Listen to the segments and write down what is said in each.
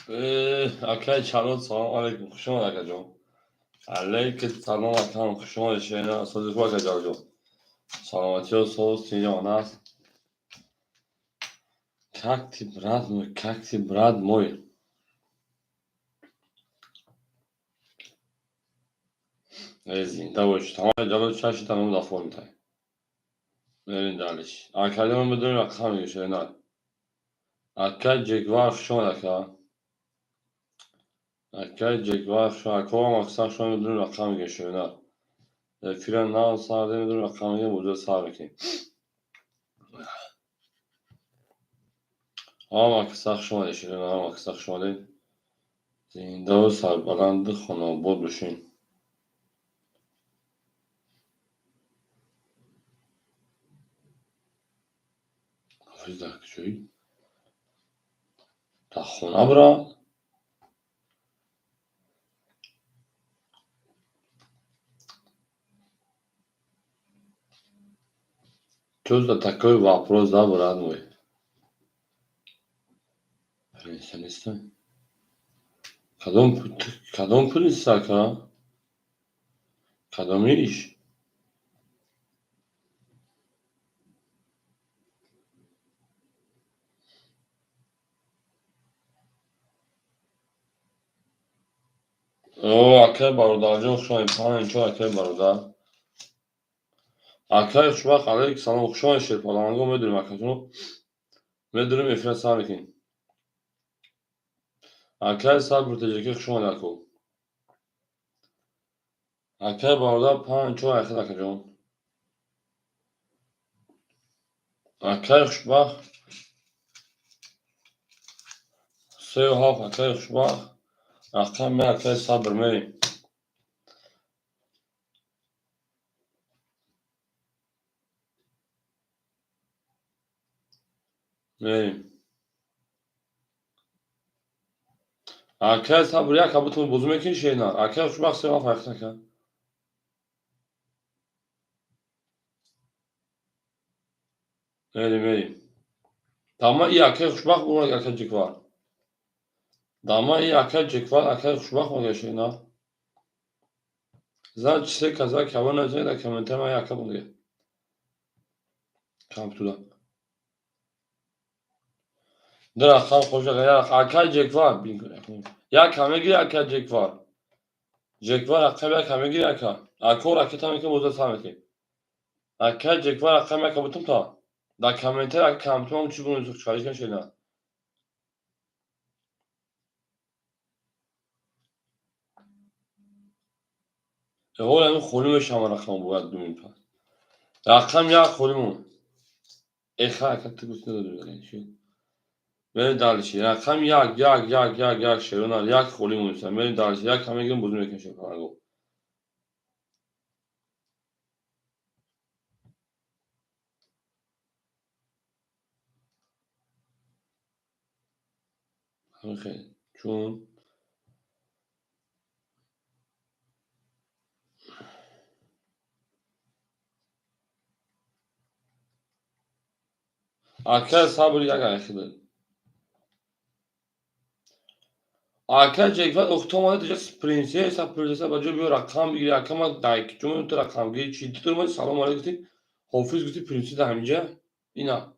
اکای چالو سلام علیکم خوش آمد اکا جان. علیکم سلام اکا خوش آمد شینا اساس کو اکا جان. سلامتی و صحت سینجان است. کاکتی براد موی. زنده باش. تمام جلو چاشی تمام دافون میتای. برین دالش. اکای من بدون رقم میگه شینا. اکای جگوار خوش آمد اکا. اکای جگوار خوش آمد. اکا هم اکثر شما بدون رقم میگه شینا. فیلم نه ساده بدون رقم میگه موجود ساده کی. هم اکثر شما شینا هم اکثر شما زنده و سربلند خانوار باشین. حافظ دکتری تا خونه برا چوز da takový вопрос забрать мой. Пенсиониста. Кадом пенсияка? Кадом iş? O akay barodarcı şu an falan çok akay barodar. Akay şu bak aleyk sana okşan şey falan go müdürüm akatunu. Müdürüm ifrat sabikin. Akay sabır teceki şu an akol. Akay barodar falan çok akay akacağım. Akay şu bak سه و هفت اکای خوشبخ رقم می اکای صبر میریم اکای صبر یک کبوتون بزرگ میکنی شینا اکای خوشبخ سه و هفت اکتا کن میریم داما ای اکای خوشبخ بگوید اکای جکوار داما ای اکای جکوار اکای خوشبخ بگوید شینا زن چیزی کذا کبا نزنی در کمنتر من اکای بگوید کم تو دا در اکای خوش اکای جکوار بین کنی یا کمه گیری اکای جکوار اکای بیا کمه گیری اکای اکور اکای تامی که موزد سامتی اکای جکوار اکای من کبوتم تا در کامنتر اکای کمتون هم چی بگوید چکاری کن شینا اول همین خونیمش هم رقم باید دومین پس رقم یک خونیمون اخواه اکت گوست نداری بگنی بری دالشی رقم یک شیرونار یک خونیمون ایستم بری دالشی یک همه گیم بزرگ میکن شد پرنگو همین خیلی چون اکل صبر یک اخی داری اکل جگوت اختو ماده دیجا پرینسی حساب پرینسی با جو بیو رقم بگیری اکل ما دایک چون تو رقم گیری چی تو ما سلام علیکم گفتی حافظ گفتی پرینسی در همینجا اینا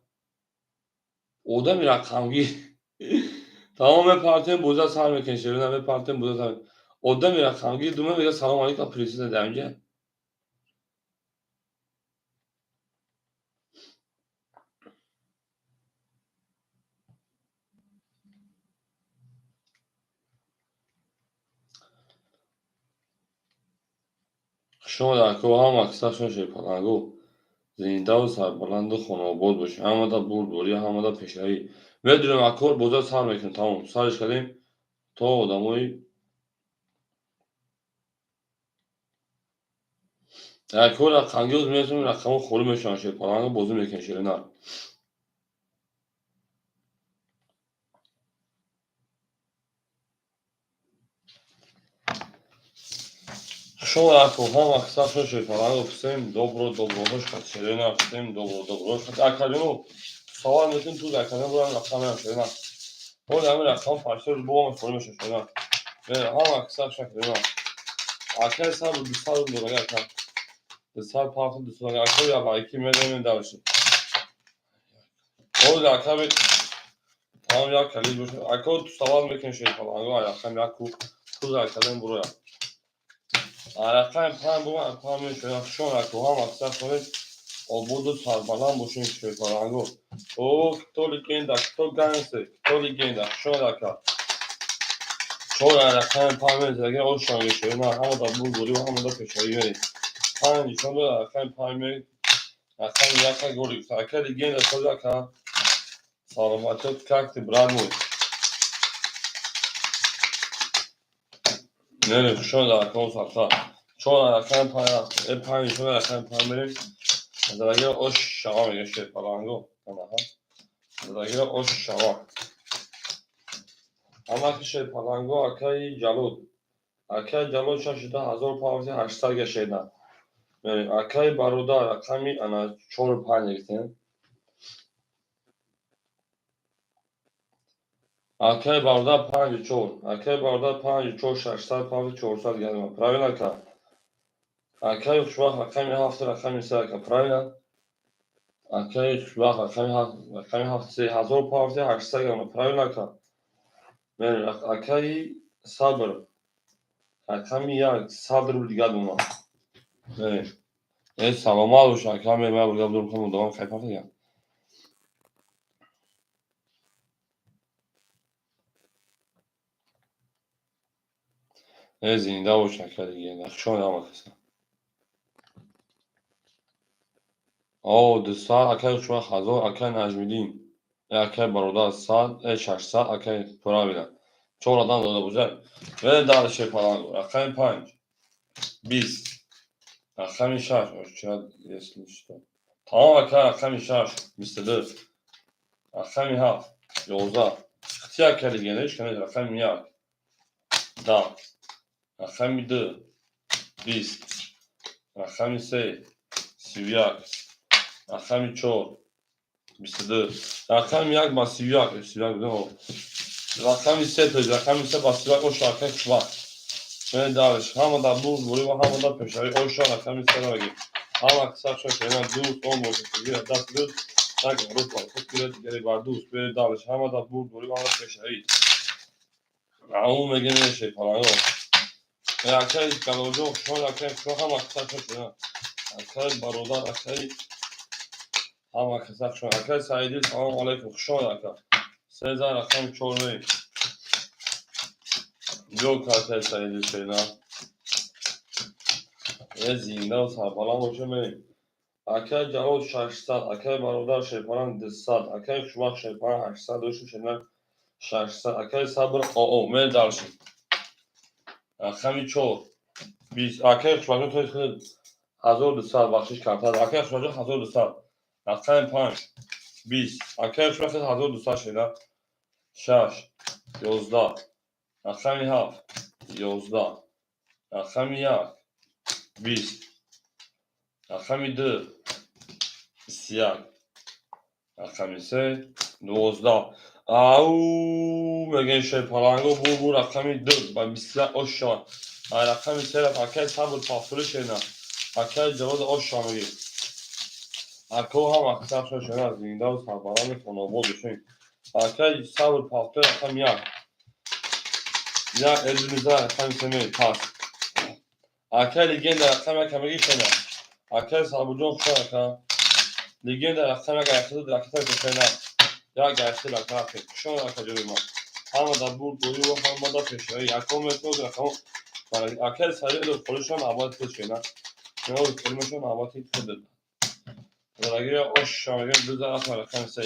اودا می رقم گیری تمام partinin buza sarmıyor gençlerin ve partinin buza sarmıyor. Oda bir rakam girdiğime ve selam aleyküm prensesine de önce. شما در کوه هم اکثر شما شی پلنگو زنده و سربلند و خانواباد باشه همه دا بردوری همه دا پیشایی و دونم اکور بودا سر میکنه تمام سرش کردیم تا آدمای اکور رقمگیوز میرسیم رقم خوری میشن شی پلنگو بوزی میکنه شیرین ها شما در کوه هم اکثر شما شی پلنگو پسیم dobro hoş kat şirin ha psیم dobro hoş kat اکلیمو سوال میتون تو اکلیمو برام رقم هم شیرین ها O da rakam parçaları bu olmuş olmuş şuna. Ve ama kısa şekilde arkadaşlar bu dışarı bir olay kan. Dışarı parçası dışarı arkadaşlar ya belki medeni davranışı. O da arkadaşlar tamam ya kaleci boş. Arkadaşlar tutamaz mekan şey falan. O ayaktan ya kuz arkadan buraya. Ayaktan falan bu var. Tamam şöyle şu an arkadaşlar kısa sonra o budu sarbalan boşun şey falan. O kto legenda, kto gansy, kto legenda. Şu an arkadaşlar. Sonra paymente o şu an geçiyor. Ama da bu vuruyor ama da peşe yönelik. Hani şurada payme Akşam yaka golü. Arka ligin de sözaka sağlamakta kalktı. Bravo. Nerede? Şöyle arka olsa. Çoğu arka payı. Payı şöyle arka payı. Zaten o şava geçiyor falan go. Zaten o şava. Ama ki şey falan go arkayı jalod. Arkayı jalod şaşırdı. Hazır pavzi haşta geçeyden. Yani arkayı baroda rakami ana çoğu payı geçti. Arkaya barda panji çoğu. Arkaya barda panji çoğu şarşlar panji çoğursal gelme. Правильно ka? Arkaya şuak rakami hafta rakami sarka. Правильно? Arkaya şuak rakami hafta hazır panji haşta gelme. Правильно ka? Yani arkayı sabır. Rakami ya sabır bir gelme. Yani. Salama oluş rakami ben burada durum konu devam kayıp ya. Zinde oluş rakami yani. Şu an ama kısa. دو ساعت اکای شما هزار اکای نجمیدین اکای بارودا ساعت 6 saat اکای پورا بیدن çoğradan da güzel ve daha şey falan akşam panç biz akşam işar yesin işte tamam akşam işar mistedir akşam ha yolda ihtiyar keli geliş kenar akşam ya da akşam bir biz akşam ise sivyak akşam çoğ mistedir akşam yak basivyak sivyak ne o rakam ise rakam ise basivyak o şarkı var. Ve dalış. Hamı da buz vuruyor, hamı da peşari. O şu an akşam istene bakayım. Ama kısa çok şeyler düz olmuyor. Bir de düz. Sanki Rus var. Çok geri var düz. Böyle dalış. Hamı da buz vuruyor, hamı da peşari. Ama gene şey falan yok. Ve akşam kalorcu şu an akşam şu ama kısa çok şeyler. Akşam baroda akşam ama kısa şu an akşam sayıdır. Selamun aleyküm. Şu an akşam. Sezar akşam çorbayı. Yok akşam sayıdır şeyler. زنده و سربلند باشه می اکر جواد 600 اکر برادر شیپاران 200 اکر شما شیپاران 800 دوشون شنر 600 اکر صبر او می درشون خمی چور 20 اکر شما تو 1200 بخشش کرد اکر شما 1200 اکر 5 20 اکر شما 1200 شنر 6 11 اکر 7 11 اکر 1 20 اکر 2 سیاه خمیسه 12 میگن شی پالانگو bu rakami 4 ben bisla o şu an rakami sera akay sabır pafulu şeyna akay cevaz o şu an gibi akay ham aksa şu şeyna zinda و sabaran konu bu düşün akay sabır pafulu rakam ya elinize rakam seni pas akay ligende rakam kamegi şeyna akay sabırcon şu rakam ligende rakam ayakta rakam şeyna ya gerçi bak abi şu an akacağım ama da bu doyu ama da peşe ya kometto da ama para akıl sayı da konuşan abat peşena ne olur konuşan abat etmedi da geliyor o şu an bir daha sonra kan say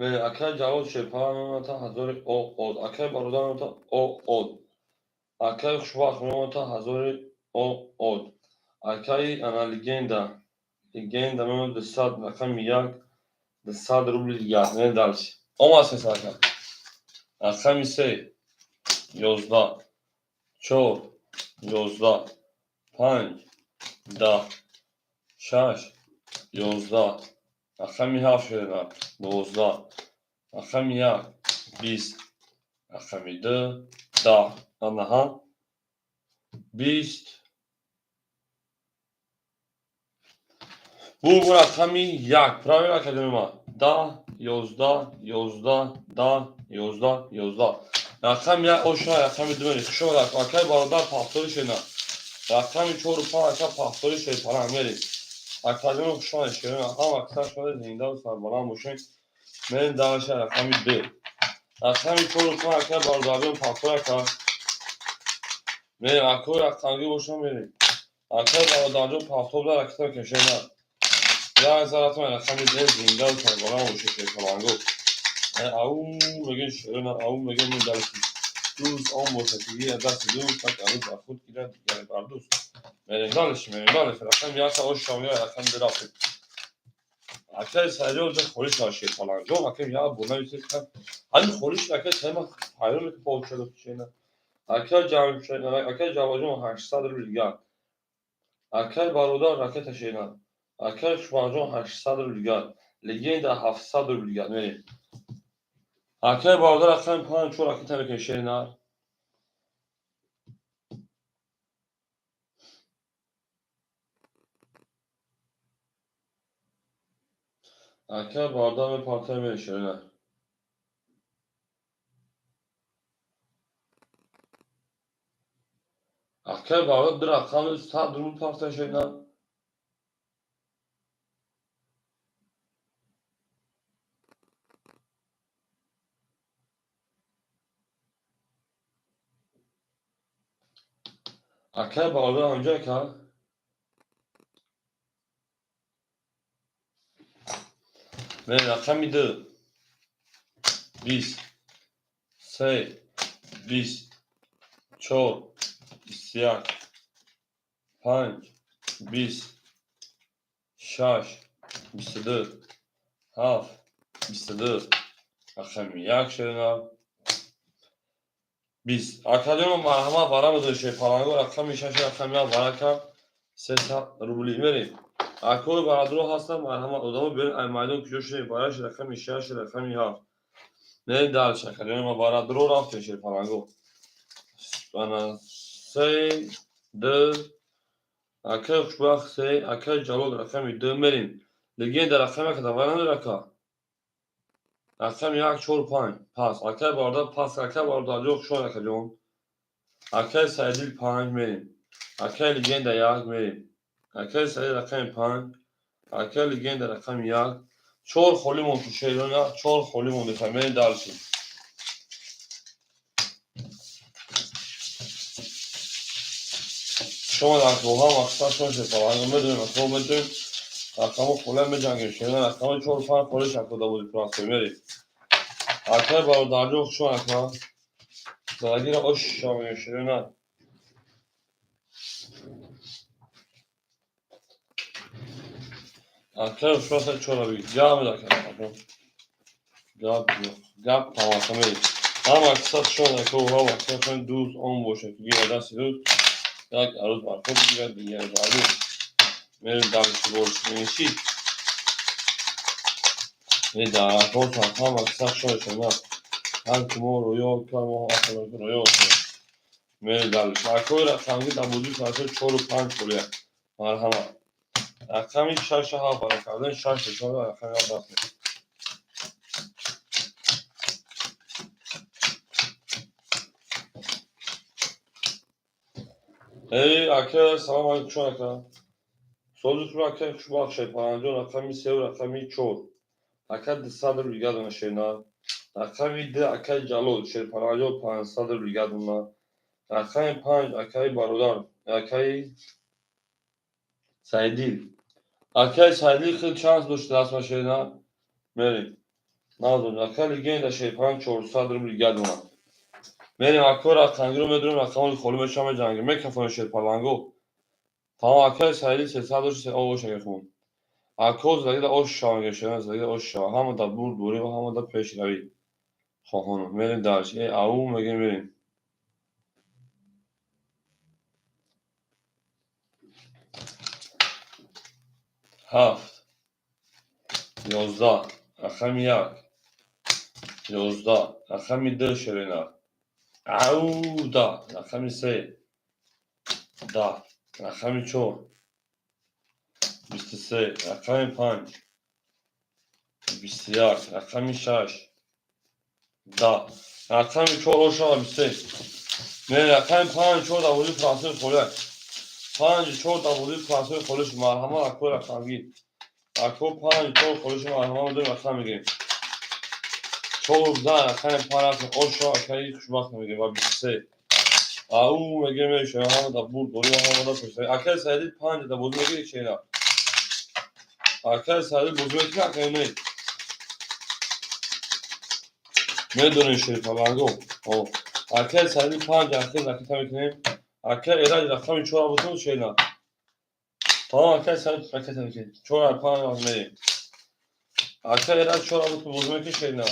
ve akıl cevap şey paranın ta hazır o akıl barudan ta o akıl şu vakit hazır o akıl ana legenda memnun de sad rakam yak de sad rubli yak ne dersi o masası akıl ise 11 4 11 5 10 6 11 رقمی 7 شده 12 رقمی 1 20 رقمی 2 10 آنها 20 bu رقمی 1 prawie akademi ma 10 11 11 10 11 11 رقم 1 oşa رقمی 2 میری شما در آکای برادر پافتوری شنا رقمی 4 و 5 پافتوری شد falan میری akademi kuşan eşkirin هم اکثر شده زنده و سربالان باشین میرین دارش رقمی 2 رقمی 4 و 5 akay baradarbin پافتوری کار میرین اکوی رقمی باشن میرین akay baradarbin پافتوری اکثر کشینا ya zaten رقمی 2 زنده و سربالان باشین falan او بگین شیرین او بگین من دارشی دوست آن موسیقی دست دوست tak aruz var خود girer yani bardus Menendalish رقم یاسا او شامیا رقم درافت akay sadece olacak خورش var şey falan jo akay ya buna yüksek kan hani خورش akay tema hayır mı poğaçalı şeyine akay cevap şeyine akay cevabım 800 bilgan akay baroda raket şeyine akay şubajon 800 bilgan legenda 700 bilgan verin akay baroda raqam 5 çok raket tabii ki şeyine akay baroda ve partaya verin şeyine akay baroda bir raqam üst durumu partaya şeyine akay baroda önce ka ve raqam 2 20 3 20 4 21 5 20 6 22 7 22 raqami 1 şeyine biz akademi marhama varamadığı şey falan var raqami 6 raqami varaka 300 rubli verin akoy baradro hasta marhama odamı bir aymaydan küçük şey baraş raqami 6 raqami 7 ne dar akademi baradro rafte şey falan go bana say de akay xushbaxt say akay jalol raqami 2 verin legenda raqami kadar varana raka رقم 1 4 5 پس akay barda pas akay barda yok şu an akacağım akay sayılı 5 verin akay legenda 1 verin akay sayılı raqam 5 akay legenda raqam 1 4 خالی مون تو شیرونه 4 خالی مونده فهمیدین درشین شما در روها مقصد شما شفاهن میدونیم تو میدونیم رقم خالی میجنگیم شیرونه رقم 4 5 خالی شکل بودی پراسه میریم akay barda yok şu an akay درگیر آش شامل شیرونه akay şu an çorabı devam edelim gap tamamen ama kısa şu an akay hava maksatın düz 10 boş gidiyor ders ediyor یک عروض برخورد میگیرد دیگه بعدی میریم دمشی برش میشی این در اکار سرطان و کسک شده شما هم که ما رویا کار ما اصلا رویا کنیم میریم درش اکار رقمی در بودی فرسه 4 و 5 کولیه مرحمه رقمی 6 ها برای کردن 6 شده رقمی ها بخیر ای اکر سلام علیکم چون اکر سوزتون اکر شو بخشه پرانجون رقمی 3 و رقمی 4 اکر دستادر بیگه دانشینا رقمی 2 akay jalol şerpanajo 500 brigaduna رقم 5 akay barodar akay saydil akay saydil خیلی چانس داشت دست ماشینا میریم نازون akay legenda şerpan 400 brigaduna میریم akor رقمی رو میدونیم رقم خالی شام جنگی میکفون şerpalango tamam akay saydil 300 داشت او شگفون akoz da oş şam geçen da oş şam hamı da bur duri ve hamı da peşravi خواهانم میریم درش ای او میگیم میریم هفت 11 رقم 1 11 رقم 2 شیرینا او 10 رقم 3 10 رقم 4 23 رقم 5 21 رقم 6 10 رقم 4 uşağı 23 ne رقم 5 4 davulu Fransız kolu 5 4 davulu Fransız kolu marhama akor rakamgi akor 5 4 kolu marhama dur rakam میگیم çok da رقم 5 uşağı akayı kuşmak میگیم و 23 او میگه میشه همه دا بود دوری همه دا پشت اکل سعیدی 5 دا بوزو میگه چه اینا اکل سعیدی بوزو میگه اکل نه میدونی شریف لانگو او اکل سعیدی 5 اکل نکتا میکنیم اکل ایراد رقم 4 بوتون چه اینا tamam اکل سعیدی نکتا میکنیم 4 5 از میریم اکل ایراد 4 بوتون بوزو میگه چه اینا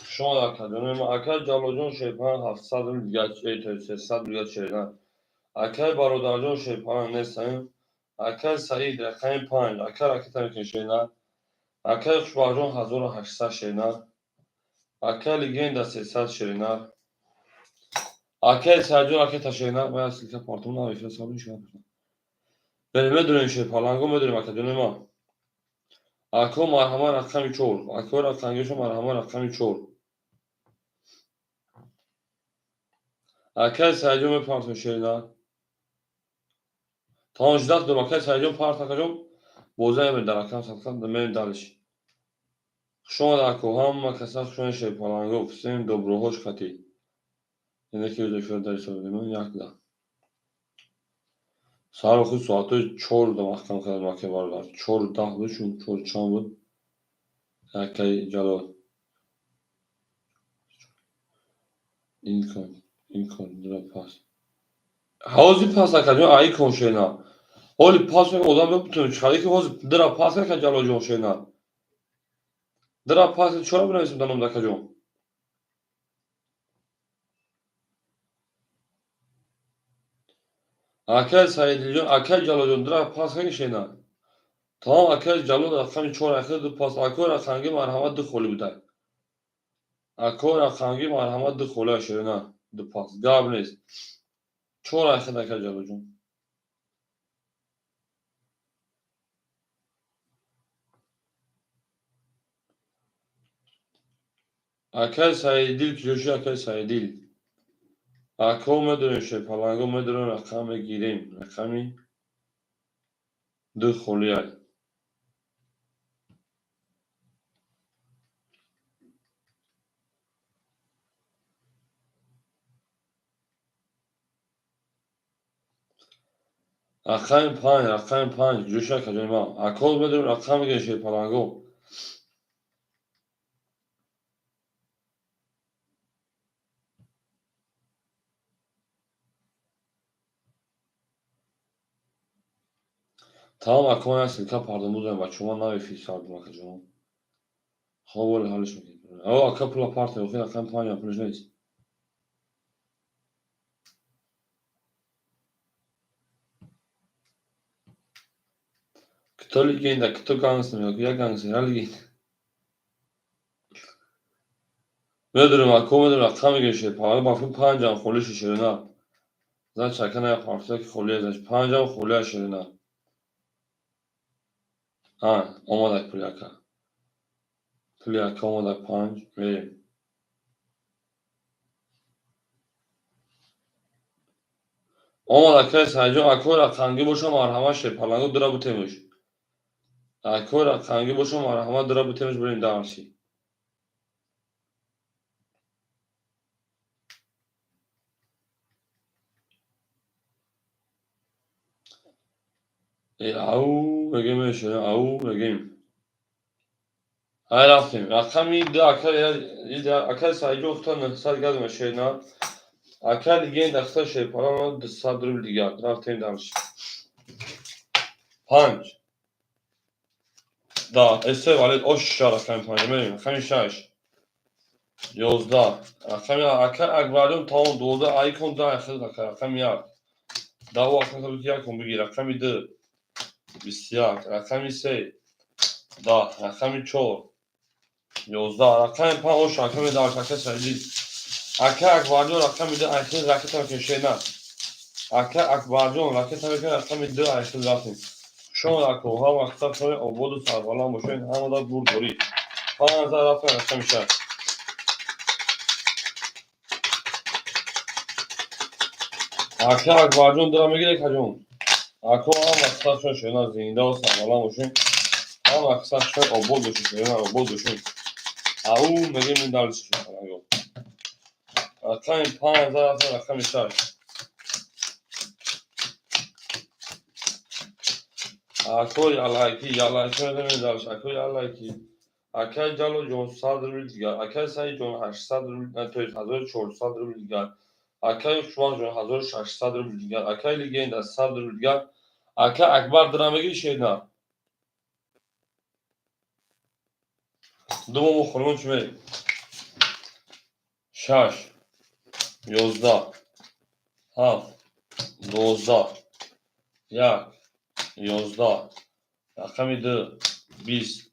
شما اکل دونیم اکل جالوجون شیپان 700 دیگه 300 دیگه چه اینا اکل برادرجان شیپان نیستن اکل سعید رقم 5 اکل راکت میکشینا اکل خوشباجان 1800 شینا اکل گند 300 شینا اکل سرجان راکت شینا من اصلی که پارتون نمیشه حسابی شما بریم میدونیم شیپالانگو میدونیم اکل دونیم اکل مرحمه رقم 4 اکل رقمگیش مرحمه رقم 4 اکل سرجان پارتون شینا تا 18 دو اکل سرجان پارت کجا بوزه من در رقم ساختن من دالش شما در کوهام کسا شما شیپالانگو فسیم دوبروهوش کتی اینه که yüzde şöyle ders öğreniyorum yakla. Sarıkı suatı çor da mahkam kadar mahkeme varlar. Çor dahlı şun çor çamlı. Erkeği calo. İnkon dura pas. Havzi pas akademi ayı konşena. Oli pas ve odam yok bütün çıkardı ki havzi dura pas akademi calo jonşena. Dura pas çora bile isim danım da kacım. Akel sayedilyon akel calo jon dura pas akademi şena. Tamam akel calo da kami çor akademi pas akora kangi marhamat dı kholi buday. اکور خانگی مرحمت دو خوله شیرنا دو پاس گاب نیست چور اخی نکر جلو جون اکل سایی دیل کجوشی اکل سایی دیل اکو مدرون شه پلانگو مدرون رقم گیریم رقمی دو خولی های رقم پنج کجوشی کجوی ما اکو مدرون رقم گیریم شه پلانگو tamam اکو نسل که پردم بودم بچه ما نوی فی ساردم اکا جون خواه حالش میکنم او اکا پلا پارت اوخی رقم پنج پلش نیست kto legenda, kto gangster, ja gangster, ja legenda. میدونم اکو میدونم رقم میگشه پاهی بافی 5 خولی شیرنا زن چکنه پارسه که خولی ازش 5 خولی شیرنا ها اومدک پلیاکا اومدک 5 بریم اومدک سنجون اکو رقمگی باشم مرحمه شه پلنگو درا بوتیمش اکو رقمگی باشم مرحمه درا بوتیمش بریم دارشی او بگیم میشه او بگیم های رفتیم رقمی ده اکل سایجو اختار نفسات گذم شیرنا اکل گین دسته شه پلنگو دسته درو دیگه رفتیم دارشی 5 Da, استقبال اشتر رقم 5 بریم رقم 6 11 رقم اکل اکبریم تا 12 ایکون 10 رقم 1 دو رقم تا یکم بگیر. رقم 2 21. رقم 3 10. رقم 4 11. رقم 5 رقم 10 رقم سعیدی. اکه اکبرجان رقم 2 اصل رقم تا کشیدن. اکه اکبرجان رقم 2 اصل رقم. شما در کوه ها وقتا توی آباد و سربالان باشین همه در بور داری. 5000 رقم میشه. اکه اکبرجان دارم میگیره کجون. اکو هم وقتا شما شینا زنده و سربالان باشین. هم وقتا شما آباد باشین شینا آباد باشین. او میگیم این درست شد. رقم 5000 رقم میشه. اکو یالایکی نمیدارش. اکو یالایکی. اکه جلو جون 100 روبل دیگر. اکه سعی جون 800 روبل توی 1400 روبل دیگر. اکه شما جون 1600 روبل دیگر. اکه لیگند از 100 روبل دیگر. اکه اکبر درامگی شینا. دوم خورمون چمی؟ 6 11 7 12 1 11 رقم 2 20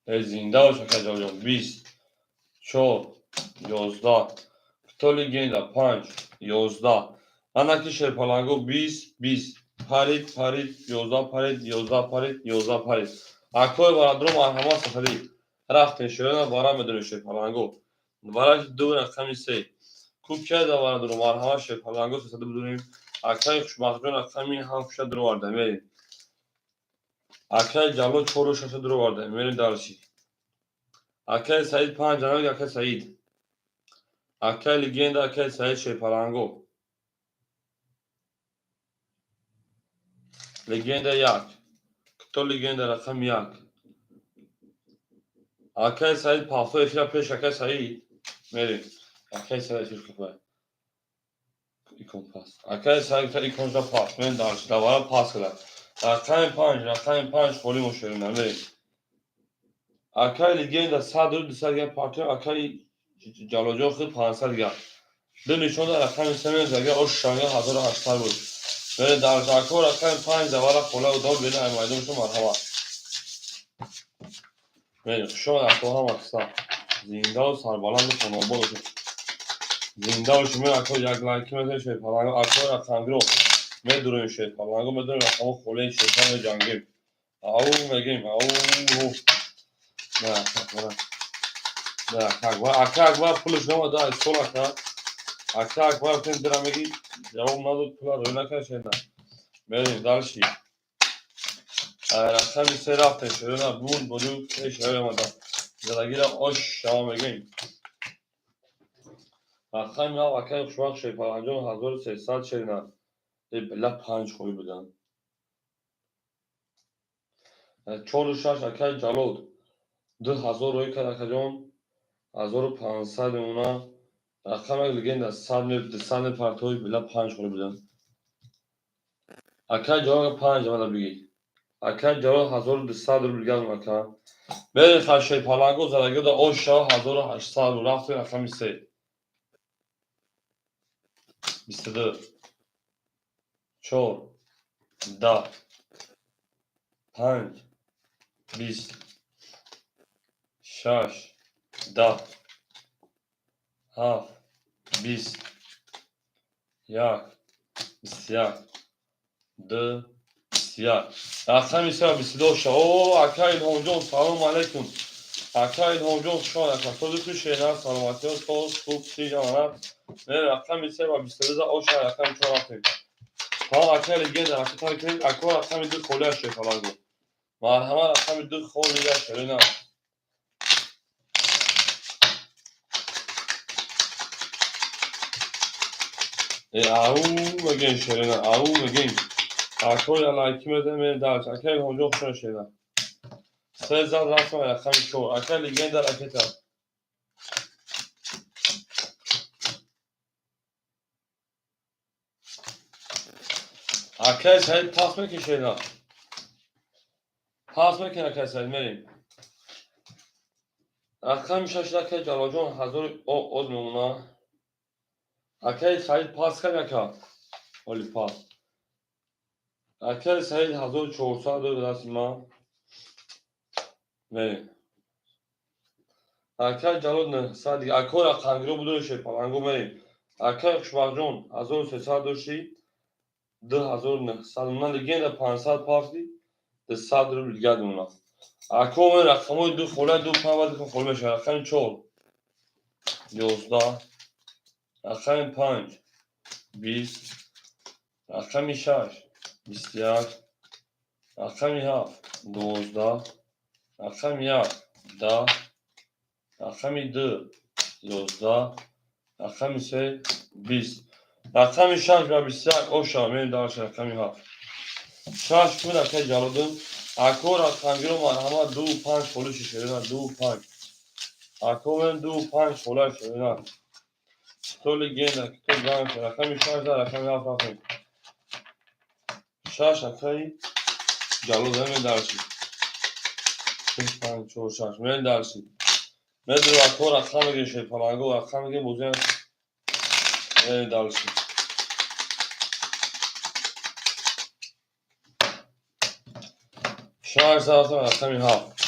زنده باش اکه جان 20 4 11 کتولی گنده 5 11 انکی شرپالانگو 20 20 پرید 11 پرید 11 پرید 11 پرید اکوی برادرم مرحمت سفری رفتن شدن بارا میدونه شرپالانگو برای دو رقم 3 کوب کرده برادرم مرحمت شرپالانگو سسده بدونیم اکای خوشبختجان رقمی هم خوشه درو وارده میریم اکای جلو 4 و 6 درو وارده میریم دارشی اکای سعید 5 جنوی اکای سعید اکای لیگند اکای سعید شرپالانگو لگنده 1 کتو لگنده رقم 1 اکای سعید پاسو اشیا پیش اکای سعید میریم اکای سعید اشیا کفای ایکون پاس اکای سعید تا ایکون جا پاس من دارش دوارا پاس کده رقم 5 خولی مشوریم میریم اکای لگنده 100 رو 200 گه پارتن اکای جالوجو خود 500 گه دو نشون در رقم 3 من زگه اوش شانگه 1800 بود میریم دارش اکو رقم 5 دوارا خوله و دول بینه امایدون شو مرحبا میریم شما در کوه هم اکسا زنده و سربالند خانوبا باشیم زنده باشیم من اکو یک لایکی میتونیم شیپالانگو اکو رقم گرو میدونیم شیپالانگو میدونیم رقم خوله شیپان جنگیم او میگیم او نه اکا اکبر پولش نما دا اسکول اکا اکبر تین درم میگی جواب نداد پولا روی نکن شیدن میریم دلشی رقم 3 رفتن شده بون بودو پیش روی مدن زدگی را آش شما میگیم رقم یا اکای خوشبخت شیپالانجان 1300 شدن بلا 5 خوبی بودن 4 و 6 اکای جلود 2000 روی که اکا جان 1500 اونا رقم یک لگند از 100 پرتوی بلا 5 خوبی بودن اکای جلود 5 مدر بگی اکای جلود 1200 رو بلگرد مکان بری خواه شیپالانگو زدگی دا اوشا 1800 رو رفت رقم 3 22 4 10 5 20 6 10 7 20 1 21 2 21 رقم 22 شد اوه اکای الهام جون سلام علیکم اکای الهام جون شما نکن تو تو شیرن سلامتی و توست خوب سی جانت نه رقم 22 اوشا رقم 4 رفتیم ها اکای لگند رقم تاکید اکو رقم 2 خوله شیپالانگو مرحمه رقم 2 خوله شیرن او بگین شیرین او بگین اکوی لایکی میده میره درش اکای هونجو خوشن شیرین 3000 رقم رقم 4 اکای لیگند در اکتا اکای سعید پاس میکن شیرین پاس میکن اکای سعید میریم رقم 6 اکای جلاجون 1000 او میمونه اکای سعید پاس کن اکا Lollipop. Arkadaşlar Said 1400 دو دست ما بریم. Arkadaşlar جلال نه ساعت دیگه اکور قنگرو بوده شه پلنگو بریم. Arkadaşlar شوارجون 1300 داشتی 2900 من لگند 500 پافتی 100 رو دیگه دونه. اکو من رقمای دو خوله دو پنج که خوله میشه رقم 4 11 رقم 5 20 رقم 6 21 رقم 7 12 رقم 1 10 رقم 2 11 رقم 3 20 رقم 6 و 21 او شامل داشت رقم 7 6 کنه که جلودم اکو رقم رو مرحمت 2 5 خوله شده 2 5 اکو من 2 5 خوله شده تو لگنده تو گام شده رقم 6 رقم 7 رقم 6 رقم جلودم درسی 5 4 6 من درسی مدرو اکو رقم گشه پلنگو رقم گه بوزن درسی شهر ساعت رقم 7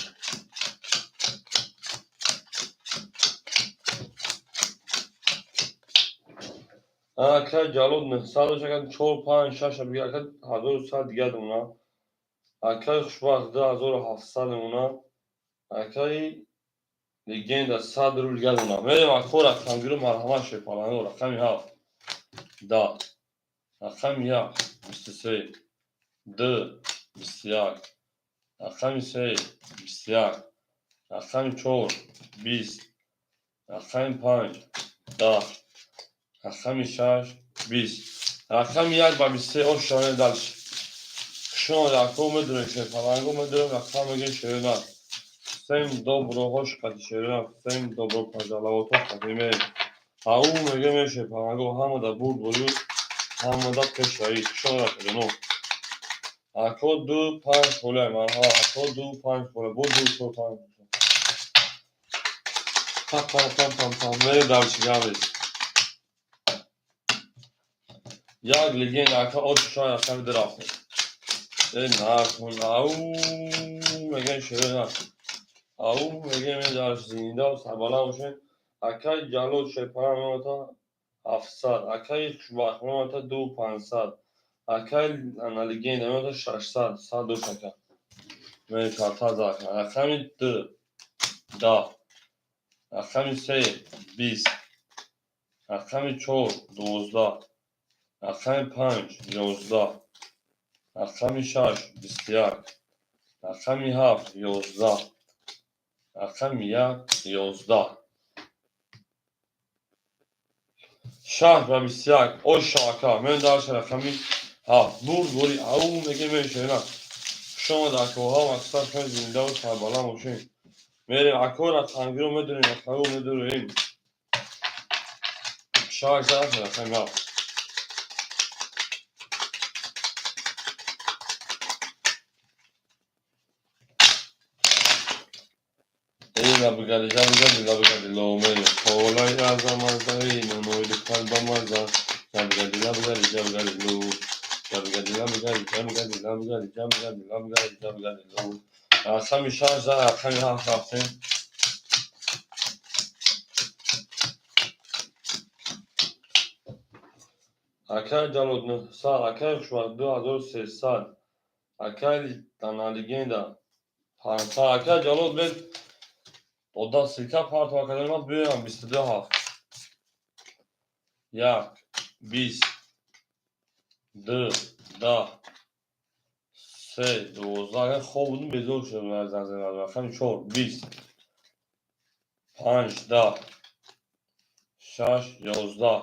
که جلود نه سالو شکن 4 5 6 بگیر که 1100 دیگه دونه که خوشبخت 2700 دونه که لگند 100 رو دیگه دونه میریم اکو رقم گیرو مرحمت شه پلنگو رقم 7 10 رقم 1 23 2 21 رقم 3 21 رقم 4 20 رقم 5 10 رقم 6 20 رقم 1 و 23 او شانه دلش شما رقم میدونه که پلنگو میدونه رقم میگه شیرنا سیم dobro hoş kati şerina sیم dobro pazarlavato katime او میگه میشه پلنگو همه دا بود بولود همه دا پشایی شما رقم اکو 2 5 خوله من ها اکو 2 5 خوله بود 2 5 پا پا پا پا پا میره دلش گاویز یک لگین اکا اوت شای رقم درافته نکن او میگه شیرنا او میگه میدارش زینده و سربالا باشه اکای جلو شپرم میمتا 700 اکای شباخ میمتا 2500 اکای انالگین میمتا 600 100 شکر میگه کارتا زاکن رقم 2 10 رقم 3 20 رقم 4 12 رقم 5 11 رقم 6 21 رقم 7 11 رقم 1 11 شهر و 21 او شاکا من داشت رقمی 7 بود بوری او میگه میشه نه شما در کوها مقصد کنید زنده و سربالا باشین میریم اکو رقم رو میدونیم اکو میدونیم شهر زرد رقمی 7 این بگردی جا بگردی لو میریم خولای ازم از این و نوید قلبم از جا بگردی لو لو رقم 6 رقم 7 رفتیم اکای جلود 900 اکای شوار 2300 اکای تنالگینده 500 اکای جلود بید oda sika part akademik büyüyen 22 هفت 1 20 2 10 3 12 خوب بودیم بزرگ شد از نظر رقم 4 20 5 10 6 11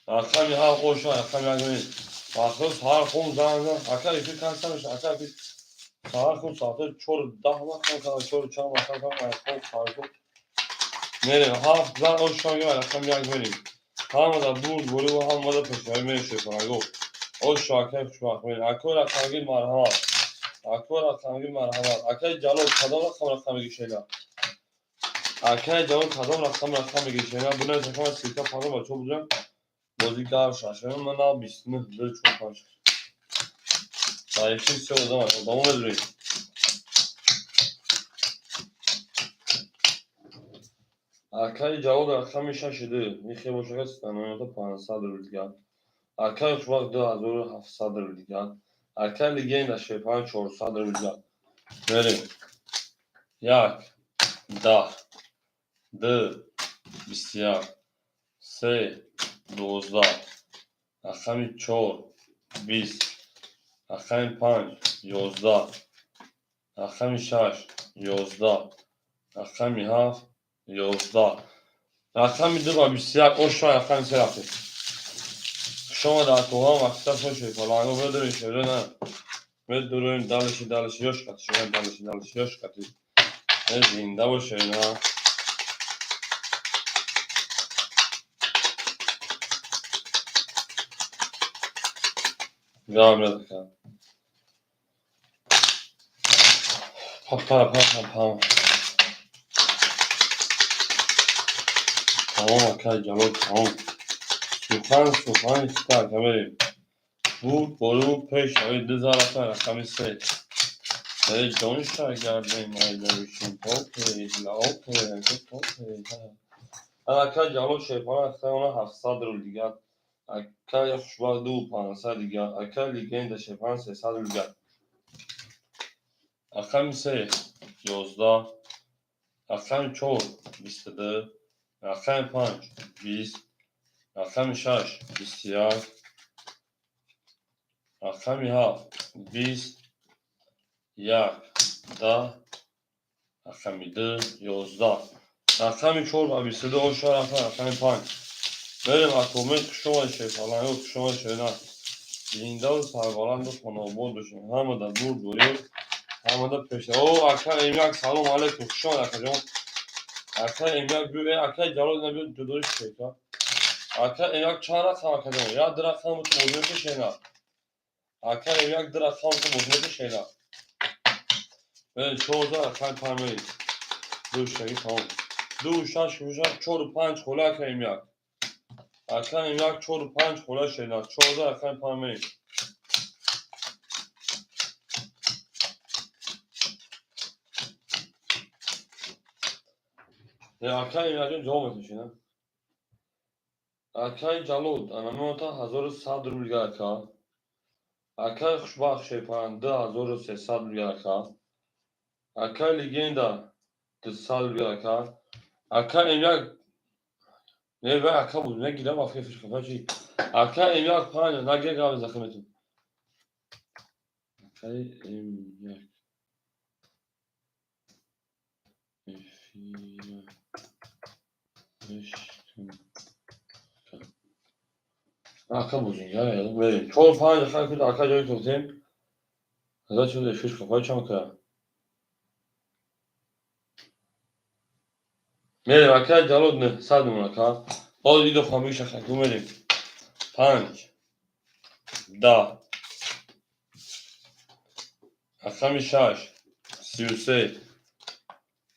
رقم 7 خوش رقم 1 نیست مخصوص هر خون زنده اکر ایفی کنسمش اکر ایفی هر خون ساعته 4 10 وقت کنه 4 چند وقت کنه خون میریم 7 زن او شانگه و رقم 1 میریم همه دا بود بولی و همه دا پشتایی میشه پنگو او شاکر شماک میریم اکو رقمگی مرحمت اکو رقمگی مرحمت اکای جلو کدام رقم بگی شینا اکای جلو کدام رقم بگی شینا بونه رقم سیکا پانو بچه بودن بازی شاشم من al بیستini hızlı çok var. Sahipsiz ise o zaman odamı öldüreyim. Arkayı cavul rakam şaşırdı. Mixi boşağa stanoyota pansadır bilgan. Arkayı uçmak da zoru hafsadır bilgan. Arkayı ligin de şepan çorsadır bilgan. Verin. Yak. Da. Dı. Bisiyar. Se. Dozda. Rakami çor. Bis. Rakami panç. Yozda. Rakami şaş. Yozda. Rakami haf. Yozda. Rakami dıba bisiyar. O şu an rakami serapı. شما در توها مقصد خوشه فلانگو بدونی شده نه بدونی دلشی یاش کتی شما دلشی یاش کتی زنده باشه نه جام ندکن پام تمام اکای جلو تمام سوخان استار بریم بود برو پیش اوی دزارتا رقمی سه جون شاگردیم ایدوشیم توپی لاوپی اکای جلو شیپان اکای اونا 700 رو دیگه اکای خوشبا 2500 دیگه اکای لیگند شیپان 300 رو دیگه رقمی سه 11 رقمی 4 22 رقمی 5 20 رقمی 6 21 رقمی 7 20 1 10 رقمی 2 11 رقمی 4 و 22 o şu an رقمی 5 بریم اتومیک شما شیفالان yok شما şeyler dinde و sargalan da panobol düşün همه da dur duruyor همه da peşte o arkadaşlar emlak salam aleyküm şu an arkadaşlar arkadaşlar emlak bir ve arkadaşlar calo ne bir dudur şey ya arkadaşlar emlak çağıra tam arkadaşlar ya direkt tam bu oluyor ki şeyler arkadaşlar emlak direkt tam bu oluyor ki şeyler ben çoğu da arkadaşlar parmayı dur şey tamam dur şaş çoğu panç kola emlak arkadaşlar emlak çoğu panç kola şeyler çoğu da arkadaşlar parmayı arkadaşlar emlakın cevap etmiş yine arkadaşlar calo anamota hazır sadır bilgaka arkadaşlar خوشبخت شیپان 2300 bilgaka arkadaşlar legenda 200 bilgaka arkadaşlar emlak ne ve arkadaşlar bu ne gidem afiyet fiş kapacı arkadaşlar emlak panca ne gerek abi zakımetin arkadaşlar emlak arka bozun ya verin. Çoğu falan yakar arka joy tutayım. Kaza şöyle fiş kafayı çamka. Verin arka jalod ne sadım arka. O dido fami şaka kumelim. Panç. Da. Akşam şaş. Siyuse.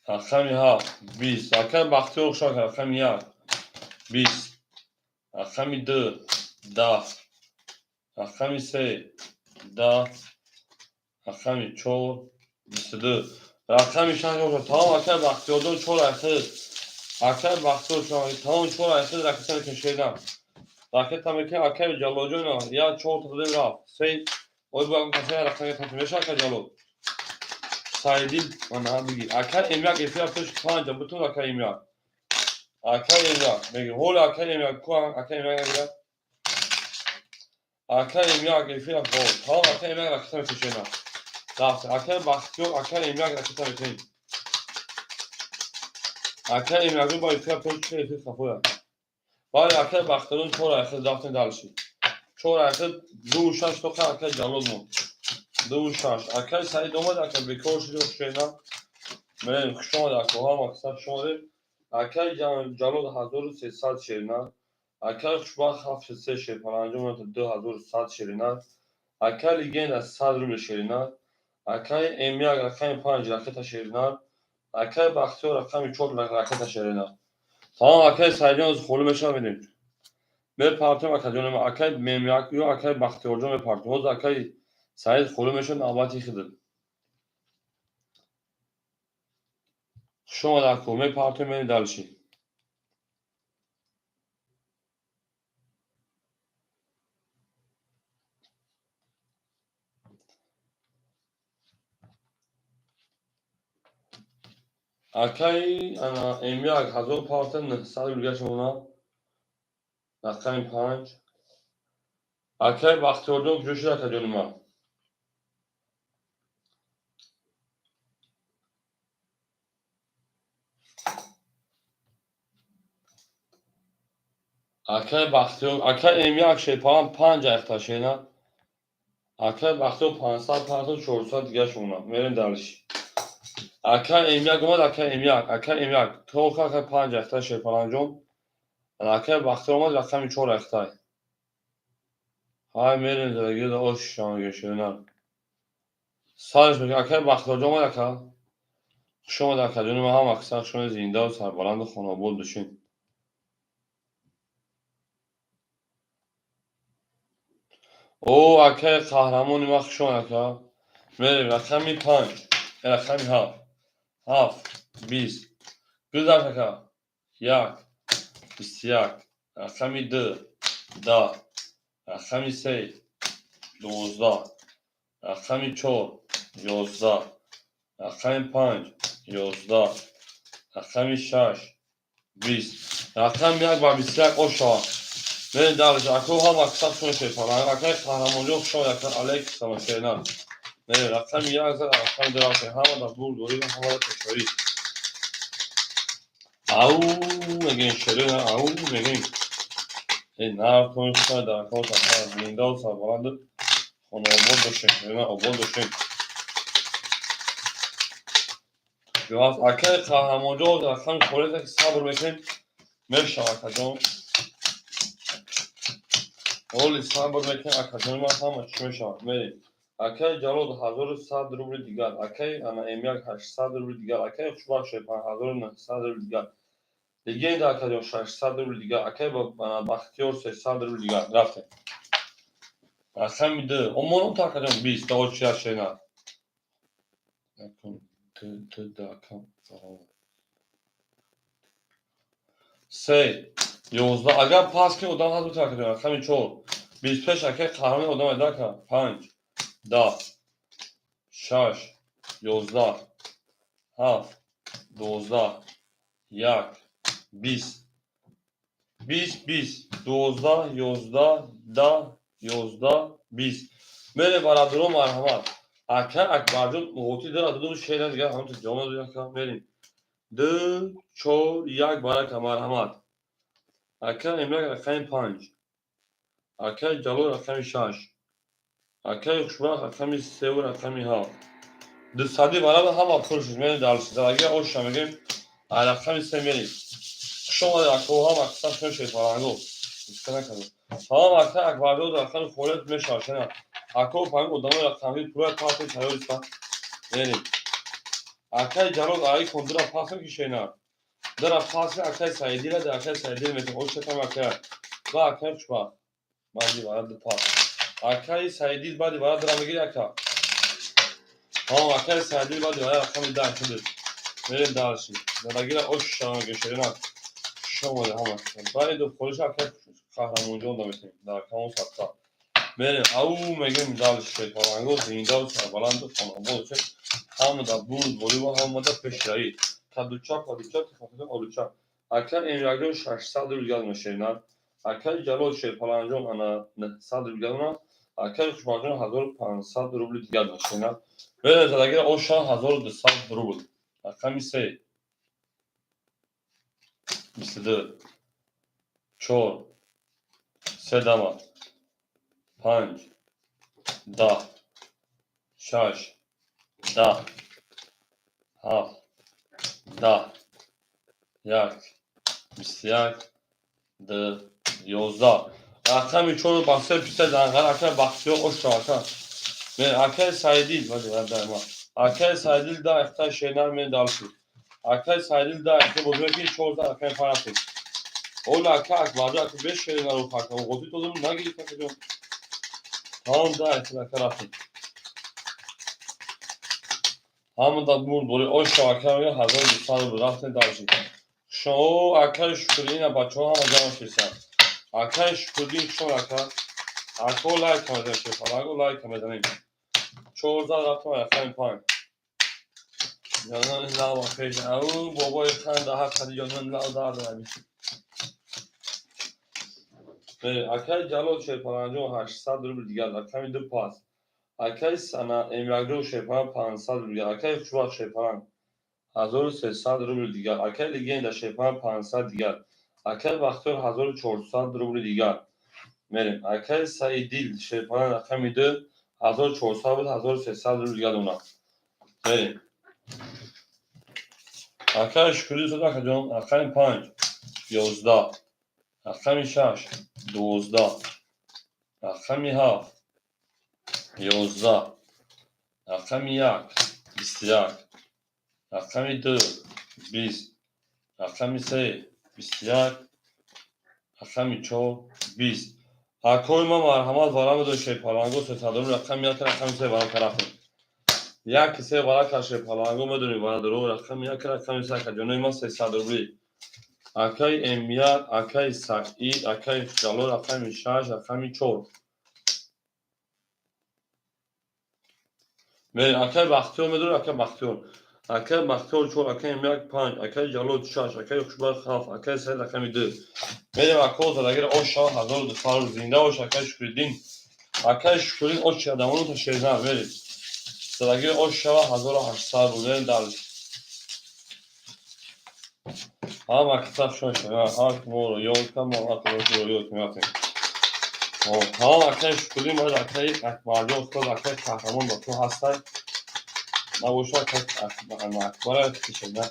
Akşam ha. Biz. Akşam baktı yok şaka. Akşam ya. Biz. Akşam dı. Da. Akşam ise. Da. akşam çoğu istedim. akşam şans oldu. Tamam akşam baktıyordum çoğu akşam. akşam baktıyordum şu an. Tamam çoğu akşam raketleri köşeyden. Raket tabii ki akşam jalocuyla ya çoğu tadı var. Şey o bu kasaya raket tabii şaka jalo. Saydil bana bilgi. Akşam emlak yapıyor şu bütün akşam emlak. Akşam emlak. Peki hol akşam emlak kuan akşam emlak ne akşam emlak yapıyor. Tamam akşam emlak raketleri köşeyden. Rafet. Akşam bakıyor, akşam emlak raketa bekleyin. Akşam emlakın boyu fiyat ölçüsü efekt kapıyor. Bari akşam baktığın çoğu ayakta zaten dalışır. Çoğu ayakta doğuşan stoka akşam canlı mu? Doğuşan. Akşam sayı doğmadı akşam bir koşu yok şeyden. Ben kuşama da koha maksat şöyle. Akşam canlı hazır ses saat şerine. Akşam kuşbak hafif ses şer falan. Cumhuriyet 2000 saat şerine. Akşam ligin az sadrı şerine. akşam emlak akşam panç raketa şerine. akşam baktıyor akşam çok raketa şerine. Tamam akşam sayacağınız kolu meşal edin. به پارتم اکادیون اکای ممیاکیو اکای بختیارجان به پارتموز اکای سعید خلومشون آباتی خدد شما در کومه پارتم دالشی اکای انا امیاک هزار پارتم نه صد روگه شما اکای پنج اکای بختیارجان جوشی اکادیون ما اکای بختیار اکای امیاک شیپان پنج اختاشی نه اکای بختیار 500 پارتم 400 دیگه شما میرین دالشی اکای امیاک گماد اکای امیاک تو اکای پنج اختای شیپان جون اکای بختیار اومد رقمی 4 اختای های میرین درگیر دا اوش شما گشونه سالش میگه اکای بختیار جون اومد اکا شما در کدون ما هم اکثر شما زنده و سربلند و خانابود بشین او اکای قهرمانی ما شما اکا میرین رقمی 5 رقمی 7 20 گذار اکا 1 21 رقمی 2 10 رقمی 3 12 رقمی 4 11 رقمی 5 11 رقمی 6 20 رقم یک و 21 اشا برین درش اکو هم اکساب شونه شیطان رقم قهرمانجو شو یک علیک سماشینا برین رقم یک رقم دراته همه در بول دوری و همه در تشوری او میگین شروع او میگین این نار کنید شما در اکو سفر زنده و سربلند خانوابود بشین برین آبود بشین جواز اکه قهرمانجو در رقم خورده که صبر میکنید میشه اکجون اولی صبر میکنید اکجون ما هم چی میشه میریم اکه جلو 1100 روبل دیگر اکه انا امیاک 800 روبل دیگر اکه شما شه 5900 روبل دیگر دیگه این در اکجون 600 روبل دیگر اکه با بختیار 300 روبل دیگر رفته رقم میده امون تا اکجون 20 تا چی شینا تو داکم سه 11 اگر پاس کنی ادام هست بتر کنی رقمی 4 25 اگر قهرمان ادام ادا کن 5 10 6 11 7 12 1 20 20 20 12 11 10 11 20 بره برادرو مرحمت اگر اکبرجون مغوطی داره دو شیرن دیگه همون تو جامعه دیگه کن بریم 2 4 1 برکه مرحمت اگر املاک رقم 5 اگر جلو رقم 6 اگر خوشبخت رقم 3 و رقم 7 دو صدی برای هم پولش میاد دالش اگه اوش میگیم رقم 3 میریم شما در اکو هم اکثر شون شیطانگو اسکنه کنید هم اکثر اکبردو در رقم خولت میشه شنا اکو پایین ادامه رقمی پول پاس تیار است میریم اکای جلو آی کندرا پاس کی شینا در پاس اکای سایدی را در اکای سایدی میتونه اوش کم اکای با اکای شما بعدی برای پاس اکای سایدی بعدی برای در میگیری اکای ها اکای سایدی بعدی برای رقم 10 شده میریم دالشی درگیر اوش شما گشرینا شما همه باید دو پولش اکای قهرمانجون دا میتونیم در کامو سبتا میریم او میگیم دالش شیطانگو زنده و سربلند و خانابود چه همه در بود بولی و همه در پیشایی کدوچاک تفاقیدون آلوچاک اکر این رگون 600 رویگل میشینن اکر جلال شیطانجون انا 900 رویگل نه اکر خوشمانجون 1500 روبل دیگر میشینن میریم درگیر اوشان 1200 روبل اکر میسه 22 4 3 دما 5 10 6 10 7 10 1 21 2 11 رقمی چون بخصه پیسه دنگل اکر بخصیو اوش راکن من اکر سایدیل ولی در ما اکر سایدیل دا اختار شینر من دالشی اکر سایدیل دا اختار بزرگی 14 اکر پرسید Ola kalk vardı 5 kere var o farkı. O gotu tozum ne gibi takacağım. Tamam da etsin karafın. Hamı da burada o şarkıya hazır bir salı bıraktı davşin. Şu arkadaş şuraya bak ama canım şeysen. Arkadaş şuraya şu arkadaş. Arkadaş like kamera şey falan. Arkadaş like kamera. Çoğu da rakam efendim pan. Yanın la bakış. Au baba kan daha hadi yanın la da. Arkadaş calo şey falan jo 800 ruble دیگر rakam 2 pas. Arkadaş sana emlakçı şey falan 500 ruble. Arkadaş şu şey falan 1300 ruble دیگر. Arkadaş legenda şey falan 500 دیگر. Arkadaş baktör 1400 ruble دیگر. Benim arkadaş sayı dil şey falan rakam 2 1400 بود 1300 ruble دیگر ona. Benim arkadaş şükürü söz akacağım. Arkadaş 5 11 arkadaş 6 12 arkadaş 7 11 رقم 1 21 رقم 2 20 رقم 3 21 رقم 4 20 حکوی ما مرحمت وارم دو شی پالانگو ستادون رقم 1 رقم 3 وارم طرفیم یک 3 وارم کشی پالانگو مدونی وارم درو رقم 1 رقم 3 کجانوی ما 300 روبلی اکای امیاد اکای سعید اکای جلو رقم 6 رقم 4 من اکای بختیار میدونی اکای بختیار اکای بختیار چور اکای امیاد 5 اکای جلو 6 اکای خوشبخت خاف اکای سعید رقم 2 میریم اکای زدگر آشا 1200 زنده باش اکای شکردین اکای شکردین آش آدمانو تا شیرنر میریم زدگر آشا 1800 بود میریم دارش هم اکتاب شما شما هم مورو یوکم ما اکتاب یوکم یاتیم هم اکای شکردین باید اکای مردم استاد اکای قهرمان با تو هستن نباشه اکای اکبر کشیدن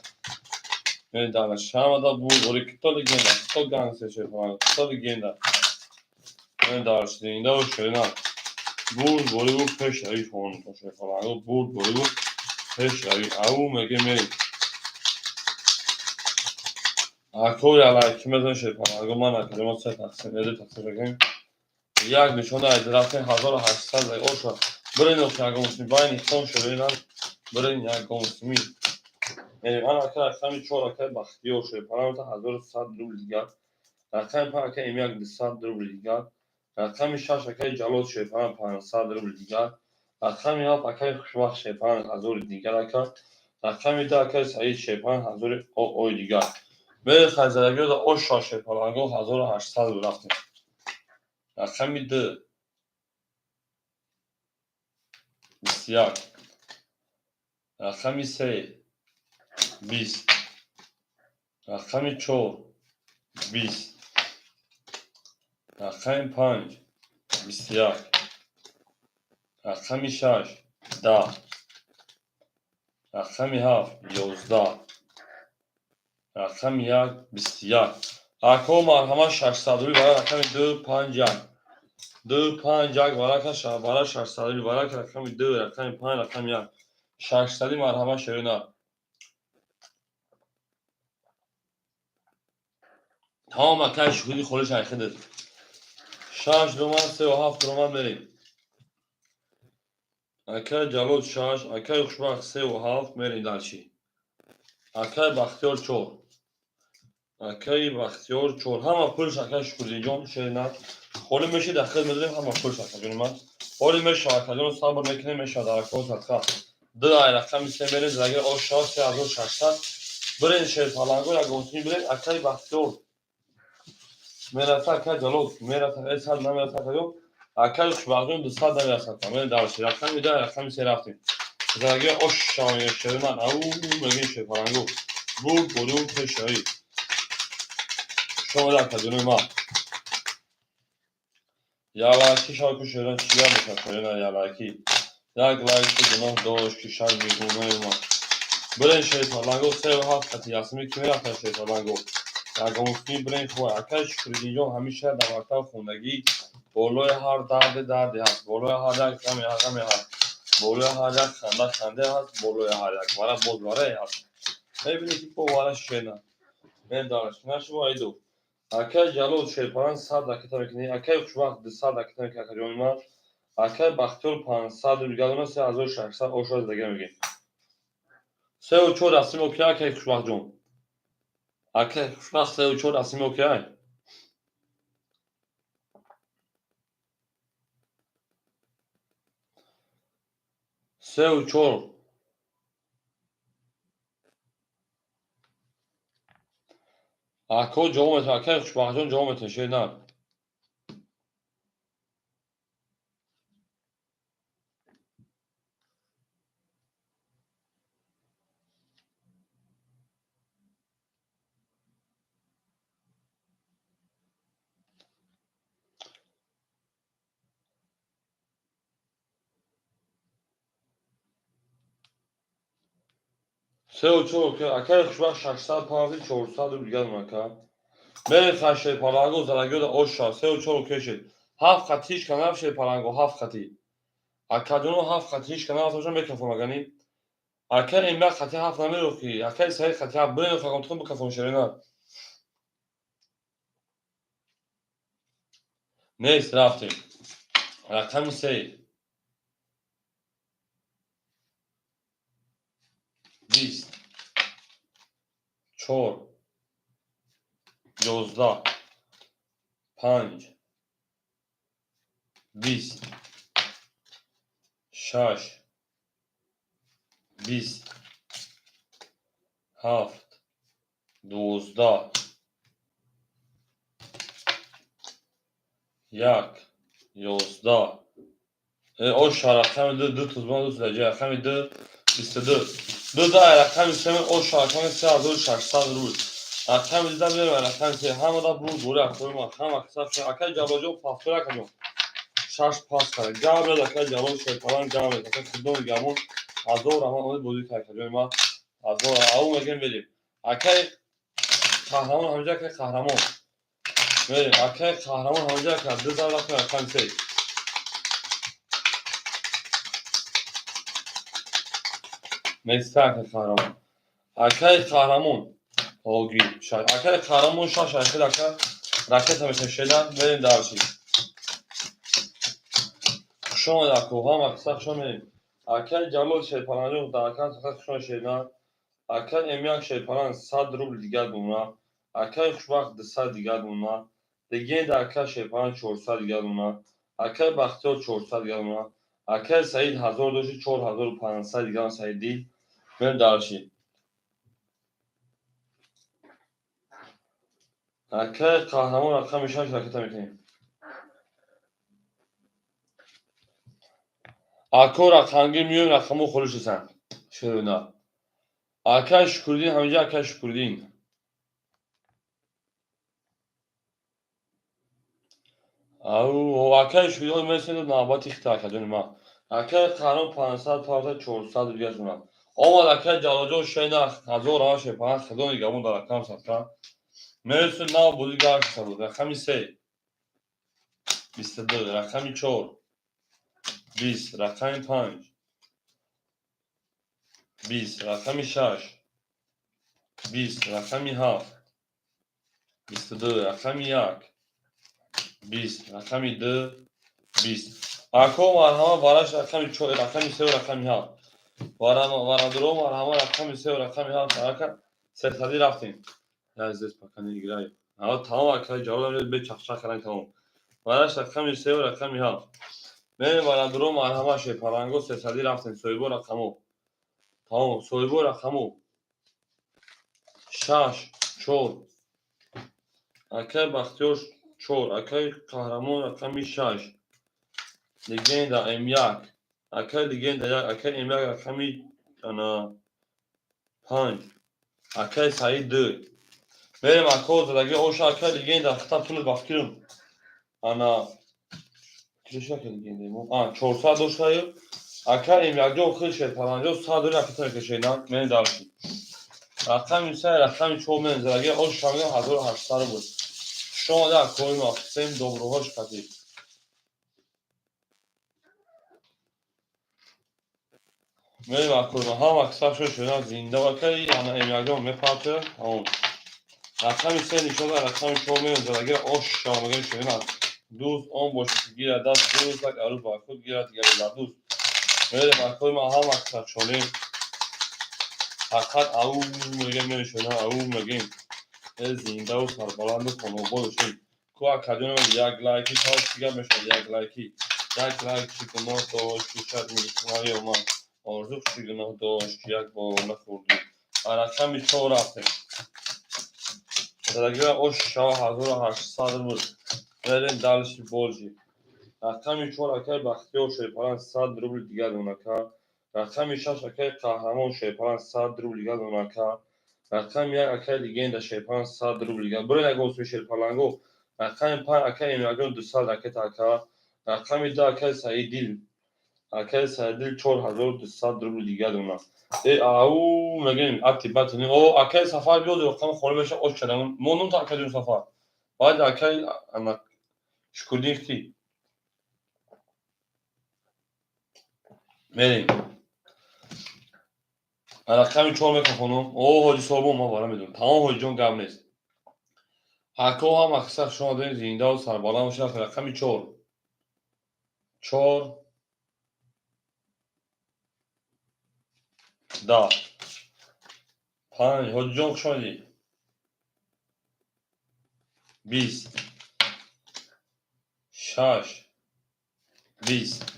میریم دارش هم دا بود ولی کتا لگنده کتا گانسه شما کتا لگنده میریم دارش زنده و شیرنر بود ولی بود پش رایی فون باشه فلانگو بود ولی بود پش رایی او مگه میریم اکوی علایکی مزن شه فلانگو من اکده ما 3 تقسیم اده تقسیم بگیم یک نشانه ادرافین 1800 لای اوشا برین اوشا اگه مسلمی باین اختان شده اینم برین یک مسلمی یعنی من اکه رقمی 4 اکه بختی اوشه فلانگو 1100 روبل دیگر رقمی 5 اکه امی 200 روبل دیگر رقمی 6 اکه جلوت شه فلانگو 500 روبل دیگر رقمی 7 اکه خوشبخت شه فلانگو 1000 دیگر اکه رقمی 2 اکه سعید شه فلانگو 1000 اوی دیگر به خزرگی دا اوشا شه فلانگو 1800 رفتیم رقمی 2 21 رقمی 3 20 رقمی 4 20 رقمی 5 21 رقمی 6 10 رقمی 7 11 رقمی 1 21 اکو مرحمت 600 روی برای رقمی 2 5 1 2 5 1 برای 600 روی برای رقمی 2 رقمی 5 رقمی 1 600 مرحمت شیرینه تمام اکای شکودی خورش ایخده 6 رومن 3 و 7 رومن بریم اکای جلوت 6 اکای خوشبخت 3 و 7 میریم دلچی اکای بختیار 4 اکای بختیار 4 همه پولش اکای شکودی جان شیرینه خولی میشه دخل میدونیم همه پولش اکای جان من خولی میشه اکای جان صبر میکنیم میشه در اکای صدقه دو ای رقم میشه میریم زگر آشا 3600 برین شیر پالانگو یا گوسمی برین اکای بختیار میرسه اکای جلوت میرسه ایس حد نمیرسه اکای جان اکای خوشبخت 200 نمیرسه میریم دلچی رقم میده رقم سه رفتیم زگر آشا شیرینه او میگین شیر پالانگو بود بودون پشایی شما در کدونه ما یالاکی شاکو شیران چیا میشه شیران یالاکی یک لایک گناه داشت که شر میگونه ما برین شیر پالانگو 3 و 7 خطی یاسمی که میرفتن شیر پالانگو یاگاموسنی برین خواه اکش کردی جان همیشه در مکتب خوندگی بولوی هر دردی هست بولوی هر یک غمی هست بولوی هر یک خنده هست بولوی هر یک واره بولواره هست میبینی که با واره شیران من دارش نشو ایدو Akay Jalol Şerparan 100 raketa mekini. Akay Xubaq 100 raketa mekini akademiyonma. Akay Baxtiyor Pan 100 rüzgarına 3600 oşaz da gelmegin. Se uço rasmi okey Akay Xubaq John. Akay Xubaq se uço rasmi okey. Se uço Ako jawab et Akay Xubaq John jawab et şeyler. Se uço okey Akay Xubaq 600 panzi 400 rüzgarına ka. Ben kaşe parango zara göre oşa se uço okey şey. Haf katiş kanal şey parango haf kati. Akadonu haf katiş kanal hocam mikrofon magani. Akar emla kati haf namero ki. Akar say kati haf bren fakon bu kafon şerena. Neyse raftim. Rakam say 20 4 11 5 20 6 20 7 12 yak 11 o şarkı dı tuzma düzlece rakam dı istedi. Dı da rakam isemi o şarkı se azır şarkılar rul. Rakam dı da ver rakam se hamı da bu doğru koyma. Ham aksa şu akay cablojo pastora kajo. Şarj pas kare. Cablo da akay cablo şey falan cablo. Akay kudon gamon azor ama onu bozu kajo ma azor au megen vereyim. Akay kahraman hamca akay kahraman. Vereyim akay kahraman hamca akay dı da rakam se. Neyse akay kahraman. Akay kahraman. Olgi. Akay kahraman şaş akay akay raket mesela şeyler verin daha bir şey. Kuşon da koha maksak şon verin. Akay Jalol şey falan yok da akay sakal kuşon şeyler. Akay emyak şey falan 100 rubl diğer bunlar. Akay Xubaq 100 diğer bunlar. Degen de akay şey falan 400 diğer bunlar. Akay Baxtiyor 400 diğer bunlar. Akay Said 1000 doji 4500 diğer Said değil. Ben darşi. Akay kahraman rakam işaret raketa mekanı. Ako rakamgi miyon rakamı konuşursan. Şöyle. Akay Şükürdin hamca Akay Şükürdin. او Akay Şükürdin mesela nabat ihtar kadın ma. Akay kanun 500 parta 400 دیگه شونا. Ama Akay Calajo şeyna hazor ha şey falan kadın gamon da rakam satta. Mesela na budi gar sabu. Rakam ise 22 rakam 4 20 rakam 5 20 rakam 6 20 rakam 7 22 rakam 1 20 rakam 2 20 Ako marhama varaş rakam 4 rakam 3 rakam 7 Varadro marhama rakam 3 rakam 7 Araka setadi raftin. Ya здесь пока не играю. А вот tamam arkadaşlar cevaplarını bir çakçak karan tamam. Varaş rakam 3 rakam 7 Ben varadro marhama şey parango setadi raftin soybo rakamı. Tamam soybo rakamı. Şaş çor. Akay Baxtiyor çor. Akay kahraman rakam 6 Legenda emyak. Akay legenda ya akay emyak rakami ana 5 akay sayıdı. Benim akol da o şarkı legenda kitapını bakıyorum. Ana şarkı legenda mı? Ha çorsa doşayı. Akay emyakta okul şey falan yok. Sadece akıtan şeyden beni davet. Rakam ise rakam çok menzilge o şarkı hazır harçları bu. Şu anda koymak sen dobro hoş katı. Benim aklıma ha bak sağ şöyle zinde bakar ana emyakta mı parça tamam. رقم سه نشده رقم چهار میاد اگر آش شامگه شده دوست آن باشه گیره دست دوست یک عروض با خود گیره دیگر دوست میره مکوی ما هم اکثر شالیم فقط او میگه میشونه او میگیم زنده و سربلند و خانوبا بشیم کو اکادون من یک لایکی تاش دیگر میشه یک لایکی گناه داشت که شاید میگه یا من آرزو کشی گناه داشت که یک بار نخوردی رقم چهار رفتیم درگیر اوش شاه 1800 بود بریم دلشی بولجی رقم چهار اکای بختیار شیپران 100 روبل دیگر اونکا رقم 6 اکای قهرمان شیپران 100 روبل دیگر اونکا رقم یک اکای لیگند شیپران 100 روبل دیگر برای نگوس میشل پلنگو رقم 5 اکای امیاگون 200 اکای تاکا رقم 2 اکای سعیدیل اکای سعیدیل 4200 روبل دیگر اونکا او میگیم اتی باتنی او اکای سفر بیاد رقم خورده بشه اوش کردم مونون تا اکای سفر باید اکای انا شکودیختی بریم رقم چهار میخونم او حاجی صاحب ما بالا میدونم تمام حاجی جان گم نیست حکو هم اکثر شما دارین زنده و سربالا میشه رقم چهار ده پنج حاجی جان خوش آمدی 20 6 20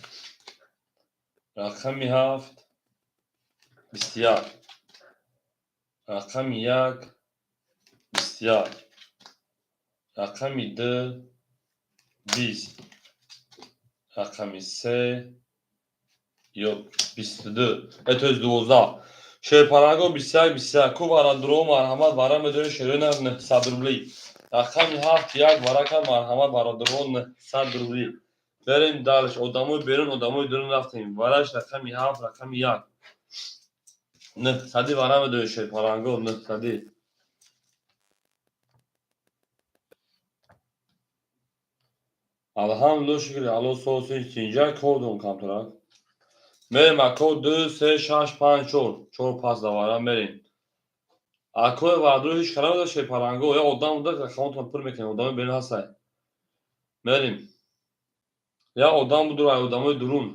رقم 7 21 رقم 1 21 رقم 2 20 رقم 3 yok 22 etoz 12 شیرپلنگو 21 21 کو برا درو مرحمت برا میدونی شیرین نه 100 روبلی رقم 7 یک برا مرحمت برا درو نه 100 روبلی بریم دالش ادامو بیرون ادامو درون رفتیم براش رقم 7 رقم 1 نه صدی برا میدونی شیرپلنگو نه صدی الحمدلله شکر الله سوسی چینجا کردم کامترا بریم اکو 2 3 6 5 4 پاس دوارم بریم акои ваъдро ҳеҷ кара надошт шепаланго я одам буда рақамотон пур мекунем одами бено ҳастай мерим я одам буду одамои дурун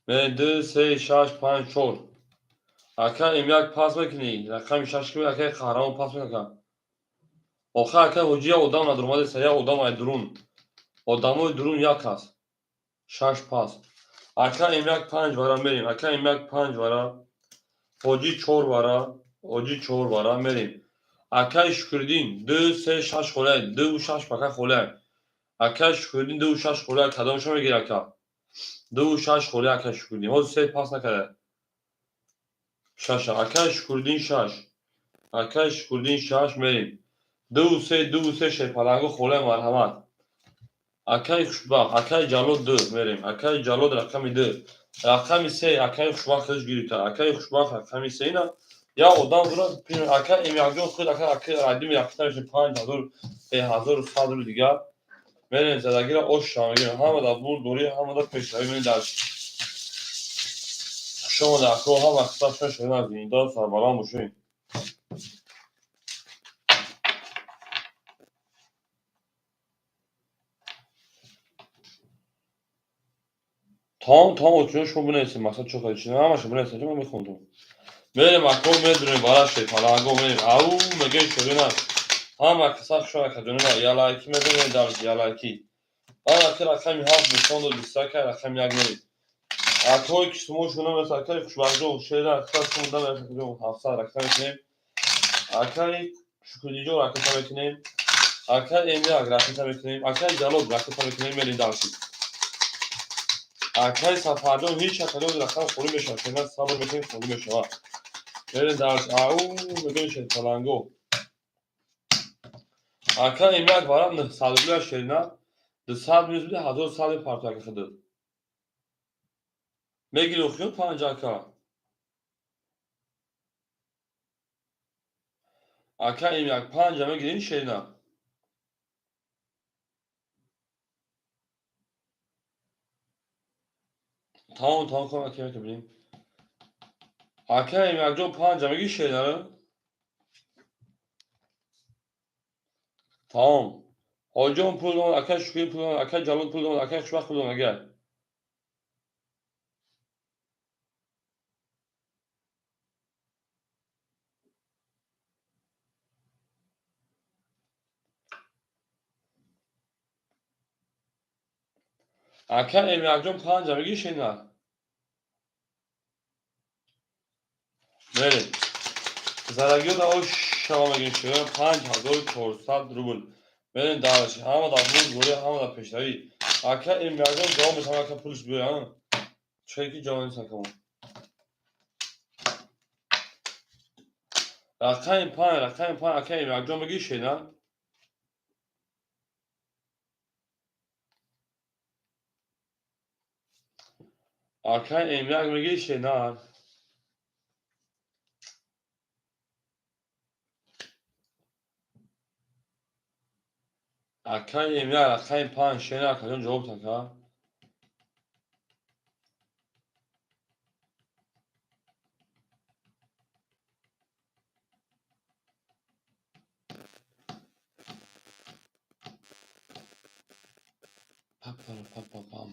мерим 2 3 6 5 4 ака им як пас мекунӣ рақами 6 кӣ акаи қаҳрамон пас мекунад охир ака ҳоҷи я одам надурмадеса я одам ай дурун одамои дурун як аст 6 пас ака им як 5 вара мерим ака им як 5 вара ҳоҷи 4 вара ҳоҷи 4 вара мерим акаи шукриддин 2 3 6 холай 2 6 пака холай акаи шукриддин 2 6 холай кадомашо мегири ака 2 6 холай акаи шукриддин ҳоз се пас накарда шаша акаи шукриддин 6 акаи шукриддин 6 мерим 2 3 шепаланго холай марҳамат акаи хушбахт акаи ҷаллод 2 мерим акаи ҷаллод рақами 2 рақами 3 акаи хушбахт худаш гирифта акаи хушбахт рақами 3 ина я одам зура ака имякҷон худ ака радими яфташа 5100 рӯ дигар мерем задагира ош шамагир ҳамада бур дори ҳамада пешравӣ мени дар шумо дар ко ҳама хисаб шуна зинда сарбаланд бошем том очунро шумо бинависед мақсад чо кардичи ҳамаша бинависед ҷо ман мехондам мерем ако медурем бараше паланго мерем ау мегем шӯрина ҳама хисаб шуна каҷонина ялайки мебинем дар ялайки аки рақами 7 нишон дод 21 рақами 1 мерем акои ки шумо шуна меса акаи хушбахтҷо шеда хисаб шумо дар 700 рақам мекунем акаи шукриддинҷон рақита мекунем акаи эмиак рақита мекунем акаи ҷаллод рақита мекунем мерем дарши акаи сафарҷон ҳеҷ кадом рақам хӯрӣ мешавад шена сабр мекунем хӯрӣ мешавад мерем дарш ау мегӯем шепаланго ака имяк барам 900 рубля шерина 200 миз биде 1100 партака худод мегири охиён 5 ака ака имяк 5 мегирин шерина тамом ком ака мекунем ака имякҷон 5 мегири шерина Tamam. Hocam pul zaman akay şükür pul zaman akay calon pul zaman akay şubat pul zaman gel. Akay emyacım panca mı şeyler. Böyle. Zaragio da o şavama geçiyor. Panca hazır çorsat rubul. Benim dağılışı. Ama da bu böyle ama da peşleri. Akay emyacım devam et ama polis böyle ha. Çünkü canını sakamam. Rakayım pan akay emyacım mı şeyler. Akay emyacım mı şeyler. Akay emyacım akay pan şeyler akayım cevap taka.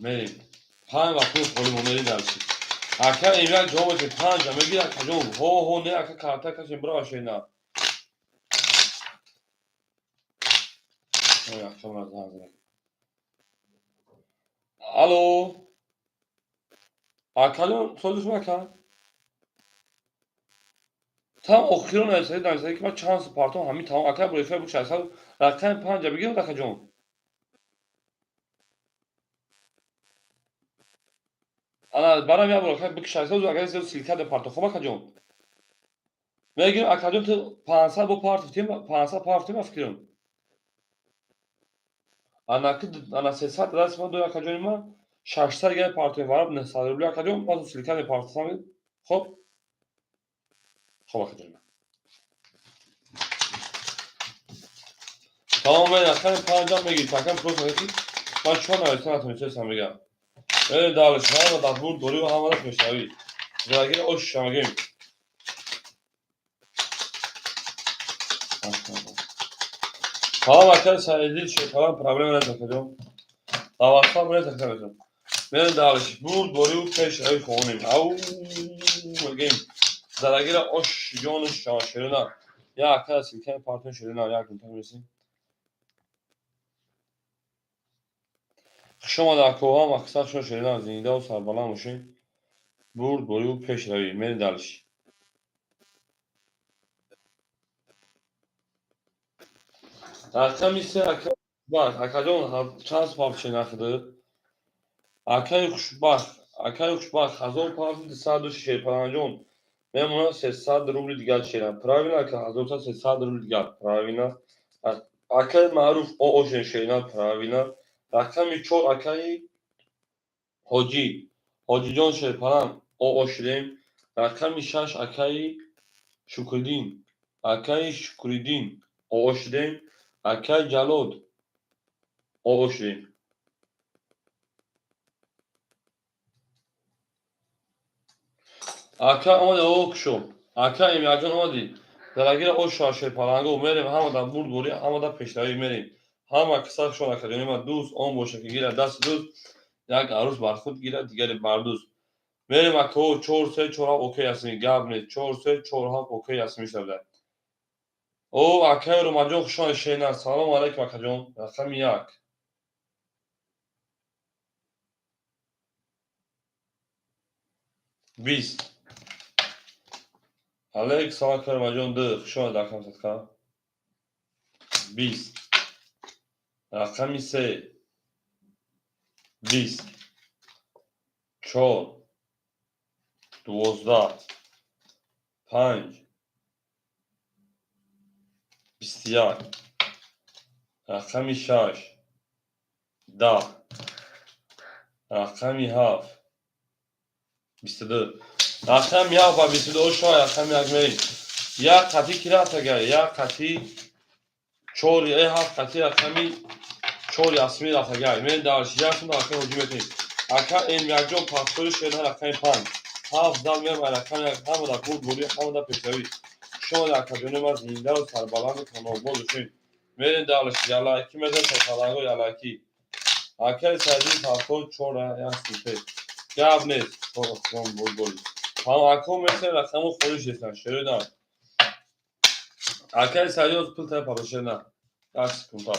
Benim. Pan bakıyor kolum onları dersin. Aka evvel cevap et. Pan cama gir aka cevap. Ho ne aka karta kaçın bravo şeyler. Oy akşamlar hazır. Alo. Akalon sözleşme aka. Tam okuyorum dersleri dersleri ki ben chance parton hami tamam aka buraya bu şahsa. Rakam pan cama gir aka cevap. Ana bana ya bırak bu şahsa uzak aka silke de parton aka cevap. Ve gir aka cevap pansa bu parti tim pansa parti mi fikrim. Ana sesat resmen doya aka cevap. Şarjlar gel partiye var ne sağlıyor aka cevap. Bazı silke de parti hop. Hava kaçırma. Tamam ben yakın panjam ve git. Yakın prosesi. Ben şu an öyle sanatım içerisinde gel. Öyle dağılışlar da bu doluyor havada peşavi. Zagir o şama gel. Tamam arkadaşlar edil şey falan problem ne takacağım. Davaslar buraya takacağım. Ben dağılış bu doluyor peşavi konuğum. Au gel. Zagir o yonuş şama şerina. Ya arkadaşlar kendi partner şerina yakın tanıyorsun. شما در کوه مقصد شو شنیدن زنیده و سربلند باشین برد بری و پیش روی مری دلش akşam ise bak akşam çans papçı nakıdı akay kuş bak hazır papçı sadı şey panajon ben buna ses sadı rubli diğer şeyler pravina ka hazırta ses sadı rubli diğer pravina akay maruf o şeyler pravina akşam çok akay hoci jon şey paran o şirin akşam şaş akay Şükredin. Akay Şükredin. Oşrin. Akay Jalod. Oşrin. Akay amade okşo. Akay emyacan amadi. Deragire o şaşır palanga umerim hamada burd buri hamada peşravi merim. Hama kısa şon akademima duz on boşa ki gire das duz. Yak aruz barxud gire digeri barduz. Merim akao çorse çorap okey yasmi gabne çorse çorap okey yasmi şevler. O akay romajon şon şeyler salam aleyküm akajon. Rakam yak. 20 Alek sama karmajon dı. Şu anda rakam satka. 20 Rakam ise 20 4 12 5 21 Rakam 6 10 Rakam 7 22 Rakam 7 22 şu an rakam yakmayın. Ya kati kira tagar ya kati çor ya kati rakami çor yasmi tagar. Men darşiyasın da rakam hücum edeyim. Aka emyacon pastoru şeyden rakam pan. Havdan ve rakam hamda kur buri hamda peşavi. Şu an akademi var zinde o sarbalan kanal bol düşün. میرین دالش یالاکی میزن پلنگو یالاکی اکل سازی پاسپورت چورا یا سوپه گاب نیست گل هم اکو مثل رقم خودش هستن شده اکل سازی از پول تا پاپشه نه دست کنتار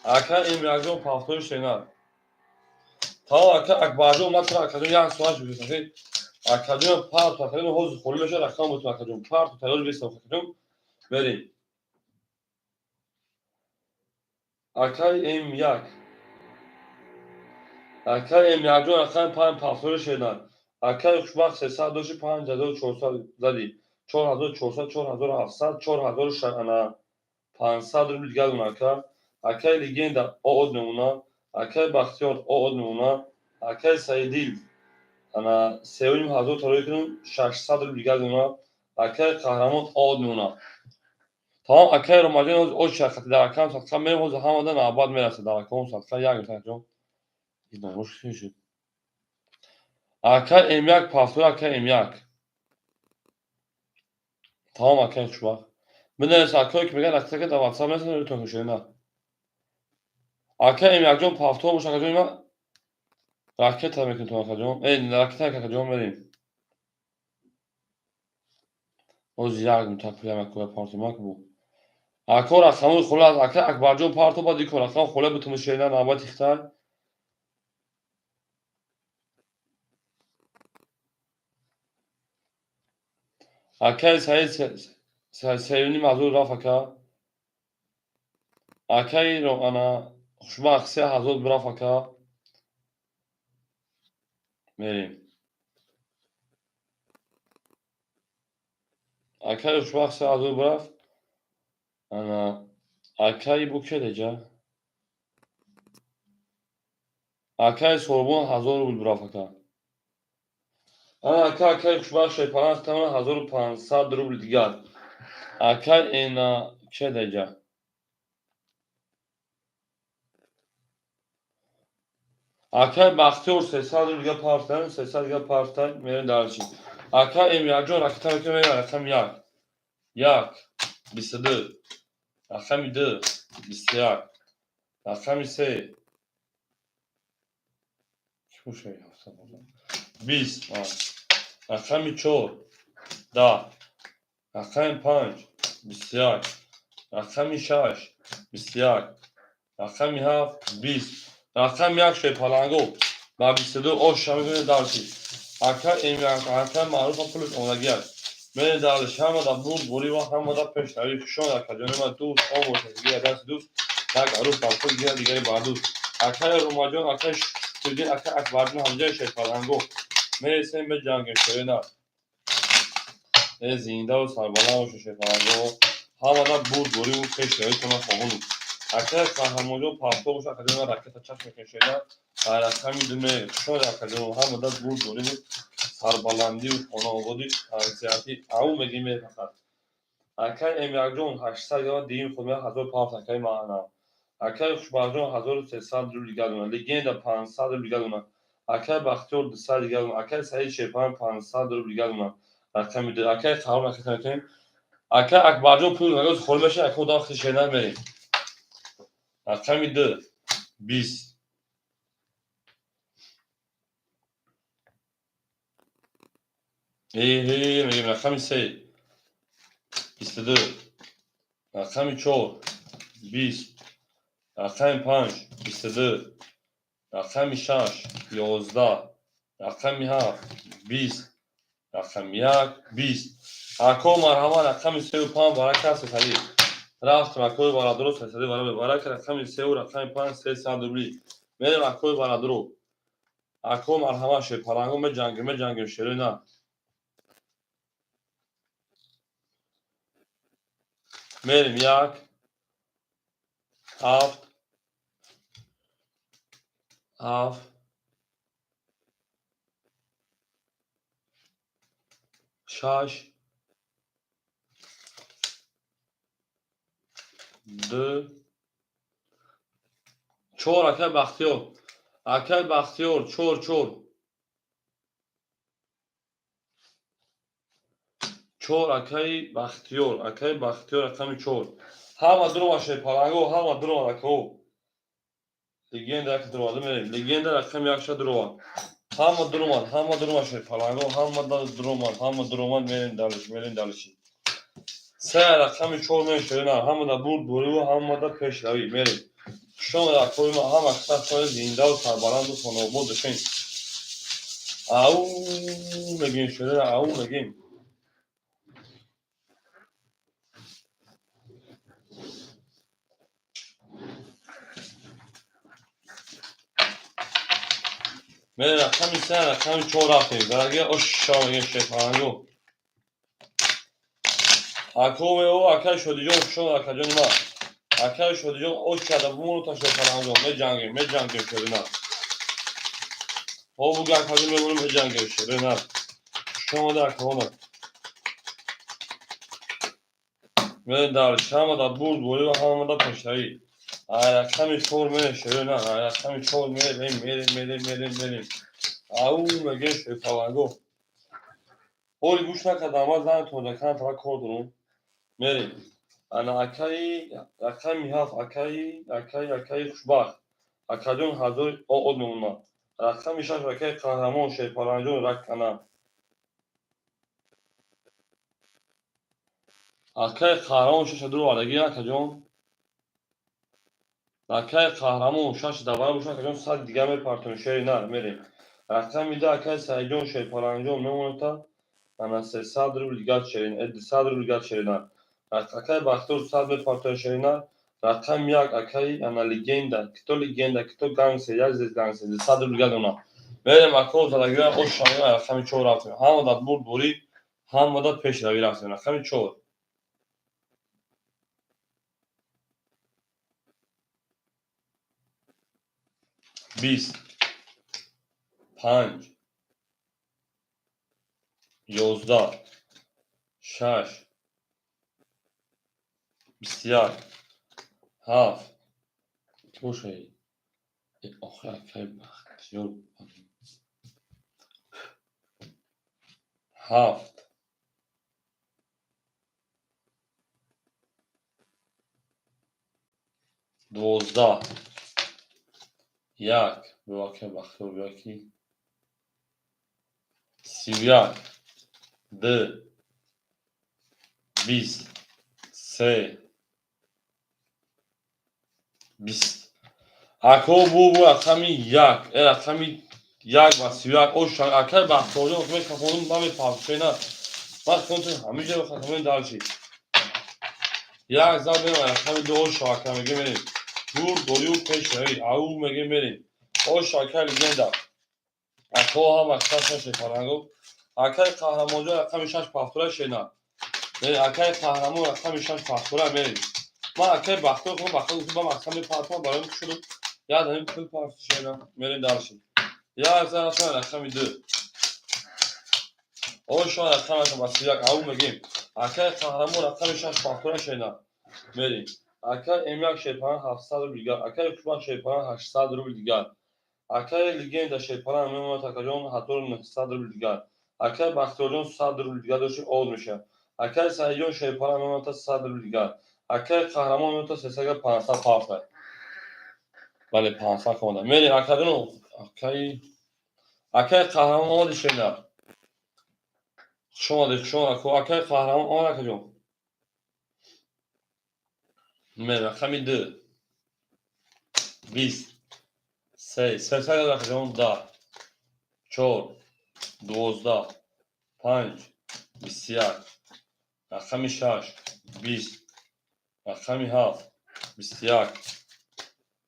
اکل این راجون پاسپورت شنا تا اکل اکباجو ماتر اکل یا سواج بیشتر اکل پارت اکل حوز خلوش رقم بود اکل پارت تلول بیست اکل بریم اکل این یک اکل این راجون اکل پایین پاسپورت شنا اکل خوشبخت 325 1400 زدی 4400 4700 4000 500 روبل دیگه اوناکا اکل لیگندا او نمونه اکل بختیار او نمونه اکل سعیدی انا سویم هزار تروی کنم 600 روبل دیگه اونها اکل قهرمان او نمونه تمام اکل رو ماجن او شرکت در اکل ساخت میرم از همه آباد میرسه در اکل ساخت یک میتونم این نموش میشه اکل امیاک پاسپورت اکل امیاک تمام اکل شوا بدون ساکوی که میگن اکل که در واتساپ میرسه رو تو کشه نه اکل امیاک جون پاسپورت مش اکل جون راکت هم میکنم تو اکل جون راکت هم اکل جون بریم از یک متفقی هم اکل پارتیماک بود اکل رقم خلا از اکل اکبر جون پارتو با دیکو رقم خلا بتون شینا نامات اختار اکل سعیدی مزور رافکا اکل رو انا خوشبخت 3000 برافکا بریم اکل خوشبخت 3000 براف انا اکل بو که دیجا اکل سوربون 1000 روبل برافکا انا اکل خوشبخت شیپانه تمام 1500 روبل دیگر اکل اینا که دیجا اکل بختیار 300 روبل دیگه پارتن 300 دیگه پارتن میرین دارچی اکل امیاک جون رکتا که میرین رقم یک 22 رقم 2 21 رقم 3 چه شوی هفته 20 رقم 4 10 رقم 5 21 رقم 6 21 رقم 7 20 رقم 1 شوی پالانگو با 22 اوش میگه دارچی اکل امیاک اکل معروف پولش اونگیر من دارش همه دا بود بوری و همه دا پیشنهادی شون اکل جون ما دوست آموزش دیگه دست دوست یک عروف پاسپورت دیگه با دوست اکل روماجون اکل شدین اکل اکبر جون همجای شوی پالانگو میرسیم به جنگ شوینا زنده و سربلند و شوی پالانگو همه دا بود بوری و پیشنهادی که من خواهونم اکل قهرمانجون پاسپورت اکل جون رکت چشم کشیده رقم دونه شون اکل جون همه دا بود بوری سربلندی و خانوادی حیثیتی او میگیم فقط اکل امیاک جون 800 یا دیم خود 1000 پاپ اکل معنا اکل خوشبخت جون 1300 رو دیگه دونه لگند 500 رو دیگه دونه اکل بختیار 200 دیگه دونه اکل سعید شیپان 500 رو دیگه دونه رقم میده اکل قهرمان اکل کنیم اکل اکبر جون پول نگاز خور بشه اکل داخل شینا بریم رقم میده 20 میگیم رقم 3 22 رقم 4 20 رقم 5 22 رقم 6 11 رقم 7 20 رقم 1 20 اکو مرحبا رقم 35 برای کسی خرید رفتم اکوی بالا درست حسابی برای ببارک رقم 3 و رقم 5 300 روبلی میرم اکوی بالا درو اکو مرحبا شوی پلنگو می جنگیم شروع نه میریم 1 7 7 6 2 4 اکل بختیار چور اکل بختیار رقم 4 Hamma durma şey parango, hamma durma ko. Legenda ki durma değil mi? Legenda rakam yakşa durma. Hamma durma şey parango, hamma da durma merin dalış. Sen rakam çoğulmayın şöyle hamma da buru, hamma da peşravi merin. Şuna koyma hamma kısa koyma zindav sarbaran da sonu bu düşün. Au, megin şöyle au megin. Merin rakam sen rakam çoğu rafayım. Zargı o şağı şey parango. Ako ve o akay şöyle şuna akacağım ma. Akay şöyle o şada bunu taşı parango me cange şöyle na. O bu akacağım me bunu me cange şöyle na. Şuna da akona. Merin dalış hamma da buru hamma da peşravi. Ayaklarımı çoğulmaya şöyle na. Ayaklarımı çoğulmaya merin. Au megin şey parango. Oy گوش نکرد اما زن تندکان تا کردون میری انا اکای میهاف اکای خوشبخت اکایون hazır o olmamına rakam işaret rakay kahraman şey parancon rakkana akay kahraman şey şadır varagi akajon akay kahraman şaş davara boşa akajon sad diğer bir partner şey nar meri rakam bir de akay sayjon şey parancon memonta ana se sadr bilgat şeyin ed sadr bilgat şeyin akay baktır sadr partner şeyin rakam yak akay ana legenda kto gangse yaz gangse sadr bilgat ona benim akol da göre o şanı rakam çoğu rafıyor hamı da buri hamı da peş rafıyor rakam çoğu 20 5 11 6 بسیار 7 تو şey آخه akay bakıyor 7 12 یک bakıyor belki سیویاک ده 20 سه 20 اکو bu rakami yak rakami yak و سیویاک o şan akay bakıyor o zaman kafanın bana bir parçayına bak kontrol hamice ve kafanın dalşı yak zaten rakami de o şakam gemenin doyu peşe au megemenin o şakal legenda akko ha maksa şey parango akay kahramanca rakami şaş paftura şeyna akay kahraman rakami şaş paftura merin ما اکای باختو کنم باختو با مکسم پارتما برام شروع یادم کل پارت şeyna merin dalşı ya zaten rakami de o şu an rakami basacak au megim akay kahraman rakami şaş paftura şeyna merin akay emlak şeypan 700 bilgar akay kuban şeypan 800 bilgar akay legenda şeypan memnun takajon hatır 900 bilgar akay baktorjon 100 bilgar doşu olmuş akay sayyon şeypan memnun 100 bilgar akay kahraman memnun 300 parta بله 500 خوندم میری اکادون اکای قهرمان آماده şeyler شما اکای قهرمان آماده اکاجون میری رقمی 2 20 3 سه اکاجون 10 4 12 5 21 رقمی 6 20 رقمی 7 21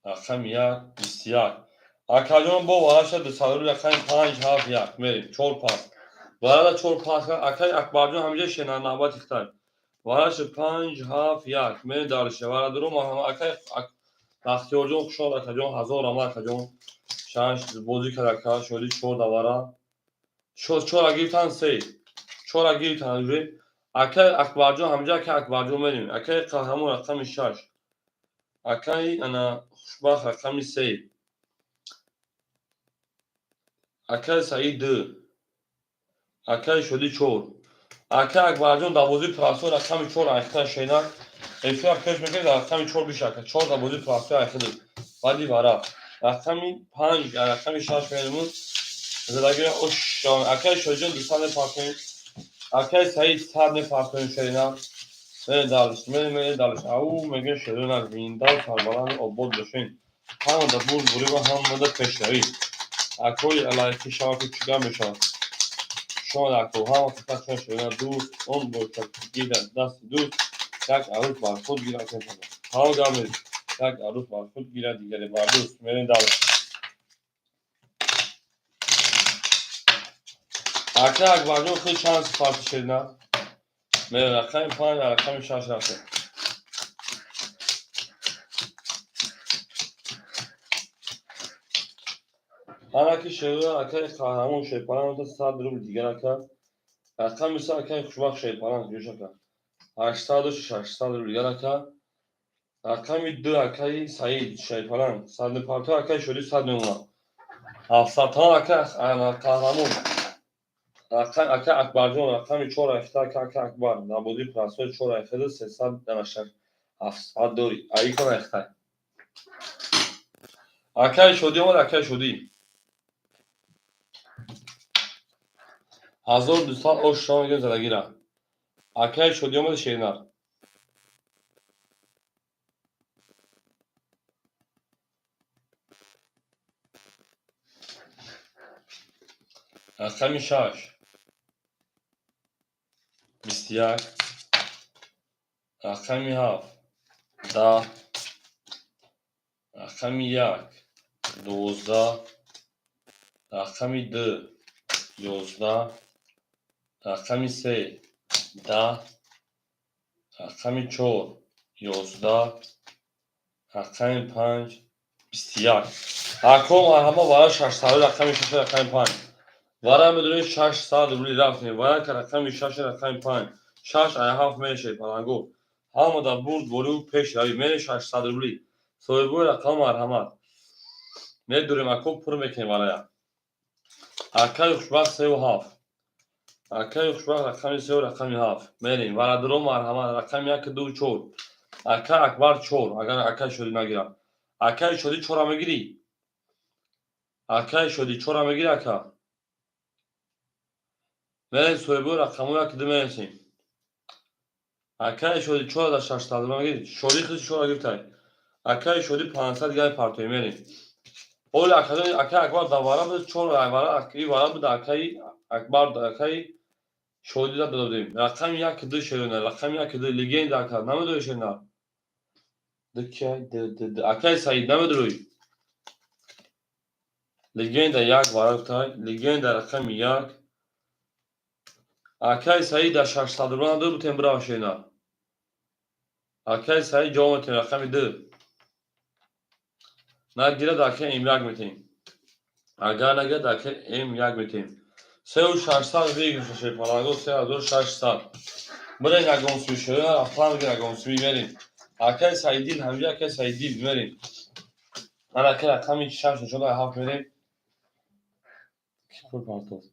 رقمی 1 21 اکاجون با وارشد سالور رقمی 5 7 1 میری 4 پاس Bu arada çor paska akay akbarcı hamice şena nabat ikhtar. Varaş 5 7 yak me darشه وارد رو ما akay اختیارجون خوشحال akacon hazor ama akacon şanş bozu karaka şöyle çor da vara. çor agirtan sey. çor agirtan juri akay akbarcı hamice akbarcı benim. Akay kahraman rakam şaş. Akay ana خوشبخت rakam sey. Akay sayı 2 akay şöyle çor Arka akbarcın davuzlu plasyon rakam 4 ayakta şeyler. Efsane peşmeke rakam 4 bir şarkı. 4 davuzlu plasyon ayaktadır. Vali vara. Rakam 5 rakam 6 verimin. Zalagir o şan. Arka çocuğun lisanı parkın. Arka sayı sadne parkın şeyler. Mene dalış, mene dalış. Au mege şeyler. Vindal sarbalan o bod düşün. Tam da bul vuruyor ham da peşleri. Akoy alayki şarkı çıkarmışlar. شما در کوه فقط چون شده دوست اون برکت گیرد دست دوست یک عروس بر خود گیرد که شده ها دامید یک عروس بر خود گیرد دیگری بر دوست میرین دارد اکنه اکبرجون خیلی چند سپارتی شدن میرین رقم پایین و رقم 6 رفته هر که شده اکنه قهرمان شیپانان تا 100 روبل دیگر اکر رقم مثل اکنه خوشبخت شیپانان جوش اکر 806 800 روبل دیگر اکر رقم 2 اکای سعید شیپانان 100 پارتو اکای شدی 100 نمونه 700 تا اکای قهرمان رقم اکای اکبرجان رقم 4 اکای اکبر نبودی پراسوی 4 اکای 300 دمشق 700 دوری ای کن اکای اکای شدی و اکای شدی 1200 اوش شما میگه زدگیره اکای شدی و شیرنار رقم 6 21 رقم 7 10 رقم 1 12 رقم 2 11 رقم 3 10 رقم 4 11 رقم 5 21 اکو مرحبا وارا 600 رقم 6 رقم 5 وارا میدونی 600 روبلی رفتیم وارا که رقم 6 رقم 5 6 ای هفت میشه پلنگو همه دا برد برو پیش روی میره 600 روبلی صاحبو رقم مرحمت میدونیم اکو پر میکنیم وارا اکای خوشبخت 3 و 7 اکای خوشبخت رقم 3 و رقم 7 میریم وارا درو مرحمت رقم 1 2 4 اکا اکبر 4 اگر اکای شدی نگیرم اکای شدی 4 هم میگیری اکای شدی 4 هم میگیری اکا میریم صاحبو رقمو یک دو میرسیم اکای شدی 4 در 600 رو میگیری شدی خیلی 4 گرفتای اکای شدی 500 گای پارتوی میریم اول اکای اکبر دوباره بود 4 ایوارا اکی وارا بود اکای اکبر اکای شدی داد دادیم رقم 1 2 شدونه رقم 1 2 لیگین دکا نمیدونی شنا دکای اکای سعید نمیدونی لیگین در یک وارا تای لیگین در رقم 1 اکای سعید در 600 رو دو تمبرا شنا اکای سعید جامت رقم 2 نگیره دکه ام 1 میتیم اگر نگه دکه ام 1 میتیم 3600 ویگش شه پلاگو 3600 برای نگونسوی شده اصلا دیگه نگونسوی بریم اکای سعیدی همینجا اکای سعیدی بریم من اکای رقم 6 شده هفت بریم پر پارتوف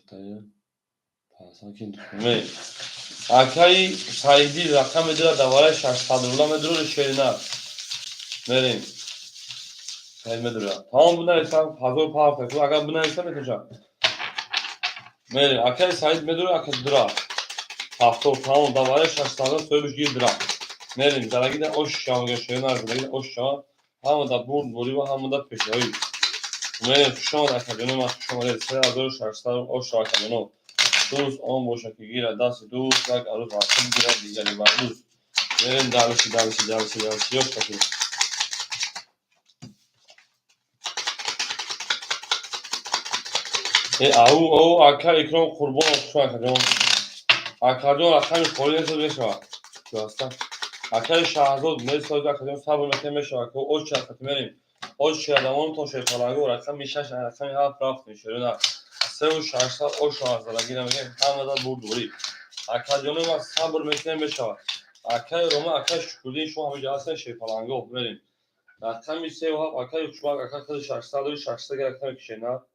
تایه پاسا کی بریم اکای سعیدی رقم 2 دوباره 600 رولا مدرو شیرینه بریم خیلی مدرو تمام بودن حساب هزار پارت تو اگر بودن حساب میتونم بریم اکای سعید مدرو اکای درا هفتاد تمام دوباره 600 سویبش گیر درا میریم درگیده oşağı geçiyorlar درگیده oşağı همه دا برد بوری و همه دا پیشایی میریم شما در کبینو ما شما دید 3600 oşağı کبینو دوست آن باشه که گیره دست دوست یک عروس وقتی گیره دیگری بر دوست میریم دلشی یاد کشید او اکا اکرام قربان شما کجان اکا جان رقم خوری نشد بشود درسته اکای شهرزاد میسازد اکا صبر میکنه میشه که اوج چرخت میریم اوج شیردمان تا شیپالنگو رقم 6 رقم 7 رفت میشه نه 3600 اوج شهرزاد گیرم میگه همه داد برد دوری اکا جان ما صبر میکنه میشه اکای روما اکای شکردی شما همه جا هستن شیپالنگو میریم رقم 3 و 7 اکای شما اکا 600 و 600 رقم کشینا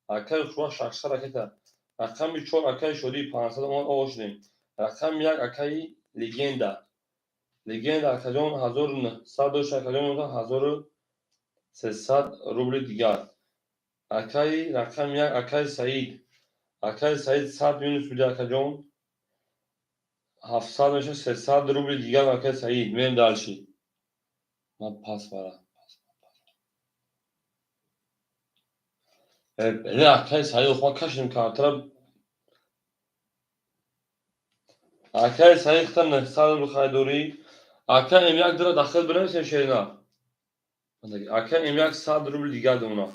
اکای شما 600 رقم رقم 4 اکای شدی 500 ما آشنیم. رقم 1 اکای لگندا. لگندا اکجان 1900 داشت اکجان 1300 روبل دیگر. اکای رقم 1 اکای سعید. اکای سعید 100 مینوس بوده اکجان 700 میشه 300 روبل دیگر اکای سعید میم دالشی. من پاس برام. بله اکای سعید خود کشیم کارتر. اکای سعید خطر 900 رو خیدوری. اکای ام 1 درا داخل بنویسیم شیرنا. اکای ام 1 100 روبل دیگر دونا.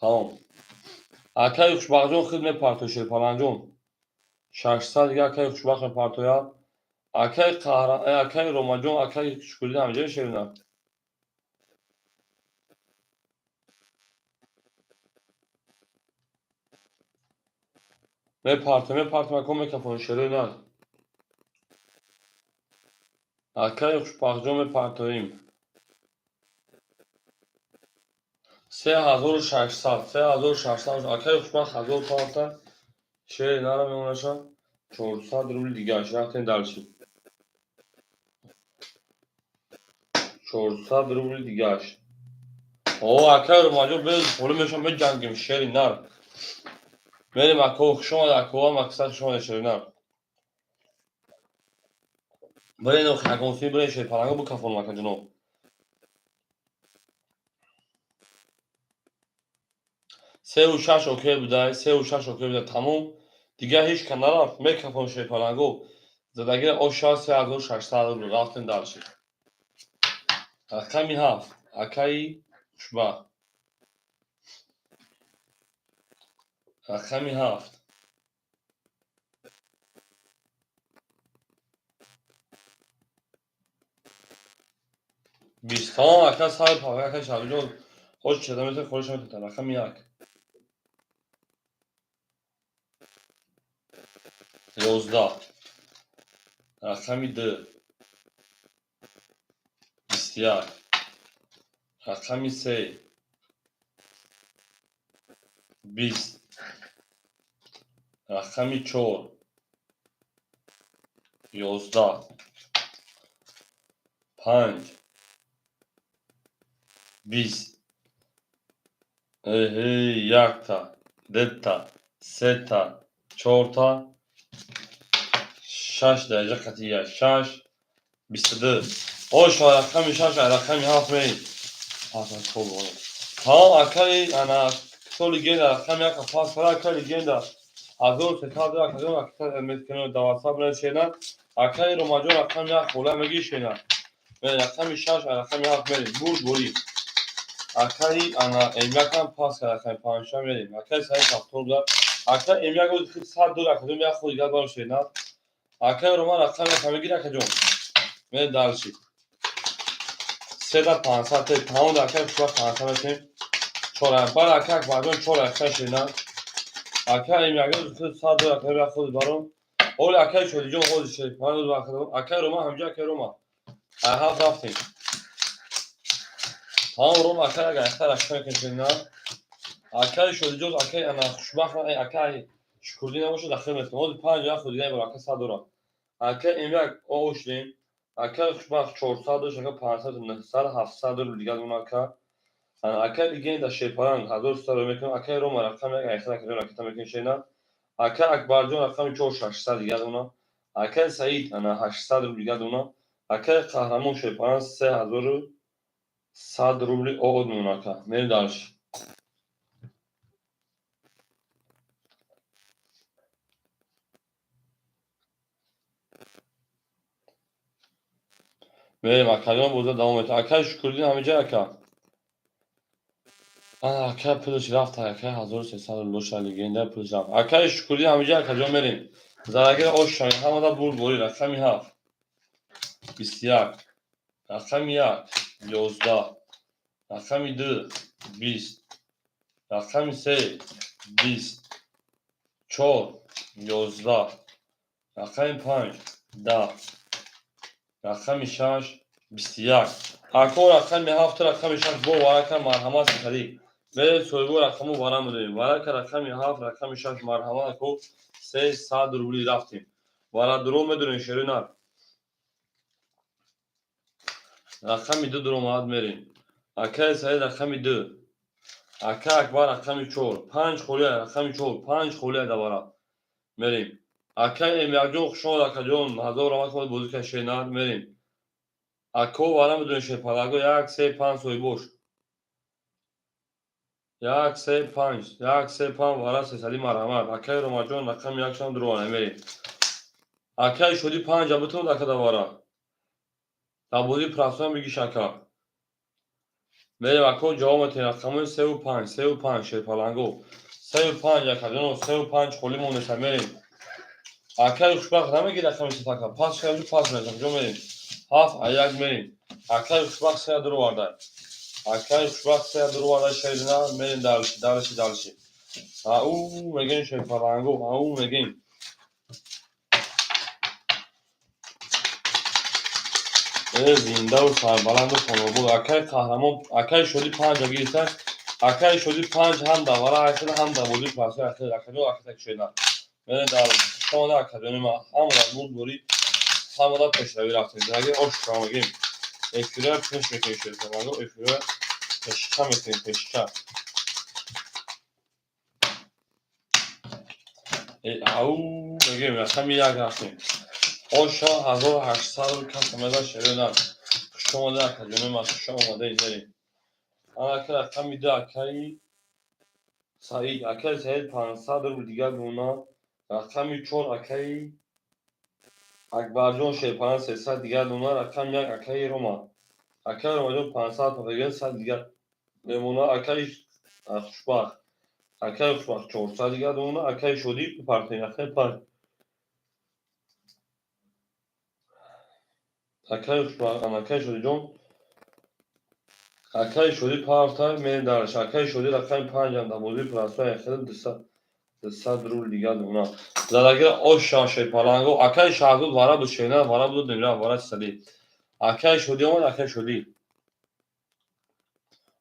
تمام. اکای خوشبختجون خدمت پارتوشل پالانجون 600 دیگه اکای خوشبخت پارتویا. اکای قهرمان اکای روماجون اکای شکلی همجه شیرنا. می پارتو کم میکفون شیرنا. اکای خوشبختجون می پارتویم 3600 اکای خوشبخت هزار پارتا شیرنا رو میمونشن 400 روبل دیگه شرطین دالشی 400 روبل دیگه. او اکای روماجون biz پولمشون به جنگیم شیرنا. بریم اکو شما اکو مقصد شما شیرنا. برای نو خاگونسی برای شیر پالانگو بو کافون مکن جنو. 3 و 6 اوکی بوده 3 و 6 اوکی بوده تموم دیگه هیچ کنار میکافون شیر پالانگو زدگی اوشا 3600 رو رفتن دالشی. رقمی 7 اکای شبا. رقمی 7 20 تمام اکای صاحب پاوه اکای شبیجون خوش چیزا میتونه خودش میتونه. رقمی 1 11 رقمی 2 21 رقمی 3 20 رقمی 4 11 5 20 یک تا دو تا سه تا 4 تا 6 درجه قطعیه 6 22 اوش رقمی 6 رقمی 7 می پاس کول بود. ها اکای انا کل گند رقمی یک پاس فرا اکای گند ازور ستاد اکای اکثر میکنه دواسا برای شینا اکای روماجون رقمی یک خوله میگی شینا رقمی 6 رقمی 7 می بود بوری اکای انا ایمکم پاس کرد اکای پانشا میریم اکای سعی کفتور دار اکای ایمک بود خیلی 100 دلار کدوم یک خود دیگر باشه نه اکای روما رقمی همه گیره که جون میره دالشی 3500 تا تمام اکای شما 500 میتیم 4 بار اکای بعدون 4 اکای شینا اکای ایمک بود خیلی 100 دلار کدوم یک خود دارم اول اکای شدی جون خودش من بود وقت اکای روما همجا اکای روما هفت رفتیم تمام روما اکای اگر اختر اکای کشینا اکای شدی جز اکای انا خوشبخت اکای شکردی نباشه داخل میتونه اول 5 یا خود دیگه برای اکای 100 دلار اکای ایمک اوشلیم اکای خوشبخت 400 داشت اکای 500 900 700 دلار دیگه اون اکای دیگه این داشته پارن هزار سال میکنه اکای روما رقم یک اخر که رقم میکنه شینا اکای اکبر جون رقم 4600 دیگه اونا اکای سعید انا 800 رو دیگه اونا اکای قهرمان شیپان 3100 روبل او اونا کا میل دارش میل مکانیان بوده دوام میده اکای شکردین همینجا اکا اکای پولش رفت اکای 1300 لوش لیگنده پولش رفت اکای شکردین همینجا اکا جا میریم زراگر اوش شاین همه بول بولی رقمی 7 21 رقمی 1 11 رقمی 2 20 رقمی 3 20 4 11 رقمی 5 10 رقمی 6 21 اکو رقمی 7 رقمی 6 بو و رقم مرحمت خرید بریم سویبو رقمو وارم بدیم. وارا که رقمی 7 رقمی 6 مرحمه کو 300 روبلی رفتیم. وارا درو میدونین شیرینار. رقمی 2 درو ماد میریم. اکه سعید رقمی 2. اکه اکبر رقمی 4. 5 خوله رقمی 4. 5 خوله دوباره. میریم. اکه امیاجون خوشون اکجون 1000 رقم خود بازی که شیرینار میریم. اکو وارم بدونین شیپالاگو 1 3 5 سویبوش. 1 3 5 1 3 5 وارا سالی مرحمت. اکه روماجون رقم 1 شام درو میریم. اکه شدی 5 بتون اکه دوباره. دابودی پراسان بگی شکر. میریم اکو جواب تین رقمون 3 و 5 3 و 5 شیپالانگو 3 و 5 اکجون 3 و 5 خولی مونسه میریم. اکه خوشبخت نمیگی رقم ستاکا پاس کردم پاس میزنم جو میریم. 7 ایاک میریم. اکه خوشبخت 3 درو وارد. اکه خوشبخت 3 درو وارد شیرینار میریم دالشی. او میگین شیپالانگو او میگین. زنده و سربلند و خانوبود. اکه قهرمان اکه شدی 5 گیرسه. اکه شدی 5 هم دواره اکه هم دابودی پراسه اکه اکه شیرینار. میریم دالشی. شما دا اکادمی ما همون بود دوری همون دا پیشروی رفتیم. دیگه آش شما میگیم. Ekürə pinç mekeşir zamanı, ekürə peşika mekeşir, peşika. Au, bugün raqam یک رفتیم. آشا 1800 کس اومده شیرینار. خوش اومده اکادمی ما خوش اومده اینجایی. انا که رقم میده اکایی سعید. اکای سعید 500 رو دیگر دونا. رقمی 4 اکایی اکبرجون شیپان 300 دیگر دونا. رقم 1 اکایی روما. اکای روما 500 تا بگیر 100 دیگر بمونه. اکای خوشبخت. اکای خوشبخت 400 دیگر دونا. اکای شدی پارتین اکای پنج. اکای خوشبخت اکای شدی جون. اکای شدی پارتای من دارش. اکای شدی رقم 5 هم بودی پلاسای خیلی 200 رول دیگر دونا. زدگیر آشا شیپالانگو اکای شاهدود وارا بود شینا وارا بود نمیرا وارا سلی. اکای شدی اومد اکای شدی.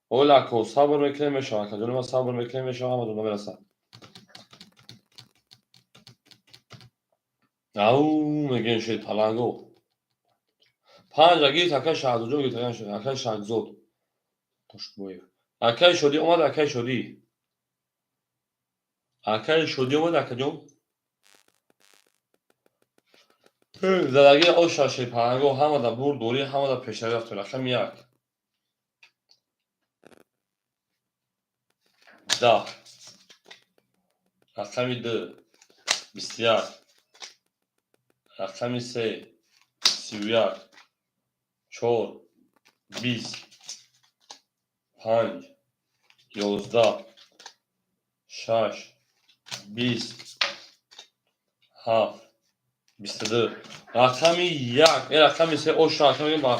اولا کو صبر میکنیم میشه اکای جون ما صبر میکنیم میشه هم دو برسه. او میگن شیپالانگو. 5 گیت اکای شاهدود جو گیت اکای شاهدود. پشت بوی. اکای شدی اومد اکای شدی. اکای شدی اومد اکای جون. زدگی آشا شیپالانگو همه دا بور دوری همه دا پیشروی رفت رقم 1 10 رقم 2 21 رقم 3 31 4 20 5 11 6 20 7 22 رقم 1 این رقم 3 آشا رقم با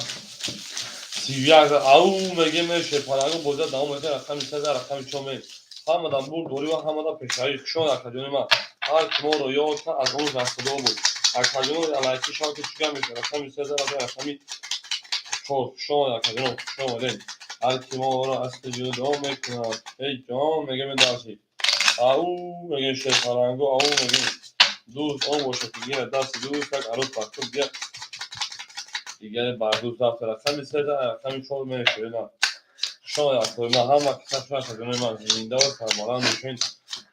31 او میگه شیپالانگو بوده دام میگه رقم 3 رقم 4 همه دا بور دوری و همه دا پیشروی شون اکادمی ما هر کمو رو یاد کن از اون رفتده بود اکادمی علایکی شاید چیکار میشه رقم 3 رقم 4 شون اکادمی شون دین هر کمو رو از جدا میکنه ای جان میگه من داشتی او میگه شیپالانگو او میگه دوست اون باشه که دیگه دست دوست تک عروض پاکتون دیگه بردوست رفت رقم 3 رقم 4 میشه نه شما اکادمی هم کسا اکادمی ما زنده و سربلند میشین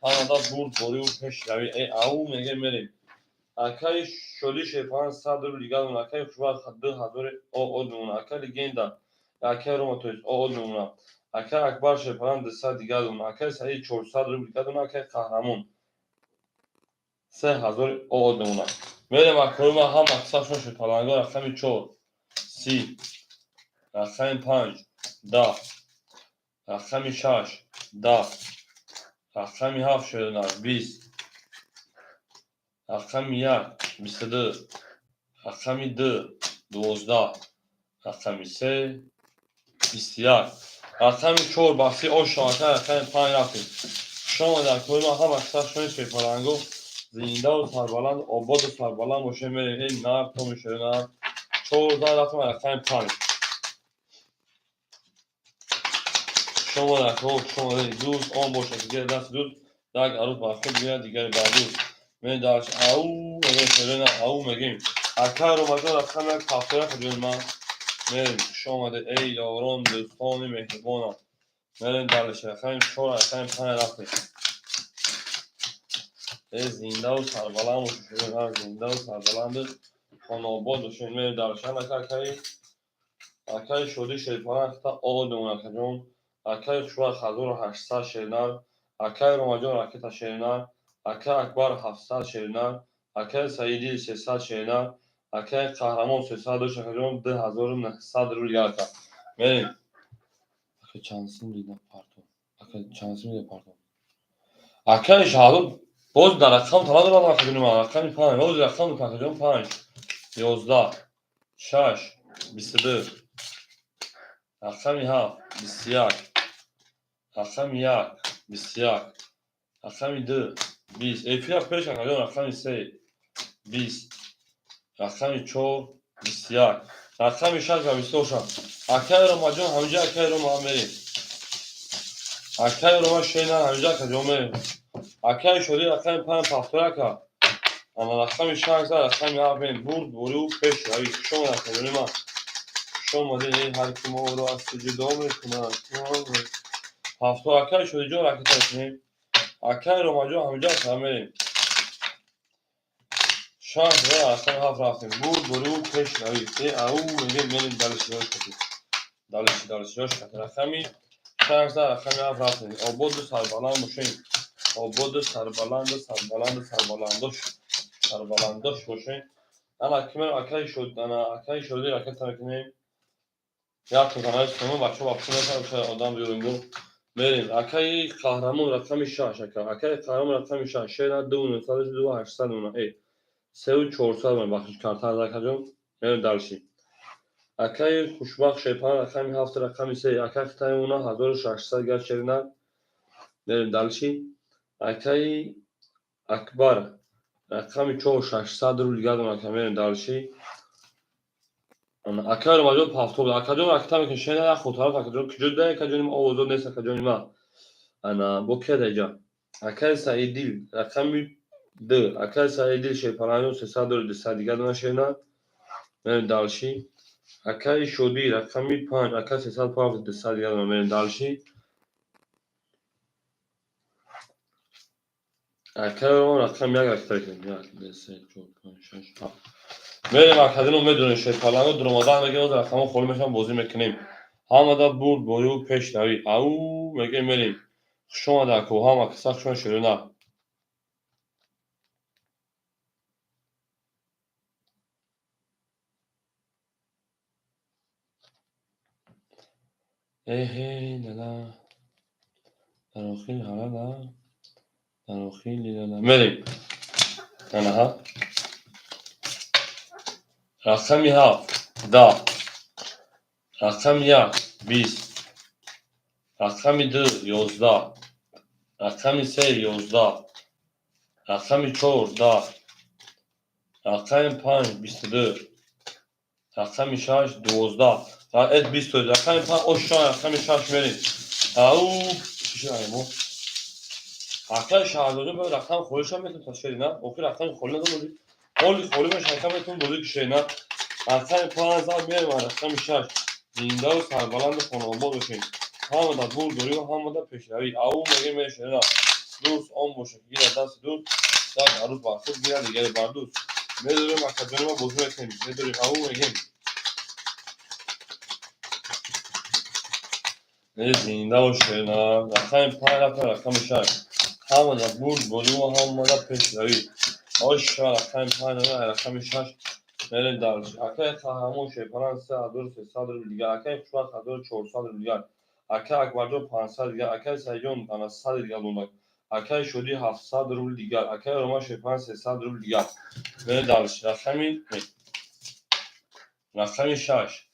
همه دا بور دوری و پیش روی ای او میگه میریم اکای شدی شیپان 100 رو دیگر اون اکای خوشبخت 2000 او دون اکای گیندا اکای روماتویز او دون اکای اکبر شیپان 200 دیگر اون اکای سعید 400 رو دیگر اون اکای قهرمان 3000 او دون میریم اکای ما هم اکساشون شیپالانگو رقم 4 30 رقم 5 10 رقم 6 10 رقم 7 شدن 20 رقم 1 22 رقم 2 12 رقم 3 21 رقم 4 بحثی آشا رقم 5 رفتیم شما در کل ما هم اکثر شما شیپالانگو زنده و سربلند آباد و سربلند باشه میریم این نرد تو میشه نرد 14 رفتیم رقم 5 شما در کوک شما دوست آن باشه دیگه دست دوست یک عروض باخته دیگه دیگه بعدوست من داشت او مگه شرنا او مگیم اکر رو مجال از همه کافره خجل من من شما ده ای یاران دوستان مهربانم من دلشه خیلی شور خیلی پنه رفته زنده و سربلند و شوشون زنده و سربلند خاناباد و شوشون من دلشه نکر اکای شدی شیطان اختا آدم اکجون اکای شوا 1800 شیرنر اکای رمجان راکت شیرنر اکای اکبر 700 شیرنر اکای سعیدی 300 شیرنر اکای قهرمان 302 شیرنر 2900 روی یارتا بریم اکای چانسیم دیدم پارتون اکای چانسیم دیدم پارتون اکای شهادت باز در رقم تلا دارم اکجون من رقم 5 باز رقم اکجون 5 11 6 22 رقم 7 21 رقم 1 21 رقم 2 20 افیا پیش اکجون رقم 3 20 رقم 4 21 رقم 6 و 23 اکای رو ماجون همجا اکای رو ما میریم اکای رو ما شینا همجا اکجون میریم اکای شدی رقم 5 پافتورکا انا رقم 6 رقم 7 بریم برد برو پیش روی شما اکجون ما شما دیگه هر کی ما رو از سجده میکنه هفتو اکای شدی جو راکت کنیم اکای رو ماجون همجا اکجون شانس را اصلا هفت رفتیم برو پیش روی او میگه میریم دلشی کتی رقمی شانس را رقمی هفت رفتیم آبود سربلند باشیم آبود سربلندش باشیم انا کمر اکای شدی رکت کنیم یک تکنه کنیم بچه بابسه میکنم آدم بیرون بریم اکای قهرمان رقمی 6 اکای قهرمان رقمی 6 شیره 2 800 سه و 400 من بخش کارتان اکجون میریم دلشی اکای خوشبخت شیطان رقمی 7 رقمی 3 اکای خطای اونا 1600 گرد شیرینه میریم دلشی اکای اکبر رقمی 4 600 رو دیگه دارم میریم دلشی اکای رو مجال پافتوب اکجون رکتا میکن شیرینه خود طرف اکجون کجود ده اکجونیم آوازو نیست اکجونیم ما انا بو که دیجا اکای سعیدی رقمی 2 اکای سعیدی شیطان 300 رو دیگه دارم شیرینه میریم دلشی اکای شدی رقمی 5 اکای 305 دیگه دارم میریم دلشی اکای رو رقم 1 اکتر کنیم 1 2 3 4 5 6 7 میریم اکادین رو میدونیم شیطان رو درمادن میگه از رقم خولی میشن بازی میکنیم همه دا برد بایو پیش روی او میگه میریم شما در کوه هم اکساق شما شیرونه هی لالا دراخیل حالا دراخیل لالا میریم انا رقمی 7 10 رقم 1 20 رقم 2 11 رقم 3 11 رقم 4 10 رقم 5 22 رقم 6 12 رقم 20 رقم 5 اشان رقم 6 میریم او چی مو رقم شهرداری به رقم خودش هم میتونید تشکیل نه اوکی رقم خالی نداری خالی بهش رقم میتون بودی که شینا رقم 5000 میریم رقم 6 زنده و سربلند خانواده بشین هم دا دور دوری و هم دا پیشروی او میگه میشه نه دوست آن باشه گیر دست دوست یک عروض بخود گیر دیگه بر دوست میدونیم اکادمی ما بزرگ کنیم میدونیم او میگیم زنده و شینا رقم 5 رقم 6 هم دا بودی و هم دا پیشروی آشا رقم 5 رقم 6 میریم دارش اکای قهرمان شیطان 300 رو دیگه اکای خوشبخت 1400 رو دیگه اکای اکبرجان 500 دیگه اکای سیجون انا 100 دیگه دونک اکای شدی 700 رو دیگه اکای روما شیطان 300 رو دیگه میریم دارش رقمی 6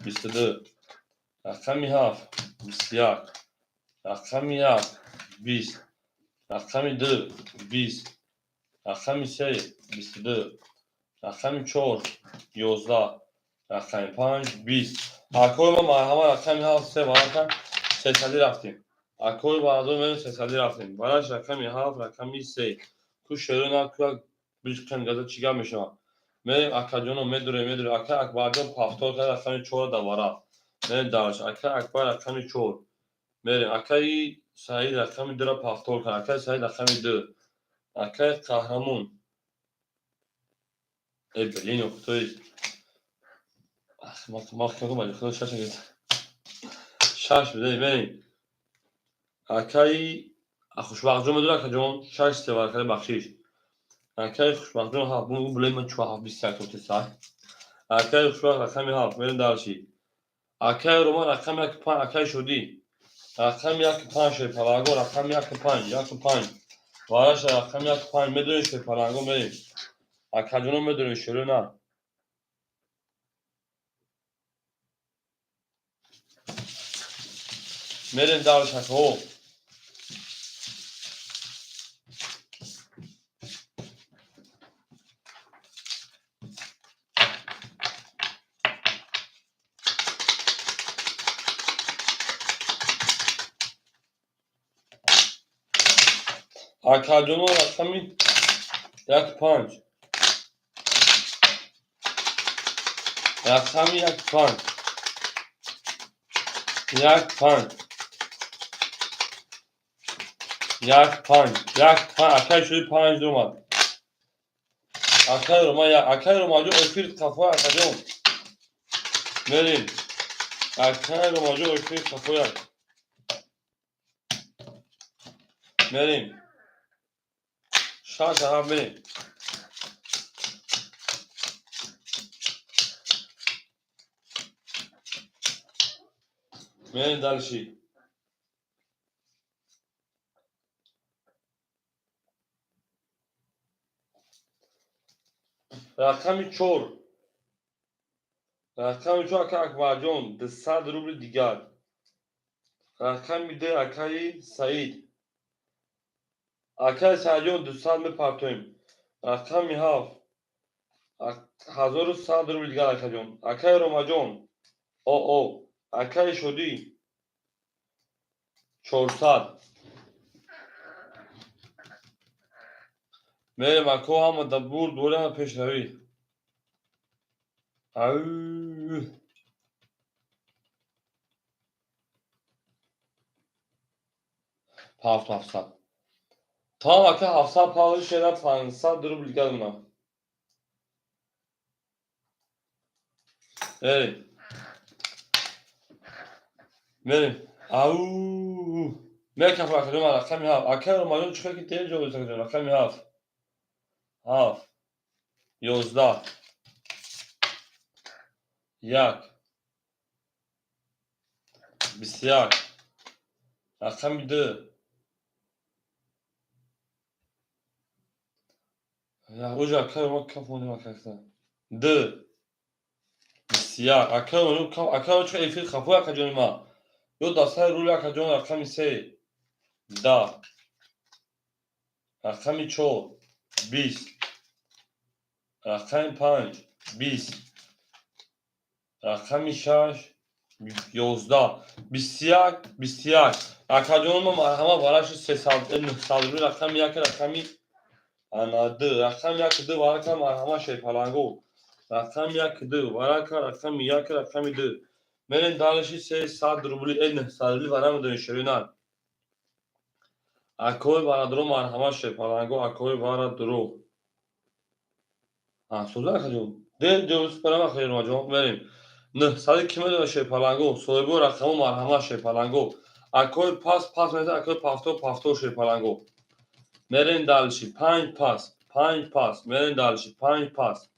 22 رقمی 7 21 رقمی 1 20 رقمی 2 20 رقمی 3 22 رقم 4 11 رقم 5 20 اکای ما همه رقم 7 3 برابر سه‌صدی رفتیم. اکوی بردارم بریم سه‌صدی رفتیم. براش رقمی 7 رقمی 3 کو شروع نکرد بیش کنگازه چیکار میشه بریم اکاجونو میدوره اکا اکبرجان پافتور کرد رقمی 4 دوباره بریم دارش اکا اکبر رقمی 4 بریم اکای سعید رقمی 2 را پافتور کرد اکای سعید رقمی 2 اکای قهرمون ای بلین اختوی ما کنم ولی خدا شش گرفت شش بده بریم اکای خوشبختجون میدونه اکاجون 6 سوار کرده بخشیش اکای خوشبختجون ها بون بلین من 4 20 ساعت ساعت اکای خوشبخت رقمی 7 بریم دارشی اکای رومان رقم 1 5 اکای شدی رقم 1 5 شه پلاگو رقم 1 5 1 5 واراش رقم 1 5 میدونی شه پلاگو بریم اکاجون میدونی شروع نه میریم دارش اکو اکاجون رقمی 1 5 رقم 1 5 1 5 1 5 1 5 اکای شدی 5 دومد اکای روما یا اکای روماجو افیر کفا اکاجون بریم اکای روماجو افیر کفا بریم شاش هم بریم بریم دلشی رقمی 4 رقمی 4 اکای اکبرجون 200 روبل دیگر رقمی 2 اکای سعید اکای سعیدجون 200 میپرتویم رقمی 7 1100 روبل دیگر اکاجون اکای روماجون او اکای شدی 400 بریم اکو هم دبور دوره هم پیش روی پافت 700 تا اکا 700 پاول شده 500 روبل دیگر من بریم میرکم اکاجون رقمی 7 اکای روماجون چکر که تیر جو بزن رقمی 7 7 11 1 21 رقمی 2 اوجا اکای روما کف مونیم اکاکتا 2 21 اکای روما چکر ایفیر خفو اکاجون ما یو دسته روی اکاجون رقمی 3 10 رقمی 4 20 رقمی 5 20 رقمی 6 11 21 21 اکاجون ما مرحمه براش 300 900 روی رقمی 1 رقمی انا 2 رقمی 1 2 برای مرحمه شی پلنگو رقمی 1 2 برای رقمی 1 رقمی 2 مرین دانشی 300 روبلی 900 روبلی برام دونشوینان اکوی برادرو مرحمه شی پلنگو اکوی برادرو سوزا اکاجون دل جوز پرما خیر ماجون بریم 900 کیلو داشته پلنگو سویبو رقمو مرحمه شه پلنگو اکوی پاس میده اکوی پافتو شه پلنگو مرین دالشی 5 پاس مرین دالشی 5 پاس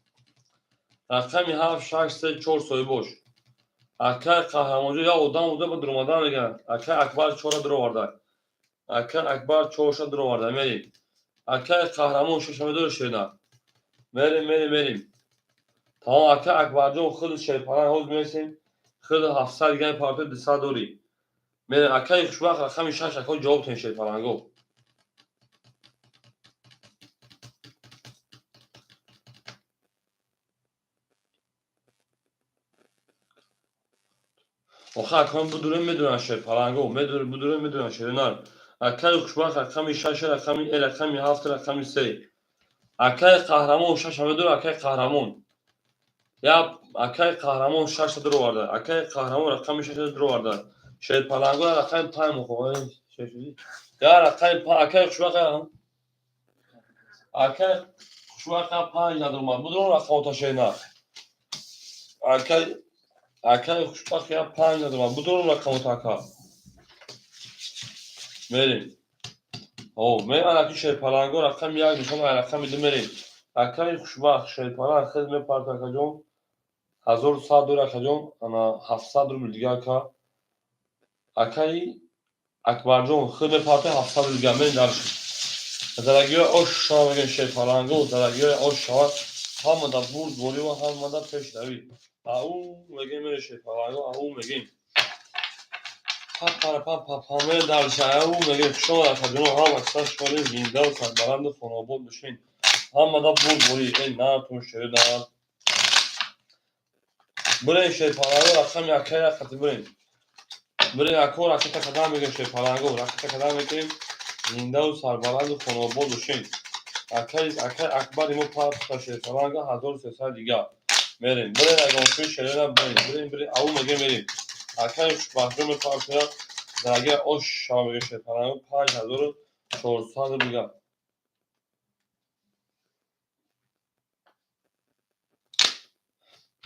رقمی 7 6 3 4 سویبوش اکای قهرمانجو یا odam بوده با درمادان میگن اکای اکبر 4 درو ورده اکای اکبر 4 درو ورده میریم اکای قهرمان ششم دور شینا مریم تا اکای اکبرجون خود شیپاران حوض میرسیم خود 700 گیم پارتو 200 دوری میریم اکای خوشبخت رقمی 6 اکای جواب تین شیپارانگو آخه اکان بدون میدونن شه پلنگو بدون میدونن شه نه اکای خوشبخت رقمی 6 رقمی رقمی 7 رقمی 3 اکای قهرمان 6 میدونه اکای قهرمان یا اکای قهرمان 6 تا درو ورده اکای قهرمان رقمی 6 تا درو ورده شه پلنگو رقم 5 مخواه یا رقم 5 اکای خوشبخت اکای خوشبخت 5 ندارم بدون رقم تا شه نه اکای خوشبخت یا 5 ندارم بدون رقم تا کا بریم او من الکی شیرپلنگو رقم یک نشون رقم دو میریم اکای خوشبخت شیرپلنگ خدمت پارت کجام 1100 دلار کجام انا 700 روبل دیگه که اکای اکبر جون خدمت پارت 700 دیگه من درش درگیر آش شما میگن شیرپلنگو درگیر آش شما هم دا بود بولی و هم دا پیش دوی او میگیم من شیرپلنگو او میگیم پا من درش او میگیم شما در کجام هم اکثر شمالی زنده و سربلند خانواباد بشین هم دا بود بولی این نه تو شده دارد برای شیرپلنگو رقم یکی رقم بریم برای اکو رقم قدم میگیم شیرپلنگو رقم قدم میگیم زنده و سربلند و خانواباد بشین اکای اکبر ایمو پاس تا شیرپلنگو 1300 دیگه میریم برای اگانشوی شیرینه بریم او میگیم میریم اکای خوشبخت پاس درگیر آش شما میگیم شیرپلنگو 5400 دیگه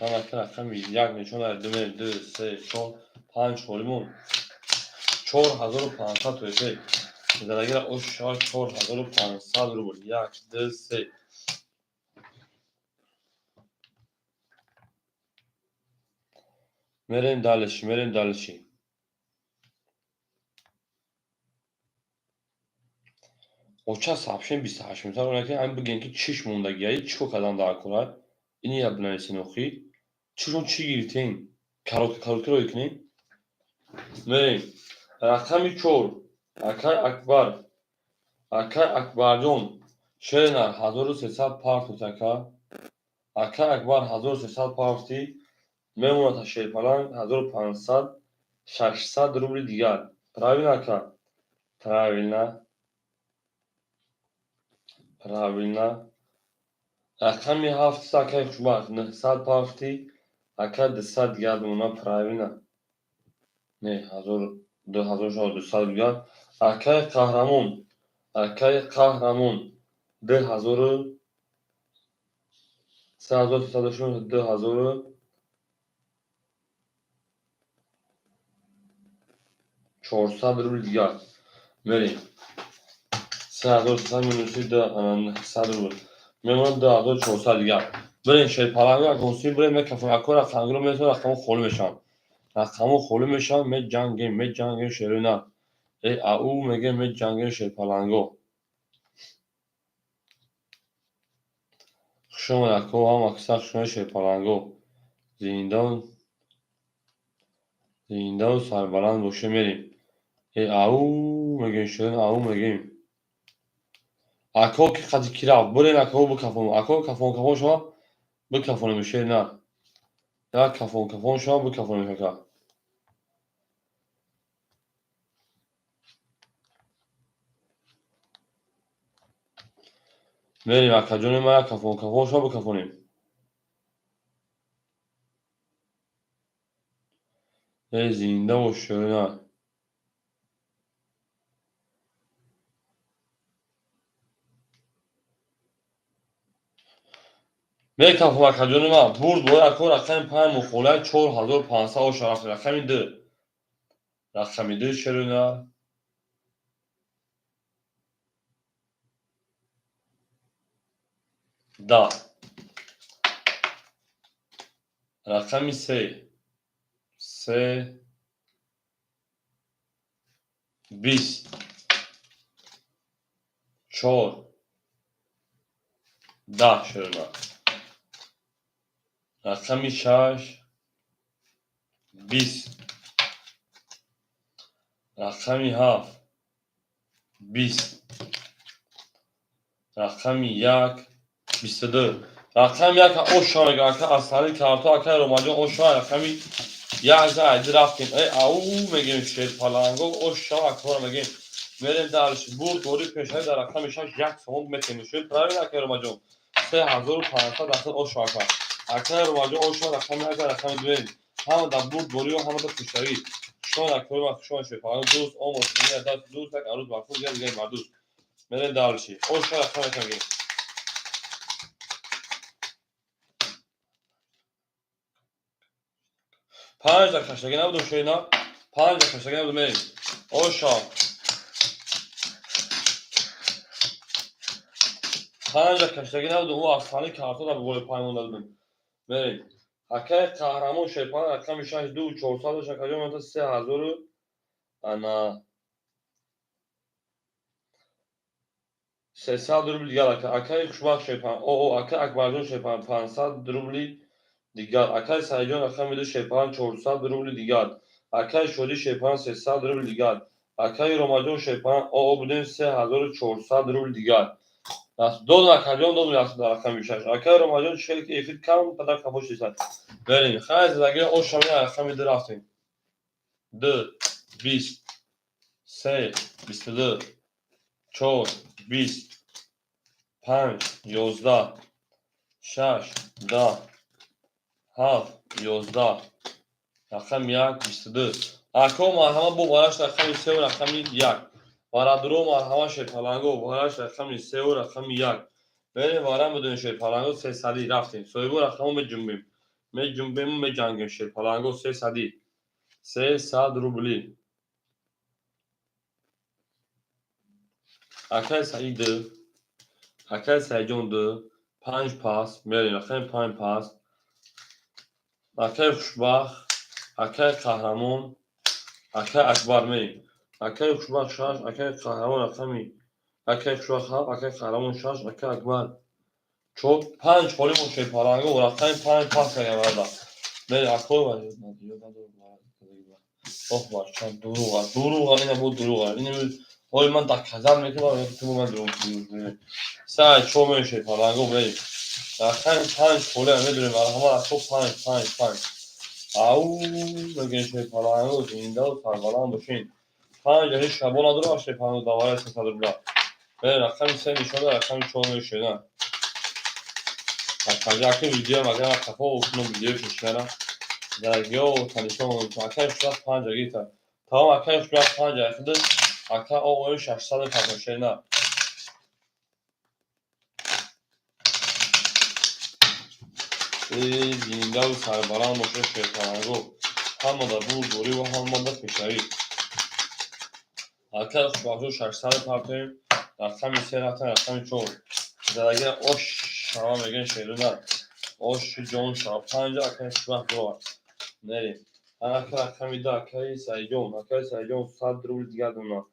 من اکر رقم یک نشون دو دو سه چون 5 خولیمون 4500 توشه درگیر آش 4500 روبل یک دو سه میریم دالشی اوچا سابشین 28 میتر اونه که هم بگین که چیش موندگیه چیکو کدام دار کنه اینی یا بنویسین اخی چیشون چی گیرتین کاروکی رو کنین میریم رقمی 4 اکای اکبر جون شرینر 1300 پارت تکا اکای اکبر 1300 پارتی میمونه تا شیرپلنگ 1500 600 روبل دیگر правильно рақами 7 акай хушбахт 900 пафти ака 200 дига муна правильно не 2200 дига акай қаҳрамон 2000 3300 2400 рубл дига мерим 3300 минус 100 рубл мемонад 2400 дига برین شیرپلنگو اگونسی برین می کفون اکو رقم رو میتون رقمو خالی میشن می جنگیم شیرونه ای او میگه می جنگیم شیرپلنگو شما اکو هم اکثر شما شیرپلنگو زندان و سربلند باشه میریم ای او میگه شیرون او میگیم اکو که قدی کیراف برین اکو بکفون شما بکفون میشه نه یا کفون شما بکفون میشه بریم اکا جون ما کفون شما بکفونیم ای زنده و شیرونه میکفون اکا جون ما برد باید اکو رقم 5 مخوله 4500 و شرف رقمی دو شیرونه دا رقمی 3 20 4 10 شیرونه رقمی 6 20 رقمی 7 20 رقمی 1 22 رقم یک اوشا میگه که اصلی کارتا که روماجون اوشا رقمی یا زایده رفتیم او میگیم شیر پالانگو او شما کار میگیم میریم درش برد دوری پیشایی در رقم 6 یک سوم میتونیم شیر پراوی نکه روماجون 3500 درصد او شاکر اکنه روماجون او شما رقم یک رقم دویم همه در برد دوری و همه در پیشایی شما نکه وقت شما شیر پالانگو دوست او مطمئنی دست دوست یک عروض برخود دیگر دیگر مردوست میریم درشی او شما رقم یک میگیم پنج در کشتگی نبودم شینا پنج در کشتگی نبودم میریم او شما پنج کشتگی نبودم او افغانی کارتا در بگوی پایمون دادم بریم حکای قهرمان شیپان رقم 62 400 شکجا منتا 3000 انا 300 روبل دیگر حکای خوشبخت شیپان او حکای اکبرجان شیپان 500 روبل دیگر حکای سعیجان رقم 2 شیپان 400 روبل دیگر حکای شودی شیپان 300 روبل دیگر حکای روماجون شیپان او بودن 3400 روبل دیگر دو نکجان دو میلیارد در رقم 6 حکای روماجون شیل که افید کم پدر کپوش دیسد بریم خیلی زدگیر او شامی رقم 2 رفتیم 2 20 3 22 4 20 5 11 6 10 7 11 رقم 1 22 اکو مرحمه بو بارش رقم 3 و رقم 1 وارا درو مرحمه شیر پالانگو بارش رقم 3 و رقم 1 بریم وارم بدون شیر پالانگو 300 رفتیم سویبو رقمو می جنگیم شیر پالانگو 300 روبلی حکای سعید حکای سعیجان 2 5 پاس میریم رقم 5 پاس حکای خوشبخت حکای قهرمان حکای اکبر میریم حکای خوشبخت 6 حکای قهرمان رقمی حکای خوشبخت 7 حکای قهرمان 6 حکای اکبر 5 پولی مون شیر پالانگو و رقم 5 پاس کنیم برده میریم اکبر اوه باش چند دروغ اینه بود دروغ اینه وای من در کذب میکنم تو من دروغ میگم سعی چو میشه پالانگو بریم رقم 5 پولی میدونیم مرحمه رقم 5 او بگین شیر پالانگو زنده و سربلند باشین 5 هیچ شبا نداره شیر پالانگو دواره 300 روبلا بریم رقم 3 نشانه رقم 4 میشه نه که ویدیو مگر کفا و کنم ویدیو کشنه درگاه و تلیفون و اکای شراط 5 گیتا تمام اکای شراط 5 اخده اکا او 650 نه زنده و سربلند باشه شیر پالانگو همه در بور دوری و همه در پیشایی اکای خوشبخت 600 پرتیم رقم 3 رفتن رقم 4 زدگیر اوش شما میگن شیرونه اوش جون شما 5 اکای خوشبخت دو نریم اکای رقم 2 اکای سعیجان 100 روبل دیگر دونا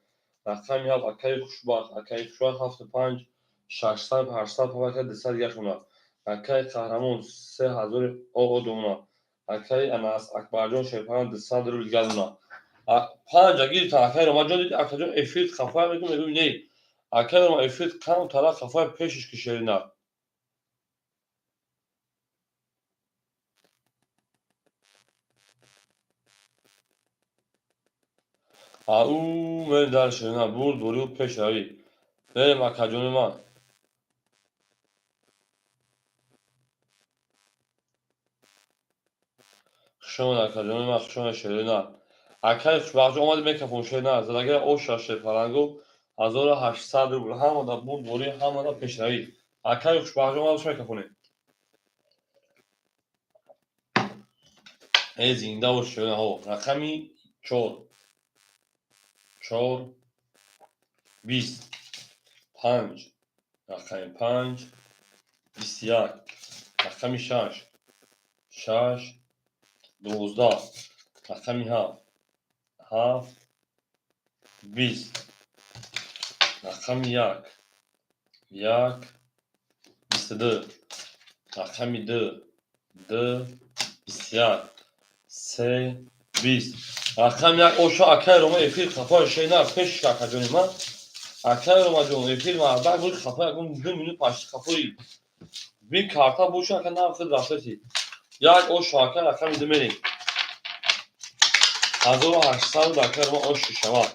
رقم 1 اکای خوشبخت 75 600 800 پاکت 200 دیگر دونا اکای قهرمان 3000 او دونا اکای اناس اکبرجان شیپان 200 روبل دیگر دونا 5 گیر تا اکای روماجون دید اکای جان افید خفای میگم نه اکای روما افید کم طرف خفای پیشش کشیرینه او من در شیرینه بور دوری و پیشایی بریم اکجون من خشون اکجون من خشون شیرینه اکای خوشبخت اومد میکفون شیرینه زدگیر او شاشه پالانگو 1800 روبل همه در بور دوری همه در پیشایی اکای خوشبخت اومد میکفونه ای زنده و شیرینه ها رقمی 4 20 5 رقم 5 21 رقم 6 12 رقم 7 20 رقم 1 22 رقم 2 21 3 20 رقم 1 اوشا اکای روما افیر خفای شینا پیش اکجونی من اکای روما جون افیر ما بعد بود خفای اون 2 minut پاش خفای bir karta bu şarkı ne yaptı rafeti ya o şarkı rakam izlemeyin 1800 dakika رو آش شما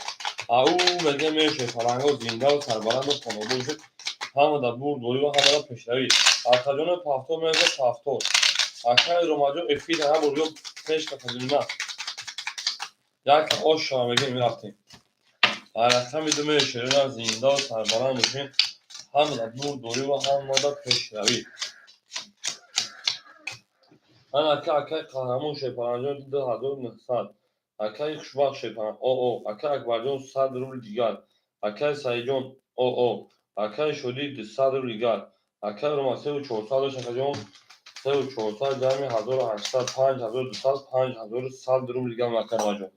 او بگه میشه فرنگ و زنده و سربلند و خانواده شد همه در بور دوری و همه در پیشروی ارتجان پافتور میزه پافتور اکای روماجو افید هم برویم پیش کفزونی یک آش شما بگه میرفتیم عرصه میدومه شیرین زنده و سربلند بشین همه در بور دوری و همه در پیشروی من اکای قهرمان شیپرانجان 2900 اکای خوشبخت شیپران او اکای اکبرجان 100 روبل دیگر اکای سعیجان او اکای شدید 100 روبل دیگر اکای روماسه و 400 شکجان 3400 جمعی 1800 5200 5100 روبل دیگر اکای روماجان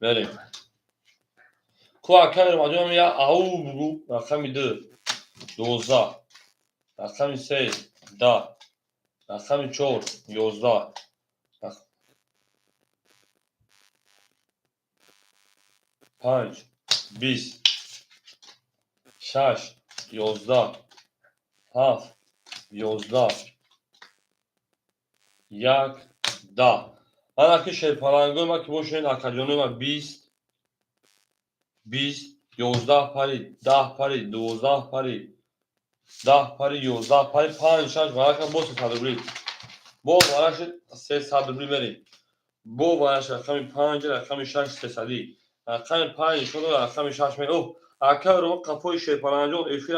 بریم کو اکای روماجان یا او بگو رقمی 12 رقمی 3 10 رقمی 4 11 5 20 6 11 7 11 1 10 من که شیرپلنگو ما که باشین اکجانو ما 20 11 پری 10 پری 12 پری 10 پری 11 پری 5 6 برای که بوس صدوری بو براش 300 روبل بریم بو براش رقم 5 رقم 6 300 رقم 5 شد رقم 6 می او اکا رو قفوی شیرپلنگو افیر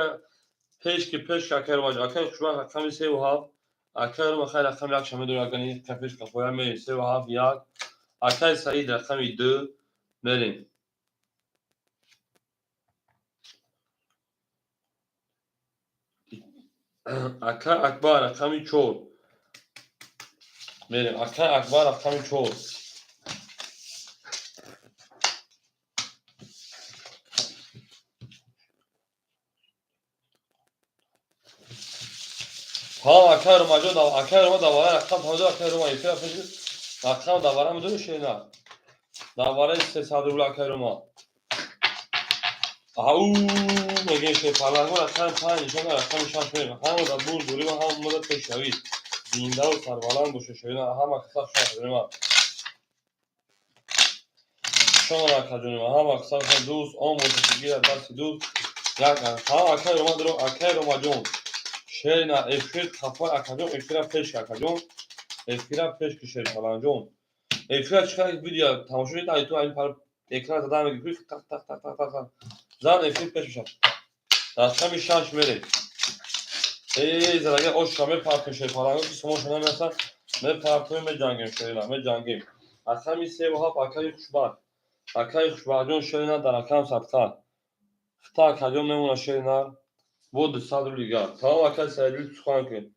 پیش که پیش اکر واج اکر شما رقم 3 و 7 اکر رو خیلی رقم یک شما دور اگنی کفش قفوی می 3 و 7 1 اکر سعید رقم 2 بریم اکر اکبر رقم 4 بریم اکر اکبر رقم 4 ها اکر رو ماجو دا اکر رو دوباره رقم 15 اکر رو ما یفیر پیش رقم دوباره مدون شینا دوباره 300 روبل اکر رو ما او میگه شیرپلنگو رقم 5 شد رقم 6 بریم همون در بور دوری و هم مدت پیشروی زنده و سربلند باشه شوید هم اقصا شهر ما شما را کجونی ما هم اقصا دوست آموزشگی در درس دوست یک ها اکای رو ما درو اکای رو ما جون شیرین افیر خفای اکجون افیر پیش اکجون افیر پیش که شیرپلنگو افیر چقدر ویدیو تماشا کنید تو این پر اکران زدن میگی تق تق تق تق تق زن افیر پیش میشه رقم 6 میره ای زدگی آش شامل پرت میشه پرنگو که شما شما مثلا من پرتوی می جنگیم شیرین می جنگیم اکمی 3 و 7 اکای خوشبخت اکای خوشبخت جون شیرین در اکم صدقه خطا اکجون میمونه شیرین بود 100 روبل دیگر تمام اکای سعیدی سخن کن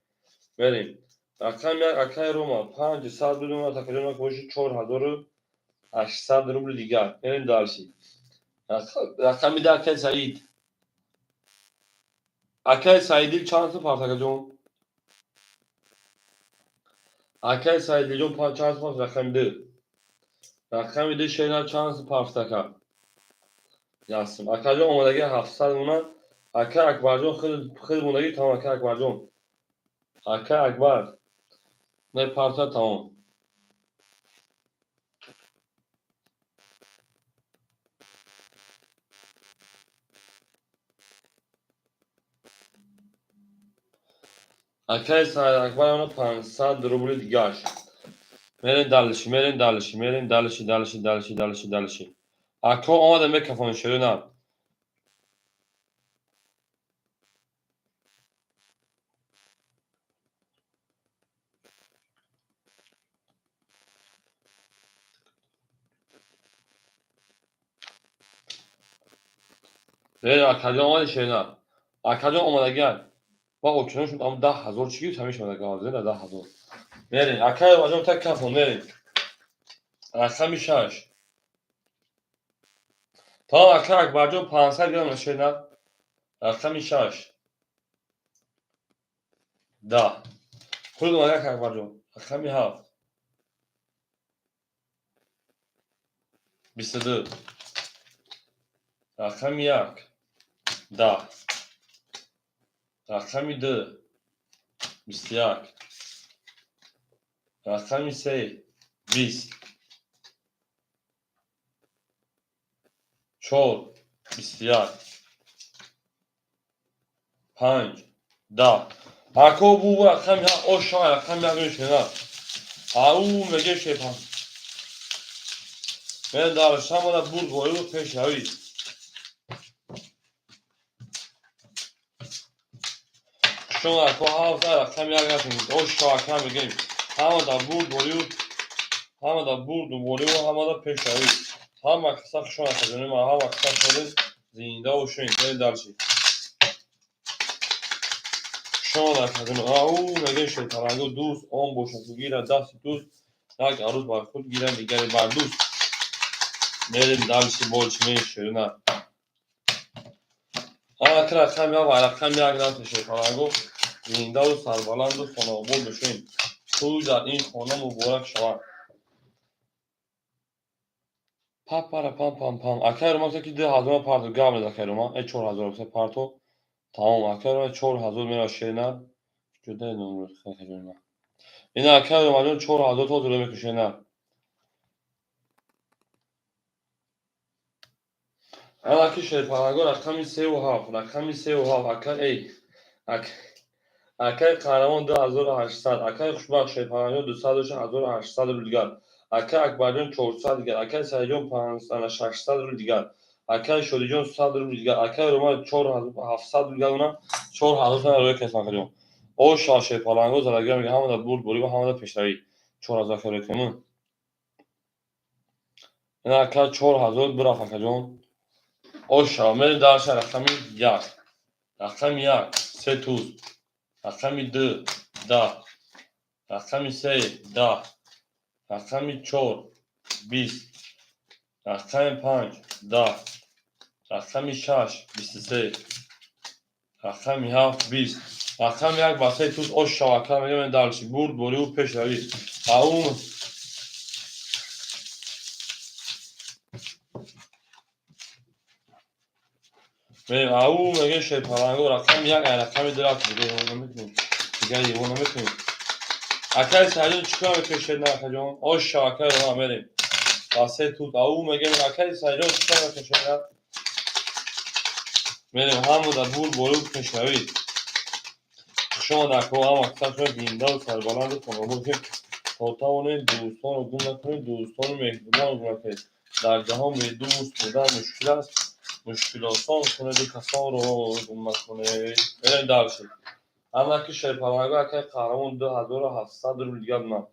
بریم رقم یک اکای روما 500 روبل تکجون که باشه 4800 روبل دیگر بریم دارسی رقم ده اکای سعید اکای سعیدی چند تا پرت اکجون اکای سعیدی جون 500 پرت رقم 2 رقم 2 شیرین چند تا پرت اکا yazdım. Akacı olmadaki hafızlar buna Aka Akbarcı خیلی bundaki tamam Aka Akbarcı. Aka Akbar. Ne parça tamam. Aka Sayın Akbar ona 500 روبل دیگر. میرین دلشی. Aka آمده میکفون شده نه. میرین Akacı آمده شده نه. Akacı آمده گل. با اوکنون شد اما 10,000 چی گیت همیشه آمده گل. نه 10,000. میرین Akacı آمده تک کفون میرین. رقم 6 تا Aka Akbarcı 500 گرم نشه نه. رقم 6 10 خود اومده Aka Akbarcı. رقم 7 22 رقم 1 10 رقم 2 21 رقم 3 20 4 21 5 10 اکو بو رقم یا آشا رقم یا میشه او میگه شیپان من دارشم ولی بود ولی پیش روی شما اکو هاوزا رقم یا گفتیم آشا رقم میگیم همه دا بود ولی همه دا بود ولی و همه دا پیش روی همه کسا شما خدمه ما همه کسا شده زینده و شوین خیلی دارشی شما در خدمه او میگه شیطان دوست آن باشد که گیره دست دوست یک عروض بر خود گیره دیگری بر دوست میریم دارشی بولش میشه نه آخر رقم یا و رقم یک دست شیطان زنده و سربلند و خاناباد بشویم توی در این خانه مبارک شود پاپارا پام پام پام اکای روما که 10,000 پارتو گامل اکای روما 4,000 پارتو تمام اکای روما 4,000 میرا شینا جدا نمرود اکای روما این اکای روما 4,000 تا دلار میکشینا انا کی شیطان رقم 3 و هاف رقم 3 و هاف اکای ای اکای قهرمان 2800 اکای خوشبخت شیطان 20800 رو دیگر اکای اکبرجان 400 دیگر اکای سعیجان 5600 رو دیگر اکای شوریجان 100 رو دیگر اکای روما 4700 رو دیگر اونا 4000 رو کسان کردیم او شاشه پالانگو زرگی میگه همه دا بود بوری و همه دا پیشروی 4000 رو کنیم این اکای 4000 برا فکرجان او شامل دارش رقمی 1 رقم 1 3 توز رقم 2 10 رقم 3 10 رقم 4 20 رقم 5 10 رقم 6 23 رقم 7 20 رقم 1 واسه توز او شواکر میگه من دارشی برد بوری و پیش روی اون میگه او میگه شیپارانگو رقم 1 رقم 2 رقم دیگه یه اونو میکنیم اکای سعیدون چیکار میکشه نه جان او شواکر رو هم بریم واسه توز او میگه اکای سعیدون چیکار میکشه نه میریم همون در برد بوری و پیش روی شما در کوه هم اکثر شما زنده و سربلند و خانواده که تاتاون دوستان رو گم نکنید دوستان مهربان رو که در جهان به دوست بودن مشکل است مشکل آسان کنید و کسان رو گم نکنید برین درشید اما که شیپرمگاه اکی قهرمان 2700 رو دیگر دونم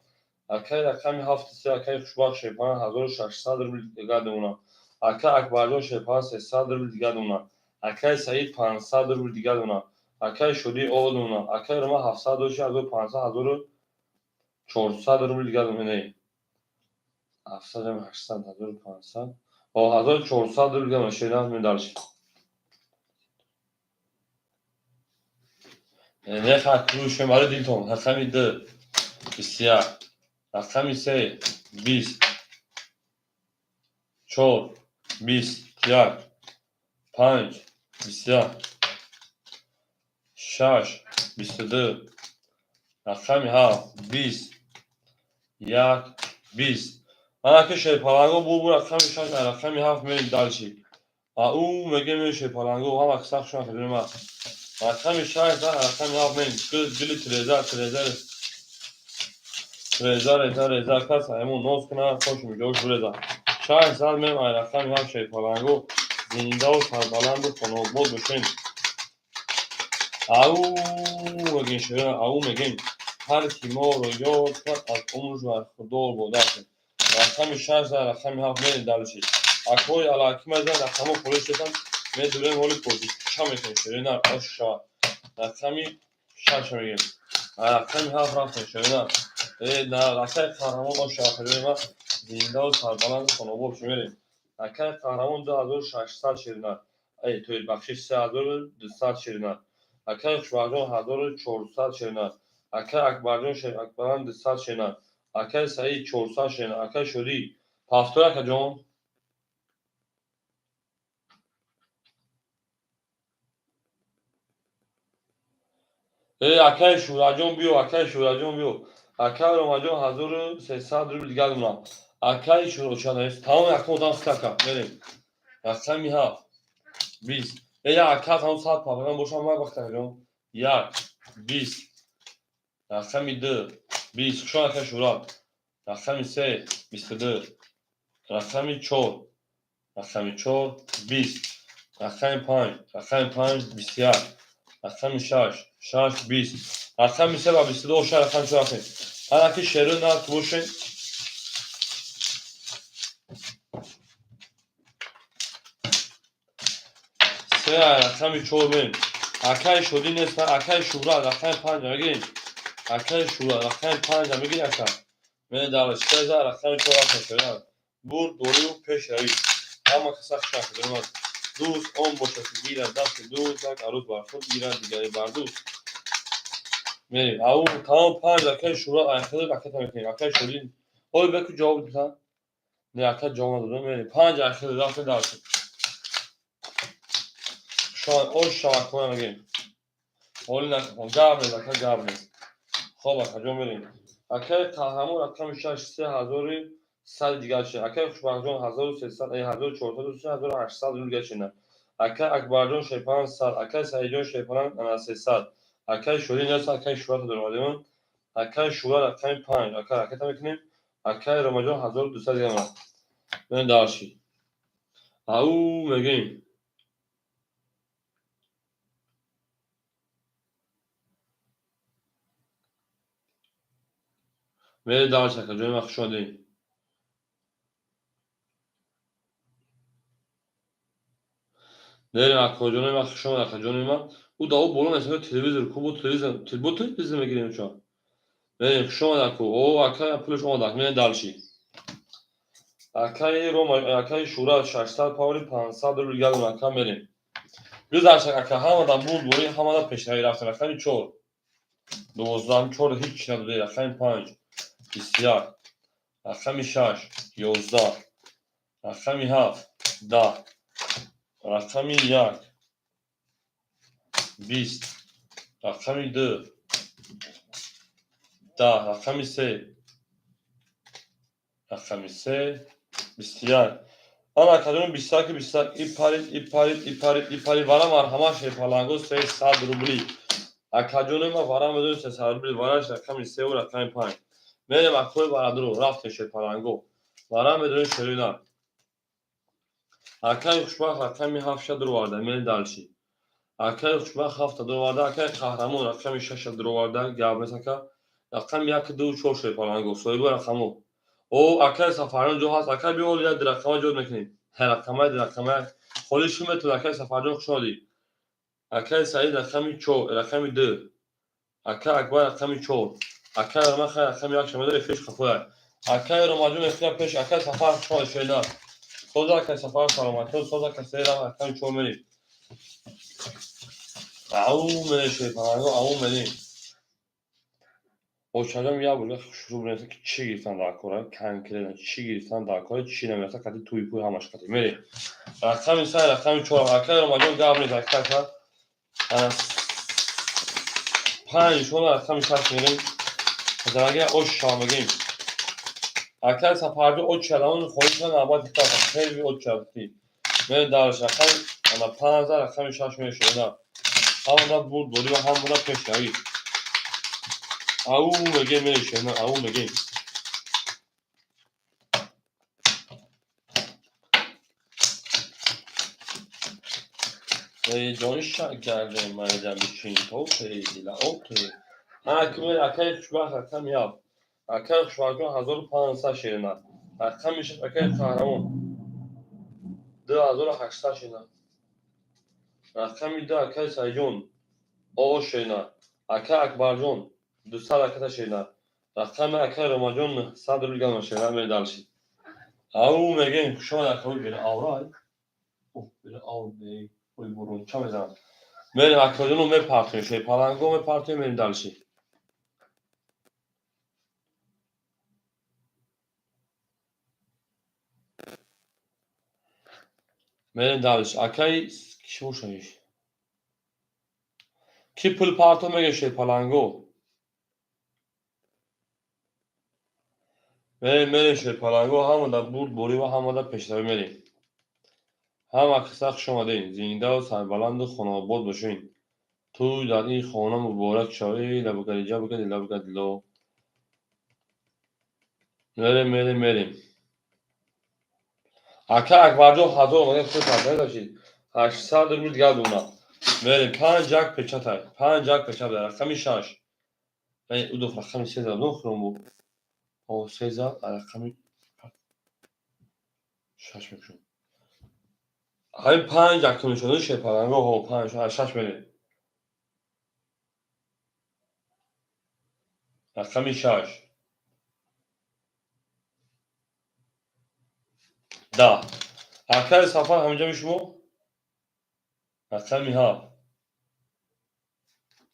اکی رقمی 73 اکی خوشبخت شیپران 1600 رو دیگر دونم اکی اکبرجان شیپران 300 رو دیگر دونم اکی سعید 500 رو دیگر دونم اکای شدی او دونا اکای روما 700 و 1500 1400 رو دیگر نه 700 800 1500 با 1400 رو دیگر شینا میدارش نه خط رو شماره دیلتون رقم 2 بسیار رقم 3 20 4 20 1 5 بسیار 6 22 رقم 7 20 1 20 انا که شیپالانگو بو رقم 6 رقم 7 میریم دالشی او میگه میشه پالانگو هم اکثر شما خیلی ما رقم 6 رقم 7 میریم گلی تریزر کس همون نوز کنه خوش میگه و شورزه 6 میریم رقم 7 شیپالانگو زنده و سربلند و خانوباد بشین او میگه شیرین او میگه هر کی ما رو یاد کرد از عمرش و خوددار بوده است رقم 6 رقم 7 میریم دالشی اکوی علاقی مزن رقم پولیس شدن میدونیم ولی پولیس چه میکنه شیرین آشا رقمی 6 میگیم رقمی 7 رفتن شیرین نه رقم قهرمان آشا خیلی ما زنده و سربلند خانوباب شمیریم رقم قهرمان 2600 شیرین ای توی بخشش 3200 شیرین رقم خوشبخت 1400 شیرین رقم اکبرجان شیرین اکبران 200 شیرین رقم سعید 400 شیرین رقم شوری پافتور که جان اکای شوراجون بیو اکای شوراجون بیو اکای روماجون 1300 رو دیگر دونم اکای شوراجون است تمام اکمودان ستاکا بریم رقمی 7 20 یا اکات همون ساعت پاپاگان boşan var bak takıyorum. Yak 20 رقمی 2 20 şu an arkadaş Ural. رقمی 3 22 رقمی 4 رقمی 4 20 رقمی 5 رقمی 5 21 رقمی 6 6 20 رقمی 3 و 22 o رقم 4 هر کی شروع نه توشه سه رقمی 4 من اکای شدی نیست اکای شورا رقم 5 میگین اکای شورا رقم 5 میگین اکا من دارش رقم 4 رقم بur doğru peşeri ama kısa şarkı durmaz. Duz 10 boşası girer dası duz bak aruz var çok girer digeri var duz. Meri au tamam 5 dakika şura ayakları dakika tamam akay şöyle oy belki cevap tutan ne akay cevap alır meri 5 ayakları dakika dağıtın. Şu an o şarkı var mı? Olna gavne dakika gavne. خب akay meri akay kahraman rakam 3000 سال دیگر شد. اکر خوشبخجان 1300 1400 1800 روز گشتن. اکر اکبرجان شیپان سال. اکر سعیدجان شیپان 300. اکر شوری نیست اکر شورا تا درمادیمون. اکر شورا رقم 5. اکر حرکت میکنیم. اکر رمضان 1200 دیگه من. من داشتی. او میگیم. من داشت اکر جون مخشون دیم. Nereye akvaryona bak şu an akvaryona bu da o bolun mesela televizyon kubu televizyon میگیریم şu an. Nereye şu an akva o akva پولش اومد من دالشی. اکای روم اکای شورا 600 پاوری 500 رو گل مکان بریم. روز اشک اکا همه بود بوری همه پیشنهاد رفتن رقم 4 12 4 هیچ نداده رقم 5 بسیار رقم 6 11 رقم 7 10 رقم 1 20 رقم 2 10 رقم 3 رقم 3 بسیار اما kadının bir ipari vara marhama şey palango 300 rubli اکاجون ما وارم بدون سه سال بیل وارش رقم 3 و رقم 5 من مکوی برادرو رفتش پلنگو وارم بدون شرینا اکای خوشبخت رقم 7 درو وارده من دالشی اکای خوشبخت 7 درو وارده اکای قهرمان رقم 6 درو وارده گابسکا رقم 1 2 4 شه پلنگو سویگو رقمو او اکای سفران جو هست اکای بیول در رقم جور میکنیم هر رقم خودش میتونه اکای سفران خوشحالی اکای سعید رقم 4 رقم 2 اکا اکبر رقم 4 اکا رمخ رقم 1 شما داری فیش خفوه اکا رماجون اختیار پیش اکا سفر شما شینا سوزا اکا سفر سلامتی سوزا اکا سیرم رقم 4 منی او منی شیپانگو او منی o çadam ya burada şuru burası ki çi girsen daha kolay kankere çi girsen daha kolay çi ne mesela katı tuypu hamaş katı meri rakam insan rakam çok akar ramadan gabri zakata پنج شما rakam şartlarım Zaga o şamagim akar safarda o çalanın koyuşuna nabad dikkat her bir o çaltı ve darşakan ama panza rakam şaşmaya şuna hamda bu dolu ve hamda peşari au mege meşena au mege Jonşa geldi madem bir şey ile otu akar şu rakam yap akar şu an 1500 şerina rakam iş akar kahraman 2800 şerina rakam da akar sayyon o şerina akar akbarjon 200 akar şerina rakam akar ramajon 100 rugan şerina medalşi au megen şu an akar bir avray bir avray oy burun çamezan benim akbarjonu me partiyo şey palango me partiyo medalşi benim dalış akay kişi bu şey ki pul partiyo me şey palango benim şey palango hamada bur boru ve hamada peşte meri همه قصه خوش آمدین. زنده و سربلند و خانواباد باشین. تو در این خانه مبارک شوی. لبو کلیجا بکدی لبو کدلو. میریم. اکا اکبرجو حضور آمده خود تبدیل داشتید. 800 رو دیگر دونا. میریم 5 جک پچت های. 5 جک پچت های. رقمی 6. او دو رقمی 3 زد. نو خورم بود. او 3 زد. رقمی 6 میکشم. همین 5 جک کنی شده شه پرنگو ها 5 6 میریم. رقمی 6. 10. اکا سفر همینجا میشمو. رقمی 7.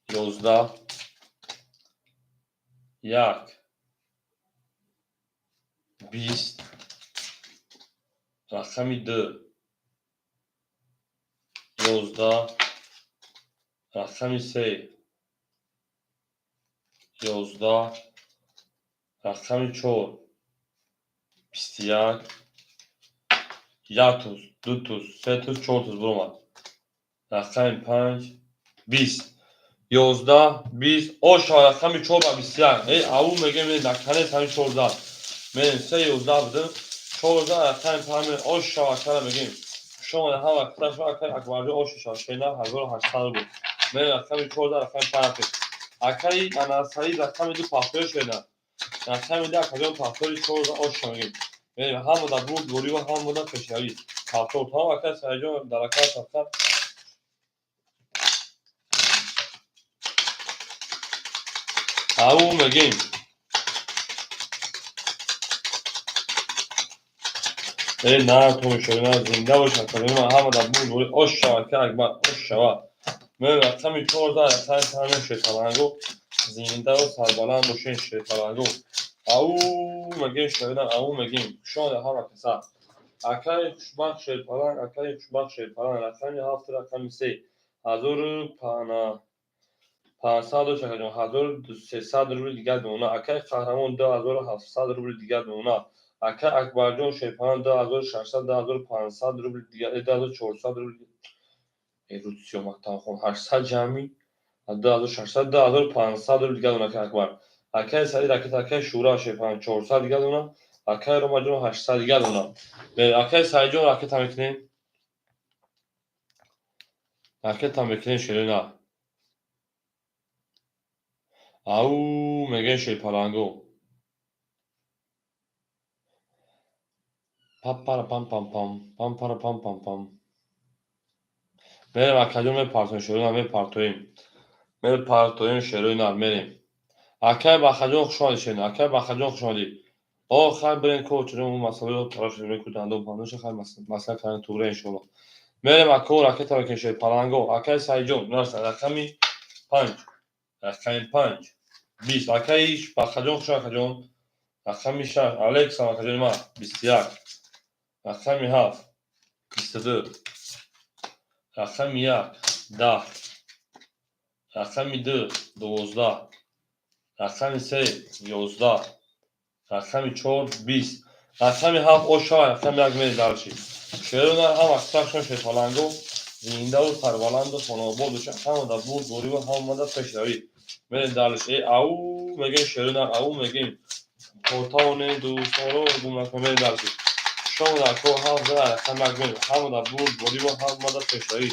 11. 1. 20. رقمی 2. 11. رقمی 3. 11. رقمی 4. 21. 1 توز 2 توز 3 توز 4 توز برومد. رقمی 5. 20. 11. 20. آشا رقمی 4 و 21. ای او میگه می دکنه همین 14. من 3 11 بدم 14 رقمی 5 آشا اکر میگیم شما هم اکر شما اکر اکبر آشا شینا 1800 بود. من رقمی 14 رقمی 5 اکری اناسایی رقمی دو پاپر شینا. رقمی ده کجا پاپر 14 آشا میگیم. من هم در بود گوری و هم در کشوری. پاپر تا اکر سرجو در اکر سفر او میگیم ای نه تو شما زنده باش کلمه هم در بود گوری آشا اکر اکبر آشا من رقمی 14 رقمی 5 شیطانگو زنده و سربلند باشین شیطانگو او میگیم شایدن او میگیم شاید ها رقصه اکای خوشبخت شیطان اکای خوشبخت شیطان رقمی 7 رقمی 3 1300 روبل دیگر به اونا اکای قهرمان 2700 روبل دیگر به اونا اکای اکبرجان شیطان 2600 2500 روبل دیگر 2400 روبل روسیه مکتب خون 800 جمعی 2600 2500 روبل دیگر اونا که اکبر اکای سری رکت اکای شورا شیطان 400 دیگر اونا اکای رومجان 800 دیگر اونا اکای سری جان رکت هم میکنیم رکت هم میکنیم شیرین او میگه شیطانگو پاپارا پام پام پام پام پارا پام پام پام میریم اکجون پارتون شروع نمی پارتویم میریم پارتویم شروع نمیریم اکای بخجون خوشحالی شدیم اکای بخجون خوشحالی آخر برین کوچ اون مسئله رو طرف شروع کردن دو پاندوش خیلی مسئله کردن توره انشالله میریم اکو رکت هم کشه پالانگو اکای سایجون نرسه رقمی 5 رقمی 5 20 اکایش بخجون خوشحال اکجون رقمی 6 الکس هم اکجون ما 21 رقمی 7 22 رقمی 1 10 رقمی 2 12 رقمی 3 11 رقمی 4 20 رقمی 7 آشا رقمی 1 میل دارشی شیرونر هم اکترشون شیطالنگو زنده و سربلند و خانواباد بشه هم در بود دوری و هم در پشتوی میل دارشی او میگه شیرونر او میگه پورتاون دوستان رو گمرک میل دارشی شما در که هم در رقمی 1 میل هم در بود دوری و هم در پشتوی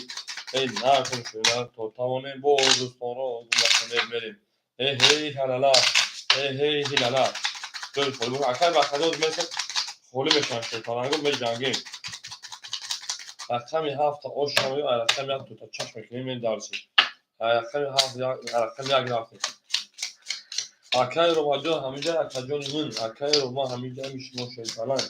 ای نکن شیرونر پورتاون بود دوستان رو گمرک میل هی هلالا هی هلالا دل خود اکر بخدا مثل خالی میشن شیطانگو می جنگیم رقمی 7 آشامی و رقمی 1 تا چشم میکنیم این دارسی رقمی 7 رقمی 1 رقمی اکای رو ماجو همینجا اکجون من اکای رو ما همینجا میشیم شیطانان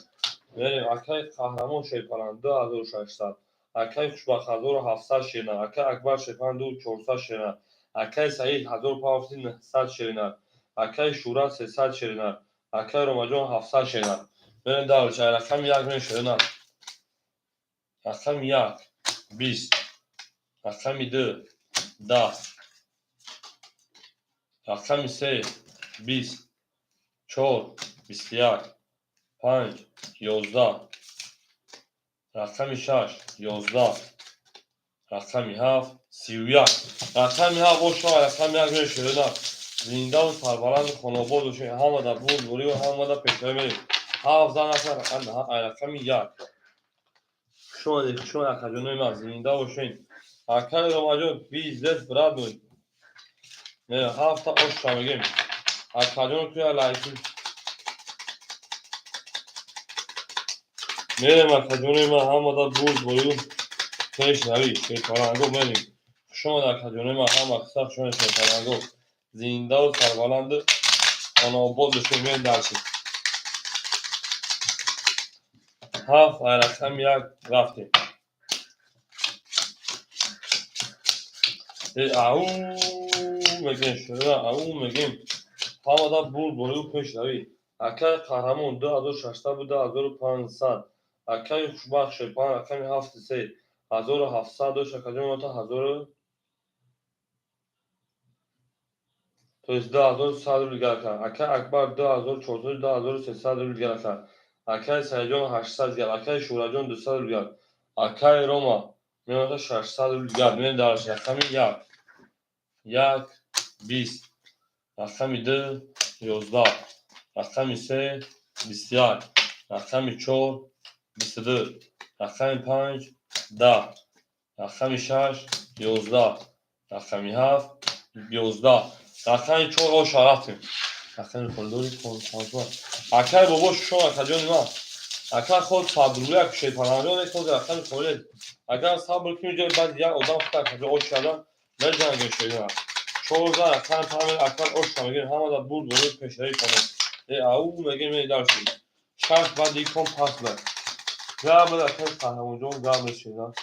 بریم اکای قهرمان شیطانان 2600 اکای خوشبخت 1700 شیرینه اکای اکبر شیطان 2400 شیرینه اکای سعید 1500 شیرینه اکای شورا 300 شیرینه اکای روماجون 700 شیرینه بریم دارش رقم 1 من شیرینه رقم 1 20 رقم 2 10 رقم 3 20 4 21 5 11 رقم 6 11 رقم 7 31 رقم 7 boşluğa رقم 7 görüşürüz. Zindal sarbalan konobol şey havada bu vuruyor havada peşlemeli. Havzan atar رقم 1 şu akademi mazinde o şey. Akar romajo bizdes bravo. Ne hafta o şamigim. Akademi kuya layık. Merhaba akademi havada bu vuruyor. Peşlemeli şey falan go benim. Şu akademi havada kısa şöyle şey falan go. Zindal sarbalandı. Konobol düşürmeyen dersi. Haf رقم 1 رفتیم. او میگن شده او میگیم همه بول بولیو پیشروی اکای قهرمان 2600 بود 2500 اکای خوشبخت شیپان اکای 73 1700 داشت اکای تا 1000 تو 10100 روبل گرفتن اکای اکبر 2400 2300 روبل گرفتن اکای سیجان 800 گرفت اکای شوراجان 200 روبل گرفت اکای روما میاد 600 روبل گرفت میاد درش رقم 1 20 رقم 2 11 رقم 3 21 رقم 4 22 رقم 5 10 رقم 6 11 رقم 7 11 رقم 4 o şaraptım. رقم کلدوری کنسانتوار اکر بابا شما اکجان ما اکر خود صبروی اک شیطانجان خود رقم کلد اگر صبر کنی جای بعد یک آدم خود اکجان او شدن نه جنگش شدن چوزار اکر تمام اکر او شمگین همه دا بود ورود پشری کنه او میگه می درسی شرط بعد یکم پاس بر گرم اکر قهرمانجان گرم شدن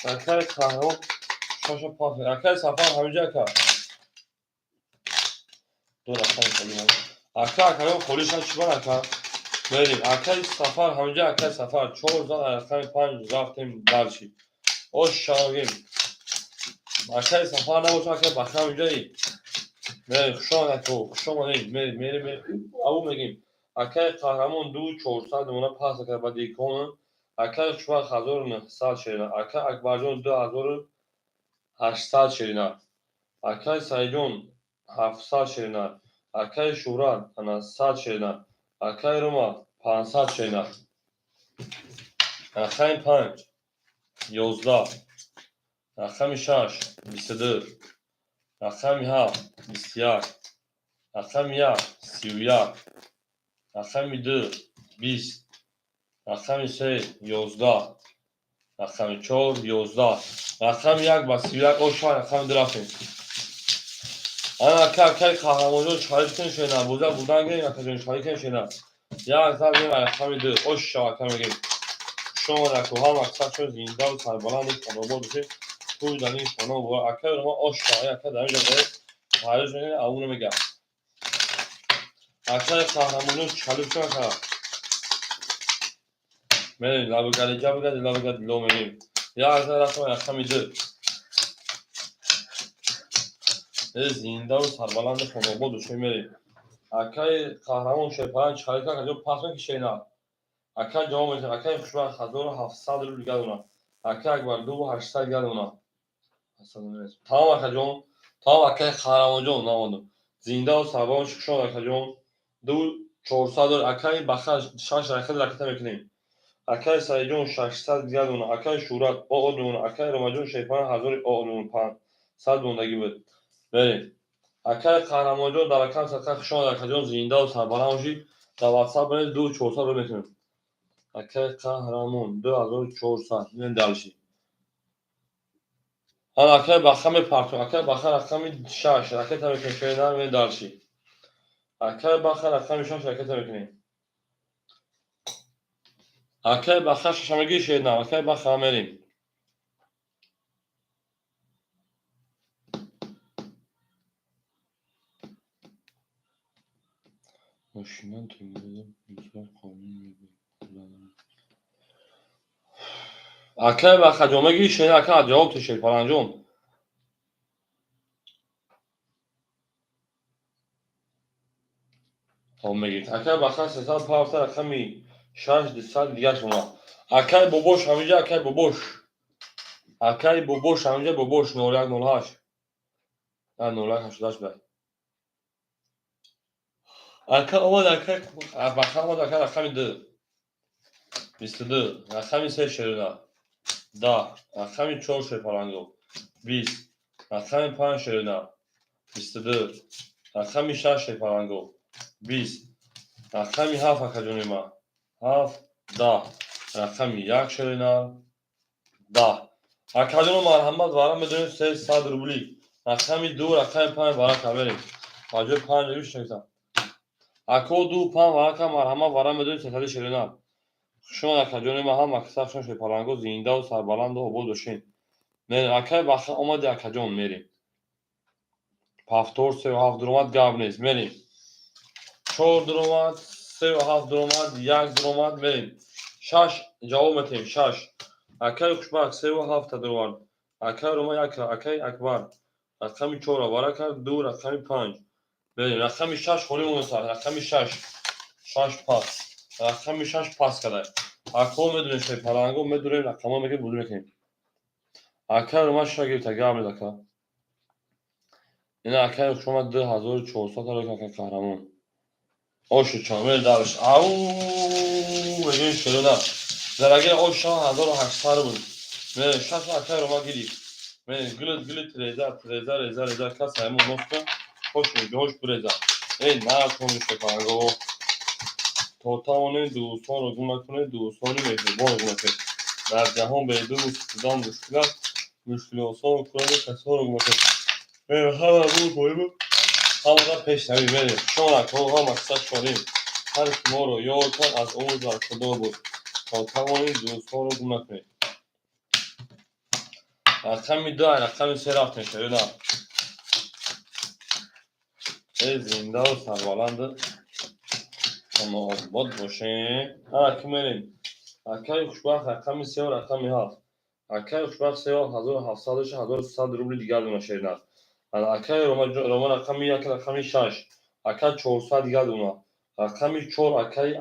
اکر قهرمان شاشه پاس بر اکر سفر همینجا که دو رقم کلیم اکر اکرم خولیش هم چی بر اکر بریم اکر سفر همینجا اکر سفر 4000 رقم 5 رفتیم درشی او شمگین اکر سفر نباشه اکر بخم اینجایی بریم خوشان نیم میریم او میگیم اکر قهرمان 2400 اونا پاس اکر با دیکونن اکر شما 1900 شدن اکر اکبرجان 2800 شدن اکر سیجون 700 شدن اکر شورا 100 شدن اکر روما 500 شدن رقم 5 11 رقم 6 22 رقم 7 21 رقم 1 31 رقم 2 20 رقم 3 11 رقم 4 11 رقم 1 با 31 o şu an رقم درافیم اکر قهرمانجان شاید کن شدن buradan gelin اکر شاید کن شدن یا اکر بیم رقم 2 o şu an اکر میگیم شما رکو هم اکثر شد زینده و سربلند خانوبا بشه توی دنی خانوبا اکر ما o şu an اکر در اینجا باید حالش میگه اونو میگم اکر قهرمانجان چلو شد اکر میریم لابگردی جا بگردی لابگردی لو میریم یا اکر رقم 2 زینده و سربلند خانوبا دوشه میریم اکر قهرمان شیپان چالیکا کجا پاس میکنه شینا اکر جواب میده اکر خوشبخت 1700 روبل گردونا اکر اکبر 2800 گردونا tamam اکر tamam اکر قهرمان جون نموندم زنده و سربلند شکشان اکر جون 2400 اکر بخش 6 رکت میکنیم اکر سیجون 600 گردونا اکر شورت او اونون اکر رمجون شیپان 1000 اونون 500 دوندگی بود بریم اکر قهرمانجان در اکر سکر خشان اکر جون زنده و سربلند باشی در واتساپ برید 2400 رو میکنیم اکر قهرمان 2400 این دلشی هم اکر بخم پرتو اکر بخم رقم 6 رکت میکنیم شیدن این دلشی اکر بخم رقم 6 رکت میکنیم اکر بخم ششمگی شیدن اکر بخم میریم ماشینان تنگیدم بسیار قانون میگیم اکر بخم جامگی شیدن اکر جواب تشکیل پرانجام خب میگید اکر بخم 300 پاوتر رقمی 6 سال دیگه شما اکای بابوش همینجا اکای بابوش اکای بابوش همینجا بابوش 0108 0188 بله اکای آمد اکای بخیر آمد اکای رقم 2 22 رقم 3 شروع 10 رقم 4 شپارانگو 20 رقم 5 شروع 22 رقم 6 شپارانگو 20 رقم 7 اکاجونی ما 7 10 رقم 1 شروع 10 اکاجون مرحمت وارم بدونید 300 روبلی رقم 2 رقم 5 وارم کبریم واجب 5 روش نکتم اکو 2 5 وارم مرحمت وارم بدونید 300 شروع شما اکاجون ما هم اکثر شون شپارانگو زنده و سربلند و عبود باشین نه اکای بخیر آمد اکاجون میریم پافتور 37 درومات گاب نیست میریم 4 درومات 37 درومات 1 درومات میریم 6 جواب میتیم 6 اکای خوشبخت 37 درومات اکای روما یک اکای اکبر رقم 4 وارا کرد 2 رقم 5 بریم رقم 6 خوریم مثلا رقم 6 پاس رقم 6 پاس کرده اکو میدونیم شی پرانگو میدونیم رقم میگه بودیم میکنیم اکای روما شاگرد گاب نیست اکا این اکای شما 2400 رو که قهرمان اوش چامل دارش او میگه شروع نه درگه اوش 1800 بود من شش اکای روما گیری من گلت رزا کس همون نفت خوش میگه خوش برزا این نه کنیش پرانگو توتاونه دوستان رو گم نکنه دوستانی مهربان گم نکنه در جهان به دوست دام مشکل آسان کنه کسان رو گم نکنه هر روز مهم همه پیش نمی بریم شما نکن هم اکثر شدیم هر که ما رو یاد کن از اون در خدا بود تا توانید دوستان رو گم نکنید رقم 2 رقم 3 رفت میشه نه ای زنده و سربلند اما آباد باشه هر که میریم اکای خوشبخت رقم 3 و رقم 7 اکای خوشبخت 3 و 1700 1300 روبل دیگر دونه شیرینه اکای روما رقم 1 رقم 6 اکای 400 دیگر دونه رقم 4 اکای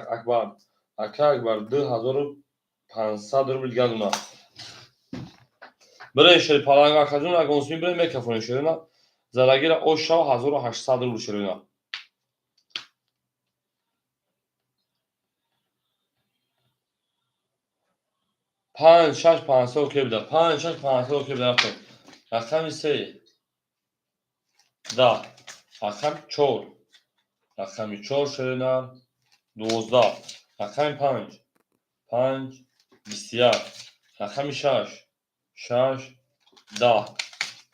اکبر اکای اکبر 2500 روبل دیگر دونه برای شیر پالانگ اکاجون اگونسمی برای میکافون شیرینه زرگیر اوشا 1800 روبل شیرینه 5 6 500 اوکی بده 5 6 500 اوکی بده رقم 3 10 رقم 4 رقم 4 شیرینه 12 رقم 5 21 رقم 6 10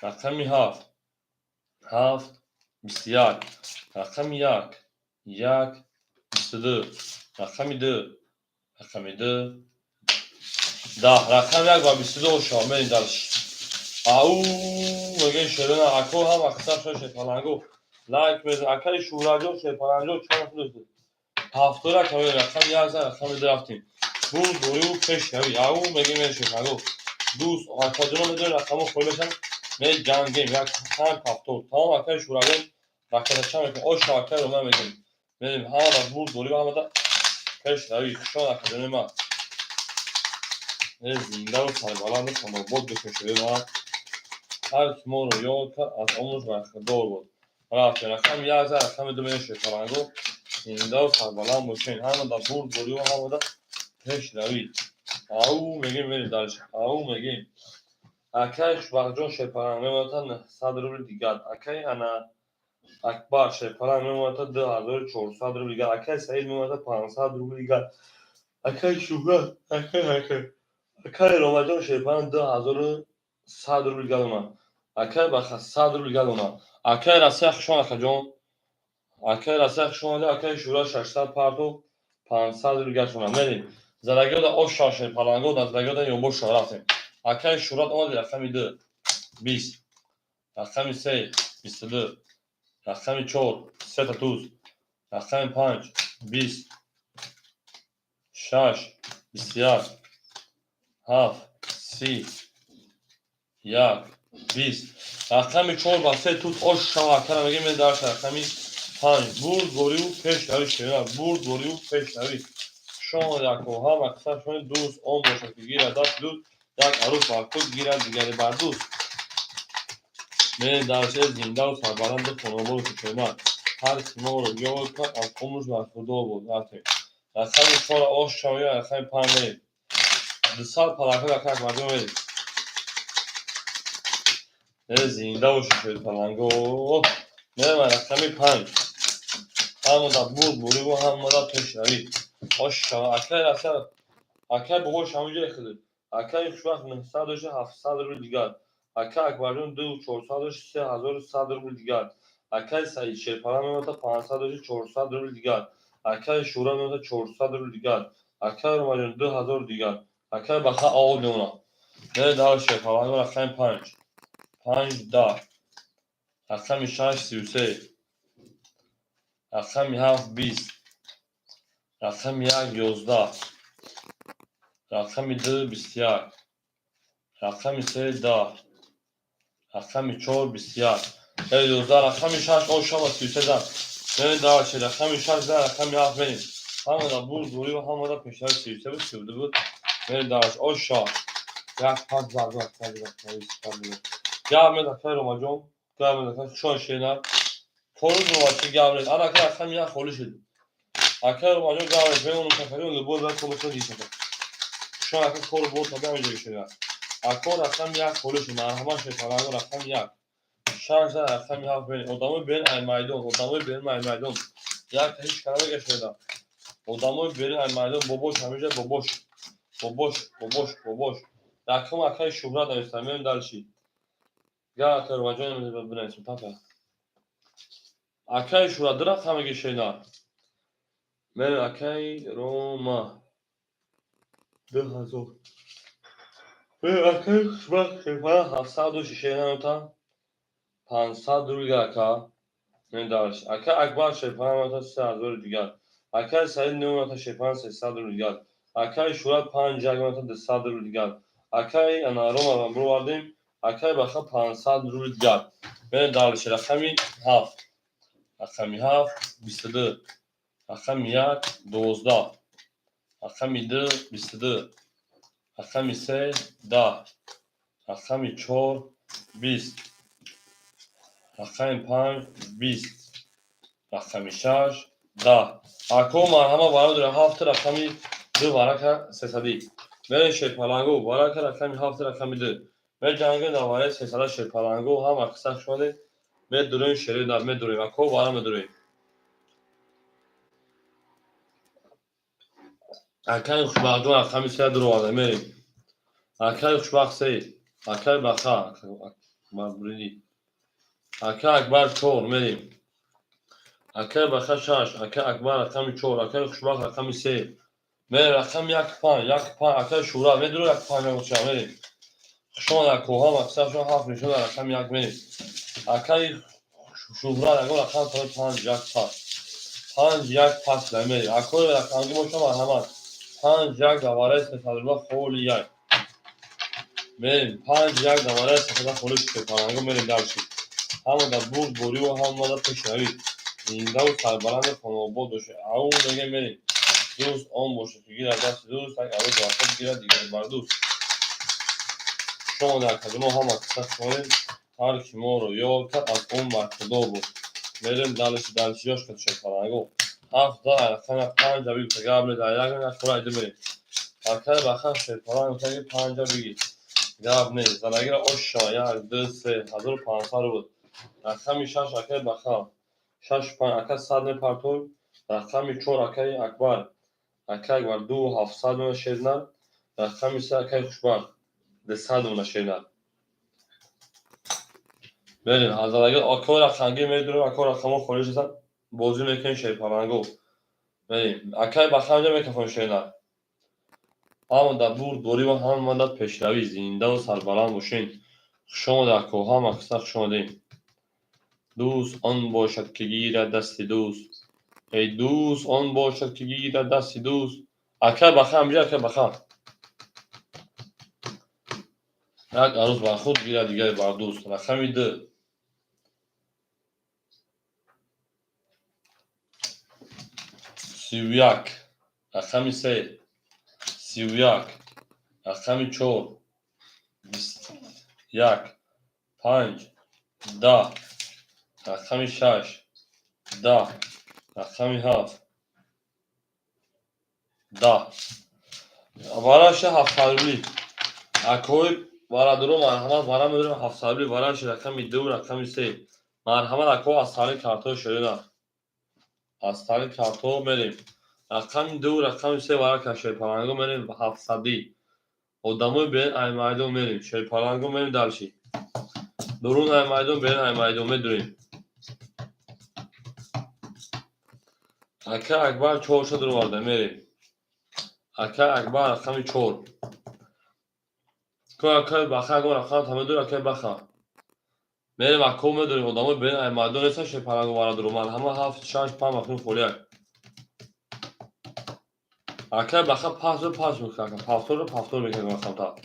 رقم 7 21 رقم 1 22 رقم 2 10 رقم 1 و 22 شامل دارش او میگه شیرین اکو هم اکثر شده شپالانگو لایک میزن اکای شوراجو شپالانگو چند دوست هفتاد کمی رقم 11 رقم درفتیم بود دویو پیش نوی او میگه میره شپالانگو دوست آکادون میدونه رقم خوی بشن نه جنگیم یک هم هفتاد تمام اکای شوراجو رقم چند میکنه او شاکر رو من میگیم میریم همه دا بود دویو همه دا پیش نوی شان اکادون ما نه زنده و سربالا میکنم بود بکن شده ما هر کی ما رو یاد کرد از عمرش برخوردار بود رفت رقم 11 رقم 2 میشه شپالانگو زنده و سربلند باشین همه دا برد بوری و همه دا پیش روید او میگیم میری درش او میگیم اکای خوشبخت شپالانگ میمونتن 100 روبل دیگر اکای انا اکبر شپالانگ میمونتن 2400 روبل دیگر اکای سعید میمونتن 500 روبل دیگر اکای شوهر اکای رومجان شپالانگ 2100 روبل دیگر اومد اکای بخ 100 روبل دیگر اومد اکای راسخ شون اکجون اکای راسخ شون اکای شورا 600 پارتو 500 روبل شون میریم زرگی دا او شاشه پالانگو دا زرگی دا یومبو شوراتیم اکای شورات اومد رقم 2 20 رقم 3 22 رقم 4 3 تا توز رقم 5 20 6 21 7 30 1 20 رقم 4 با 3 توز او شاکر میگیم در رقم 5 برد گوریو پیش روی شیرین برد گوریو پیش روی شما در کوها مقصد شما دوست آن باشد که گیرد دست دوست یک عروس بر خود گیرد دیگری بر دوست من درچه زنده و سربلند خانوار که شما هر سیما رو یاد کرد از عمرش بر خدا بود رقم 4 آش شامی و رقم 5 میریم 200 پلاکه رقم مردم میریم زنده و شد پلنگو میریم رقم 5 همون در بود بوری و همون در پیش روی آش شامی اکل رسل اکل بگو شامی جای خیلی اکل یک وقت 900 و 700 رو دیگر اکل اکبرون 2 400 و 3100 رو دیگر اکل سعید شیرپره میمتا 500 و 400 رو دیگر اکل شورا میمتا 400 رو دیگر اکل رو مجون 2000 دیگر اکل بخا آو دونا نه دار شیرپره و رقم 5 5 10 رقم 6 33 رقم 7 20 رقم 1 11 رقم 2 21 رقم 3 10 رقم 4 21 12 رقم 6 آشا و 33 زن نه دار شد رقم 6 زن رقم 7 بریم همون دا بود دوری و همون دا پیشتر 33 بود 32 بود نه دارش آشا یک پاک زرگاه گرمه دکتر رو مجموع گرمه دکتر شان شینا فرود نواشی گرمه آن اکر رقم 1 خالی شد اکر رو مجموع گرمه به اون سفری اون بود و کمسون دیگه شان اکر کور بود تا به اینجا شد اکر رقم 1 خالی شد مرحمت شد فرانگو رقم 1 شارژ رقم 7 بین ادامه بین ایمیدون ادامه بین ایمیدون یک هیچ کلمه گشته ادامه بین ایمیدون بابوش همیشه بابوش رقم اکر شهرت استمیم دلشی یا اکر وجه نمیده بنویسم پاپا اکر شهرت درخت همه گشته من اکر روما 2000 من اکر شبک شفا 700 و 6 نوتا 500 روی اکر من دارش اکر اکبر شفا نوتا 3000 دیگر اکر سعید نوتا شفا 300 روی دیگر اکر شهرت 5 نوتا 200 روی دیگر اکر انا روما رو بردیم اکر بخا 500 روی دیگر من دارش رقمی 7 رقمی 7 22 رقم 1 12 رقم 2 22 رقم 3 10 رقم 4 20 رقم 5 20 رقم 6 10 اکو مرحمه برای در هفت رقمی 2 برکه 300 من شیرپلنگو برکه رقمی 7 رقمی 2 من جنگ دواره 300 شیرپلنگو هم اکسک شده من دورین شیری در من دورین اکو برای من دورین اکای خوشبختون رقمی 3 درو آده میریم اکای خوشبخت 3 اکای بخا مبردی اکای اکبر 4 میریم اکای بخا 6 اکای اکبر رقمی 4 اکای خوشبخت رقمی 3 میریم رقم 1 5 اکای شورا میدرو 1 5 میگوچه میریم شما در کوها مقصد شما 7 میشون در رقم 1 میریم اکای شورا نگو رقم 5 1 5 1 پس میریم اکای رقمی ما شما مرحمت 5 1 دواره 302 خولی 1 میریم 5 1 دواره 302 خولی شیرپلنگو میریم درشی همون در بود بوری و همون در پیش روی زنده و سربلند خانواباد باشه اون دیگه میریم دوست آن باشه که گیر از دست دوست یک عروض وقت گیره دیگر بر دوست شما در کلمه هم اکسس کنیم هر کی ما رو یاد کرد از اون بر خدا بود میریم دلشیاش کد شیرپلنگو 7 رقم 5 بگیر که قبل در یک نگه خورا ایده میریم اکر بخش شیرپلنگو که 5 بگیر گاب نیست زنگیر آشا 1 2 3 1500 بود رقم 6 اکر بخا 6 5 اکر 100 پرتول رقم 4 اکر اکبر اکر اکبر 2 700 شیرنر رقم 3 اکر خوشبخت 200 شیرنر بریم حضرت اکر رقمگی میدونیم اکر رقمو خوریش هستن بازی میکنیم شیرپلنگو بریم اکر بخا همجا میکفون شیرنر همون در بود دوری و همون در پیشروی زنده و سربلند باشین شما در کوها مقصد شما دیم دوست آن باشد که گیرد دست دوست ای دوست آن باشد که گیرد دست دوست اکر بخا همجا اکر بخا یک عروس بر خود گیرد دیگر بر دوست رقمی 2 31 رقم 3 31 رقم 4 21 5 10 رقم 6 10 رقم 7 10 وراش 700 اکوی وارا درو مرحمت وارا میدونم 700 وراش رقم 2 رقم 3 مرحمت اکو از طریق کارتو شده از طریق کارتو میریم رقم 2 رقم 3 وارا کشه پلنگو میریم 700 odamı ben aymaydım benim. Şey palangım benim dalşi. Durun aymaydım ben aymaydım durayım. Aka akbar çoğuşa dur vardı meri. Aka akbar akami çoğur. Ko aka baka akbar akam tamam dur aka baka. Meri makom durayım odamı ben aymaydım neyse şey palangım var durum. Ama hafta şanş pam akım folyak. Aka baka pas mı pastor mekanı akam ta.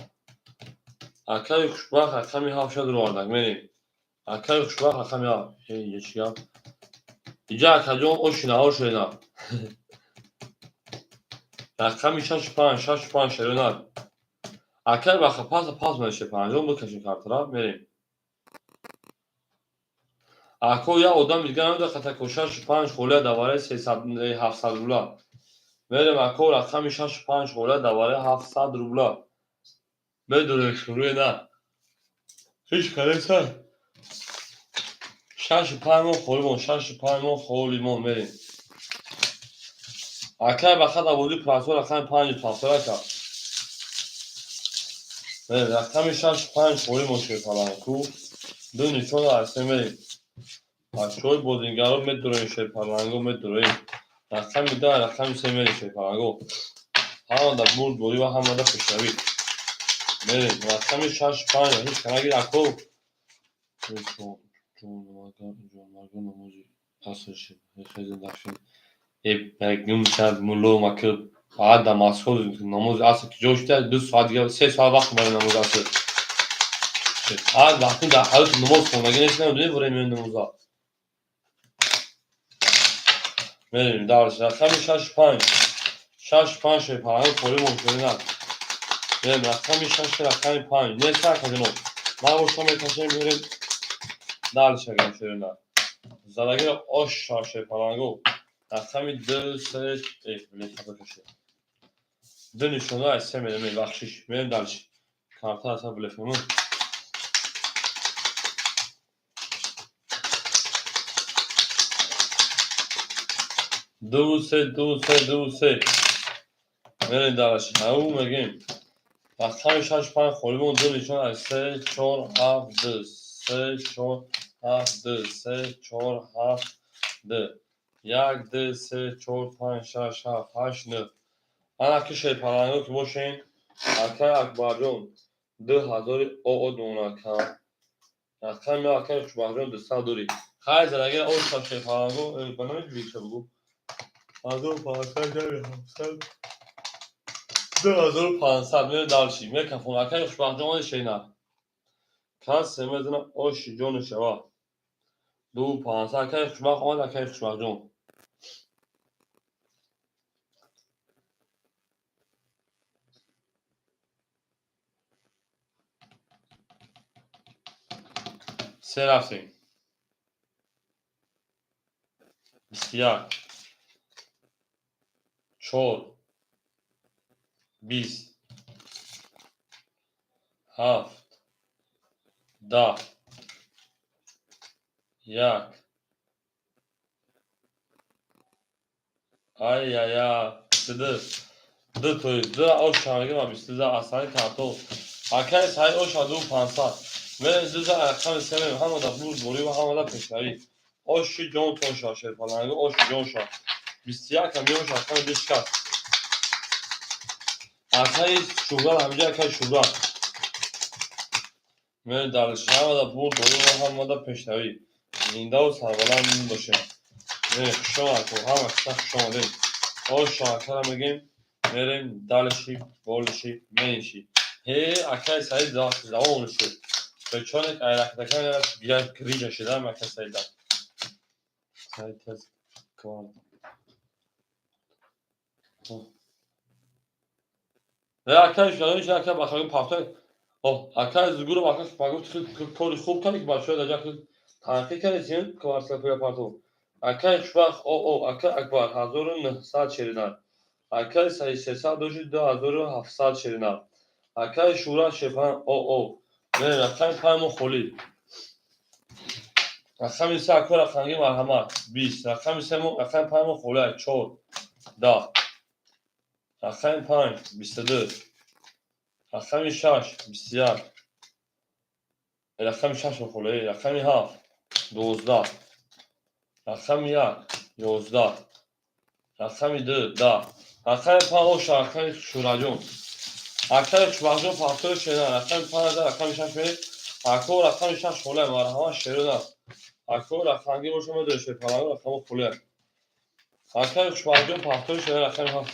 Aka yukuş bak akami hafşa dur vardı meri. Aka yukuş bak akami ya. Şey geçiyor. İca akacım o şuna o şuna. رقم 65 شرونار اکر بخه پاس منشه پنجم بکشین کارترا میریم اکو یا odam bilgen de kata koşar 65 خوله دواره 300 700 روبلا میریم اکو رقم 65 خوله دواره 700 روبلا بدون شروع نه هیچ کاری سر 65 مون خولیمون 65 مون خولیمون میریم اکر بخه دواری پراسور رقم 5 پاسورا کرد رقم 65 خولیمون شد پلانکو دو نشون درسته میریم Aşoy bozingaro metroin şey palango metroin. Rakam da rakam semeri şey palango. Hamada mur boli ve hamada pişavi. Mere rakam şaş pan hiç kana gir akol. John Margan namuzi asıl şey. Hezin dakşin. Begnum şad mulo makıl. Ada maskol namaz asıl ki coşta 2 saat ya 3 saat vakit var namaz asıl. Ad vakti da halut namaz kılmak gerektiğinde ne vuramıyor namaza. میریم درش رقم 65 پلنگ خوری ممکنه نه میریم رقم 6 رقم 5 نه سر کجنو من باشم میتاشیم میریم درش اگر شده نه زدگیر آش شاشه پلنگو رقم 2 3 بلیت خطا کشه دو نشونه از سه میریم بخشش میریم درش کارتا اصلا بلیفمون دو سه میریم درش همون میگیم رقم 65 خوریمون دو نشون از 3 4 7 2 3 4 7 2 3 4 7 2 1 2 3 4 5 6 7 8 9 انا که شی پلنگو که باشین اکر اکبرجون 2000 او دونکا رقم یا اکر اکبرجون 200 دوری خیلی زدگیر او شی پلنگو بنامید بیشه بگو از اون پاسر جایی 700 2500 میره دالشی میره کفون اکر خوشبخت شی نه کس سمزن اوشی جون شوا 2500 اکر خوشبخت جون سه رفتیم 21 4 20 7 10 1 ay دو توی دو او شانگی ما بیسته اصلا کارتو اکر سای او شادو 500 من زوزا رقم سمیم همه دا بوز بوری و همه دا پشتری اوشی جون تون شاشه پلنگو اوشی جون شا 21 کمیون شاکم دیشکت اکر شوگان همینجا اکر شوگان من دارش همه دا بوز بوری و همه دا پشتری زنده و سربلند این باشه من خشام اکو همه خشام دیم اوش اکر میگیم میریم دالشی بولشی منشی هی اکر سعی زمان شد به چونک ایرکتکن بیاد کریج شده مکه سعی داد سعی تست کار arkadaşlar önce arkadaşlar bakalım parça. Arkadaşlar zguru bakalım kod خوب کنید که بچه‌ها در جا تحقیق کنید کمارسل پیا پارتو. arkadaş bak akbar 1940 arkadaş sayı 2700 şerina arkadaş şura şefan ne rakam paymo kholi rakam ise akbar rakamı marhamat 20 rakam ise rakam paymo kholi 4 10 rakam pay 24 rakam 6 27 rakam 6 kholi rakam 7 12 rakam 1 11 rakam 2 10 rakam pay rakam şuracun arkadaş şuracun parçalı şeyler rakam pay da rakam 6 Akor rakam 6 kholi marhamat şerina akor rakamı boşuma döşe falan rakamı kholi arkadaş şuracun parçalı şeyler rakam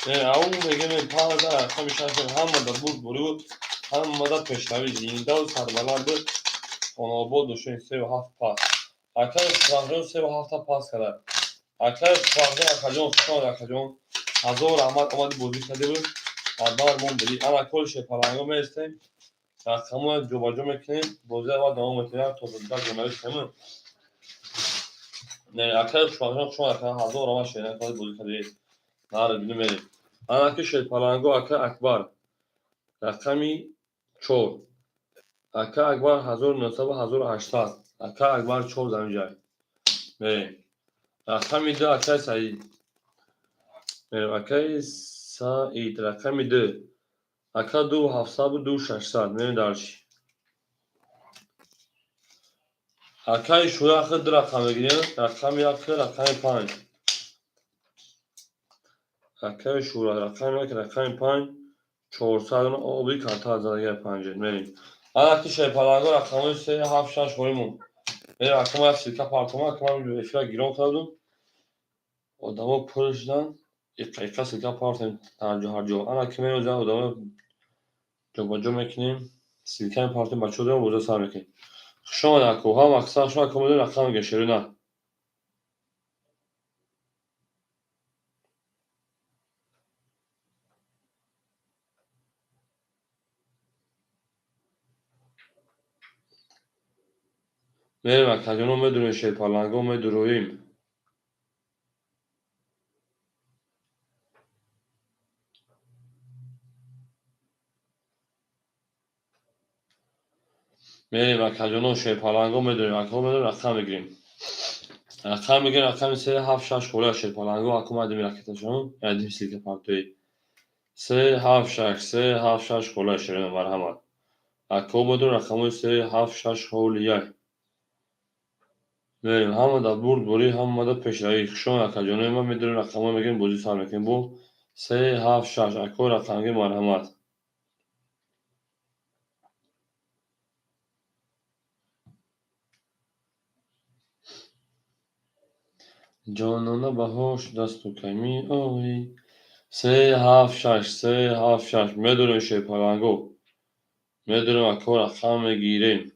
7 اون میگه من 5000 رقم 6 هم مدبور برود هم مدد پیشنوی زینده و سربلند خاناباد و شوین 3 و 7 پاس arkadaş şuracun 3 و 7 تا پاس کرد arkadaş şuracun akacun şuan akacun hazır Ahmet amadi bozuk کرده بود بعد من بری انا کل شپرانگو میستیم rakamı جوباجو میکنیم بازی و devam میکنیم تا در جنبش کنیم ne arkadaş şuracun akacun hazır ama şeyden kadar bozuk کرده ناره bilmedim ana ki şeprango akbar rakami 4 akbar 1980 akbar 4 zamjay بریم rakami 2 سعید سعید rakami 2 2 700 600 بریم درچی شویا خود رقم بگیریم رقم 1 رقم 5 شورا رقم 1 رقم 5 400 آبی کارتا زدگی 5 بریم ana ki şeprango rakamı 3 koymum ben aklıma sirka partıma aklıma bir eşya giron kaldım odama projeden İlk sirka partım tercih harcıyor ana kime özel odama جابجا میکنیم سیلکن پارتی بچه دارم بوده سر میکنیم شما نکو هم اکثر شما کمودون رقم گشری نه میریم اکتجانو میدونیم شیپالنگو میدرویم میریم اکتجانو شیپالنگو میدونیم اکتجانو میدونیم رقم بگیریم رقم بگیریم رقم 3 7 6 خوله شیپالنگو اکو مدیم رکتجانو یعنی سیلک پارتوی 3 7 6 3 7 6 خوله شیرین مرحمت اکو میدونیم رقم 3 7 6 خوله بریم همه دا بوری همه دا پیشروی شما اکتجانو ما میدونیم رقم میگیم بوزی سر میکنیم بو 3 7 6 اکو رقمگی مرحمت جانانه بهاش دست و کمی آی 3 7 6 3 7 6 میدونیم شیپالنگو میدونیم اکو رقم میگیریم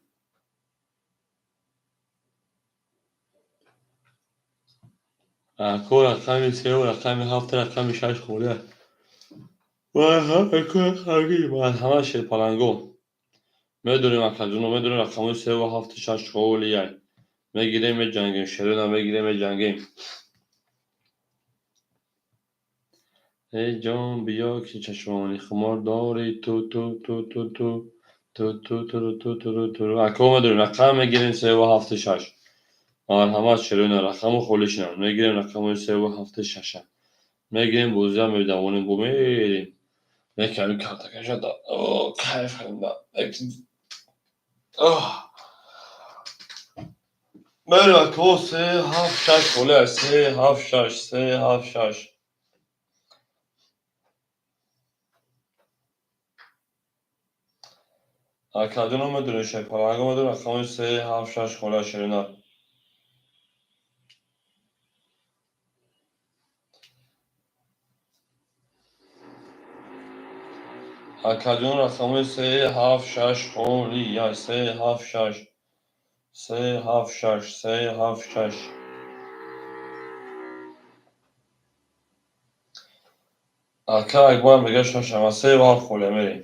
اکو رقم 3 و رقم 7 رقم 6 خوله و اکو رقمگی مرحمت شیپالنگو میدونیم اکجونو میدونیم رقم 3 و 7 6 خوله میگیریم میجنگیم شیرین میگیریم میجنگیم ای جان بیا که چشمانی خمار داری تو اکو میدونیم رقم میگیریم 3 و 7 6 مرحمت شیرین رقم خولشیم میگیریم رقم 3 و 7 6 میگیریم بوزی هم میدوانیم بو میریم میکنیم کارتکش داد کیف کنیم داد میریم اکو 3 7 6 خوله 3 7 6 3 7 6 اکادونو میدونیم شیپالنگو میدونیم رقم 3 7 6 خوله شیرین اکادون رقم 3 7 6 خولی یا 3 7 6 3 7 6 3 7 6 Arka akbar میگه شما سه و هفت خوله میریم.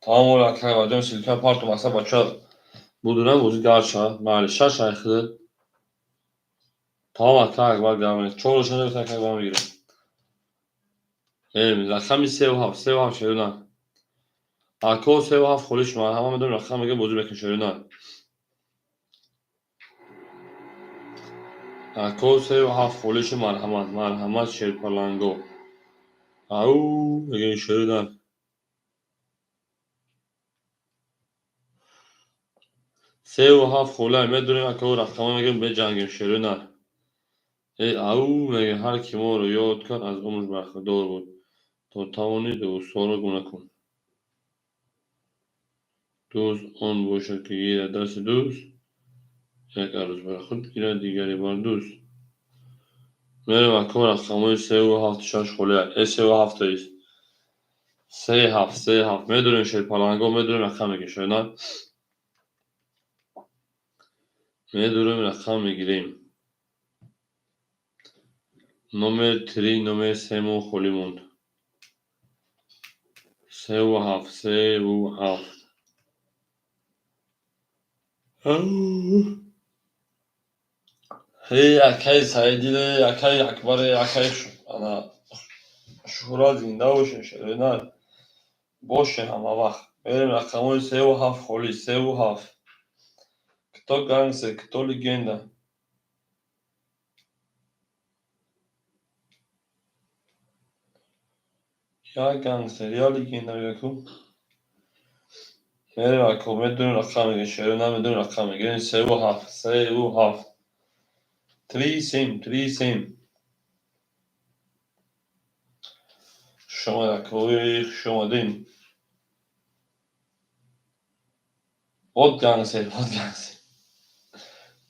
تمام اول arka akbar سیلکا پارت و مثلا بچه buduna buzgar şa maalesef şarkılı tamam arka akbar devam çoğu hoşuna bir takar devam girelim. Evet, rakam سه و هفت شروع arka o سه و هفت خودش من همه میدونم رقم میگه بازی بکن شروع arka o سه و هفت خودش مرحمت شیرپلنگو او میگه شروع سه و هفت خوله میدونیم arka o رقم میگه به جنگیم شروع او میگه هر کی ما رو یاد کرد از عمرش برخوردار بود تا توانید او رو گونه کن دوست آن باشد که گیرد دست دوست یک عروس برای خود گیرد دیگری بار دوست میره و کار رقمای سه و هفت شش خوله سه و هفت است سه هفت میدونیم شیرپلنگو میدونیم رقم میگه نه میدونیم رقم میگیریم نمر سه مو خولی موند سه و هفت هی اکای سعیدی اکای اکبر اکای انا شورا زنده باشه نه باشه همه وقت میریم رقمای سه و هفت خولی سه و هفت کتا گنگسه کتا لگنده یا گنگستر یا لگنده بگو میریم اکو میدونیم رقم میگه شروع نمیدونیم رقم میگه سه و هفت تری سیم شما اکوی شما دین od گنگسه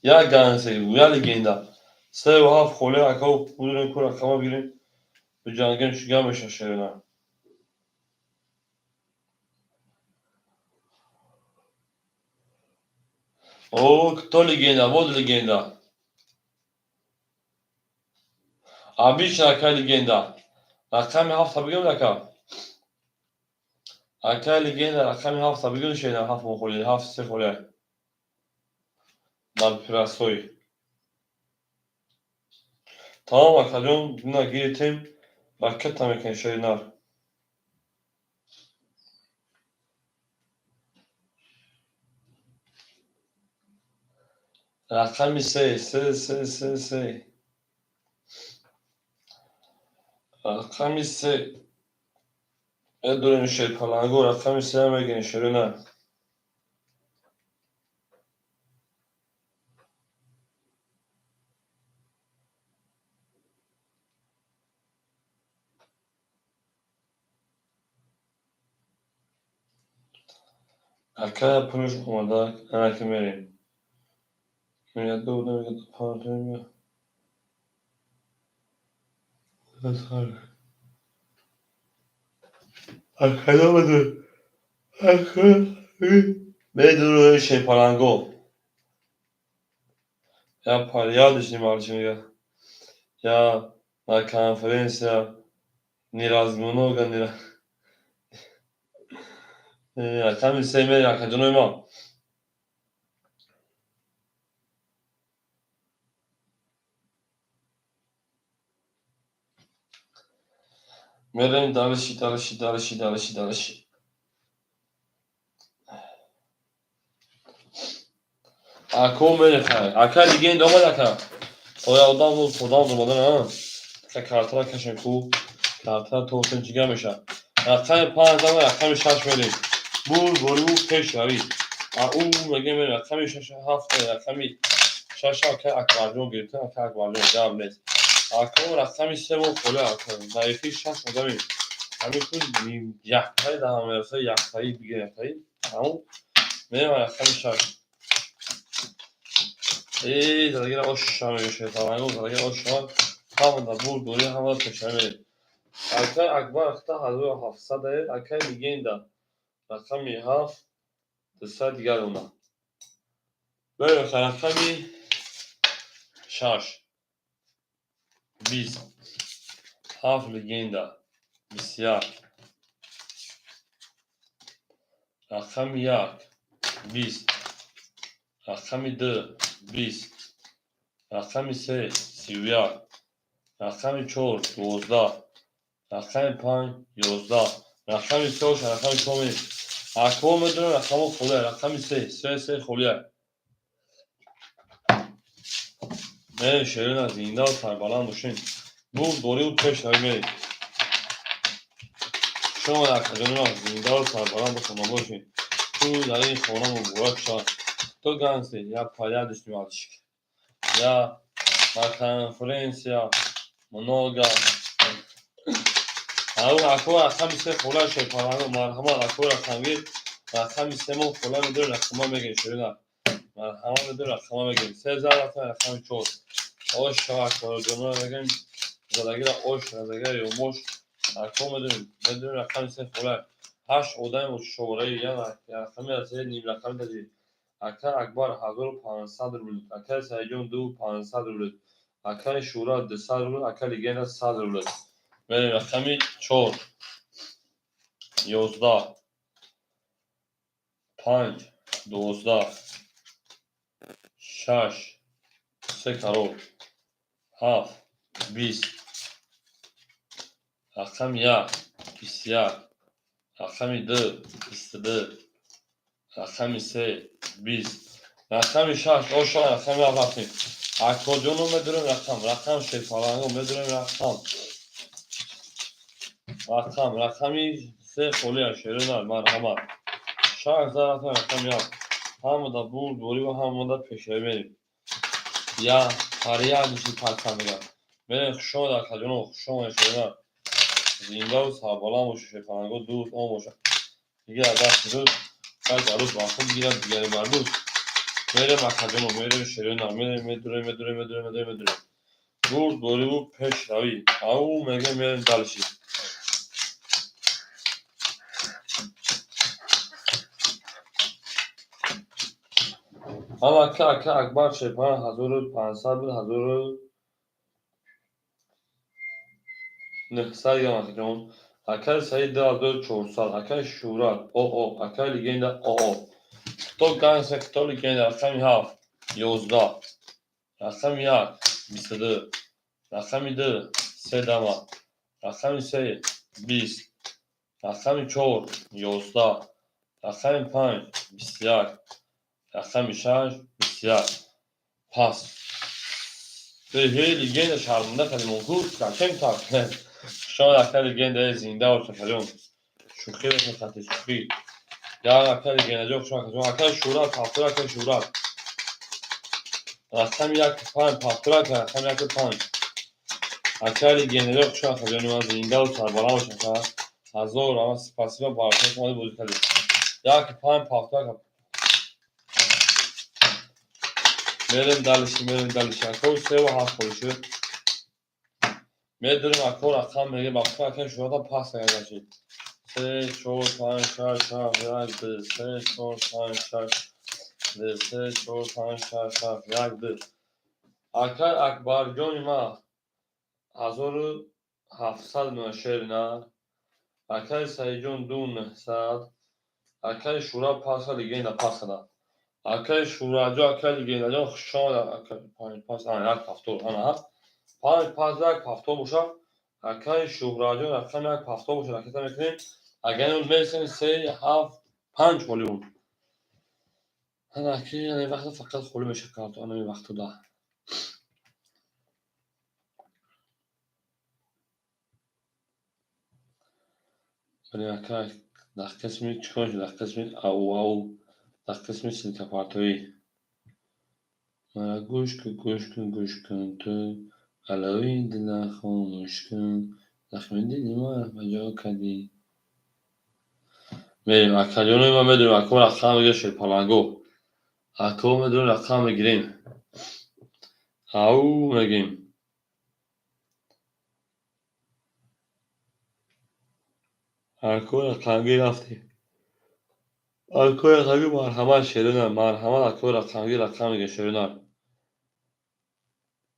یا گنگسه یا لگنده سه و هفت خولی اکو بودونیم که رقم بگیریم به جنگیم شگم بشه شروع نه او کتا لگنده بود لگنده Abiş arka legenda. Rakami hafta bugün laka. Arka legenda rakami hafta bugün şeyden hafta mukuli hafta sekole. Nab pirasoy. Tamam bakalım buna girdim. Raket tamekin şeyler. Rakami se. Rakami se. Edurun şey palango rakami se mekin şeyler. Arka yapılmış kumada anaki merin. Millet doğdu millet parlayamıyor. Nasıl? Arkada mıdır? Arka. Bedurun şey palango. Ya yadışım var şimdi ya na konferencja nierazmonoga ya tam sevme ya kaçınıyor mu? Meren dalış. Ako mene kay. Aka ligin doma daka. Oya odan durmadan ha. Kartala kaşın ku. Kartala tosun cigamışa. Aka panzama aka şaş verin. Bu peş yavi. U mege mene aka şaş hafta aka şaş aka akvarjon girtin aka akvarjon devam net. Aka rakami sevo kole aka. Zayıfı şaş adamı. Hani kul yaktayı daha merse yaktayı bir yaktayı. Ama benim rakami şaş. Zaten aşağı میشه طبعا zaten aşağı هم da bulduğu هم da peşine. Arkay akbar akta hazır hafsa da arkay ligenda. Rakami haf dışa diğer ona. Böyle rakami şaş. Biz haf ligenda. بسیار. رقم 1 20. رقم 2 20. رقم 3 31. رقم 4 12. رقم 5 11. رقم 6 رقم کمی. ارقام میدونم رقم خوله. رقم 3 خوله. نه شیرین از اینده و سربلند باشین. دوری و پیش نمید. شما در کجانی از اینده و سربلند باشین. تو در این خونه مبارک شد. تو گنسی یا پایه داشتیم آدشک. یا کنفرانسیا منوگا. او اکو رقم 3 خوله شد. مرحمت اکو رقم گید. رقم 3 مو خوله میدون رقم میگین شیرین. مرحمت میدون رقم میگین. 3000 رقم 4. آش شاک جمعه بگیم زدگیر آش زدگیر یوموش اکو میدونیم رقم 3 خوله 8 اودم و شوره یا رقمی از نیم رقم دادی اکا اکبر 1500 روبل اکا سیجون 2500 روبل اکا شورا 200 روبل اکا لیگن 100 روبل میریم رقمی 4 11 5 12 6 3 کرور 7 20 رقم 1 21 رقم 2 22 رقم 3 20 رقم 6 آشان رقم رفتیم اکادیون رو میدونیم رقم شیفالانگ رو میدونیم رقمی 3 خولی شیرین مرحمت 6000 رقم یک همه دا بود دوری و همه دا پیشه بریم یا پریه دیشی پرکن بگم بریم خوشان در اکادیون خوشان شیرین زنده و سربالان باشه شیفالانگ رو دوست آن باشه دیگه از دست روز بعد عروس باخون گیرد دیگری مرموز میرم اکادیون میرم شیرین میدونیم دوری و پیش روی او میگه میرم دلشی اما که اکبر شیفان 1500 بود 1900 یا اکادیون اکل سعید 2400 اکل شورات او اکل لیگند او تو گنس اکتو لیگند رقمی 7 11 رقم 1 22 رقم 2 3 دمه رقم 3 20 رقم 4 11 رقم 5 21 رقم 6 21 پس به لیگند شرمنده کردیم اون گفت کم تاکنه شما اکل لیگند زنده و تفریون شوخی بکن خطی شوخی یا اکل لیگند جا شما کردیم اکل شورات پافتور اکل شورات رقم 1 5 پافتور اکل رقم 1 5 اکل لیگند جا شما کردیم زنده و سربالان و شما هزار اما سپاسی و بارکن شما بودی کردیم یا که 5 پافتور اکل میریم دلشی اکو 3 و 7 خورشه میدونیم اکو رقم میگه باقی اکل شورات پاس نگه شید 3 4 5 6 7 1 2 3 4 5 6 2 3 4 5 6 7 1 2 اکل اکبر جان ما 1700 منشر نه اکل سیجون 2900 اکل شورا پاس لیگین پاس نه اکل شورا جا اکل لیگین جا شان اکل 5 پاس آن یک پافتور آن هست 5 پاس یک پافتور باشه اکل شورا جا رقم یک پافتور باشه رکت میکنیم اگر اون میرسیم 3 7 5 خولی اون انا اكيد انا وقت فقط خولی میشه کارت انا وقت ده ولی اکا در قسمی چیکار در قسمی او در قسمی سلک پارتوی مرا گوش کن تو علوی دل خاموش کن زخم دیدی ما مجا کردی میریم اکادیون ما میدونیم اکا رقم میگه شیرپالنگو اکا میدونیم رقم میگیریم او میگیم اکا رقم گرفتیم اکو رقمی مرحمت شیرین مرحمت اکو رقم میگه شیرین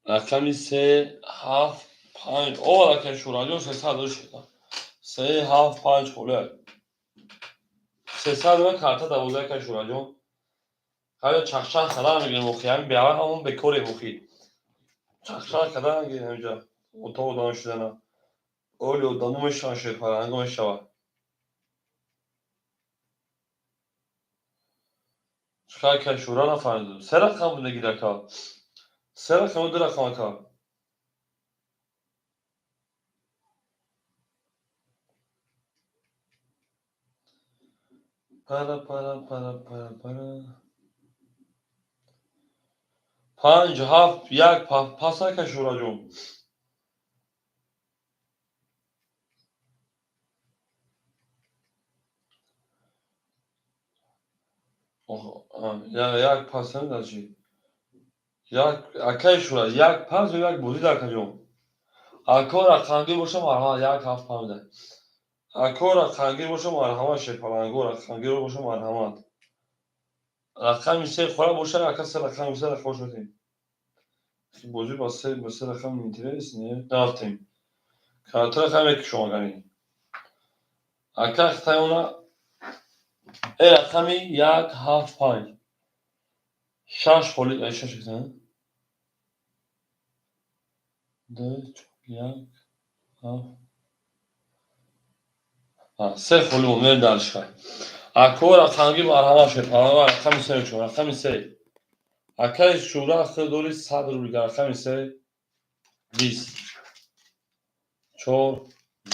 رقمی 3 7 5 او رقم شورانجو 300 شد سه هفت پنج خوله 300 من کارتا 12 کش شورا جون همین چخشان خدا میگیرم مخی همین بیاور همون به کوری مخی چخشان خدا میگیرم اینجا اتاق دانشجو اولی و دامومشان شد پرنگامش شود چکار که شورا نفهمیدم سه رقم بود نگیره که سه رقم و 2 رقم که para 5 7 1 پاسا که شورا جون یک پاس نمیدن چی یک اکی شورا یک پاس و یک بودی در کجون اکو رقمگیر باشه مرحمت یک هفت فهمیده اکو رقمگیر باشه مرحمت شپلنگو رقمگیر باشه مرحمت رقم سه خوره باشه اکا سه رقم سه رقم شدیم بازی با سه رقم میتیره نیست نه رفتیم کارت رقم یک شما گنی اکا اختای اونا ای رقمی یک هفت پنج شش خولی شش کتن دو یک هفت سه خولی مومن درش کرد اکو رقمگیر مرحمت شپلنگو رقم سه شما رقم سه اکای شورا اخیر دوری 100 روی رقم سه 20 4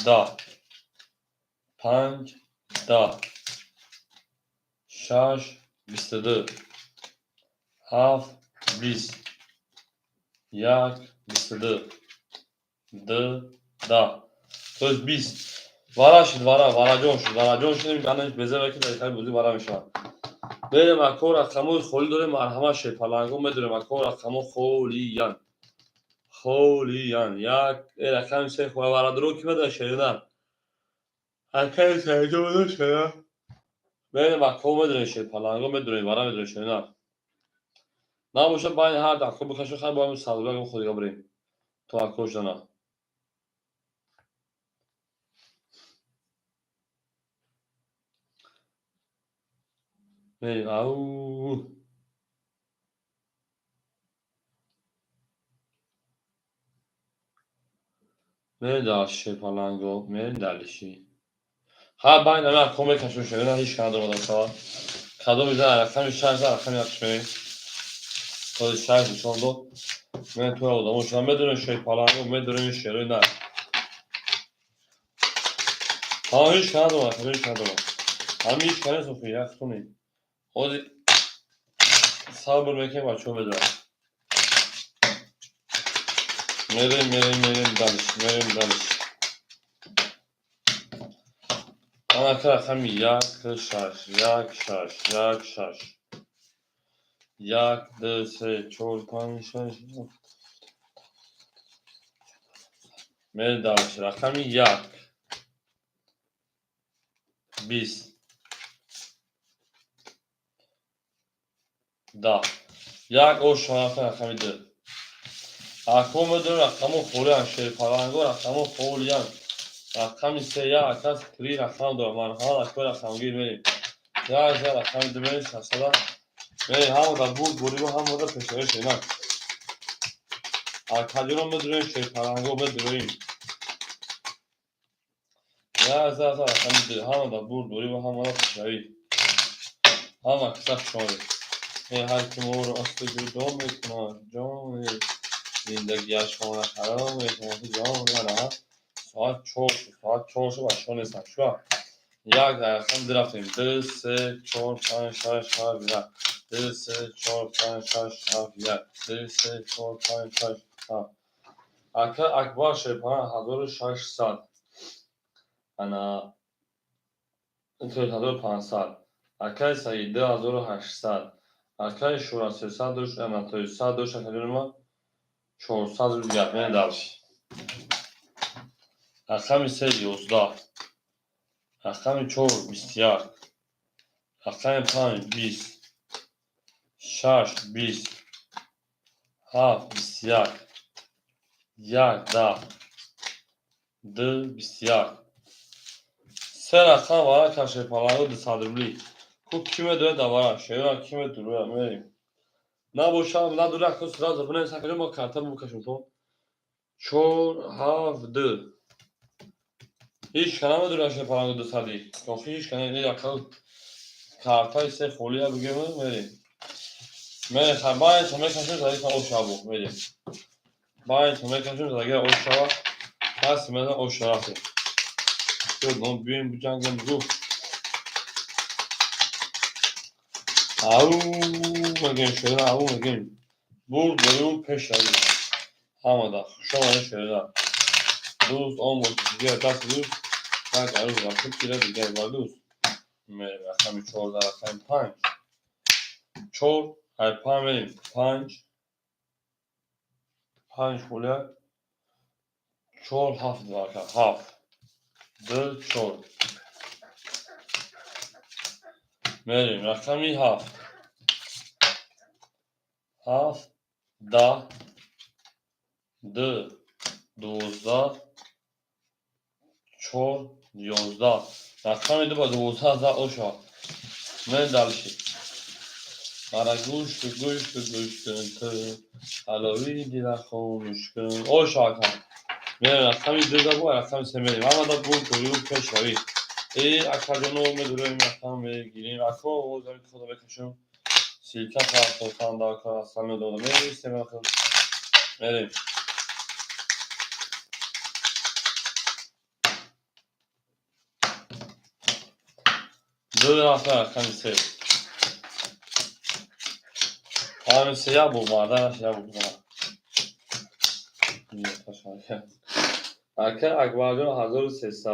10 5 10 6 22 7 20 1 22 2 10 تو 20 وارا شد وارا جون شد میگنش بزه وقتی دقیقه بودی وارا میشه بریم اکو رقمو خولی داره مرحمت شپلنگو میدونیم اکو رقمو خولیان یک رقم سه خواه وارا درو که بده شدیدن اکای سیجو بده شدیدن بریم اکو میدونیم شپلنگو میدونیم وارا میدونیم شدیدن نباشه باید هر دکو بکشه خیلی باید سالوگم خودی بریم تو اکوش نه بریم او بریم در شپلنگو بریم دلشی ها باید همه اکو میکشون شدیدن هیچ کنده بودن سوا کدو میزن رقمی شهر زن رقمی یکش بریم خودی شهر بچون دو من تو رو دامو شدن میدونیم شپلنگو میدونیم شروع نه ها هیچ کنده بودن هیچ کنده بودن همه هیچ کنده صفحه یک خونی خودی صبر میکنیم بچه بدونم میریم دلش اما که رقمی یک شش یک دو سه چهار پنج شش میریم دلش رقمی یک 20 10 یک او شما رقمی دو اکو میدونم رقمو خوری هم شیرپلنگو رقمو خوری هم رقمی سه یک اکاس کری رقم دارم مرحال اکو رقم گیر میریم یک رقمی دو میریم شصده میریم همو در بود بوری با همو در پشتره شیرم اکاجون رو میدونیم شیرپلنگو میدونیم یا رقمی دو همو در بود بوری با همو در پشتره همو اکسف شماری هر کی مور اصلی جون میکنه جون زندگی شما خراب میکنه جان نه ساعت 4 شو بچه ها نیستن شو یک رقم درفتیم 2 3 4 5 6 7 1 2 3 4 5 6 7 1 2 3 4 5 6 7 اکا اکبر شیپان 1600 انا انتوی 1500 اکای سایی 2800 اکای شورا 300 دوش امتوی 100 دوش اکادون ما 400 روز گرمه دلش رقم 3 11 رقم 4 21 رقم 5 20 6 20 7 21 1 10 2 21 سه رقم وارا کشه پالانگو ده صدربلی کو کیمه دوره دوارا شیرا کیمه دوره میریم نه boşalım نه دوره کس را زبونه سکره ما karta بکشم تو چور هاف ده hiç kanama دوره شه پالانگو ده صدی کافی hiç kanama نه yakal kartای سه فولیا بگیم میریم میریم خربای چمه کشم زدی که اوشابو میریم باید چمه کشم زدی که اوشابو پس میدن اوشابو non büyüğün bu cangın bu. Au, bakın şöyle au bakın. Burada yol peşleri. Hamada. Şu an şöyle. Dost olmadı. Diğer tas dost. Kaç aruz var. Çok kira bir gel var dost. Merhaba. Kami çorda rakam punch. Çor. Hayır pan verin. Punch. Punch böyle. Çor hafif var. Haf. Dı çor. Verin. Rakami haf. Haf. Da. Dı. Dozda. چور 11 رقم دو با 12 za oşa من další برای گوشت حلاوی دیده خاموش کن oşa کن من رقم دو da bu رقم سه میریم اما da bu koyup peşavi akademi olmadı رقم gireyim akı o zaman koda bekleşim silke taraftan daha karaslanma dolu ben istemiyorum verim dö raqam se Hamisi ya bu maden ya bu Akar akvaryum 1300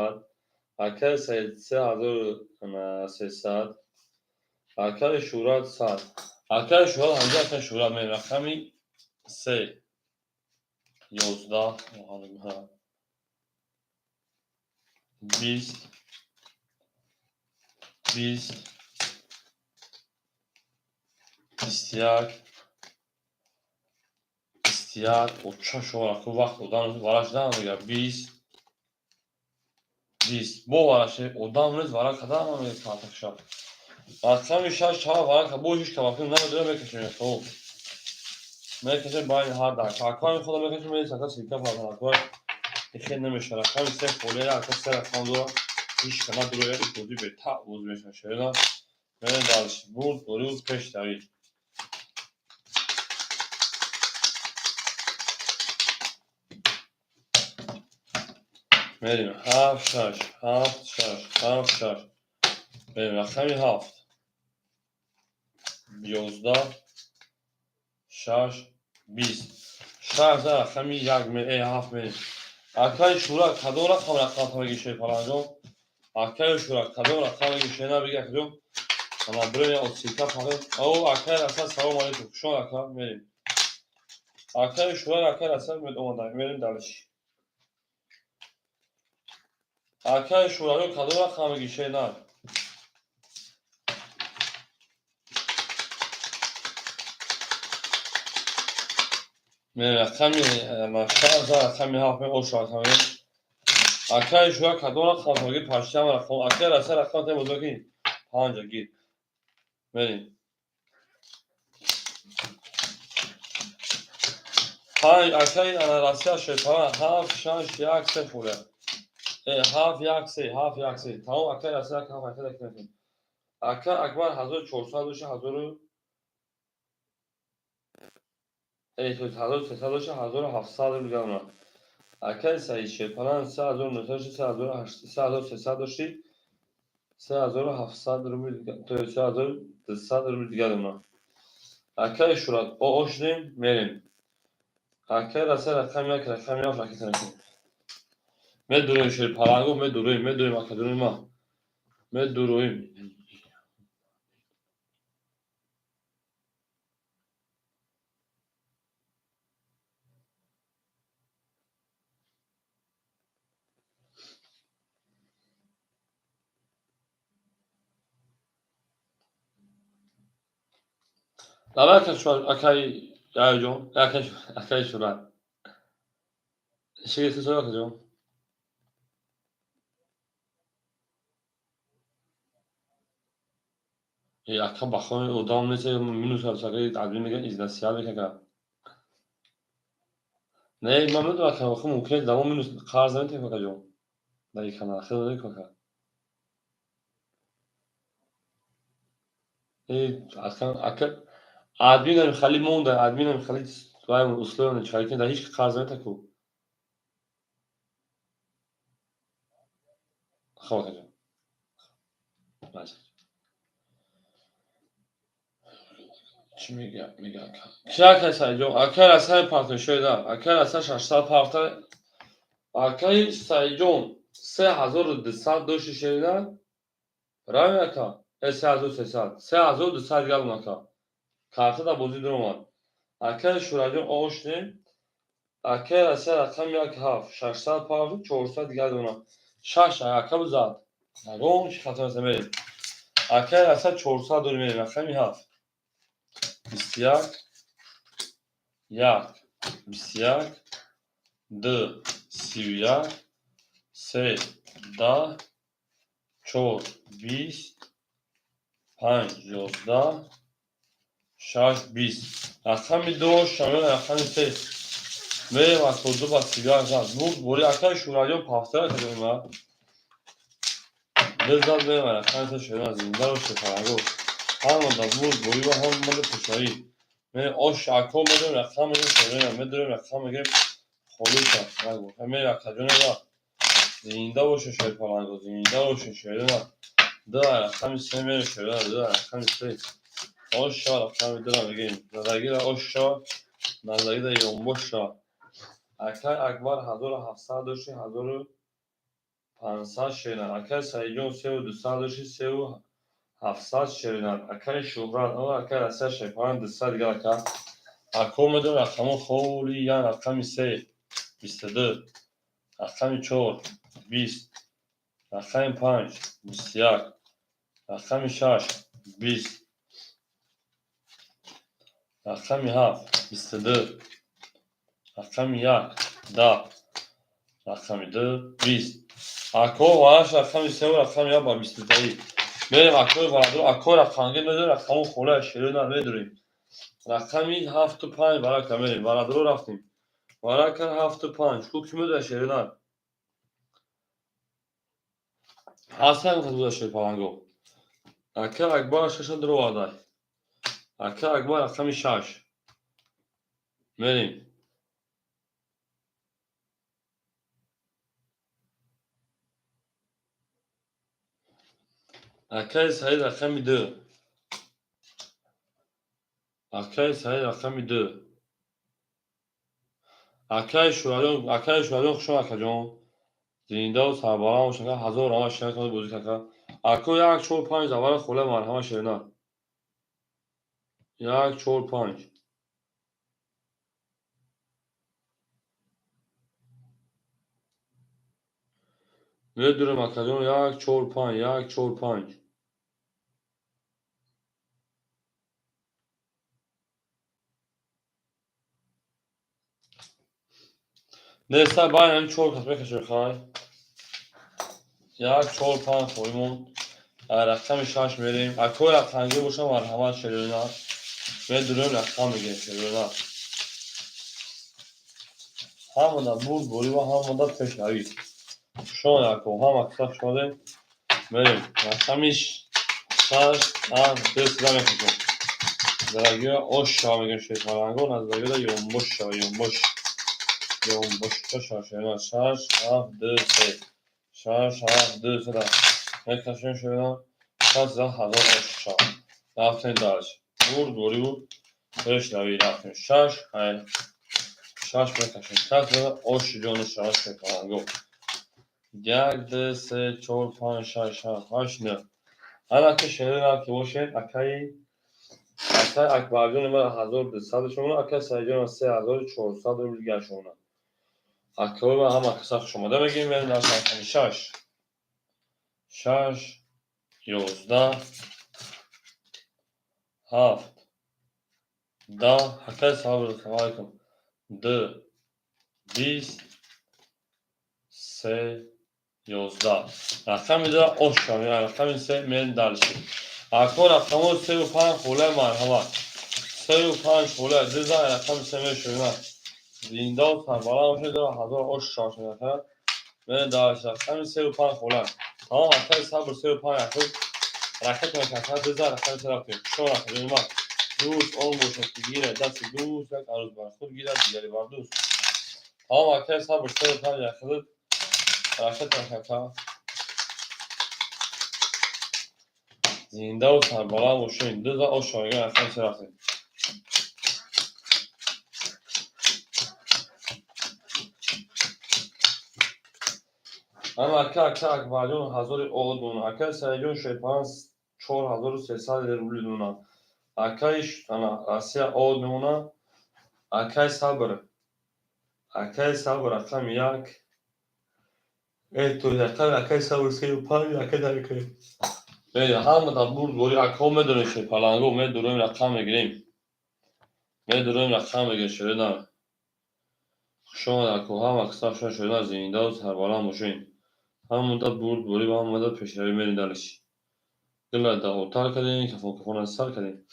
Akar 3300 Akar şurat saat Akar şurat hangi akar şurat men rakami 3 11 20 20 istiyar o çaş olarak bu vaxt odan varajdan ya 20 bu varaşı odan vara kadar mı tartışıyor Akşam işler çağ var bu iş kabakın ne ödeme bekliyor soğuk. Merkeze bayin harda. Akvaryum kola merkeze meyi sakal silke falan akvaryum. İki ne meşer akvaryum ise folye arka ser akvaryum iş kana duruyor ikodi bir ta uzun şöyle. Böyle dalış bu doğru peş tabii. Merim half şarj. Merim akşami half. Biyozda şarj 20. Şarjda akşami yagme half merim. Arkadaş şura kadora kamera kantama geçiyor falan diyor. Arkadaş şura kadora kamera geçiyor ne bir yapıyorum. Ama buraya o silka falan. O arkadaşlar selamun aleyküm. Şu an arkadaşlar verin. Arkadaş şura arkadaşlar ben ondan verin dalış. Arkadaş şura kadora kamera geçiyor ne? Rakami maşallah rakami hafif o şu rakami. Arkadaş şura kadora kamera geçiyor parçam var. Arkadaşlar rakam tem bozuký. Hanca gir. Verin. Hay akay anarasiya şeytan haf şans yak sefure. Haf yaksi. Tamam akay asla kan akay ekledim. Akay akbar 1400 باشه 1000 1700 میگم نه. akay sayışı falan 3900 3300 داشتی 3700 3700 دیگه نه. akay şurat o oşdim merim. akay asla rakam yak rakam. Medurum şey parango medurum akadurma. Medurum. Lavar şu akay yayıcım. Akay şurat. Şey soru bakacağım. Aká baxon odam neçə minus alçaqı admin میگن iznasiya bəkə. Ne mən də baxım baxım okey zaman minus qarzını tek bakacağım. Dayı kana xədə kaka. Aká admin خالی مونده admin خالی وای اصلا چایکن در هیچ قرض نتکو. خب bakacağım. Bence. Şimdi میگم کیا کسایی جو اکر اصلا پارت شده اکر اصلا 600 پارت اکر سایجون 3200 دوش شده رای اکا 3300 3200 گل مکا kartı da bozu durma. Aker şuracı oşne aker eser rakam yak haf 600 parçı 400 geldi ona. Şaş ayakkabı zat. Ron xatar zemel. Aker eser 400 durmeli rakam haf. Bisyak yak bisyak d sivya se da çor 20 50 شاش 20 رقم 2 شامل رقم 3 میریم از خودو با سیگار زد بود بوری اکای شوراجون پافتر کردیم و لذت بریم رقم 3 شدیم از این در و شفرنگو همون دا بود بوری با هم مال پشایی میریم آش شاکو میریم رقم میریم شدیم میداریم رقم میگیم خلوش شد نگو میریم رقم جونه دا زینده باشه شاید پرنگو زینده باشه شدیم دا رقم 3 میریم شدیم دا رقم 3 آشا رقم دارم بگیم زدگیر آشا نزدگی در یونبوشا اکر اکبر 1700 داشتی 1500 شیرین اکر سایجون 3200 داشتی 3700 شیرین اکر شهران او اکر اثر شیپان 200 دیگر اکر اکو میدون رقم خولی یعنی رقم 3 22 رقم 4 20 رقم 5 21 رقم 6 20 رقم 7 22 رقم 1 10 رقم 2 20 اکو واش رقم 3 و رقم 1 با 20 تایی بریم اکو برادر اکو رقم گیر رقم خوله شیرین نداریم رقمی 7 و 5 برای کامل برادر رفتیم برای کن 7 و 5 حکم ده شیرین اصلا میخواد بوده شیر پالانگو اکو اکبر 6 درو آدای اکو اکبر رقم 6 بریم اکو سعید رقم 2 اکو سعید رقم 2 اکو شوالون خوشم اکجون زنده و سرباران و شنگه 1000 رامه شنگه کنده بودی که اکو یک 4 5 زبان خوله مرحمه شیرین یک 4 5 میدونم اکجون یک 4 5 یک 4 5 neyse bayan hem 4 katma kaçır kay یک 4 5 خویمون رقم 6 میریم اکو رقمگی باشم مرحمه شیرین میدونم رقم میگه شیرین همون دا بود بوری و همون دا پیشنوی شما اکو هم اکساف شده میریم رقمش 6 7 2 سیده میکنم درگیر آشا میگن شیطانگون از درگیر یونبوش یونبوش چه شاشینا 6 7 2 3 6 7 2 3 میکشیم شیطان 1000 آشا رفتیم دارش بود بوری بود پیشنوی رفتیم 6 میکشیم 1000 آش جون شاش شیطانگون 1 2 3 4 5 6 7 8 9 هر که شیرین که باشید اکایی اکای اکبر جون 1200 شما اکای سایجون 3400 رو دیگه شما اکای و هم اکساخ شما ده بگیم بریم در سنخانی 6 11 7 10 اکای صاحب رو سوال کن 2 20 3 11 رقم میده آش شما رقم 3 میل درشید اکو رقم 35 خوله مرحمت 35 خوله دیزا رقم سمه شما زنده و سربالا باشه در هزار آش شاشنه کرد من داشت رقم 35 خوله تمام اکای صبر 35 اکو رکت میکرد دیزا رقم سرافیم شما رقم ما دوست اون باشه که گیره دست دوست یک عروض بر خود گیره دیگری بر دوست تمام اکای صبر 35 اکو رکت میکرد زنده و سربالا باشین دیزا آش شایگان رقم سرافیم اما اکه اکبرجون هزار اولدون اکه سریجون شیطان 4300 روبل دونا اکهش انا راسیا اولدونا اکه صبر رقم یک تو رقم اکه صبر 35 اکه داره بله هم تا بود گوری اکه میدونیم شیطانگو میدونیم رقم میگیریم میدونیم رقم میگیریم شده شما اکه هم اکثر شده زنده و سربالا باشین هم مدت بود گوری و هم مدت پیشروی میرین دلش دل دا اوتار کردین که خونه سر کردین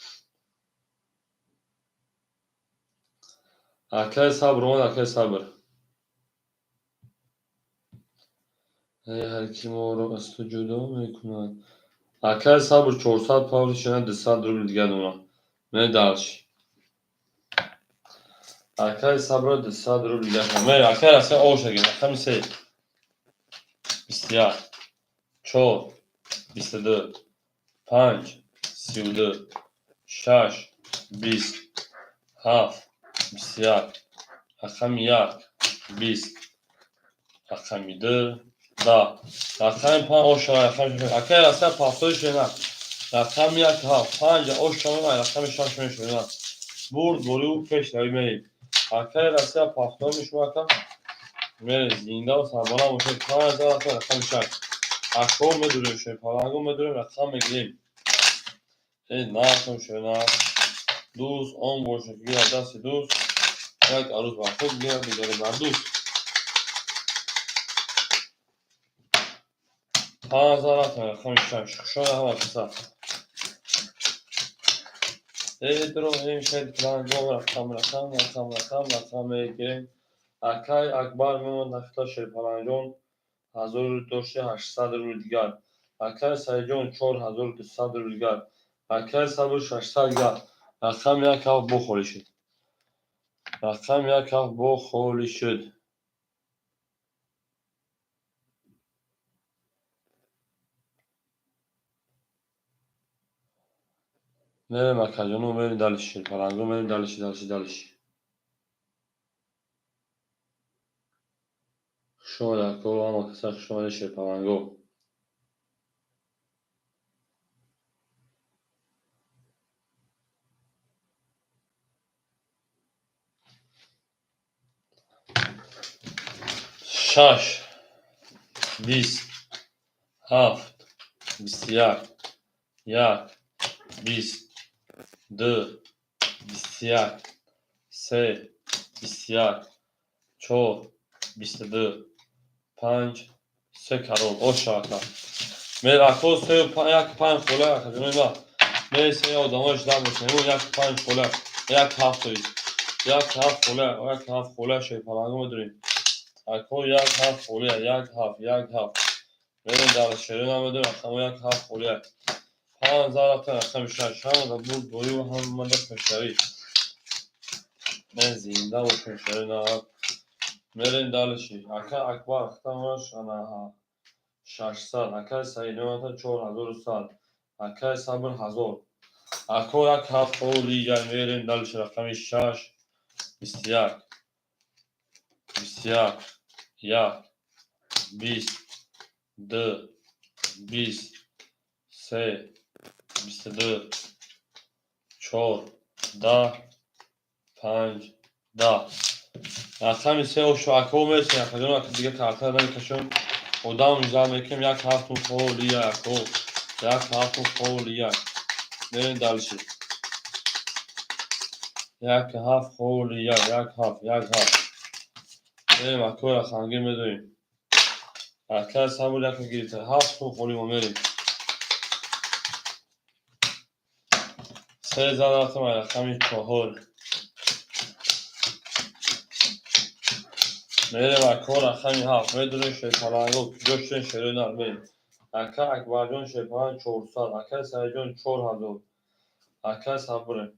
اکه صبر اون اکه صبر هر کی ما رو از تو جدا میکند اکه صبر 400 پاولی شنه 200 روبل دیگه دونا نه دالش اکه صبر 200 روبل دیگه نه اکه راسته اوشه گیره خمی سه 21 4 22 5 32 6 20 7 21 رقم 1 20 رقم 2 دا رقم 5 اوشه رقم اکه راسته پافتوی شنه رقم 1 7 5 اوشه رقم 6 شنه برد گلو پیش روی میریم اکه راسته پافتوی شما کم میره زنده و سربالا باشه 5000 رقم 6 اکو میدونیم شیطانگو میدونیم رقم میگیریم این ناکم شنا دوست اون باشه که گیره دست دوست یک عروض بر خود گیره دیگری بر دوست 5000 رقم 6 شده همه کسا درو این شیطانگو رقم میگیریم اکه اکبر میموند نفتا شیطانجون 1800 روبل دیگر اکه سریجون 4200 روبل دیگر اکه صبر 600 دیگر رقم یک هفت بخوری شد رقم یک هفت بخوری شد میریم اکجانو میریم دلشی پرنگو میریم دلشی شما در کلو اما کسا شما دشه پرنگو شش 20 هفت 21 یک 20 دو 21 سه 21 چهار 22 5 سه کرول اوشاکا میره اکو سه یک 5 خوله اکجانو ما میره سه آدماش دم بشه اون یک 5 خوله یک هفت توی یک هفت خوله شی پرنگو میدونیم اکو یک هفت خوله یک هفت میریم در شیرین هم میدونیم اکو یک هفت خوله 5000 رفتن اکم شش هم دا بود دوری و هم مده پشتری من زنده و پشتری نه میرین دالشی اکا اکبر اختماش انا 600 اکا سیدونتا 4100 اکا صبر 1000 اکو یک هفت خولی یا میرین دالشی رقم 6 21 21 یک 20 دو 20 سه 22 چهار 10 5 10 رقم سه و شاکو میرسیم اکجانو که دیگه کارتر نمیکشم و دام جا میکنیم یک هفتون خولی اکو یک هفتون خولی میرین دالشی یک هفت خولی یک هفت میریم اکو را خانگی میدویم اکه صبر یک گیریت هفت خولی ما میریم سه زداتم رقم 4 میریم اکو رقم 7 میدونیم شیطانگو جوشن شیرینار میریم اکا اکبر جون شیطان 400 اکا سعی جون 4000 اکا صبره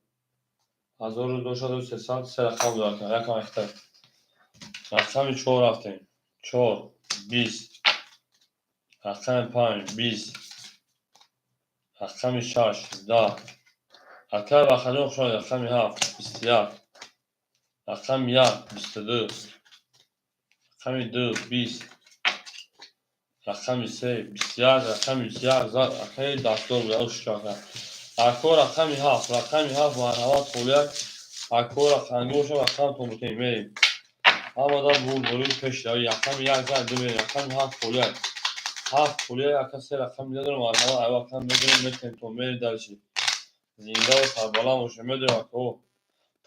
1200 سه رقم دارد یکم اختر رقم 4 رفتیم 4 20 رقم 5 20 رقم 6 10 اکا بخنوخ شد رقم 7 21 رقم 1 22 رقم 2 20 رقم 3 21 رقم 21 زاد اکا دستور بود اوش شاکر اکو رقم 7 رقم 7 مرحبات خولیت اکو رقم گوش رقم تومتیم میریم اما دا بول پیش داری رقم 1 زد دو میریم رقم 7 خولیت 7 خولیت اکا 3 رقم میده دارم مرحبا ایوا رقم میدونیم میتونیم تو میریم درشی زنده و سربالا موشه میدونیم اکو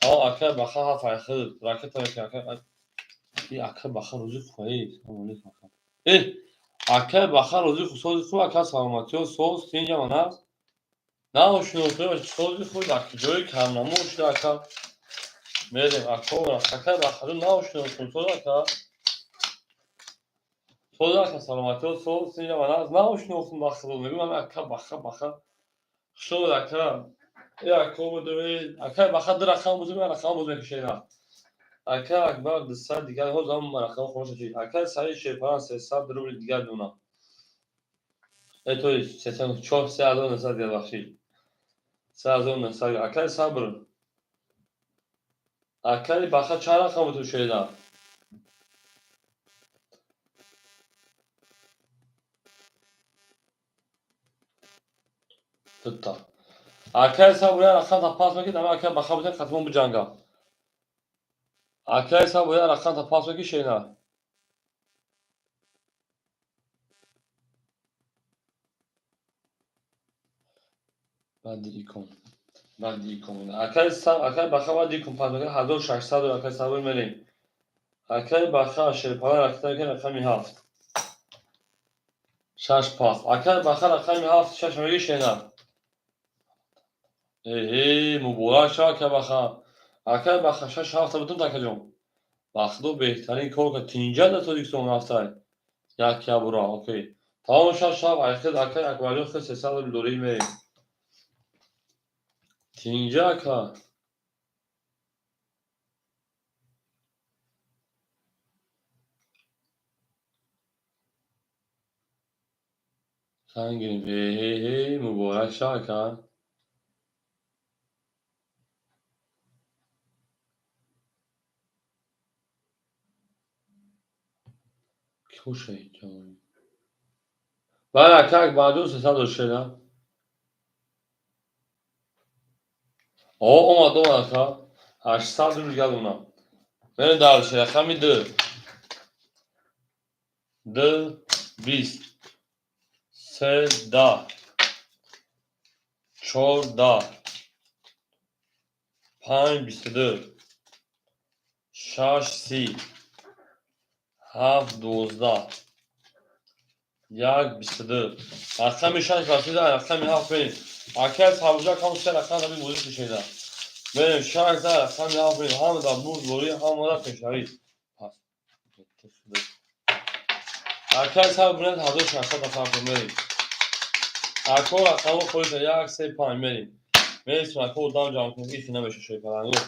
تا اکا بخا 7 خود راکت های که اکا ای اکا بخا روزی خواهید ای اکا بخا روزی خوب اکا سلامتی و سوز تینجا من هست نه hoşuna oturuyor. Solcu kuyudak joy kamlamı hoşuna aka. Medim akora saka bakalım ne hoşuna oturuyor. Solaka salamatı sol since bana ne hoşuna oturuyor bakalım. Medim ama aka baka. Solaka ya komudu aka bakadır akam buzu ben akam buzu bir şey ne. Aka akbar dışarı diğer o zaman ben akam konuşacağım. Aka sayı şey falan sesler durumu diğer duna. Eto seçen çok sağlam mesela diye bakıyor. Sağlam mesela aka sabrın. Akali baka çara kamutu şeyler. Tutta. Arkadaşlar buraya rakan tapasmak için ama arkadaşlar bakabilir katılım bu canga. Arkadaşlar buraya rakan tapasmak için şeyler. Ben de ikon. Arkadaşlar bakabilir ikon pasmak için 1600 arkadaşlar bu melek. Arkadaşlar bakar şey para rakıtarken rakam 7. Şaş pas. Arkadaşlar bakar rakam 7 şaşmayı şeyler. Mübarek şaka bakar. Arkadaşlar bakar şaş 7 bütün takacağım. Baktı بهترین کار که تینجا da تاریکسون رفته یک یا برا اوکی تمام شب اخیر اکبریون خیلی سه سال دوری میریم تینجا که سنگین مبارک شاکر کوشه جوانی بله اکبریون سه سال دوشه نه اومد که 800 روز گل اونا من درشه رقمی دو 20 سه 10 4 10 5 22 6 30 7 12 یک 22 رقم 6 رسیده رقم 7 بریم اکیل سبوجا کام سه رقم داریم بودی کشیده بریم 6 رقم 7 بریم هم دا بود بوری هم دا کشاری پس اکیل سبوجا هر دو 600 رقم بریم اکو رقم خودت یک 3 5 بریم میرسیم اکو دام جام کنیم ایفی نمیشه شوی پرنگو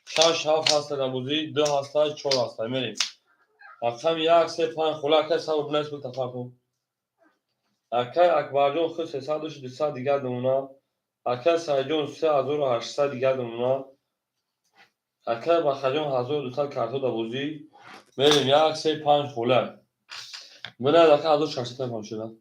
6 7 هسته دا بودی 2 هسته 4 هسته بریم رقم 1 3 5 خلا اکیل سبوجا نیست بود تفاکم اکل اکبرجون خود 300 دیگر دمونا اکل سایجون 3800 دیگر دمونا اکل بخجون 1200 کارتو دابوزی بریم یک 3 5 خوله بنا اکل 1600 پام شدن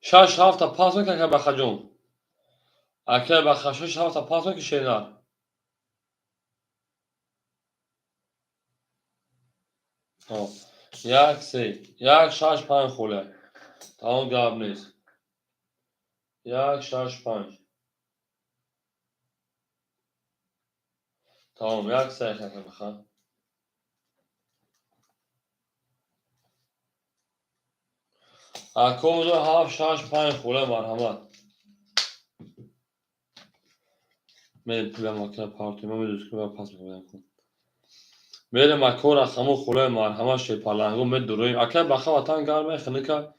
6 7 تا پاس که بخجون اکل بخجون 6 7 تا پاس که شینا یک 3 یک 6 5 خوله تمام گاب نیست یک 6 5 تمام یک 3 که بخجون اکو 7 6 5 خوله مرحمت میل پول ماکر پارتی ما میدوز که پاس میکنم میل مکو رقمو خوله مرحمت شی پالانگو می درویم اکل بخا وطن گرمه خنکا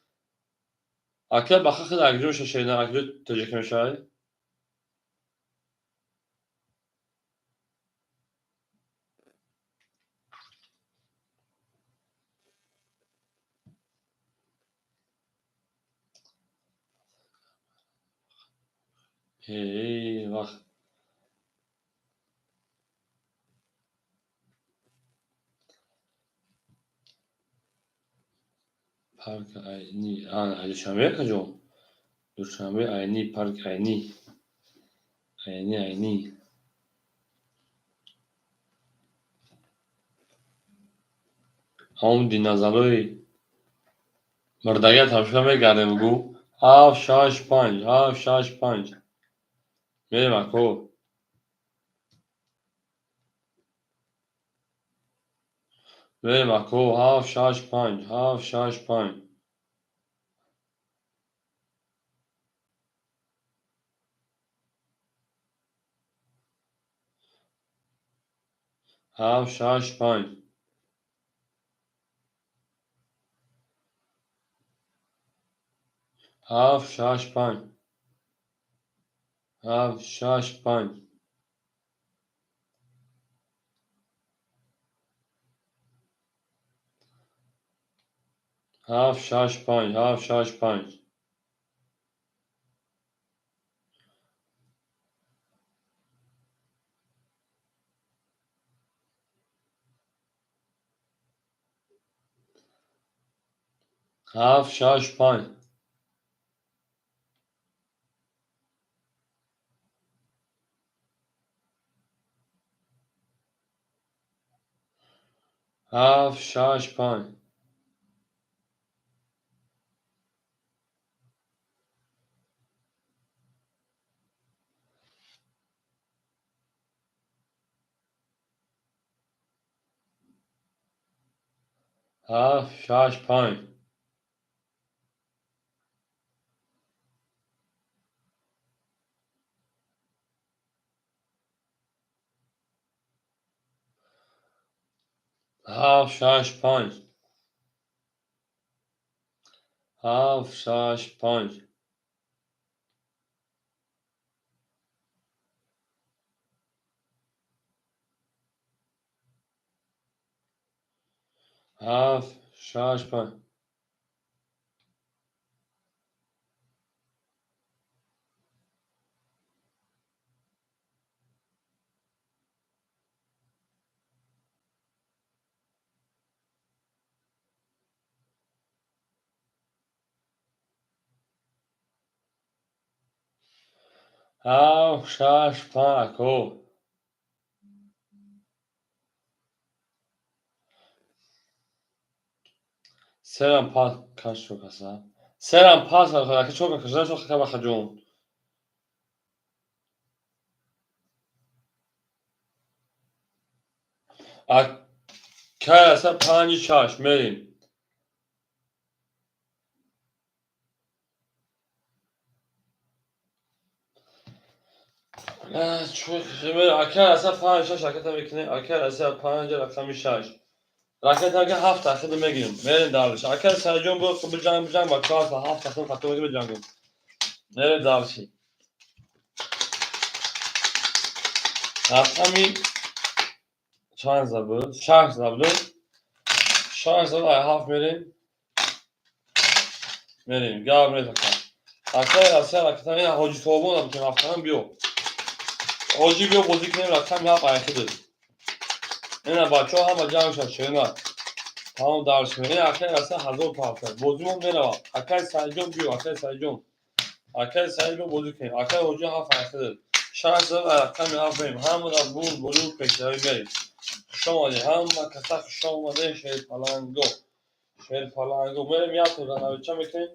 اکل بخا خد اگجو شینا اگجو تجک میشای هی وقت پارک اینی آن دوشنبه کجا دوشنبه اینی پارک اینی اینی هم دینازاروی مردگی تماشا میگردیم گو 7 6 5 7 6 5 میل مکو میل مکو 7 6 5 7 6 5 7 6 5 7 6 5 7 6 5 7 6 5 7 6 5 7 6 5 7 6 5 7 6 5 7 6 5 7 6 5 7 6 5 7 6 5 کو سرم پاس کاش شو کسا سرم پاس خدا که چوک کسا شو خدا بخجون اکل اصلا 5 6 میریم چوک اکل اصلا 5 6 حرکت میکنه اکل اصلا 5 رقم 6 راکت اگه 7 تاخد میگیریم میریم دارش اکل سرجون بود بجنگ با 4 تا 7 تاخد خطو میگیم بجنگیم میریم دارشی رقمی چند زبود 6 زبود 6 زبود ای 7 میریم گاب میریم اکل اصلا راکت این حاجی توبون هم که رفتن بیو حاجی بیو بازی کنیم رقم 7 ایخد اینا بچه ها هم جمع شد شدن تمام درس کنیم این اکل اصلا 1000 پاس بازیمون میره اکل سرجون بیو اکل سرجون اکل سرجون بازی کنیم اکل حاجی 7 ایخد 6 زبود رقم 7 بریم همون از بون بلو پیشتری بریم شما هم کسا شما شیر فالانگو میریم یا تو رنویچه میکنیم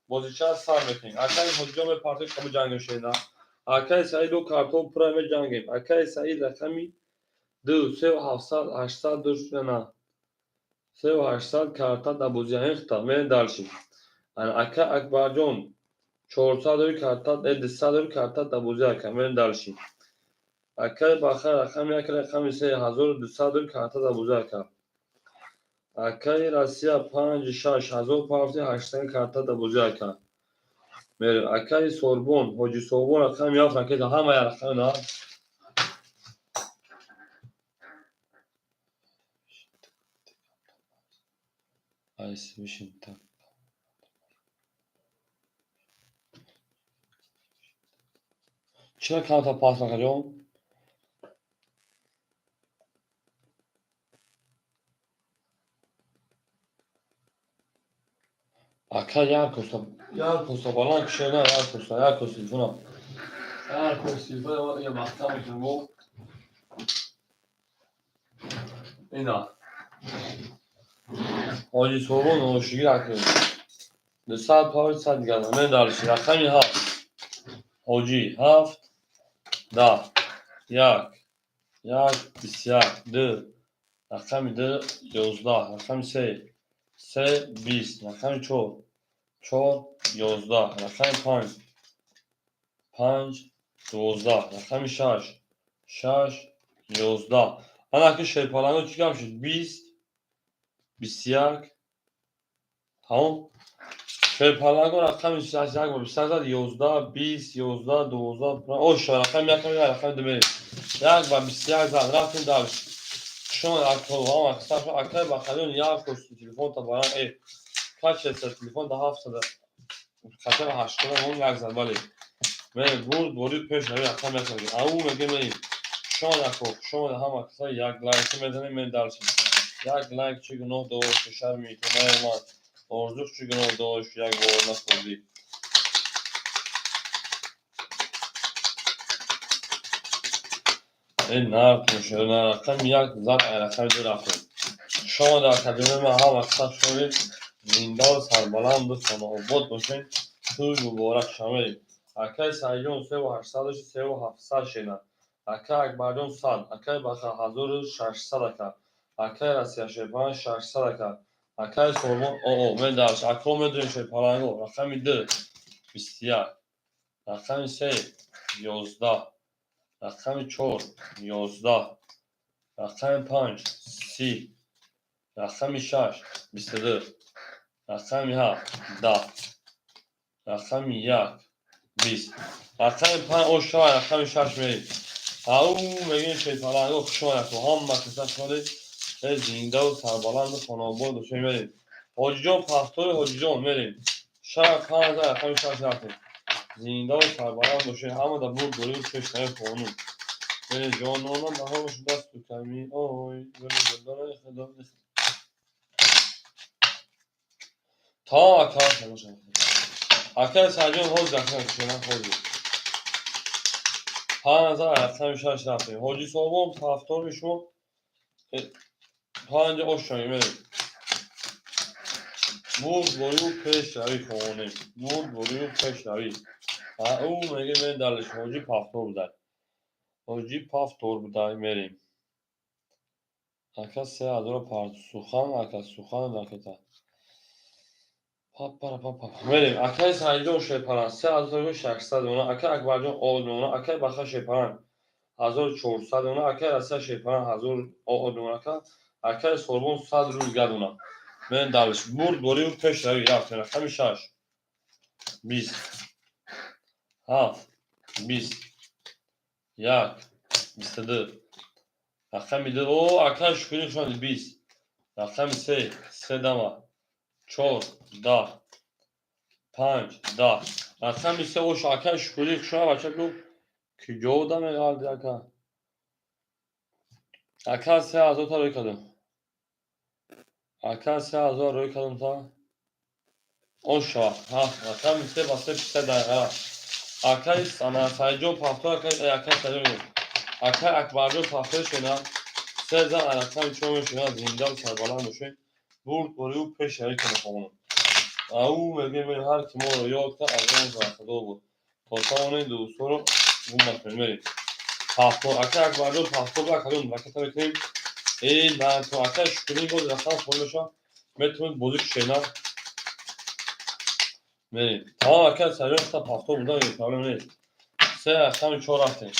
بازیچه سر میکنیم اکل حجام پارتی کمی جنگیم شینا اکل سعید دو کارتون پرای جنگیم اکل سعید رقمی 2 3 و 700 800 دوش نه 3 و 800 کارتا در بازی هنگتا میریم دارشیم Yani akbarjon 400 karta 200 karta da buzaka men dalshi. Akay bakar rakam yak rakam ise 1200 karta da buzaka. Akay Rusya 5,600 karta da buzaka. Mer akay Sorbon Hoji Sorbon rakam yak rakam hama rakam na. Ay smişim tak. چرا کانتا پاس نکردم؟ Aka Yarkosta falan kişiler Yarkos telefona. Yarkos telefona var ya baktan bakıyorum bu. İna. Hoca sorun o şükür akıyor. De saat pahalı saat geldi. Ne darışı? Rakam ya. Hoca haft da yak bisyak de. Rakam de yozda. Rakam se bis. Rakam ço yozda. Rakam panj دوزده رقم شش یازده من که شیپالنگو چیکار شد 21 تمام شیپالنگو رقم 21 با 21 11 20 11 12 اوش رقم یکم رقم دو یک با 21 زد رفتیم دارش شما اکل هم اکثر شما اکل با خیلیون یک کشتی تلفن تا بران کاش است تلفن ده 700 خطر 80 اون یک زد ولی من برید پیش روی رقم یک او میگه من شما ده هم اکثر یک لایک میزنیم من دارشیم یک لایک چی گناه داشت شرمی کنه ما ارزش چی گناه داشت یک بار نخوردی این نرد میشه رقم یک زد رقم دو رفتیم شما در کلمه من هم اکثر شوید زیندار سربلند بسان آباد باشین توی مبارک شاملیم اکای سایجون 3800 3700 شینا اکای اکبرجون 100 اکای بخا 1600 اکا اکای رسیا شیپان 600 اکا اکای سورمون من درش اکا میدونیم شیپانگو رقمی 2 21 رقمی 3 11 رقمی 4 11 رقمی 5 30 رقمی 6 22 رقمی 7 10 رقمی 1 20 رقم 5 اوشا رقم 6 میریم او میگین شیطانگو خوشما نکو هم مکسر شده زنده و سربلند و خاناباد و شوی میریم حاجی جان پختور حاجی جان میریم شب 5 رقم 6 رفتیم زنده و سربلند و شوی همه در بود دوری و چشنه خانون میریم جانانم به همش دست تو کمی آی ولی دلدارای خدا تا اکار شما اکار سرجان حوز رقم کشیدن حوزی 5000 رقم 6 رفتیم حاجی صاحبم طرفدار میشم تا اینجا اوشایی میریم بود پیش روی کنیم بود پیش روی او میگه من درش حاجی پافتور بودن میریم اکا 3000 پارت سوخان اکا سوخان داکتا میریم اکای سنجون شیپران 3600 اونا اکا اکبرجون اونا اکای بخا شیپران 1400 اونا اکای رسیا شیپران 1000 اونا اکای سوربون 100 روز گردونا من درش بود پیش روی رفتیم رقم 6 20 7 20 1 22 رقم 2 او اکای شکلی شما 20 رقم 3 دما 4 10 5 10 رقم 3 او اکای شکلی شما بچه لو که جو دمه قلدی اکا 3000 تا روی کدوم اکا 3000 روی کدوم تا اون شما رقم 3 بسته 3 دقیقه اکای سایجون پافتور اکای سایجون اکای اکبرجون پافتور شدن 3 زن رقم چون شدن زنده و سربلند باشه برد و پیش هایی کنه خواهنم او میگه من هر کی ما رو یاد کرد از اون زرخدا بود تا اون دوستو رو اون مطمئن میریم پافتور اکای اکبرجون پافتور بکنیم رکتا بکنیم این من تو اکای شکلی بود رقم خونشان میتونید بودش شینا بریم. تمام arkadaşlar yoksa pafto burada bir problem değil. Size akşam çor atın.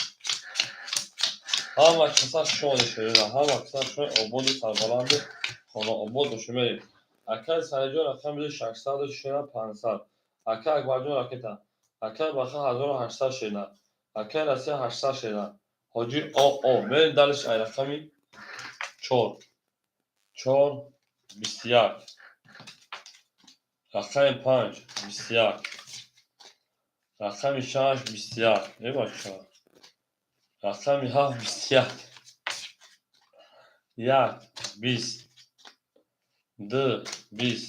Ham akşam şu anda şöyle. Ham akşam şu obodu sarbalandı. Konu obodu şu بریم. arkadaşlar جور akşam bir şarkıda şuna pansal. Akar gvardiyon raketa. Akar bakha 1800 şeyler. Akar asya 800 şeyler. Hoca o. Ben dalış ayrakami çor. Çor بسیار. رقم 5 بسیار. رقم 6 بسیار. نه باشه. رقم 7 بسیار. 1 20 2 20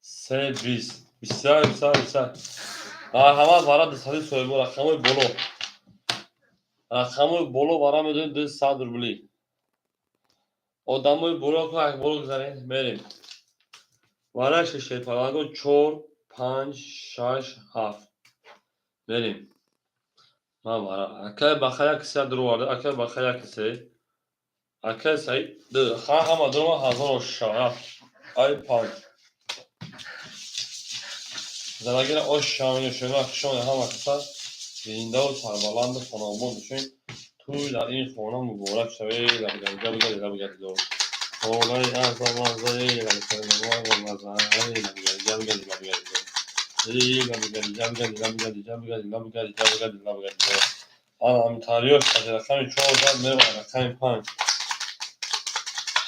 3 20 بسیار بسیار بسیار. همه وارد سالی سویبو رقم بولو. رقم بولو وارد میدونید 100 روبلی. Odamı blok گذارین بریم. وارد شش پالاگو 4 5 6 7 بریم. ما وارا اکل بخایا کسی درو وارد اکل بخایا کسی اکل سعی ده خان هم درو هزار شاه ay پنج زلاگیر o şamını şöyle akşam هم aksa zinde و sarbalandı fonamı düşün tuylar این fonam mübarek şevi gel doğru olay azamaz gel Anam tarıyor sadece çoğu da ne var kan pan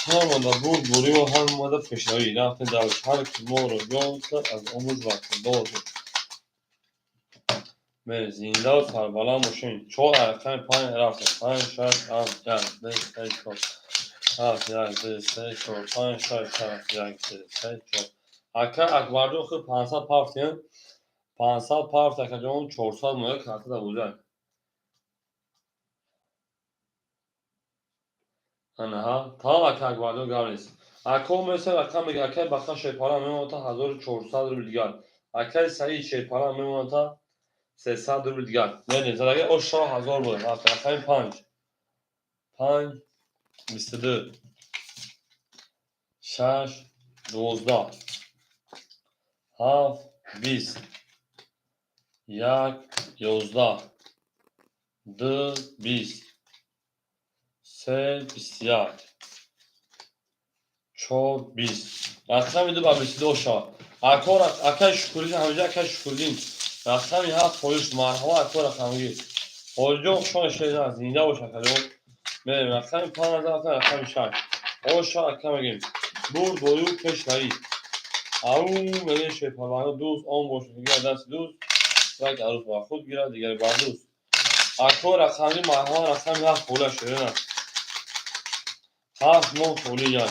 Hamada bu hamada peşavi lafı davş her ki moru yolsa az omuz vakti doğru ve zinda sarbalanmışın çoğu erken pan rafı pan şart am yani ne çok yani çok pan şart yani çok akvardo xı pansal partiyan pansal parti akacağın çorsal moya kartı da bulacak Anaha, tamam akar gvardiyon gavnis. Akol mesela akar mega akar bakar şey para memnunata 1400 bilgar. Akar sayı şey para memnunata 300 bilgar. Ne zaten o şah 1000 بود. Akar 5. 5 22 6 12 7 20 1 11 2 20 3 بسیار 4 20 رقم میده با 22 شاه اکور اکای شکوری همینجا اکای شکوری رقمی هست پولیس مرحبا اکور رقمی پولیجو شان شده زنده باشه کلون بریم رقمی 5000 رقمی 6 او شاه اکا میگیم دور دویو کش نایی او میگه شپروانو دوست اون باشه دیگه دست دوست یک عروس با خود گیره دیگه با دوست اکور رقمی مرحبا رقمی هست پولیس شده نه هست نو پولی جان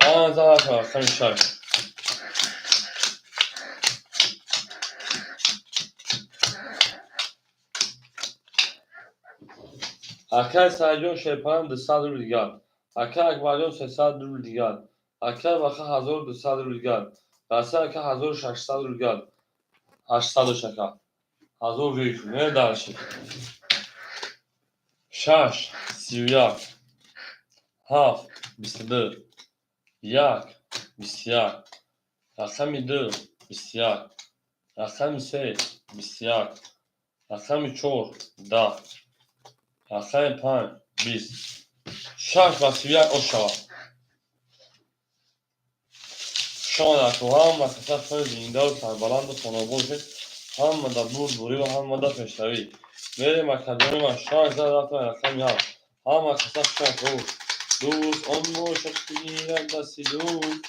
5000 رقم 6 Akar sadece şey param 200 bilgar. Akar akvardiyon 300 bilgar. Akar bakha 1200 bilgar. Rasa akar 1600 bilgar. 800 şaka. 1000 büyük. Ne darışı? Şaş, siyah. Haf, bisdı. Yak, bisyar. Rakam 2, bisyar. Rakam 3, bisyar. Rakam 4, da. Rakam 5, bis. Şaş ve siyah o şava. شما تو هم مسافت های زنده و سربلند و تناوب هم مدبور دوری و هم مدب پیشروی بریم مکدومی من شاه زد رفت رقمی هم مسافت شاه دوست آن باشد بگیرد دستی دوست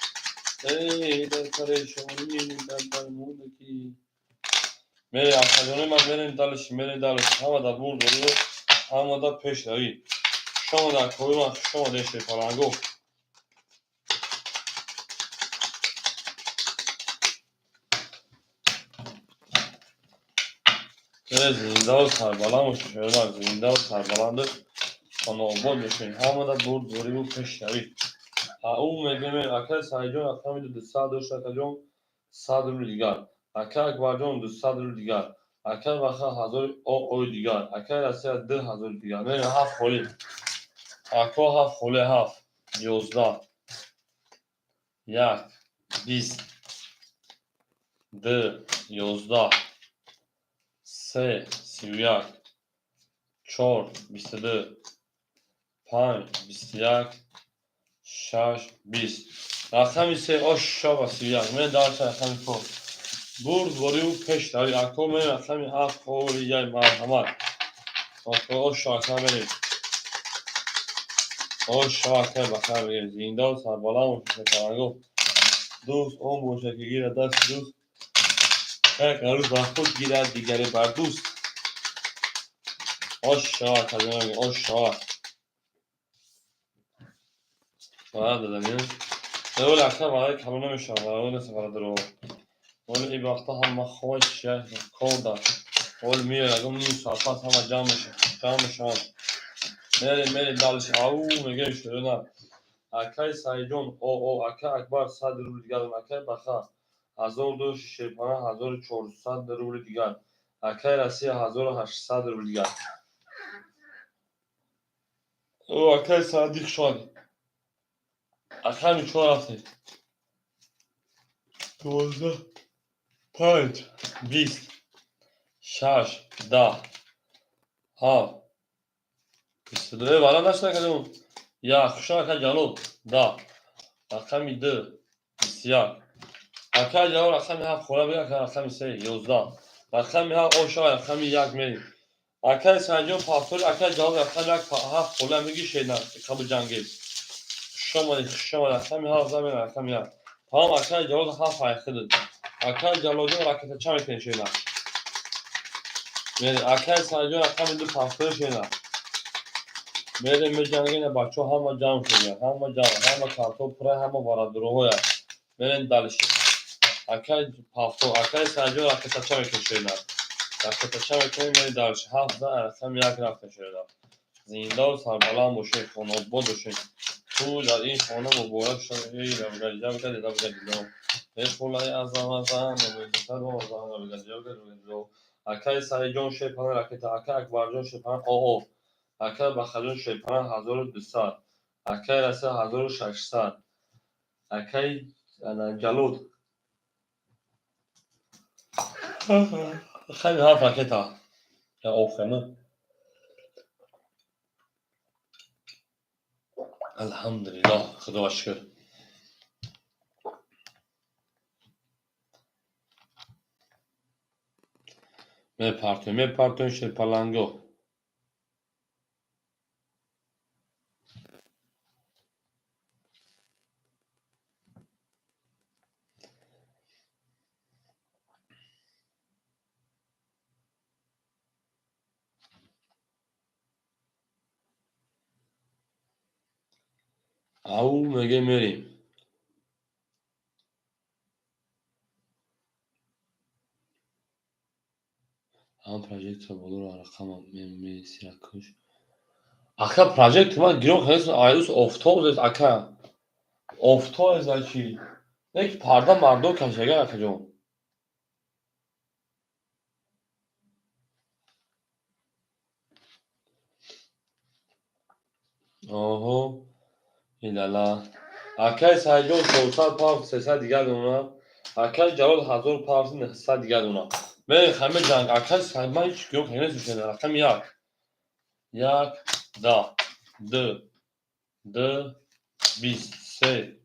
ای در پریشانی در درمونکی بریم مکدومی من بریم دلش هم مدبور دوری و هم مدب پیشروی شما در کوی من شما دیشه پرنگو زنده و سربلند شده زنده و سربلند تناوب بشین همه دا دور دوری و پیشروی او میگه اکر سایجون اکر میده 200 دوش اکجون 100 رو دیگر اکر اکبرجون 200 رو دیگر اکر بخه 1000 او دیگر اکر اصلا 2000 دیگر میره 7 خولی اکو 7 خولی 7 11 یک 20 دو 11 سه 31 چهار 22 5 21 6 20 رقم سه آشا و 31 من دارت رقم تو برد وریو پش داری اکو من رقم هفت قولی یای مرحمت آشا رقم بریم آشا رقم بخیر بگیر زینده و سربالا و شکرانگو دوست اون باشه که گیره دست دوست یک عروض بر خود گیرد دیگری بر دوست آشا رقم آشا باید دادنیم اول اکثر برای کلو نمیشه اول سفر درو اول ای وقتا هم خوش کار دار اول میره اگه نیم ساعت پس همه جمع میشه میریم دالش او میگه شروع نه اکای سایجون او اکای اکبر 100 روبل دیگر اکای بخا 1265 1400 روبل دیگر اکای رسی 1800 روبل دیگر او اکای صدیق شد اکای می چهار هفته 12 5 20 6 10 ها 22 والا نشده کدوم یا خوشا اکای جالو دا رقمی 2 21 اکای جالو رقمی 7 خوره بگه که رقمی 3 11 رقمی 7 اوشا رقمی 1 میریم اکای سنجون پاسور اکای جالو رقمی 7 خوره میگی شیدن کبو جنگی شما رقمی 7 زمین رقمی 1 تمام اکای جالو 7 ایخدد اکای جالو جون رکت چه میکنی شیدن میریم اکای سنجون رقمی 2 پاسور شیدن میریم میجنگین بچه همه جمع شدیم همه کارتون پره همه وارد روه میریم دلش اکای پافتو اکای سنجون رکت چه میکنی شیدن رکت چه میکنی میریم دلش 7 زن رقم 1 رکت شیدن زنده و سربالا موشه خونه بود بشین تو در این خانه مبارک شد ای رو گجه ای خولای از آن زن و بیشتر و زن رو گجه اکای سعی جان شیپانه رکت اکای اکبر جان شیپانه او اکای بخجان شیپانه 1200 اکای رسه 1600 اکای جلود خیلی هفت رکت ها یا اوخمه الحمدلله خدا شکر می پارتون شیپالانگو او میگه میریم هم پروژکت bolur rakamam memnun Sirakuş. Aka proyekt man giriyor kanka ayus oftoz aka. Oftoz aki. Ne ki parda mardo kaşega akacağım. Oho. İlala. Aka sadece 400 pound sesa diğer ona. Aka cevap hazır pound ne sesa diğer ona. Ben همه جنگ aka sayma hiç yok henüz düşünüyor. Rakam yak. Yak da. D. D. Biz. Se.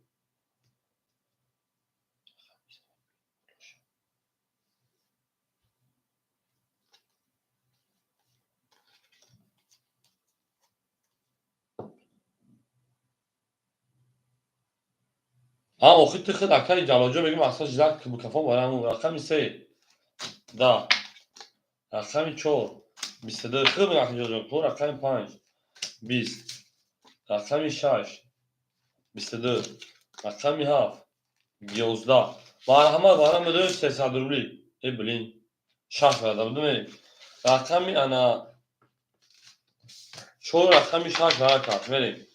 آخه تخد اکای جلاجو بگیم اصلا جلک که بکفان برامون رقمی سه دا رقمی چور 22 خیلی رقمی جلاجو رقمی 5 20 رقمی 6 22 رقمی 7 11 مرحمت برام بده 300 روبلی ای بلین شش برده بودم رقمی انا چور رقمی 6 برکت میریم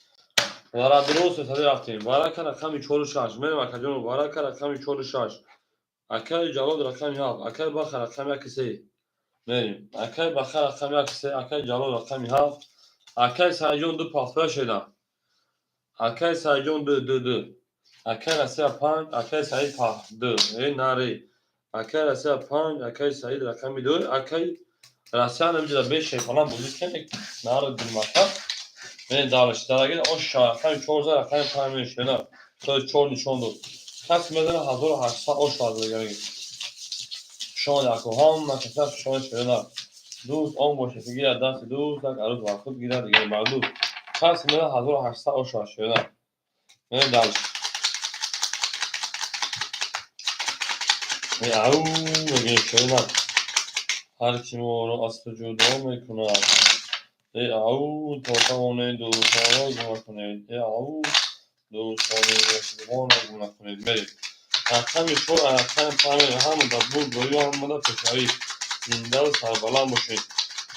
وارد درست 300 رفتیم برکت رقمی 4 و 6 میریم اکجون برکت رقمی 4 و 6 اکای جلاد رقمی 7 اکای بخ رقمی 1 3 میریم اکای بخ رقمی 1 3 اکای جلاد رقمی 7 اکای سایجون 2 پاسپورت شدن اکای سایجون 2 2 2 اکای راستی 5 اکای سعید 2 ناری اکای راستی 5 اکای سعید رقم 2 اکای راستی همینجا بشه falan bulduk ki naro bilmaka ve dalışlara o şarkı çoğuza raqam tahmin şeyler söz çoğu nişandı kasmeden hazır haşsa o şarkıda gerek şöyle akoham makasar şöyle şeyler دوست آن باشه که گیر دست دوست tak aruz var خود gider دیگه مردود kasmeden hazır haşsa o şarkı şeyler ne dalış او میگه şeyler هر کی ما رو از تو جدا میکند او تا توانه دوستانه گم کنید او دوستانه رفیقانه گم کنید برید رقم شور رقم پنج همون در بود روی هم در پسری زنده و سربلند باشید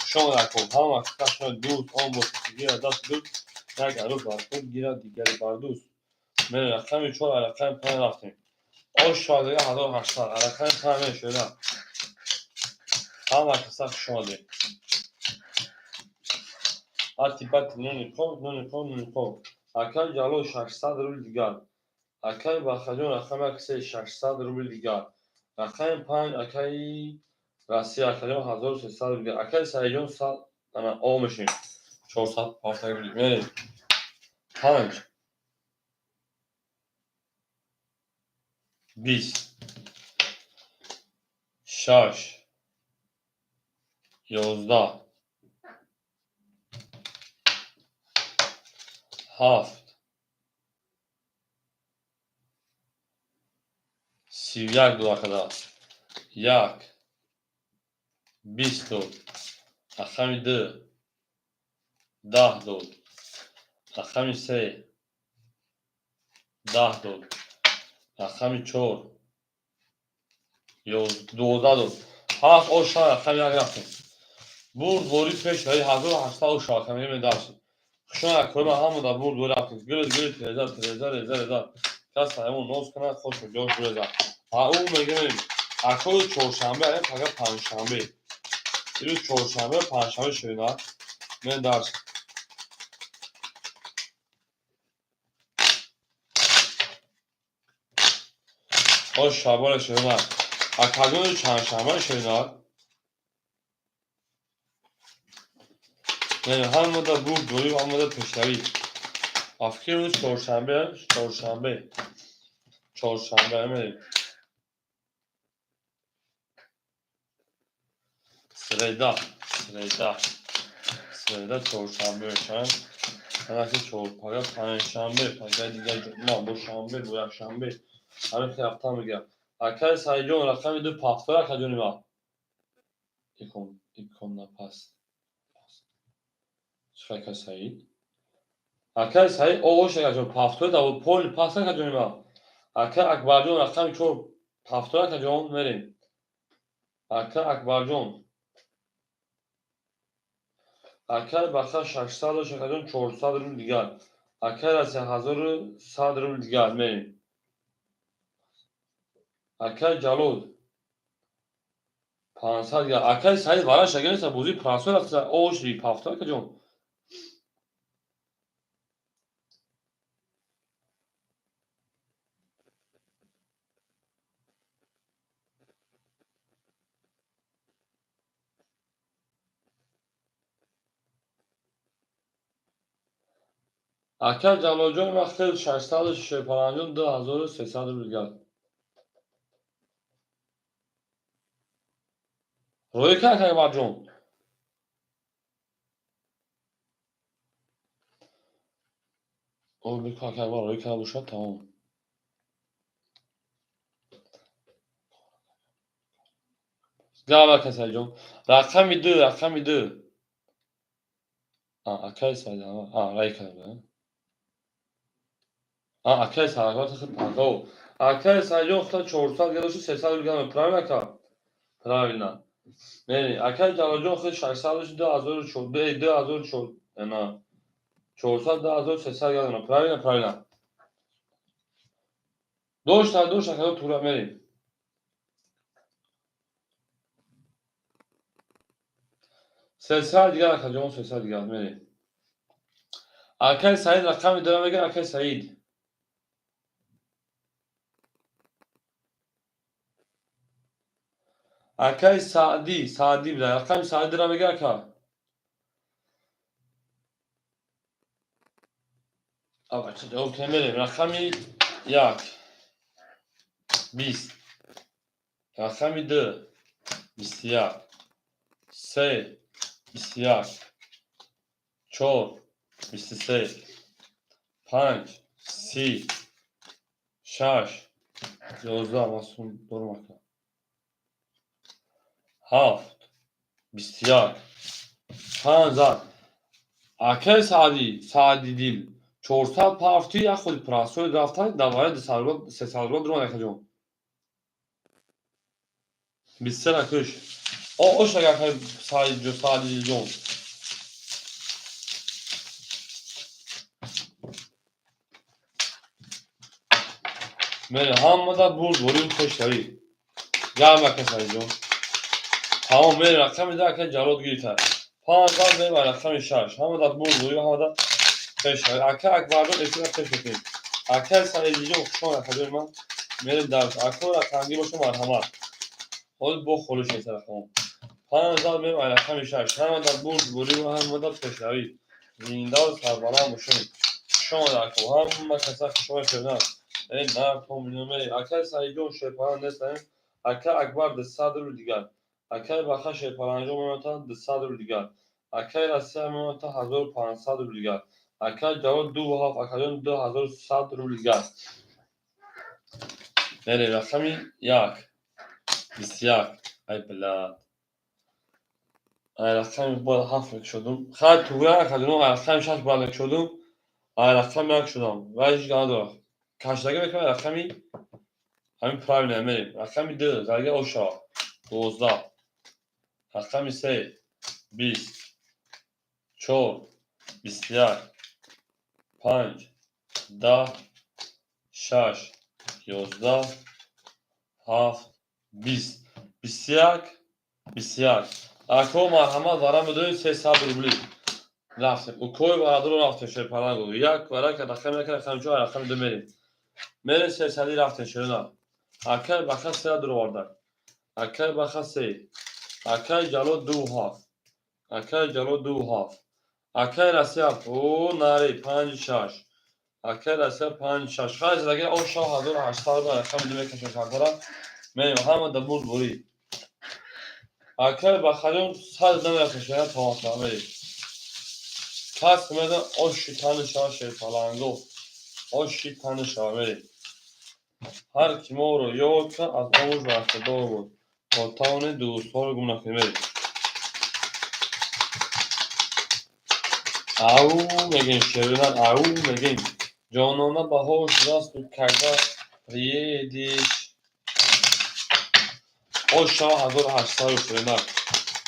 شما رقم هم اکتر دوست آن باشه که گیرد دست دوست یک عروس بر خود گیرد دیگری بر دوست برید رقم شور رقم پنج رفتیم آشاده 1800 رقم پنج شده هم اکتر شده اتیپت نونیکو اکای جلو 600 روبل دیگر اکای بخجون رقم اکسی 600 روبل دیگر رقم 5 اکای راسی اکای 1300 روبل دیگر اکای سایجون 100 انا او میشیم 400 پارتای میریم 5 20 6 11 7 31 دو kadar 1 20 رقم 2 10 دو رقم 3 10 دو رقم 4 12 دو هفت او شا رقم یک رفتیم برد بوری پیش های 1800 او شا کمی داشت شما کنم همون در برد بوری رفتیم گلت تریزر کس همون نوز کنه خوش و جوش بریزر او میگه اکل چهارشنبه این فقط پنجشنبه روز چهارشنبه پنجشنبه شده من درس او شبانه شده اکادون چهارشنبه شده نه همون در برد بوری و همون در پیشتری افکر روز چهارشنبه میریم سریدا چهارشنبه میشن همه چهارپایا پنجشنبه پنجشنبه دیگه جمعه دوشنبه و یکشنبه همه هفته میگم اکای سایجون رقم 2 پافتور اکادونی ما ایکون نپس چه اکای سعید اکای سعید اوش اکادون پافتور دا پول پاس اکادونی ما اکای اکبرجون رقم 4 پافتور اکادون میریم اکای اکبرجون اکای بخش 600 شکایتون 400 روبل دیگر اکای از 1100 روبل دیگر میریم اکای جلود 500 دیگر اکای سعید برای شگرد سبوزی پراسور رفت اوش ری پافتور که جون اکای جلود جون وقت 600 شپرانجون 2300 روبل دیگر روی که اکای برجون او بیکا اکای بر روی که باشد تمام گرم اکای سعید جون رقم 2 اکای سعید رای کرده اکای سعید خیلی پاکو اکای سعید جون خیلی 400 گرفت 300 روبل دیگر پرایم اکا پرایم نه اکای جلوجون خیلی 600 2004 نه 400 2300 یادم پراوینا دوش اکای تورا میریم سلسله دیگر اکای جون سلسله دیگر میریم اکای سعید رقم دارم بگم اکای سعید اکای سعدی بله رقم سعدی را بگه که آقا چه جواب بریم رقمی یک 20 رقمی 2 21 3 21 4 23 5 30 6 11 masum durmak 7 21 15 اکای سعدی دیل 400 پافتی یا خود پراسوی رفتن دواره سه سال درون نکجون 23 نکش اوش اگر که سعدی جون میره همه دا بریم پشتری گرم که سعدی جون تمام میره رقم ده که جلاد گیرتر 15 میره رقم 6 همه دا بریم همه دا پشتری اکای اکبردون اتینا پشتری اکای سعدی جون خوشان نکجون من میریم درس اکای رقمگی باشه مرحمت خود با خلوش ایتر خون 5000 میریم رقم 6 همه دا بریم همه دا پشتری زنده و سربلند باشیم شما در کو همه کسا که شما شدن این نه کمیلومه اکل سعیدون شیپران نیستن اکل اکبر ده صدر رو دیگر اکل بخش شیپرانجو میمونتا ده صدر رو دیگر اکل رسیه میمونتا 1500 رو دیگر اکل جواب 2 و هاف اکلیون 2100 رو دیگر نره رقمی یک 21 ای بلاد رقمی باید هفت شدم خواهد توی اکلیون رقمی 6 باید شدم رقم یک شدم و هیچ گناه دارم کشتگی بکنم رقمی همین پرایم نمیریم رقمی 2 زرگه اوشا 12 رقمی 3 20 4 21 5 10 6 11 7 20 21 21 اکو مرحمت دارم بدونید 300 روبلی رفتیم او کوی برادر رو رفتیم شیپرانگو یک ورک رقم یک رقم 4 رقم 2 میریم 300 رفتیم شروع اکل بخش 3 رو واردن اکل بخش 3 اکل جلو 2 هاف اکل جلو 2 هاف اکل رسیب او ناری 5 6 اکل رسیب 5 6 خواهی زدگه او شاه هزار 800 رو رقم 2 میکشن شکرم میریم همه دبول بوری اکل بخلیون 100 نمیکشن تا آتا میریم کس میدن او شیطان شاه شیطالانگو او شیطان شاه میریم هر کی ما رو یاد کن از آموز برسه دار بود تا تاون دوست ها رو گم نکنیم میریم او میگیم شیرینان او میگیم جانانه به هوش راست و کگه ریدیش او شاه 1800 رو شیرینان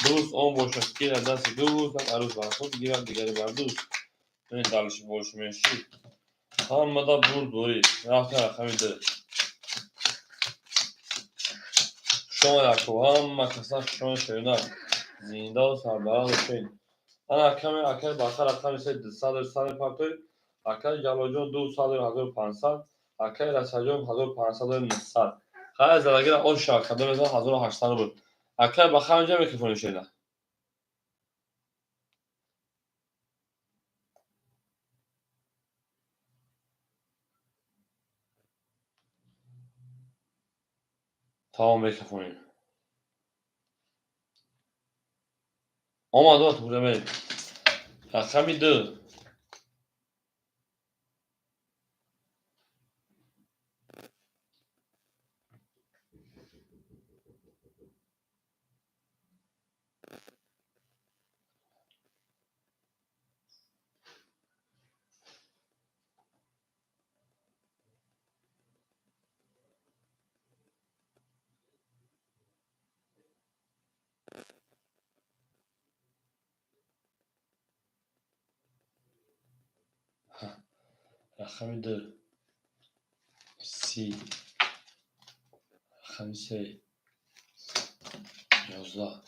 دوست اون باشد گیر دست دوست عروس بر خود گیرد دیگری بر دوست این دلش باش میشی همه دا دوری رفته رقمی 2 شما در کو همه کسا شما شیرینان زنده و سربلند باشین انا کمی اکل باخر رقم 3 صد پارتوی اکل جلوجون 200 1500 اکل رسجون 1500 900 خیلی زدگیر اون شاک کده بزن 1800 بود اکل باخر اونجا میکفونی شیده تمام میکفونی آمد وقت بوده بریم رقمی 2 رقمی 2 30 رقمی 3 11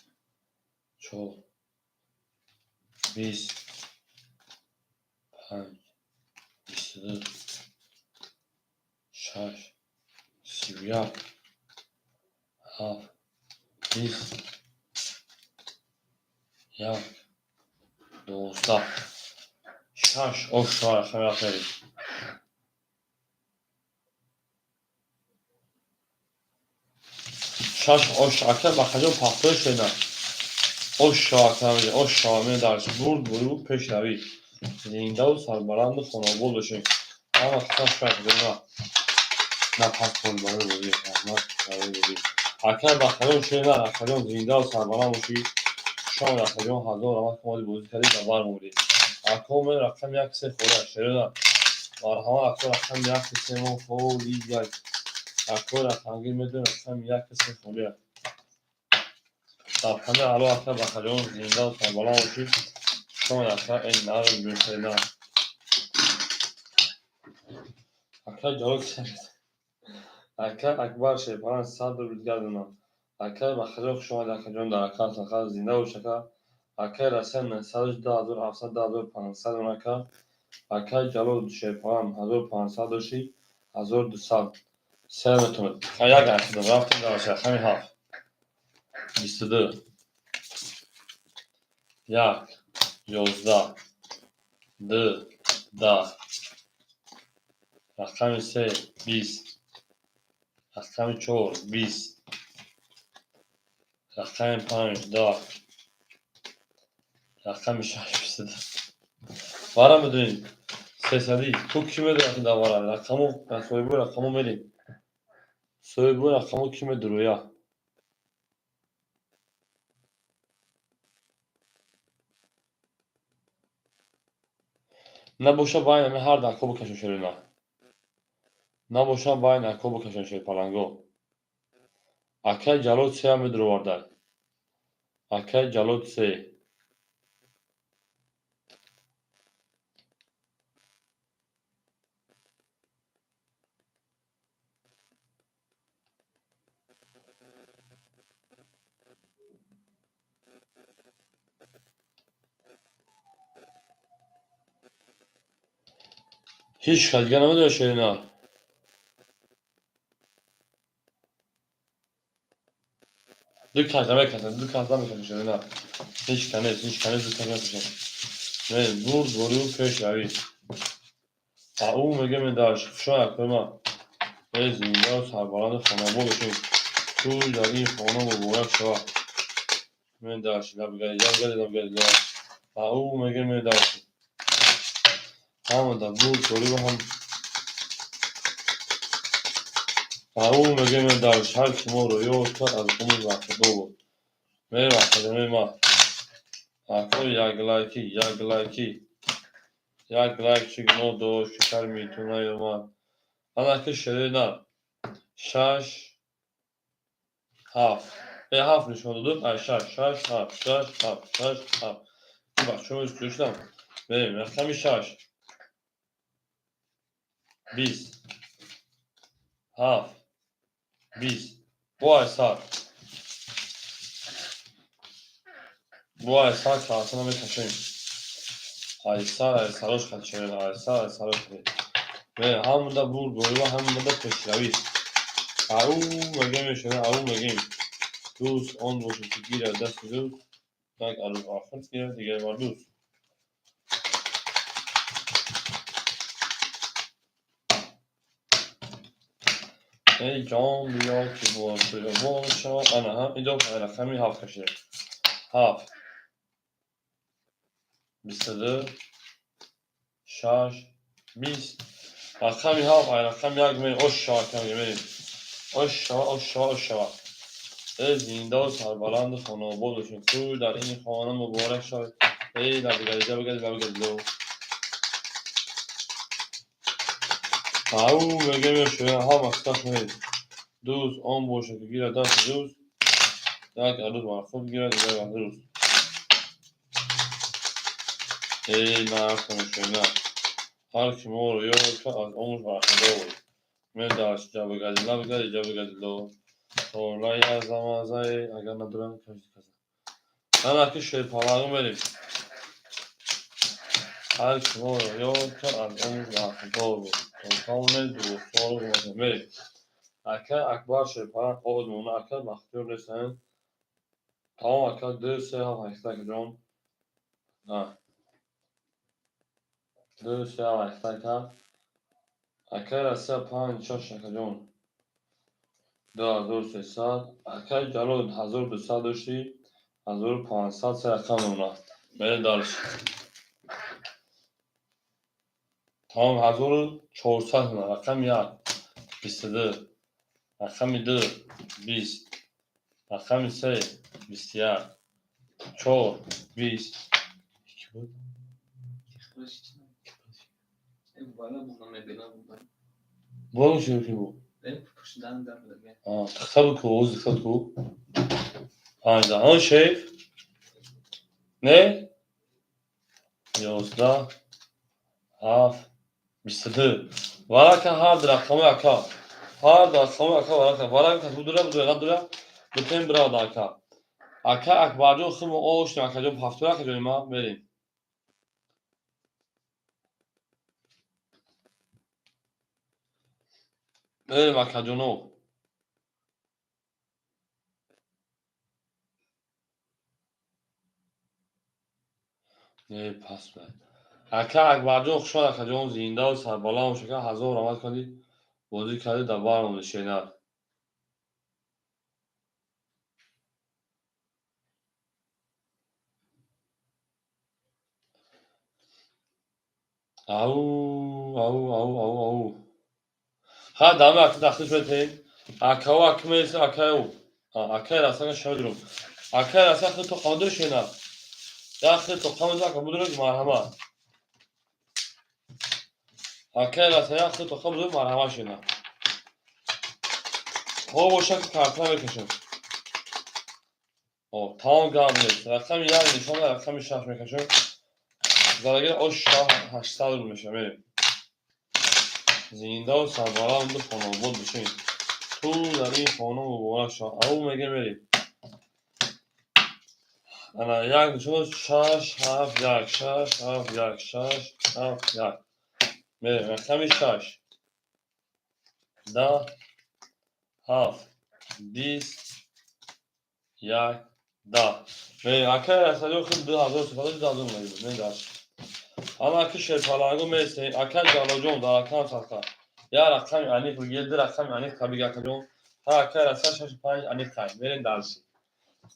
4 20 5 22 6 31 7 20 یک 12 6 آشار خیلی شش آشاکه بخجم پختش نه آشاکه درش برو پیش روی زنده و سربلند خانوار باشیم اما کساش شاید نفس خانوار بودی اکر بخجم شده نه اکرم زنده و سربلند باشی شان اکرم هزار رمت کمالی بودی کردی دبار مودی اکرم رقم یک سه خوره شده مرحبا اکر رقم یک سه مو خوری جای اکر رقم گیر میدون رقم یک سه خوره در همه علو اکر بخجم زنده و سربلند باشی شان اکر این نرم بیشتر نه اکر جالب شد اکر اکبر شیپران صد روزگردونم اکر بخجم شما در خجم در اکر تخر زنده و شکر اکر رسن سرش 10700 اکر اکر جلو شیپران 1500 داشتی 1200 سه متر یک اکر رفتیم در شخمی هفت 22 یک 11 دو 10 رقم 3 20 رقم 4 20 رقم 5 10 رقم 6 22 وارم بدونید 300 تو کی میدونه که دواره رقمو سویبو رقمو میدیم سویبو رقمو کی میدرویا نباشه باین همه هر دکو بکشن شروع نباشه باین اکو بکشن شروع پلنگو اکه جلوت سه هم میدرو وارده اکه جلوت سه هیچ خلگه نمیدونه شروع دو کشنه میکشن دو کشنه میکشن شروع هیچ کنیز دو کشنه میکشن دور برو پیش روی او میگه من در شفشان اکرما زنده و سربلند خانوار باشیم تو در این خانه مبارک شود من در شلب گردیدم او میگه من در همه در بود دوری و هم او میگه من در هر که ما رو یاد کرد از همون وقت دو بود می وقت می ما اکو یک لایک چگنو دو شکر میتونه یا ما انا که شده نه شش هفت هفت نشون داد شش هفت این بخش شما کشتم بریم رقم 6 20 7 20 وای سر که اصلا میکشیم سراش خد شده سراش خد بریم همون دا بور گوری و همون دا پیشروی مگه میشه مگیم دوست آن باشه که گیره دست دوست یک عروض آخر گیره دیگه بار دوست ای جان بیا که باشه انا هم اینجا رقمی هفت کشیده هفت 22 6 20 رقمی هفت رقم یک میریم اشاکه میریم اشا ای زنده و سربلند خانوار باشیم تو در این خانه مبارک شد ای در بگردی او میگه میشه ها مستخ میریم دوست آن باشه که گیره دست دوست یک عروض مرخوب گیره دیگه وقت دوست ای نرخ میشه هر کی ما رو یاد که از عمر فرخنده بود من درش جا بگردی لو تولای از امازه اگر ندارم کشتی کسا همه که شیر پالاغو بریم هر کی ما رو یاد که از عمر فرخنده بود تولای دوستان رو بریم اکر اکبر شیر پالاغ آقا دونه اکر مختور نیستن Tamam arkadaşlar. 2 3 arkadaşlar. Ha. 2 3 arkadaşlar. Arkadaşlar 5 arkadaşlar. 2300 arkadaşlar جلو 1200 داشتی 1500 سه رقم اونا بله دارش tamam 1400 اونا رقم 1 22 رقم 2 20 رقم 3 21 4 20 bu mu şey bu? تختار كوز تختار كو aynı ama şey ne? 11 27 varaka hard rakamı yaka hard rakamı yaka varaka budura bütün bravo daka aka akbarcı xım o işte akacım hafta akacım ma verin verin akacım o ne pas ver aka akbarcı xuşan akacım zinda و سربالا و شکر 1000 آمد کردی بازی کردی در بارمون شینر او ها دامه akı daxış beteyim akao akmesi akao akay rasaka şöyle akay rasaka to qadir şena daxil to qamza ka buduruk marhama akay rasaka to qamza marhama şena o boşak kartına bekleşim o tamam gamlet rakam yani nişanla rakam şah bekleşim zaragir o şah 800 میشه بریم زینده و سربالا اون دو خانه بود بشین تو در این خانه مبارک شد او میگه بریم انا یک شد 6 7 1 6 7 1 6 7 1 بریم رقم 6 10 7 20 1 10 بریم اکه اصلا خود 2000 سفاده 2000 میگیم نگاش اما که شرپالانگو میسته اکه جالوجون در اکان ساخته یا رقم یعنی تو یه رقم یعنی کبیگه کجون تا اکه اصلا 65 یعنی خواهیم بریم درسی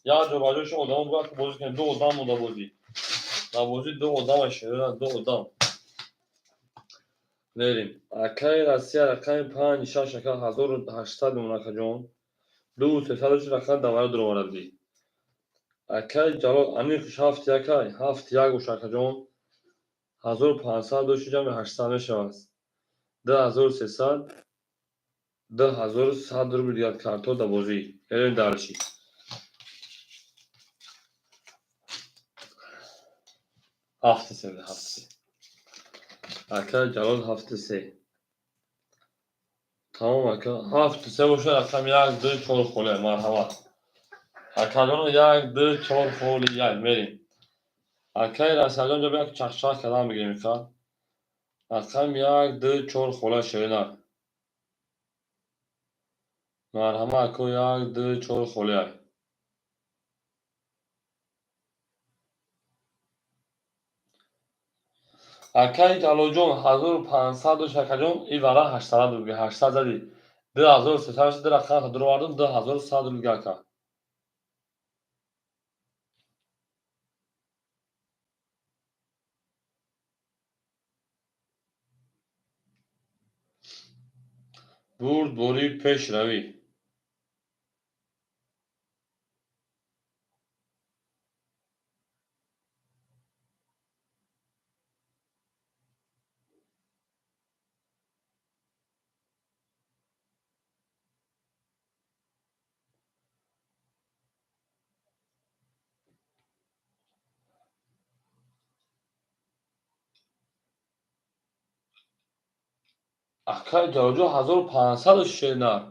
یا جوابش odamı bırak bozurken 2 odam o da bozi. Da bozi 2 odam aşırı 2 odam. Verim. Akay Rusya rakam 5 6 1800 مناکجون 2300 rakam davara durmadı. Akay calo ani hafta yakay hafta yago şakajon 1500 doşacağım ve 800 şavas. 2300 2100 ruble karto da bozi. Verim darshi. Haftası. Aka Calal haftası. Tamam aka. Haftası boşa rakam yakdı çor xole marhamat. Aka canım yakdı çor xole yay verin. Aka rasalım da bir çakçak kadar mı girmiş ha? Rakam yakdı çor xole şeyler. Marhamat aka yakdı çor xole yay. Aka Calocon 1500 şakajon ivara 800 ruble 800 dedi. 2300 rakam durvardım 2100 ruble aka. Burd boری پیش روی Akay Calocon 1500 şişeler.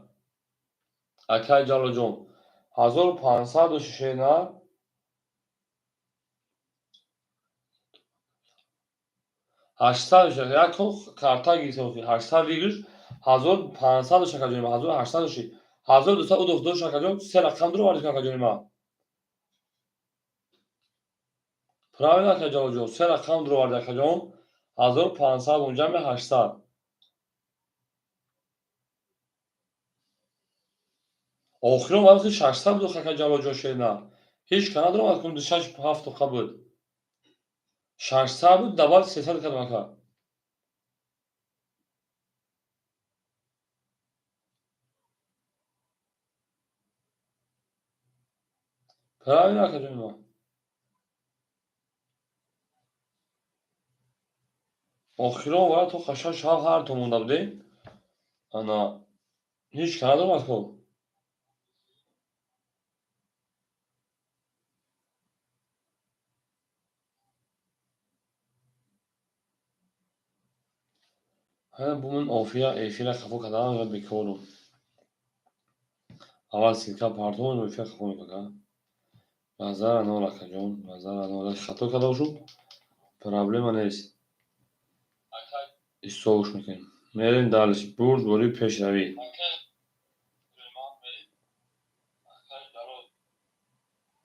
Akay Calocon 1500 şişeler. 800 şişeler. Ya çok karta giyse olsun. 800 virgül 1500 şakajon. 1800 şi. 1200 şakajon. Se rakam duru vardı şakajon ma. Pravil akacan hocam. Sen rakam duvarda akacan. 1500 اونجا به 800. آخرین وقتی 600 بود akacan hocam şeyna. Hiç kanadro az konu dışarı hafta kabul. 600 بود دوال 300 kadar maka. Pravil akacan mı? آخرین وقت تو خشن شاه هر تو مونده بودی. انا هیچ kanadro az konu. Hani bunun ofya efiyle kafa kadar ve bekliyorum. Aval silka pardon ve efya kafa mı Mazara ne ola kacan? Mazara ne ola? Xato kadar olsun. Problema نیست. استوش میکنیم. میریم دالش برد بری پیش روی.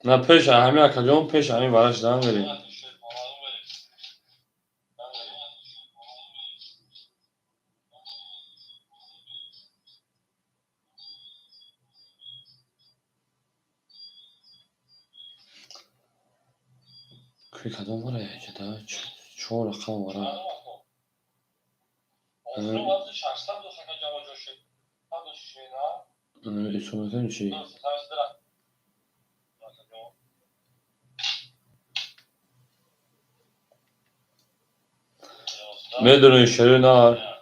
نه پیش همین اکجام پیش همین براش دارم بریم. Köy kadın var ya işte daha çoğu rakam var ha. İsometen şey. Medrun şerinar.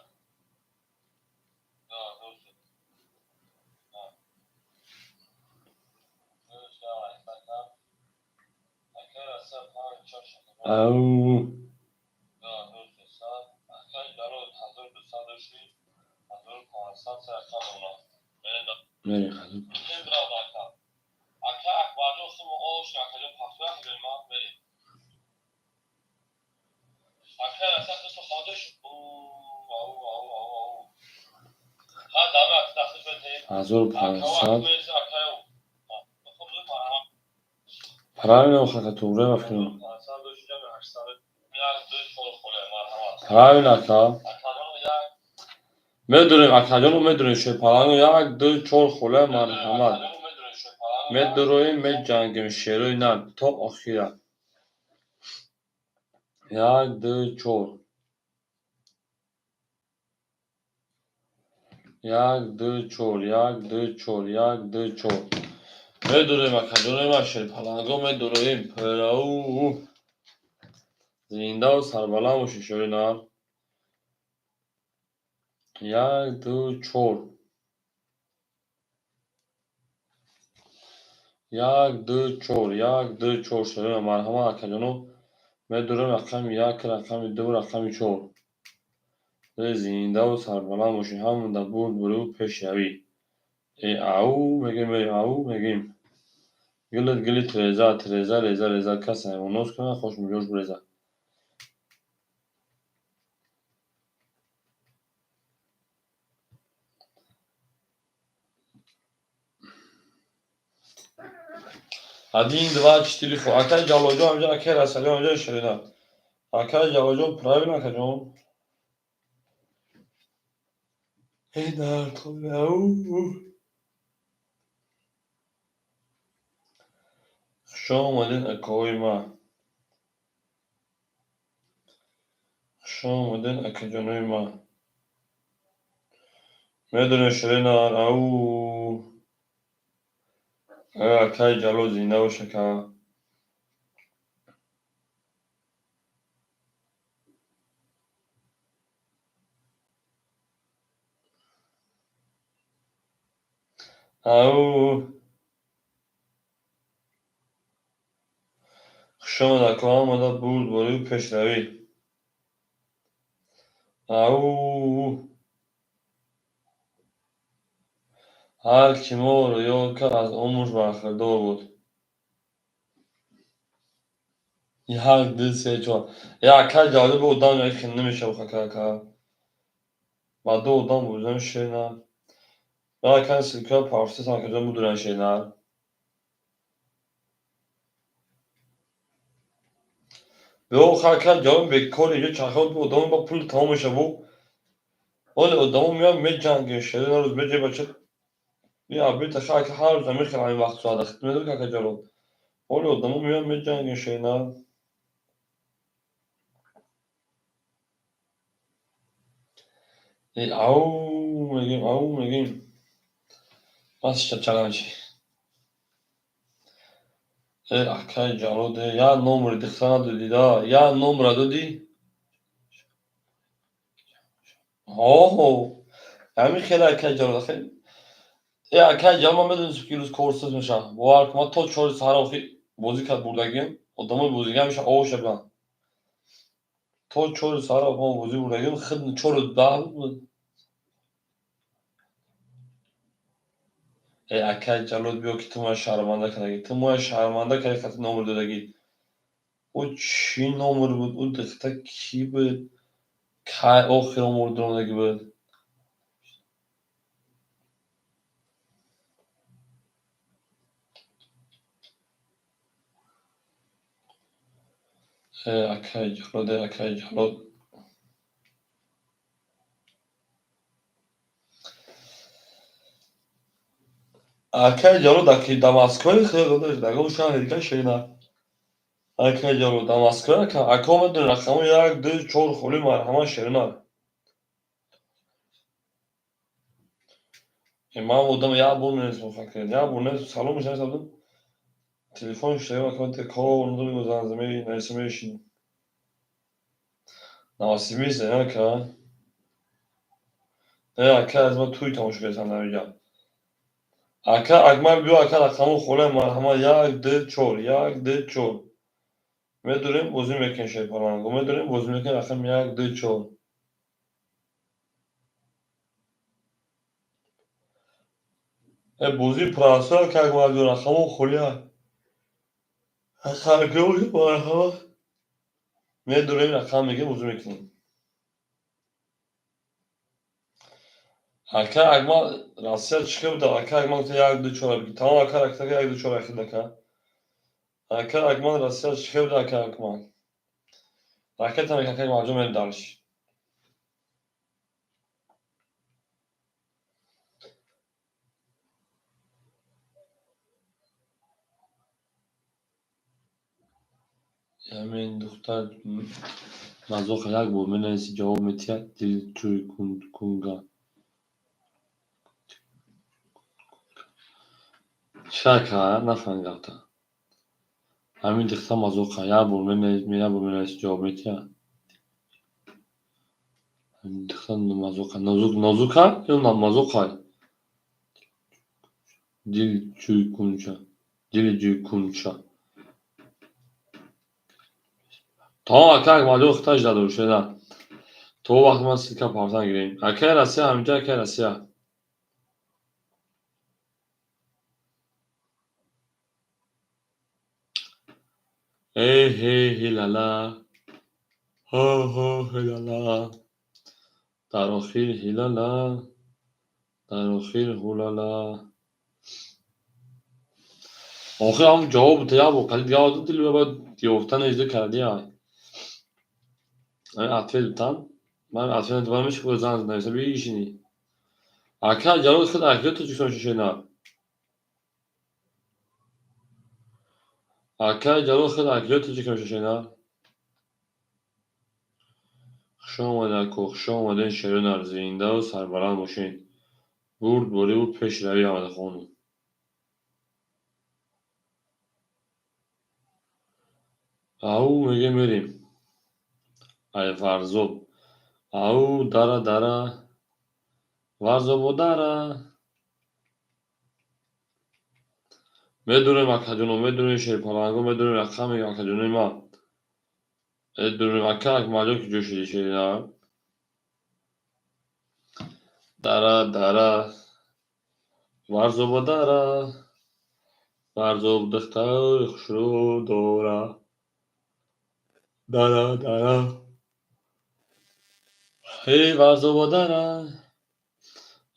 Au. Nereye kadın? Hazır pansat. Parayı ne okaka tuğra bakıyorum. Parayı ne aka? Medrun akacan medrun şey paranı ya dı çor khole marhamat. Medroin med jangim şeroy nan top akhira. Ya dı çor. Ya dı çor ya dı çor ya dı çor. Medroin akacan ma şey parango medroin perau. Zinda sarbalam o şeroy nan. Ya dı çor. Ya dı çor ya dı çor şeroy marhamat akacanu. Medroin akam ya kır akam dı akam çor. زنده و سربلند باشی همون در برد برو پیش روی ای او میگیم ای او میگیم گلت گلی تریزه تریزه ریزه ریزه کس حیوانوز کنه خوش میجوش بریزه هدی این دوار چطوری خو اکای جالوجو همجا اکای رسالی همجا شریده اکای جالوجو پرایو نکه جون ای در طول او خوشا اومدین اکاوی ما خوشا اومدین اکا جانوی ما میدونه شرینار او اکای جالو زینده و شکا او شما در کار آمده بود برای پیشروی او هر کی ما رو یا که از عمرش برخوردار بود یک دو سه چهار یک که جالب بودن یک خیلی نمیشه بخواه که و دو بودن بودن شیرنر و یک که سلکه پارفتی سان که جان بودن شیرنر ve o kanka canım bekar اینجا چرخان bu adamın bak pul tamam işte bu. Öyle adamım ya mecan gençlerin arız mece başıp ya bir de kanka her zaman mesela aynı vakit suada xitmedir kanka canım. Öyle adamım ya mecan gençlerin ha. Au megim. Bas işte challenge. Akay canım de ya numara dıksana dedi da ya numara dedi. Oh. همین خیلی akay canım خیلی. Akay canım ben de sükürüz korsuz mesela. Bu arkama to çor sarı bozuk at buradaki. Adamı bozuk gelmiş o şey ben. To çor sarı ama bozuk buradaki. Xıd çor daha akay canım diyor ki tüm şarmanda kadar. Tüm şarmanda kadar katı numara dodaki. O çi numara bu o dıkta ki bu kay o xir numara dodaki bu. Akay canım de akay canım. Akay canım da ki Damasko'yu xır da o şahit şeyler. Akay canım Damasko'ya ka akoma dön rakamı ya düz çor xoli marhama şerinar. من بودم ya bulmuyoruz mutfakta. Ya bu ne salonmuş ne salon? Telefon işte bak ben tek kova onları gözlemlemeyi neyse işin. Nasibiyse ise ya ka. Ya ka az ma tuy tamaşa kesan ya. Aka akmal bir aka rakamı xole marhama ya de çor ya de çor. Medurum bozum mekan şey falan. Medurum bozum mekan rakam ya de çor. Bozi prasa ka akmal bir rakamı xole ya. Aka akmal marhama. Medurum rakam mekan bozum mekan. Aka akmal rasya çıkıp da aka akmal te yagdı çorabı. Tamam aka akta yagdı çorabı daka. Aka akmal rasya çıkıp da aka akmal. Aka tabii aka malum el darış. Hemen doktor mazok yak bu menesi cevap metiyat dil tür kunga. Şaka nafan gata. Hemen doktor mazok ya bu menesi cevap metiyat. Hemen doktor mazok nazuka yok mazoka. Dil tür kunca. Dil tür kunca. Tamam aka malum ihtiyaç da doğru şeyler. تو وقت من سیکا پارتان گیریم. اکه رسیه همینجا اکه رسیه. ای هی هیلالا. ها ها هیلالا. در آخر هیلالا. در آخر هولالا. آخه هم جواب بوده یا با کلید یا دو دل باید دیوفتن اجده کردی های. من عطفه دوتن. من عطفه دوتن میشه که زن نویسه بی ایشینی. اکه جلو خود اکه تو چکسان ششه نه. اکه جلو خود اکه تو چکسان ششه نه. خوش آمدن که خوش آمدن شیرین ارزینده و سربلند باشین. برد باری بود پیش روی آمده خانم. او میگه میریم. ای ورزب. او داره داره. ورزب و داره. میدونیم اکادونو میدونیم شیرپالانگو میدونیم رقم اکادونی ما. میدونیم اکا اکمالیو که جوشیدی شیرین داره داره. ورزب و داره. ورزب دختر خوشرو دوره. داره داره. هی ورزب و داره.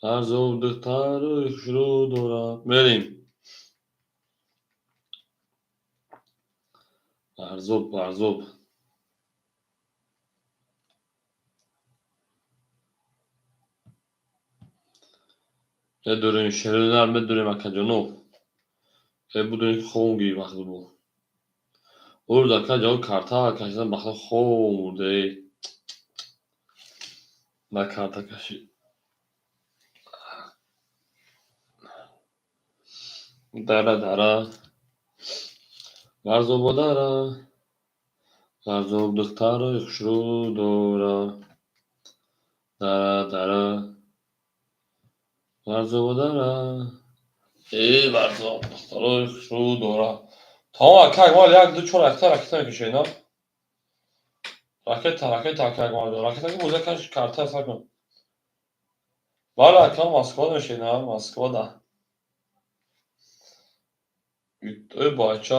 ورزب دختر خوشرو دوره. بریم. ورزب ورزب. بدون شرودن بدون مکجانو بدون خونگی وقت بود orada kaca karta arkadaşlar bakın horda na karta kaşı dara dara varzo bodara varzo doktara yokşru dora dara dara varzo bodara varzo doktara yokşru dora tamam kanka var ya du çorak raketa bir şey ne raket var raket bu zaten karta sakın var kanka Moskva'da şey ne Moskva'da Bacsa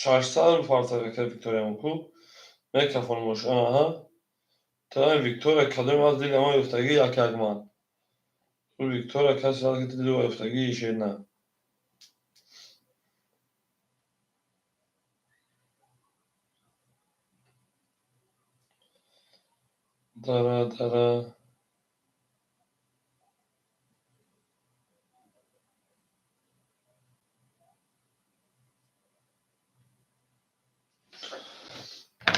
600 farta Victoria Muku Mekafon muş aha Tamam Victoria kadın az değil ama yuftagi yakagman Bu Victoria kas hareketi değil o yuftagi işine Dara dara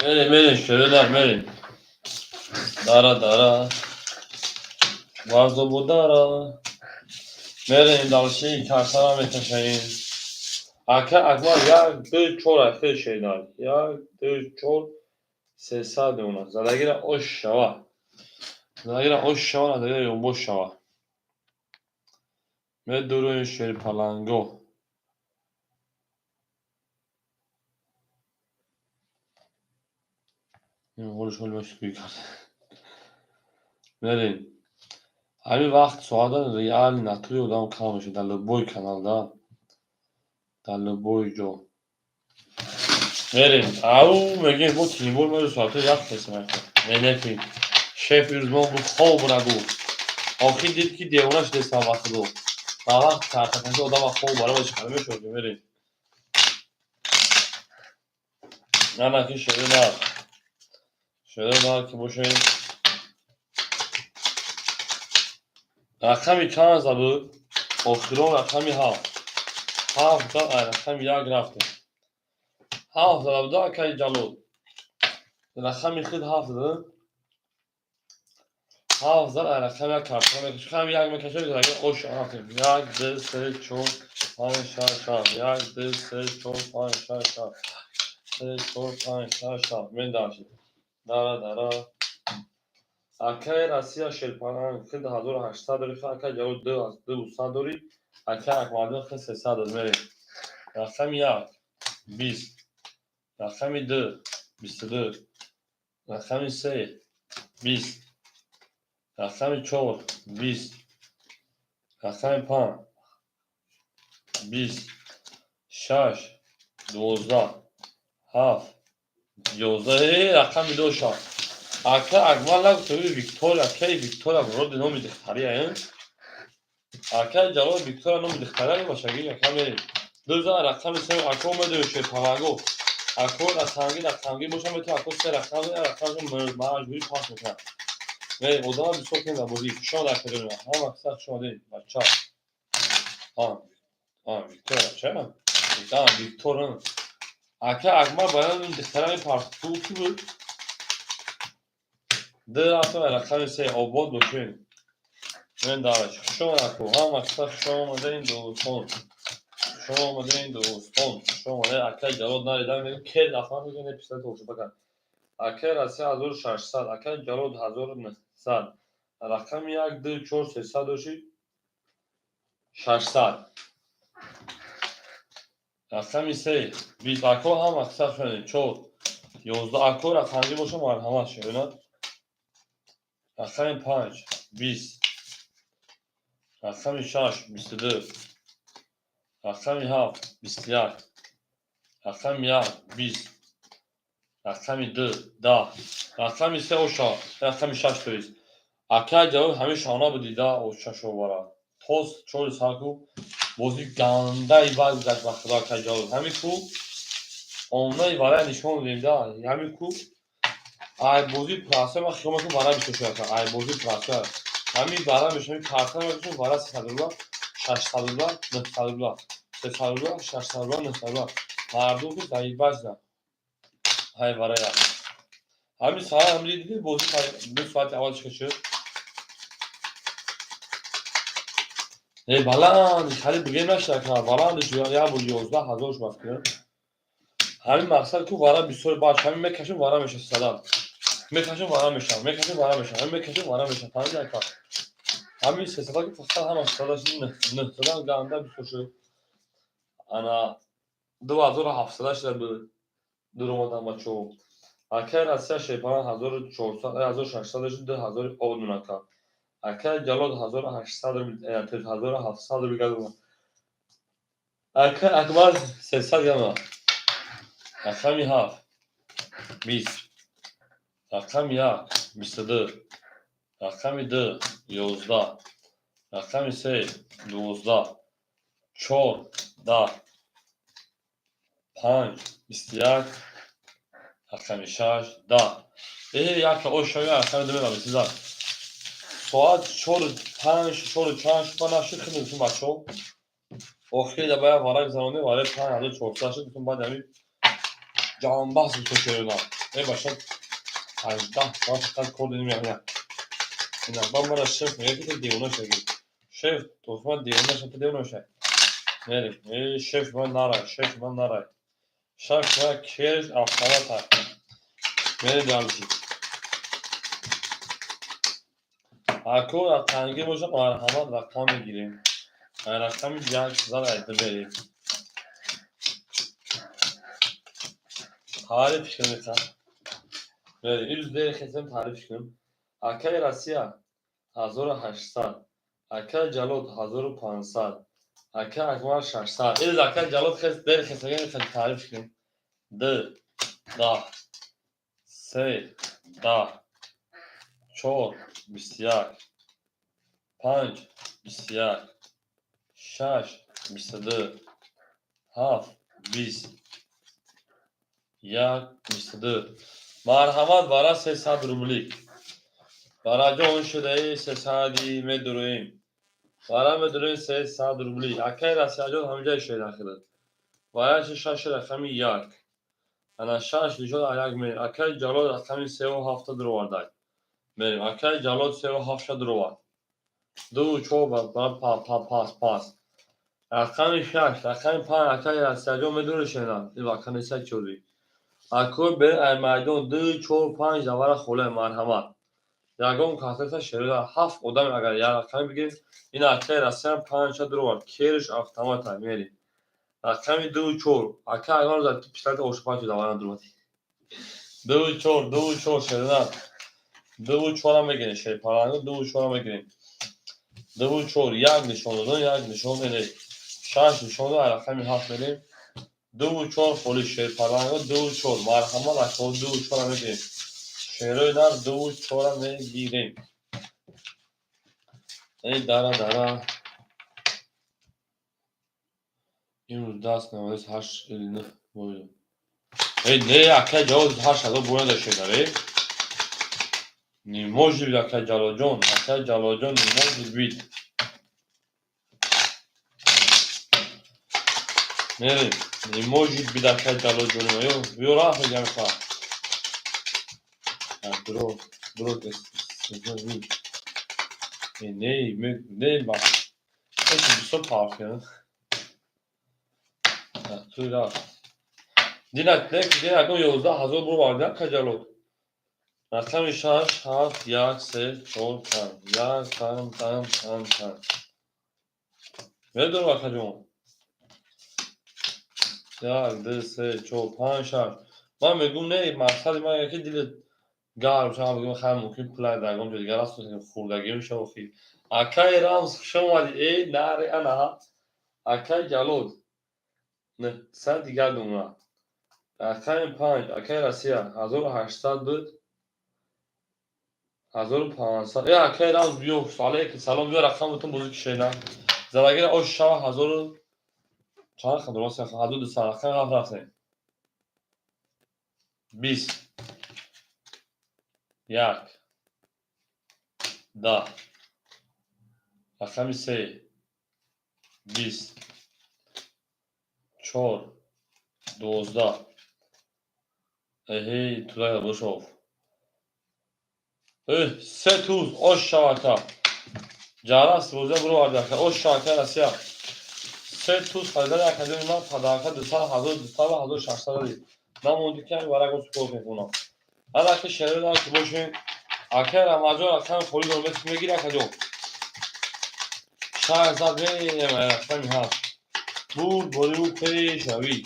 Merin şöyleler merin Dara dara Varzo bu dara Merin dalşı karsana meteşeyin akvar ya bir çorak şeyler ya bir çor sesade ona zadagira oşşava zadagira oşşava zadagira yomboşşava ve durun şeri palango خودش حال باش توی کرد بریم همین وقت ساعت ریال نتوی بودم کام میشه در بوی کانال دا در بوی جو بریم او میگه با تیمور میره ساعت یک قسمه نفیم شف ارزمان بود خواب برگو آخی دید که دیوانش دستم وقت دو وقت ترتکنش آدم خواب برای باش کلمه شده بریم نه که شده دار که باشه رقمی چند از بود آخرون رقمی هفت دا رقمی یک رفته هفت دا که جلو رقمی خود هفت دا هفت دا رقمی یک کارتون رقمی یک مکشه که اوش رفتیم یک دو سه چون پنج شش یک دو سه چون پنج شش سه چون پنج شش من داشتیم دارا اکای راسیا شلپانان خود 1800 داری اکای جلو 200 داری اکای اکمالدون خود 300 داری میریم رقم یک 20 رقم دو 22 رقم سه 20 رقم چهار 20 رقم پنج 20 شش 12 7 11 رقم دو شد اکای اکمال توی ویکتوریا برود نومی دختری این اکای جلو ویکتوریا نومی دختری باشه اکای میریم دوزا رقم سه اکو اومده بشه پالاگو اکو رقمی باشه میتونه اکو سه رقمی مجبوری پاس میکنه و ادامه بسیار کنید بودی شما در کدوم هم اکثر شما دید بچه ویکتور چه؟ ویکتور اکا اکمال باید دخترمی پارتو کی بود؟ ده رقم سه آباد باشین من دارش شما اکو هم اکثر شما دید دوستان شما اومده دوستان شما اومده اکای جلود نریدن میگم که دفعه میگن اپیزود توشو بکن اکای راسی 1600 اکای جلود 1900 رقم 1 2 4 300 باشی 600 رقم 3 20 اکو هم اکثر شده 4 11 اکو رقمی باشه مرحمت شد رقم 5 20 رقم 6 22 رقم 7 21 رقم 1 20 رقم 2 10 رقم 3 اوشا رقم 6 تویست اکای جلو همه شانا بودی دا اوشا شو برا توست چول ساکو بازی گنده ای باید گذشت وقت دا اکای جلو همی کو آمنه ای برای نشون بودیم دا همی کو ای بازی پراسه ما خیامتون برای بیشتر شده ای بازی پراسه همین برای میشه کارتن میشه برای 300 دلار 600 دلار 900 دلار 300 دلار 600 دلار 900 دلار مردم که دایی بازن های برای همین سال هم دیدی بازی 2 ساعت اولش که شد ای بلند خیلی بگه نشه که بلند جو یا بود 11000 شما کنه همین مقصد که وارا 20 بعد همین میکشم وارا میشه صدا میکشم وارا میشم میکشم وارا میشم همین میکشم وارا میشم فهمیدی که همین سه صدا که فقط هم صداش نه صدا گنده بسوشه انا 2700 شده بود دور اومدم بچو اکر از شیپان 1400 1600 شد 2000 اونونا اکر جلاد 1800 1700 بگم اکر اکبر 300 گم رقمی 7 20 رقمی 1 22 رقمی 2 11 رقمی 3 12 4 10 5 21 رقمی 6 10 یک اوشوی رقمی 2 میگم ساعت 4 5 4 4 شما نشد خدمتتون بچه‌ها اوکی دا باید وارد زمانی وارد 5400 شد میتون بعد همین جهان بحث میتون شروع ای باشد 18 ساعت قد کردیم میگم اینا با مرا شف میگه که دیونه شدی شف تو ما دیونه شد دیونه شد میریم ای شف من نرای شف ما کیش افسانه میریم جانشی اکو از تنگی باشه مرحمت رقم میگیریم رقم یک زن ایده بریم تعریف کنیم بریم این روز دیگه خیلی تعریف کنیم اکای رسیه 1800 اکای جلود 1500 اکای اکمال 600 این اکای جلود خیلی دیگه خیلی تعریف کنیم 2 10 3 10 4 21 5 21 6 22 7 20 1 22 مرحمت برای 300 روبلی برای جان شده 300 میدرویم برای میدرویم 300 روبلی اکای رسیاجات همجای شده داخل برای شش رقمی 1 انا 6 لیجون یک میریم اکای جلاد رقمی 370 درو میریم اکای جلاد 370 درو دو چوب پاس رقم 6 رقم 5 اکای رسیاجات میدونه شده این واقعا نیست چوری اکو به میدان 2 4 5 دوباره خوله مرحمت یگان کاسه شده 7 آدم اگر یا رقم بگیریم این اکای رسیان 5 درو کیرش اتومات میریم رقم 2 4 اکای اگر رو در پیشنهاد اوشپاچ دوباره درو 2 4 شده 2 4 هم بگیریم شی پارانگو 2 4 هم بگیریم 2 4 یک نشون دادن یک نشون میدیم 6 نشون دادن رقم 7 میدیم 2 4 فولی شی پارانگو 2 4 مرحمت اکو 2 4 هم بگیریم شیروی در 2 4 هم میگیریم ای دارا این رو دست نمایز 8 نه بایدم ای نه اکای جاوز 8 هزار بونه داشته داره نیموجی بید اکای جان نیموجی بید میریم نیموجی بید اکای جان بیو راه بگم خواه درو نه با ایسی بسو پاکن توی راه دینک نک 11,000 برو بارده اکای جالو رقم 6 7 1 3 4 5 1 دور اکای جان 1 2 3 4 5 6 من میگم نه مقصد من یکی دیل گارم شما بگم خیلی ممکن پولای درگام جو دیگر است که خوردگی میشه و خیلی اکای رامز شما ای ناره انا اکای جالود نه سر دیگر دومه اکای 5 اکای رسیه 1800 بود 1500 ای اکای رامز بیو ساله که سلام بیو رقم بتون بزرگ شیدن زباگیر او شما 1000 چند خد درست حدود سال رقم رفتیم 20 1 10 رقم 3 20 4 12 هی تو بشوف 3 توز oş şavaka جرس روزه برو ورداخه oş şavaka رسیا 3 توز خریدن اکادمی من پداخه 2600 دی نموندی که برای سپورت میکنم هر که شهر داشته باشین اکر اماجو رقم خوری دوربت میگیره کجا شاهزاد بیم رقم ها بود بریو پیشوی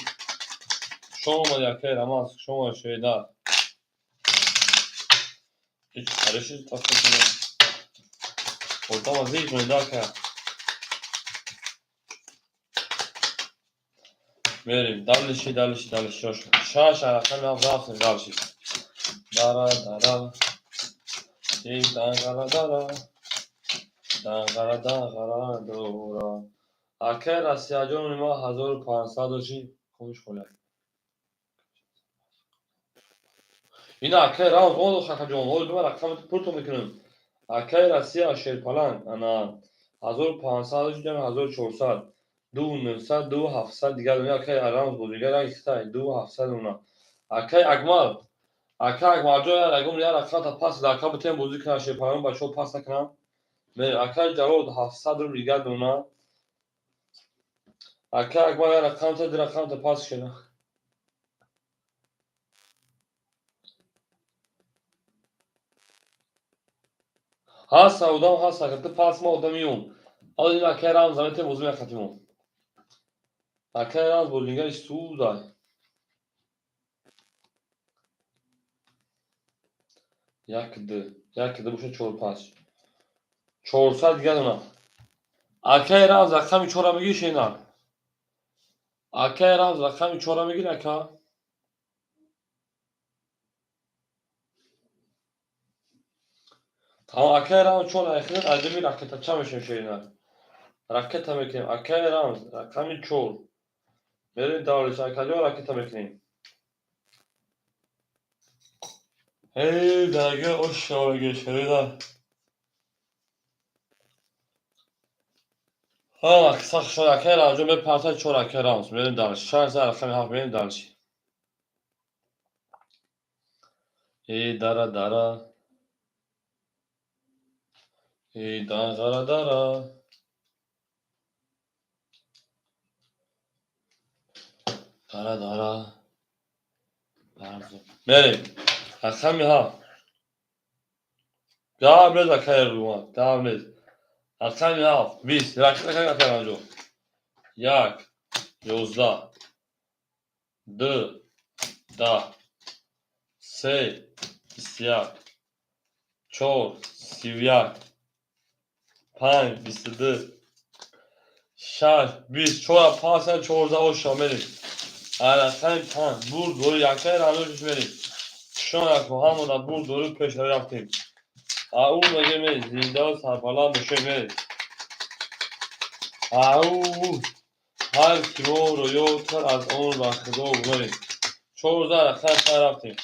شما اکر اماز شما شهدار hiç karışır takıntını ortama zeyt oynarken verim dalışıyor şaşa rakam yazdırsın dalışı dara dara dara dara dara dara dora اکر اسیاجون ما 1500 شی کوش کنه اینا اکر راوند اون خاجون اول بر رقم پورتو میکنم اکر اسیا شیرپالان انا 1500 شی 1400 2900 2700 دیگه دنیا اکر راوند بود دیگه راکتا 2700 اونا اکر اگمال جو راگم یا رقم تا پاس رقم تیم بازی کنه شیرپالان بچو پاس نکنم من اکر جلو 700 رو دیگه دونا اکر اگمال یا رقم تا پاس کنه هست اودام هست که پاس ما اودامیون حالا این اکر راوند زمینت بازی نکردیم اکر راوند بولینگر سودا yakdı bu şey çor pas çorsa دیگه اونا اکر راوند رقم 4 میگی شینا اکر راوند رقم 4 میگی نکا tamam اکر راوند 4 اخیر ادمی راکت چا میشه شینا راکت میکنیم اکر راوند رقم 4 بریم داوریش اکر راکت میکنیم هی درگه اش شاگه شریدا ها kısa şöyle اکر راوند به پارتا 4 اکر راوند بریم داوریش شارژ رقم 7 بریم داوریش ای دارا دارا ای دارا دارا دارا دارا بریم رقم ها devam et اکر رو devam et رقم 7 20 رقم اکر راوند یک 11 2 10 3 21 4 31 5 22 6 20 4 پاسن 14 o شاملی رقم 5 بور دور یکه راوندش بریم شما همون بور دور پیش رفتیم اون مگه می زنده و سرپالان بشه می او هر کیلو رو یوتر از اون وقت دو بریم 14 رقم رفتیم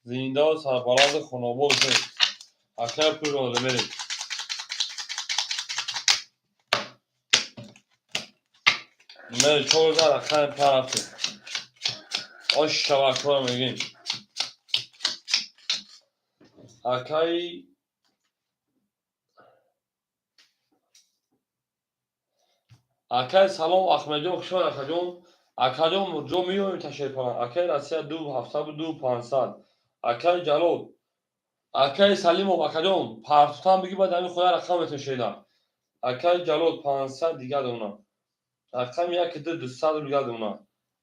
زنده و سرپالان خونابو بشه اکر پول رو بریم من 14 رقم رفتیم آش شبکه رو میگیم اکای اکای سلام احمد جان خوشم اکجون اکجون جو میویم تشریف کنم اکای رسیا 2700 اکای جلال اکای سلیم و اکجون پارتوتان بگی باید همین خدا رقم تشیدم اکای جلال 500 دیگه دونا رقم یک 200 دیگه دونا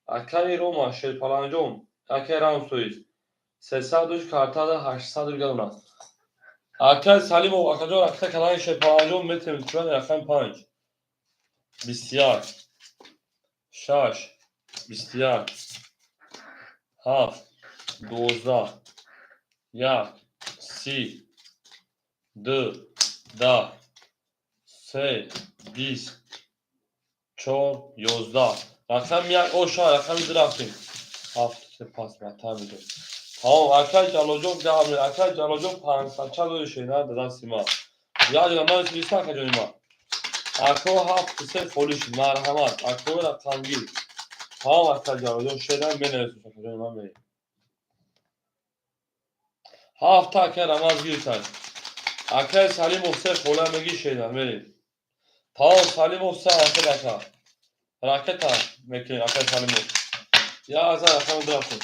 اکای روما شیرپالانجون اکای رام سویز 300 کارتا 800 دیگه دونا اکای سلیم و اکجون اکای کلای شیرپالانجون میتونیم چون رقم 5 بسیار شش بسیار هفت 12 یک 30 2 10 3 20 4 11 رقم یک اوشا رقم رفتیم هفت سپاس بطر میده تمام اکل جلوجون دهم اکل جلوجون 500 شیده دادن سیما یا جنبه سلیستا که جنیما Akko haftası poliş, merhamet. Akko rakam gir. Tamam arkadaşlar. Şeyden ben özür hafta که رمز گیر کرد اکه سالیم افسه خوله مگی شیدن بریم تا سالیم افسه اکه دکا راکت ها میکنیم اکه سالیم افسه یا از اکه درستون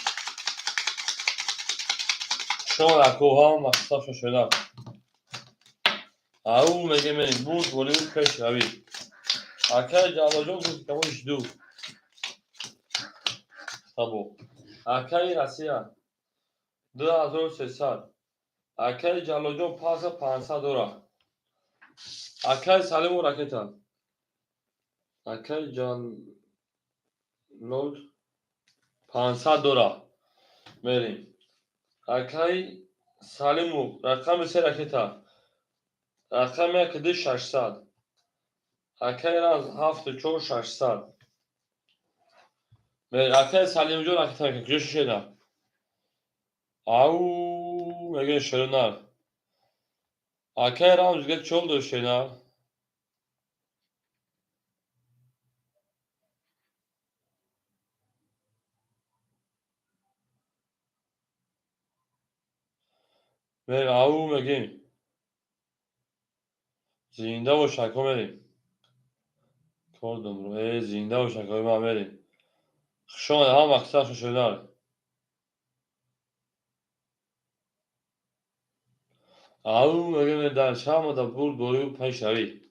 شما اکو ها مخصوص شدن او میگه بریم بود ولی بود پیش روی اکه جالا جون بود که مونش دو تابو اکه رسیه 2300 اکه جالا جون پاس 500 دورا اکه سالیم و راکت ها اکه جان لود 500 دورا بریم اکای سالمو رقم سه رکتا رقم کدی 600 اکای راز 74 600 به اکای سالم جو رکتا که کجاش شده او میگه شرنار اکای راز گه چول دو شده به او میگه زنده و شکو بریم کردم رو زنده و شکو ما بریم شما هم مقصد شده او میگه در شام دا بود بویو پیش روی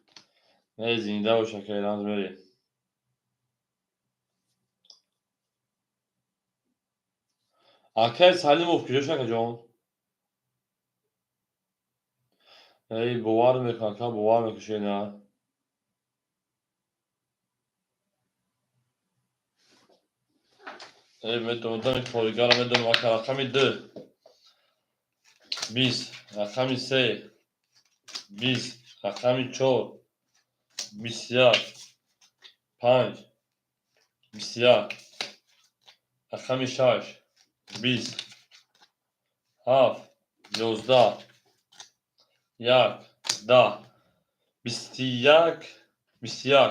زنده و شکو راز بریم اکای سالم و کجاش نکجام ای باور میکنه که باور میکشه نه ای میدونم دانی پولیگارا میدونم اکه رقمی 2 20 رقمی 3 20 رقمی 4 21 5 21 رقمی 6 20 7 11 1 10 21 21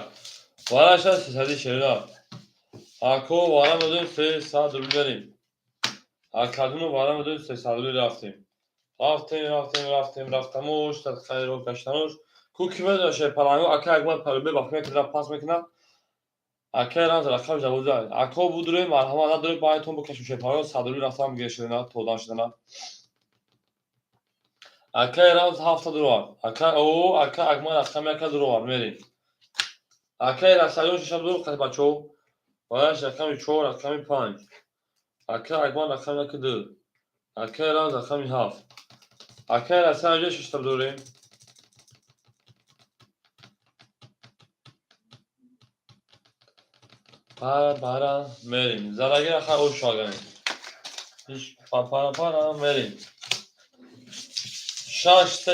وارش هست 340 اکو وارم بدون 300 روبل بریم اکادونو وارم بدون 300 روبل رفتیم رفتموش در خیلی رو کشتنوش کوکی بداشه پرانگو اکه اگمان پربه بخمه که پاس میکنم اکه رمز رقم جوازه اکه بود روی مرحمه نداره بایتون بکشوشه پرانگو صدوری رفتم گه شدن تودان شدن اکه رمز 7 دروار اکه او اکه اگمان رقم یک دروار میریم اکه رسالیون ششم دور قطع بچو وایش رقمی 4 رقمی 5 اکه اگمان رقم یک دو اکه رمز رقمی 7 اکه رسالیون ششم دوریم para میریم زرگی اخر او شاگریم هیچ para میریم 6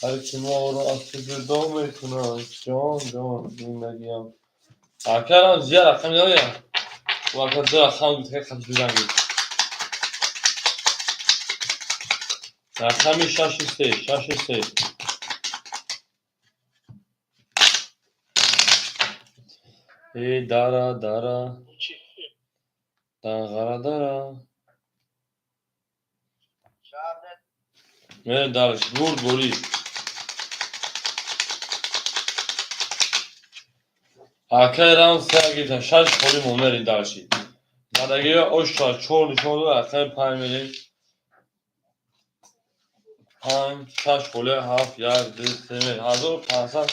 هر کی ما رو از جدا میکنه جان زندگیم اکرم زیاد رقم نمیم وقت دو رقم بود که خط بزنگید رقمی 6 ای دارا دارا میریم درش بوری اکرم سرگیتن 6 خوری مو میریم درشی زدگی اشتار 4 رقم 5 میریم 5 6 خوله 7 1 2 3 میریم 1500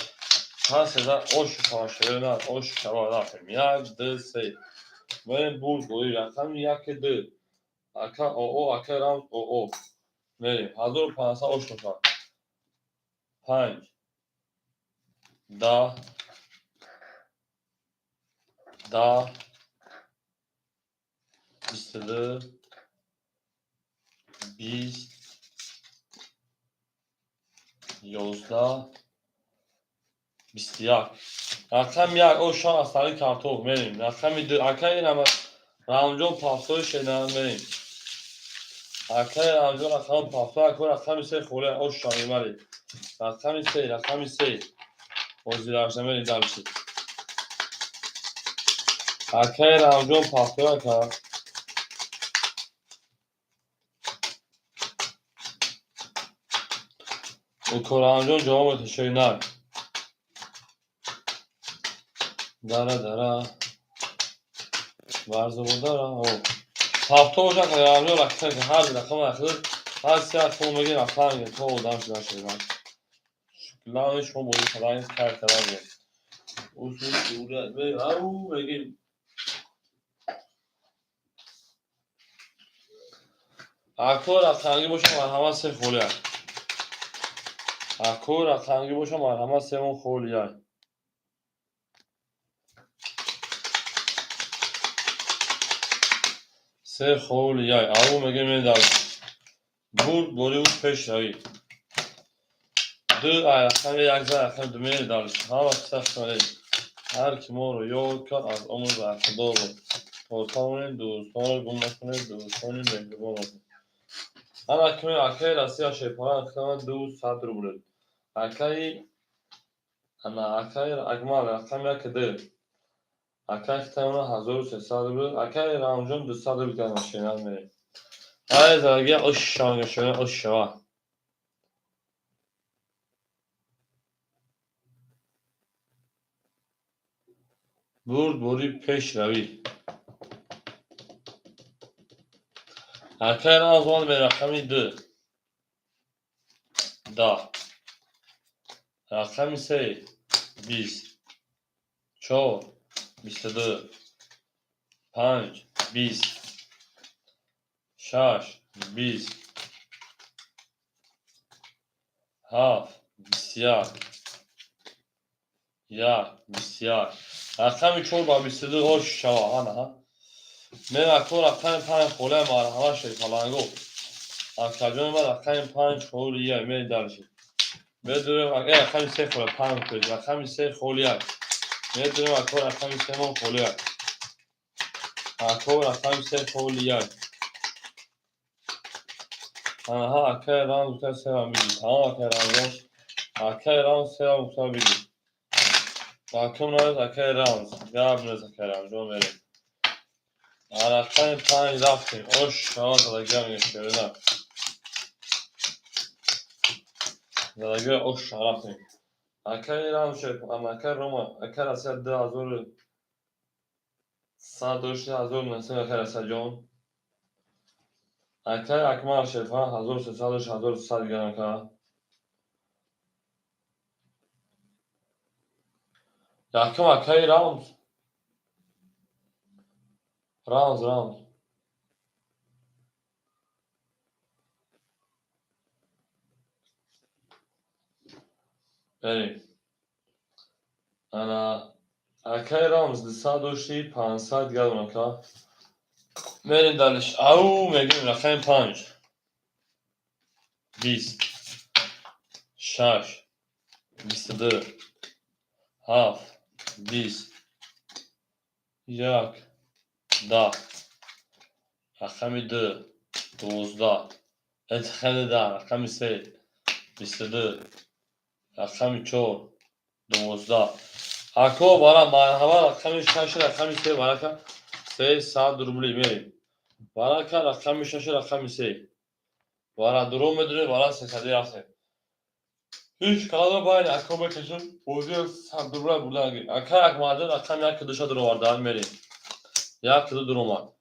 هزار osh toshirlar osh sharoratim 1 2 3 بریم بوری رقم 1 2 اکا او اکا رمز او میریم 1500 osh toshar 5 10 10 22 20 11 21 رقم 1 oshان از طریق کارتون میریم رقم 2 اکا این رمجان پاسوی شدن میریم اکا رمجان رقم پاسوی اکا رقم 3 خوله osh شانی میریم رقم 3 بازی‌راشتن برید دلشید Arkaya ramjon patlıyor ka. O ramjon cevap şeyler. Dara. Varsa burada ra. O. Hafta olacak ramjon raktar ki her bir rakam akılır. Her saat sonuna gelin aklan gelin. Çoğudan şeyler. Şükürler hiç boyu falan karar ver. Usul şuuriyet ve au ve Akor aqangi boşa marhamat se xoliyay. Akor aqangi boşa marhamat semon xoliyay. Se xoliyay. Avu mege medal. Bur boru peş ravi. Du aqangi yakza aqan du medal. Hava safsane. Her kim oru yok az omuz aqdo ro. Ortamın dostlar gumlaşmanın dostların mehriban olsun. Ana kimi akay rasiya şepara aqan du sadr bulur. Akay ana akay agmal aqam yakde. Akay kitabına 1300 بود. Akay ramjon 200 بود که ماشینال میره. های زاگی اشان شونه اشوا. برد بوری پیش روی. Akay ramjon به رقمی 2. دا. رقمی 3. 20. 4. 22. 5. 20. 6. 20. 7. 20. Ya 20. رقمی 4 با 22 hoş şava ana ha. من اکور رقم 5 خوله مرحمت شد فلانگو. اکاجون من رقم 5 خولیه می دارشید. میدونم اگه رقم 3 خوله 5 خوله رقم 3 خولیه. میدونم اکور رقم 3 من خولیه. اکور رقم 3 خولیه. آنها اکای رام بوده 3 هم بیدید. آنها اکای رام اکای رام 3 هم بوده بیدید. اکم ناید اکای رام گاب نیز اکای رام جون میریم. رقم 5 رفتیم. اوش شما زدگی هم گشتردم. زدگی اوش رفتیم. Akay rام شد. اما akay روما. akay رسید 2000 100 نسیم akay رسید جون. akay اکمال شد. 1300 1300 گرم که. یکم akay رامز. رامز. بریم. انا akay رامز 500 گرم که. بریم دلش. او میگیم رقم 5. 20. 6. 22. 7. 20. 1. 10. رقم 2. 12. انتخاب 10. رقم 3. 22. رقم 4. 12. اکو برای مرحبا رقم 6 رقم 3 برای که 300 روبلی میریم. برای که رقم 6 رقم 3 برای درو میدونیم برای 300 رفتیم. هیچ کار باید اکو بکشون بودی 100 روبلی بودن. اکو اکماده رقم 1 دوشا درو واردن میریم. 1 دو درو ماد.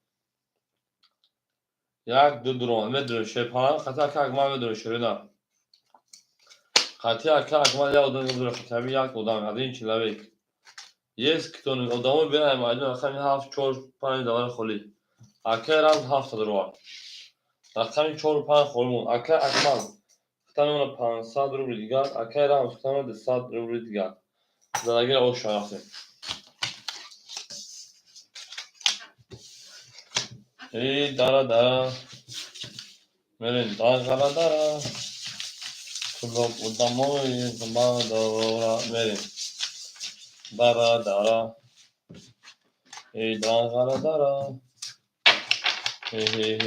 1 دو درو ماد میدونیم شپان خطا اکو اکمال میدونیم شریدن. خطی اکو اکمال یا odun میدونیم خطابی 1 odun از این چیلویک. یک تون odamı benim aydın rakam 7 4 5 dolar خالی. اکو رمز 7 درو. رقم 4 5 خورمون. اکو اکمال. خطامون 500 روبل دیگر. اکو رمز خطامون 200 روبل دیگر. زدگی او شرفتیم. ای دارا. میرین دارا. کلوب odamı zaman دارا میرین. دارا. ای دارا. Hey.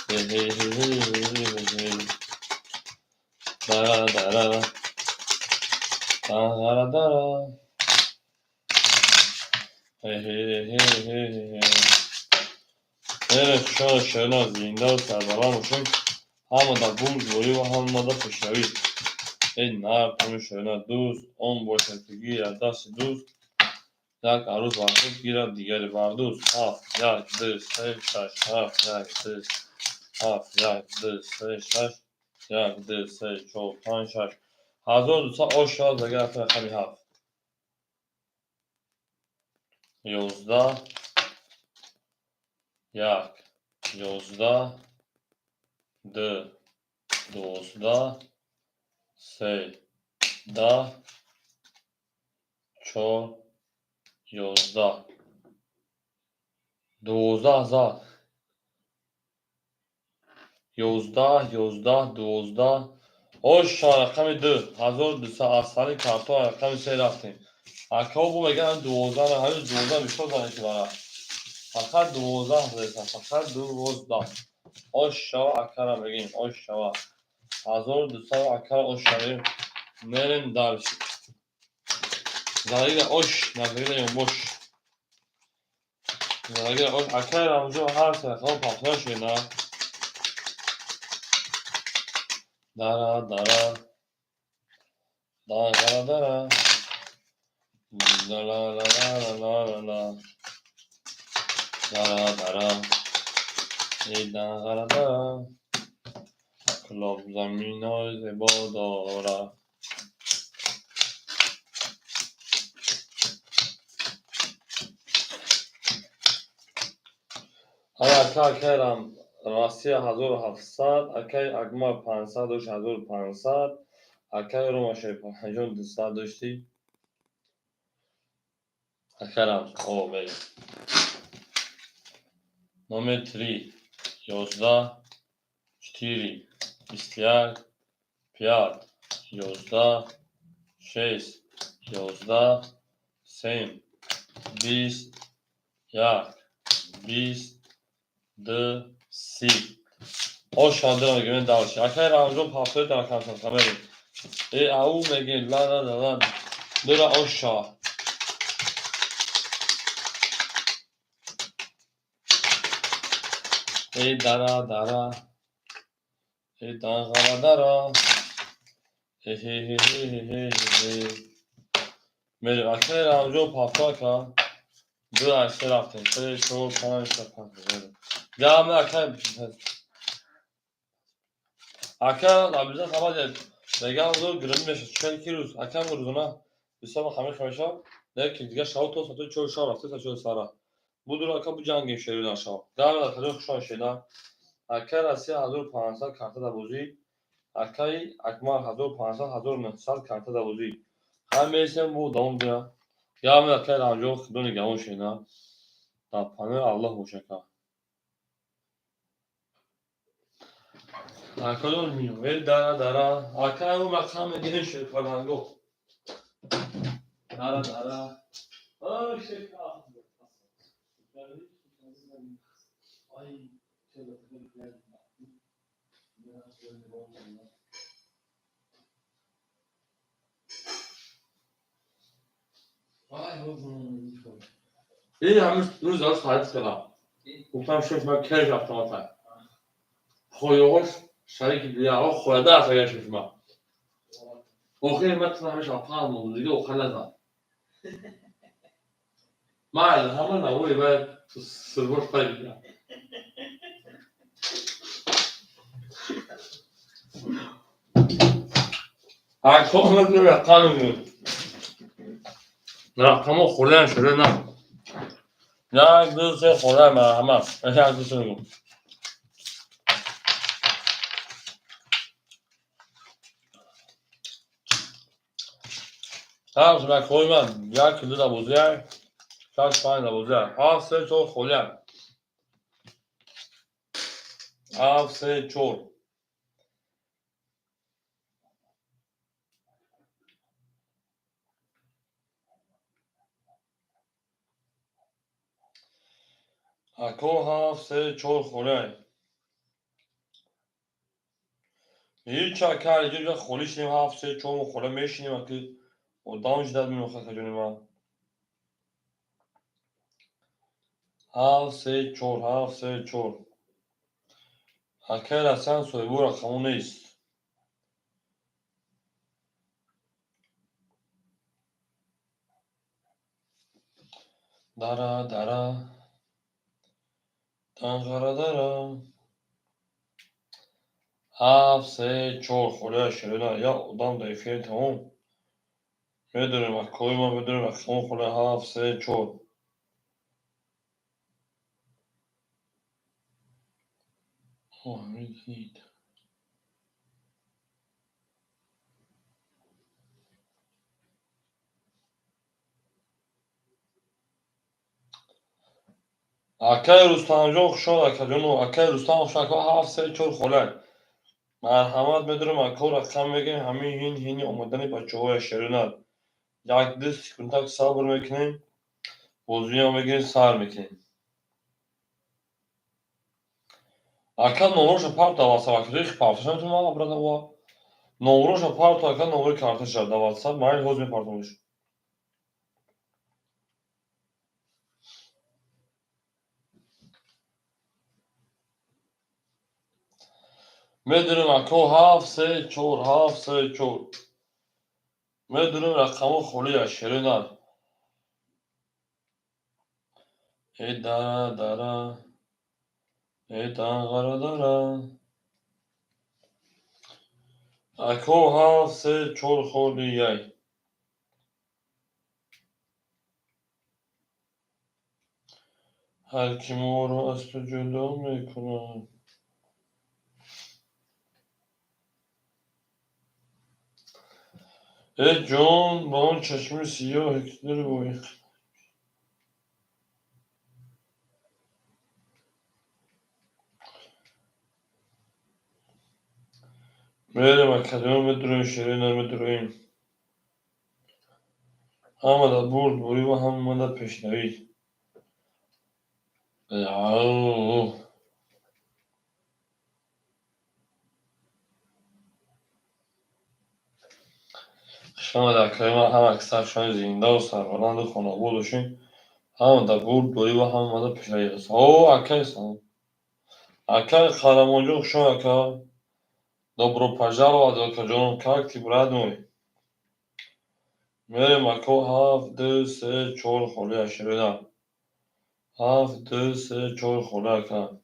Hey hey hey hey hey hey hey. Dara dara. Dara dara. Hey hey hey hey hey. Evet şu an şöyle zinde serdarlamışım. Hamada bum zoru ve hamada pişavi. Ne yapmış şöyle düz 10 boşaltı ya da düz. Jak aruz vakit gira diğeri var düz. Haf yak düz şaş haf yak düz. Haf yak düz şaş yak düz çok pan şaş. Hazır olursa o şahı da gel hami haf. Yozda yak. Yozda dı. Dozda sey. Da ço yozda. Dozda za. Yozda dozda. Hoş rakami dı. Hazır dısa asali karto rakami sey raftیم. Akao bu megan دوازده هنوز 12 میسازن که برای فقط 12 رسن فقط 12 آشا اکرم بگیم آشا 1200 اکرم آشا بگیم مریم درش زنگیر آش نزدیک نیم باش زنگیر آش اکرم همونجا هر سرخان پاپناش نه دارا دارا دارا دارا دارا لا لا لا لا لا لا دارا دارا ای دارا دارا کلاب زمینای زیبا دارد اکرم راستی 1700 اکی اگما 500 داشت 1500 اکی رو ماشه 5200 داشتی اکرم او بگیم نومر 3 11 4 21 5 11 6 11 7 20 1 20 2 3 o şandırma güven davranışı. Akay ramazan paftörü de bakarsan kamerayı. Au megin la la la la. Dura aşağı. Dara dara. Dara dara. He he he he he he. Mere akay ramazan paftör ka. Dura işte raftin. Şöyle çoğu falan işte paftör. Ya me akay. Akay labizden sabah dedi. Began zor gürülmüş. Çünkü روز akam vurduğuna. Bir sabah hamle kamışa. Der ki دیگه شاو تو ساتو چور شاو رفته تا چور سارا بودو راکا بو جنگ شیرو نشاو در داخل خوشان شیدا اکر اسی 1500 کارت دبوزی اکای اکمال 1500 1900 کارت دبوزی همیشه bu دام بیا یا می اکر راجو خدون گمون شینا تا پنه الله موشکا اکلون میو ول دارا دارا اکر او مقام دیگه شیر فلانگو دارا دارا آ شکا ay این همه روز از خواهد کنم گفتم شش من کش رفتم تا خویوش شریک دیگه آقا خورده از اگر شش من اوخی متن همش اپام بود دیگه اوخه نزن ما همه نوری باید سرگوش خواهی اکام مثل رقم بود رقم خورده شده نه نه یک دو سه خورده همه یک دو سه بود هم سمک خوی من یک کلو دبوزه شش پنج دبوزه هفت سه چور خورده هفت سه چور اکو هفت سه چور خورده هیچ اکا اینجا خولی شدیم 7-3 خوله میشینیم اکی ادام جدد میمخه خجونی ما 7-3 7-3 اکا رسن سویبو رقمو نیست دارا دارا دنغرا دارا 7-3 خوله شرینا یا ادام دایفیه تموم میدونیم اکوی ما میدونیم رقمو خوله 7-3 اکای رستم جان خوشا اکا جانو اکای رستم خوشا اکا 7-3 خوله مرحمت میدونم اکا رقم میگیم همین هینی آمدنی بچه های شرینا یک دست کنتاک صبر میکنیم بازوی هم بگیریم سر میکنیم اکا نوروش پارت دواسا وقتی ریخ پارتش نمیتونم آقا برادا با نوروش پارت اکا نوروی کارتش را دواسا مایل حوز میپارتمش میدونم اکا 7-3 میدونم رقم خولی شرینا ای دارا دارا ای دنغرا دارا اکا 7-3 خولی یای هر کی ما رو از تو جدا میکنه ای جان با اون چشم سیاه هکتر باید میرم اکادیون میدرویم شیرین میدرویم همه دا برد بوری و همه دا پیشنوی اوه شما دا کریم هم اکثر شما زینده و سربلند و خانابود وشین همه دا برد بوری و همه دا پیشنوی اوه اکای سلام اکای خارمانجو شما اکا добро пожаловать акаҷон как ти брат мой мерем ако 7-2-3-4 холия ширида 7-2-3-4 холия ака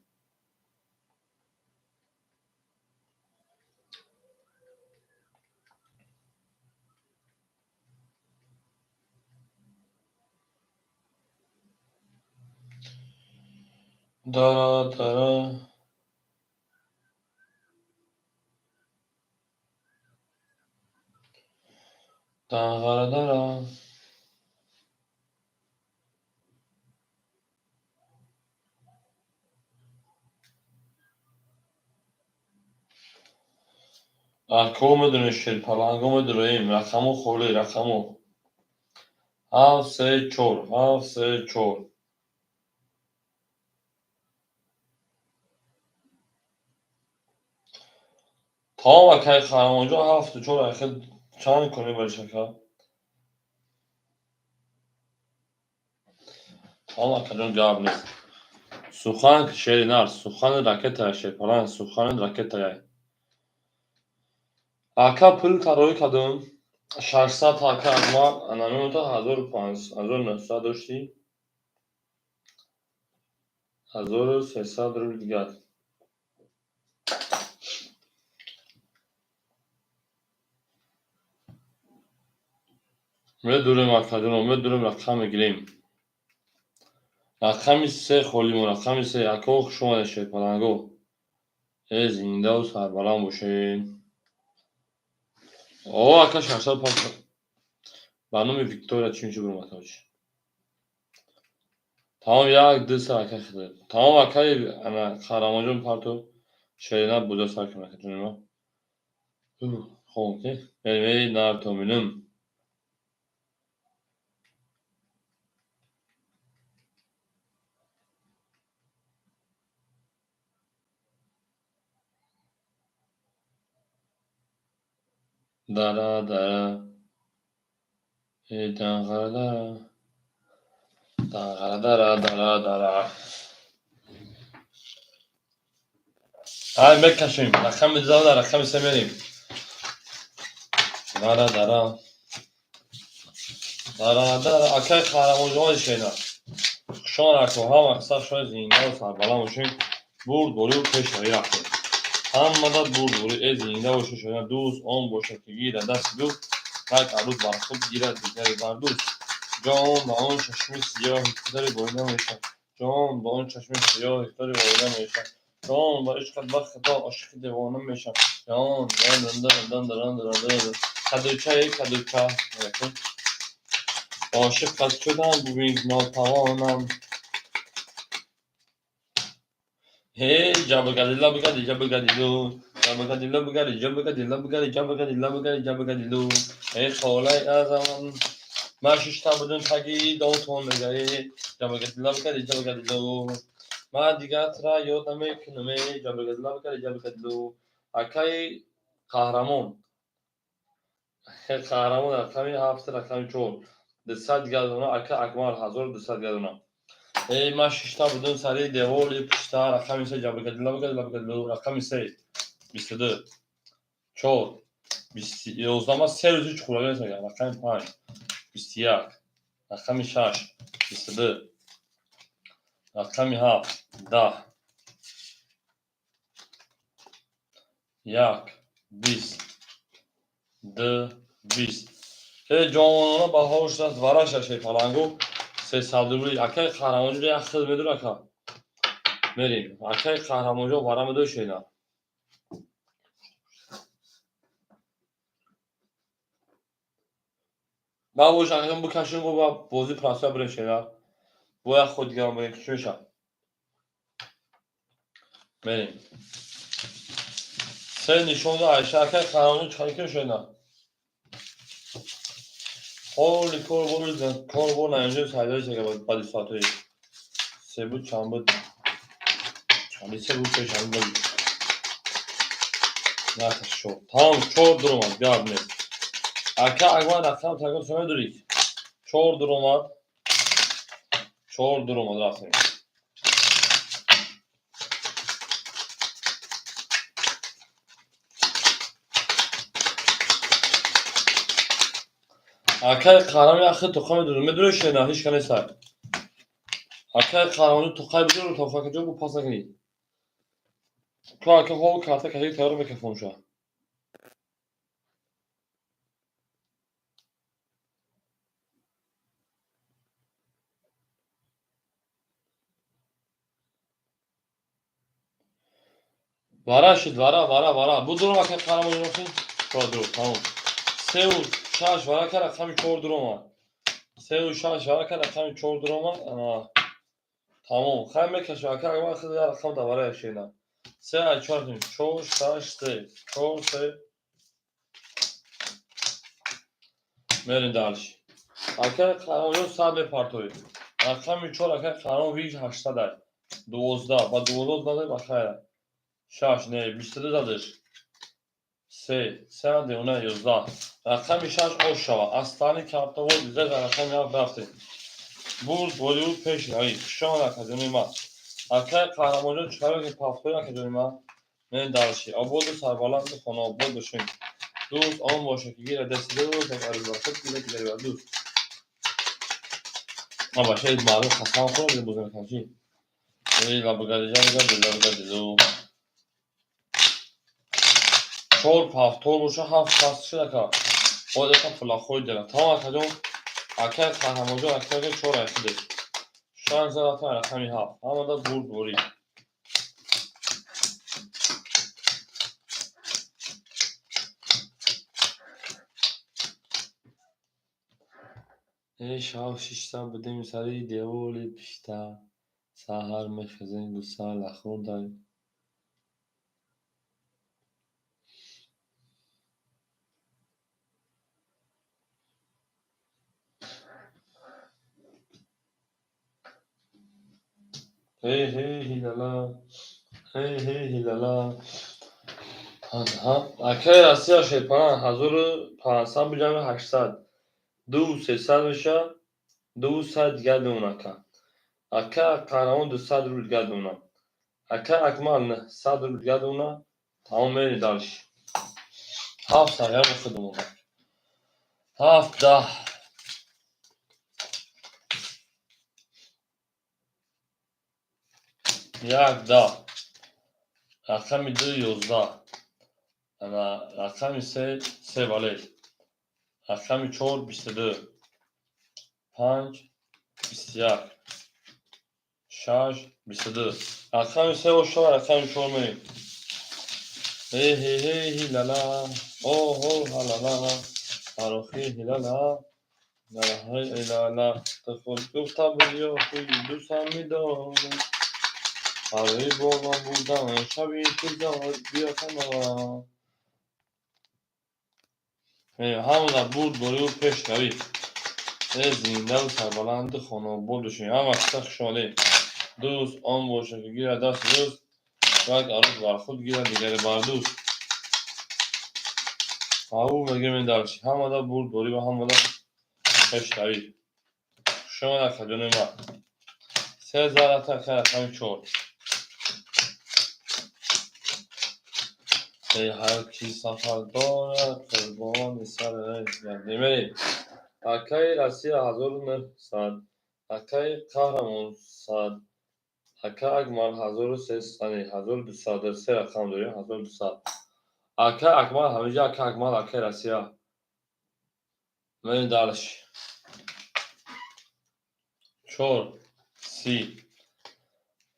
дара дара данғара дара ако медуни ширпаланго медураим рақаму холи рақаму 7-3-4 тамом акаи қарамонҷо 7-4 ахир чанд кунӣ баришака тамом акаҷон гап нест сухан шеринар сухани ракетая ширпаланг сухани ракетая ака пул тарҳоӣ кардум 600 ака аз ман анамиута 1500 дошти 1300 рубл дигар медурем акаҷоно медурем рақам мегирем рақами се холимо рақами се ако хушомада ширпаланго э зиндаву сарбаланд бошед о ака 600 барноми виктория чӣ меши бурматоч тамом як дуса ака хида тамом акаи ана қарамонҷон парту шерина буда сар кунад акаҷонима хоб мери нартоминум Dara dara. Dara dara. Dara dara dara dara. هاي بكشیم رقم زاده رقم سمریم دارا دارا دارا دارا اکای خارموجای شینا شان اکو ها مقصد شای زینگا و سربالا موشیم برد بوری و پیش هایی رفتیم هم مدد برد بوری از زینگا و شینا دوست آن باشه که گیره دست دوست یک عروض بر خود گیرد دیگری بر دوست جان با آن چشمی سیاه اکتداری بایده میشن جان با آن چشمی سیاه اکتداری بایده میشن جان با عشقت وقت تا عاشق دیوانه میشم جان دن دن دن دن دن دن کدوچه کدوچه عاشقت شدم ببین ناتوانم هی جابگدیلا بگدی جابگدیلو جابگدیلا بگدی جابگدیلا بگدی جابگدیلا بگدی جابگدیلو ای خاله ازم من ششتا بدون تگی دامتون بگری جابگدیلا بگدی جابگدیلو من دیگه را یاد نمیکنم جابگدیلا بگدی جابگدیلو اکای قهرمان قهرمان رقمی 7 رقمی 4 200 گردونه اکا اکمال 1200 گردونه ای من ششتا بدون سری دیوالی پشتا رقمی 3 جابگدیلا بگدی جابگدیلو رقمی 3 22 4 11 ما 3 روز هیچ خوراگی نمیگم رقمی 5 21 رقمی 6 22 رقمی 7 10 1 20 2 20 ای جوانانا با هوش دست ورش شی پلنگو سه سبزی اکای قهرمانجو یک خدمت دور اکا بریم اکای قهرمانجو ورم دو شینا با بوش اکام بکشون با بازی پراسا بریم شینا با یک خودگرام بریم کشوشم بریم سه نشون ده عیشه اکای قهرمانجو چکاری کن شینا خولی کار بور نینجا سایدایی چکه با دیساتوی سه بود چند بود چندی سه بود سه چند بود نکش شد تمام چور در اومد بیار نیست اکا اگوان رفتم تاکم سمه دوری چور در اومد چور در اومد رفتیم اکای قهرمان اخی تخم دورم میدونی شینا هیچ کنی سر اکای قهرمانی تخم بدون تو فکر جو پاس نکنی تو اکا هول کارت که هیچ تارو میکفون شو وارا شد وارا بدون اکای قهرمانی رفتیم تو درو تمام سه و شش وارا کرد رقم چور در اومد سه و شش وارا کرد رقم چور در اومد تمام خیلی میکشه اکا اگوان خیلی رقم دواره شینا سه چهار تیم چور شش سه چور سه میرین دالش اکا قهرمانی سب پارتوی رقم 4 اکا قهرمان ویژ 8 در 12 با 12 داده بخیر 6 نه 22 دادش 3 ده اونه 11 رقم 6 اوش شوا اصلانی کارتا و دیگه رقم 7 رفته بود بولیو پیش ای شان اکادمی ما اکا قهرمانی چهار که پافتوی اکادمی ما من دالشی آبود سربالند خانه آبود بشین دوست آن باشه که گیره دستی دو که عرض گیره گیره دوست ما باشه این معلوم خسته خورم دیگه بزرگ کنچی لابگادیلو چهار پافتور باشه هفت پاست شده که باید اکا فلا خوی دیگه تمام اکا جون اکا قهرمانجو اکا که چهار اکیده شان زده تا رقمی هفت همه دا برد بوری ای شاو شیشتا بدیم سری دیولی پیشتا سهر مخزین گسال اخور داری هی هی هیلالا هی هی هیلالا Акаи Россия шепана 1500 биҷами 800 2300 меша 200 дигар бимона ака. Ака қаҳрамон 200 рубл дигар бимона. Ака Акмал 900 рубл дигар бимона. Тамом мери дальше. 7 сагар бохудум. 7 10 1 10 рақами 2 11 рақами 3 3 вале рақами 4 22 5 21 6 22 рақами 3 бошад рақами 4 мерем. ҳилала оҳо ҳалала фарохи ҳилала лала гуфта бӯё дӯстам медорам ҳарви богам будам шаби интизор биё канора ҳамона бурд борию пеш равӣ зиндаву сарбаланду хонобод бошем ҳама қиса хушҳолӣ дӯст он бошад ки гирад дасти дӯст як арӯз бар худ гирад дигаре бар дӯст ҳаву мегирем дарчи ҳамада бурд борӣ ва ҳамада пеш равӣ хушомад акаҷони ман се зарата ака рақами 4 ҳар ки сафар дорад қурбони сараш гардем мерем. Акаи Россия 1900 акаи Қаҳрамон 100 ака Акмал 1300 се рақам дорем 1200 ака Акмал ҳамиҷа ака Акмал акаи Россия мерем дальше 4 30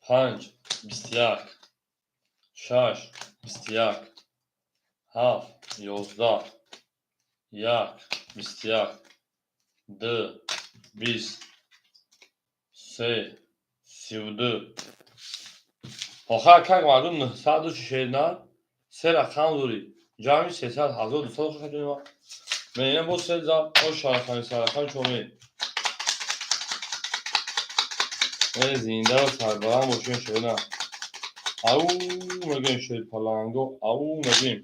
5 21 6 21 7 11 1 21 2 20 3 32 охир ака Акмалдум 946 се рақам дорӣ ҷамъи 300 1200 акаҷони ман мерем бо се зар оша рақами се рақами 4 мерем зиндаву сарбаланд бошем шона ау мегӯем шои паланго ау мегӯем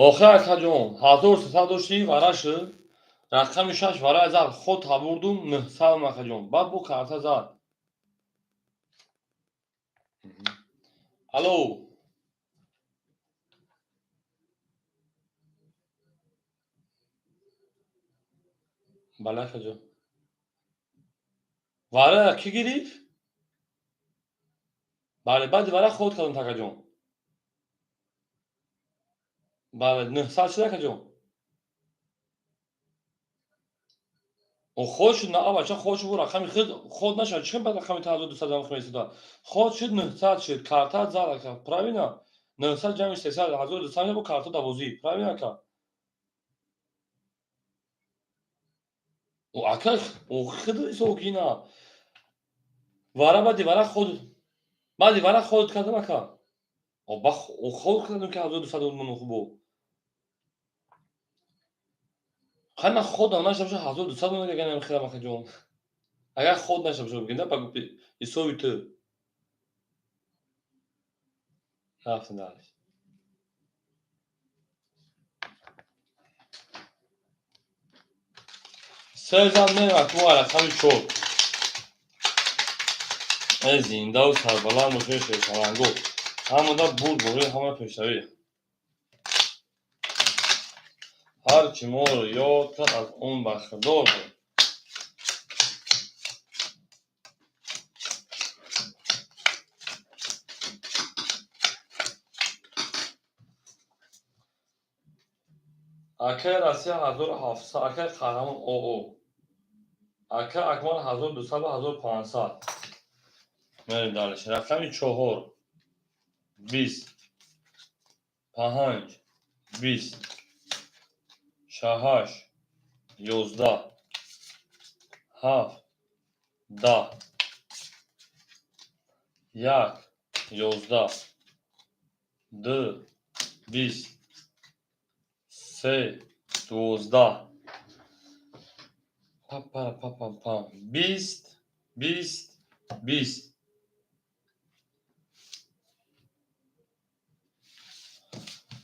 охир акаҷон 1300 доштӣ вара шуд рақами 6 вара зад худ табурдум 900 акаҷон баъд бо карта зад алло бале акаҷон вара кӣ гирифт бале баъди вара худ кардам акаҷон бале 900 шуд акаҷон худ шуд бача худ шуд бо рақами худ нашуд чӣ ба рақами 1200 меистода худ шуд 900 шуд карта зад ака правильно 900 ҷамъи 300 1200 бо карта 12 правильно ака ака худо сокина вара баъди вара худ кардам ака худ кардам ки 1200 мон хубо хана худам нашуд 1200 мон агар намехӯрам акаҷон агар худ нашуд гинда ба ҳисоби ту рафтам дальше се зад мерем аку рақами 4 зиндаву сарбаланд бошем шои паланго ҳамада бурд борӣ ҳама пешравӣ ҳар ки моро ёд кард аз он бархурдор буд акаи Россия 1700 акаи Қаҳрамон оо ака Акмал 1200 ва 1500 мерем дальше рақами 4 20 5 20 8 11 7 10 1 11 2 20 سه 12 20 20 20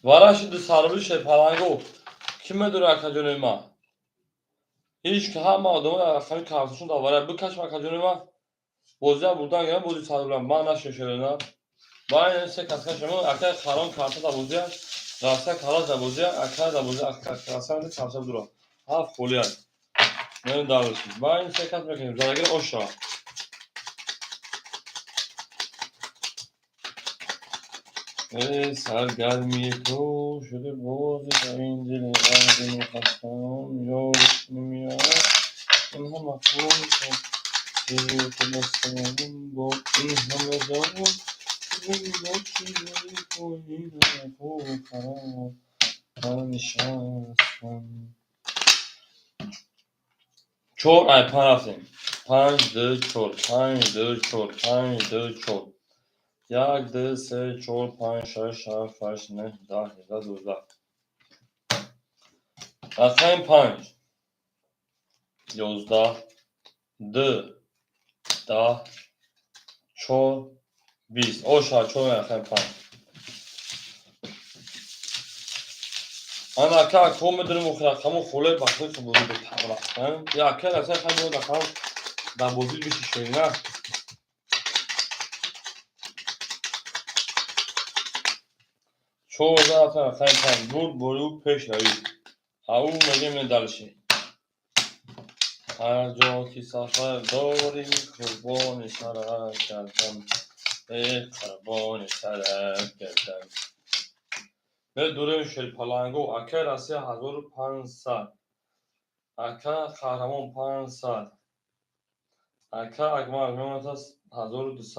Varaşıdı sarılı şey palango. Kime dur akadönüma? Hiç ki hamma adamı akadönü kartuşun da var. Bu kaç akadönüma? Bozuya buradan gelen bozu sarılan. Bana şaşırına. Bana se kaskaşımı akar karan kartı da bozuya. Rasta kara da bozuya. Akar da bozuya. Akar da kartı dura. Ha folyan. Ne davranışım? Bana se kat bakayım. Zaragir oşa. Sergelmi to şöyle bozu da inceli ağzını kastan yolum ya. İnha makbul Seviyor tabassum bu inhamedavun Zilboçları koyuna kokara Tanışasın Çor ay parafin Panjdı çor panjdı çor panjdı çor Yagdı se çor panşa şafaş ne dahi da duzda Akayım panj Yozda Dı Da Çor Biz Oşa çor akayım panj انا که کوم میدونم مخلص همون خوله بخوری که بودی به تبلا یا که اصلا همون دکان در بودی بیشی شوی نه چو زاتن خیلی بود برو پیش روی او مگه مدلشی هر جا که سفر داری قربان سرت کردم قربان سرت کردم به دوره شل پلانگو اکه رسی 1500 اکه قهرمان 500 اکه اگمار میمونت است 1200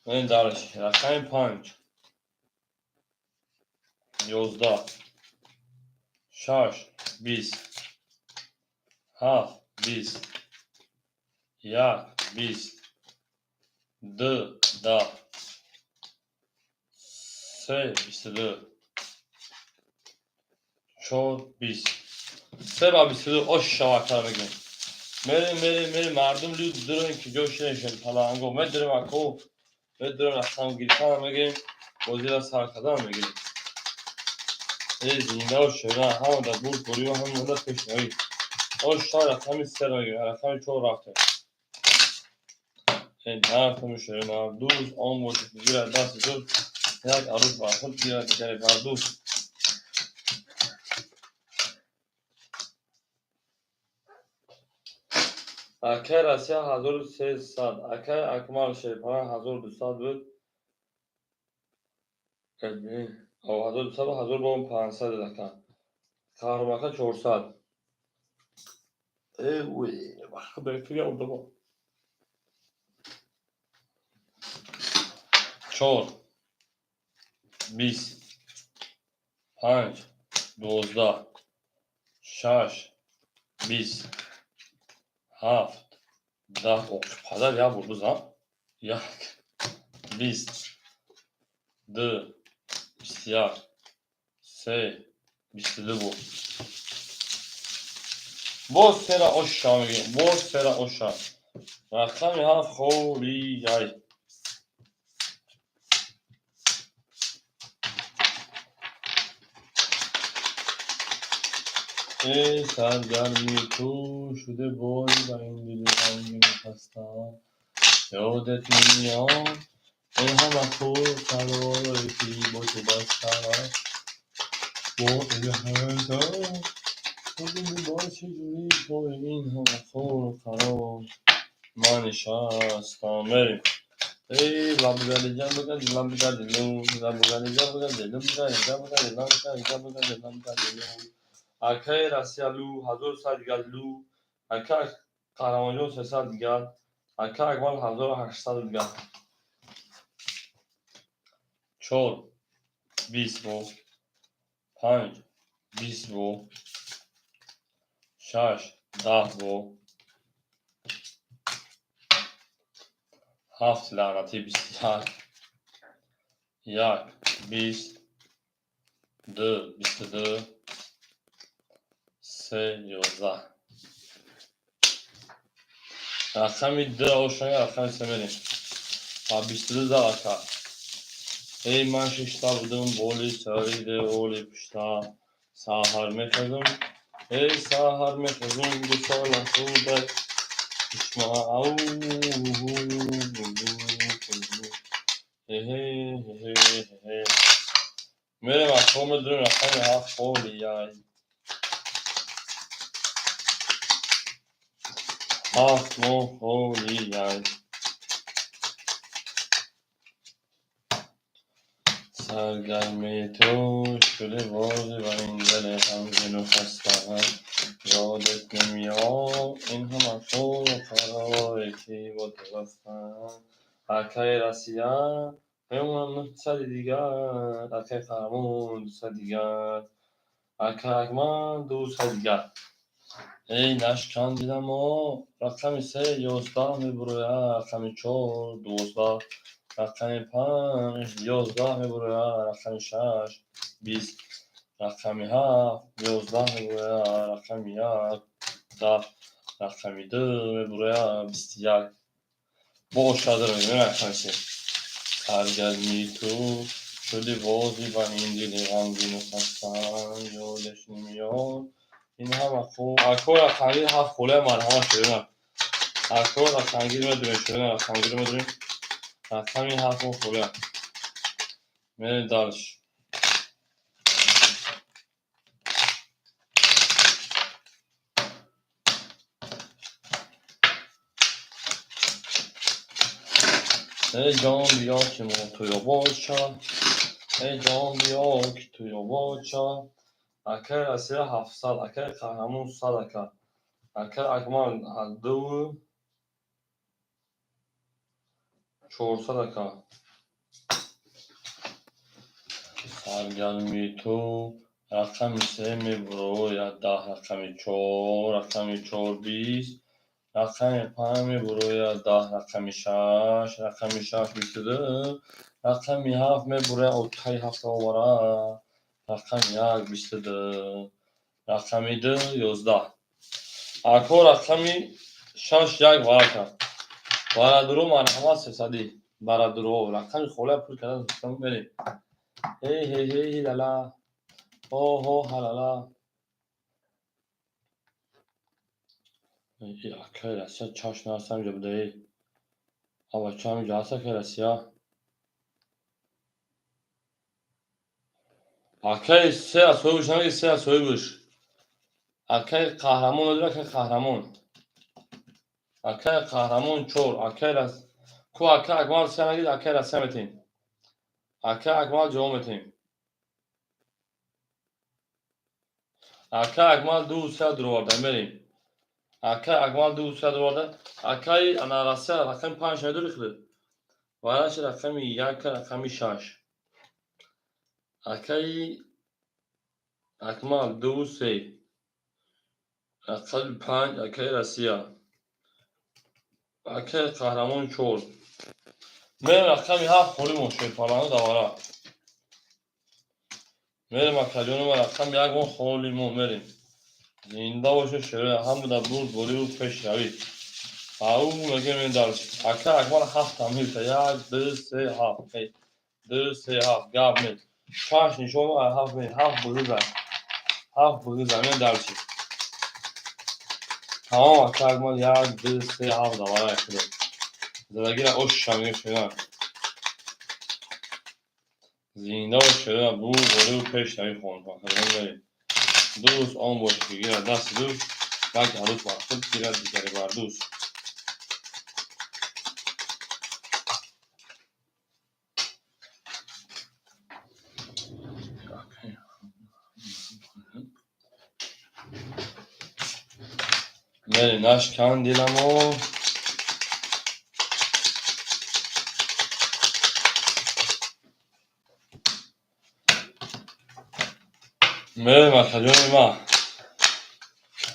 این دارش رقم 5 11 6 20 7 20 1 20 2 10 3 22 4 20 3 و 22 aşağı atar میگم میری مردم لود درن که جوش نشن پلنگو میدرم اکو میدرم رفتم گیرتر میگیم وزیر سرکدن میگیم زینده و شیران همه در بود بوری و همه در پیشنهایی aşağı رفتم سر میگیم رفتم چو رفته این رفتم شیران دوز آن موجود گیره دست دوز یک عروض برخود گیره دیگری بردوز اکه رسی 1300 اکه اکمال شیپان 1200 بود او 1200 و 1500 دکن قهرمکه 400 اوی وقت بهتری اونده با 4 20 5 12 6 20 7 10 پدر یا بود بزن 1 20 2 21 3 22 bu boz sera aşağı میگیم boz sera aşağı رقم 7 خوری یای ای سرگرمی تو شده باری و این دل غمگین خستم یادت نمیاد این همه خور سرایی که با تو بستم با این همه خودمون باید چجوری با این همه خور خراب من نشستم بریم ای لبگردی جم بگردی لبگردی لو لبگردی جم بگردی لبگردی جم بگردی لبگردی جم بگردی لبگردی لو اکه رسی لو 1100 دیگر لو اکه قهرمانجان 300 دیگر اکه اکمال 1800 دیگر 4 20 bu 5 20 bu 6 10 bu 7 لعنتی 20 1 20 22 3 11 رقمی 2 آشنای رقمی 3 بریم و 22 زلکا ای من 6 تا بودم بولی سریده اولی پشتا ساهر میخزم ای ساهر میخزم دو سال خوبه پشما او میرم اخوام بدون رقمی 7 بولی یای 7 بولی یای سرگرمی تو شده بازی و این دل غمگین و خسته هم یادت نمیاد این هم افسون و فراری که با تو رفتم هرکی رسیدن بمونم 900 دیگر هرکی فرمون 200 دیگر هرکی اکمن 200 دیگر ای نشکن دیدم و رقمی 3 11 میبروید رقمی 4 12 رقمی 5 11 میبروید رقمی 6 20 رقمی 7 11 میبروید رقمی 1 10 رقمی 2 میبروید 21 باشد رو میبینه رقمی 3 سرگرمی تو شدی بازی و این دل غمگین و خستم یادش نمیاد این هم اکو رقمی 7 خوله مرحمت شدیم اکو رقمی میدونیم شدیم رقمی میدونیم رقمی 7 خوله میریم دارش ای جان بیا که ما توی باچا ای جان بیا که توی باچا اکر اسیر 700 اکر قهرمون 100 اکر اکمال 2 400 سرگرمی تو رقمی 3 میبروید 10 رقمی 4 رقمی 4 20 رقمی 5 میبروید 10 رقمی 6 رقمی 6 22 رقمی 7 میبروید اوتای 7 آوره رقمی 1 22 رقمی 2 11 اکو رقمی 6 1 وارد کرد وارد رو مرحمت 300 برد رو رقمی خوله پول کردن دوستان بریم هی هی هی لالا اوه اوه هلالا اکای رسیا چاش نرسم اینجا بدهی آبا چه هم اینجا هست اکای رسیا اکای 3 از سوی بوش نمیگه 3 از سوی بوش اکای قهرمون نداره اکای قهرمون اکای قهرمون چور اکای رس کو اکای اکمال 3 نگید اکای رسیا میتین اکای اکمال جو میتین اکای اکمال 2 3 درورده بریم اکای اکمال 2 3 درورده اکای انا رسیا رقم 5 نداره خیلی وارش رقمی 1 رقمی 6 اکای اکمال 2 3 رقم 5 اکای رسیا اکای قهرمان چور میرم رقمی 7 خوری مشکل پالانو دواره میرم اکلیونو و رقم 1 مون خوری مون میریم زنده باشه شده هم در بود بولی و پیش روید او میگه میریم درش اکای اکمال 7 هم میرسه 1 2 3 7 2 3 7 گاب میر شاش نشون 7 میر 7 بوزن 7 بوزن میریم درشی تمام اکای اکمال 1 2 3 7 دواره اکده زدگی را اوش شمیه شده زنده شده بو بولی و پیش روید خون بریم دوست آن باشه که گیرد دست دوست بلکه عروس بر خود گیرد دیگری بر دوست میریم نشکن دیدمو میریم اکلیون ما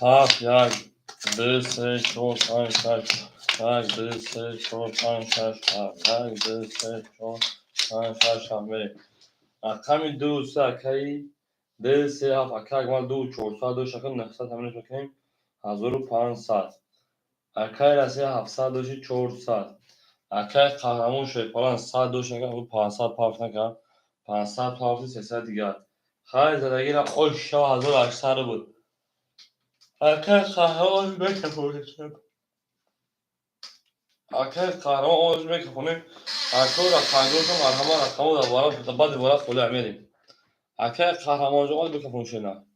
7 1 2 3 4 5 6 1 2 3 4 5 6 7 1 2 3 4 5 6 7 میریم رقمی 2 3 اکایی ده 3 7 اکه اگمال 2 400 2 شکل 900 تمرینش بکنیم 1500 اکه رسه 700 دوشی 400 اکه قهرمان شد پلان 100 2 شکل 500 پاپ نکرد 500 پاپ 300 دیگر خیلی زدگی را خوش 1800 بود اکه قهرمان بکنیم اکه قهرمان آموز بکنیم اکه را قهرمان مرحمه رقمو در بارا بعد بارا خوله امیدیم اکه قهرمان جوان بکنیم شنا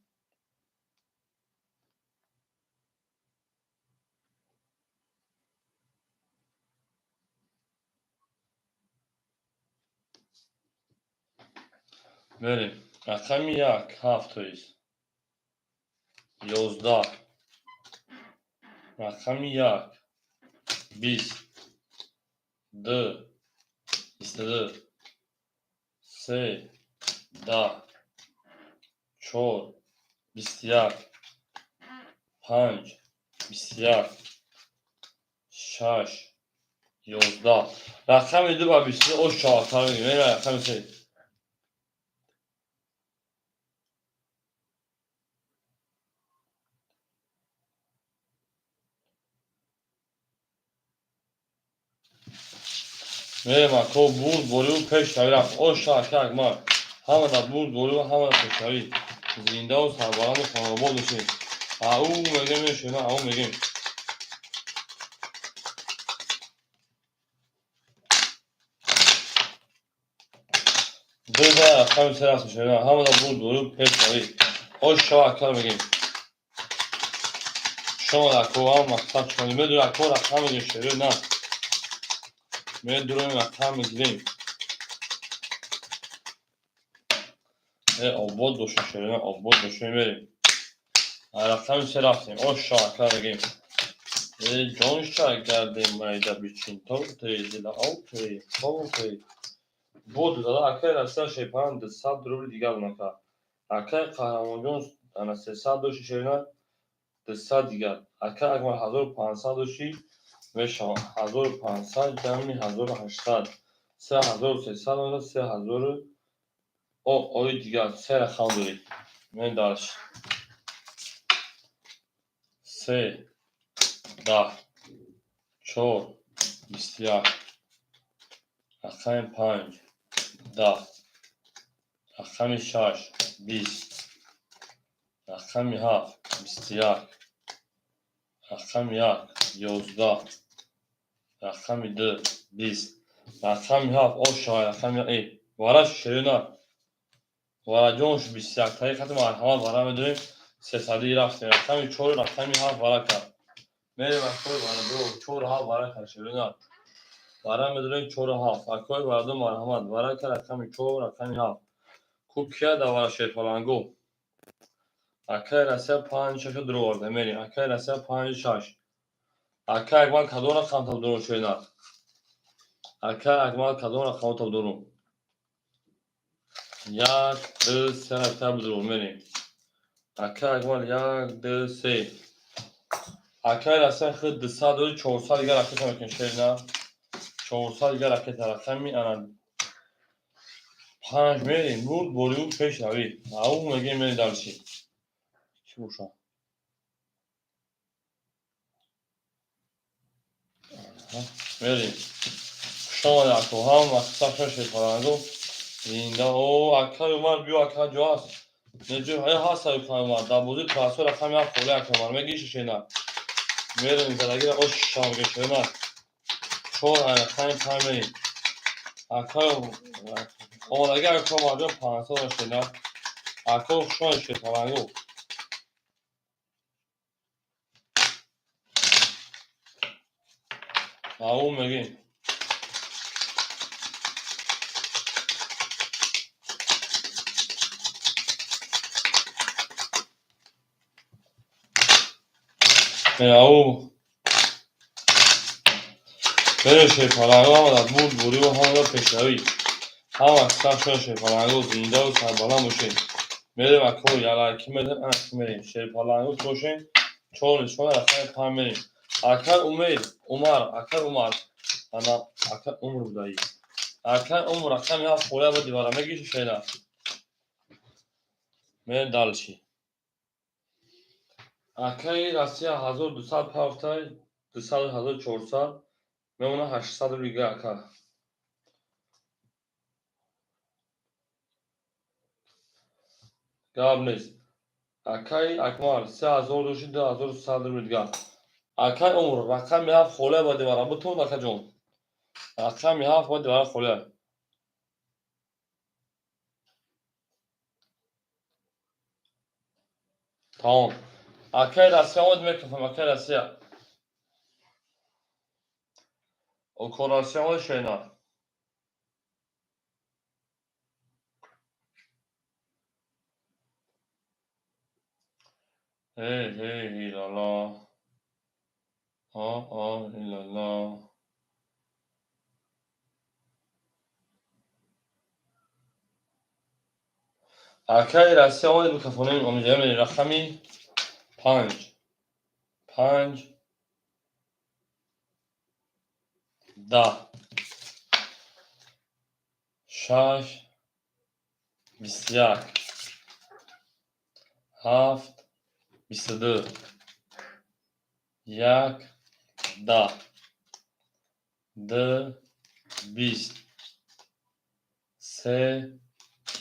بریم رقم 1 7 تویست 11 رقم 1 20 2 22 3 10 4 21 5 21 6 11 رقم 2 و 22 o şartlar gibi رقم 3 بریم اکو بود بولو peş رفت o şartlar var همه da بود بولو همه da peşavi زنده و سرباران و خانوار داشتیم او میگیم شما او میگیم دو تا رقم 3 هست شما همه da بود بولو peşavi o şartlar میگیم شما اکو هم مقصد کنیم بدون اکو رقم میگیم نه میدونیم رقم میگیریم آباد باشه شیرین آباد باشه بریم رقم 3 رفتیم o şarkılar بگیم جان شکردیم میده بیچین تو تیزی دا او تی تو تی بود دادا اکه رسته شیپان 200 روبل دیگه بنکه اکه قهرمان جون انا 300 دوشی شیرین 200 دیگر اکه اگمال 1500 دوشی و 1500 جمعی 1800 3300 و 3000 o دیگر 3 رقم دارید من داشت 3 10 4 21 رقم 5 10 رقم 6 20 رقم 7 21 رقم 1 11 رقم 2 20 رقم 7 o şair رقم ای وارا شیرین وارا جونش 21 تایی ختم مرحمت وارا میدونیم 300 رفتیم رقم 4 رقم 7 وارا کرد میریم اکوی وارا دو 4 7 وارا کرد شیرین وارا میدونیم 4 7 اکوی وارا دو مرحمت وارا کرد رقم 4 رقم 7 خوب کیا دوارا شیر فلانگو اکه رسه 5 6 درو آورده میریم اکه رسه 5 6 اکه اگمال کدوم رقم تا درو شیرین اکه اگمال کدوم رقم تا درو 1 2 3 رقم درو میریم اکه اگمال 1 2 3 اکه رسه خود 200 و 400 دیگر رقم میکن شیرین 400 دیگر رقم میانن 5 میریم بود بولیو پیش روی او میگیم میریم دارشی چی بوشا میریم شما در تو هم مقصد شد فرانگو زنده او اکه اومد بیو اکه جو هست نجو های هست های کنم اومد در بوزی ترسو رقم یک خوله اکه اومد میگیش شینا میریم زدگی را اوش شام گیش شینا چون رقم 5 میریم اکه اومدگی اکه اومد جو 500 شینا اکه شما شد فرانگو او میگیم او برشه فرانگو آمد بود بوری و همه پیشروی هم اکثر شده فرانگو زنده و سربالا باشین میریم اکو یالا کی میدن اکی میریم شیر فرانگو باشین چون رقم 5 میریم اکر امید عمر اکر عمر انا اکر عمر بودایی اکر عمر رقم 7 خوله با دیواره میگیش شینا میریم دالشی. اکای راسیا 1200 پافتای 200 1400 میمونه 800 دیگه اکا. جواب نیست. اکای اکمال 3200 2300 دیگه. اکای عمر رقم هفت خوله باید برای بتون اکا جون. رقم هفت باید برای خوله. تمام. اکای راسیا باید میکنم اکای راسیا. اوکوراسیا باید شینا. هی لالا. لالا. اکای راسیا باید میکنیم امیدوارم رقمی 5 10 6 21 7 22 1 10 2 20 3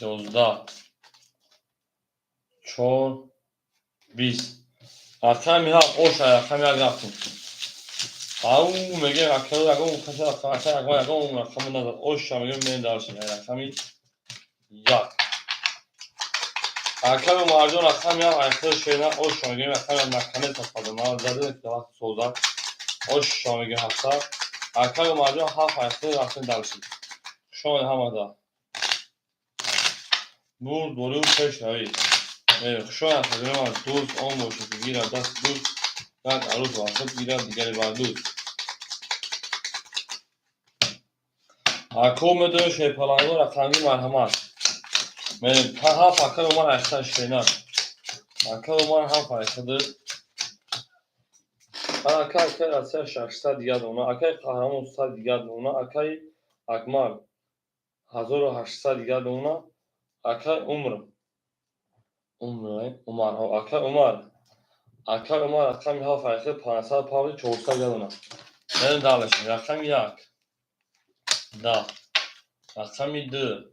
11 4 20 رقمی هفت اوش رقمی یک رفتیم او میگه رقمی کسی رقمی ندار اوش میگه من دارشیم رقمی یک رقمی مردم رقمی هم ایخته شیرنا اوش میگه رقمی مکنه تفاده ما زده که وقت سوزد اوش میگه هفته رقمی مردم هفت ایخته رقمی دارشیم شما همه دا بور دوری و پیش روی شما خیلی من دوست آن باشه که گیره دست دوست یک عروض واسط گیره دیگری بر دوست اکو میدونه شیپلانگو رقمی مرحمت من ها فکر اومد ایسته شینان اکو اومد هم فایسته اکای راسته 600 دیگه دونا اکای قهرمان 100 دیگه دونا اکای اکمال 1800 دیگه دونا اکای عمر اکای عمر رقمی ها فایسته 500 پاوی 400 دیگه دونا من دالشیم رقم یک 10 رقمی 2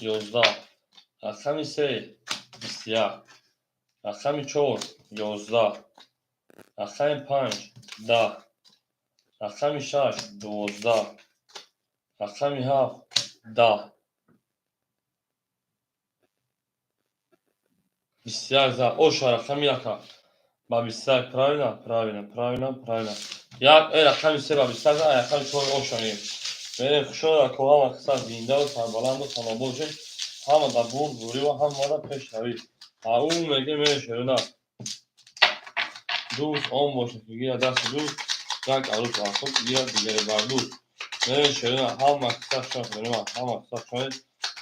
11 رقمی 3 21 رقمی 4 11 رقمی 5 10 رقمی 6 12 رقمی 7 10 21 زد اوشا رقمی یکا با 21 правильно یک ای رقمی 3 با 21 زد رقمی 4 اوشا میگیم میریم خوشون را کوها مقصد زنده و سربلند و تنابو شد همه در بور دوری و هم ماده پیش روید اون میگه میره شروع دوست آن باشه که گیره دست دوست یک عروض واسط گیره دیگری بر دوست میره شروع هم مقصد شد کنیم هم مقصد شد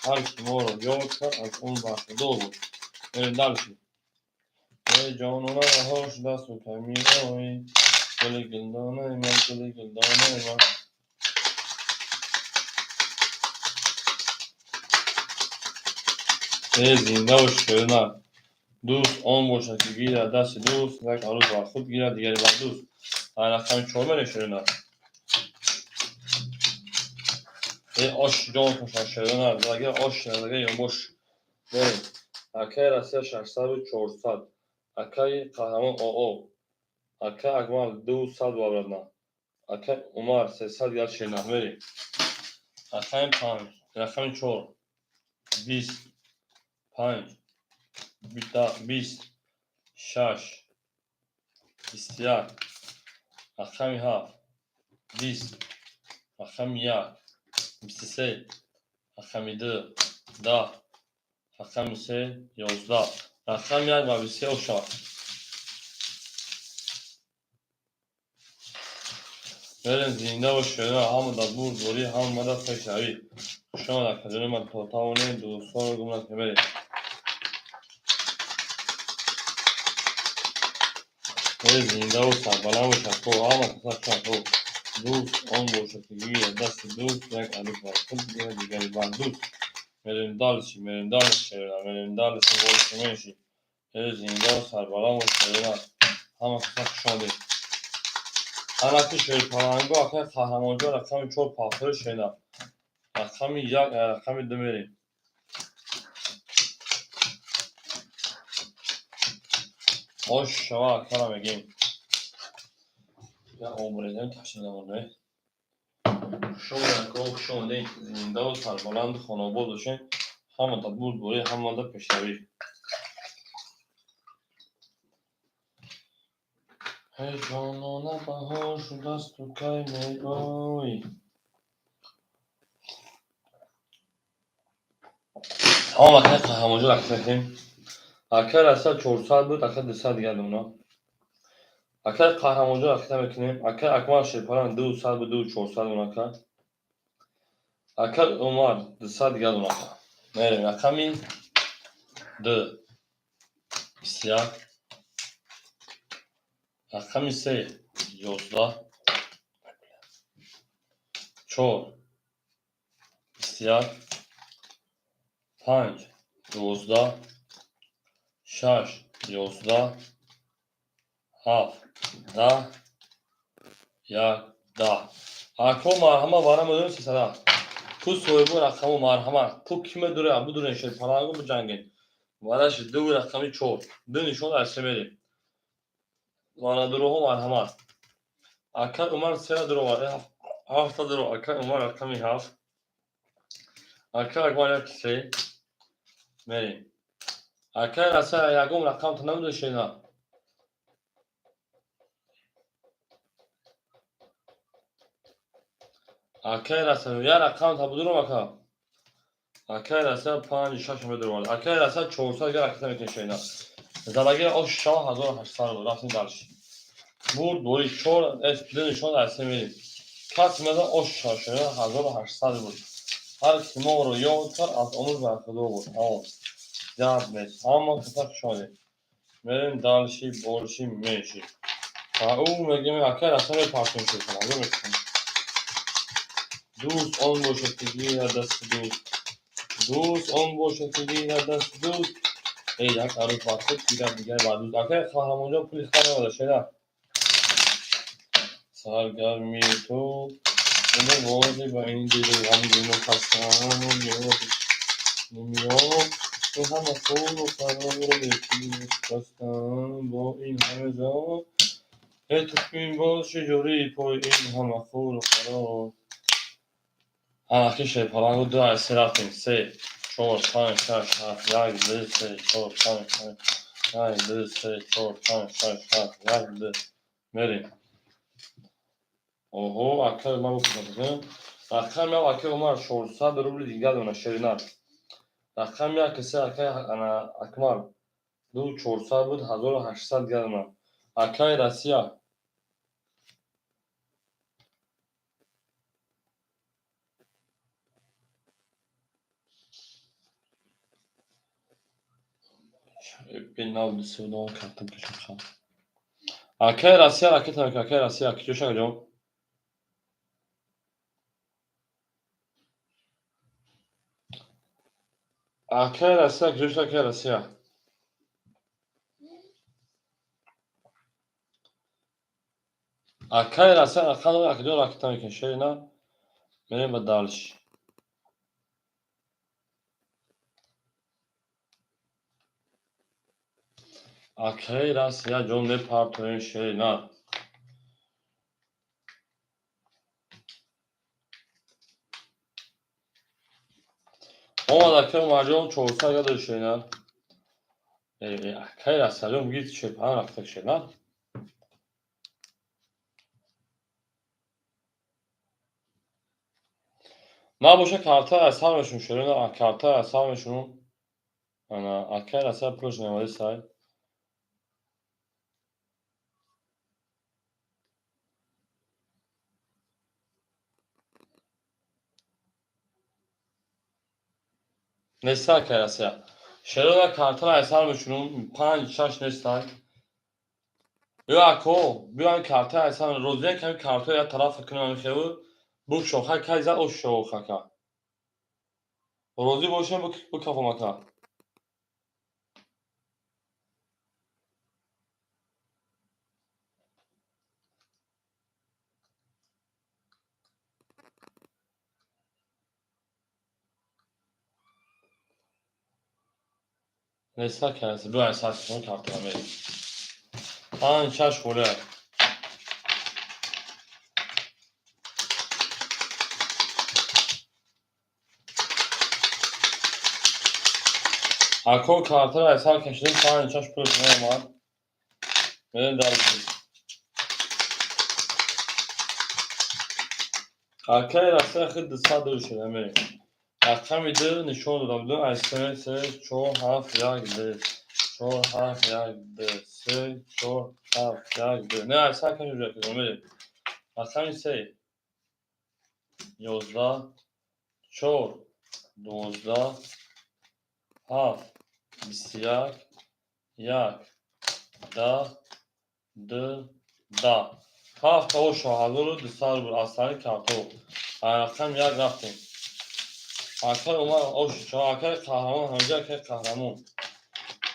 هر کی ما رو یاد کرد از اون بحث دو بود میریم دلشیم ای جانونه رهاش دست و کمی روی گل گلدانه من ای زنده و شروع دوست آن باشه که گیره دست دوست یک عروض بر خود گیره دیگری بر دوست رقم 4 میره شروع ای آش جان خوشن شروع دیگه آش دیگه یا باش بریم اکای راسته 600 و 400 اکای قهرمان او اکای اکمال 200 بابردن اکای عمر 300 دیگر شینه بریم اکای 5 رقم 4 20 5 20 6 21 رقم 7 20 رقم 1 23 رقم 2 10 رقم 3 11 رقم 1 و 23 و 4 بریم زنده و شده همه در بور دوری همه مدد پیش روی شما در کجانه من تاونه دوستان رو گمرد که بریم بریم زنده و سربلند و شکو همه کسا شکو دوست آن باشه که گیره دست دوست یک عروض بر خود گیره دیگری بر دوست Merin dalişi, merin dalişi şeyler, merin dalişi boluşu menşi. Zindan sarbalan o şeyler. Ama kısa kuşan değil. Anakı şey falan bu akar kahramanca rakamı çok pahalı şeyler. Rakamı yak, rakamı demiri. Hoş şava karam egin. Ya omureden taşınan onu. Şovan değil. Zindan sarbalan xona boluşun. Hamada bul boyu, hamada peşavi. Hey canına bahar şu dastu kayme oy. Ama bakın kahramanca rakam. Akar asal 4 saat بود akar 2 saat geldim ona. Akar kahramanca rakam ekinem. Akar akmar şey paran 2 saat بود 4 saat ona akar. Akar Umar 2 saat geldim ona akar. Nere rakamin 2 siyah. Rakam ise 11 4 siyah 5 12 6 11 7 10 Akar marhama varam ödüm sana. تو soybu rakamı marhama. Tu kime duruyor? Bu duruyor şey falan bu cangin. Varaş du rakamı çok. Du nişon ersemeli. Vara duruhu marhama. Akar umar sena duru var. Hafta duru akar umar rakamı haf. Akar akmar yak şey. Meri. Akar asa yagum rakam tanımı da şeyna. Akar asa ya rakam tabu duru maka. Akar asa pan şaşma duru var. Akar asa çoğusa gel aktar metin şeyna. Zalagir o şah hazır haştar olur. Rafsin darış. Bu دوری چهار اسپلینشون اسمیلی کس مثلا آش شاشه 1800 بود هر کی ما رو یاد کرد از اون برخدا بود درد نیست اما کتاب شده میریم دلشی بولشی میشی و او میگه اکر اصلا پارتون شد کنم دوست آن باشه که گیر دست دوست آن باشه که گیر دست دوست ای یک عروض بخشت دیگر بعد دوست اکر خواهم اونجا پولی خواهد نداشته نه سرگرمی تو اون وادی با این دل غمگین و خسته‌ام نمیام تو همه خون و فرار یکی خستم با این همه جا ای تو این باشه جوری پای این همه خون و فرار Anarki parango 2 ay seratin 3 4 5 6 7 8 9 4 5 6 9 10 4 5 6 7 8 Meri. Oho, akar ma bakıyorum. Akar ma akar Umar şorsa darubli diga dona şerinar. Akar ma kese akar ana akmar. Du çorsa bud 1800 gelma. Akar Rusya. Ben nav sevdon kartım kaçırsan. Akar Rusya raket akar Rusya kiyoşa hocam. Akar Rusya kiyoşa akar Rusya. Akar Rusya akar akar raketten kan şerina. Benim badalış. Akar Rusya John ne partnerin şerina. Omadaki macun çorsa ya da şeyler. Akar Rusya John git şey falan aktar şeyler. نباشه کارتا حسابشون شده نه کارتا حسابشون انا اکر حساب پروژه نمایی سای نستا اکر حساب شده و کارتا حسابشون 5 6 نستا یا اکو بیان کارتا حساب روزی کمی کارتا یا طرف کنن خیلی bu şoka kayza o şoka ka. راضی باشم با کفامتا. Neyse kendisi. Bu esasını kartlamayı. Çaş kule. Akol kartı ve esas keşirin çaş kule var. Benim darısı. Arkaya rastlayan xiddi sadır şeyləmək. Rəqəm idi, nişan oldu. Əslində çox harf yağdı. Çox harf yağdı. Çox harf yağdı. Ne əslən kan ücret ediyorum. Rəqəm isə 11 çox 12 harf bisyak yak da harf o şahadır disar bir asali kartı. Rəqəm yağ rəqəm. Arkadaşlar o arkadaş kahraman hangi arkadaş kahraman?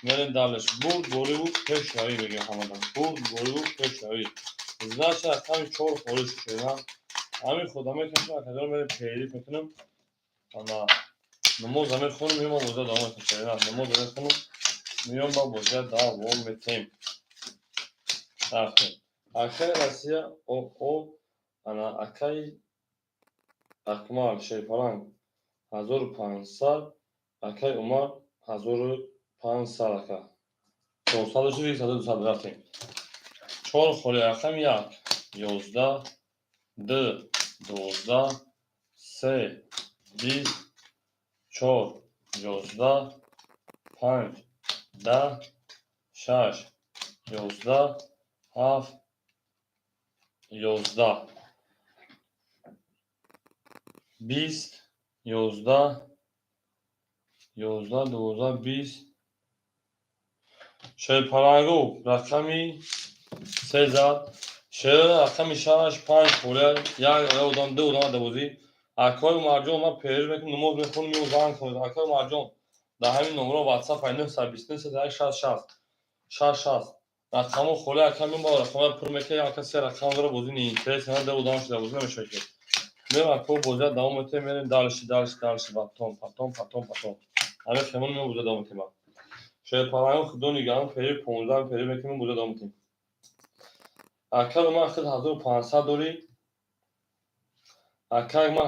Benim dalış. Bu Bollywood peşavi bugün hamadan. Bu Bollywood peşavi. Значит, там çok polis şeyler. Ami خودم کسی اکادر میره پیری میکنم. اما نماز زمین خونم میام با بوزه دام میکنم. نماز زمین خونم میام با بوزه دام میکنم. آخه. آخه راسیه او انا اکای اکمال şey falan 1500 اکای عمر 1500 اکا. 400 شو 200 رفتیم. 4 خلی رقم 1 11 2 12 3 20 4 11 5 10 6 11 7 11 20 11 11 12 20 şey paragو رقمی 3000 شعر رقم 65 خورده یک اودان دو اودان دوزی اکای مرجان ما پیج میکنم نماز میخونم میو زنگ کنید اکای مرجان در همین نمره واتساپ 929 60 60 رقم خوله اکای با رقم پر میکنه اکای سه رقم داره بودین اینترس نه دو اودان شده بود نمیشه که میرم اکای بوزه دوام میته میریم دالش باتون همه خمون میو بوزه دوام میتیم شاید پرایون خودو نگام پیج 15 پیج میکنم بوزه دوام میتیم اکای ما خود 1500 دوری اکای ما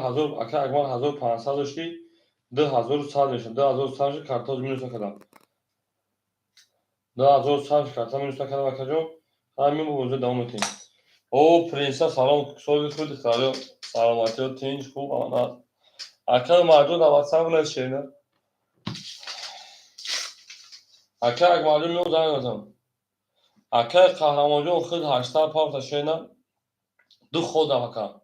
1500 داشتی 2100 میشه 2100 kartı minus kadar 2100 kartı minus kadar bakacağım همین موضوع devam edeyim او پرنسس سلام سوال خود خاله سلامتی و تنج خوب اما اکای مردم در واتساپ نشینه اکای مردم میو زنگ بزنم اکای قهرمانجون خود 800 پاپ تشینه دو خود اکا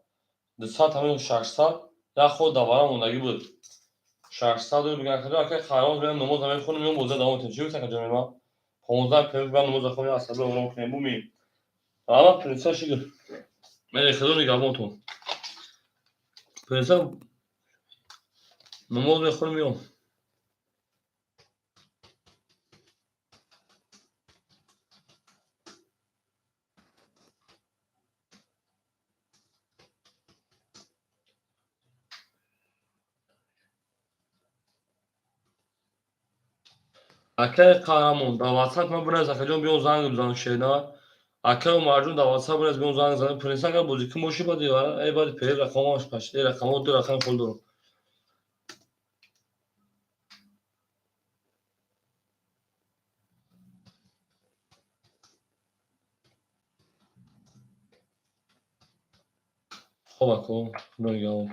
200 همین 600 یا خود دوارم موندگی بود 600 رو میگن که اکای قهرمان بریم نماز زمین خونم میون بوزه دوام میتیم چی بود که جمعه ما 15 پیش ben نماز خونی اصلا اونم کنیم بومی اما پرنسس شگر من خدا نگاه تو پرنسس نماز میخونم میام اکای قهرمان در واتساپ من برای زکجان بیون زنگ بزنم شینا اکای مرجون در واتساپ برای بیون زنگ زنم پرنسس اگر بودی که موشی بدی ای بعد پیر رقمش پشت رقم دو رقم خود دارم خب اکو نگاه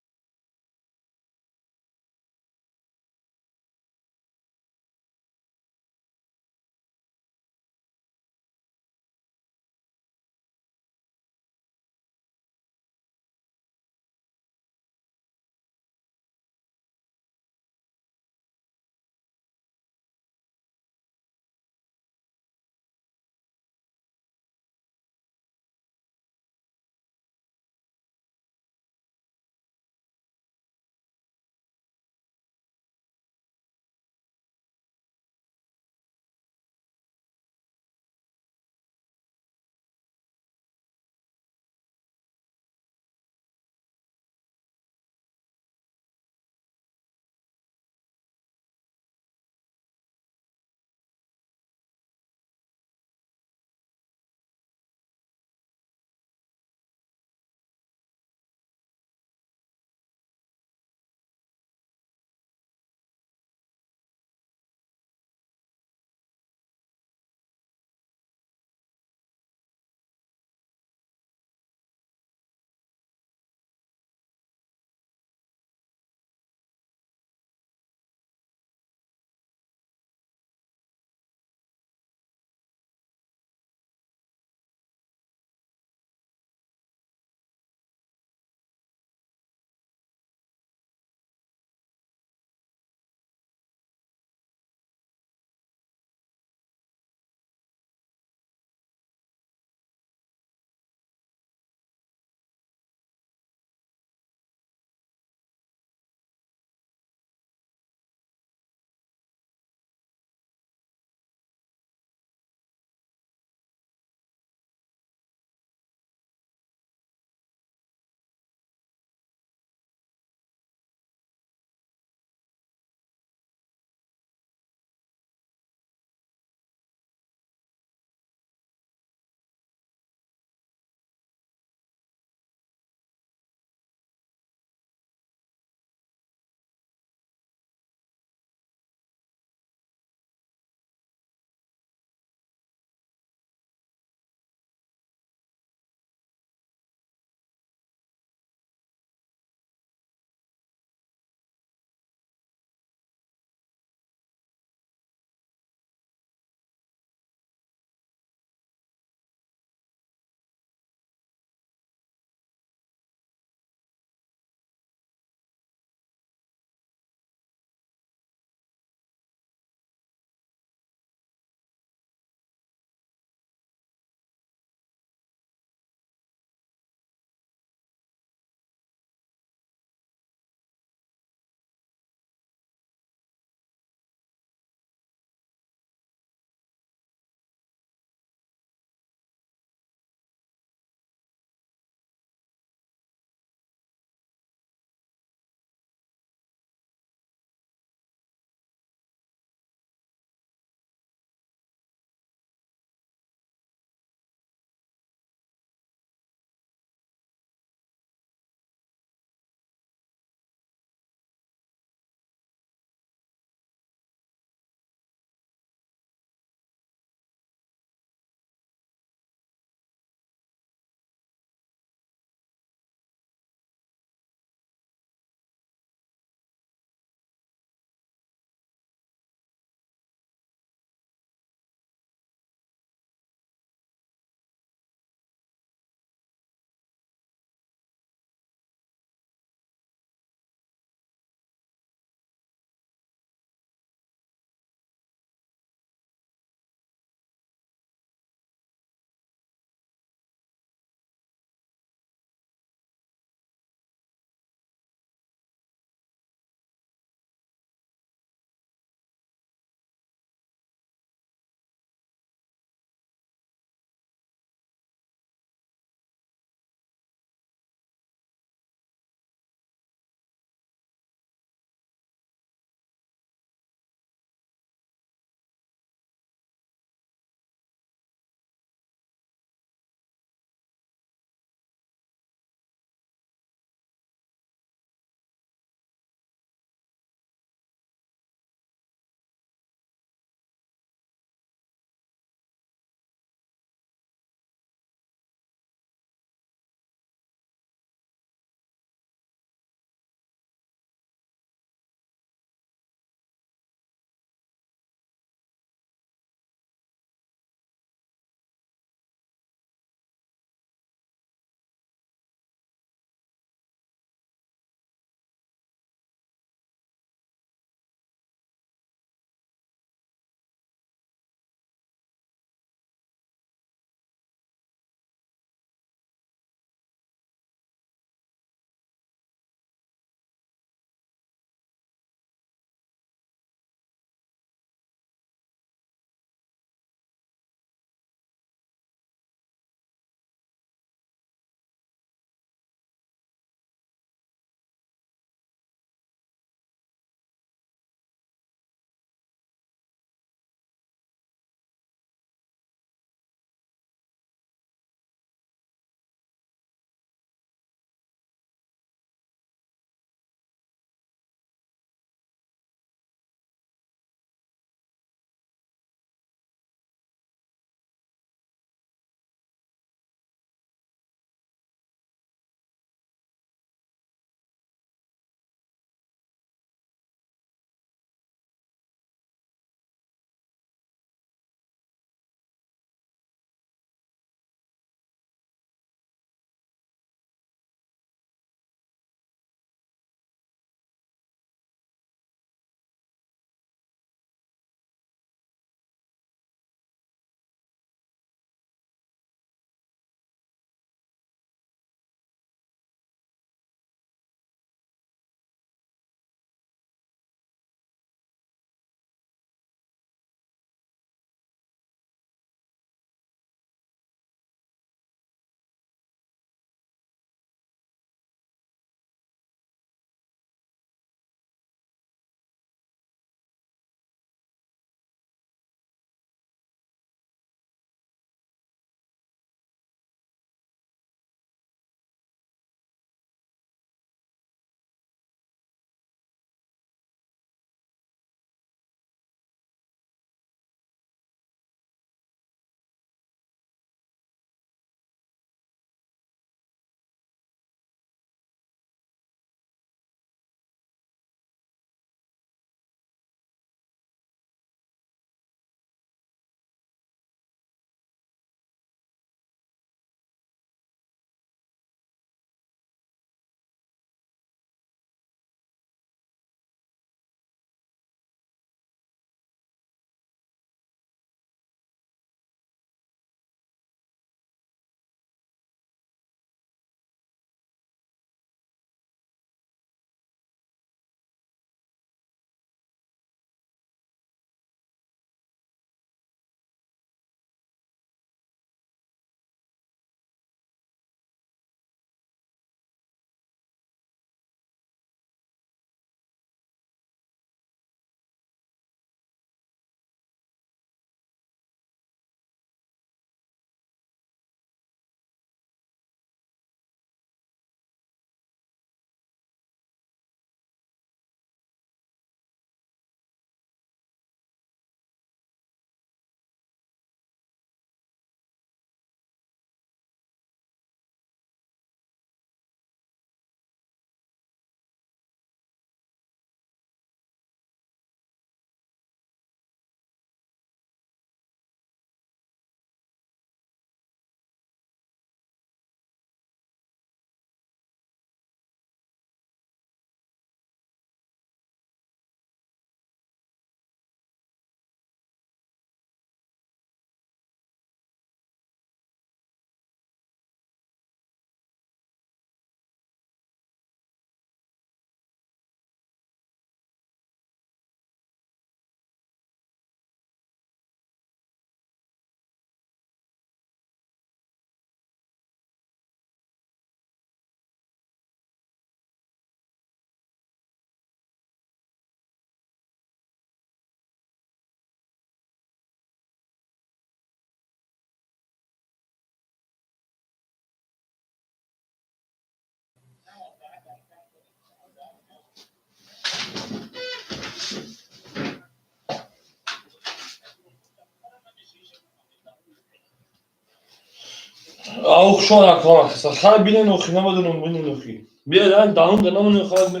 Oxşar arkadaşlar. Her birinin okuyuna bakın bunun okuyor. Bir yerden dağın dönümünü okuyor.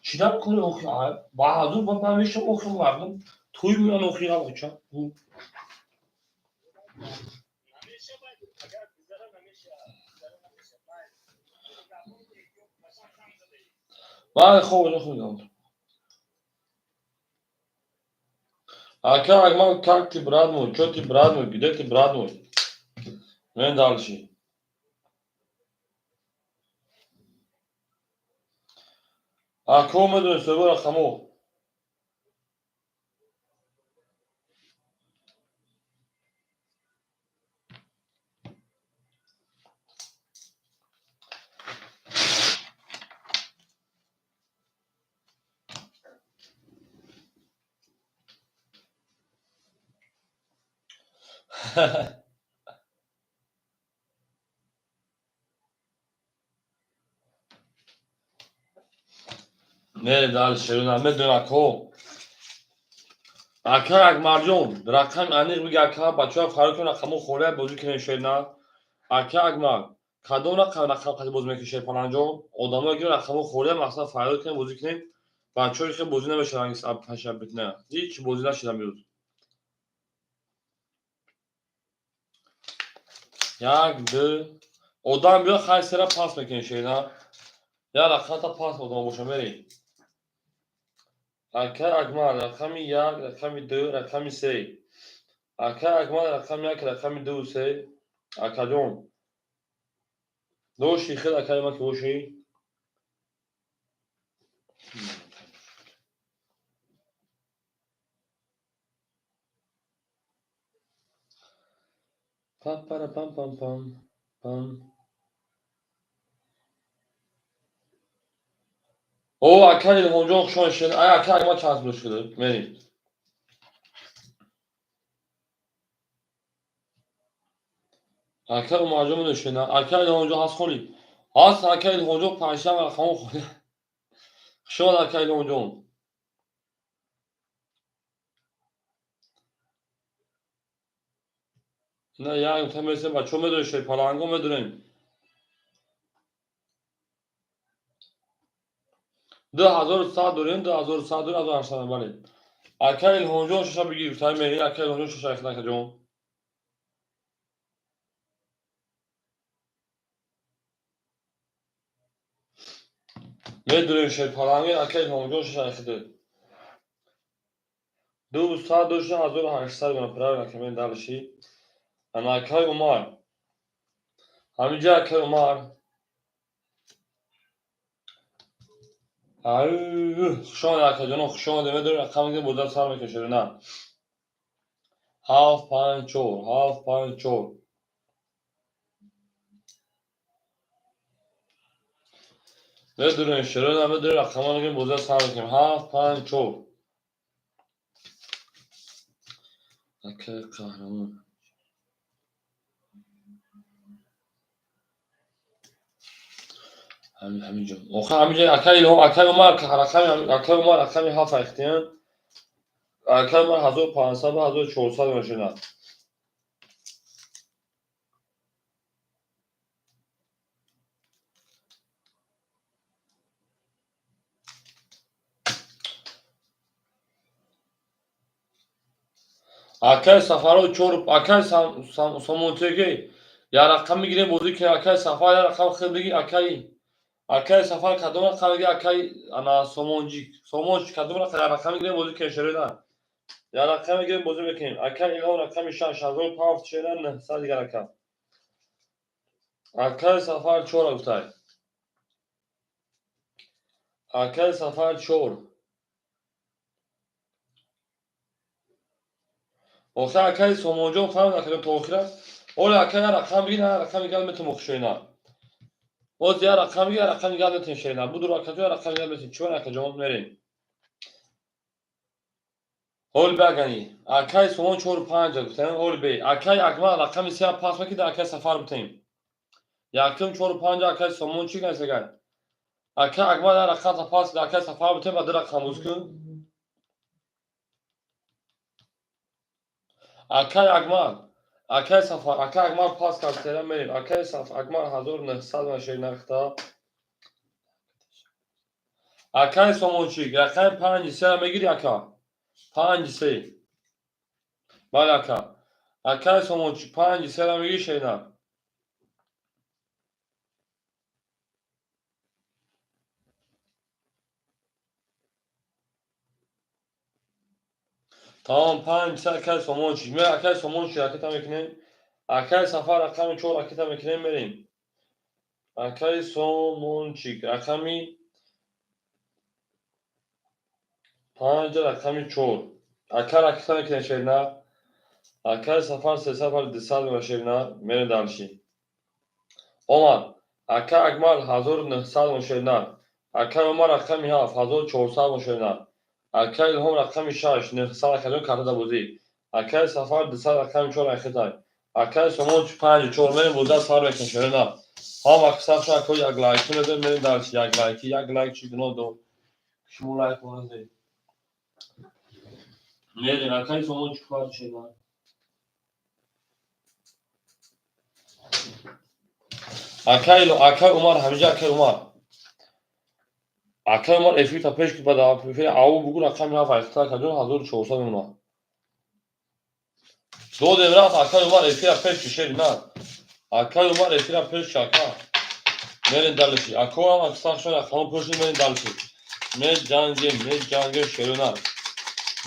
Çiğdem okuyor okuyor. Bahadır ben bir şey okuyorlardım. Tuymayan okuyor okuyacağım. Ben خوب okuyorum. Aka agma kalkti brad mı? Çoti brad mı? Gideti brad mı? Ne dalşı? Ako mu dön söyle rakamı. Ne dalşı? Ne dön ako? Aka agmarjon. Rakam anık bir aka bача farkı rakamı khore bozu kene şeyna. Aka agmar. Kadon rakam bozu mekişe palanjon. Odama göre rakamı khore mesela farkı kene bozu kene. بچه‌ای که بازی نمیشه هنگس اب تشبت نه هیچ بازی نشیدم بیرون یک دو odam بیا خیلی سر پاس میکنی şeyler ya رقم تا پاس odama boşa beri aka agmar rakami ya rakami dö rakami sey aka agmar rakami ya rakami dö sey aka don دو شیخه aka ما که باشی pam para pam pam pam pam o aka ile honca okşan şey ay aka agmar çans buluşuyor beri aka umarcamı döşene aka ile honca has kholi has aka ile honca panşam rakam kholi شو aka ile honca نه yani temizse bak میدونی şey پالانگو میدونیم 2100 داریم 2100 داریم از ارسنال بله اکل هونجو شش بگیر تایم میری اکل هونجو شش اخلاق جون میدونیم şey پالانگو اکل هونجو شش اخلاق 200 داشته 1800 گونه پرای که من دالشی انا اکل عمر همینجا اکل عمر خشان اکل جون خشان میدونی رقم دیگه بودن سر میکشه نه هاف پنج چور میدونی شروع نمیدونی رقم دیگه بودن سر میکنیم هاف پنج چور اکل قهرمان همینجا آخه همینجا اکای هم اکای ما رقم اکای ما رقم هفت اختیان اکای ما 1500 و 1400 میشه اکای سفر چور اکای سامونتگی یا رقم میگیره بودی که اکای سفر یا رقم خیلی بگی اکای سفر کدوم رقم میگه اکای انا سامونج کدوم رقم میگیره بودی که شریدن یا رقم میگیره بودی بکنیم اکای اینا رقم 6500 شدن سر دیگه رقم اکای سفر چور گفتای اکای سفر چور آخه اکای سامونجا فهم نکردم تا آخر اول اکای رقم بگیره رقم میگه میتونم خشینا باز یا رقم میگه رقم میگه میتونم شینا بود رقم میگه میتونم چون اکای جواب میرین اول بگنی اکای سامون 45 گفتن اول بی اکای اکما رقم سیا پاس میکنه اکای سفر بتیم یکم 45 اکای سامون چی کنه گن اکای اکما رقم پاس اکای سفر بتیم بعد رقم مسکن اکای اکما Akay Safar, Akay Akmal Pascal selam benim. Akay Safar, Akmal Hazır Nıhsal ve Şerinakta. Akay Somonçik, Akay Panci selam gir Aka. Panci Balaka. Akay Somonçik, Panci selam gir Şerinak. Tamam Panci Akay Somonçik. Me Akay Somonçik raketa mekine. Akay Safar Akay Çor raketa mekine vereyim. Akay Somonçik, Akami Panci Akami Çor. Akay raketa mekine Şerinak. Akay Safar Sesafar Disal ve Şerinak. Mene dalşi. Omar, Aka Akmal Hazır Nıhsal Muşenar, Aka Omar Aka Mihaf Hazır Çorsal Muşenar, Aka İlhom Aka Mişaş Nıhsal Akalın Kartada Buzi, Aka Safar Disal Aka Mişor Akitay, Aka Somon Çupanci Çormenin Buzda Sar Bekin Şerena, Ham Aksa Şako Yaglayki Neden Meni Darşı Yaglayki Çıkın oldu. Şumulay Konuz değil. Neredin Aka Somon Çupanci Şerena. Aka Umar Hamice Aka Umar. Aka Umar Efita Peşki Bada Peşki Avu bugün Aka Miha Faykta Kadın Hazır Çoğusa Mimma. Do devrat Aka Umar Efita Peşki Şerina. Aka Umar Efita Peşki Aka. Merin Dalışi. Aka Umar Aksan Şöyle Aka Peşki Merin Dalışi. Me Cangem Şerina.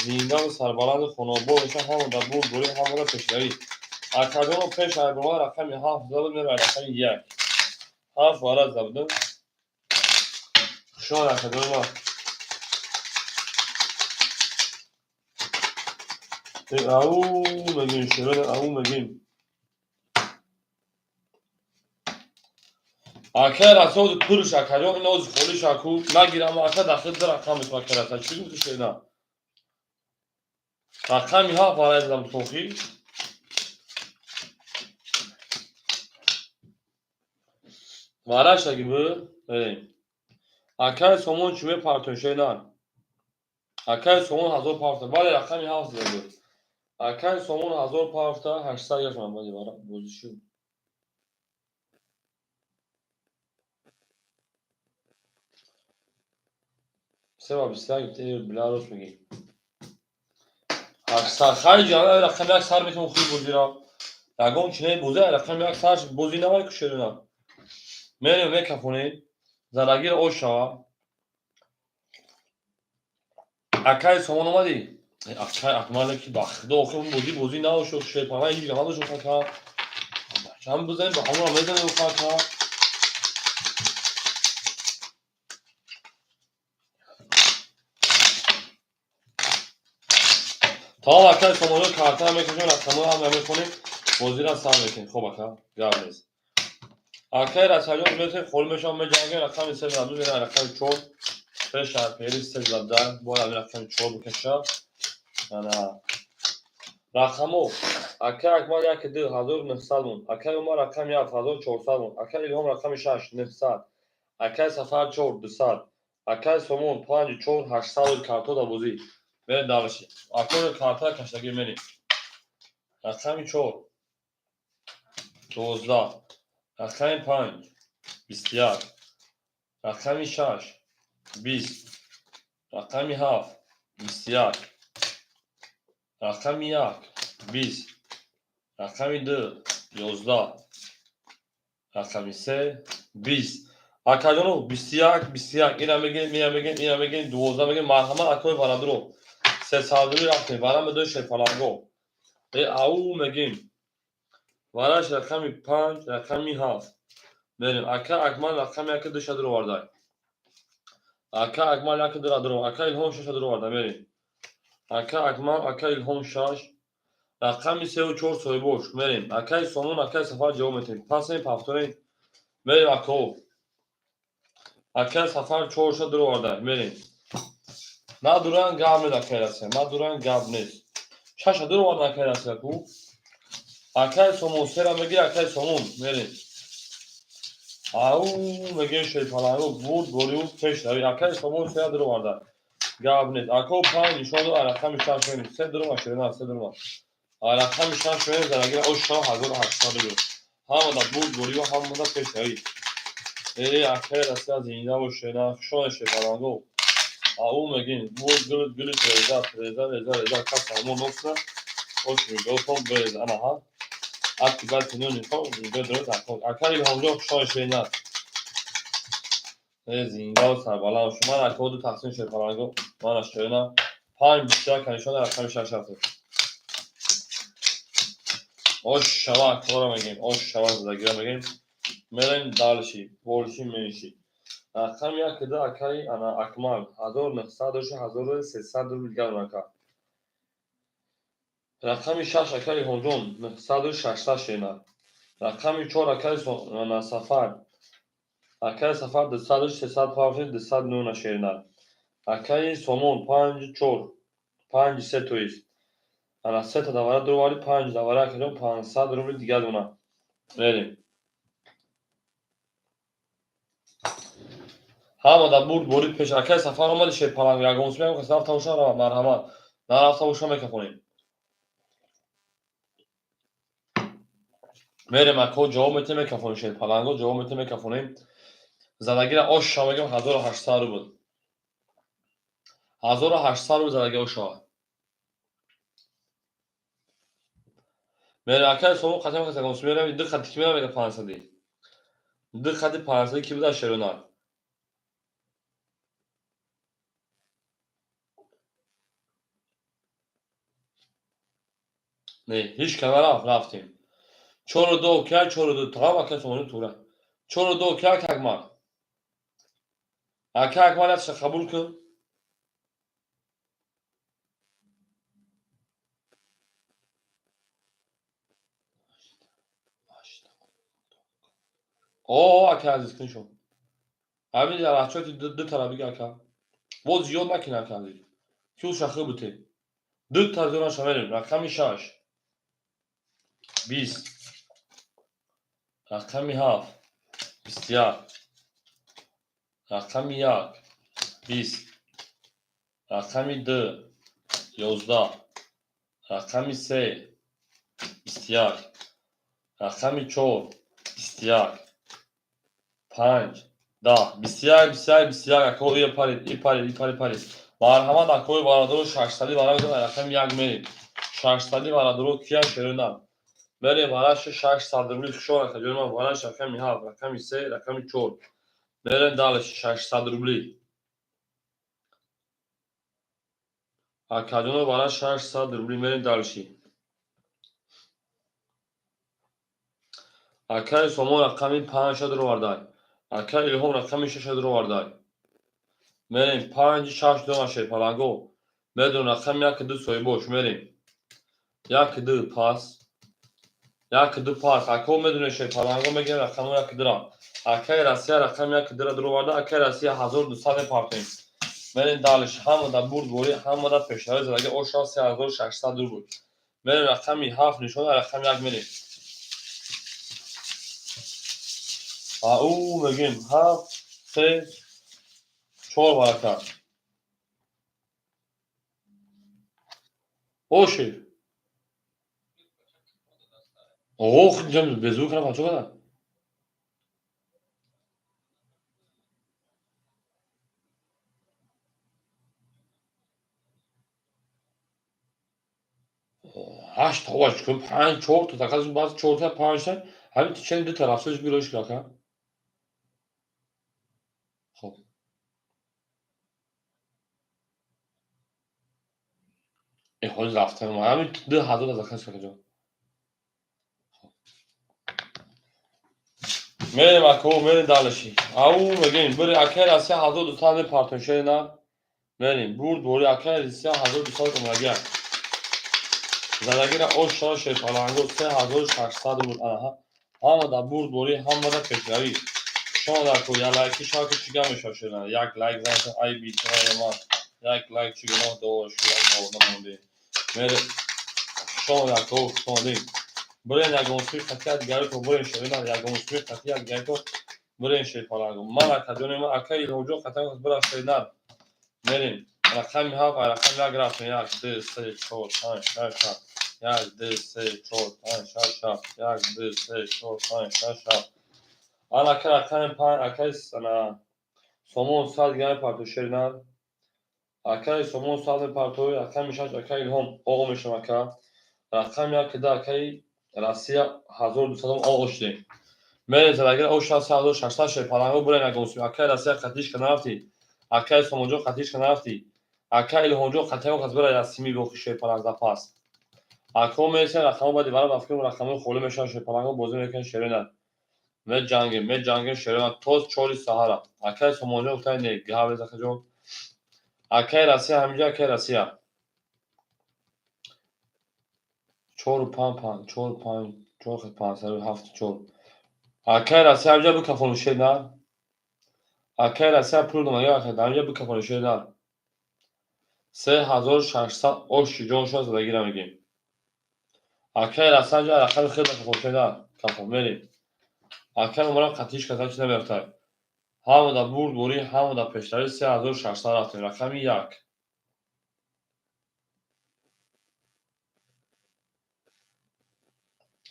Zindan Sarbalanı Fonobo Eşan Hamada Bu Dori Hamada Peşleri. Aka Umar Peşki Aka Aka Miha Hafızalı Merin Aka Yiyek. Haf Vara Zabdı. Şu an Aka Umar. Au megin şöyle au megin. Akar asod kuruş akarıyor ina uz kholish aku nagiram aka dakhil dar akam ismakarata çizim ki şeyna. Akam ha farazam sofi. Varaşa gibi. Evet. Akar somon çüme parton şeyna. Akar somon hazır parton. Vale akam ha hazır. Akar somon hazır parton 800 yaşam bence var. Bozuşu. Seva bisla gitti Belarus megi. Aksa خارج آن رقم یک سر میتونم خوب بودیرا. یکون چنین بوده رقم یک سر بودی نمایی کشیدم. میریم میکفونی زنگیر اوشا. اکای سومون اومدی. اکای اکمالی که داخل اون بودی نه اوشو شد پناه اینجوری هم اوشو فکر. چند بزنیم به همون میزنیم و فکر. تا اکای سومون رو کارت هم میکنیم رقم هم میکنیم بودی را سر میکنیم خوب اکا گرمیز. اکای رسالیون میتونیم خورمشان میجنگیم رقم سه زدو میرن رقم چون. Beşer peri sezlerden bu arada rakam çoğu keşa. Yani rakamı Aka akmal ya kedi hazır nefsalmun. Aka umar rakam ya hazır çoğsalmun. Aka ilhom rakam şaş nefsal. Aka sefer çoğ dısal. Aka somun puancı çoğ haşsal karto da buzi. Ve davışı. Aka karta kaçta girmeni. Rakam çoğ. 12. Rakam panc. Bistiyar. Rakam şaş. 20. Rakam haf. Bistiyar. رقم یک 20 رقم 2 11 رقم 3 20 arkadaşlar 21 اینا بگین 12 بگین مرحمت اکوی پارادرو سه سادری رفته برام دو شه پارادرو او میگیم وراش رقم 5 رقم 7 بریم اکا اکمال رقم یک دو شادرو وارد اکا اکمال یک دو درو اکا الهام شادرو وارد بریم اکا اکمال اکا الهام شاش رقم 3 و 4 سوی boş. Vereyim. Akay somun akay safar geometri. Pasayım paftorayım. Vereyim akov. Akay safar çoğuşa dur orada. Vereyim. Na duran gabnet akay rası. Na duran gabnet. Şaşa dur orada akay rası ku. Akay somun sera megi akay somun. Vereyim. Au megi şey falan. Vurd goliu peşte. Akay somun sera dur orada. Gabnet. Akov pan nişanlı rakam işaret verin. Sen durma şerina. Sen durma. رقم 6 میره درگیر آشا 1800 همه دا بود بوری و همه دا پشتایی اکر دسته از اینجا و شنا شونشه پرانگو او میگین بود گل رضا کس همون نفسه hoş bir Gautam böyle ama ha artık ben tanıyorum بدون تکون اکری همونجا شای شینا زینگا و سربالا و شما را کود تقسیم شد پرانگو من اشترینا 5 بیشتر کنیشان رقم 6 هفته oş şava kora megim oş şava زدگی megim میریم دالشی بولشی منشی رقم یک کده اکری انا اکمال 1900 و 1300 رو دیگر نکا رقم 6 اکری همجون 960 شینا رقم 4 اکری سفر اکری سفر 200 300 پاوشن 200 نون شیرنا اکری سومون 5 4 5 3 تویست انا 3 تا دواره درواری 5 دواره اکری 500 روبل دیگر دونا بریم همه دا برد برید پیش اکری سفر آمده شیر پلنگ یکم اسمیم که رفت تاوشن را مرحمت نرفت تاوشن میکفونیم میریم اکو جواب میتیم میکفونیم شیر پلنگو جواب میتیم میکفونیم زدگی را آش شما میگم 1800 روبل 1800 روبل زدگی آشا میریم اکری سومون قطعه میکنم اسم میریم دو خطی که میریم میگه 500 دو خطی 500 کی بوده شیرونار نه هیچ کنار رفتیم 42 که 42 تا اکری سومون توره 42 که اکمال اکمال هست قبول کن اوه اکری عزیز کن شو همین در بچه دو طرفی که اکر بود زیاد نکنه اکر کیو شخصه بوده دو تا دونه شاملیم رقم 6 20 رقم 7 21 رقم 1 20 رقم 2 11 رقم 3 21 رقم 4 21 5 10 21 اکو پارید مرحمت اکوی بارادرو 600 بارا رقم 1 میریم 600 بارادرو کیا شیرونم بریم براش 600 روبل شو که جون براش رقم 7 رقم 3 رقم 4 بریم دالش 600 روبلی اکادون براش 600 روبلی بریم دالشی اکای سومو رقم 5 رو واردای اکای هم رقم 6 رو واردای بریم 5 6 دو ماشه پلنگو بدون رقم 1 2 سوی boş بریم 1 2 پاس 1 2 پاس اکو بدون شه پلنگو میگیم رقم 1 درا اکای راسیا رقم 1 درا درو واردا اکای راسیا 1200 پارتیم بریم دالش هم دا برد بوری هم دا پشتای زدگی او شانس 3600 رو بود بریم رقم 7 نشون رقم 1 میریم او میگیم 7 3 4 برکت اوشی اوه اینجا بزرگ کنم بچه بدم هشت هواش کن 5 4 تا تقاضا باز 4 تا 5 تا همین چند دو طرفش بیروش کاکا خب این خود رفتن ما همین 2000 از اخش کجا میریم اکو میریم دالشی او میگیم بری اکر از 3200 پارتون شینا بریم برد بوری اکر از 3200 کمگه زدگی را اوش شاشه پلنگو 3600 بود آنها همه دا برد بوری همه دا پشتوی شما در کو یا لایکی شاکی چیگه میشه شدن یک لایک زنگ ای بی چرا ما یک لایک چیگه ما دو شو ما نمونده میره شما در کو شما دیم برین یک گونسوی خطی دیگر کو برین شدن یک گونسوی خطی دیگر کو برین شی پلنگو من اکادون ما اکای روجو خطی برا شدن میریم رقم ها و رقم یک رفتن 1 2 3 4 5 6 7 یک دو سه چهار پنج شش هفت یک دو سه چهار پنج شش هفت آن اکل پنج اکل سنا سومون سال گرم پارتو شیرنر اکل سومون سال پارتوی اکل میشاش اکل هم آقا میشم اکل رقم یک ده اکل راسیا 1200 آغوشتی من زلاگر او 660 شه پلنگو بره نگوسی اکل راسیا قطیش کنافتی اکل سومونجو قطیش کنافتی اکل هونجو قطیو قزبر رسمی بو شه پلنگ زپاس اکو میسه رقم با دیوار افکر رقم خوله میشن شه پلنگو بوزی میکن شیرنر me cangê şerêna toz çolî sahara akey somonca uktay nê giha vê zexeco akey rasiya hemîca akey rasiya çor xet panser û heft çor akey rasiya hemîca bikefon û şêna akey rasiya pir domaya akey hemîca bikefon û şêna 3600 oşî coşa zedagîra migîn akey rasiya hemîca raqemê xêr bikefon şêna kefon merî akey umara qetîş keta çi nebertay همه دا برد بوری همه دا پیشتری 3600 رفتیم رقمی یک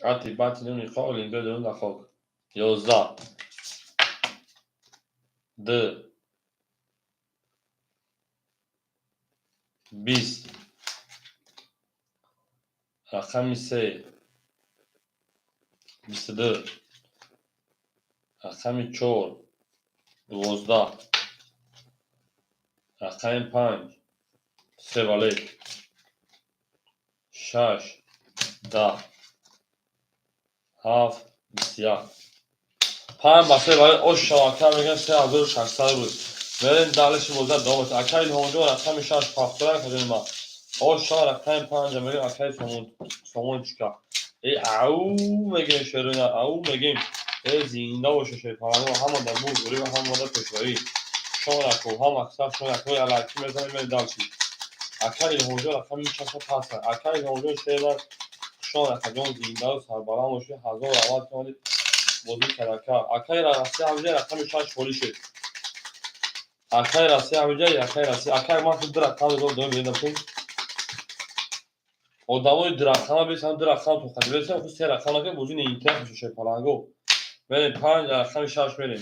اتی باتی نونی خواه لینگه دون دا خواه 11 دو 20 رقمی 3 22 رقمی 4 12 رقمی 5 3 والی 6 10 7 21 5 با 3 والی اوش شواکر میگن 3600 بود برین دلش بوزد دامت اکیل هونجا رقمی 6 پاختران کجانی ما اوش شا رقمی 5 میگن اکیل سومون چکا ای او میگیم شروع او میگیم ای زنده باشه شیطان همه در بود بوری و همه در پشوری شما رکو هم اکثر شما رکو علاقی میزنیم به دلشی اکر این هونجا رقم میچسته پس اکر این هونجا شیطان شما رکو جان زنده و سربالان باشه 1000 رواد کنید بودی کرکر اکر راستی همجا رقم 6 بولی شد اکر راستی همجا اکر راستی اکر ما خود در رقم دوم بیدم کنید odamı drakama bir sen drakam tokadı. Ve sen kusura rakama ki buzun internet şey palango. Benim pan rakam şaş benim.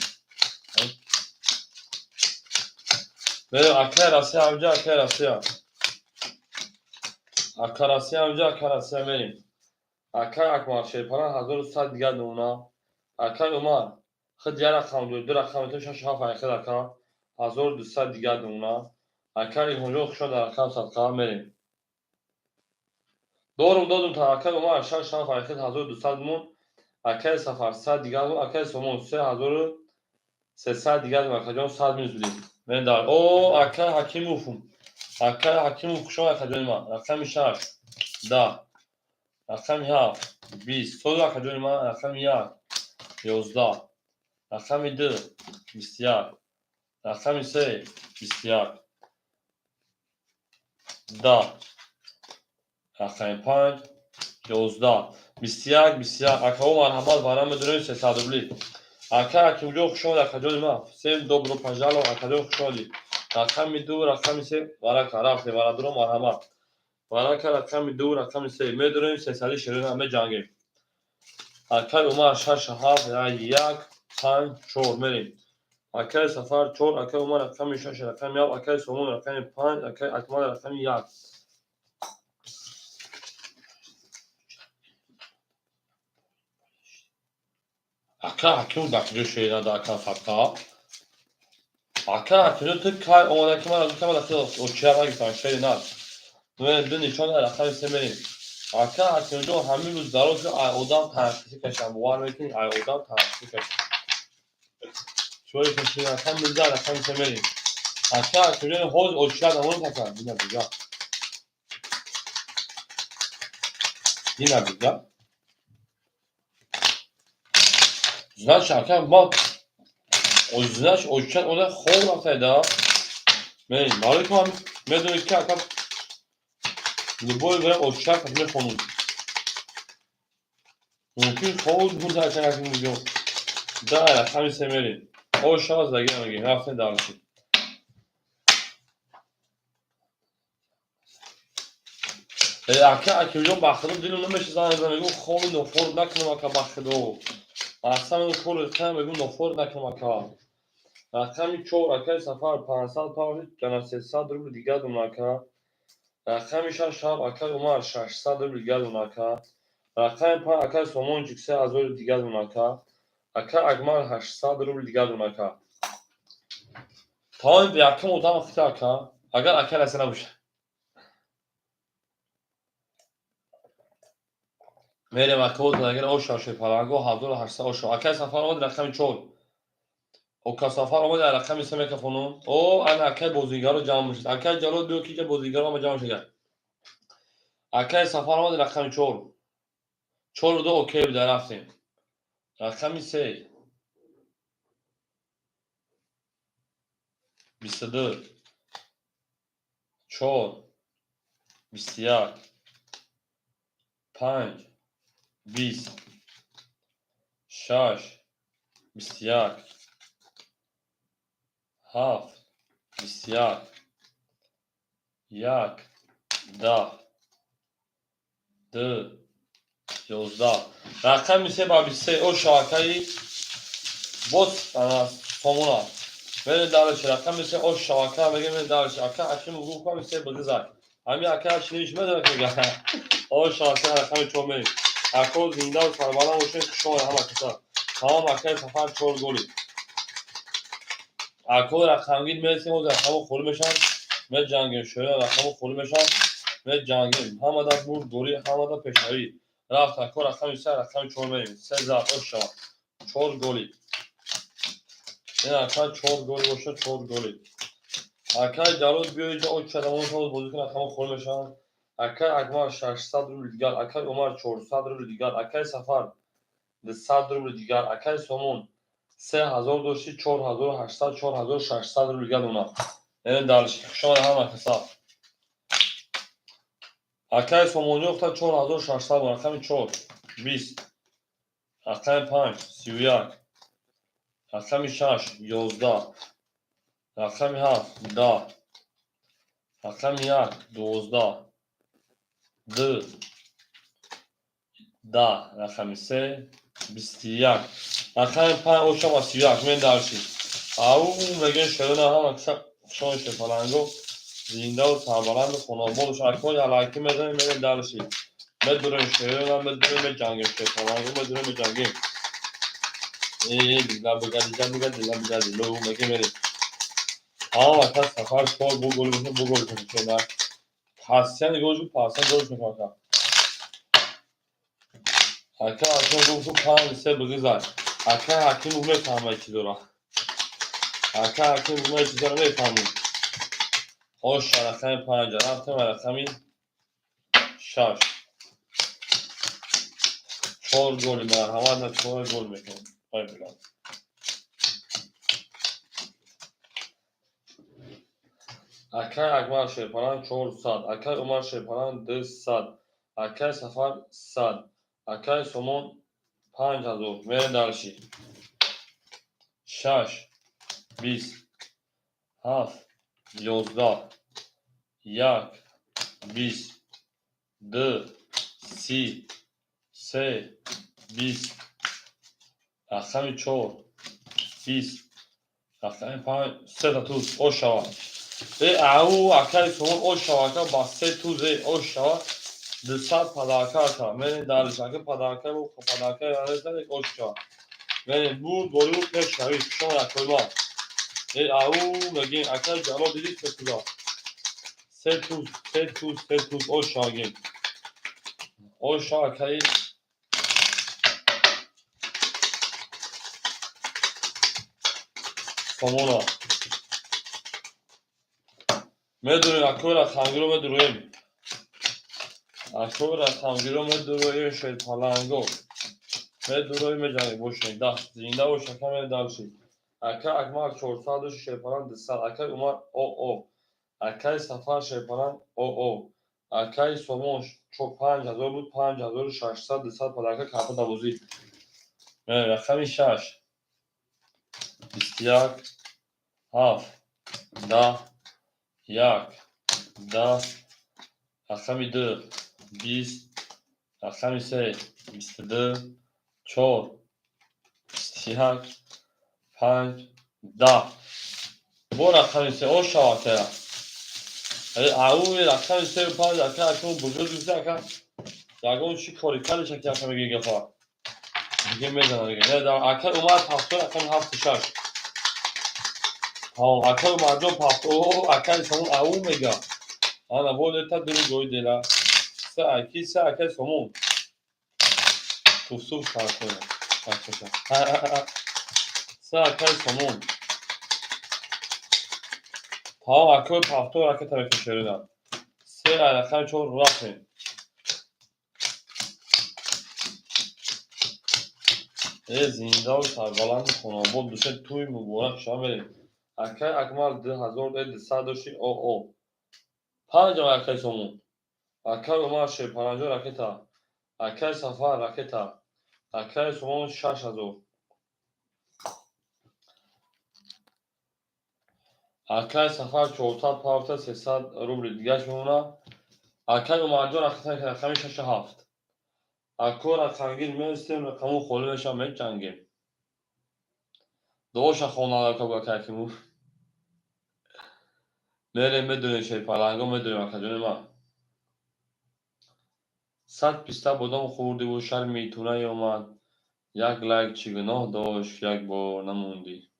Benim akar asya amca akar asya. Akar asya amca akar asya benim. Akar akmar şey palan hazır saat diğer ona. Akar umar. Xid ya rakam diyor. Drakam to şaş hafa akar akar. Hazır saat diğer ona. Akar ihuncu kuşa da rakam saat benim. Doğru dodum ta akar umar şaş hafa akar hazır saat mun. اکل سفر 100 دیگه هم اکل سومون 3300 دیگه هم اکل 100 میزدیم من دار او اکل حکیم وفم اکل حکیم وفشون اکل ما رقم 6 10 رقم 7 20 صد اکل ما رقم 1 11 رقم 2 21 رقم 3 21 10 رقم 5 11 21 21 اکل مرحبا بارم بدون 300 بلی اکر اکیمجو خوشحال اکجال ما سیم dobro پنجال و اکجال خوشحالی رقمی دو رقمی سه ورکا رفته ورادرو مرحمت ورکا رقمی دو رقمی سه میدونیم سه سالی شیرین همه جنگیم اکر اومر شش هفت یک پنج چور میریم اکر سفر چور اکر اومر رقمی شش رقمی یاب اکر سومون رقمی پنج اکر اکمال رقمی یک اکر حکیم دکجو شیرین دا اکر فتا اکر حکیم تو کار اومدکی من از کمال اکر اوچیار نگیتم شیرین و دو نشان رقم سه بریم اکر حکیمجو همین روز دارو که آدم تنفسی کشم بوار میکنی آدم تنفسی کشم شوی کشی رقم بزر رقم سه بریم اکر حکیمجو حوز اوچیار نمون کشم دینا بجا دینا بجا زنش اکر ما o زنش اوچیار اوده خوب رفته دا بریم مالی که هم میدونی که اکر لبوی بریم اوچیار کشم خونون ممکن خوب بود اکر حکیمجو دا رقم سه بریم او شاز دگیر میگیم رفته دارشی اکه جون باخته دیلو نمیشه زنگ میگم خواب نفر نکنم اکه باخته اصلا کل کم میگم نفر نکنم اکه رقم 4 اکه سفر 500 پاوند جنا 300 روبل دیگه دونکه رقم 6 اکه عمر 600 روبل دیگه دونکه رقم 5 اکه سومون جکسه 1000 دیگه دونکه اکه اگمال 800 روبل دیگه دونکه تا این بیاکم اتاق اخته اکه اگر اکه رسه نباشه میریم اکه بود اگر او شاشه پرانگو 1800 او شو اکه سفر آمد رقم 4 او که سفر آمد رقم 3 میکفونم او انا اکه بازیگر رو جمع میشه اکه جلو دو کی که بازیگر رو جمع میشه اکه سفر آمد رقم 4 4 دو اوکی بود رفتیم رقم 3 22 4 21 5 20 6 21 7 21 1 10 2 11 رقم 3 با 23 او شاکایی بوت انا فامونا بره دارش رقم 3 او شاکا میگه من دارش اکا اکی مگو کنم 3 بگذار همین اکا چیش میدونه که میگه او شاکا رقم 4 می اکو زنده و سربالا وشه شو هم اکا تمام اکا سفر 4 گلی اکو رقم گید میرسیم و رقم خول میشن می جنگیم شوره رقم خول میشن می جنگیم همه دا بود گلی همه دا پیشایی رفت اکو رقم 3 رقم 4 می 3 زد او شا 4 گلی این اکا 4 گلی باشه 4 گلی اکا جلوت بیایی جا او کلمون تو بازی کن رقم خول میشن اکا اکمار 600 روبل دیگر اکا عمر 400 روبل دیگر اکا سفر 200 روبل دیگر اکا سومون 3000 داشتی 4800 4600 روبل دیگر اونا این دارش شما هم حساب اکا سومونی اختا 4600 رقم 4 20 رقم 5 31 رقم 6 11 رقم 7 10 رقم 1 12 2 10 رقم 3 21 رقم 5 او شما 31 من دارشی او میگن شده نه هم اکثر شما شفالنگو زنده و سربلند و خانابادش اکمال علاقی میزنیم میگن دارشی بدوریم شده نه بدوریم جنگیم شفالنگو بدوریم جنگیم دیگه بگردی دیگه بگردی لو میگه میریم هم اکثر سفر کار بو گل کنیم چه نه پاسیان گوش بود پاسیان گوش میکنم اکثر اکثر گوش بود پایین سه بگذار اکثر حکیم میفهمه چی داره اکثر حکیم چی داره میفهمه خوش رقم 5 رفتم رقمی 6 4 گل مرحمت نه 4 گل میکنم پای بگم اکای اکمال شیپانان 400 اکای عمر شیپانان 200 اکای سفر 100 اکای سومون 5000 میره دارشی 6 20 7 11 1 20 2 30 3 20 رقم 4 20 رقم 5 3 تا توز او شوا او اکای سومون او شوا که با 3 توزه او شوا 200 پداکار تا میرین دارش اکه پداکار و پداکار رانه یک او شوا میرین بود گلو نشوید شما اکای ما او میگین اکای جلو دیدید که کدا 3 توز 3 توز 3 توز او شوا گیم او شوا اکای سومونا میدونیم اکای را خنگی رو میدونیم اکای را خنگی رو میدونیم شاید پلنگو میدونیم میجنگی باشین دست زنده و شکم دارشید اکای اکمال 400 شیپانان 200 اکای عمر او اکای سفر شیپانان او اکای سوموش 5000 بود 5600 200 پدرکای کپا دوازی رقم 6 21 7 10 1 10 رقم 2 20 رقم 3 22 4 21 5 10 bu رقم 3 o şavakaya اون رقم 3 و 5 رقم اکنون بزرگ دوست رقم رقم اون چی کاری کارش که رقم میگه گفا دیگه میزنه دیگه نه در اکل اومد هفته رقم 7 6 ها اکل اومد جو هفته او اکل سمون اون میگه انا بود تا درو گوی دیلا سه اکی سه اکل سمون توسو کار کنه سه اکل سمون ها اکل هفته رقم طرف شریدن سه رقم چون رقم زنده و سربلند خانواد دوست توی مبارک شامل اکل اکمال 2200 او 5 اکل سمون اکل اومد شه 50 رکتا اکل سفر رکتا اکل سمون 6000 اکل سفر 400 پاوتا 300 روبل دیگه شمونه اکل اومد جو رکتا که رقم 67 اکل رقم گیر میستیم رقمو خولی بشم یک جنگیم دوش خونه رکا با ککیمو میریم بدونیم شه پلنگا میدونیم اکل جون ما 100 پیسته بودم خوردی و شر میتونه اومد یک لایک چی گناه داشت یک بار نموندی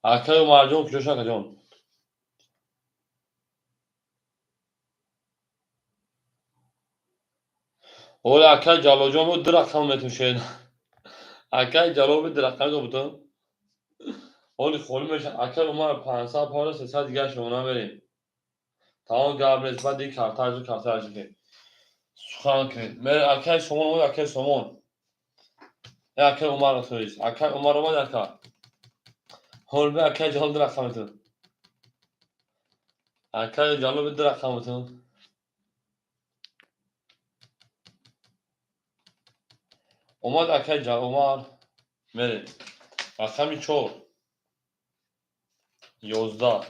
اکل اومد جون کجاش اکل جون اولی اکل جلو جون بود در رقم میتوشید اکل جلو بود در رقم بودم اولی خولی میشه اکل اومد 500 پاره 300 دیگه شمونه بریم تمام گرم نسبت دیگه کارترز و کارترز که سخن کنید میره اکل سمون اومد اکل سمون اکل اومد رو تویست اکل اومد اومد اکل هول به اکل جلو در رقم میتون اکل جلو بود در رقم میتون اومد اکل جلو اومد میره رقم 4 11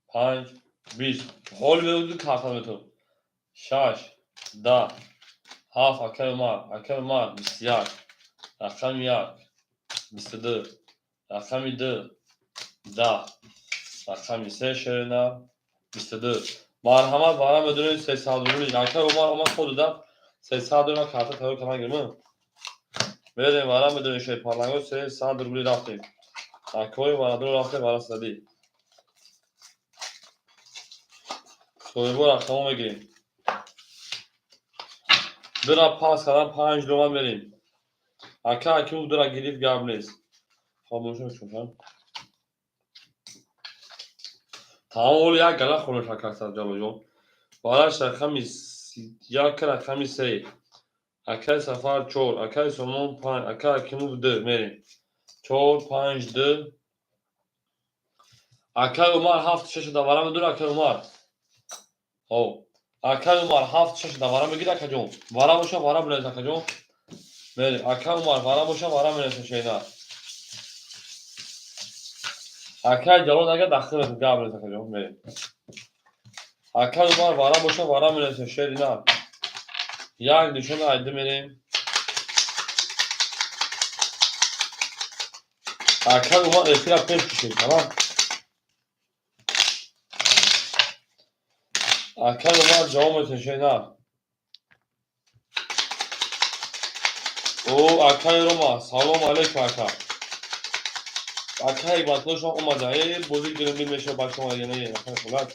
5 20 هول به کارترز میتون 6 10 هفت اکل اومد 21 رقم 1 22 رقم 2 10 رقم 3 شرینه 22 مرحمت بارم بدونید 300 روبل اکل اومد خود داد 300 روبل کارت تاور کمان گرمه بریم بارم بدونید شه پارلنگو 300 روبل رفتیم اکوی بارادون رفتیم بارا سدی سویبو رقمو میگیریم برا پاس کردن 5 رومن بریم اکل اکی دورا گریف گرم نیست خاموش میشم تمام یک گله خونش کردن جلو جون بالش رقم یک رقم 3 اکل سفر 4 اکل سمون 5 اکل اکیمو 2 میریم 4 5 2 اکل اومد 7 6 دوارم دور اکل اومد او اکل اومد 7 6 دوارم بگیر اکل جون وارا باشه وارا بلند اکل جون میریم اکل اومد وارا باشه وارا بلند شینا اکل جلو نگه داخل گاب بلند اکل جون میریم اکل اومد وارا باشه وارا بلند شینا یک نشون ایده میریم اکل اومد افیرا پیش کشید تمام اکل اومد جواب شینا او اکل روما سلام علیکم اکل اکل باطلش اومده ای بودی گرمی میشه با شما یعنی رقم فلان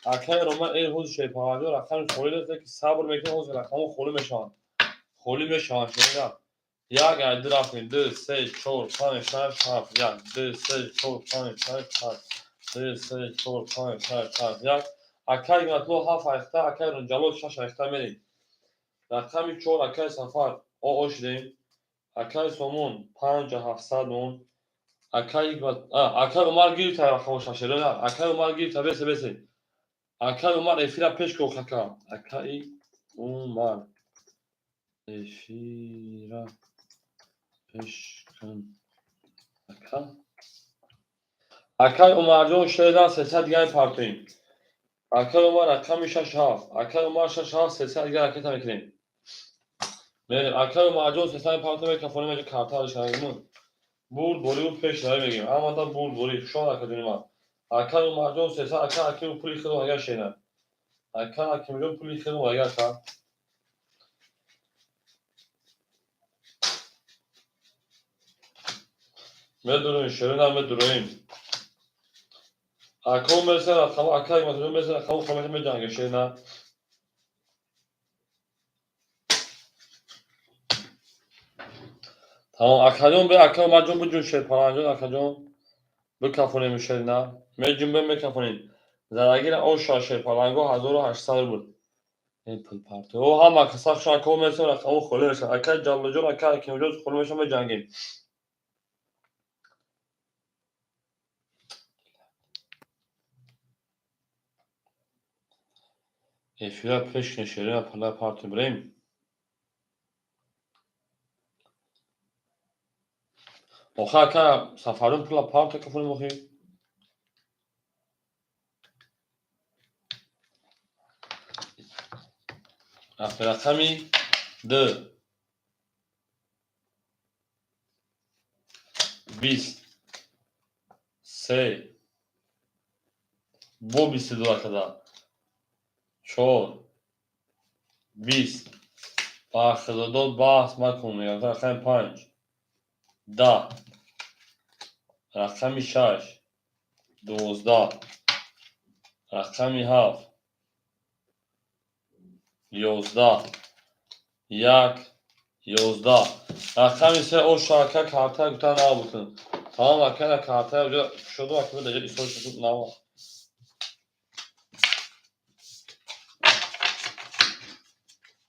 اکل روما ای روز شی پاجو رقم خولی ده که صبر میکنه روز رقم خولی میشان شینا یک عدد رفتیم 2 3 4 5 6 7 1 2 3 4 5 6 7 2 3 4 5 6 7 1 اکل گاتلو هفت اخته اکل جلو 6 اخته میریم رقم 4 اکل سفر او شدیم اکل سومون 5700 اون اکل اومد گیر تا رقم 6 نه اکل اومد گیر تا بس اکل اومد افیرا پیش کو خکا اکل اومد افیرا پیش کن اکل اومد جون شیدن 300 دیگه پارتیم Akar rakam 6 Akar 6 sesi دیگه حرکت میکنیم. بریم akar marjon sesini parça ve kafanı mece kartı alışkanlığını. Bur boru peş lira بگیم. اما da bur boru şu an akademi var. Akar marjon sesi akar hakim pul yıkılır olaylar şeyler. Akar hakimlerin pul yıkılır olaylar kart. Ve durun şeriden ve durayım. Akar mesela rakamı akar mesela mesela rakamı kometime can geçeyler. Tamam akadyon ve akar marjon bu cür şey parancı akadyon. Bu kafanı müşerine. Ve cümbe me kafanı. Zaragir o şaşır parango 1800 بود. این پول پرتو او هم اکساف شان کو مثل رقم خاله بشه اکا جلو جلو اکا کیم جز خاله بشه به جنگیم افیرا پیش نشری پلا پارتو بریم آخه اکا سفرون پلا پارتو کفون مخی افیرا کمی ده 20 3 bu 22 kadar 4 20 باخدادات بحث مکنه یا رقم 5 10 رقم 6 12 رقم 7 11 یک 11 رقم ise o şarkı kartlar bir tane daha bakın. Tamam arkadaşlar kartlar şurada bakın da bir soru tutup ne var?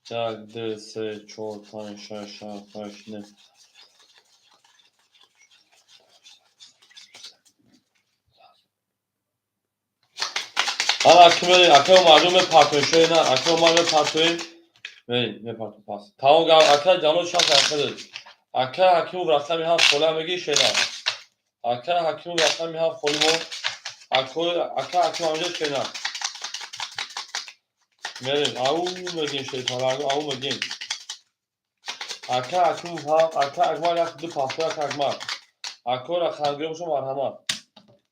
Geldi se çok tane şarkı ne? Ama akımı malum ve partneri ne? Akım malum ve partneri ne partneri pas. Tamam arkadaşlar canlı şans arkadaşlar. Arkadaşlar hakim bıraksam bir hafta falan mı şeyler. Arkadaşlar hakim bıraksam bir hafta falan mı? Arkadaşlar hakim amca şeyler. Verin au megin şeytanlarını au megin. Arka hakim ha arka akmal yaptı pastor akmal. Akora kangremusum marhama.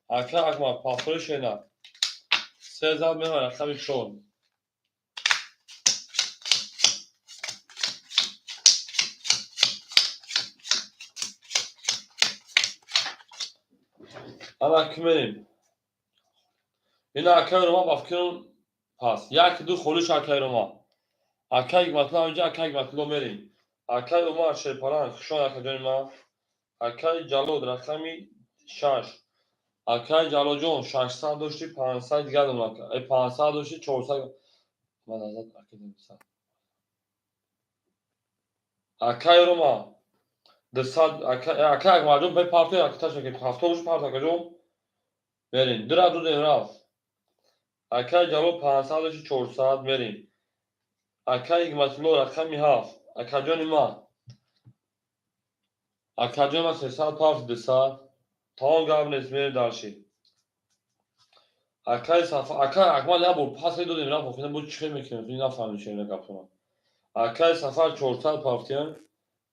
Arka akmal pastor şeyler. Sezar ben var tabii şon. Ama kümelim. Yine arka yoruma bakıyorum pas. Ya ki dur konuş arka yoruma. Arka hikmetli önce arka hikmetli omerim. Arka yoruma şey paran şu an arka dönüme. Arka calo rakami şaş. Arkadaş جان 600 داشتی 500 دیگه دونم 500 داشتی 400 من ازت اکیدم arkadaş Roma 200 arkadaş مردم به پارتی arkadaş که هفتوش پارت کجا برین درا دو دیرا arkadaş جلو 500 داشتی 400 برین arkadaş مثلا رقمی هفت arkadaş ما arkadaş ما 300 پارت 200 tamam gabnes ver darşi arkadaş safa arkadaş akmal ya bu pas edo demira bakın bu çıkıyor mekanı ne nafahmi şeyine kapına arkadaş safar 400 partiyan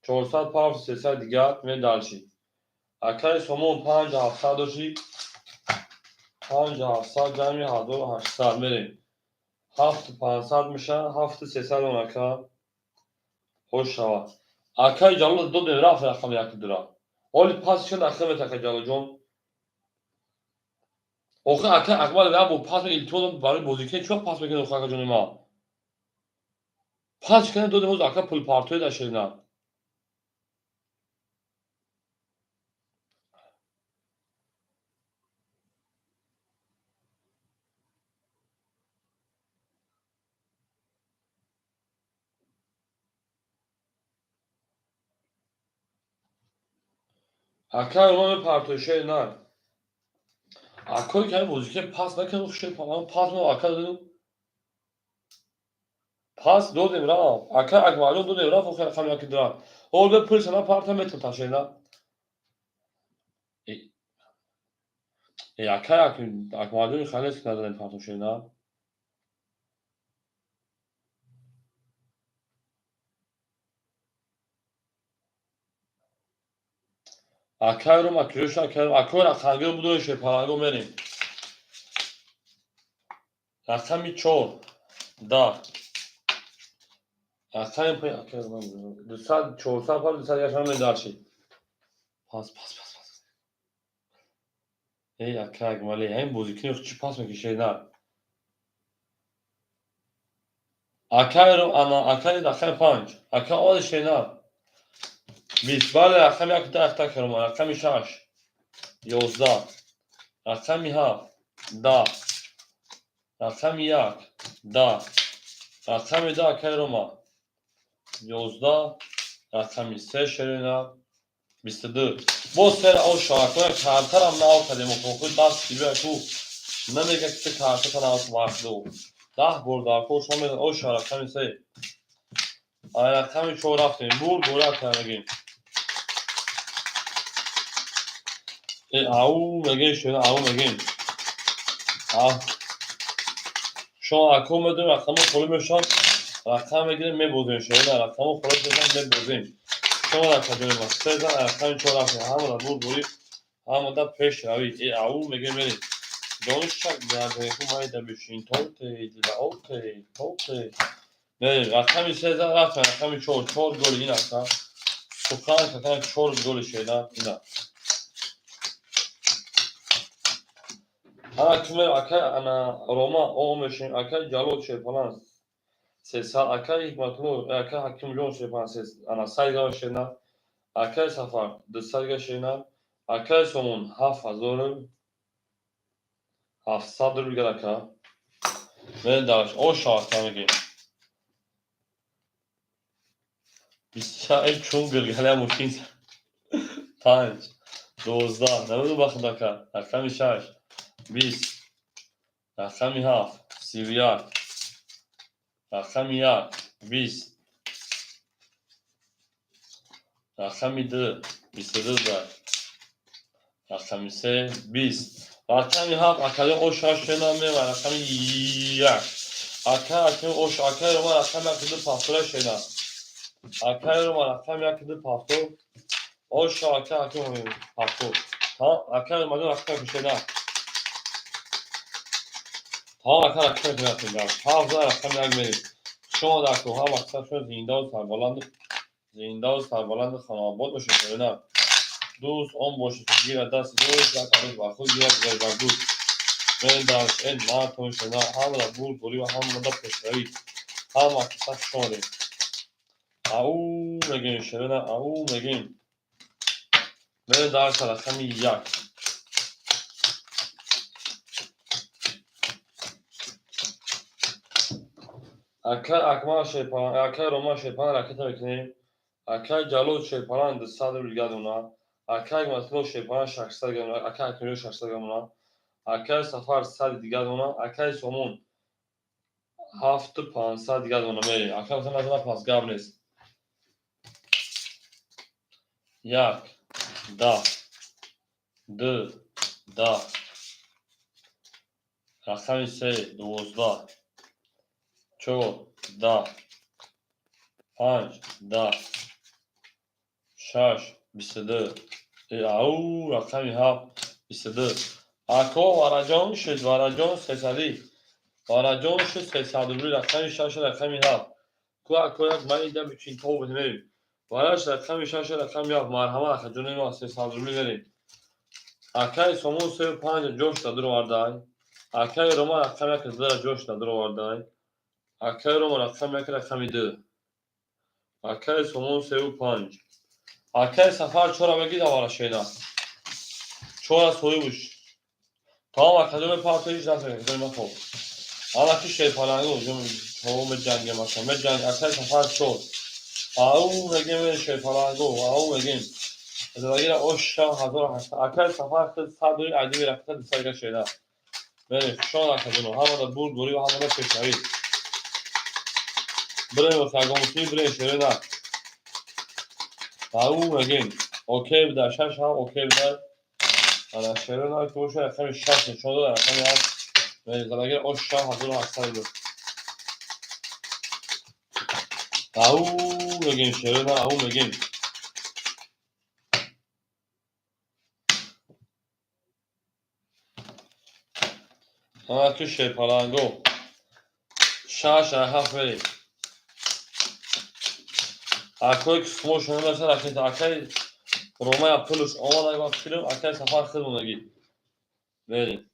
400 پارت 300 دیگه می دالشی اکای سومون 5700 داشتی 5700 جمعی 1800 بریم 7500 میشه 7300 اون اکا خوش شود اکای جالو دو دن رفت رقم یک درا اولی پاس شد اخمه تکا جالو جون اوخه اکای اکبر یا bu pas iltolum برای بازیکن çok pas میکنه اوخه اکا جون ما pas کنه دو دن اکا پول پارتوی داشته نه اکای اون پارتوی şey نه اکای که بازیکن pas نکنه اوخه پاس ما اکا دادم پس دو دیمرا اکا اکمالو دو دیمرا فوق خم یک درا اول به پول سنا پارت متر تاشینا ای اکا اکمالو خالص ندارن پارت تاشینا Akıyorum, akıyorsun, akıyorum, akıyorum, akıyorum, budur şey parango merim. Akami çor, da. Akayım pay, akıyorum. Dışarı çorsa yapar, dışarı yaşamam ne der şey. Pas, pas, pas, pas. Ey akayım, vali, hem bozukun yok, çi pas mı ki şeyler. Akıyorum, ana, akayım, akayım panç. Akayım, o da şeyler. Biz, bale, akayım yakıta aktakıyorum, akayım şaş. Yozda. Akayım ha, da. Akayım yak, da. Akayım da akayım. Yozda. Akayım se şerina. بیست باز سر او شاکر کارتر هم ناو کردیم و خوکو دست دیگه تو نمیگه که کارتر تا ناو وقت دو ده برد آکو شما میدن او شارک کمی سی آیا کمی شو رفتیم بور گورا کردیم او میگه شده او میگیم شما آکو میدون رقم خالی میشن رقم میگیریم میبوزیم شده رقم خالی میشن میبوزیم شما رقم کنیم سه زن رقم شو رفتیم همه دا بور گوری همه دا پیش روید او میگه میریم Danışacak yani humayda büşün tolteydi la oltey. Ne rakam ise de rakam çor gol yine aka. Sokan katan çor gol şeyler yine. Ana kime aka ana Roma o meşin aka calo şey falan. Sesa aka hikmatlı aka hakimjon şey falan ses ana sayga şeyler. Aka safar de sayga şeyler. Aka somun hafazorun hafsadır bir aka. Ve daş o şartlarına gel. بیست چون گلگله مشکین 5 12 نمود باخت دکا رقمی 6 20 رقمی 7 31 رقمی 1 20 رقمی 2 22 da رقمی 3 20 رقمی 7 akali o şaşına mı var رقمی 1 akali o şakayı var رقمی akıllı pastora şeyler akali var رقمی akıllı pastor o şaka akıllı pastor tamam akali var رقمی bir şeyler ها اکر اکر کنید در حافظه رقم نگمید شما در کوه مقصد شد زینده و سربلند خانواد باشید نه دوست آن باشید گیر دست دوست و کنید و خود گیر بگیر و دوست من درش این نه کنید نه همه در بول بولی و همه مدد پشتوید همه مقصد شده او مگین شده نه او مگین من درش رقم 1 Akay akma şey falan, akay Roma şey falan raketa bekleyin. Akay calo şey falan da sadece bilgi ona. Akay matlo şey falan şarkılar gelmuna. Akay akıyor şarkılar gelmuna. Akay safar sadece diğer ona. Akay somun hafta pan sadece diğer ona meri. Akay sana sana pas gabnes. Yak da d da rakam ise 12 ço da 5 da şaş 22 او رقمی 7 22 اکو وارجان شد وارجان 300 وارجان شد 300 رقمی 6 رقمی 7 کو اکو یک مایده بچین تو بدیم وارش رقمی 6 رقمی 7 مرحمه اخ جون ما 300 بریم اکای سومون 35 جوش دادر واردای اکای روما رقمی یک زر جوش دادر واردای اکای روما رقمی یک رقمی 2 اکای سومون 35 اکای سفر چرا بگید وارا şeyler Çoğu soymuş. Tamam akademi partiyi zaten üzerime kol. Anaki şey falan olacağım. Çoğu mecenge mesela. Mecenge akay safar çoğu. Au megem şey falan go. Au megem. Zagira o şah hazır hasta. Akay safar kız sadri adi bir akta disayga şeyler. Böyle şu an akademi. Havada bul gori ve havada peşavi. Bre ve sagomusi bre şeyler. Au megem. Okey bir daha şaş ha okey bir daha. Ana şeyler ki o şey akşam şaş şurada da akşam ya. Ve zaten o şah hazır hastaydı. Au megin şeyler au megin. آه تو شیپالانگو شاش هفت بری اکوی که سمو شونه داشته رکیت اکای رومای پلوش آماده با فیلم اکای سفر خدمونگی بریم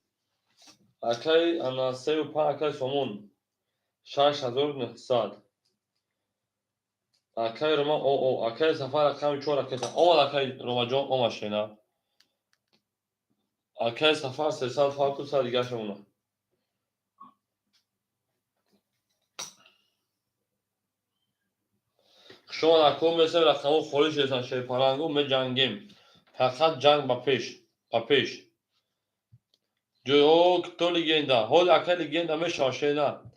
اکای انا 35 اکای سومون 6900 اکای روما او اکای سفر کمی 4 اکای آماده اکای روما جان او ماشینا اکای سفر 300 فاکو سال دیگه شمونه شما اکو مثل رقمو خورش دیدن شیپالانگو می جنگیم فقط جنگ با پیش جو تو لگندا هول اکای لگندا می شاشینا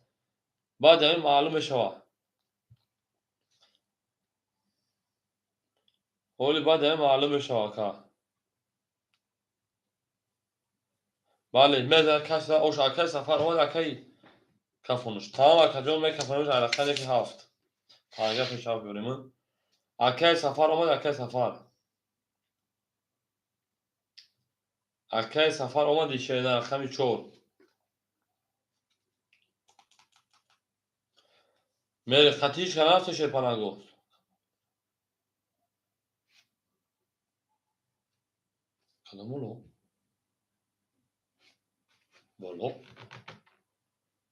بعد همین معلوم شوا هول بعد همین معلوم شوا که بله میذار کسی اوش اکای سفر هول اکای کفونش تمام اکای جون می کفونش علاقه که هفت تانگه پیشاف بریم اکای سفر اومد اکای سفر اومد شینا رقمی 4 میره خطیش کنار تو شیپالانگو کدومونو بالا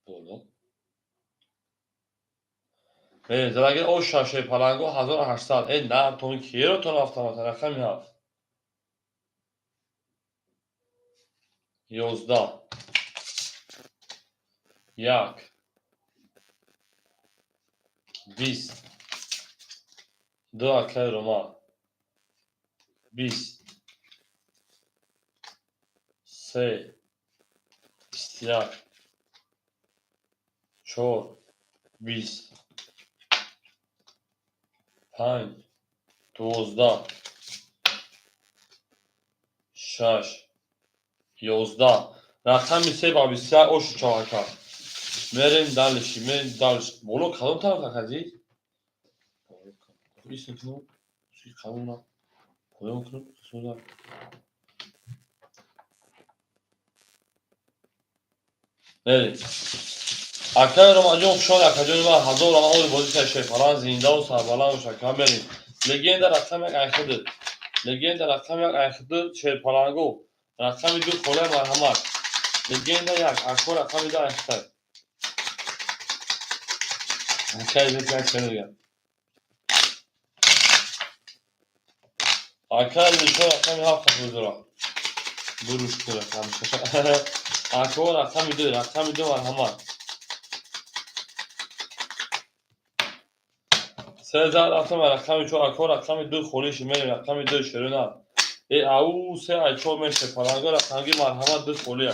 بالا زدگی او شاشه پلنگو 1800 این نه تون کیه رو تون افتامات رقمی هفت 11 یک 20 دو اکای روما 20 3 21 4 20 5 12 6 11 رقمی 3 با 23 اوش چاکا میریم دلش بولو کدوم طرف کدی ایسن کنو سی کدوم کدوم کنو سودا بریم اکای روما جون شون اکای جون ما هزار روما اول بازی شیپالان زنده و سربالان و شکم بریم لگند رقم یک ایخده لگند رقم یک ایخده شیپالانگو رقم دو خوله مرحمت لگند یک اکو رقم دو ایخده اکای زیت یک کنه دیگه اکای زیت رقم هفت بزرگ بروش کنه اکو رقم دو مرحمت 3000 رفتم رقم 4 اکو رقم دو خونیش میریم رقم دو شروع ای او سه ایچو میشه پلنگا رقمگی مرحمت دو خولیه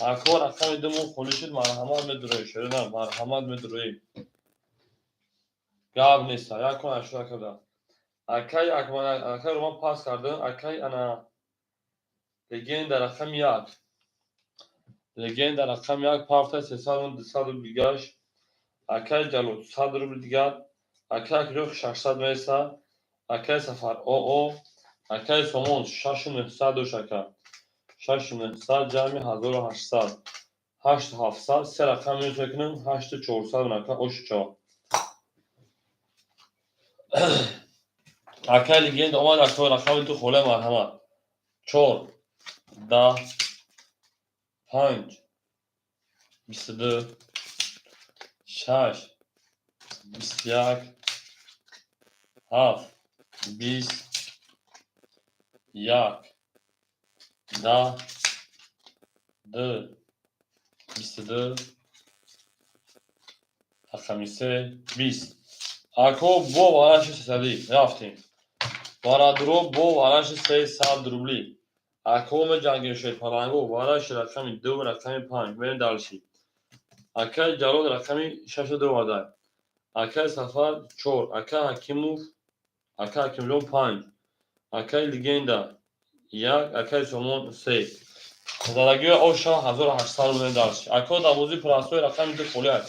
اکو رقم دو مون خونیشید مرحمت میدروی شروع مرحمت میدروی گاب نیست یک کن اشترا کرده اکای اکای رو من پاس کردم اکای انا لگند رقم یک لگند رقم یک پافتا 300 بیگاش اکای جلو 100 روبل دیگر اکای کلوخ 600 میسه اکای سفر او اکای سومون 6900 و شکر 6900 جمعی 1800 8700 سه رقم میشه کنیم 8400 نکه اوش چا اکای لگند اومد اکای رقم تو خوله مرحمت 4 10 5 22 6 21 7 20 1 10 2 22 رقمی 3 20 اکو بو وارش سسدی رفتیم بارا درو بو وارش 300 روبلی اکو جنگی شد پلنگو وارش رقمی 2 رقمی 5 بریم دالشی اکای جلود رقمی 6 دو وارده اکای سفر 4 اکای حکیموف اکای حکیملون 5 اکای لگندا 1 اکای سومون 3 زدگی او شاه 1800 رو بریم دالشی اکو دابوزی پراسوی رقمی دو خولیه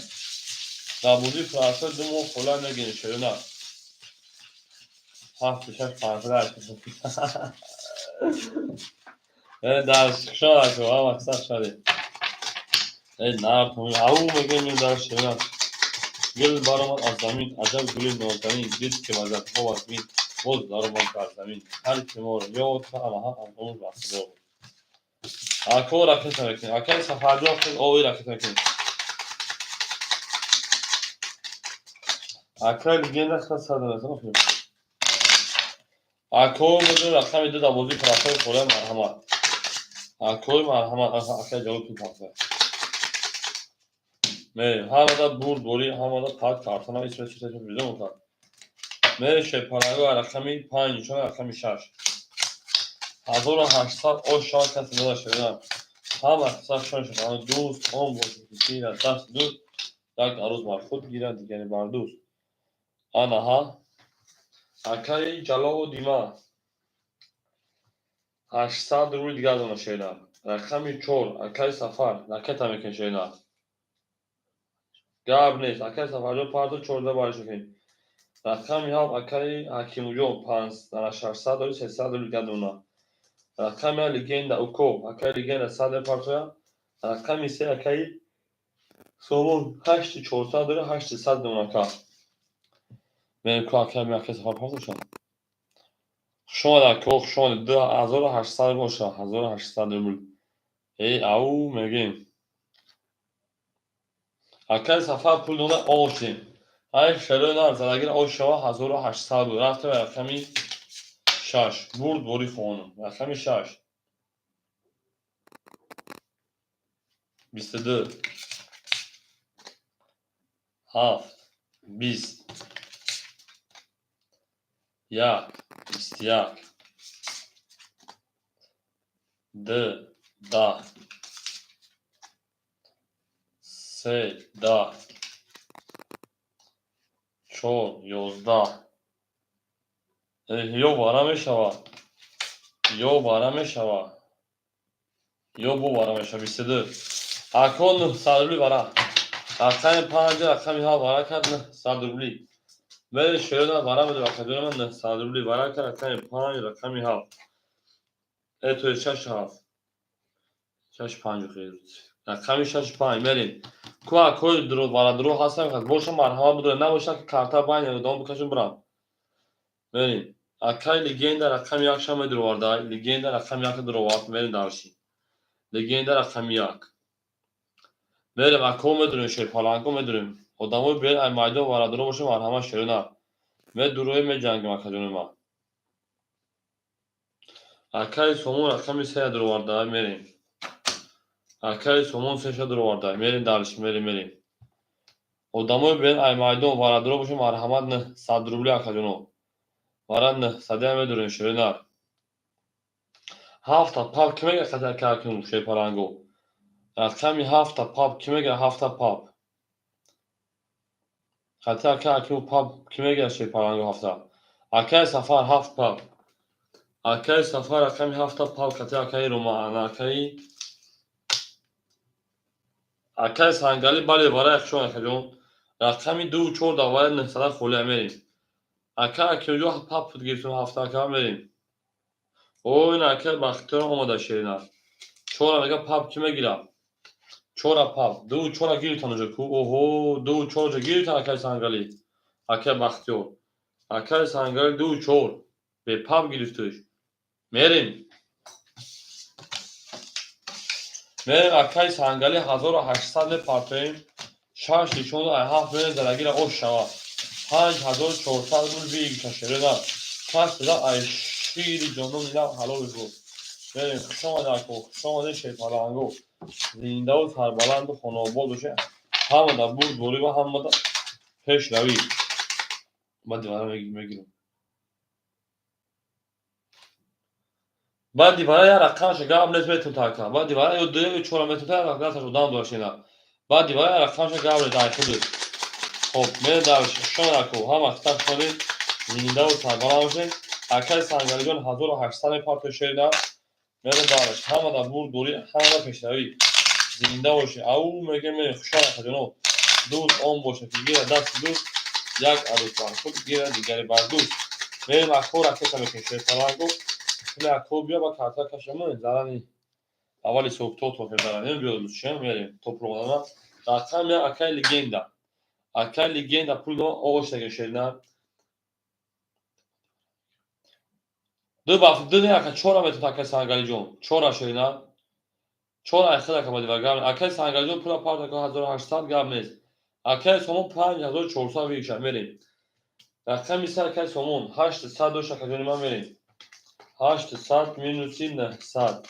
دابوزی پراسوی دو مو خولیه میگینی شده نه 7 6 5 بریم دالشی شاد اکو هم اکسر شده نرد او میگه میدار شیران گل برآمد از زمین عجب گل نازنین دید که وزد ها از بین باز درآمد بر زمین هر که ما رو یاد که آنها از اون رفته بود اکو رکت نکنید اکای سفرجو خیلی اوی رکت نکنید اکای لیگه نخواست ساده نکنید اکو میدون رقم دو دوازی طرفای خوره مرحمت اکوی مرحمت اکای جواب تو طرفه میریم همه دا برد بوری همه دا پاک کارتنا اسم چیزی که بیزه میکرد میره شپانگو رقمی 5 چون رقمی 6 1800 او شاید کسی نداشته بودم همه اختصاصشان شد همه دوست هم بود که گیرد دست دوست یک عروض بر خود گیرد دیگری بر دوست آنها اکای جلا و دیما 800 روی دیگر دونه شیدم رقمی 4 اکای سفر نکت هم میکن شیدم گاب نیست اکای سفر جو پارتو 14 بارش کن رقمی هم اکای حکیم جو 5 600 روی 300 روی دیگر دونه رقمی لیگند اوکو اکای لیگند 100 پارتویا رقمی 3 اکای سومون 8 400 روی 800 دونه کا من کو اکای میکه سفر پارتوشم شما در کوخ شما 2800 باشه 1800 روی ای او میگیم اکای سفر پول دونه آشیم های شلو زدگیر او شما 1800 بود رفته به رقمی 6 برد بوری خانم رقمی 6 22 7 20 1 21 2 10 3 10 4 11 یو بارا میشود یو بارا میشود یو بو بارا میشود 22 اکون سالولی بارا رقم 5 رقمی ها بارا کرد سالولی من شروع بارا بده وقتی من سالولی بارا کرد رقم 5 رقمی ها ای تو 6 هفت 6 5 خیلی رقمی 6 5 بریم کوی درو بارا درو هستم که باشه مرحمت بده نباشه که کارتا باین دام بکشم برام بریم اکای لیگند رقم 1 شما درو ورده لیگند رقم 1 درو ورد بریم داشتی لیگند رقم 1 بریم اکو میدونیم شیر پالانکو میدونیم آدمو بیاد ای مایدو بارا درو باشه مرحمت شروع نه من دروی می جنگم اکجون ما اکای سومون رقم 3 درو ورده میریم اکای سومون 3 درو ورده میریم دارش میریم آدمو بیاد ای مایدو بارا درو باشه مرحمت نه 100 روبلی اکجونو بارا نه 100 میدونیم شروع نه هفت پاپ کمه خطر کارکن شیر پالانگو رقمی 7 پاپ کمه 7 پاپ خطر کارکن پاپ کمه شیر پالانگو 7 اکای سفر 7 پاپ اکای سفر رقمی 7 پاپ خطر اکای روما اکای سنگالی بالی بارا اخشون اکجون رقمی 2 4 دوای نصد خوله میریم اکای اکیجو پاپ گیرتون 7 اکا میریم او این اکای بختیار آماده شیرین 4 اکا پاپ کمه گیرم 4 پاپ 2 4 گیرتون اونجا کو اوهو 2 4 گیرتون اکای سنگالی اکای بختیار اکای سنگالی 2 4 به پاپ گرفتش میریم اکای سنگالی 1800 پارتیم 6 نشون ای هفت میره درگیر اوش شوا 5400 روز بیگ کشیده نه کس بدا ای شیری جانون اینا حلال بود بریم خوش آمده اکو خوش آمده شیطالانگو زنده و سربلند و خانواباد باشه همه دا بود بوری و همه دا پیش روی بعد دیواره میگیرم بعد دیواره یا رقمش گاب نیست میتون تاکا بعد دیواره یا دوی چورا میتون تاکا دستش رو دام داشتینا بعد دیواره یا رقمش گاب نیست دای خودت خب من دارش شما اکو هم اختار کنید زنده و سربلند باشه اکای سنگالی جان 1800 پارت شیرنا میره دارش همه دا بود دوری همه دا پیش روی زنده باشه او میگه من خوشحال خدانو دوست آن باشه که گیره دست دوست یک عروس بر خود گیره دیگری بر دوست میریم اکو رکت میکنیم شیطانگو کلی اکو بیا با کارتا کشمون زرانی Avvali soğukta otoferdalarını biyoruz. Vereyim toprağına. Rakam ya akay legenda. Akay legenda pulno oğuşta geçerler. Dı ne akay çora metot akay sangalicon. Çora şeyler. Çora akay akamadı var. Gavne. Akay sangalicon pula parta 1800 gavnez. Akay somon 5400 verişen. Vereyim. Rakam ise akay somon 800 akay man vereyim. 800 minus 7 saat.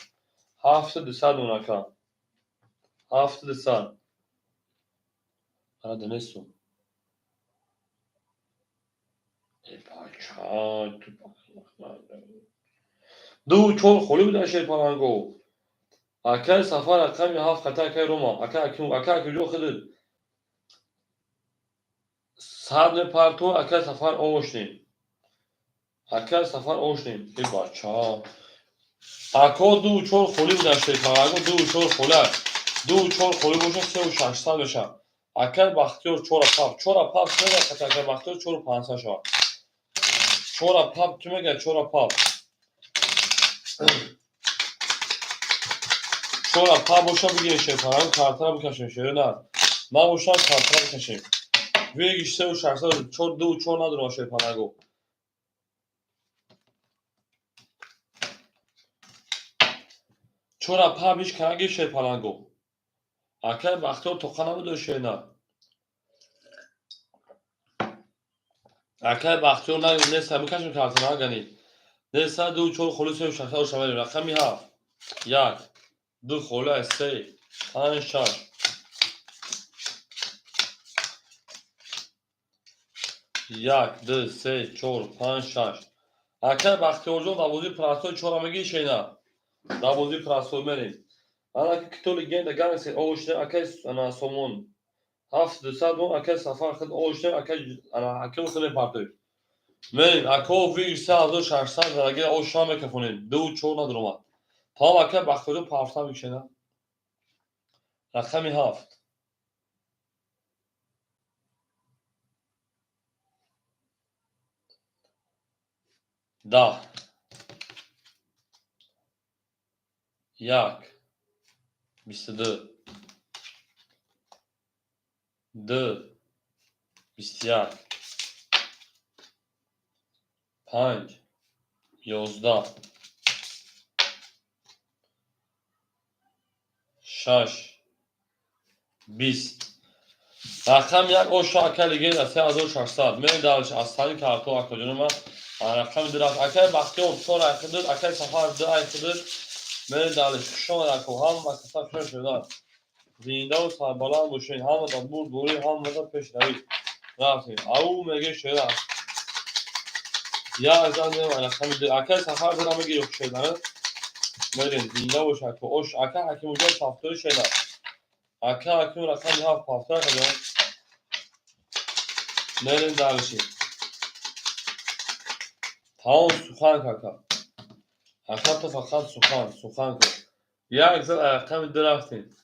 700 onaka. 700. Ara denesu. Paça. دو چون خالی بودن شیر پالانگو اکل سفر اکل هفت خطا اکل روما اکل جو خدد صد نه پارتو اکل سفر اوشنیم اکل سفر اوشنیم ای بچه اکل دو چون خالی بودن شیر پالانگو دو چون خالی بودن 3600 بشه اکل بختیار چورا پاپ سنده خطا اکل بختیار چور 500 شد چورا پاپ تو میگه چورا پاپ چورا پا boşa bir şey falan kartına bir kaşın şey ne? Ma boşa kartına bir kaşın. Ve işte o şartlar çok da çok nadir o şey falan go. Çora pa biş kangi şey falan go. Akar baktı tokana mı şey ne? Akar baktı ne sabi kaşın kartına gani. Ne sa do çok خلوص o şartlar o şamel rakam ya. Ya do خلا سه 5 6 یک دو سه چهار پنج شش اکر بختی اوجو دوازی پرستوی چهارمگی شینا دوازی پرستوی مریم انا که کتولی گنده گنگسی اوشته اکر انا سومون 700 اون اکر سفر خد اوشته اکر انا اکر خیلی پرتوی مریم اکر وی 3600 درگه اوش شام کفونیم دو چهار ندروما تمام اکر بختی اوجو پرستا میشینا رقمی 7 10 یک 22 2 21 5 11 6 20 رقم یک او شاکل گیر از 3600 من دارش اصلی کارتو اکجونما رقم درست اکل باقی اون چهار اکدر اکل سفر دو اکدر من دارش شما را کو هم مسافت شون شدن زنده و سربلند باشین هم تا بور دوری هم تا پیش روی رفتیم او میگه شده یا از آن رقم در اکل سفر دارم میگه شدن میرین زنده باشه کو اوش اکل حکیم وجود ساختاری شده اکل حکیم رقم هفت پافتار کردن میرین دارشی تمام سخن کاکا اکل تو فقط سخن کن یا اگزل رقم درفتیم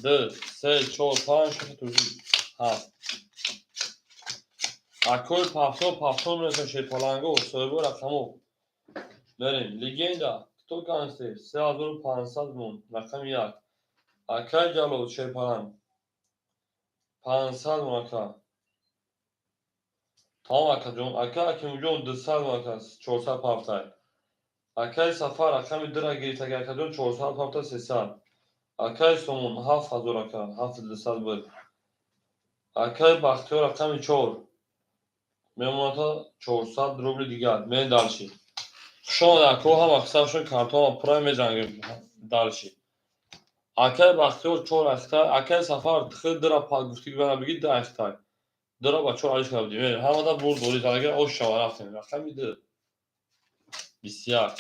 دو سه چهار پنج شش هفت اکل پافتار میرسه شیر پالانگو سویبو رقمو بریم لیگندا تو گانسته 3500 مون رقم یک اکل جلو شیر پالانگ 500 مون اکل تمام اکل جون اکل جون 200 مون اکل 400 پافتار اکل سفر رقم در گیرید اگر اکل جون 400 پافتار 300 اکل سومون 7000 اکل 7200 بود اکل بختیار رقم 4 میمونتا 400 روبل دیگر من دارشی شما در کوه هم اکثرشون کارتون پرایم میجنگیم دارشی اکل بختیار 4 اختار اکل سفر خیلی در پا گفتی که بگید 10 اختار در با 4 علیش کردیم همه دا بور دوری زنگیر او شما رفتیم رقم میده 21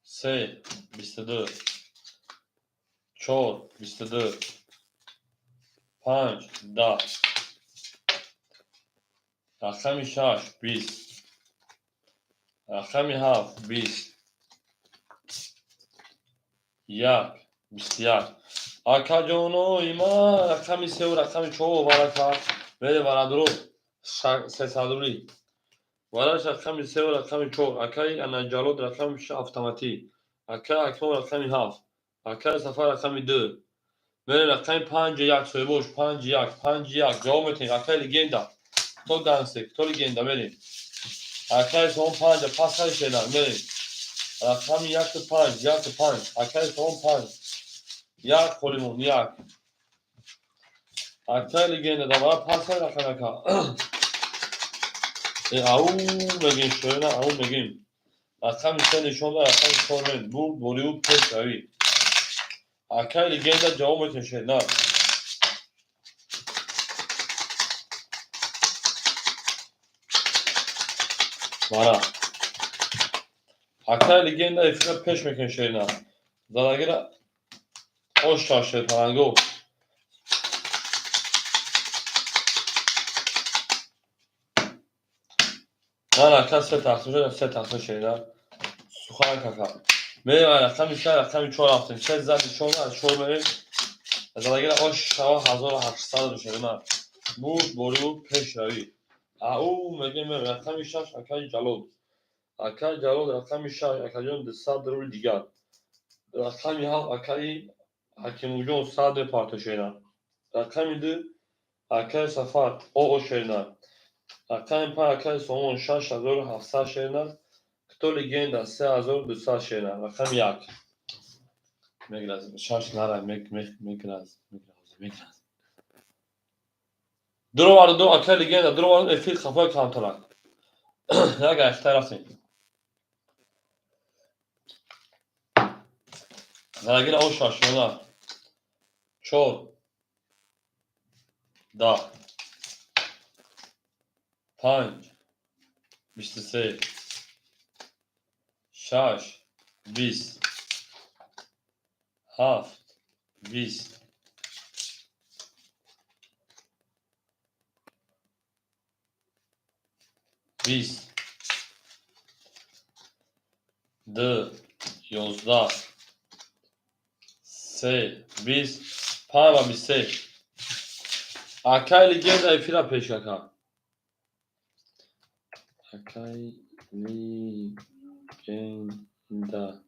3 22 4 22 5 10 رقم 6 20 رقم 7 20 یک 21 اکا جونو ایما رقم 3 و رقم 4 برکا بده برادرو 300 روبلی وراش رقم 3 و رقم 4 اکای انا جالود رقم اتوماتی Arkadaş akşam rakami haf. Arkadaş sefer rakami 2. Böyle rakami 5 yak soy boş 5 yak 5 yak devam edin. Arkadaş legenda. To dansek to legenda verin. Arkadaş son 5 pasal şeyler verin. Rakami yaktı 5 yaktı 5. Arkadaş son 5. Yak kolimon yak. Arkadaş legenda da var pasal rakami. Au megin şöyle au megin. Rakami sen nişonda rakami sormayın. Bu boruyu pes abi. Arkadaş legenda devam edin şeyler. Vara. Arkadaş legenda ifade peş mekan şeyler. Zalagira hoş şaşır parango. Arkadaş set taksın şeyler. Suhan kaka. Merhaba rakami şey rakami çor yaptım. Şey zaten çorları. Zalagira hoş şava hazır haksızlar şeyler. Bu boru peş abi. Au megeme rakami şaş arkadaş jalod. Arkadaş jalod rakami şaş arkadaşın de sadrul digar. Rakami hal arkadaş hakim ucun sadr parto şeyler. Rakami de arkadaş safar o şeyler. Rakami pa arkadaş son şaş hazır hafsa şeyler. Kto legenda 3200 şeyler. Rakami yak. Megraz. Şaş nara megraz. Duro vardı do arkadaş legenda duro vardı efil kafa kantolar. Ya gel tarafın. Zalagir o şaşıyorlar. Çor. Da. Panç. Bistise. Şaş. Bis. Haft. Bis. Bis. D. Yozda. Se. Bis. Parva bise. Akay legenda efira peşaka. Akay legenda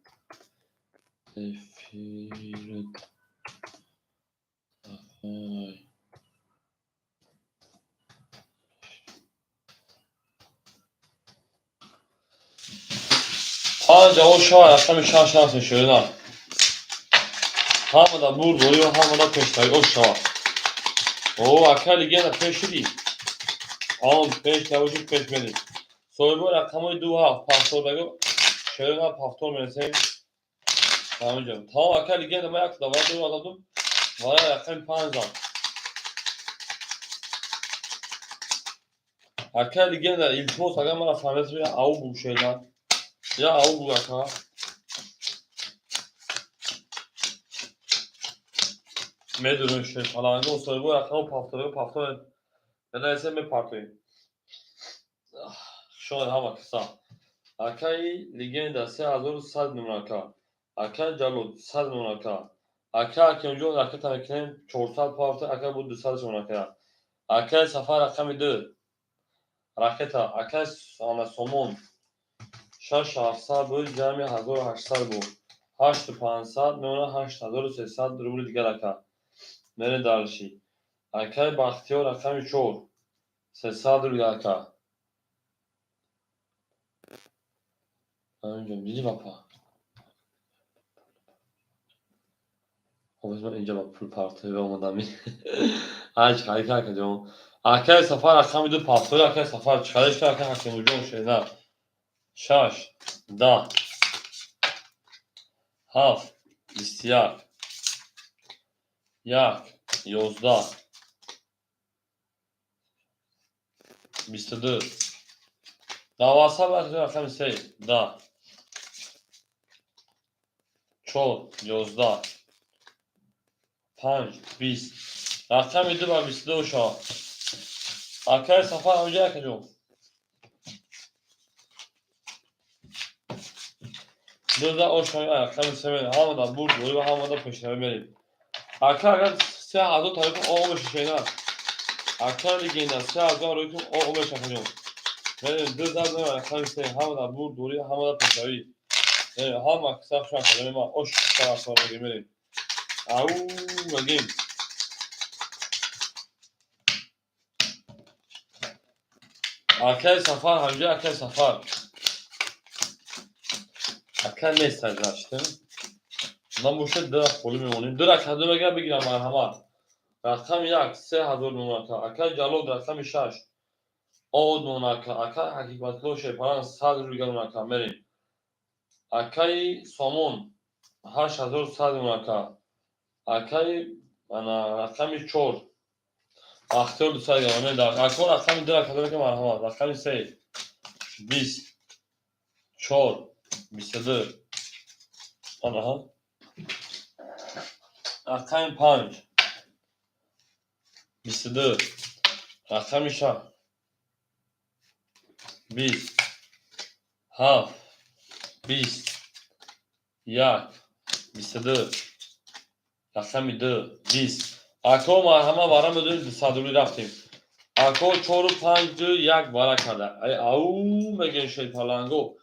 efira. Ay. Anca o şah akşam şansın şöyle. Hamada burduyor, hamada peştay o şah. O akay legenda peşi değil. An peş yavucuk peşmeli. Soybu rakamı duha pastorda şöyle pastor mesela. Tamam canım. Tamam akay legenda mayak da var dur adamım. Var rakam panza. Akay legenda iltimos agam bana fahmesi ya au bu şeyler. Ya au bu akay. Medurun şey falan. O soybu rakamı pastor. Nedense mi partoyu. Şu an hava kısa. Akay legenda se azor sad numara. Akay jalod sad numara. Akay hakemci olan akay tanıkların çorsal parti akay bu sad numara. Akay safar rakam 2. Raketa akay ana somon. Şaş hafsa bu cami hazor haşsar bu. 8500 nona 8300 rubl digar akay. Nere darşi. Akay bahtiyar rakam 4. 300 rubl akay. Önce bizi bapa. O zaman اینجا با پول پارتوی به اومدم هر چی خیلی که جون اکل سفر اکم دو پاسپورت اکل سفر چالش که اکل حکم وجود شده شاش دا هاف استیار یک یازده 22 دوازده وقتی اکم سه دا چهار 11 5 20 اکم دو و 22 شا اکل سفر اونجا که جون Burada o şoy ayaklarını severim. Havada burdur ve havada peşine vereyim. Arkadaşlar size hazır tarifim o 15 şeyler. Arkadaşlar liginden size hazır tarifim o 15 yapacağım. Benim dızlar da ayaklarını severim. Havada burdur ve havada peşine vereyim. Hamma kısa şansa benim o şu sonra gemelim. Au magim. Akay safar hamca akay safar. Akay ne isterdi من boşa درخ خالی میمونیم درخ هدو مگر بگیرم مرحمت رقم یک 3000 نونکا اکل جلود رقم 6 آود نونکا اکل حقیقت کلو شیپران 100 رویگا نونکا مریم اکل سامون 8100 نونکا اکل رقم 4 اختیار 200 گرانه در اکل رقم درخ هدو مگر مرحمت رقم 3 20 4 22 آنها رقم 5 22 رقم 6 20 7 20 1 22 رقم 2 20 اکو ما همه بارم بدونید صدوری رفتیم اکو 4 و 5 2 1 بارا کرده ای او مگه شید پلنگو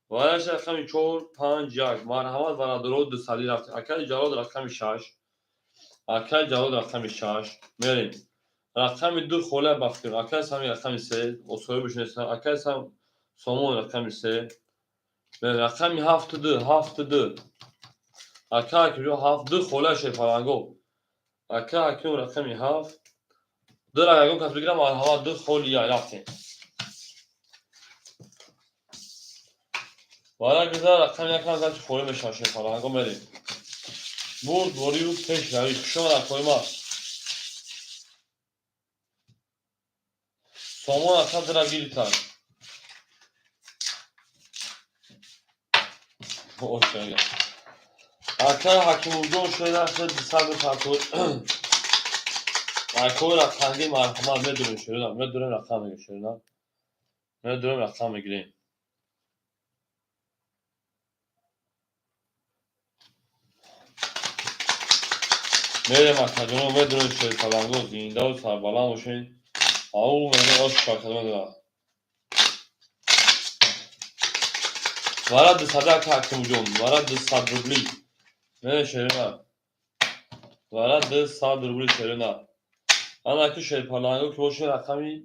بارش رقم 4 5 1 مرحمت برا درود دو سالی رفتیم اکل جلاد رقم 6 اکل جلاد رقم 6 میریم رقم 2 خوله بافتیم اکل سامی رقم 3 اصوری بشنیستم اکل سام سامون رقم 3 رقم 7 2 7 2 اکل که 7 2 خوله شید پلنگو اکل که رقم 7 دو را یکم کس بگیرم هوا دو خولی یا رفتیم وارا گذار رقم یکم از خولی بشاشه پلنگو بریم بود بوری و پیش روی شما را خوی ما سامان اصلا درا گیری تر اکل حکیم اونجا شده اصلا دیسر به پرتور اکل رقمگی مرحمت میدونیم شده میدونیم رقم میگه شده میدونیم رقم میگیریم میریم اکل جنو میدونیم شده پلنگو زینده و سربالان باشین او میدونیم آش شاکده میدونیم وارد صدا حکیم جون وارد 100 روبلی نه شیرین وارد 100 روبلی شیرین انا که شیر پلنگو که باشه رقمی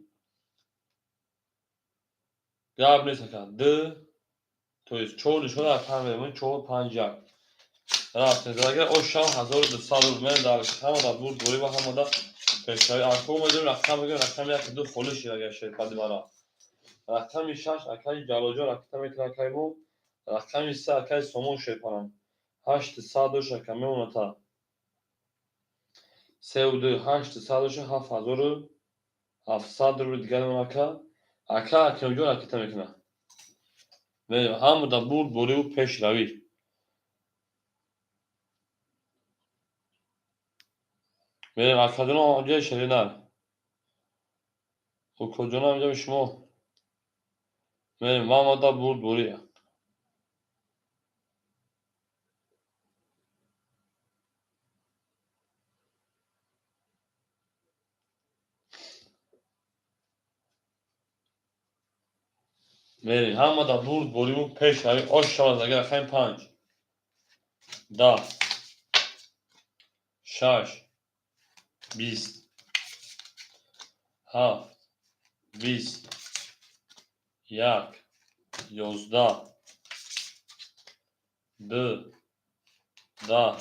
گاب نیست کن ده تویست 4 شده رقم میدونیم 4 5 1 رفته اگر او شام 1200 روبلی در همه دا بود دوری و همه دا پیشتایی اکو میدونیم رقم میگیم رقم یک دو خوله شیر اگر شیر پدی مرا رقم 6 اکای جالوجا رقم یک اکای مو رقم 3 اکای سومون شیر پلنگ 800 دوش رقم میمونه تا 3 و 2 800 دوش 7700 رو دیگر اونکا اکا اکیم جون اکیتا میکنه میریم همه دا بود بوری و پیش روی میریم اکا جون آنجا شیرینر و کجون آنجا به شما میریم همه دا بود بوری میریم همه دا بود بوری و پیش روی آش شود اگر خیلی 5 10 6 20 7 20 1 11 2 10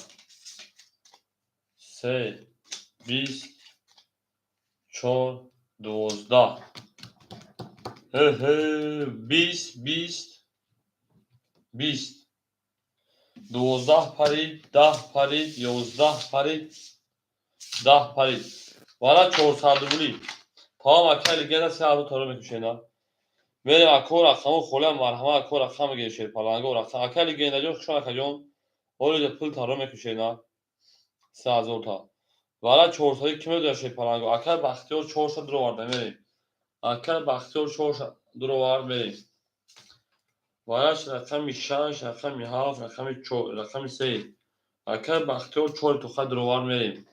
3 20 4 12 20 20 20 12 پرید 10 پرید 11 پرید 10 پرید وارا 400 روبلی پام اکل گدا 3 تا رو میکشینا میریم اکو رقمو خولم مرحمت اکو رقم میگه شیر پلنگو رقم اکل گدا جو شما کجون اولی پول تا رو میکشینا 3000 تا وارا 400 کی میدونه شیر پلنگو اکل بختیار 400 رو وارد میریم اکل بختیار 400 رو وارد میریم واراش رقم 6 رقم 7 رقم 4 رقم 3 اکل بختیار 4 تو خد رو وارد میریم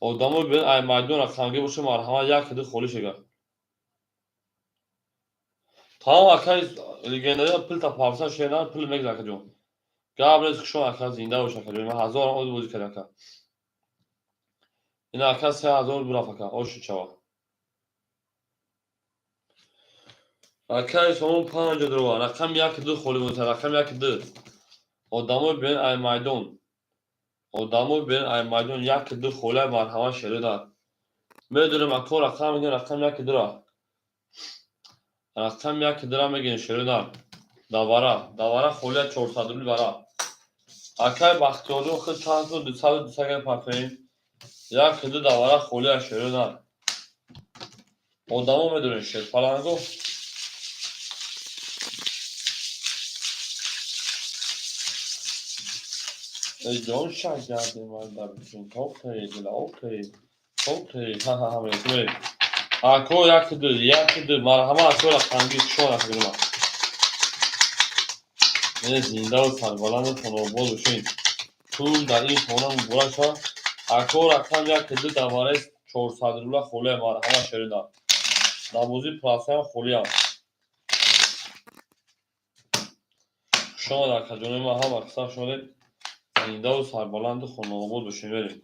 آدمو ببین ای مردون رقمگی باشه مرحمت یک دو خولی شگه ها اکای لگندری پل تا پارسا شیران پل مگز اکجون قبل از شما اکا زنده باشه که من هزار آن بازی کردم که این اکا 3000 برافت که آش چوا اکای سوم 5 درو رقم یک دو خولی بود رقم یک دو آدمو بین ای میدان آدمو بین ای میدان یک دو خوله مرحمت شده دار میدونم اکو رقم میگن رقم یک درو رقم یک درو میگن شده دار داوره خوله 400 روبل برا اکای بختیارو خود چند تا 200 گرم پاتین یک دو داوره خوله شده دار آدمو میدونن شد پلنگو ای جان شاگرد من در بچین اوکی دل اوکی ها ها ها میگه اکو یک دو مرحمت اصلا خنگی شون اخیرا من زنده و سربلند خانواده باشین تو در این خانه مبارک اکو رقم یک دو دواره 400 روبل خوله مرحمت شریدن نبوزی پلاسه خولی هم شما در کجانه ما هم اکثر شده زنده و سربلند خانواده باشین بریم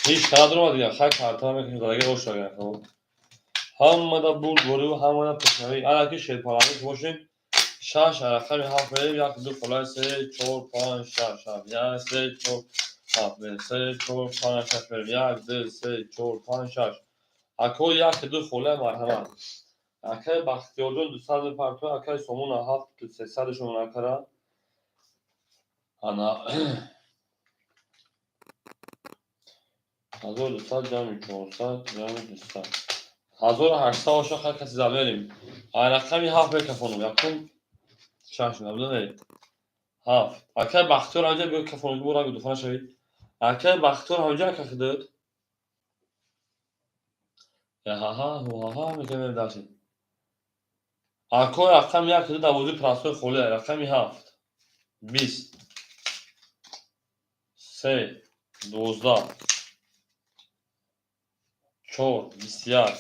هیچ قدر رو دیگه خیلی کارتا میکنیم درگه روش داریم همه دا بود گروه همه دا پشنوی علاقه شیر پرانش باشین شش رقم هفت بریم یک دو خلای 3 4 5 6 یک 3 4 7 بریم 3 4 5 6 بریم 1 2 3 4 5 6 اکو یک دو خلای مرحمت اکای بختیار جان 200 پرتو اکای سومون 7 300 شون اکرا انا 1200 جمع 400 جمع 200 1800 باشه خیلی کسی زمینیم رقمی هفت بکفانم یکم شش نبوده هفت اکای بختیار آنجا بیو کفانم برای گو دفعه شوید اکای بختیار آنجا که خداد ها ها میکنه داشتید اکای رقم یک خداد دوازی پراسوی خوله رقمی هفت 20 3 12 4 21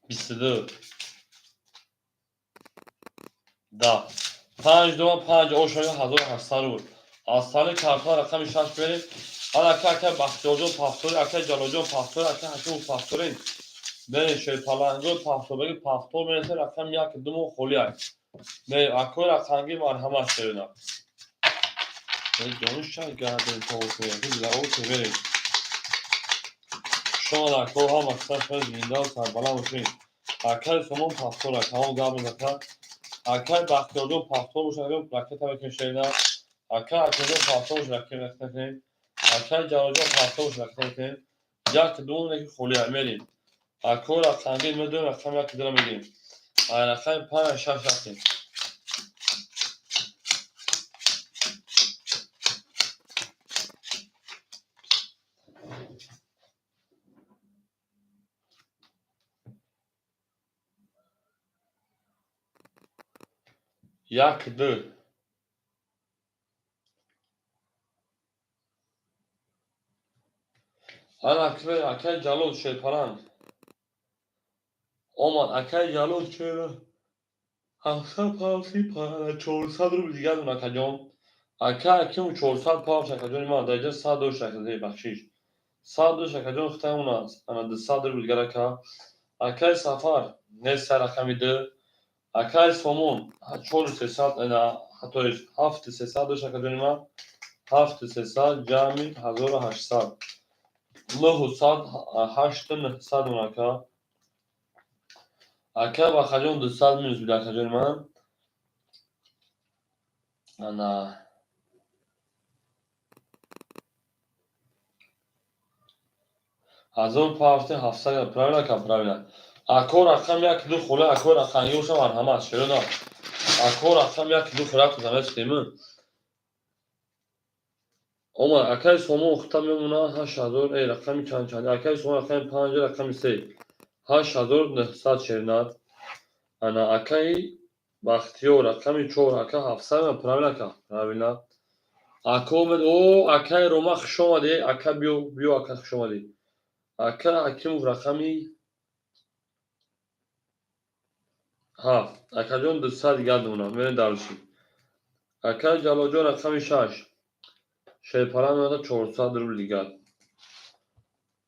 22 10 5 2 5 اوشای 1800 رو از سال کارتا رقم 6 بریم اکای بختیار جان پافتور اکای جلال جان پافتور اکای حکیم پافتورین بریم شوی پلنگو پافتور بگی پافتور میرسه رقم یک دومو خولی های بریم اکای رقمگی مرحمت شدن جانش چای گردن پافتور دیگه اوکی بریم شما در اکای هم اکثر شاید زنده و سربلند باشین اکای سومون پافتور اکای هم گام نکن اکای بختیار جان پافتور باشه رکت هم بکن شدن اکای اکای پافتور باشه رکت بکن اکای جلال جان پافتور باشه رکت بکن یک دوم نکی خولی های میریم اکو رقمی میدونم رقم یک دارم میگیم رقم 5 6 رقم یک دو اکای جلال شیپرند اومد اکای جلال چرا 700 پاوسی پاره 400 رو دیگه دون اکا جان اکا کم 400 پاوش اکا جان ما درجه 100 دوش اکا دی بخشیش 100 دوش اکا جان خطه اونا انا 200 رو دیگه اکا اکای سفر نیست سر رقمی دو اکای سومون 4300 انا حتی 7300 دوش اکا جان ما 7300 جمعی 1800 900 8900 اون اکا با خجون 200 minus bir arkadaşlar man ana 1000 پاوسته 700 правильно как правильно اکو رقم یک دو خوله اکو رقم یوش مرحمت شده اکو رقم یک دو خوله کدامه استیمون اما اکای سومو اختا میمونه 8000 ای رقمی چند اکای سومو رقم 5 رقمی 3 8900 شرنات انا اکای بختیار رقمی 4 اکا 700 правильно как правильно اکو مد او اکای رومخ شما دی اکا بیو اکا شما دی Aka Akimov rakami 7. Akajon 200 دیگه دونم بریم دارشی. Aka Jalojon rakami 6. Şeyparan orada 400 ruble دیگه.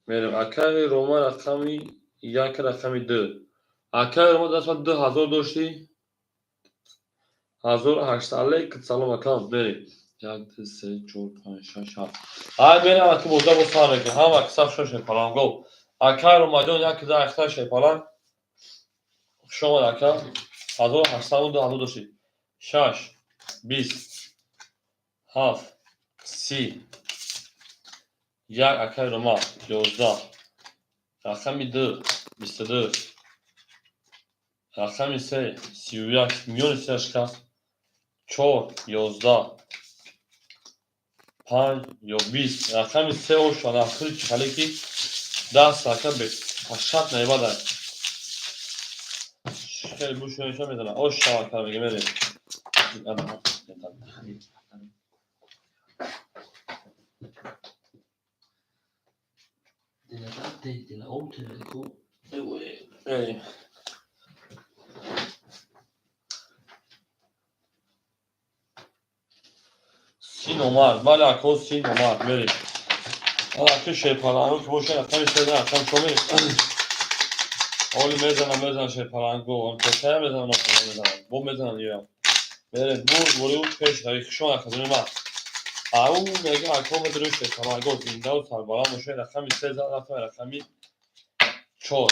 بریم. Aka Roma rakami 1 rakami 2. Aka Roma دست 2000 داشتی 1800 که سلام اکام بریم. 1 2 3 4 5 6 7. های بریم اکی بودا با ساره که هم اکساف شو şeyparan گو. Aka Roma جون 1 daha اختار şeyparan شما اکا 1800 داشتی 6 20 7 30 1 Aka Roma 11 rakami 2 22 rakami 3 31 میون سرشکا 4 11 5 یا 20 rakami 3 o şu an akıl çıkalı ki daha saka be aşağı ne kadar şöyle bu şöyle şöyle mesela o şu an kadar gemeri dile o teleko evet Sinomar, Malako Sinomar böyle. Alakı şeyparanı ki boşuna rakami seden rakam şomi. Oğlum mezana şeyparanı go. On köşeye mezana nokta mezana. Bu mezana diyor. Böyle bu vuruyor peş dayı şu an kadar mı? Au mega akoma duruyor şeyparanı go. Zindav sarbalan boşuna rakami seden rakami çor.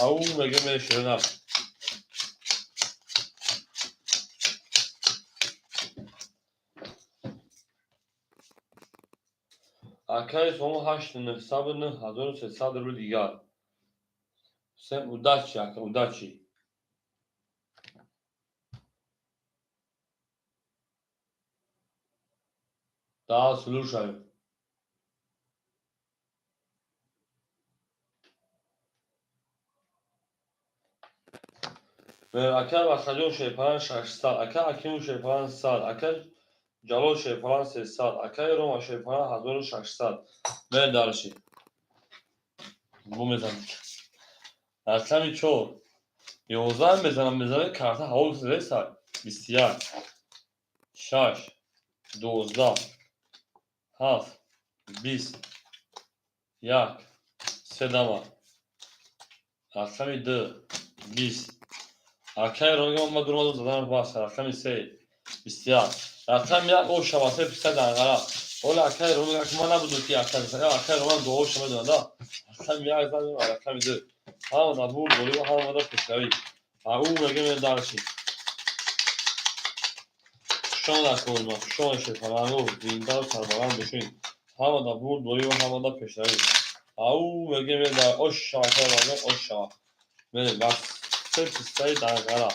Au mega meşerler. Akay sonu haştını hesabını hazır hesabı bir diğer. Sen udaçi aka udaçi. Daha слушаю. Aka Bakhajon şeyparan 600. Aka Akimu şeyparan 100. Aka Calo şeyparan 300. Aka Roma şeyparan 1600. Ben darışı. Bu mezanlık. Rakami çoğu. Yozdan mezanı karta havuz resa. Bistiyar. Şaş. 12 Haf. Bis. Yak. Sedama. Rakami 2 Bis. Aka Roma olma durmadı zaten varsa. Rakami 3 Bistiyar. Rakam yak o şabası piste dangara. Ola akay Roma akma nabudu ki akay mesela akay Roma doğu şama da. Rakam yak zaten rakam 2. Ama da bu golü ama da peşavi. Ha u mege darşı. Şu an koyma. Şu an şey falan o dindar sarbalan düşün. Ama da bu golü ama da peşavi. Ha u mege dar o şaka var o şaka. Böyle bak piste dangara.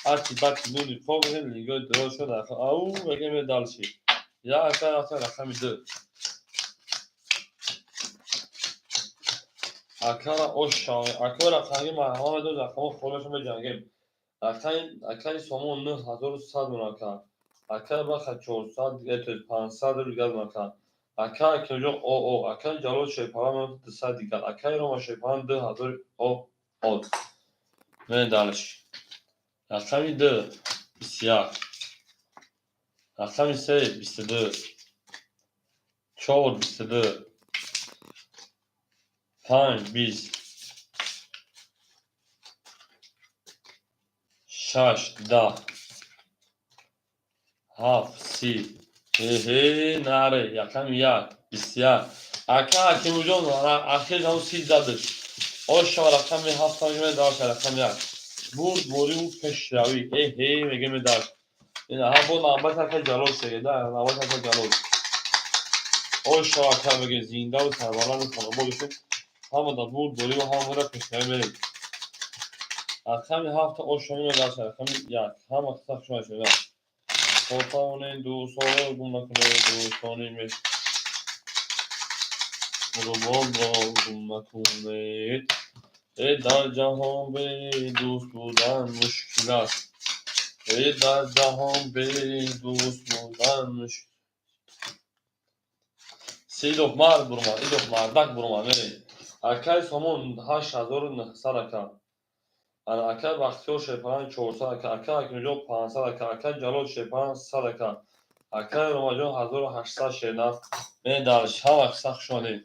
Ati bak bunu problem ligo droşo da. Ha u mege darşı. Ya akay rakam 2. Akara oşağı, akara kangi mahmud do zakamo kholash me jangem. Akari somon 9100 manaka. Akara ba 400 eto 500 ruble manaka. Akara kejo o akara jalo şeyparan 200 digal. Akara roma şeyparan 2000 o. Ne dalış. Akami 2 siyah. Akami 22. Çor 22. Pan biz. Şaş da. Haf si. He nare yakam yak. Bisya. Aka akimujon akhir jamu si dadır. O şava rakam ve hafta güme dar rakam yak. Bur boru peşravi. He megeme dar. Yani ha bu namba aka jalol sege da namba aka jalol. O şava aka mege zinda ve sarvalan konu boluşun. Ama da bur boru hamura peşravi. Akam hafta o şava dar rakam yak. Ama kısa şuna şöyle. Fotoğrafını doğru bulmakını dar cahan be dost budan müşkilat. Dar cahan be dost budan müşkilat. Sidok mar burma, idok mardak burma veri. Akay somon 8900 aka. Yani akay baktıyor şey falan 400 aka. Akay akınca 500 aka. Akay jalot şey falan 100 aka. Akay romajon 1800 şena. Ne dalış ha aksak şöyle.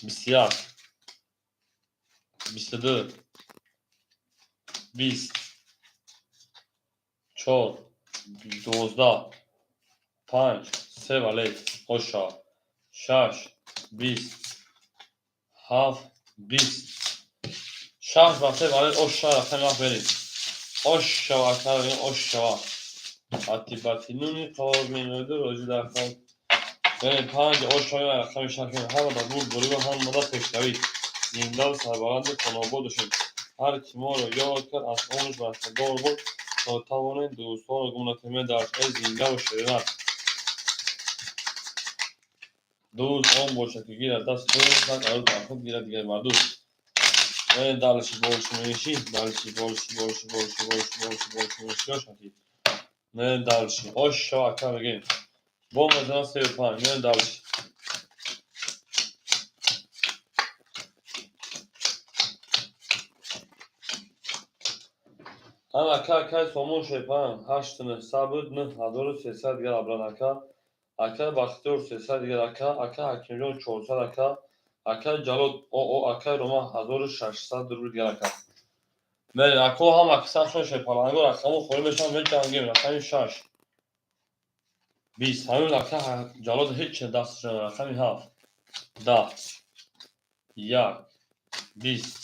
Bisiyar. 22 20 4 12 5 3 vale. Hoşa. 6 20 7 20 6 vale vale hoşa rafena verin. Hoşa akay hoşa. Atibatinuni kavminödür özü derken. Yani pange hoşa akay şarkın havada vur hanmada peşavi. Nindal sarbalandı konobo düşün. Her kim olur yolkar asılmış başta doğru. Tavanın doğusu gumlatime dar ez inga ve şerinar. Doğuz 10 boşaki girer das doğuz sak arı takıp girer diğer vardı. Yani dalışı bolşu şati. Ne dalışı hoş akar gen. Bombadan sevipan ne dalışı. Ama kay somun şey falan haştını sabırını hazoru sesler diğer ablan aka. Aka baktıyor sesler diğer aka hakimjon çorsal aka calot o aka roma hazoru şaşsa durur diğer aka. Ve ako ham aksa şey falan agor akamu koymeşan ve cangim akayı şaş. Biz hamil aka calot hiç dastırın akami haf. Da ya biz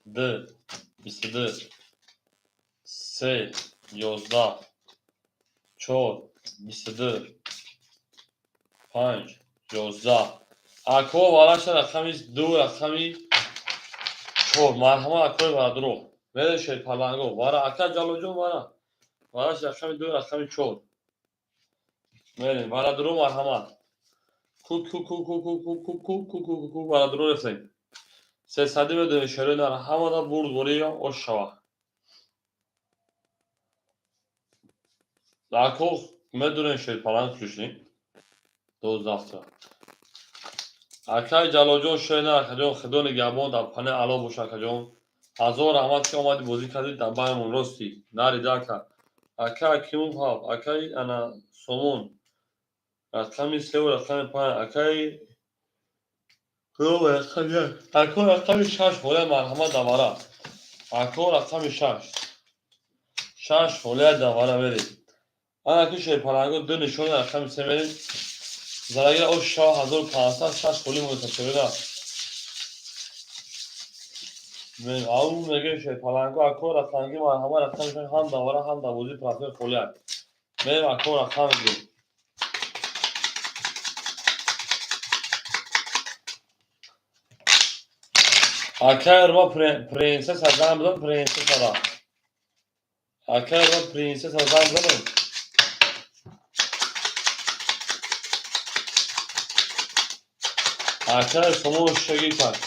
d bisidi se yozda çor bisidi panj yozda ako valaşa rakami du rakami çor marhama akoy varadro ve şey palango vara aka calocun vara rakami du rakami çor ve varadro marhama ku varadro resay ses hadi ve de şöyle hamada burd vuruyor o şava ako medren şey falan kuşni دوزدافتا اکای جلاجون شوی نه کجون خدون گابون در پنه علا بوشا کجون هزار رحمت که آمدی بازی کردی در بایمون راستی نری داکا اکای کیمون هاف اکای انا سومون رقمی سلو رقمی پنه اکای رو رقمی اکای رقمی شش هوله مرحمت دواره اکای رقمی شش هوله دواره برید انا کشه پرانگو دو نشون رقمی سمرین زراگر او شاه 1500 شش هولی متشکره من آو میگه شه پلنگو اکو رفتنگی ما همه رفتنشون هم دواره هم دوازی پرافر فولیت من اکو رفتنگی اکر با پرنسس هزارم بدم پرنسس هزار اکر با پرنسس هزارم بدم اکر سمو شگی کرد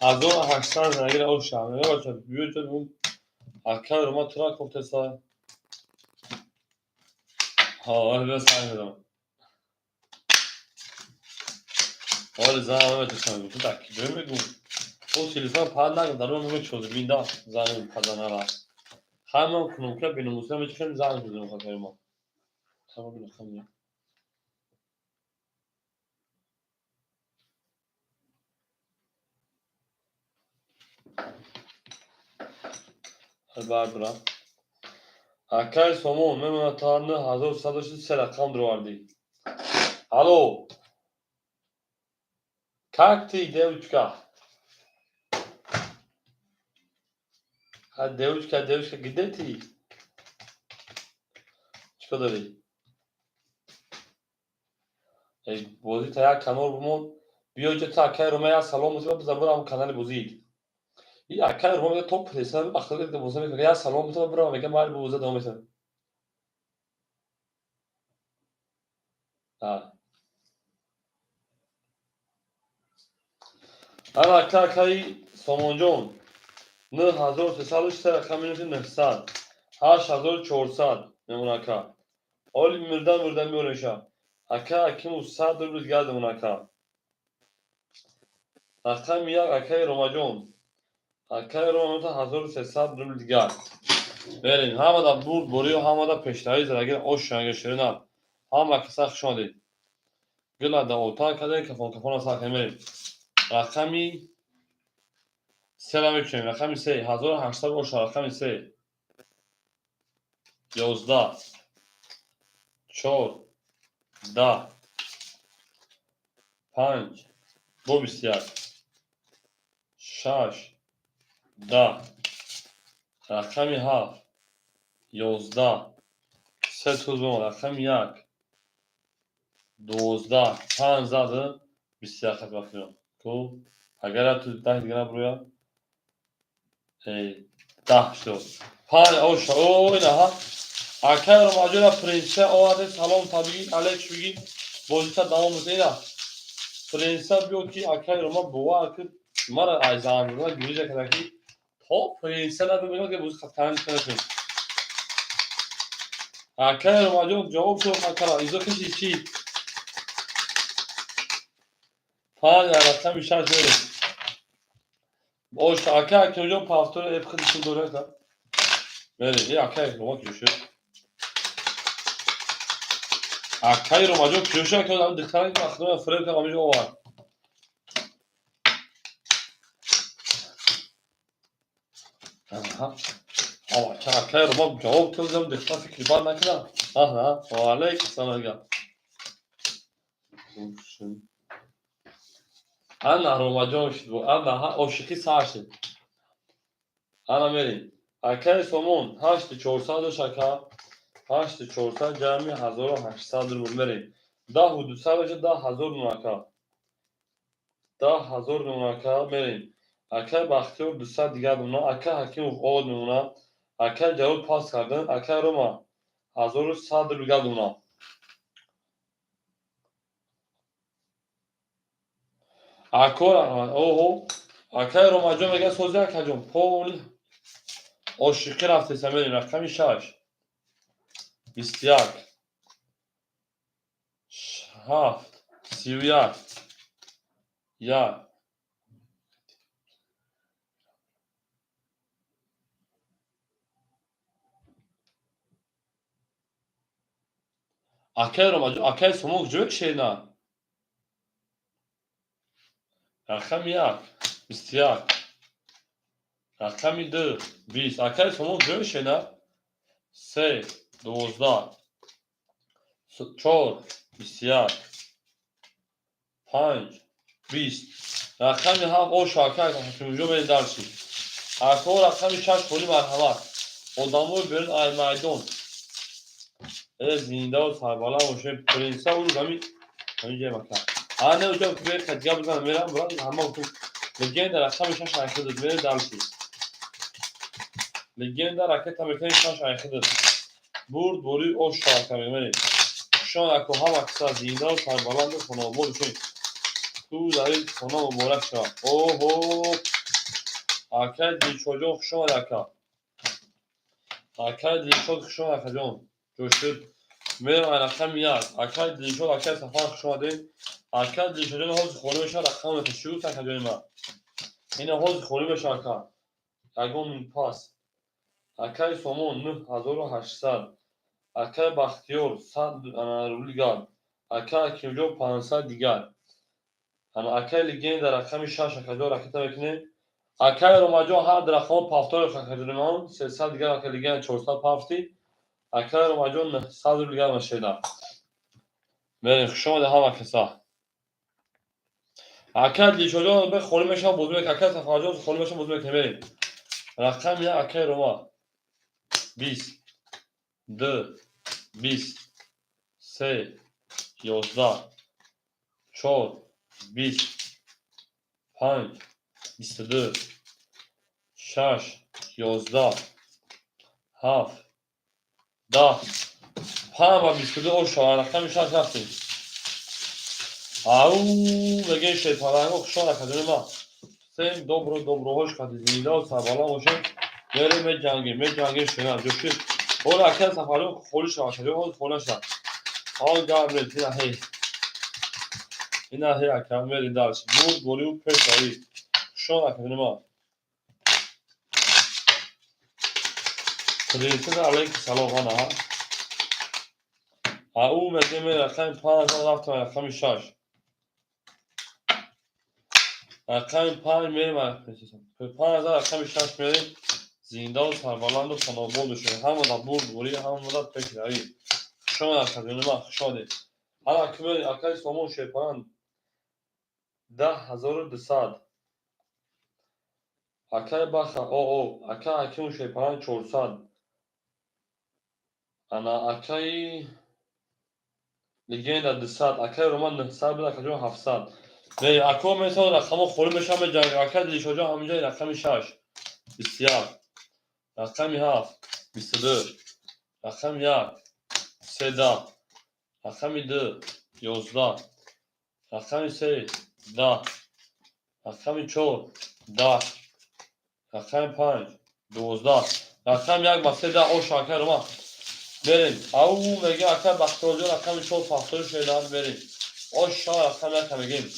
از اون هشتان زنگیر او شامل باشد بیوتون اون اکر ما ترا کفته سای ها بس بدم ولی زنم بتونم تو تکی بگم او تلفن پاد نکن در اون موقع چوزی بیندا زنم پادانه را همه کنم که بینو مسلم میشن زنم بزنم خاطر ما tamam bakalım ya. Barbara. Akay somon Mehmet Tanrı hazır sadışı serakam vardı. Alo. Как ты, девочка? А девочка, где ты? Что дали? Bozi taya kanal bumon. Biyoca ta akay Roma'ya salon mutlaka zabıram kanalı boziydi. İyi akay Roma'ya top presen akıllı da bozamıyor. Ya salon mutlaka bırak ve kemal bu boza devam etsin. Ha. Ana akay somonjon. Ne hazır tesalüş serakamının nefsad. Haş hazır çorsad. Nemunaka. Oğlum mürden bir öğrenşa. Aka kim ustadır biz geldi munaka. رقم یک اکای روماجون. اکای روماجون 1300 روبل دیگر. بریم همه دا برد بوری و همه دا پیشتایی زرگیر اوشنگه شیرینم. همه کسا خشانده. گلا دا اوتا کده کفان ساخه میریم. رقمی سه را میکنیم. رقمی 3800 اوشن. رقمی 3 11 4 10 5 21 6 10 رقمی 7 11 3 توزون. رقمی 1 12 5 زده 21 خط bakıyorum. Cool. اگر تو 10 دیگه نبرویا 10 işte o. Hani o yine ha. Akar macera prense o adet salon tabii Alex bigi bozita devam ediyor. Prense diyor ki akar ama bu akı mara ayzanında gülecek kadar ki top prense ne demek ki bu kaptan çıkartıyor. Akar macera cevap çok akar. İzo kişi çi. Hani araçtan bir şey söyle. O işte akar ki hocam paftörü hep kıdışın doğru kadar. Böyle iyi akar ki olmak yaşıyor. Akay Romajo kuşa kadar dikkat edin aklına fırın kalmış o var. Aha. Ama Akay Roma cevap tozam dikkat fikri var ne kadar. Aha. Aleyk sana gel. Ana Romajo işte bu. Ana o şiki saçı. Ana meri. Akay somon haştı çorsa da şaka. Haştı çorsa cami 1800 ruble meri. Da hudu sadece da hazır nunaka. Da hazır nunaka meri. Akay Bahtiyar 200 دیگر دونا اکا حکیم او دونا اکا جواب پاس کردن اکا روما 1100 دیگر دونا اکا اوه اکا روما جو میگه سوزی اکا جون پول o şükür haftası benim rakamı şaş 21 haft sivya ya اکا روما جو اکا سموک جو şey na rakam ya 21 rakam 2 20 اکا سموک جو şey na 3 12 4 21 5 20 رقمی هم او شاکر حکیمجو بین درشی اکو رقمی 6 خوری مرحمت odamı برن ay maydon زینده و سربالا باشه پرنسا اون زمین همینجا مکان anne hocam küveye katıya buradan veren buran ama otur legenda رقمی 6 ayakıdır برن درشی legenda raket Amerika'nın 6 ayakıdır burd boru o şarkı vermeli şu an akو هم اکثر زینده و سربالا به خانواده بشه تو دارید خونه مبارک شد اوه اکای دیچوجو خوشم اکا اکای دیچوجو خوشم اکا جون جوشید میرم رقم 1 اکای دیچوجو اکای سفر خوشم دین اکای دیچوجو حوض خونه بشه رقم تشویق اکا جون ما این حوض خونه بشه اکا اگون پاس اکای سومون 9800 اکای بختیار 100 رولیگار اکای کیمجو 500 دیگر اما اکای لیگین در رقم 6 اکا دو راکت میکنه اکای روماجو هر در رقم پافتور خاکدرمان 300 دیگر اکای لیگین 400 پافتی اکای روماجو 900 دیگر مشیدا بریم شما ده هم کسا اکای لیچوجو به خوری میشم بود میک اکای تفاجو خوری میشم بود میک بریم رقم یا اکای روما 20 2 20 3 11 4 20 5 22 6 11 7 10 همه 22 o şu an rakam işaret yaptım. Au bugün şeytanlar yok şu an akademi. Sen dobro hoş geldin. Zila sabahla hoşum. Böyle me cange şuna coşu. O rakam safalı konuş açıyor. O konuşa. Al gabret ya hey. اینا هی اکمل دارش بود بولی و پشایی شون اکمل ما پرینسس علیک سلام ها او مگه می رقم 5000 رفتم رقم 6 رقم 5 میریم پرینسس 5000 رقم 6 میریم زنده و سربلند و سنابود شده همه دا بود بولی همه دا پشایی شون اکمل ما شده حالا اکمل اکای سامون شیپان 10200 اکای باخا او اکای اکیون شیپان 400 انا اکای لگندا 200 اکای رومان 900 بود اکای 700 نه اکو مثلا رقم خوری میشم به جنگ اکای دیش کجا همینجا رقم 6 بسیار رقم 7 22 رقم 1 13 رقم 2 11 رقم 3 10 رقم 4 10 رقم 5 12 رقم 1 با 3 10 او شاکر ما بریم او میگه اکای بختوجو رقم 4 فاصله شداد بریم او شا رقم 1 میگیم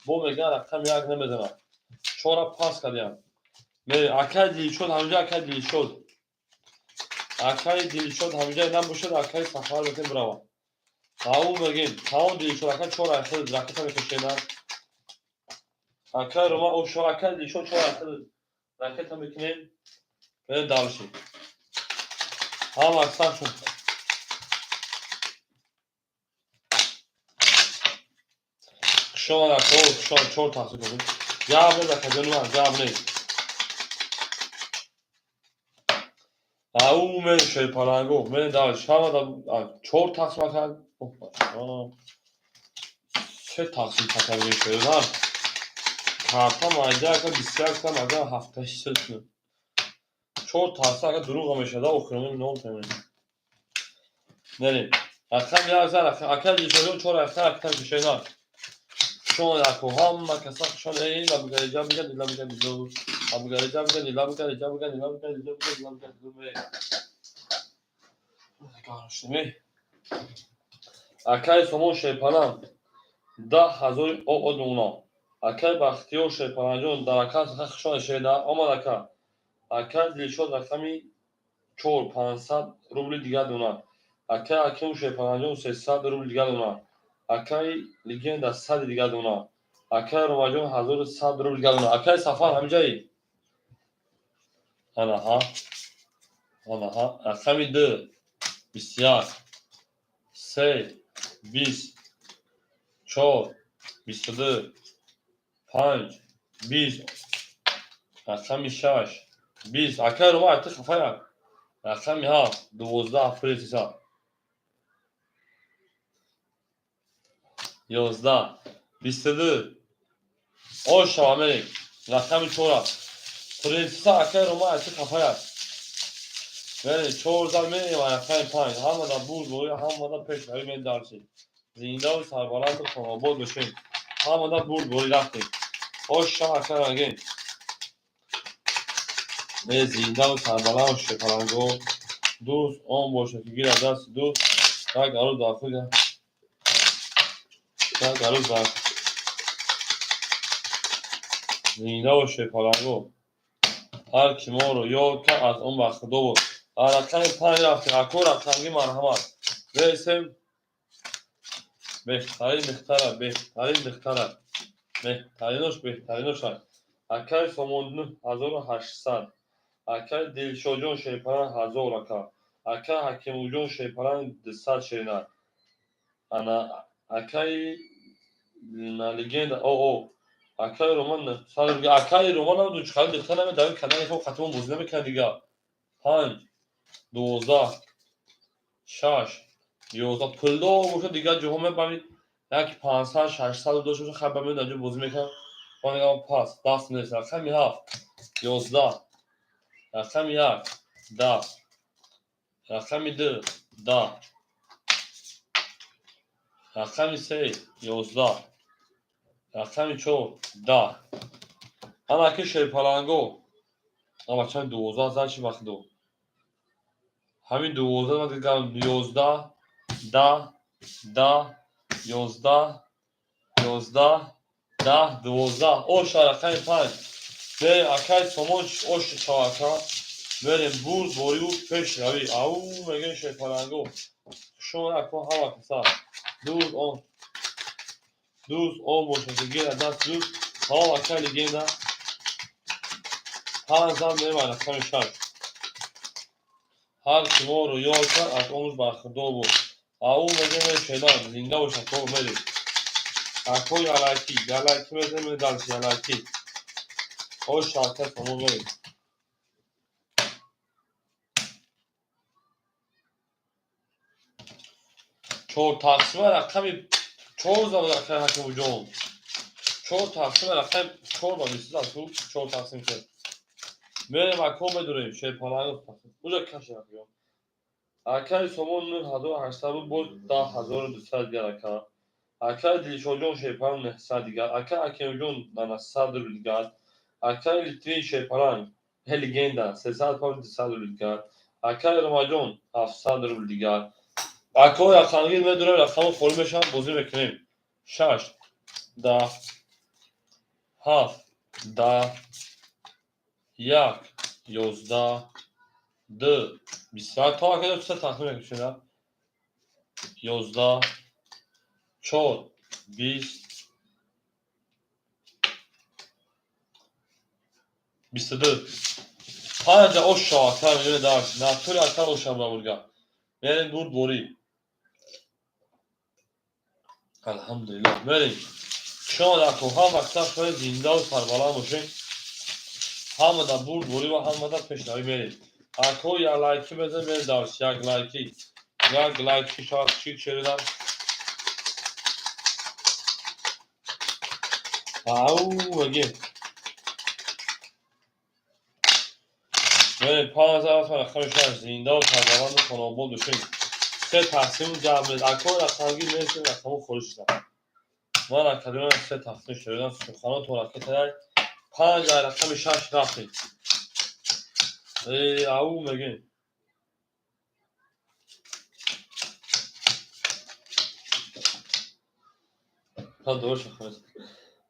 بو میگه رقم 1 نمیدونم چورا پاس کردیم می اکای دیل شد همینجا اکای دیل شد اکای دیل شد همینجا اینم بشد اکای سفر بتیم براو او میگیم تمام دیل شد اکای چورا اخیر رقم میکشیدن اکای روما او شو اکای دیل شد چورا اخیر رقم میکنیم بریم دالشی هم اکثر شد شما اکای شما چور تحصیل کنیم جواب نیست اکای جنوب هم جواب نیست او من شوی پالانگو من دالش همه دا چور تحصیل کرد چه تحصیل تکرمی شدن کارتا مایده اکا 21 کن اگه هفته شد چور تحصیل اگه دروغ میشه دا اخرمون نول تمنی نریم اکم یک زن اکل دیشون چور اکتر اکتر بشیدن شون اکو هم کسا شون این لابو گریجا بگن دیلا بگن دیلو لابو گریجا بگن دیلا بگن دیلا بگن دیلا بگن دیلا بگن دیلا بگن دیلا بگن کارشمی اکای سمون شیپانم 10,000 او دونا اکای بختیو شیپانجون در اکای سخ شون شیده آمد اکای دیلشود رقمی 4,500 روبل دیگه دونا اکای اکیون شیپانجون 300 روبل دیگه دونا اکای لگندا 100 دیگه دونا اکای روماجون 1100 روبل دیگه دونا اکای سفر همجایی ها رقمی 2 بسیار 3 20 4 22 5 20 رقمی 6 20 اکای روما اتخ خفایا رقمی 7 12 فريسا 11 22 او شامل رقمی 4 فريسا اکای روما اتخ خفایا بله 14 میریم رقمی 5 همه دا بود بوی همه دا پیش روی می دارشیم زنده و سربلند و خاناباد بشیم همه دا بود بوی رفتیم او شام اکای رگین به زنده و سربلند و شکرانگو دوست آن باشه که گیر از دست دوست یک عروض داخل یک عروض داخل زنده و شکرانگو هر کی ما رو یاد کرد از اون وقت دو بود رقم 5 رفتیم اکو رقمگی مرحمت برسیم بهترینش اکای ساموندن 1800 اکای دلشوجون شیپران 1000 اکا اکای حکیموجون شیپران 200 شیرینه انا اکای لگندا او اکای رومان اکای رومان هم دو چخالی دختر نمید داریم کنن خب خطمون بوزنه میکن دیگه 5 12 6 11 پلدو باشه دیگه جهومه بمید یک 500 600 دوش باشه خب بمید اینجا بوزی میکن اون پاس دست نیست رقمی 7 11 رقمی 1 10 رقمی 2 10 رقمی 3 11 رقمی 4 10 اما که شیپالانگو اما چند 12 زن چی وقت دو همین 12 من دیگه 11 10 10 11 10 12 osh raqami 5 بریم اکای سامانش osh چاکا بریم برد باری و پیش روی او میگن شیطانگو شما اکو هوا کسا دوز اون باشه که گیر دست دوز هوا اکای لیگین دا هنزم بریم اکای شش هر کمو رو یاد کن از اونش برخوردار بود او میگن شیطان زنده باشه تو بریم اکوی علاکی میزنیم دلش علاکی osh شاکت سامان بریم چهار تقسیم رقمی 4 زمان رقم حکم جون 4 تقسیم رقم 4 با نیست از تو 4 تقسیم کرد بریم اکو بدونیم شیطانه اونجا کش رقم اکای سامان 9800 بود 10200 دیگر اکا اکای دیلیشو جون شیطان 900 دیگر اکای اکیم جون 900 دیگر اکای لیتوین شیطان هلیگندا 300 پوند 200 دیگر اکای رماجون 700 دیگر اکو رقمی بدونیم رقم فرمش هم بازی میکنیم 6 10 7 10 1 11 2 20 تا kadar tuta tahmin etmişler 11 4 20 22 Panca o şahtar öyle der. Natür atar o şamba burga. Benim dur bori. Elhamdülillah. Benim. Şu an ako ham aktar şöyle zinde o sarbalar boşun. Hamı da bur bori ve hamı da peşnavi benim. Ako ya like'i bezen benim davş. Ya like'i. Ya like'i şarkı çevirden. Au again. بریم 5000 رقم شهر زنده و سربلند و خانابال دوشیم 3 تقسیم جمع اکا رقمگیر میرسیم رقم خورش دارم من اکادیون 3 تقسیم شدیدم سخانه تو رقم تایی 5 رقم 6 رقمی او میگین تا دوش خواست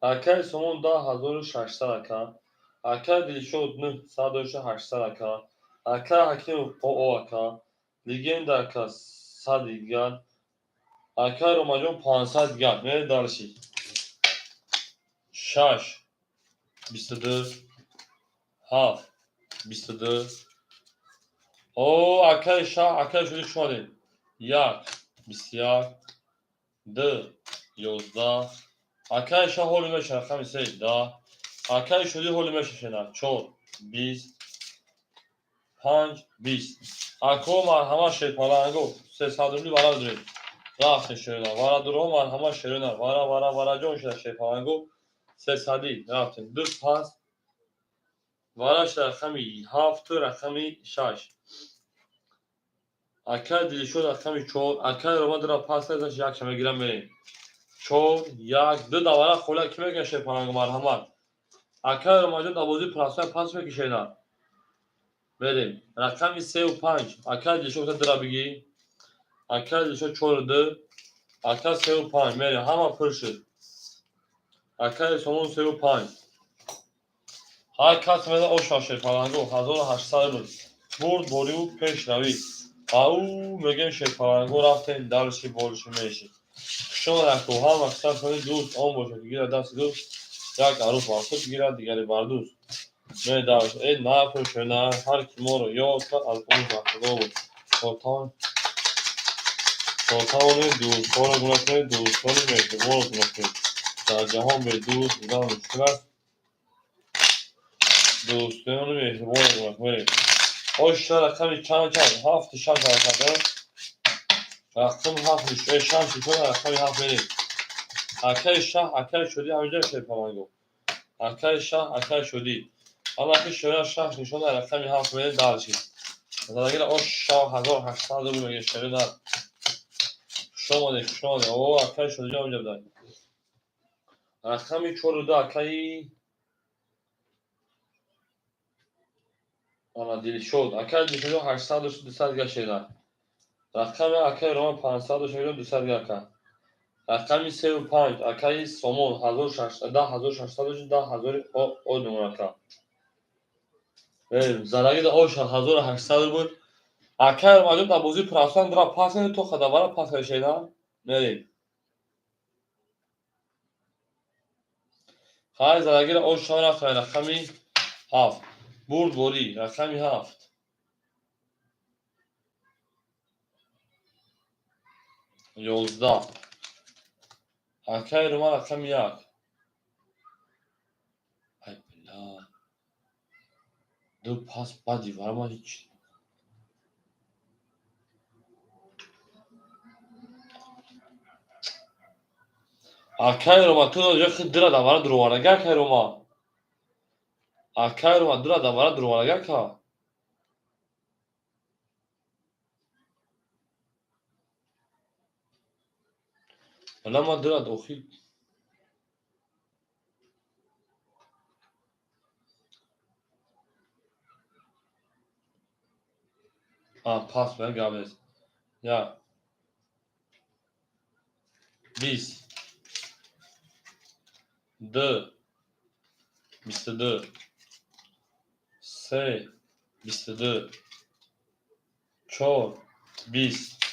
اکای سمون 10600 اکا اکای دیلشود 90800 اکا اکای حکیم او اکا لیگین در اکا 100 دیگر اکای روماجون 500 دیگر میره دارشی 6 22 7 22 او اکای شاه اکای شدی شمالی 1 21 2 11 اکای شاه هولی میشه رقم 3 10 اکای شدی هولی میشه شنا 4 20 5 20 اکو مرحمه شیطانگو 300 برای داریم رفت شیرنا وارا درو مرحمه شیرنا وارا جون شده شیطانگو 300 رفت دو پاس واراش رقمی 7 رقمی 6 اکا دیلشو رقمی 4 اکا رو در پاس ازش یک شمه گیرم بریم 4 1 2 دواره خوله کی میگه شیطانگو مرحمت اکا رو ماجو دوازی پلاسای پاس میکشه نه بریم رقمی 3 و 5 اکا دیلشو در بگی اکا دیلشو 4 و 2 اکا 3 و 5 بریم همه پر شد اکا سمون 3 و 5 های کس میده او شاشه پلنگو 1800 بود برد باری و پیش روی او میگن شیطانگو رفته این درشی بولشی میشی شما نکو هم اکثر کنید دوست آن باشه که گیره دست دوست یک عروف واسط گیره دیگری بردوست می دارش این نه پرشه نه هر کی ما رو یاد کرد از اون زخدا بود سلطان دوستان گونه کنید دوستان میشتبان گونه کنید در جهان به دوست بودن مشکل است دوستان میشتبان گونه کنید osh raqami چند 7 6 رقم رقم 7 میشه 6 میشه رقمی 7 میریم اکای شاه اکای شدی همینجا شیطانگو اکای شاه اکای شدی حالا که شده شاه نشون رقمی 7 میریم دارشی مثلا اگر osh شاه 1800 بود میگه شده در شما او اکای شدی همینجا دار رقمی 4 اکای انا دیل شد اکای دیل شد 800 200 گشته رقم اکای روم 500 شده 200 گشته رقمی 35 اکای سومون 1600 10600 10000 او نمونه زندگی در او 1800 بود اکای ماجون در بازی پراسان درا پاس تو خداوار پاس شینا نریم های زندگی در او شان رقمی 7 برد بولی رقمی 7 11 اکای روما رقمی 1 ای بلا دو پاس با دیوار ما هیچ اکای روما تو جو خود درا دواره دروارگه اکای روما اکای روما درا دواره دروارگه که ولی ما درا دوخی پاس برگامز یا 20 2 22 3 22 4 20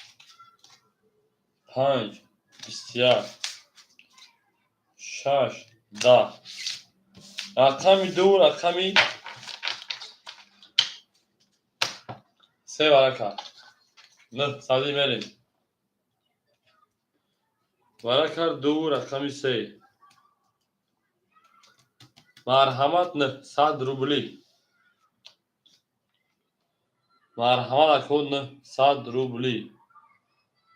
5 21 6 10 رقمی 2 رقمی 3 برکه نه سادی میریم برکه 2 رقمی 3 مرحمت نه 100 روبلی مرحمت کن نه 100 روبلی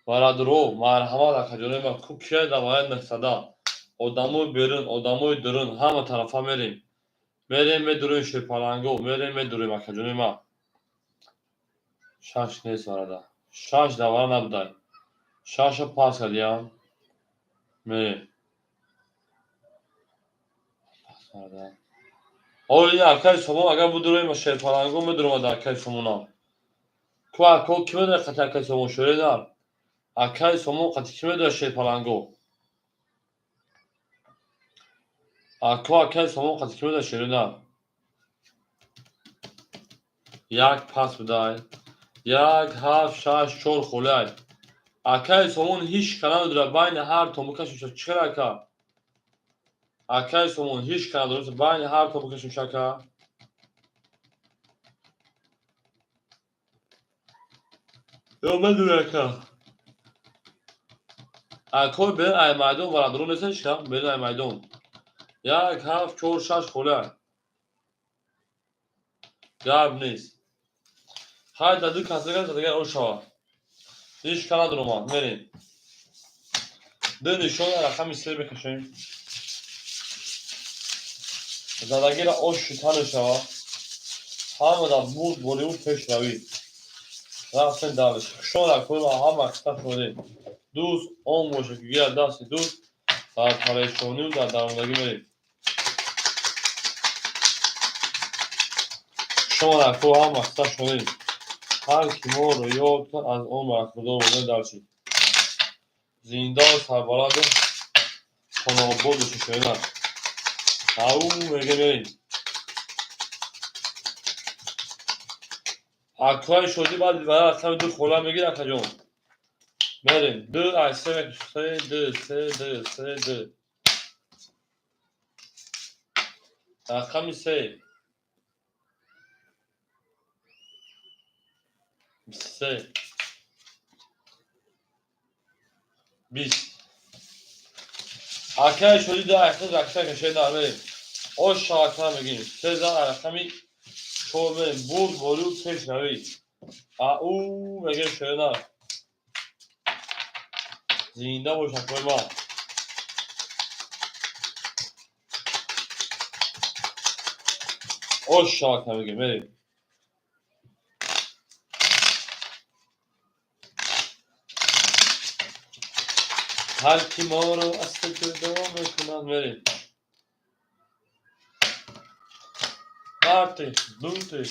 برادرو مرحمت کجوری ما کوکیه دوای نه صدا آدمو بیرون آدمو درون همه طرفا میریم میدوریم شیرپالنگو میدوریم کجوری ما شش نیست برادر شش دواره نبودای شش پاس کردیم میریم پاس برادر این ارکای شما اگر بدوریم شیرپالنگو میدوریم در ارکای شما کو کی میدونه قطع ارکای شما شوری نه ارکای شما قطع کی میدونه شیرپالنگو ارکای شما قطع کی میدونه شوری نه یک پاس بدای یک هفت شش چور خولای اکای سومون هیچ کنه داره بین هر تومکش چرا که اکای سومون هیچ کنه داره بین هر تومکش شکا یا بدونه که اکای بین ای میدون ورادرون نیستش که بین ای میدون یک هفت چور شش خولای گرب نیست های دادو کسی دیگر او شوا هیچ کنه داره ما میریم دو نشون رقمی 3 بکشیم زندگی را اوش شیطان شوا همه دا بود بولیود پیش روی رفتن دارش شما کنه همه اختر شده دوست اون باشه که گیر دست دوست در پریشانی و در درماندگی میریم شما در کوه هم اختر شده هر کی ما رو یاد کن از اون مرکزا بوده درشید زنده و سربلد خاناباد و ششوینه او میگه میریم اکای شدی بعد برای رقم دو خولا میگیر اکا جون میریم دو ای سه دو سه دو سه دو رقمی 3 23 20 اکای شدی دو احساس رقصه کشه دار بریم او شاکر میگیم 3 رقمی چور بریم بود بولو پیش روی او میگه شده دار زنده باش اکای ما او شاکر میگیم بریم هر کی ما رو از فکر دوام میکنن میریم Artık, Dulce,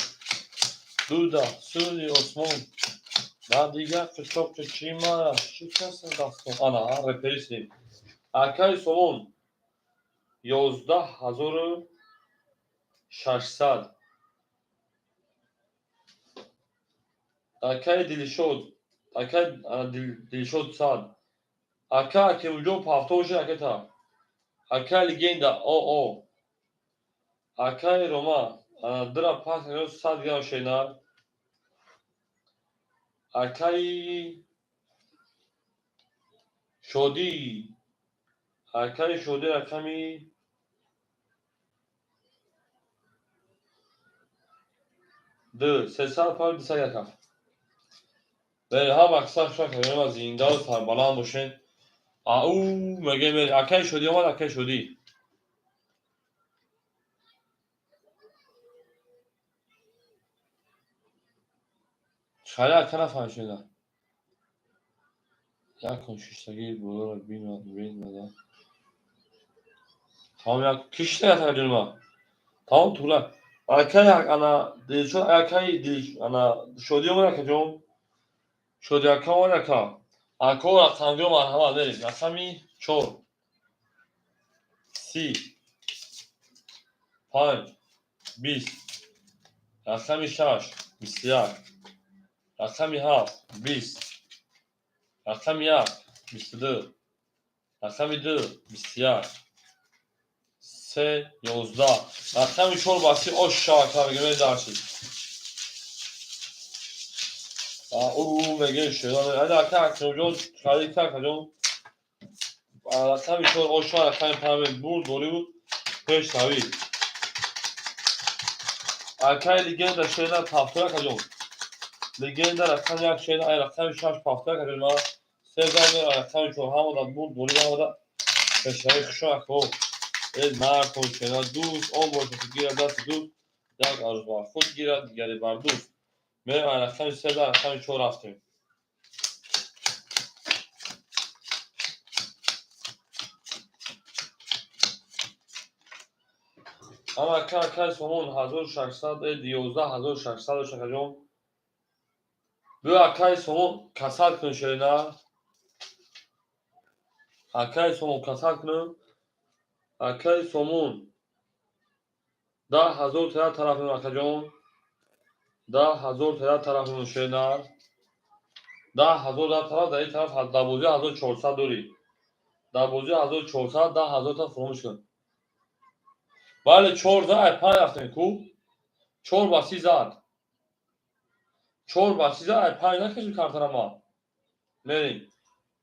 Duda, Suri, Osman, و دیگر فشار چیما شکست دستم آنا رپریسیم اکای سومون 11600 اکای دیلشود اکای دیلشود ساد اکای که وجود پافتوش اکتا اکای لگندا او اکای روما درا پاس ساد گیرم شینار اکای شودی رقمی 300 پاند دیسا یکم بله ها مکسر شد که بریم از این داز سربالان باشین او مگه میری اکای شدی اومد اکای شدی خیلی اکا نفهم شده یکن شیشتگی برو بین مده tamam ya kişi de yatar canıma. Tamam Tuğla. Arkaya ana şu arkaya ana şodiyo mu yakacağım? Şodiyo yakama yaka. Akora kandiyo var hava verin. Yakami çor. Si. Panç. Bis. Yakami şaş. Bisyar. Yakami haf. Bis. Yakami yak. Bisdı. Yakami dı. Bisyar. سه 11 رقم چور باسی او شاکر گمه داشتی او مگه شدن هذا كان كنجون خالي كان كنجون رقم چور او شاکر رقم پامن بود دوری بود پیش تاوی اکای لیگن در شینا پافتور کجون لیگن در رقم یک شینا ای رقم شاش پافتور کجون ما سه زمین رقم چور همو در بود دوری همو پیش تاوی خشون اکو این مرد شنا دوست اون باشه که گیرد دست دوست یک آرزوها خود گیرد دیگری بر دوست میریم رقم سه در رقم چور رفتیم اما اکای سومون 1600 شکجون bu اکای سومون کسال کنه شینا اکای سومون کسال کنه اکای سومون 10,000 تر طرفیم اکجون 10,000 تر طرفیم شینا 10,000 در طرف در این طرف 12,400 دوری 12,400 10,000 تا فراموش کن بله 14 5 رفتیم کو 4 با 30 زد 4 با 30 زد 5 نکشیم کارتر ما میریم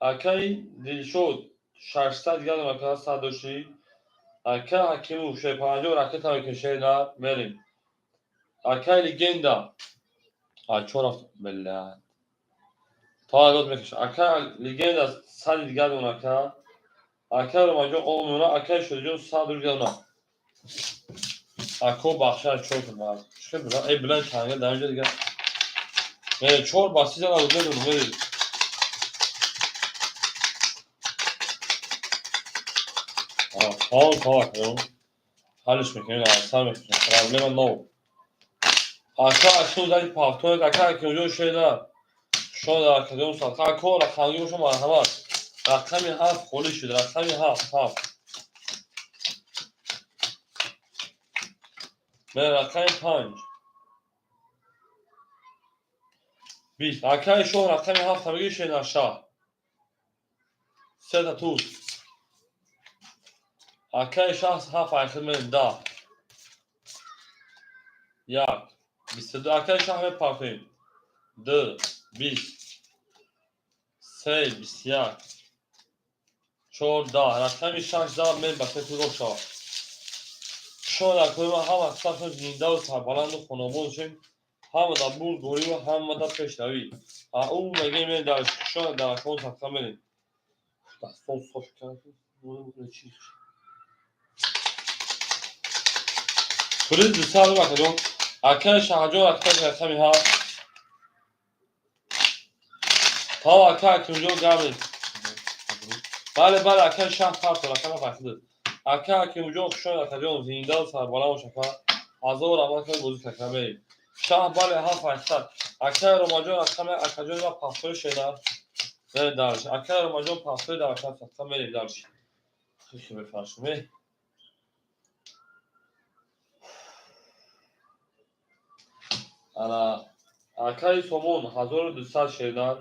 اکای دیل شد 600 دیگر نمکه 100 داشتی اکای حکیمو 50 رکت هم کشه نه میریم اکای لیگندا 4 رفت بله تا اگه میکشه اکای لیگندا 100 دیگر نمکه اکای رو مجموع اونونا اکای شده جون 100 دیگر نه اکو بخشش چور کنم چه بلا ای بلند تنگه در اینجا دیگه چور با 30 زد از بدون میریم کار کنم حالش میکنیم اصلا میکنیم پرابلم نو اکو زدی پافتون اکو کنجون شده شده اکو ساعت اکو رقمی شما مرحمت رقمی 7 خولی شده رقمی 7 من رقمی 5 20 اکای شما رقمی 7 همگی شده نشا 3 تا توز اکای شخص 7 ایخد من 10 یک 22 اکای شخص همه پافتیم 2 20 3 21 14 رقمی 16 من بسه تو رو شا شما در کنیم هم اکثر زنده و سربلند و خانابون هم در بور دوری و هم در پیشتوی او مگه میره در شما در اکون سکتا میریم دستان صاف کردیم پولیس دو سال بکنیم اکای شهجان اکای رقمی ها تا اکای کنجون گرمید بله اکای شهر پرت رقم فاصله اکای کنجون خشون اکایون زنده و سربلند و شکر از او رمان کنیم بازی کردیم شهر بله ها فاصله Akay Romajon rakam akajon va paxtoy şeyler. Ve darış. Akay Romajon paxtoy darışan satsam vereyim darış. Xişi befərşimi. Ana Akay Somon 1200 şeyler.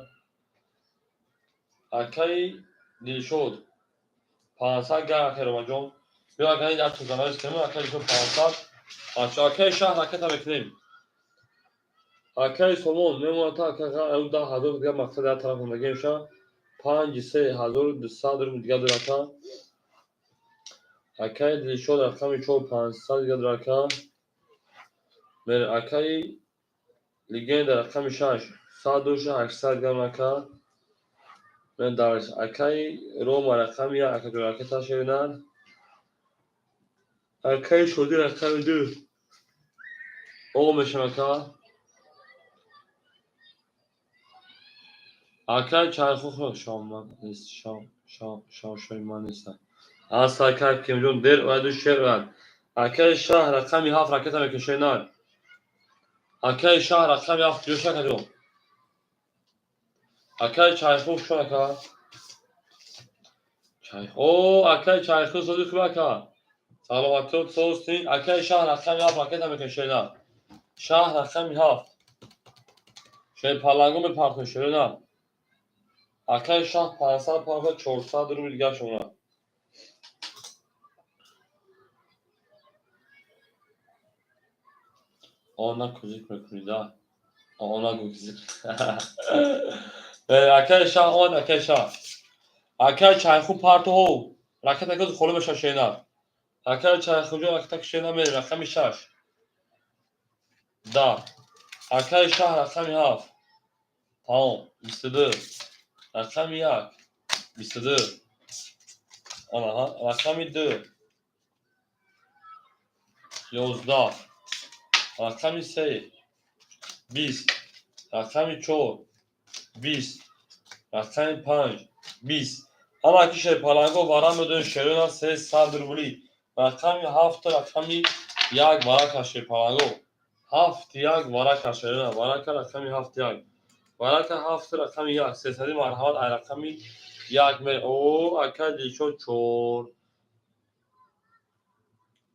Akay Dilşod 500 گر Akay Romajon. Bir Akay در توزنهای استریم Akay Dilşod 500. Akay Şah raket هم ekleyim. Akay Somon memnuniyet Akay او ده هزار دیگه مقصد در طرف اومده میشه 5200 رو دیگه درکا Akay Dilşod رقمی 500 دیگه درکا بر Akay Legend رقمی 6 800 دیگه درکا من دارش Akay Roma رقمی 1 Akay درکا تاشیدن Akay شدی رقمی 2 o meşemeka Akay çarxı şamman şam şayman ise Asla Akay kimjon der ve düşer ve Akay şah rakami haf raketa mekeşenar Akay şah rakami haf diyorsa kadro Akay çarxı şaka çay o Akay çarxı sözü baka Salavatı sostin Akay şah rakami haf raketa mekeşenar şah rakami haf şey palangum bir parça şöyle Akay şah parasal parça çorsa durum ilgili şuna ona kuzik mekulida ona kuzik Akay şah on Akay şah Akay çayxu parto ho raketa göz خلو بشه شینا Akay çayxu jo raketa şینا می رقم 6 da Akay şah rakam haf tamam 22 rakam yak 22 ana ha rakam 2 11 rakam 3 20 rakam 4 20 rakam 5 20 ama ki şey palango varan ödün şeruna ses saldırıbuli rakam 7 rakam yak vara karşı palango 7 yak vara karşı şeruna vara rakam 7 yak vara ka 7 rakam yak sesadi marhamat rakam yak me o Akay Dilşod 4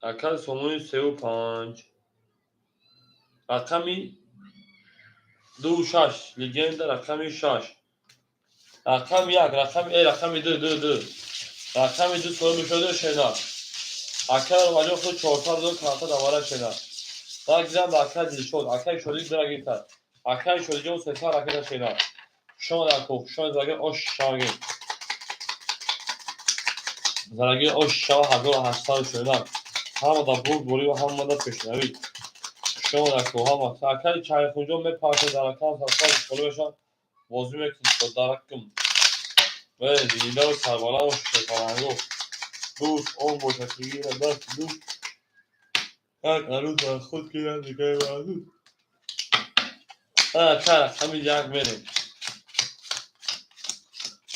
Akay Somon 35 rakam 26 legenda rakam 6 rakam yak rakam rakam 2 rakam 2 soru şöyle şeyler Akay Romajon خود 400 karta da vara şeyler daha güzel de Akay Dilşod Akay şöyle bir gitar Akay şöyle o sefer raketa şeyler şuna da kof şuna da o şagir zaragi o şava hazır hasta şeyler hamı da bu boru ve hamı da peşnevi şuna da kof ama Akay çayxujo me parça darakan hasta şöyle beşan vozum ektim darakım ve zilda ve sarbala o şekarango دوست اون متقیین دست دوست هر عروض از خود گیرن دیگه معروض کرد همین یک بریم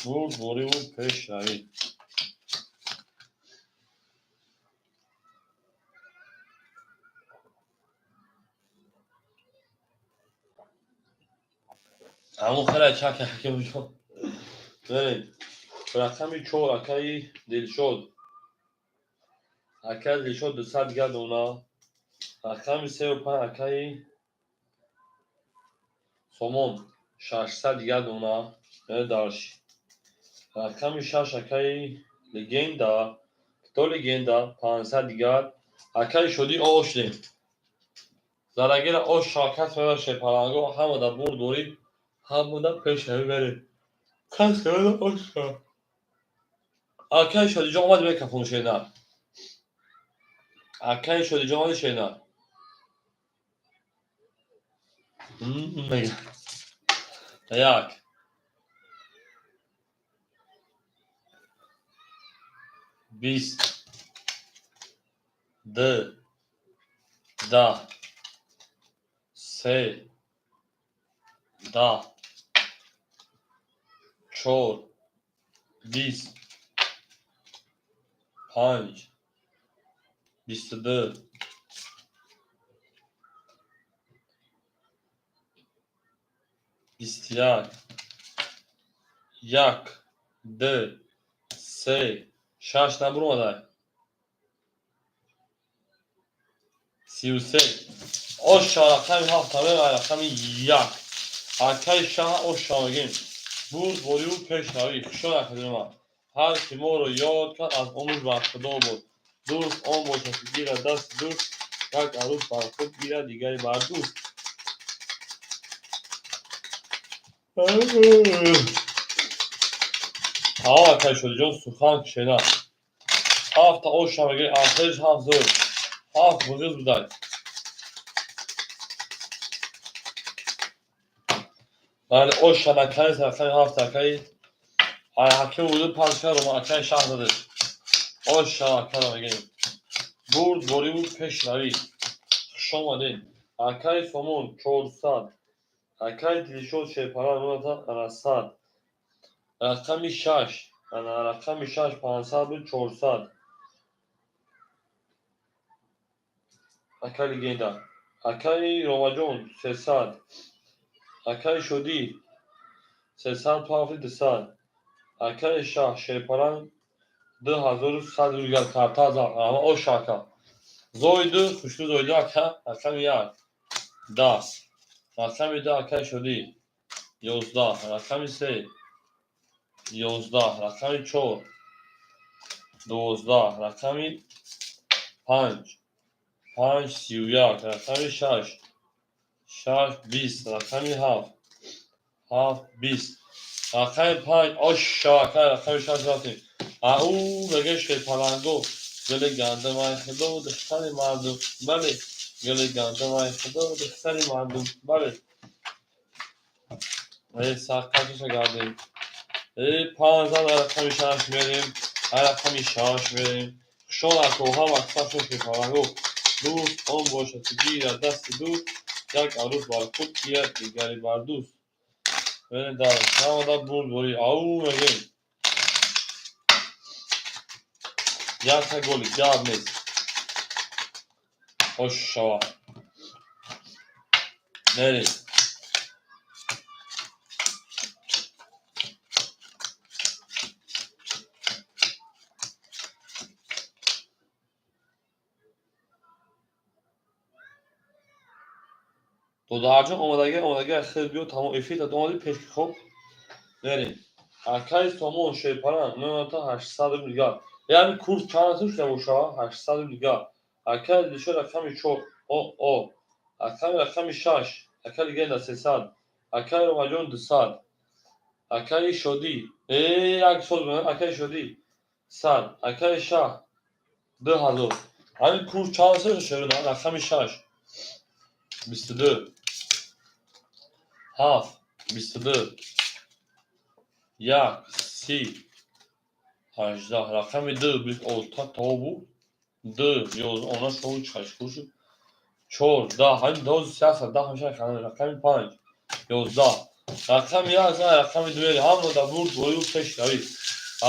بود بوری بود پیش روید همون خیلی چک حکم شد بریم رقمی 4 Akay Dilşod Akay Dilşod 200 گرد اونا رقمی 35 Akay Somon 600 گرد اونا نه دارش رقمی 6 Akay Legenda تو Legenda 500 گرد Akay شدی آشدیم زرگیر آش شاکت و شپرانگو همه دا بور دوری همه دا پیش همی بریم کس که دا آش شا Akay شدی جا آمد بکن خونو شیدن Akay شدی جا آمد شیدن میگه یک 20 2 10 3 10 4 20 5 22 21 یک دو سه شش نبرماده 33 آشا رقم 7 رقم 1 اکای شاه آشا میگیم بود بوری و پیشنهایی خشون اکادیم هر کی ما رو یاد کرد از عمر بر خدا بود دوست آن باشد که گیرد دست دوست یک عروس بر خود گیرد دیگری بر دوست اکای شده جان سخن کشیده 7 آشا میگیم آخرش 7 زور 7 بزرگ بودن بله آشا نکنیز رقم 7 اکای حکم بوده پرسکر رو ما اکای شهر داده آشا اکای میگیم برد بوری بود پیشنهایی شماده اکای سومون 400 اکای دیلیشوز شیپران رو رسد رقم 6 رقم 6 500 بود 400 اکای لیگندا اکای روماجون 300 اکای شدی 300 پافی 200 اکای شاه شیپران 2100 رویگر karta ama o şarkı. Zoydu, kuşlu zoydu aka, akam yak. Das. Rakam 7 aka şodi. 11 rakam 3 11 rakam 4 12 rakam 5 5 31 rakam 6 6 20 rakam 7 7 20 rakam 5 aşağı rakam 6 rakam او بگه شیطانگو گل گنده مای خدا و دختر مردم بله گل گنده مای خدا و دختر مردم بله سرکاتش گردیم 15 رقم 6 میریم رقم 6 میریم شون اکوها مقصد شد شیطانگو دوست اون باشه که گیرد دست دوست یک عروس بر خود گیرد دیگری بر دوست بریم دارش نماده بود بوری او میگیم یک تا گلی جاب نیست خوش شوا بریم دودارجان آمادگی خیلی بیو تمام افیت اومدی پیش خوب بریم اکای سومون شیپران 9 تا 800 میلیارد یعنی کورس چند شده باشه 800 میلیارد اکای دیشو رقم 4 او اکای رقم 6 اکای گندا 300 اکای روماجون 200 اکای شدی یک سال بودن اکای شدی 100 اکای شاه 2000 یعنی کورس چند شده رقم 6 22 7 22 یک 30 18 رقم 2 بیت olta tavu 2 yoz ona şovu çaşkuş 4 10 hani 10 siyasa 10 hemşe kanal رقم 5 11 رقم 11 رقم 2 هم da بود boyu peşlavi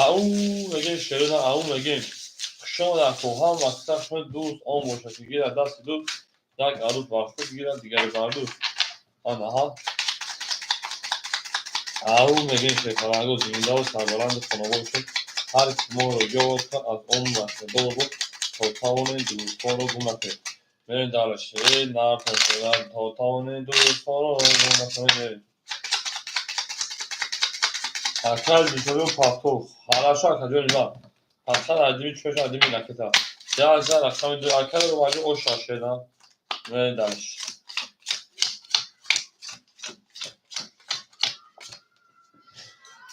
او میگه شیرین او میگه شما در کوها مقصد شما دوست آن باشه که گیرد دست دوست یک عروس بر خود گیرد دیگری بر دوست آنها او میگه شیطانگو زنده و سربلند خانواده شد هر کی ما رو یاد کرد از اون وقت دور بود تا تاون دوستان رو گم نکنید بریم دارش نه پسر تا تاون دوستان رو گم نکنید اکل بیتوری و پاکتوف حالاشو اکل نیما اکل عدیمی چوش عدیمی نکتا ده اکل رقم 2 اکل رو باید او شاشیدن بریم دارش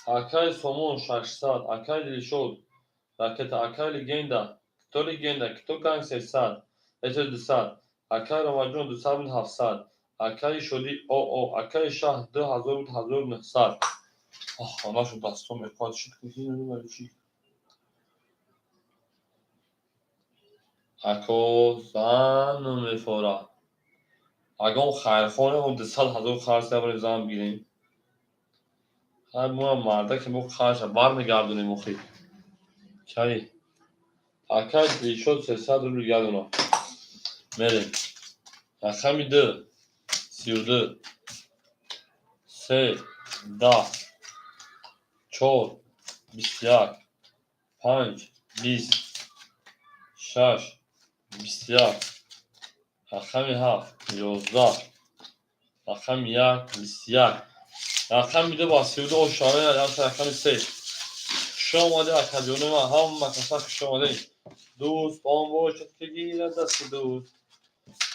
اکل سومون 600 اکل دیلیشود راکت اکل لیگندا تو لیگندا که تو کنگ 300 اتر 200 اکل روماجون 200 بود 700 اکل شدی او اکل شاه 2000 بود 1900 آنها شد دستم اپاد شد که نمیدونم چی اکو زن میفوره اگه اون خیرخانه اون 200,000 خرج نبریم زن بگیریم هر مو مرده که مو خرج بر میگردونیم مخی چایی اکل دی شد 300 رو گردونا میریم رقم 2 32 سه ده چهار 21 5 20 6 21 رقم 7 11 رقم 1 21 رقم میده با 32 اشاره ندارم رقم 3 خوش آمده اکادیون من هم مکاسا خوش آمده دوست بام باشد که گیرد دست دوست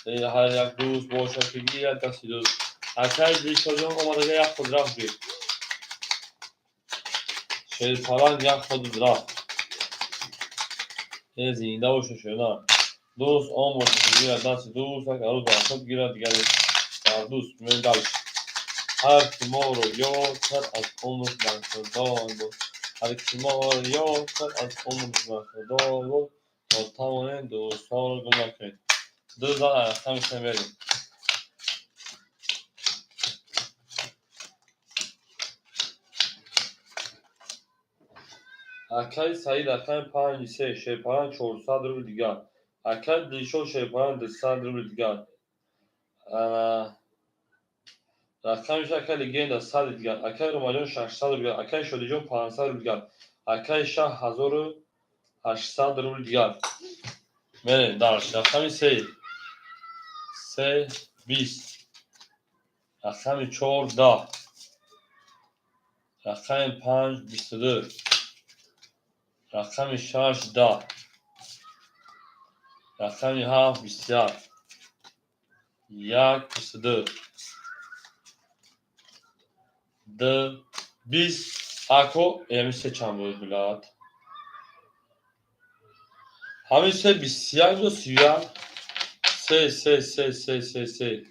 هر یک دوست باشد که گیرد دست دوست اکای دیشاجون آمده یک خود رفت بید شیر پران یک خود رفت زینده باشه شنا دوست آن باشد که گیرد دست دوست اگر روز خود گیرد دیگر در دوست میدلش هر کی ما رو یاد کرد از عمر برخوردار بود هر کی ما رو یاد کرد از عمر برخوردار بود تا توانیم دوستان رو گمراه کنیم دو زن همیشه بریم اکای سعید اکای 53 شیپاران 400 روبل دیگر اکای دیشو شیپاران 200 روبل دیگر رقمش اکای لگند 100 دیگر اکای روماجان 600 روبل دیگر اکای شدیجون 500 روبل دیگر اکای شاه 1800 روبل دیگر بریم درش رقم 3 20 رقم 4 10 رقم 5 22 رقم 6 10 رقم 7 21 1 22 2 20 اکو امیشه چند بود بلاد همیشه 21 و 31 3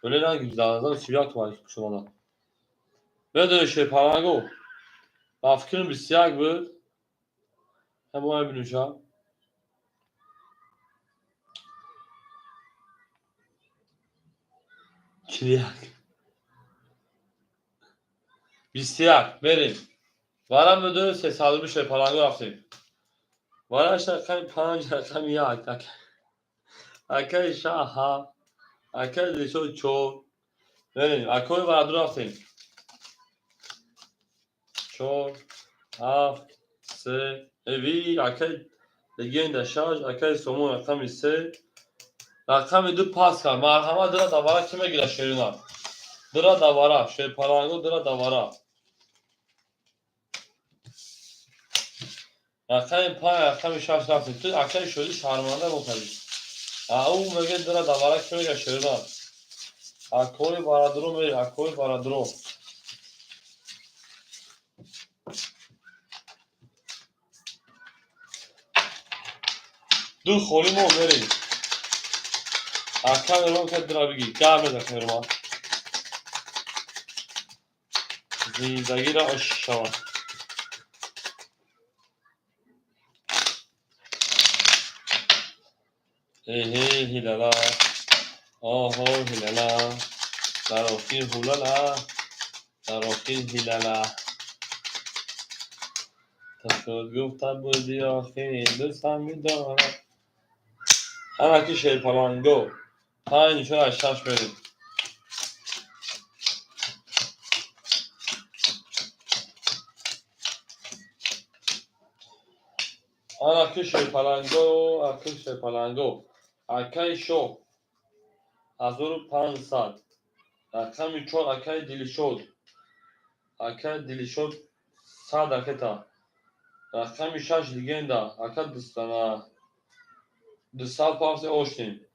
böyle ne güzel siyah var şu anda. Ve de şey parango. Afkın bir siyah bu. Hem o evin uşağı. Kiriyak. Bir siyah verin. Varan müdür ses almış şey parango yaptım. Varan şarkı paranca tam ya. Akay şaha. Akay de çok. verin. Akoy var dur yaptım. Çok. Af. Se. Evi. Akay. Legenda şarj. Akay somun rakam ise. رقم 2 پاس کرد مرحمت داره دوارا کی میگیره شیرینا داره دوارا شیر پرانگو داره دوارا رقم 5 رقم 6 رفت تو اکای شدی شرمنده مکردی او میگه داره دوارا کی میگیره شیرینا اکوی برادرو میگه اکوی برادرو دو خوری مو میری اکای رو که داره بگی گم میده رو زندگی را اششان هی هیلالا آهو هیلالا در آخیر هولالا در آخیر هیلالا تشکر گفتم بودی آخیر دوستم میدارم همه شیر پالانگو 5 4 6 بریم همه شیر پالانگو اکای شو 1500 رقم 4 اکای دیلی شد 100 اکتا رقم 6 لیگندا اکا دستانا 200 پاس اوشتیم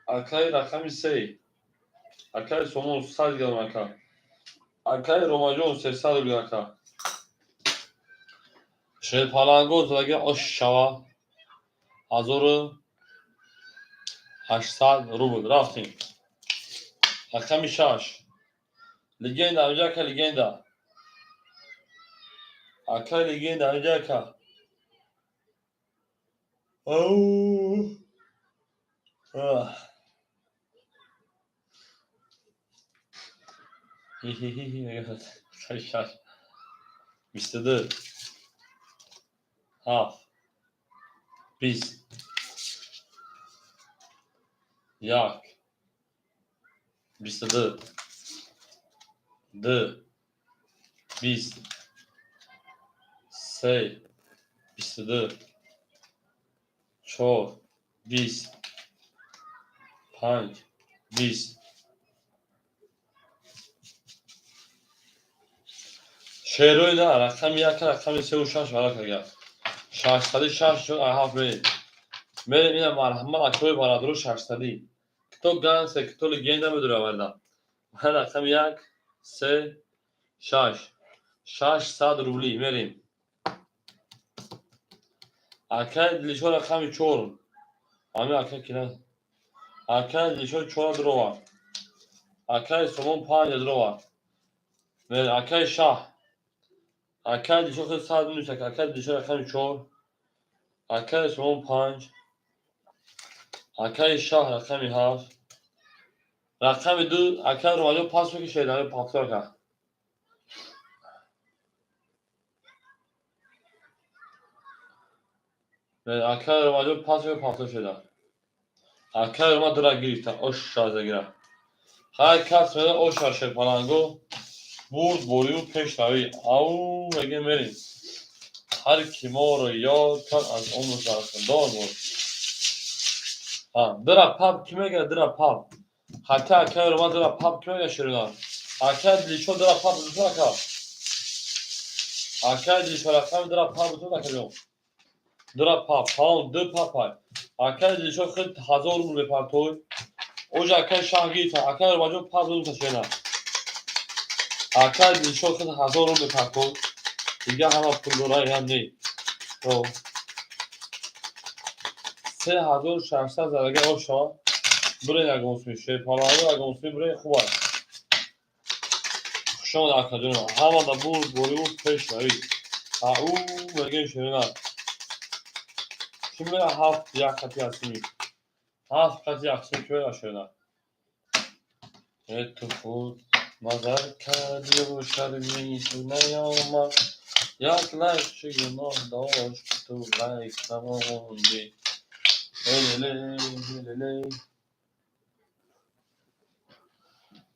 اکای رقم 3 اکای سومون 100 گرم اکا اکای روماجون 300 گرم اکا شیر پالانگو زدگی آششاوا 1800 روبل رفتیم رقم 6 لیگندا اینجا که لیگندا اکای لیگندا اینجا که اوه هی هی هی اکای 6 22 7 20 1 22 د 20 3 22 4 20 5 20 شعرهای نه رقم یک رقم 3 و 6 برای کرد 606 شد احاف بریم اینم مرحمه اکروی برادر 600 کتو گانس کتو لگنده بدور آوردم رقم 1 3 6 600 روبلی میریم اکای دلیشو رقم 4 امی اکای کنه اکای دلیشو 4 دروا اکای سومون 5 دروا میریم اکای شاه اکای دلیشو خیلی ساعت نیست اکای دلیشو رقم 4 اکای سومون 5 اکای شاه رقم 7 رقم 2 اکای رو پاس بکشه داره پاکتار کرد اکای رو پاس بکشه پاکتار شده اکای رو ما درا گیریسته oş şarja girer. Her kas mede o şarşı palango burd boyu peşnavi au mege merin. Her kimoro ya kan az omuz arasında don bol. Ha dra pub kime gel dra pub. Hatta akay roma dra pub kime yaşırlar. Akay dilişo dra pub tutun akay. Akay dilişo rakam dra pub tutun akay. Dra pub pound de papay. Akay dilişo khid 1000 ruble partoy. اوج اکای شاهگیر تا اکای رو پابلو تشینا اکای دیشو خود 1000 رو بپکن دیگه همه پول دورای هم نی تو 3600 زرگه اوشا برای نگونس میشه پالانو نگونس می برای خوبه خوشم اکای جنو همه دا بوری بود پیش نوی او بگه شرینا şimdi 7 یک قطعی هستمی 7 قطعی هستمی که بگه شرینا تو خود مادر کردی و شرمی تو نیامد یک لحظه گناه داشت تو لک نماندی هلله هلله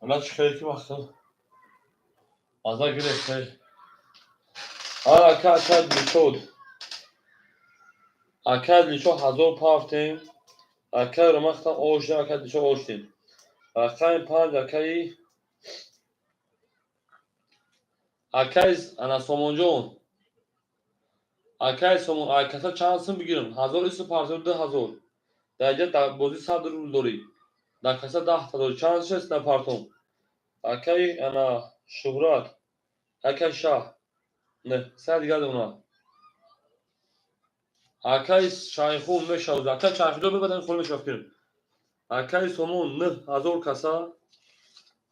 حالا چه خیلی که وقتا ازا گرفته اکد لیشود اکد لیشو 1000 پافتیم اکد رو مختم اوشتیم اکد لیشو اوشتیم رقم 5 اکایی اکایز انا سومون جون اکای سومون اکتا چانسın بگیرم 1000 üstü partiyonu 2000 derece بازی 100 روبل داری در کسا 10 تا داری چانس است در پارتون اکای انا شهرات اکای شاه نه سر دیگه اونا اکای شایخون میشود اکای شایخون ببدن خود میشود کنیم اکای سومون نه 1000 کسا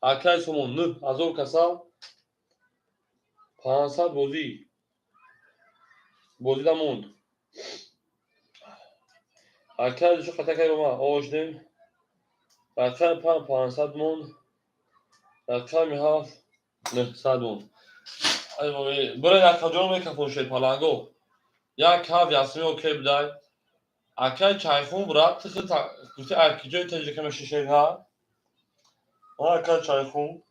اکای سومون نه 1000 کسا 500 بازی دا موند اکای دیشو خطا که روما آوشدیم اکای 500 موند اکای 7 نه 100 موند برای اکای جانو میکفون شد پالانگو یک هاف یاسمی اوکی بدای اکای چایخون برات تخت گفتی ارکیجای تجربه میشه ها اکای چایخون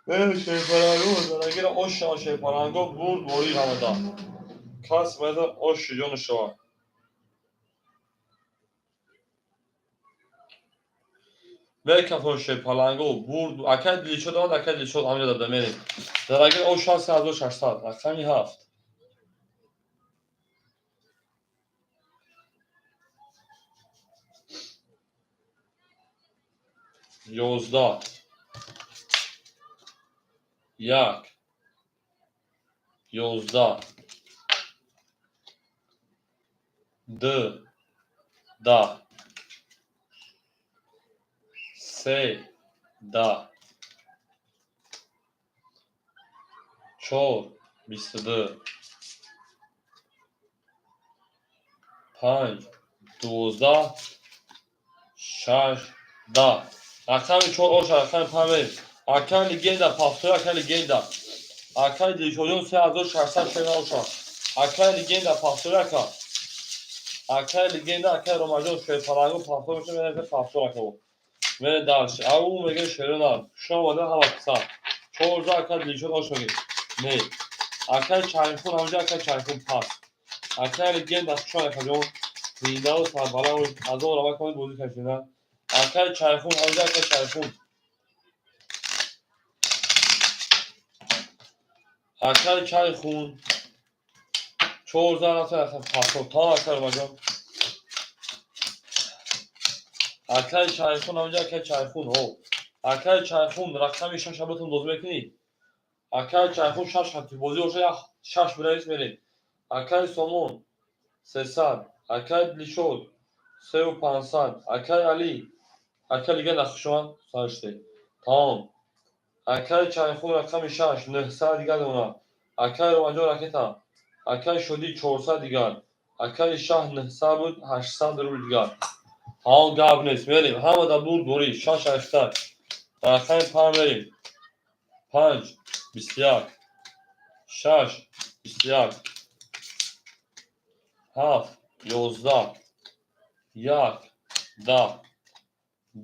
شی پالانگو درگیر اوش شی پالانگو بود بوری همدا کاس مده اوش جون شوا میکفون شی پالانگو بود اکای دلیشو داد اکای دلیشو امید داد میری درگیر اوش 3600 رقمی هفت یوزده یک یوزده دو ده سه ده چهار 22 5 12 6 10 رقم 4 اوش رقم 5 اکای لگنده پافتور اکای لگنده اکای دیشویون 3600 شینا اوشا اکای لگنده پافتور اکای لگنده اکای روماجون شوی پالانگو پافتور میشه میره پافتور اکای من دارش او میگه شیرنا شما ده هوا کسا چورزا اکل دیشون آش میگه نه اکل چایخون همجا اکل چایخون پاس اکل گند از شما اکل جون زینده و سربالا و از اون روی کنید بودی کشیدن اکل چایخون همجا اکل چایخون اکل چایخون چورزا اکل پاسو تا اکل مجا اکل چایخون همجا اکل چایخون او اکل چایخون رقم شش بتون دوز بکنی اکل چایخون شش خطی بودی اوشه شش برایش میری اکل سومون 300 اکل لیشود 3500 اکل علی اکل دیگه نخشوان ساشته تمام اکل چایخون رقم 6 900 دیگه دونا اکل روانجا رکتا اکل شدی 400 دیگر اکل شاه 900 بود 800 روبل دیگر تمام گاب نیست بریم همه دا بود دوری 6 80 رقم 5 بریم 5 21 6 21 7 11 1 10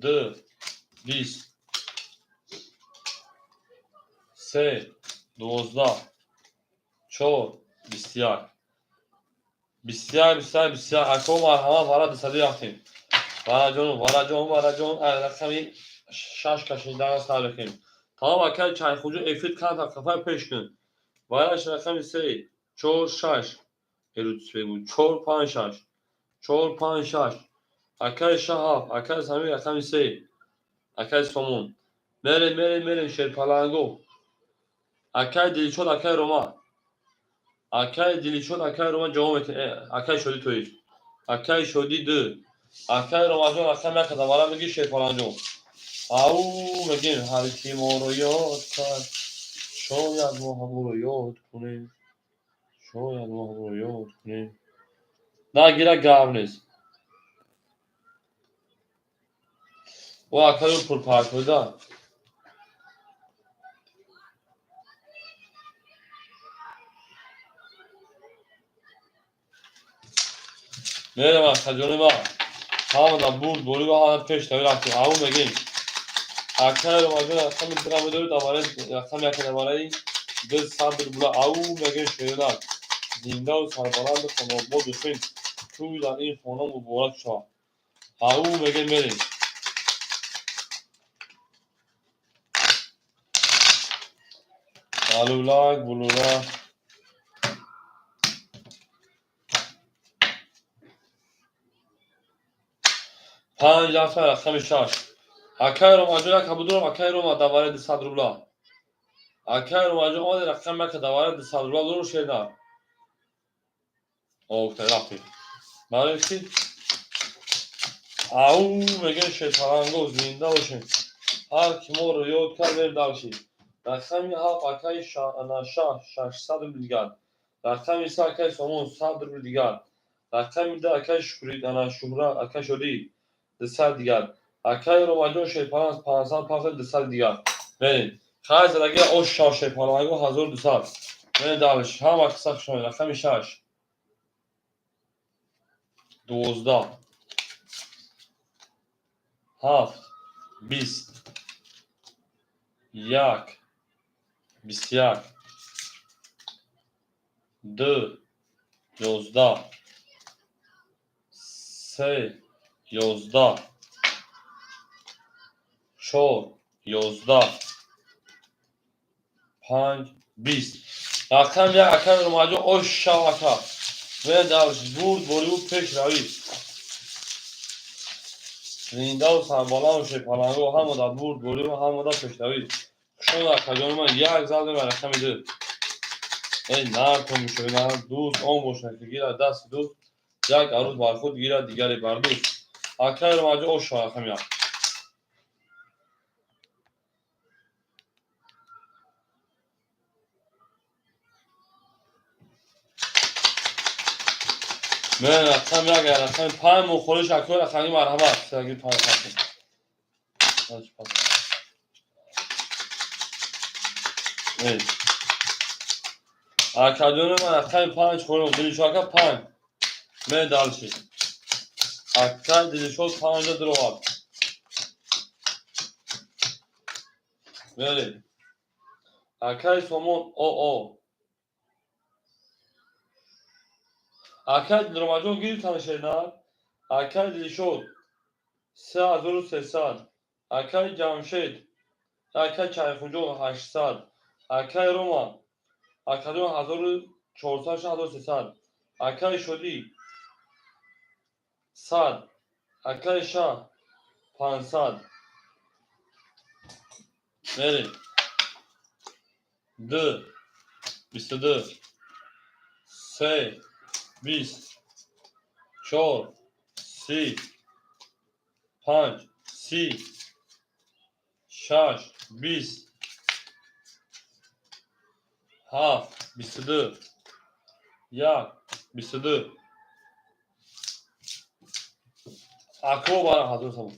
2 20 3 12 4 21 21 اکو ما همه وارد صدی رفتیم وارد جون رقمی 6 کشیدن سر بخیم تمام اکل چای خوجو افید کن تا کفای پیش کن وارش رقمی 3 4 6 اروتس بگو 4 5 6 4 5 6 اکل شهاب اکل سمی رقمی 3 اکل سومون میریم شیرپلنگو اکل دیلیشود اکل روما اکل دیلیشود اکل روما جواب اکل شدی تویش اکل شدی 2 اکل روما جون رقم یک دوباره میگی شیرپلنگو او میگیم هر کی ما رو یاد کرد شاید ما همو رو یاد کنیم شاید ما همو رو یاد کنیم نه گیره گرم نیست و اکل رو پر پاک بودن میرم اکل جون ما همه دا بود بولی و همه پیش دوی رفتیم او میگیم اکل روما جون رقم درم دوی دوباره رقم یک دوباره دو صد بولا او میگیم شیرنک زنده و سربلند و خانواد دوستیم توی در این خانه مبارک شد او میگیم میریم علولک بلولک 5 نفر رقم 6 اکای روماجو یک بودم اکای روما دوباره 200 روبلا اکای روماجو آمده رقم یک دوباره 200 روبلا دور شیرنا اوه رفتی برای چی او میگه شیطانگو زنده باشین هر کی ما رو یاد کرد بر داشی رقم هفت اکای شاه 600 روبل دیگر رقم 3 اکای سومون 100 روبل دیگر رقم 2 اکای شکری شهره اکای شدی 200 دیگر اکای روماجو شیطان 500 200 دیگر بریم خواهد زدگی او شاشه پاناهیگو 1200 بریم دارش هم اکساک شما رقم 6 12 7 20 1 21 2 11 3 11 4 11 5 20 رقم یک اکر روماجو او شاوکا بریم دارش بود بوری بود پیش روی زنده و سربالا و شیپالانگو همه دا بود بوری و همه دا پیشتوی شما در کجان من یک زده و رقم 2 این نرکن میشه نه دوست آن باشن که گیره دست دوست یک عروض بر خود گیره دیگری بر دوست اکر روماجو او شا رقم یک من رقم یک رقم 5 مخورش اکر رقمی مرحمت سرگیر 5 رقم این اکادون من رقم 5 خورم دلیشاکه 5 من دلشی اکر دلیشوک 5 دروار بریم. Arkay somon o. Arkay درماجون گیری tanışırlar. Arkay dilişod 3300. Arkay Camşed. Arkay Çayxuncu 800. Arkay Roma. Arkadon 1400 1300. Arkay Şodi 100. Arkay Şah 500. بریم. د 22 3 20 4 30 5 30 6 20 7 22 1 22 Akro bara hazır tamam.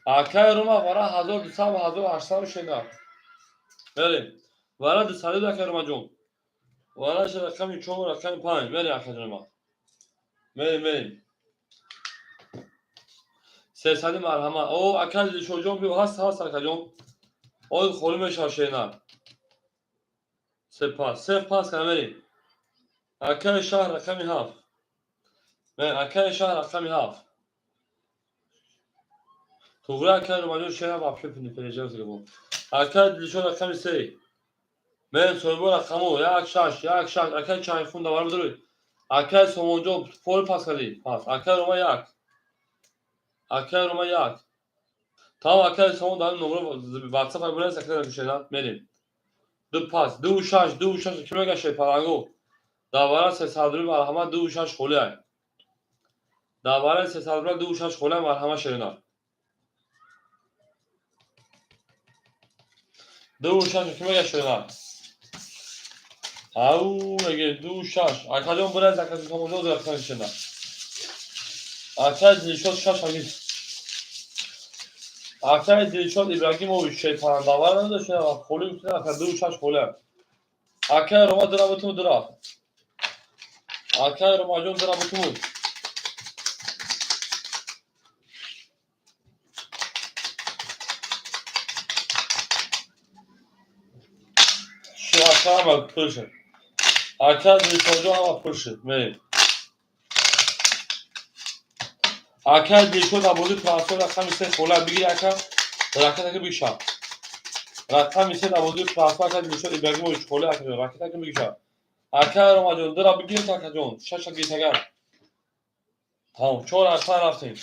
Arkaya Roma bara hazır dışarı hazır aşağı şeyler. بریم. وارد سالی دا کرم جون. وارد شد رقمی 4 رقمی 5 بریم arkadaşlar ما. بریم. سه مرحمت. او اکل çocuğum bir hasta arkadaşım. O خولم شاشینا. سپاس کنم بریم. اکل شهر رقمی 7. من اکل شهر رقمی 7. توغرا اکل ماجور شهر بابشه پنیپنیجاز گبو. اکل دلشون رقمی 3. من soybu rakamı yak şaş akay çayfun da var mıdır? Akay somoncu full paskali pas. Akay Roma yak. Tamam akay somon da numara WhatsApp ay buraya saklar bir şeyler benim. Du pas, du şaş kime geçe parango. Davara se sadrı marhama du şaş xolay. Davara se sadrı du şaş xolay marhama şerina. Du şaş kime geçe Au mege du şaş. Arkadaşım buraya saklar somoncu da saklar şerina. Arkadaş dilşot şaş hangisi? Arkadaş dilşot İbrahimovic şeytan davarına da şuna bak. Kolü üstüne bakar. Du şaş kolü. Arkadaş Roma drabıtı mı drab? Arkadaş Roma'cığım drabıtı mı? Şu arkadaş bak pırşı. Arkadaş dilşotcu ama pırşı. Meyim. Arkadaş dilşot abudu transfer rakam ise kolay bir arkadaş. Raketaki bir şah. Rakam ise abudu transfer arkadaş dilşot İbrahimovic kolay arkadaş. Raketaki bir şah. Arkadaş Roma'cığım drabı girin arkadaşım. Şaşa gitegen. Tamam. Çoğu arkadaş raftayım.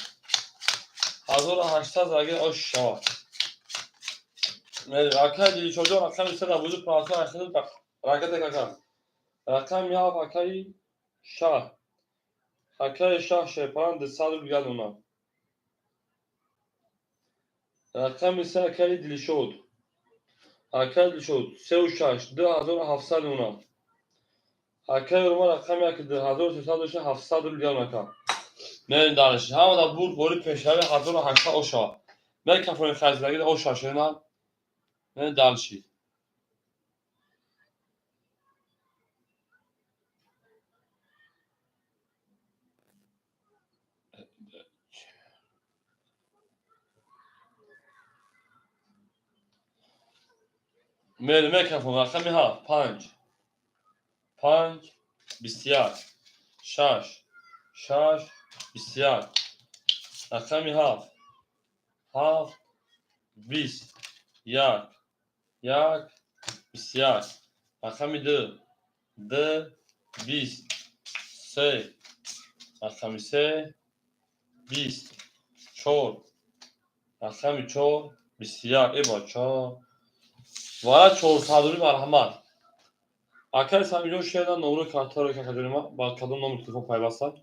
Hazır 800 اگه آش شما رقم دیلیشوجو رقم سه بود پاسا اخیر رقم تکرار رقم یا رقم شاه رقم شاه شپان د سال بیاد اونا رقم سه رقم دیلیشود رقم دیلیشود 36 2700 اونا رقم روما رقم یک 2300 بیاد اونا من دانش همه دا بود گوری پیشروی 1800 اوشا من کفون خزلگی اوشا شدن من دانشی من کفون رقمی ها 5 بسیار 6 بسیار رقمی 7 20 یک بسیار رقمی 2 20 3 رقمی 3 20 4 رقمی 4 بسیار ای بچه وارد 400 مرحمت Arkadaşlar milyon şeyden numara kartları kakadırma. Bak kadın numara telefon paylaşsan.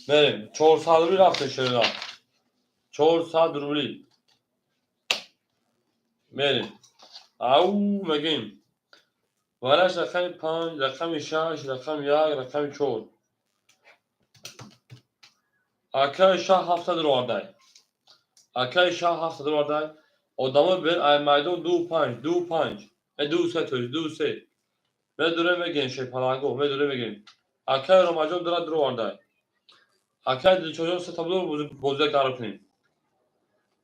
Benim. 400 hafta şeyden. 400 Benim. Au megim. Varaş rakam 5, rakam 6, rakam 1, rakam 4. Arkadaşlar haftadır oradayım. Arkadaşlar haftadır oradayım. Odamı bir aymaydan 2 2 ve dure ve genç palago ve dure ve genç. Akay Romacon dura orada. Akay çocuğun se tablo bozacak tarafını.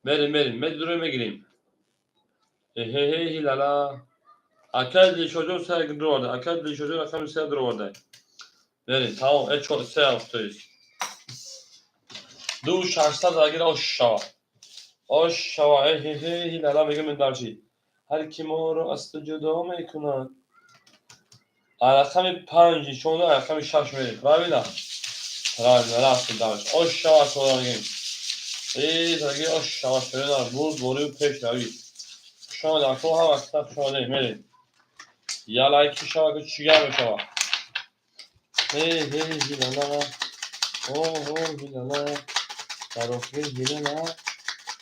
Verin. Med dure ve gireyim. هیلالا اکل دیشوجو سه درو vardı. اکل دیشوجو rakam سه درو vardı. بریم tamam. çok سه haftayız. دو 600 اگر آشوا هیلالا میگه من درچی هر کی ما رو از تو جدا میکنه رقم 5 شما رقم 6 میرید ببینم رفتیم دمش آشوا تو میگیم درگی آشوا شده بود بوری پیش روی شما در تو هم اکتب شما میرید یا لایکی شما که چیگر بشوا هیلالا هیلالا طرفی هیلالا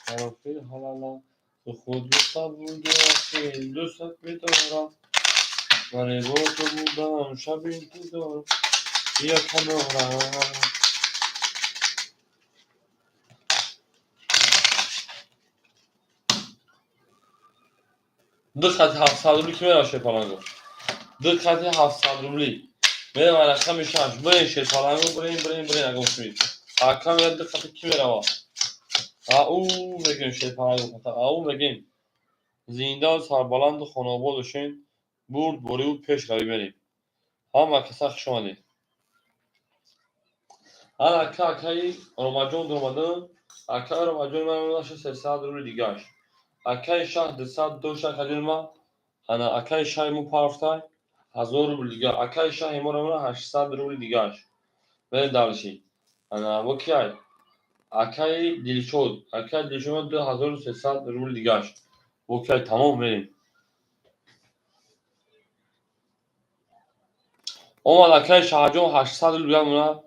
طرفی حالالا تو خود بودی اصیل دوستت میدارم من با تو بودم شب انتظار بیا کنارم دقت 700 روبلی kime yaşı parango? Dikkati 700 روبلی. Benim alakam bir şey. Buraya şey parango buraya agosmit. Akam ya dikkati kime rava? Bugün şey parango kata. Bugün زندان سربلند خانوادشون برد برای او پیش روی بریم همه کسا خشمانه هر اکایی رومجون درمدن اکای رومجون من نشه 300 روبلی دیگهش اکای شاه 200 دوشا کجلما انا اکای شاه مو پارفتای 1000 روبلی دیگه اکای شاه همون 800 روبلی دیگهش بره دارشی انا وکیای اکای دلشود 2300 روبلی دیگهش وکیای تمام بریم اومد اکای شاه 800 روبلی دیگه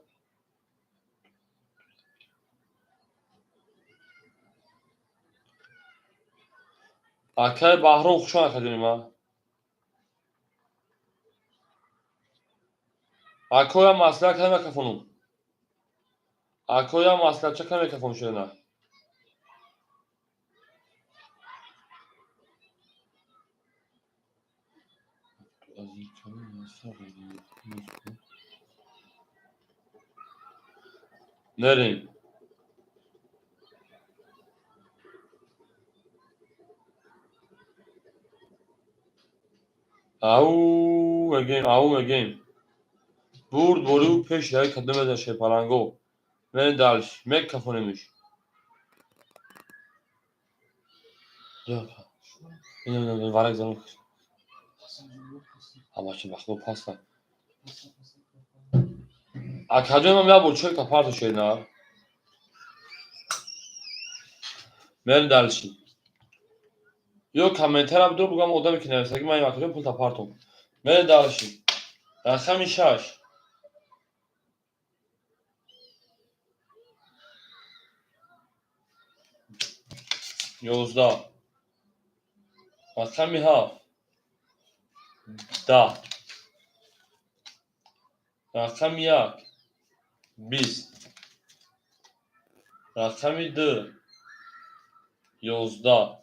اکای بحران خوشان کجونیم اکویا مسئله کنه میکفونم اکویا مسئله چه کنه میکفون شده نه نریم او برد برو پیش یای کدوم بزن شیپارنگو من دلش میکفونیمش اینو ورق زنم اما چه بخلو پاستا اکجون من یا برچه تا پارتو شده نه من دلشی یو کامنتر هم دور بگم آدمی که نویسه که من این اکجون پول تا پارتو من دلشی رقم 6 11 رقم 7 10 رقم 1 20 رقم 2 11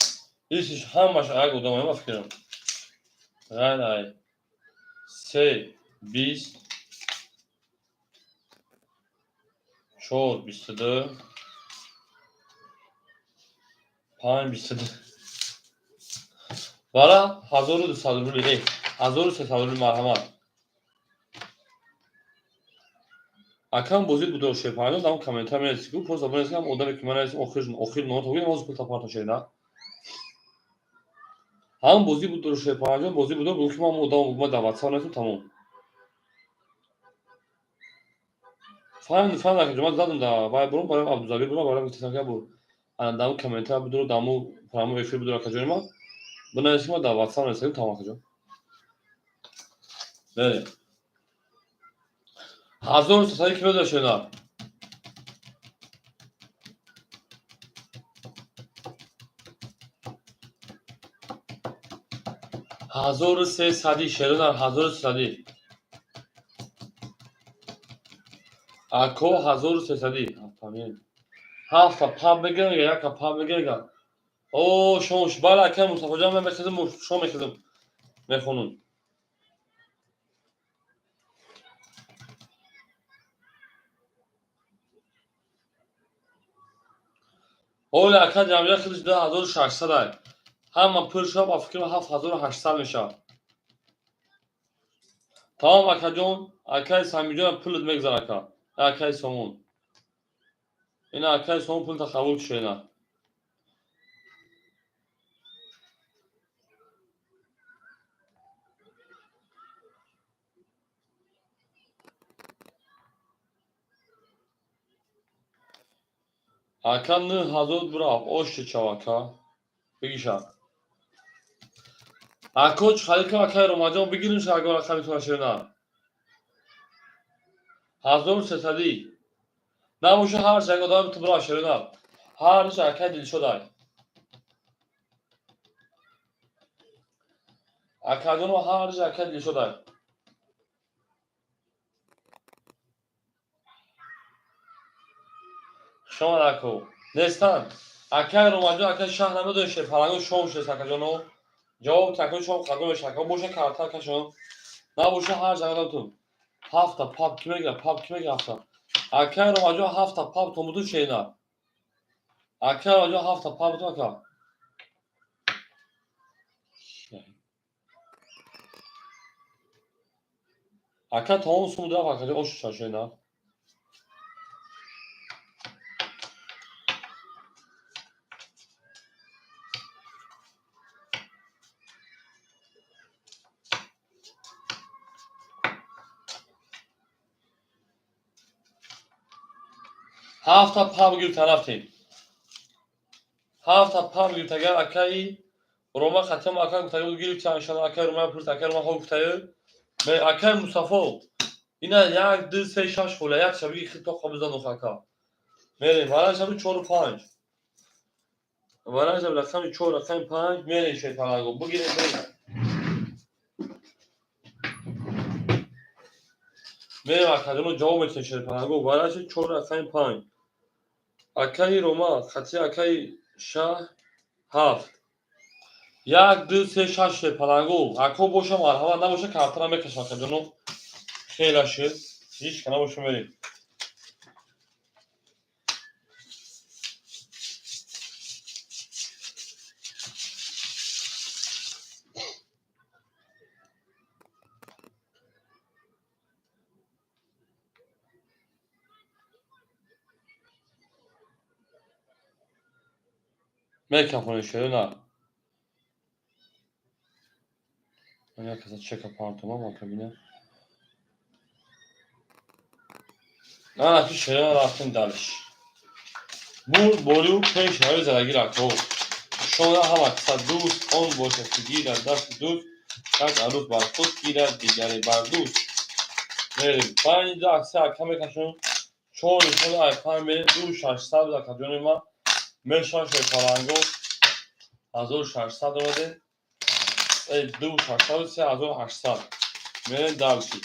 ایشش همش اگه بودم من فکرم نه 3 20 4 22 5 22 برا 1200 روبلی 1300 روبلی مرحمت اکم بازی بود روشه پایان دام کامنتر میرسی کو پس abone olsam oda که من از آخر نوت होगी موز پول تا پارت شده نه هم بازی بود روشه پایان بازی بود رو که ما oda دعوت سانتون تمام فهم که جماعت زدم دا وای برام برای عبدالزبیر برام برای تسکر بود انا دام کامنتر بود رو دامو فرامو افی بود رو کجا ما بنا اسم دعوت سان رسید تمام کجا بله 1300 کی بده شده 1300 شده 1300 اکو 1300 تمام هفت پا بگیرم یا یک پا بگیرم او شوش بالا که مصطفی جان من بخدم شو میخدم میخونم اول اکا جمعیت خودش 2600 همه پرشا با فکر 7800 میشه. تمام اکا جون، اکای سامی جون پولت میگذار اکا. اکای سامون. این اکای سامون پول تا قبول کشه نه. اکا نه هزار برا اوش چاو اکا. بگیشم. اکا چه خیلی که اکای روماجان بگیریم شاگر اکا میتونه شه نه. 1300 نباشه هر جگه دارم تو برا شه نه. هر جگه اکای دل شده. اکا جون هر جگه اکای دل شده. شما اکو. نستان. اکای روماجان اکای شهر نمیدونشه پرانگو شوم شه اکا جونو. جواب تکون شما قدم شکا باشه کارتا کشون نباشه هر جگه دارم تو. هفته پاپ کی میگه پاپ کی میگه هفته. اکای روماجان هفته پاپ تو مدو شه نه. اکای روماجان هفته پاپ تو اکا. اکا تمام سودا اکا اوش شه نه. هفته پاپ گیر طرفتیم. هفته پاپ گیر تگر اکای روما ختم اکای متگل گیر چند شان اکای روما پرت اکای روما خوب تایر. به اکای مصطفی اینا یک دو سه شش خوله یک شبیه خیلی تو خواب زن اکا. میریم ولی شبیه 4 و 5. ولی شبیه رقم 4 رقم 5 میریم شیطان بگیریم بریم. میریم اکادمی جواب میتونیم شیطان ولی شبیه 4 رقم 5. اکای روما خطی اکای شاه 7. یک دو سه شش پلنگو اکو باشه مرحبا نباشه کارتنا میکشم اکادمی خیلی شد هیچ کنه باشه میریم. میکفونه شده نه. من یک کسی چک اپارتمان ما کبینه. نه تو شده رفتیم دلش. بولو پیش های زدگی رکو. شما همه کسا دوست اون باشه که گیرد دست دوست یک عروض بر خود گیرد دیگری بر دوست. میریم 5 اکسه اکمه کشون 4 شده ایپان میریم 2600 بوده کجانی ما میشان شوی پارنگو 1600 آمده 2600 و 3800 میریم دلشی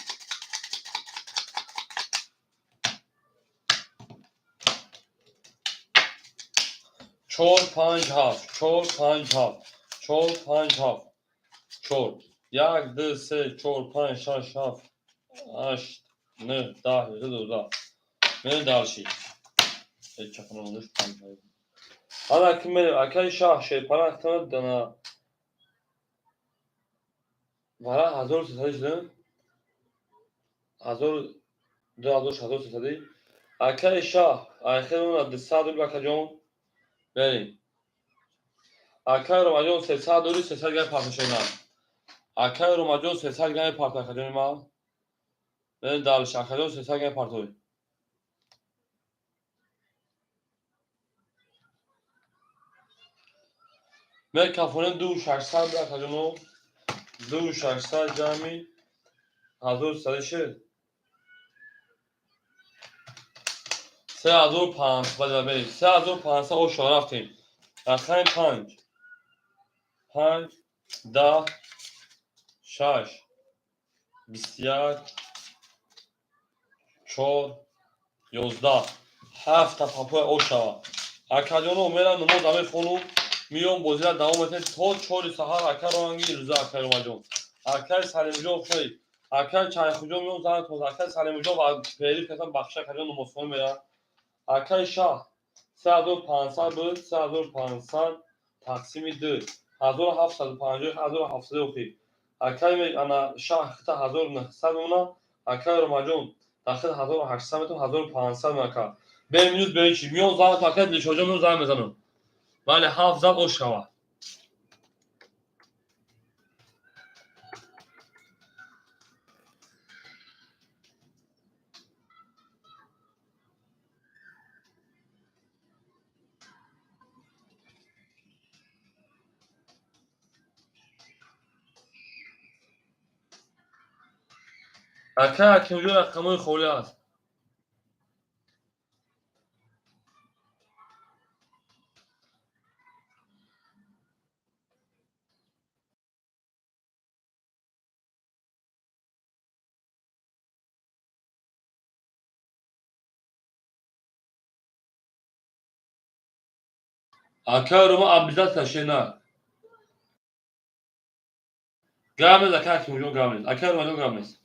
4 5 7 4 5 7 4 5 7 4 1 2 3 4 5 6 7 8 9 10 11 میریم دلشی چکانه اونش 5 حالا که میریم اکای شاه شیپانه اختانه دانه برای 1300 شده 1300 اکای شاه اخیر اون 200 دور اکا جون بریم اکای روماجون 300 دوری 300 گای پارتشای نه اکای روماجون 300 گای پارت اکا جون ما بریم دالش اکا جون 300 گای پارتوی می کفونه 2600 دور اکا جونو 2600 جمعی 1100 شد 3500 بریم 3500 او شما رفتیم اخیر 5 5 10 6 21 4 11 7 تا پاپو اوشا اکادیونو میرم نماز همه خونو میام بازی را دوام بده تا 4 سحر اکا رانگی روزا اکا ماجون اکا سلیم جو خی اکا چای خوجو میام زان تو اکا سلیم جو و پیری کسان بخش اکا نماز خون میرم اکا شاه 3500 بود 3500 تقسیم 2 1750 1700 اوکی اکای انا شاه تا 1900 اونا اکای رمجون داخل 1800 متر 1500 مکا benim 100 belki milyon zaman paket ile çocuğumun zaman mezanım. Vale hafıza boş hava. Akay kim diyor rakamı koyuyor. Akay Roma abizat taşına. Gamez akay kim diyor gamez. Akay Roma diyor gamez.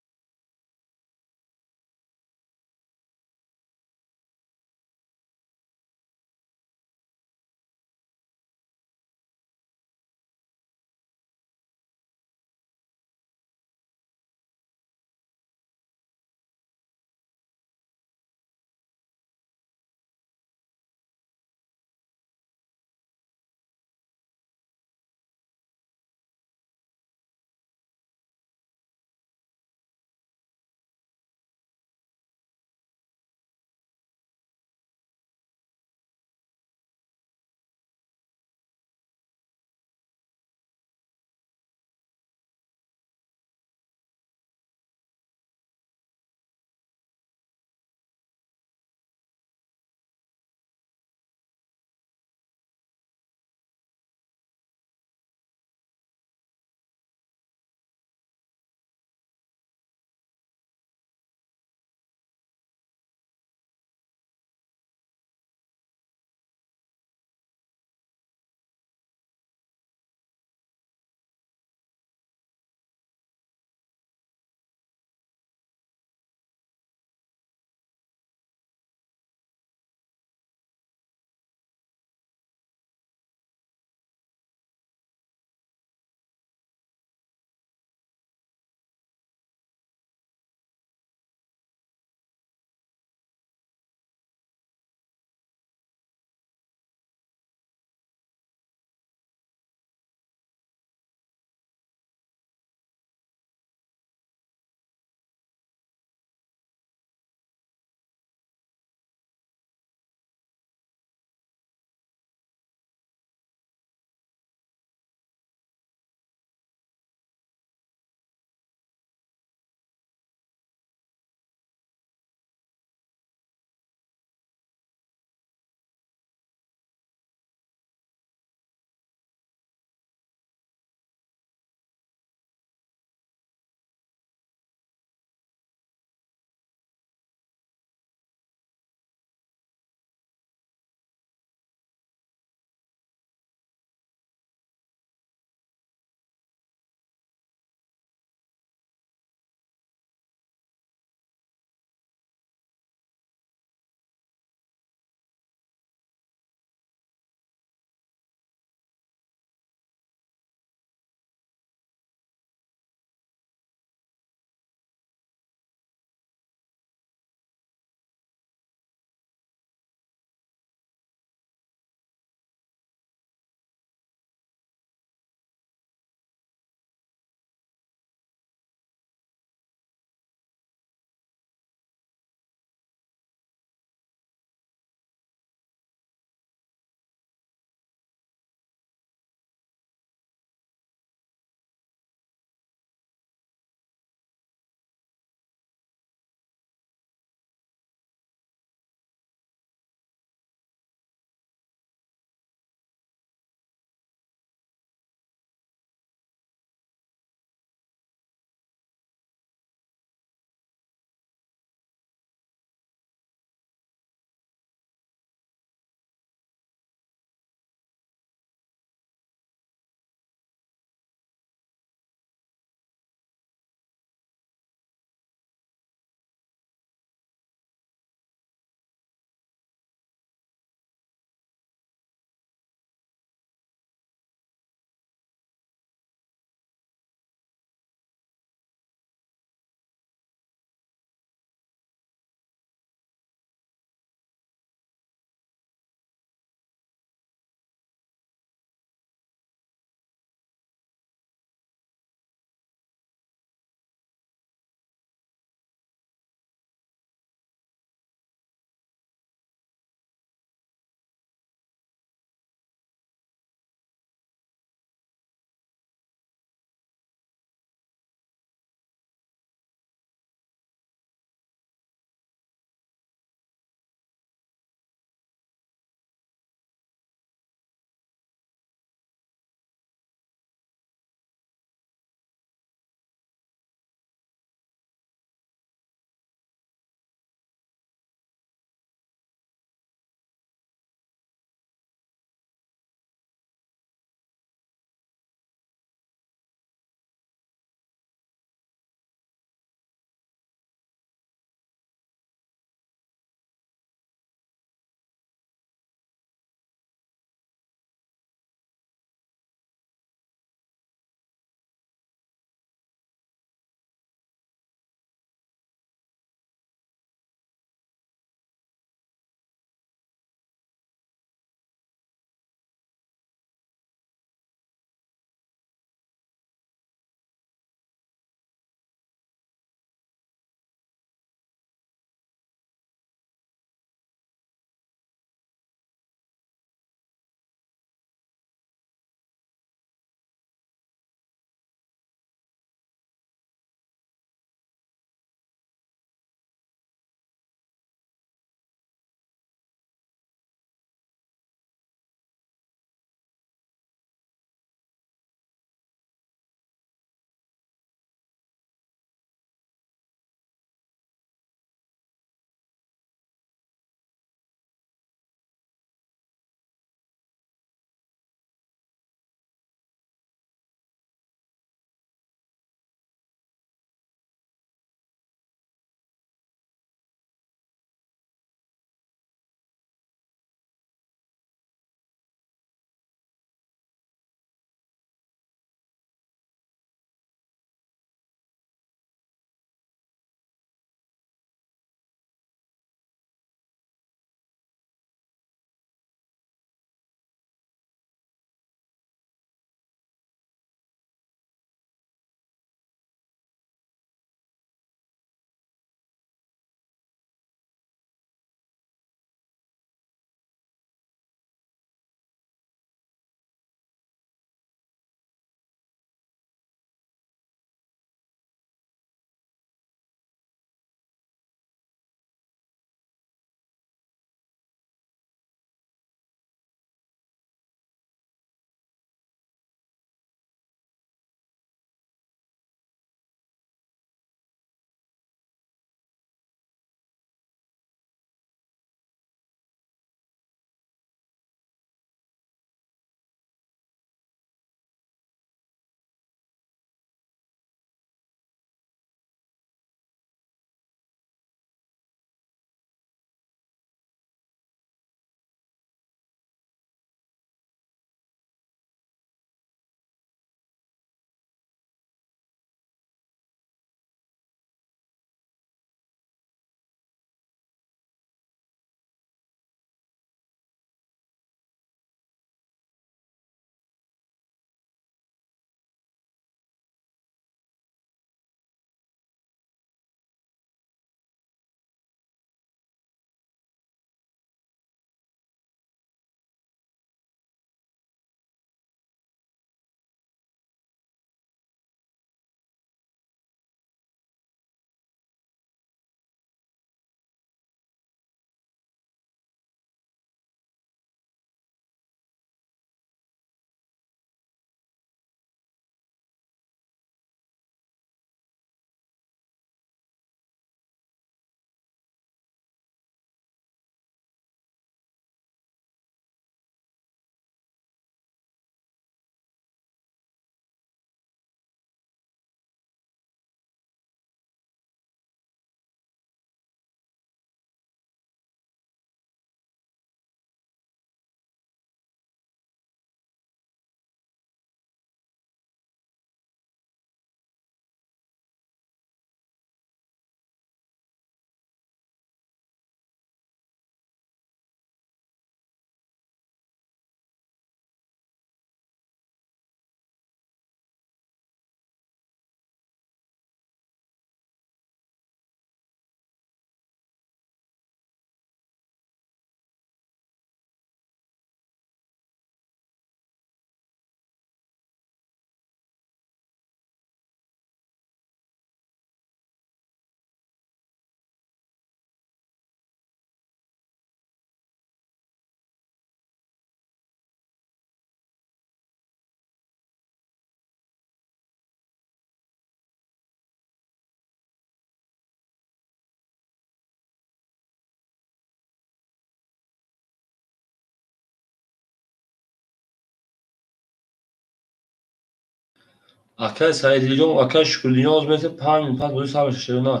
اکای سعیدی جون اکای شکر نیاز مثل 5 میلیون پس بودی سرش شده.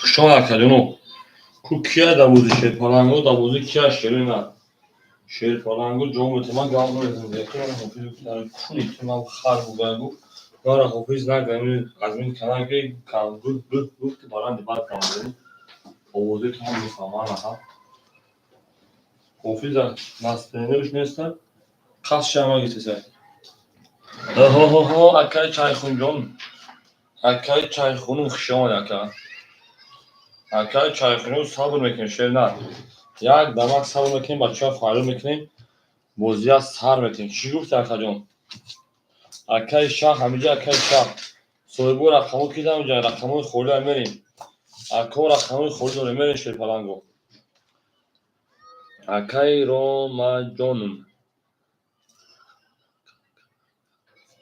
شما کدومو کوکیا داوودی شیر پالانگو داوودی کیا شیرینه شیر پالانگو جوم تمام گام میزنه که من حافظ کنی تمام خار بوگانگو داره حافظ نگم از این کنار که کام بود باران دیوار کام بود داوودی که هم میفهمم ها حافظ ناستنیش نیست خاص شما گیتسه هو اکای چای خونجون اکای چای خونو شما اکا اکای چای خونو صبر میکنه شیر نه یک دمک صبر میکنیم بچه ها فایل میکنیم موزی از سر میکنیم چی گفت اکا جون اکای شاه همیجا اکای شاه سویبو رقمو کیدم جای رقمو خورده میریم اکا رقمو خورده میریم شیر پلنگو اکای روما جونم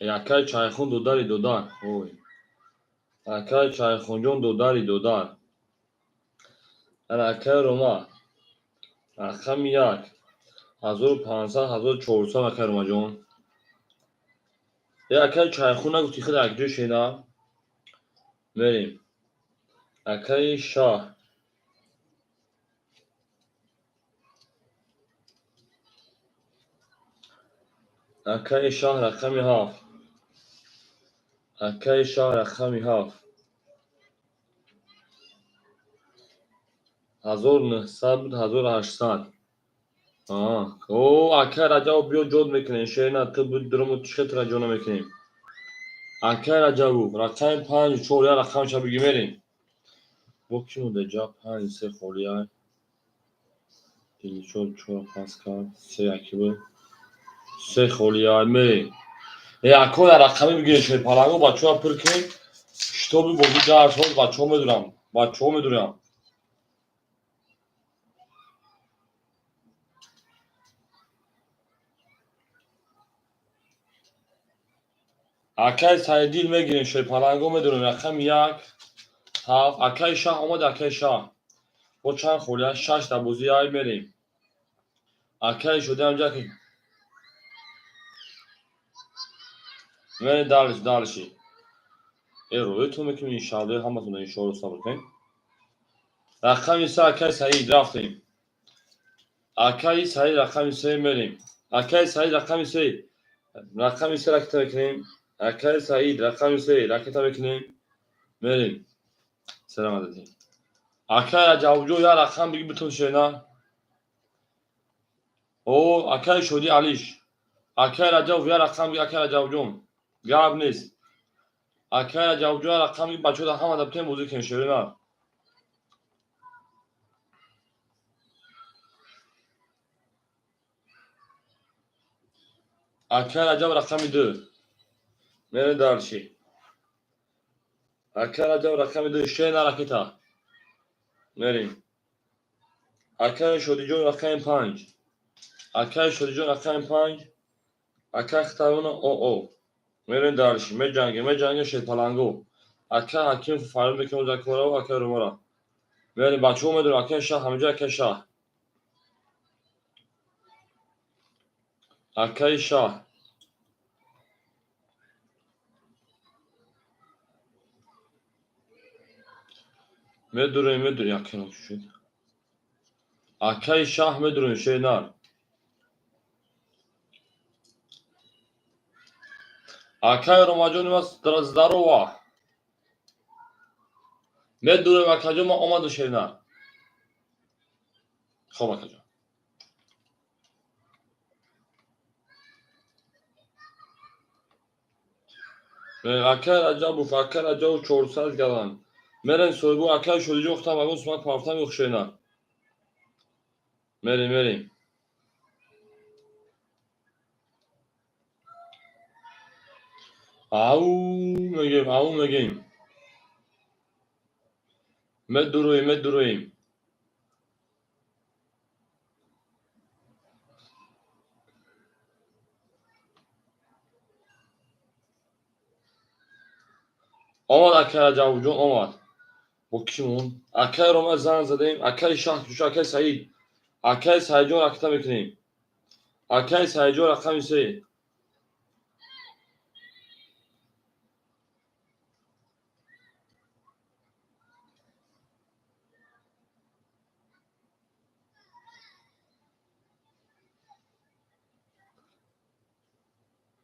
اکای چای خون دوداری دودار اکای چای خون جون دوداری دودار اکای روما رقم یک 1500 1400 اکای روما جون اکای چای خون نگفتی خود اکجو شینا میریم اکای شاه اکای شاه رقم 7 اکای شاه رقمی هفت 1900 بود 1800 او اکای رجب بیا جود میکنیم شیرین تو بود درمو چه رجب نمیکنیم اکای رجب رقم 5 4 یا رقم شب بگیریم bu kim olacak? Hangisi Kolya? Dilichol Chora Pascal سه اکیبه سه Kolya می اکو در رقمی بگیره شوی پالانگو بچه ها پر کنیم شتابی بازی درس ها بچه ها میدونم بچه ها میدونم اکای سایدیل میگیریم شوی پالانگو میدونم رقم یک هفت اکای شاه آمد اکای شاه با چند Kolya 6 در بازی های میریم اکای شده همجا که میریم دارشی روی تو میکنیم انشاءالله همتون انشاءالله صبر کنیم رقم 3 اکای سعید رفتیم اکای سعید رقم 3 میریم اکای سعید رقم 3 رقم 3 را کتاب کنیم اکای سعید رقم 3 را کتاب کنیم میریم سلام علیکم اکای جوجو یا رقم بگی بتون شینا او اکای شودی علیش اکای رجب یا رقم بگی اکای جوجو گرب نیست اکای جوجو یا رقم بگی بچه دا هم ادبتین بوزی کن شینا اکای رجب رقم 2 میریم دارشی اکای رجب رقم 2 شینا را کتاب میریم اکای شودی جون رقم 5 اکای شودی جون رقم 5 اکای خطابون او میرین دارشی می جنگی شید پالانگو اکای حکیم فایل میکنم زکورا و اکای رومورا میرین بچه ها میدونم اکای شاه همینجا اکای شاه اکای شاه میدونیم اکای نوشی شد اکای شاه میدونیم شینار اکای روماجون was здорово میدونیم اکای جون ما آمد شینار خب اکای جون اکای رجب اکای رجب 400 گلان میرین سویبو اکای شدی جو اختم اگون سمک پافتم یخ شینار میریم او میگیم میدونیم آمد اکای رجب جون آمد با کیمون اکای رو ما زن زدیم اکای شاه کشو اکای سعید اکای سعید جون رکتا میکنیم اکای سعید جون رقم 3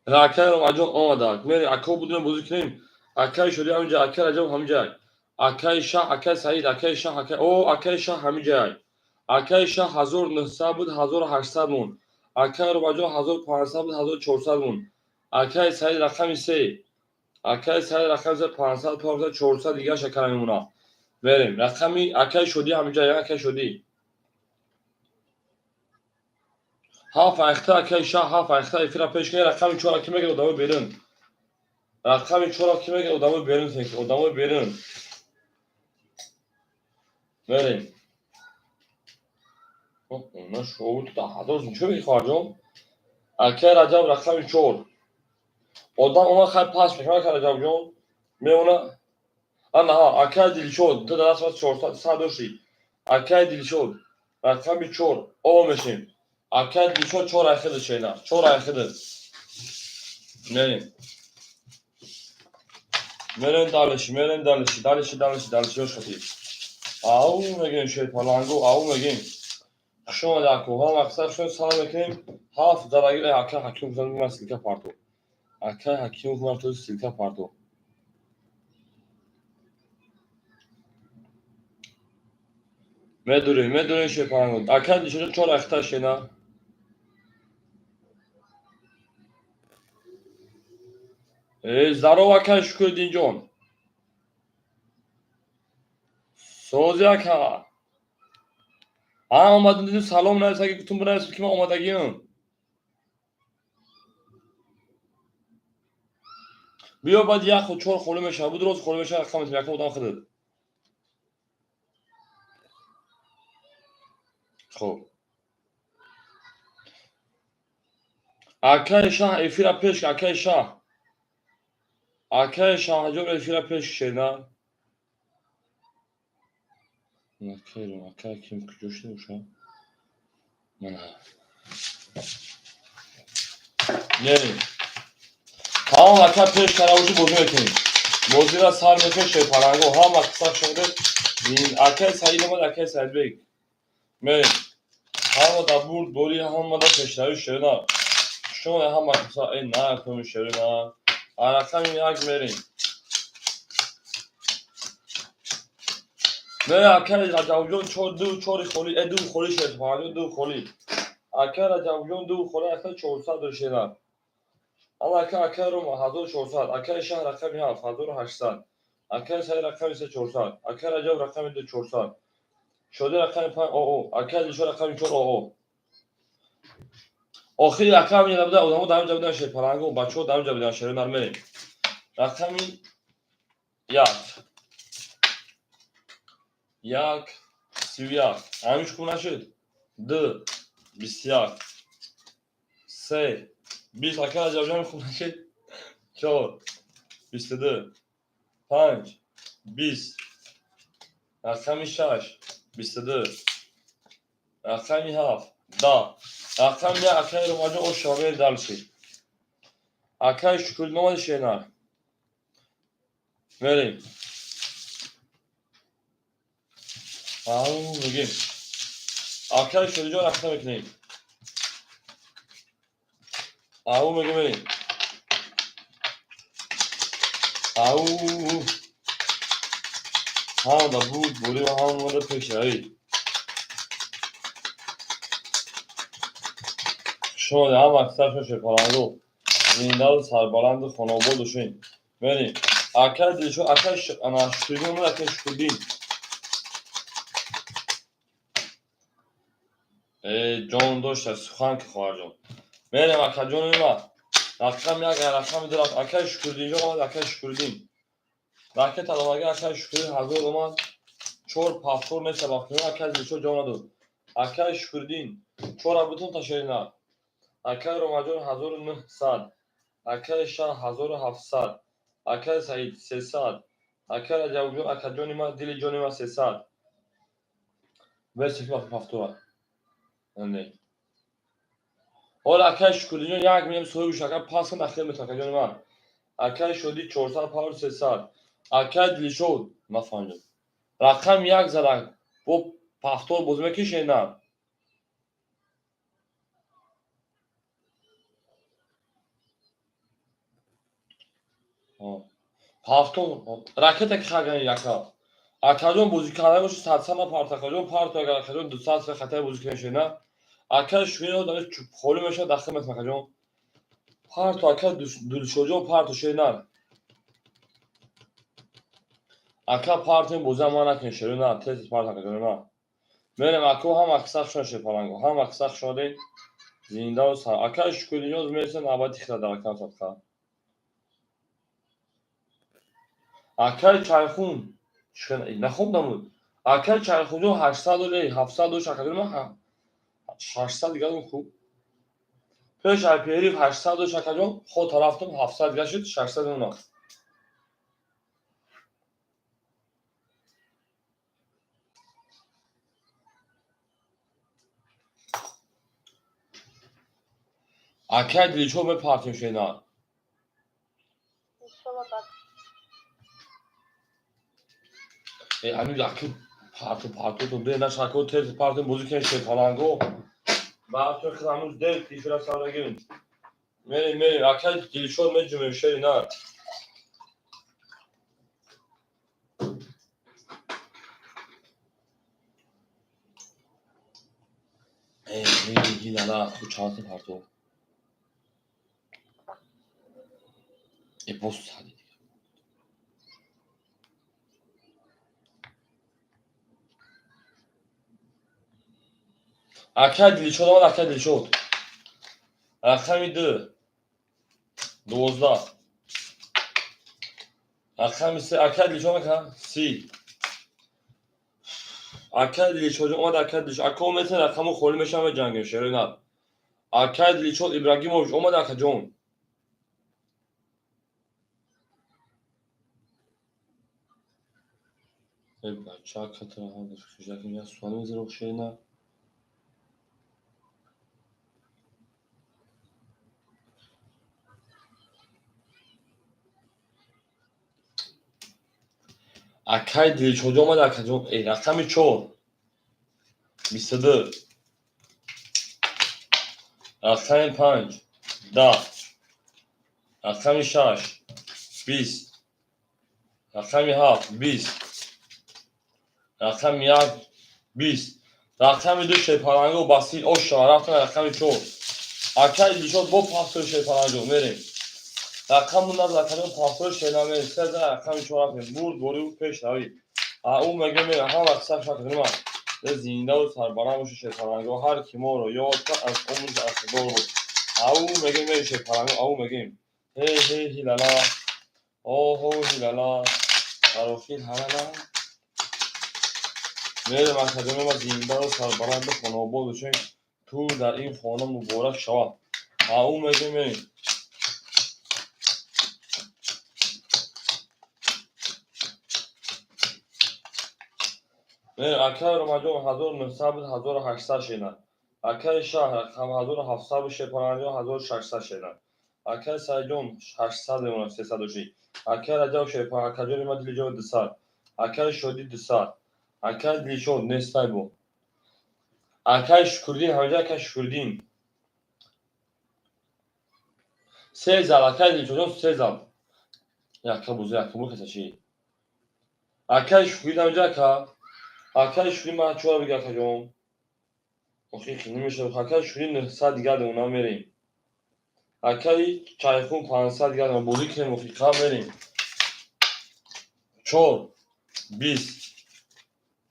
اکای رو ما جون آمد میری اکا بودیم بازی کنیم اکای شدی همینجا اکای رجب همینجا اکای شاه اکای سعید اکای شاه اکای او اکای شاه همینجا اکای شاه 1900 بود 1800 مون اکای رو ما جون 1500 بود 1400 مون اکای سعید رقم 3 اکای سعید رقم 500 400 دیگه شکر میمونا بریم رقمی اکای شدی همینجا یا اکای شدی هاف اختا اکای شاه هاف اختا افرا پیش کنی رقمی 4 کی میگه ادامه برین رقمی 4 کی میگه ادامه برین سنک ادامه برین بریم اونا شو تو هزار چه میخواجم اکای رجب رقمی 4 odam ona خیلی پاس میکنه اکای رجب جون میونه انا ها اکای دل شد تو دست واسه 400 صدوشی اکای دل شد رقمی 4 او میشیم اکای دل شد 4 اخد شینا 4 اخد بریم دالشی hoş خطیب او میگیم شیر پالانگو او میگیم شما در کوها مقصد شد سلام میکنیم هفت درگیر اکای حکیم کنم من سیلکه پارتو اکای حکیم کنم تو سیلکه پارتو Meduri şey falan. Akan dışarı çok akta şeyna. Zaro akan şükür dinjon. Sozi aka. Ha omadın dedim salom neyse ki kutum buraya kime omadagiyim. بیا بعد یخ و چهار خورده میشه بود روز خورده میشه خمس یک بودم خدت خب اکای شاه افیرا پیش اکای شاه هجوم افیرا پیش شینا اکای kim کجوش نمیشه نه یعنی tamam اکای پیش کراوشی بازی میکنیم بازی را سر میکشه پرنگو هم اقصا شده این اکای سعید ما اکای سعید بیگ میریم هم دا برد بولی هم دا پیشنهاد شینا شما هم اقصا این نه کنم شینا arasam یک میریم نه اکای راجعون چور دو چوری خولی ادو خولی شد پاجو دو خولی اکای راجعون دو خولی اکای 400 داشتن اما اکای رو 1400 اکای شهر رقم 7800 اکای سای رقم 400 اکای راجع رقم 2400 شده رقم 5 او اکای شده رقم 4 او آخری رقم یه نبوده آدمو دارم جواب نشه پرنگو بچه‌ها دارم جواب نشه نرمه رقم یک 31 همیش کو نشد دو 21 سه 20 اکای جواب خوب نشد 4 22 5 20 رقم 6 22 رقم 7 10 رقم یک اکای رو ماجه او شامل دلشی اکای شکل نماد شینا بریم میگیم اکای شده جا رقم میکنیم میگیم بریم هم دا بود بولی و هم مورد پیشهایی شما ده هم اکثر شده پرنگو زینده و سربلند و خاناباد و شوین بریم اکای دیشو اکای شکلی نماد اکای شکلی جان داشت سخن که خواهر جان بریم اکای جان ما رقم یک رقم دو رقم اکای شکردین جان آمد اکای شکردین رقم تلامگه اکای شکردین هزار اومد چور پافتور میشه باقی اکای دیشو جان دو اکای شکردین چور بوتون تشرینا اکای رومجان 1900 اکای شاه 1700 اکای سعید 300 اکای رجب جان اکای جان ما دل جان ما 300 برسی که پافتور نه حالا اکای شکردین جان یک میلیون سوی بشه اکای پاس کن اخیر میتونه اکای جان ما اکای شدی 400 پاور 300 اکای دلی شد نفهمیدم رقم یک زدن با پافتور بازی میکشه نه پافتور راکت که خواهی یکا اکای جان بازی کنه باشه 100 نه پارت اکای جان پارت اگر اکای جان 200 خطر بازی کنشه نه اکای شوینو داره خولی میشه داخل میتونه اکای جان پارت اکای دل شد جان پارت شه نه اکای پارت بازی ما نکنشه نه تست پارت اکای جان نه میرم اکو هم اکسخ شده پالانگو هم اکسخ شده زنده و سر اکای شکلی نیاز میرسن عبادی خیلی در اکان صدقه اکای چایخون نخوندم بود اکای چایخون جو 800 دولی 700 دوش اکای ما 800 دیگه اون خوب پیش پیری 800 دوش اکای جون خود طرفتم 700 دیگه شد 600 اونا اکای دیلیچو به پارتیم شینا همین یکی پارتو تو ده نشاکو تز پارتیم موزیکن شد پالانگو بعد تو خداموز ده تیفرا سارا گیرین میریم اکای دیلیچو مجموعه شینا hilala bu çantı parto. Boz hadi. Akad dili شد آمد akad dili شد. رقم 2 12 رقم 3 akad dili شد که 30 akad dili شد اومد akad dili شد اکا مثل رقمو خالی میشم به جنگ شرینا akad dili شد ابراهیموویچ اومد اکا جون بچه ها کتر هم بشکشک اینجا سوانه میزه شرینا akad dili شد اومد اکا جون رقم 4 22 رقم 5 10 رقم 6 20 رقم 7 20 رقم 1 20 رقم 2 شیپارنگو باسیل اوشا رقم 4 akad dili شد با پاسور شیپارنگو میریم رقم bunlar zaten پاسور شیپارنگو سه رقم 4 برد برو پیش روی اون میگه میره هم اکثر شکل ما زنده و سربرا میشه شیپارنگو هر کی ما رو یاد کرد از اون از دور بود اون میگه میره شیپارنگو اون میگیم هی هی هیلالا اوه هیلالا اروفیل هلالا میرم اکادمی ما زنده و سربرا به خانواده بشیم تو در این خانه مبارک شود اون میگه میریم اکای رمجان 1900 1800 شدن اکای شهر هم 1700 شیپارنگو 1600 شدن اکای سایجون 800 اون 300 شد اکای رجب شیپار اکای ما دیلیجو 200 اکای شدی 200 اکای دیلیشو نستای بو اکای شکردین همجا اکای شکردین سه زال اکای دیلیشو سه زال یا کبو کساشی اکای شکردین همجا اکای شکردین ما چوار بگه اکای جون اوکی خیلی میشه اکای شکردین 100 دیگه اونا میریم اکای چایخون 500 دیگه اونا بودی که مفیقا میریم 4 20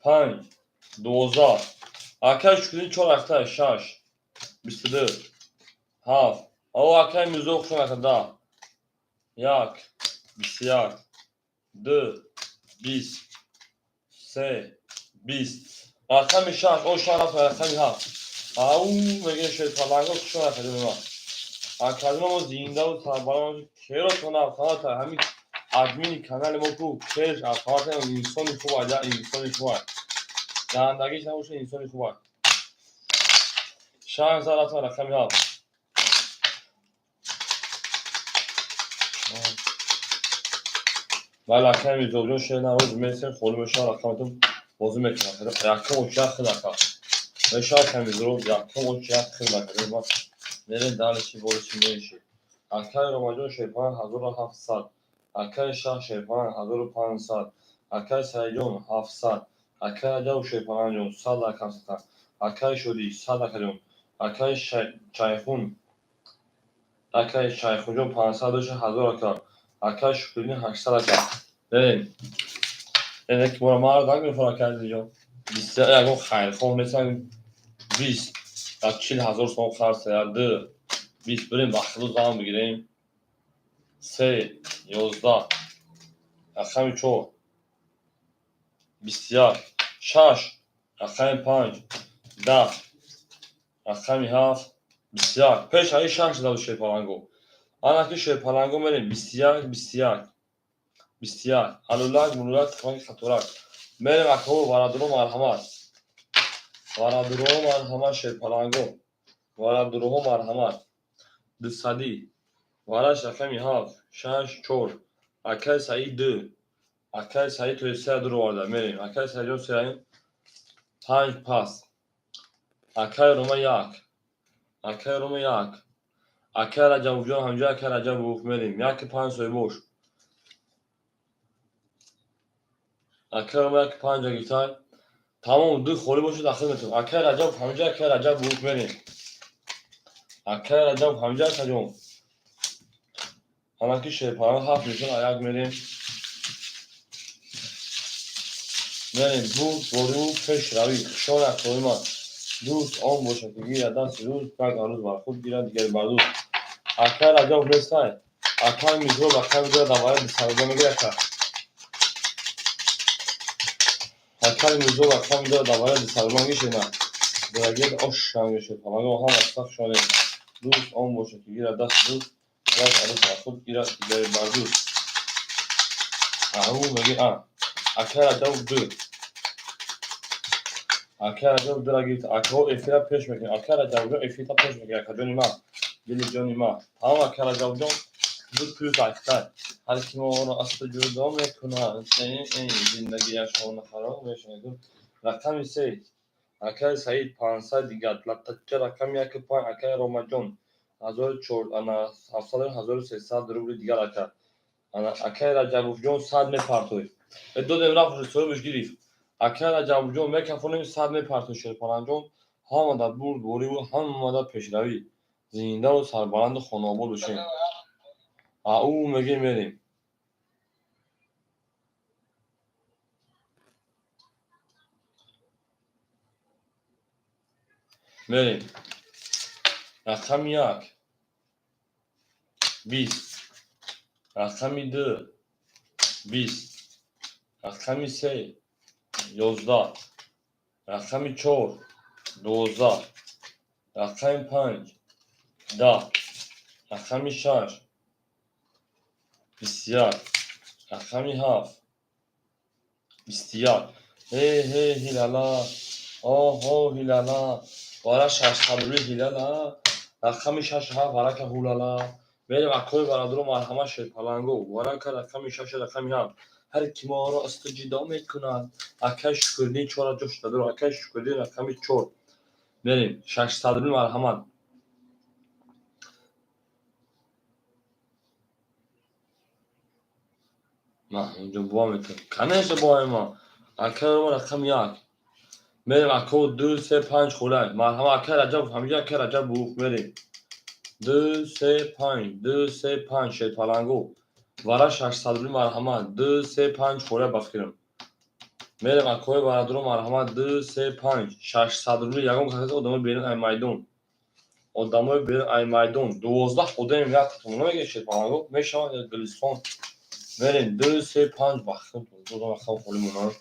5 12 اکای شکردین 4 اکتای 6 22 7 او اکای میزو خشون اکا 10 1 21 2 20 3 20 رقم 6 او شرف رقم 7 او میگه شیطانگو خشون اکا اکادمی ما زنده و سربرا چرا تو نفهمت همین ادمین کانال ما کو چش افاق انسان خوب یا انسان خوب زندگیش نباشه انسان خوب شانس دارد رقم ها ولی کمی زوجون شده نبود مثل خود میشه رقمتون بازی میکنه رقم و چه خیلی رقم میشه کمی زود رقم و چه خیلی رقم ما میرین دانشی بولشی میشه اکای رمجان شیپان 1700 اکای شاه شیپان 1500 اکای سایجون 700 اکای جو شیپان جون 100 رقم ستن اکای شدی 100 رقم اکای چایخون جون 500 داشت 1000 رقم اکای شکرین 800 رقم بریم اینه که برای ما رو دنگ میفرا کردی جون 20 اگه خیلی خوب مثلا 20 تا 40,000 سوم خرج کرده 20 بریم بخلوز زمان بگیریم 3 11 رقم 4 21 6 رقم 5 10 رقم 7 21 پیش های 6 داد شیپارنگو آنها که شیپارنگو میریم 21 21 21 علولک مولولک تفنگ خطورک میریم اکابو وارادرو مرحمت شیپارنگو وارادرو مرحمت دستادی وارش رقم 7 6 4 اکای سایی 2 اکای سایی توی 3 درو وارده میریم اکای سایی جون 3 5 پاس اکای روما 1 اکای روما 1 اکای رجب جون همجا اکای رجب بوخ میریم 1 5 سوی boş اکای روما 1 5 گیتای تمام دو خوری باشه داخل میتونم اکه رجب همینجا اکه رجب بروک بریم اکه رجب همینجا کجام همه که شیپاران هفت میشون آیاک میریم بود برو پیش روی خشان اکتوی ما دوست آن باشه که گیر دست روز بگ روز بر خود گیرد دیگر بردوز اکه رجب رسای اکه میزو اکه میزو دواره بسرده میگه اکه میزو اکه میزو دواره بسرده میشه نه درگیر آش میشه تمام هم اصلا شده دوست آن باشه که گیر دست روز بگ روز بر خود گیرد دیگر بردوز او میگه اکه رجب دو اکه رجب درگیر اکه افیرا پیش میکنه اکه رجب افیرا پیش میکنه اکه جانی ما دل جانی ما تمام اکه رجب جان دو پیوز اکتر هر کی ما رو اصلا جدا میکنه این زندگی شما خراب میشه رقم سه اکه سعید 500 دیگر لطکه رقم یک پایین اکه روما جان 1400 انا 7300 روبل دیگر اکه انا اکه رجب جان 100 میپرتوی دو دم رفت سوی بش گرفت اکه رجب جان میکفونیم 100 میپرتوی شیرپاران جان هم در برد بوری و هم در پیشروی زنده و سربلند خانواباد بشیم او میگه میریم میریم رقم یک 20 رقم دو 20 رقم سه 11 رقم 4 12 رقم 5 10 رقم 6 21 رقم 7 21 هی هیلالا آه هیلالا بارا 600 هیلالا رقم 67 برا که هولالا بریم اکوی برادر مرحمت شد پلنگو برا که رقم 6 رقم 7 هر کی ما را استجدا میکنند اکش شکردی چورا جوش دادر اکش شکردی رقم 4 بریم 600 مرحمت نه اینجا با میتون کنهش با ما اکه رقم 1 بریم اکو 2 3 5 خوله مرحمت اکه رجب همینجا اکه رجب بروک بریم 2 3 5 2 3 5 شد پلنگو ورا 600 مرحمت 2 3 5 خوره بخیرم میرم اکوی برادر مرحمت 2 3 5 600 یگان کسی آدمای بیرون ای میدون آدمای بیرون ای میدون 12 خودم یک تون نمیگه شد پلنگو میشن گلستان بریم 2 3 5 بخیرم تو دو بخام خولمون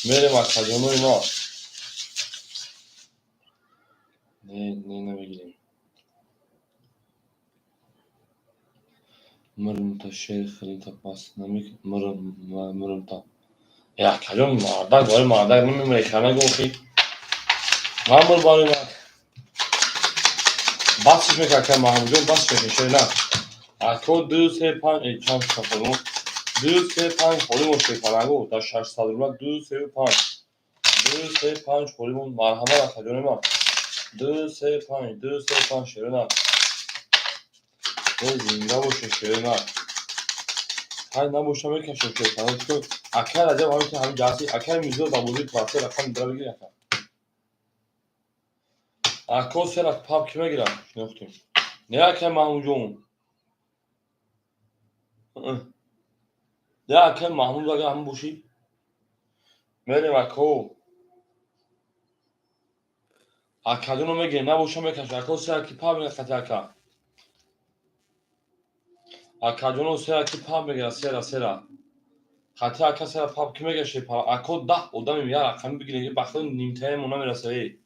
میریم اکادمی ما نه نمیگیریم مرم تا شیخ خلیتا پاس نمیک مرم تا یا کجا مردک باری مردک نمیمونه کنه گوخی معمول باری مرد بسش میکن که محمود بسش میکن شوی نه اکو 2 3 5 چند سفرمون 2 3 5 خوریمون شوی پرنگو تا 600 رومه 2 3 5 2 3 5 خوریمون مرحمه را خجونه ما 2 3 5 2 3 5 شوی نه زنده باشه شوی نه های نباشه میکشم شوی پرنگو اکه رجب همین جاسی اکه میزو دا بودی پرسه رقم درا بگیر اکه اکو سر پاپ کی میگیرم شنوختیم نه اکه محمود جون نه اکه محمود اگه هم باشی میریم اکو اکادونو میگه نباشه میکشه اکو سر کی پا میگه خطی اکا اکادونو سر کی پا میگه سر خطی اکا سر پا کی میگه شی پا اکو ده اودم میاره اکم بگیره بخدا نیمته مونا میرسه ای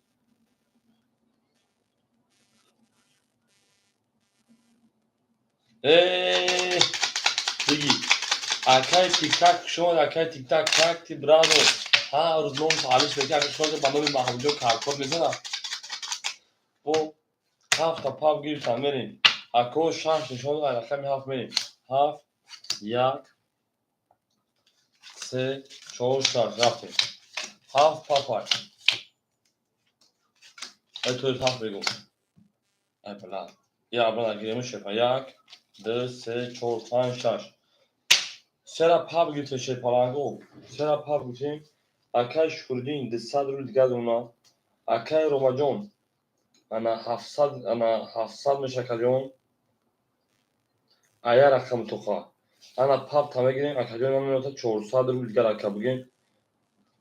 بگی اکای تیک تاک شما اکای تیک تاک تاک تی برادو ها روز نون سالش بگی اگه شما بنوی محمود کارکور میزنه او هفت تا پاپ گیرتم میریم اکو شانس شما رقم هفت میریم هفت یک سه چهار شش رفتیم هفت پاپای تو هفت بگو ای بلند یا بلند گیریم شفا یک دو سه چهار پنج شش سرا پاب گیت şey parango. Sera pab gittim. Akay şkurdin de sadrul digaduna. Akay romajon. ana 700 meşakalyon. Aya rakam toqa. Ana pab tama girin akajon anota 400 rubl digar aka bugün.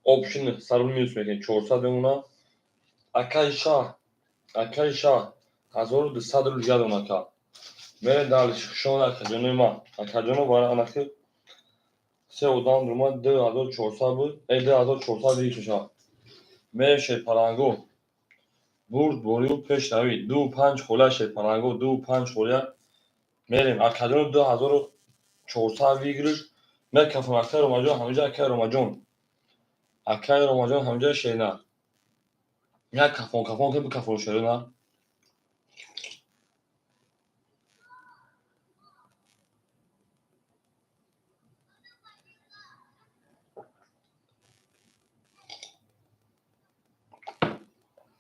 Option sarılmıyorsun mekan 400 buna. Akay şah. Hazor de sadrul digaduna aka. Mere daliş şona akajonuma. Akajono var anakı. Se odan durma 2400 bu. 2400 değil şa. Mere şey parango. Burd boru peş davi. 2-5 xola şey parango 2-5 xola. Merim akajon 2400 vigrir. Me kafam akay romajon hamja akay romajon. Akay romajon hamja şeyna. Ya kafon ke bir kafon şerina.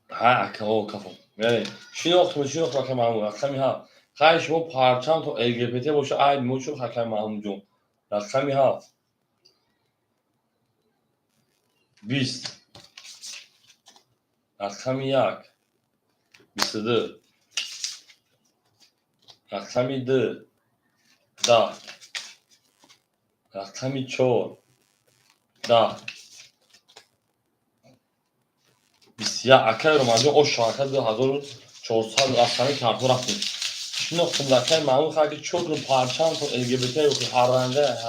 Ha akay kafon. Merim. Şino bakam amu. Akami ha. Kayş bu parçam to LGBT boşu ay muçu hakam amcum. Akami ha. 20. Akami yak. 22. Akami 2. Da. Akami 4. Da. Ya akay romancı o şarkı 2400 aslanı kartı raktı. Şimdi okumdaki mamur khaki çok parçam to LGBT yok haranga.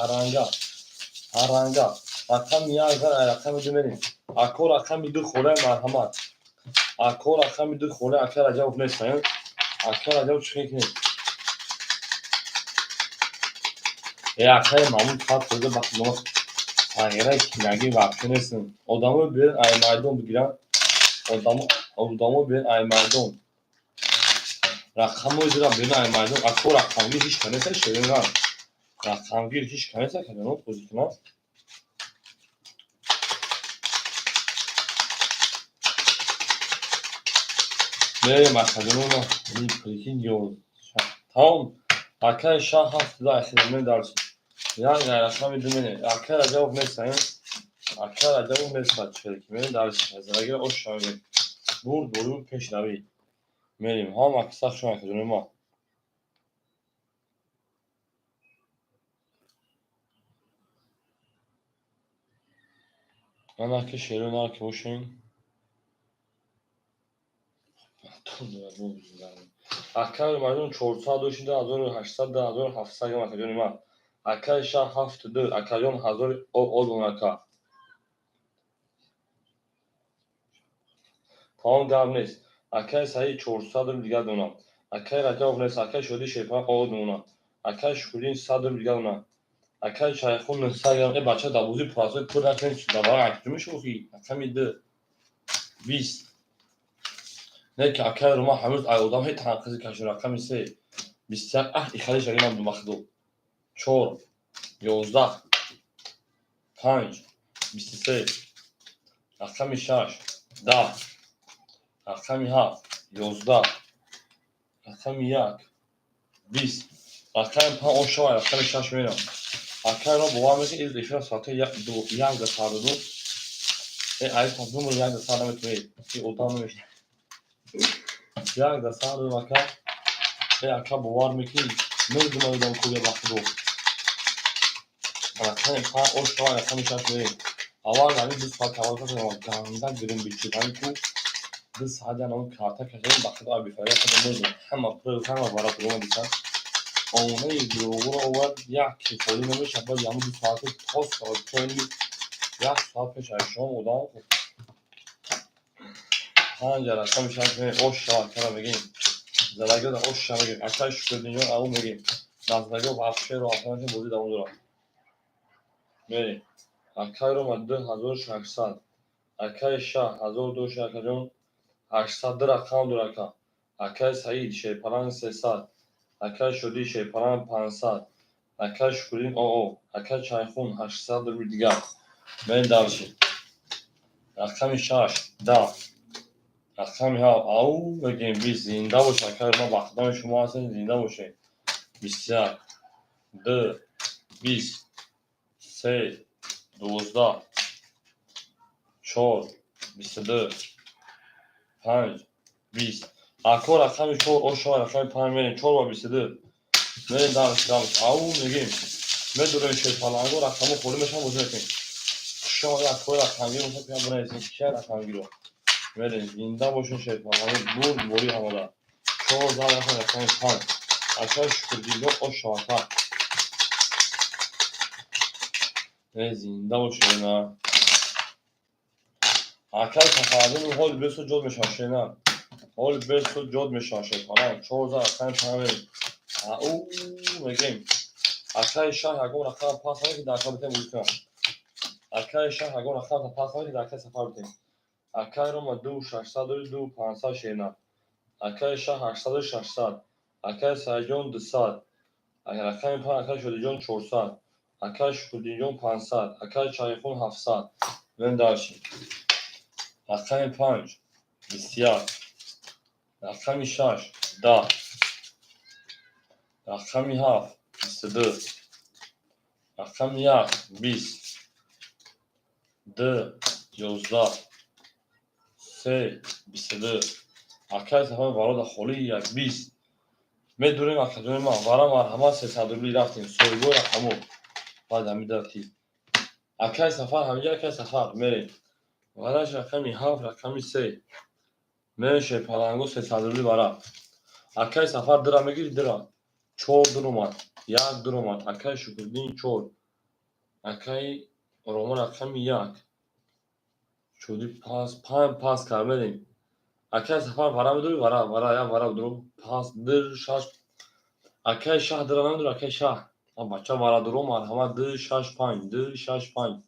Rakam ya gar rakam dümenin. Akor rakam bir khore merhamet. Akor rakam bir khore akar acaba ne sayın? Akar acaba çıkıyor ki. Akay mamur kart koydu bak bunu. Hayır ki vaktinesin. Odamı bir aymaydan bir giren. Odamı bir aymaydan. Rakamı üzere bir aymaydan. Akor rakamı hiç kanese şeyin var. Rakamı hiç kanese kadar pozisyona. Meryem akademona lipekin yol. Tamam. Arkadaşlar haftada ahiremden dersin. Yani rakam edilmeni. Arkadaşlar mesela arkadaşlar mesela çelikmeni dersin. Mesela göre o şöyle. Bu doğru peşinavi. Meryem ham aksak şu akademona. Ana ki şehrin arki boşun. Akar mardon 400 1800 1700 akademona. Arkadaşlar haftada akademon hazır olduğun aka. Tamam davnes. Akay sayı 400 دیگه دونا. Akay رجب نس akay شدی شیپا قو دونا. Akay شکرین 100 دیگه دونا. Akay شایخون نساگم ای بچه دابوزی پراسوی پر نکنید دابا اکتومی شوخی. Akay میده 20. Ne ki akay Roma hamuz ayodam hep tankızı kaşır akam ise 20 ikhali şagim dum baxdo. 4 11 5 23 akam 6 10 akam 7 11 akam 1 20 akam pa o şoy akam 6 میرم akam رو باور میشه این دیشون ساعت یک ده ساعت دو این ای تابلو رو یک ده ساعت میتونی این اتاق میشه یک ده ساعت دو akam این akam باور میکنی نمیدونم ایدام خوبه وقت دو akam pa o şoy akam 6 میرم اول یعنی 2 ساعت اول کنم گنده گریم بیچیدن کو 2 ساعت اون کارتا کردم وقت آبی فریا کنم همه پرو همه برات رو میشن اونه یورو رو یک کیفولی نمیشه با یعنی 2 ساعت پست کنی یک ساعت پیش شما اودام هنجر اصلا میشن که اوش شاکر بگیم زلاگه دا اوش شما بگیم اکای شکر دنیا اون بگیم نزدگه و بخشه رو آفرانش بودی دامون دارم میریم اکای رو مده 1600 اکای شاه 1200 800 رقم دو رقم اکای سعید شیپران 300 اکای شدی شیپران 500 اکای شکرین او اکای چایخون 800 رو دیگر من دارشیم رقم 6 10 رقم ها او بگیم 20 زنده باشه اکای ما بختان شما هستین زنده باشه 24 2 20 3 12 4 22 5 20 اکو رقم 4 اوشا رقم 5 میرین 4 و 22 میرین دانش او میگیم میدونین چه پلنگو رقمو خودی میشم بزرگیم شما اکو رقم میگیم مثلا پیام بنویسین چه رقم گیرو میرین ایندا باشون چه پلنگو بور بوری همدا 4 رقم 5 اکو شکردیلو اوشا تا ایندا باشون نه اکو تفاهم هول بسو جود میشه نه هول بسو جود میشه پلنگ 4 رقم 5 او میگیم اکای شاه اگه رقم پاس کنه که در کار بتیم بودیم اکای شاه اگه رقم پاس کنه که در کار سفر بتیم اکای رو ما 2600 و 500 شینا اکای شاه 800 و 600 اکای سایجون 200 اگر رقم پا اکای شدیجون 400 اکای شدیجون 500 اکای چایخون 700 ببین داشتیم رقم 5 بسیار رقم 6 10 رقم 7 22 رقم 1 20 2 11 3 22 اکای سفر وارد خالی یک 20 میدونیم اکادمی ما وارا مرحمت 300 روبلی رفتیم سویگو رقمو بعد همی دارتیم اکای سفر همینجا اکای سفر میریم وارش رقمی 7 رقمی 3 میشه پلنگو 300 روبلی وارا اکای سفر درا میگیری درا 4 درومات 1 درومات اکای شکردین 4 اکای رومان رقمی 1 شدی پاس کار میریم اکای سفر وارا میدونی وارا یا وارا درو پاس در شاش اکای شاه درا نمیدونی اکای شاه بچه وارا درو مرحمت 2 6 5 2 6 5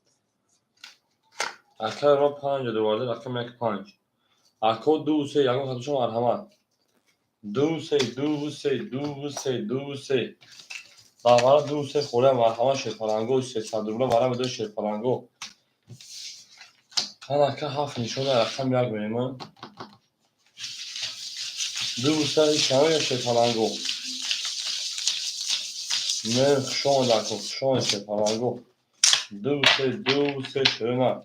اکای رو 5 دوارده رقم 1 5 اکو 2 3 یکم خطوش مرحمت 2 3 2 3 2 3 2 3 وارا 2 3 خوره مرحمت شیرپلنگو 300 روبله وارا میدونی شیرپلنگو من اکای 7 نشونه رقم 1 میریم 2 3 شمه شیرپلنگو من شون دکو شون شیرپلنگو 2 3 2 3 شونه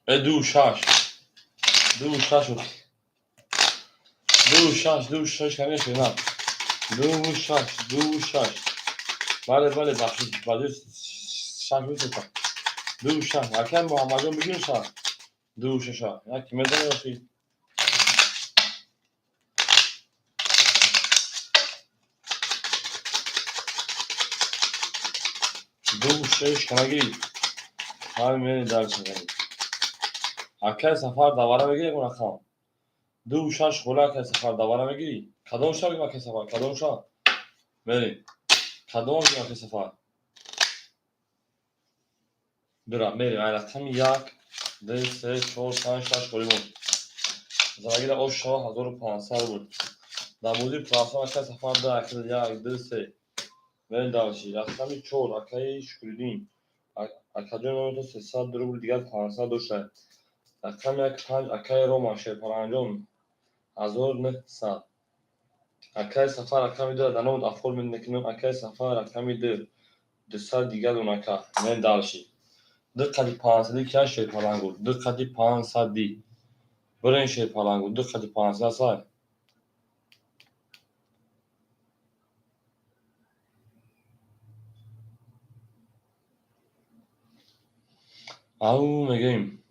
دو شش دو شش دو شش دو شش کنه شنا دو شش دو شش بله بخشید بله شش میشه دو شش اکن محمدان بگیر شش دو شش یکی میدونه باشی دو شش کنگی های میری درس میگی اکن سفر دواره بگیری اون رقم دو شش خوله اکن سفر دواره بگیری کدوم شا بگیم اکن سفر کدوم شا میری کدوم بگیم اکن سفر برا میری رقم 1 2 3 4 5 6 خولیمون زنگیر اوشا 1500 بود در بودی پلاسان اکای سفر ده اکای 1 2 3 میرین داشتی رقمی 4 اکای شکردین اکادمی نمیتون 300 روبل دیگر 500 داشته رقم 1 5 اکای روما شیرپلنجون 1900 اکای سفر رقمی 2 دنود افول من نکنم اکای سفر رقمی 2 200 دیگر اون اکا میرین داشتی دقتی 500 که شیرپلنگو دقتی 500 دی برین شیرپلنگو دقتی 500 سای او میگیم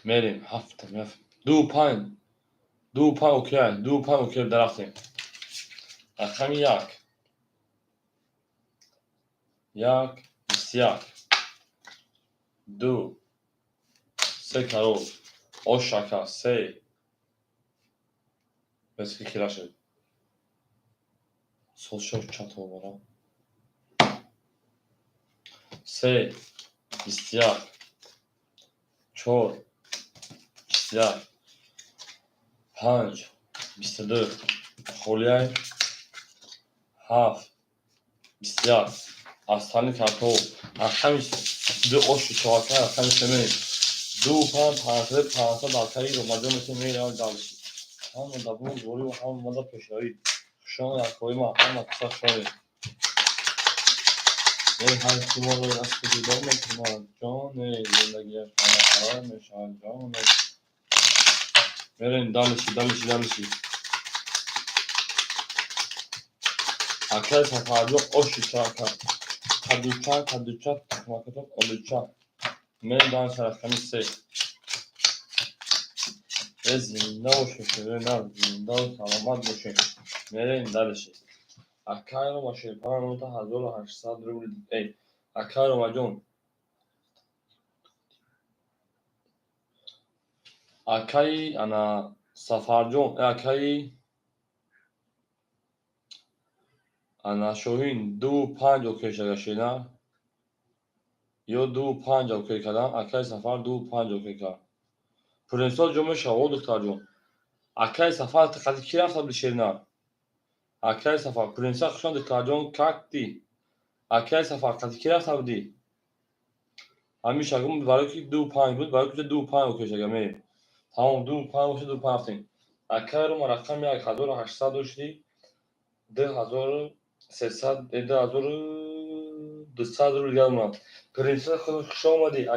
میریم هفته دو پنج دو پنج اوکی درختیم رقم 1 1 21 2 3 کرور اوشاکا 3 بسکی کلا شد sol şort çatı olarak 3 istiyak çor istiyak 5 22 خولیای 7 istiyak aslanlı kartol akşam 2 oş çavaka akşam semeni دوپن پانصد آخری رو مجموع مثل میل آن دالشی همون دبون دوری و همون مدى پشایی شما در کوی ما همه کسا شده ای هر کیما رو دست دیدم نکنم جانه زندگیش همه قرار میشن جانه برین دالشی اکل سفردو قشی چاکر کدوچا تکمکتون قلوچا من دان سرخمی سه زنده و شکره زنده و سلامت باشین برین دالشی اکل رو ماشین پرانو تا 1800 روبل ای اکل رو مجون اکای انا سفرجون اکای انا شوهین 25 اوکی شگشینا یا 25 اوکی کدام اکای سفر 25 اوکی کدام پرنسال جمعه شاو دکتر جون اکای سفر تقدی کی رفت بشینا اکای سفر پرنسال خشان دکتر جون کاکتی اکای سفر قدی کی رفت دی همیشه گم برای کی 25 بود برای کی 25 اوکی شگمی تمام 25 اوکی 25 رفتیم اکای رو رقم 1800 داشتی 2300 2200 رو gelmem. Prenses خوش آمدی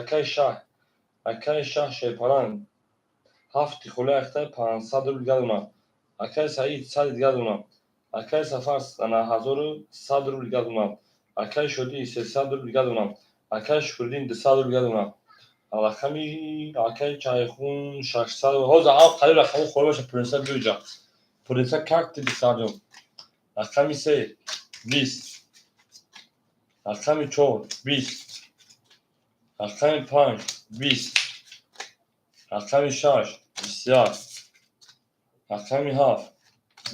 اکای شاه شیپران هفتی خله اخته 500 رو gelmem. اکای سعید 100 gelmem. اکای سفر انا 1100 رو gelmem. اکای شدی 300 رو gelmem. اکای شکردین 200 رو gelmem. رقمی اکای چایخون 600 ها زعاب خیلی رقم خوره باشه پرنسس بیوجا پرنسس کارت 200 رقمی 3 20 رقم 4 20 رقم 5 20 رقم 6 بسیار رقم 7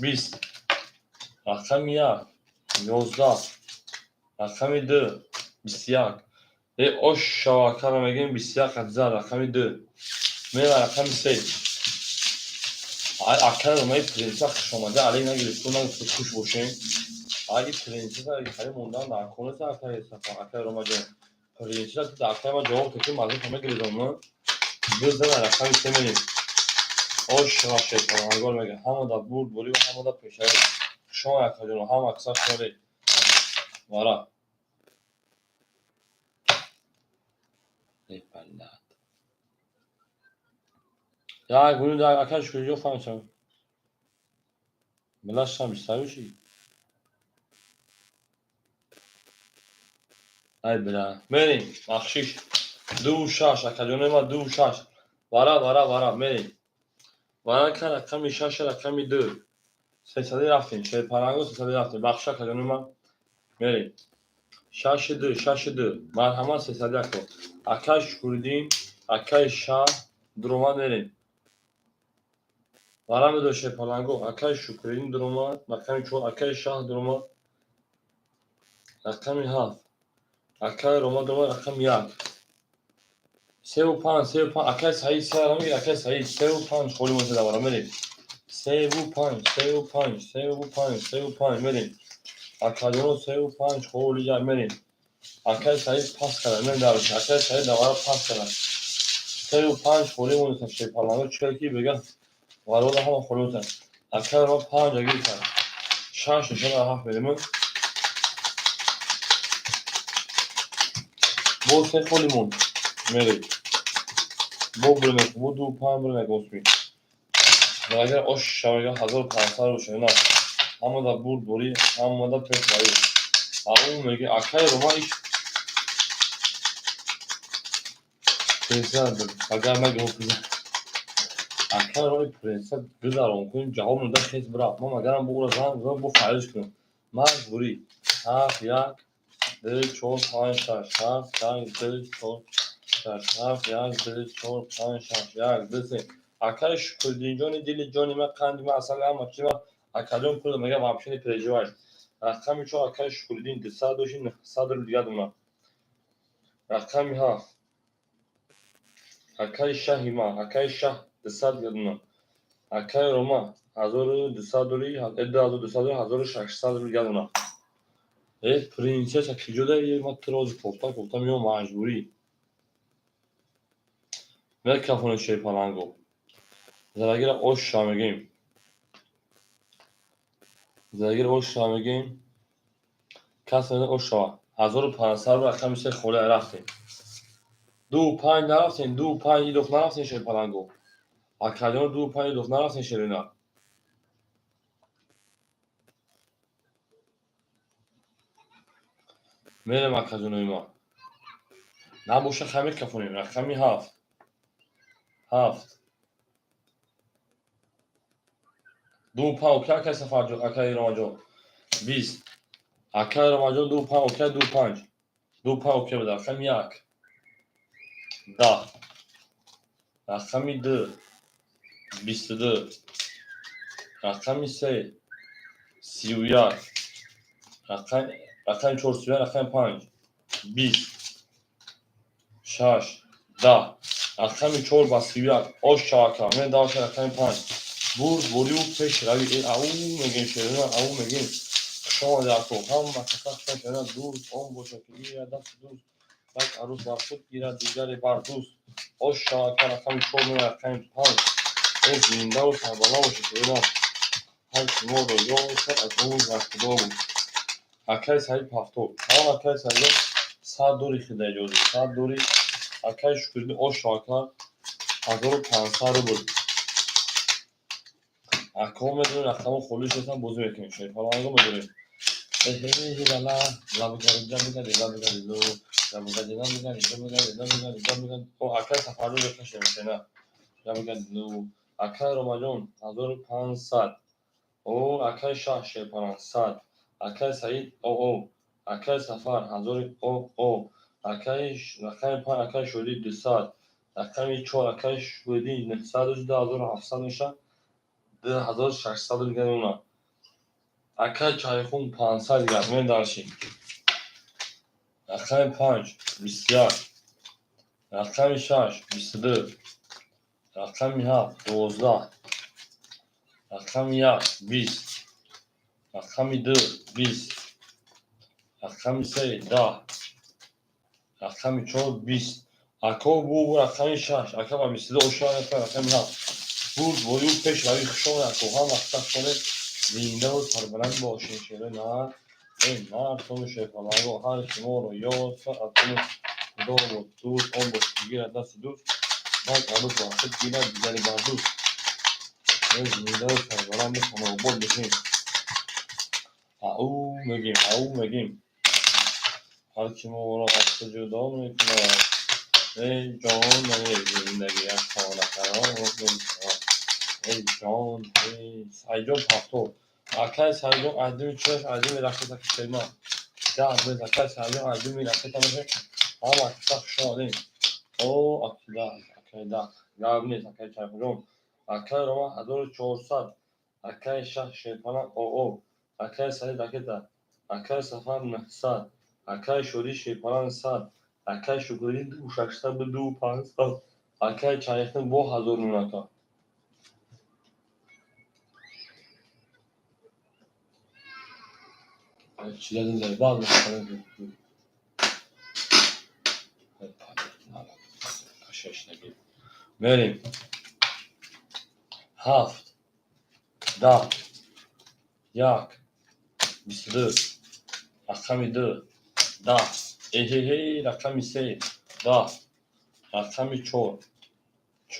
20 رقم 1 11 رقم 2 بسیار ای اوش شواکر رو میگیم بسیار قدزر رقم 2 میره رقم 3 اکر رو میگه پرنسس شماده علی نگیرست نگفت خوش باشین اگه پرنسس اگه خیلی موندن در کنه تا اکر رو میگه پرنسس در اکر ما جواب تکی مازن همه گریزانه بزن رقم 3 میریم اوش شیطان هنگار میگه همه دا بود بوری و همه دا پیشه شما اکر جنو هم اکسر شده وارا ای بلد یا گونی دا اکر شکری جو فهمشم ملاش هم بیشتر بشی ای بلا میریم بخشیش 2-6 اکر جنو ما 2-6 وارا میریم وارا که رقمی 6 رقمی 2 300 رفتیم شیر پرنگو 300 رفتیم بخش اکر جنو ما میریم 6-2 مرحمت 300 اکر اکر شکردین اکر شهر دروما میریم وارا میدو شیر پرنگو اکر شکردین دروما رقمی 4 اکر شهر دروما رقمی 7 اکر روما دروما رقم 1 3 و 5 اکر صحیح 3 را میگیر اکر صحیح 3 و 5 خولی مونده دوارا میریم 3 و 5 میریم اکر جنو 3 و 5 خولی جا میریم اکر صحیح پاس کرد میریم دارش اکر صحیح دوارا پاس کرد 3 و 5 خولی مونده شیر پرنگو چلکی بگه وارا همه خولی مونده اکر ما 5 اگیر کرد 6 نشان 7 میریم بو 3 خولی مونده میریم بو برنک بو 2-5 برنک اسمی و اگر اوش شویه 1500 باشه نه همه دا بود بوری همه دا پیش بایی اون میگه اکای رو ما ایش پرنسس اگر مگه او پیزا اکای رو پرنسس بذارم کنیم جواب نده خیز برا ما مگرم بگو زن بو فعالش کنیم مجبوری 7 1 2 4 5 6 7 1 2 4 6 7 1 2 4 5 6 1 2 3 اکای شکردین جانی دل جانی من قندی من اصلا هم چی ما اکالون کل میگه واپشنی پرجوای رقمی چون اکای شکردین 200 داشین 900 رو دیگه دونم رقمی ها اکای شهی ما اکای شه 200 دونم اکای روما 1200 دوری 1200 1600 رو دیگه دونم ای پرنسس کی جدا یه ما تراز پورتا میام مجبوری Mikrofonu şey falan go. Zeragir oş şamegim. Zeragir oş şamegim. Kasını oş şava. 1500 رقم میشه خوله رفتیم 25 نرفتیم 25 دو نرفتیم شیر پلنگو اکادیون 25 دو نرفتیم شیرینا میرم اکادیون ما نباشه خمیر کفونیم رقمی هفت 25 اوکی که سفر جو اکای رامجو 20 اکای رامجو 25 اوکی 25 25 اوکی بده رقم یک 10 رقمی 2 22 رقمی 3 31 رقم 4 31 رقم 5 20 6 10 رقم 4 با 31 oş şaka من داشت رقم 5 بوری و پیش روی او میگیم شیرین او میگیم شما در تو هم مثلا شیرین دوست اون باشه که این دست دوست بعد عروس بر خود گیرد دیگری بر دوست oş şaka رقم 4 من رقم 5 این زنده و سربالا باشه شیرین هر شما رو یاد از اون وقت بود اکای سعید پافتو هم اکای سعید ساعت دوری خیلی جوزی ساعت دوری اکای شکرده oş şaka 1500 رو بود اکا میدونی رقم خلوش هستم بوزی میکنیم شاید حالا آنگاه میدونیم هی لالا لابگاری جابگاری لابگاری لو لابگاری لابگاری لابگاری لابگاری لابگاری او اکای سفر رو بکشه میکنه لابگاری لو اکای روماجون 1500 او اکای شاه 500 اکای سعید او اکای سفر 1000 او اکای رقم 5 اکای شودی 200 رقم 4 اکای شودی 900 میشه 1600 دیگه اونا اکای چایخون 500 دیگه من دارشیم رقم 5 21 رقم 6 22 رقم 7 12 رقم 1 20 رقم 2 20 رقم 3 10 رقم 4 20 اکا بو رقم 6 اکا با 22 اشاره رقم 7 بود بویو پیش روی خشون اکو هم وقتا کنه زنده و سربلند باشین شده نه این مرد شیطان‌ها هر شما رو یاد ساعتون دار و دوست آن باش بگیرد دست دوست بعد عروس واسط گیرد دیگری بر دوست این زنده و سربلند شما رو بود بشین او میگیم هر کی ما رو از تو جدا میکنه ای جان ای زندگی از خانه قرار ای جان ای سایجان پافتو اکای سایجان عدیم چش عدیم رخصت کشیما ده از اکای سایجان عدیم رخصت میشه ama kısa şöyle o akida gavni akay çarpıyorum akay roma adoro çoğursat akay şah şeypana o akay sayı dakika akay safar nehsat akay şori şeypana sat akay şuguri du şakşta bu du pansat akay çayıkın bu hazır nunaka çilerin de bazı kaşeşne gibi vereyim haft da yak 22 رقم 2 10 هی رقم 3 10 رقم 4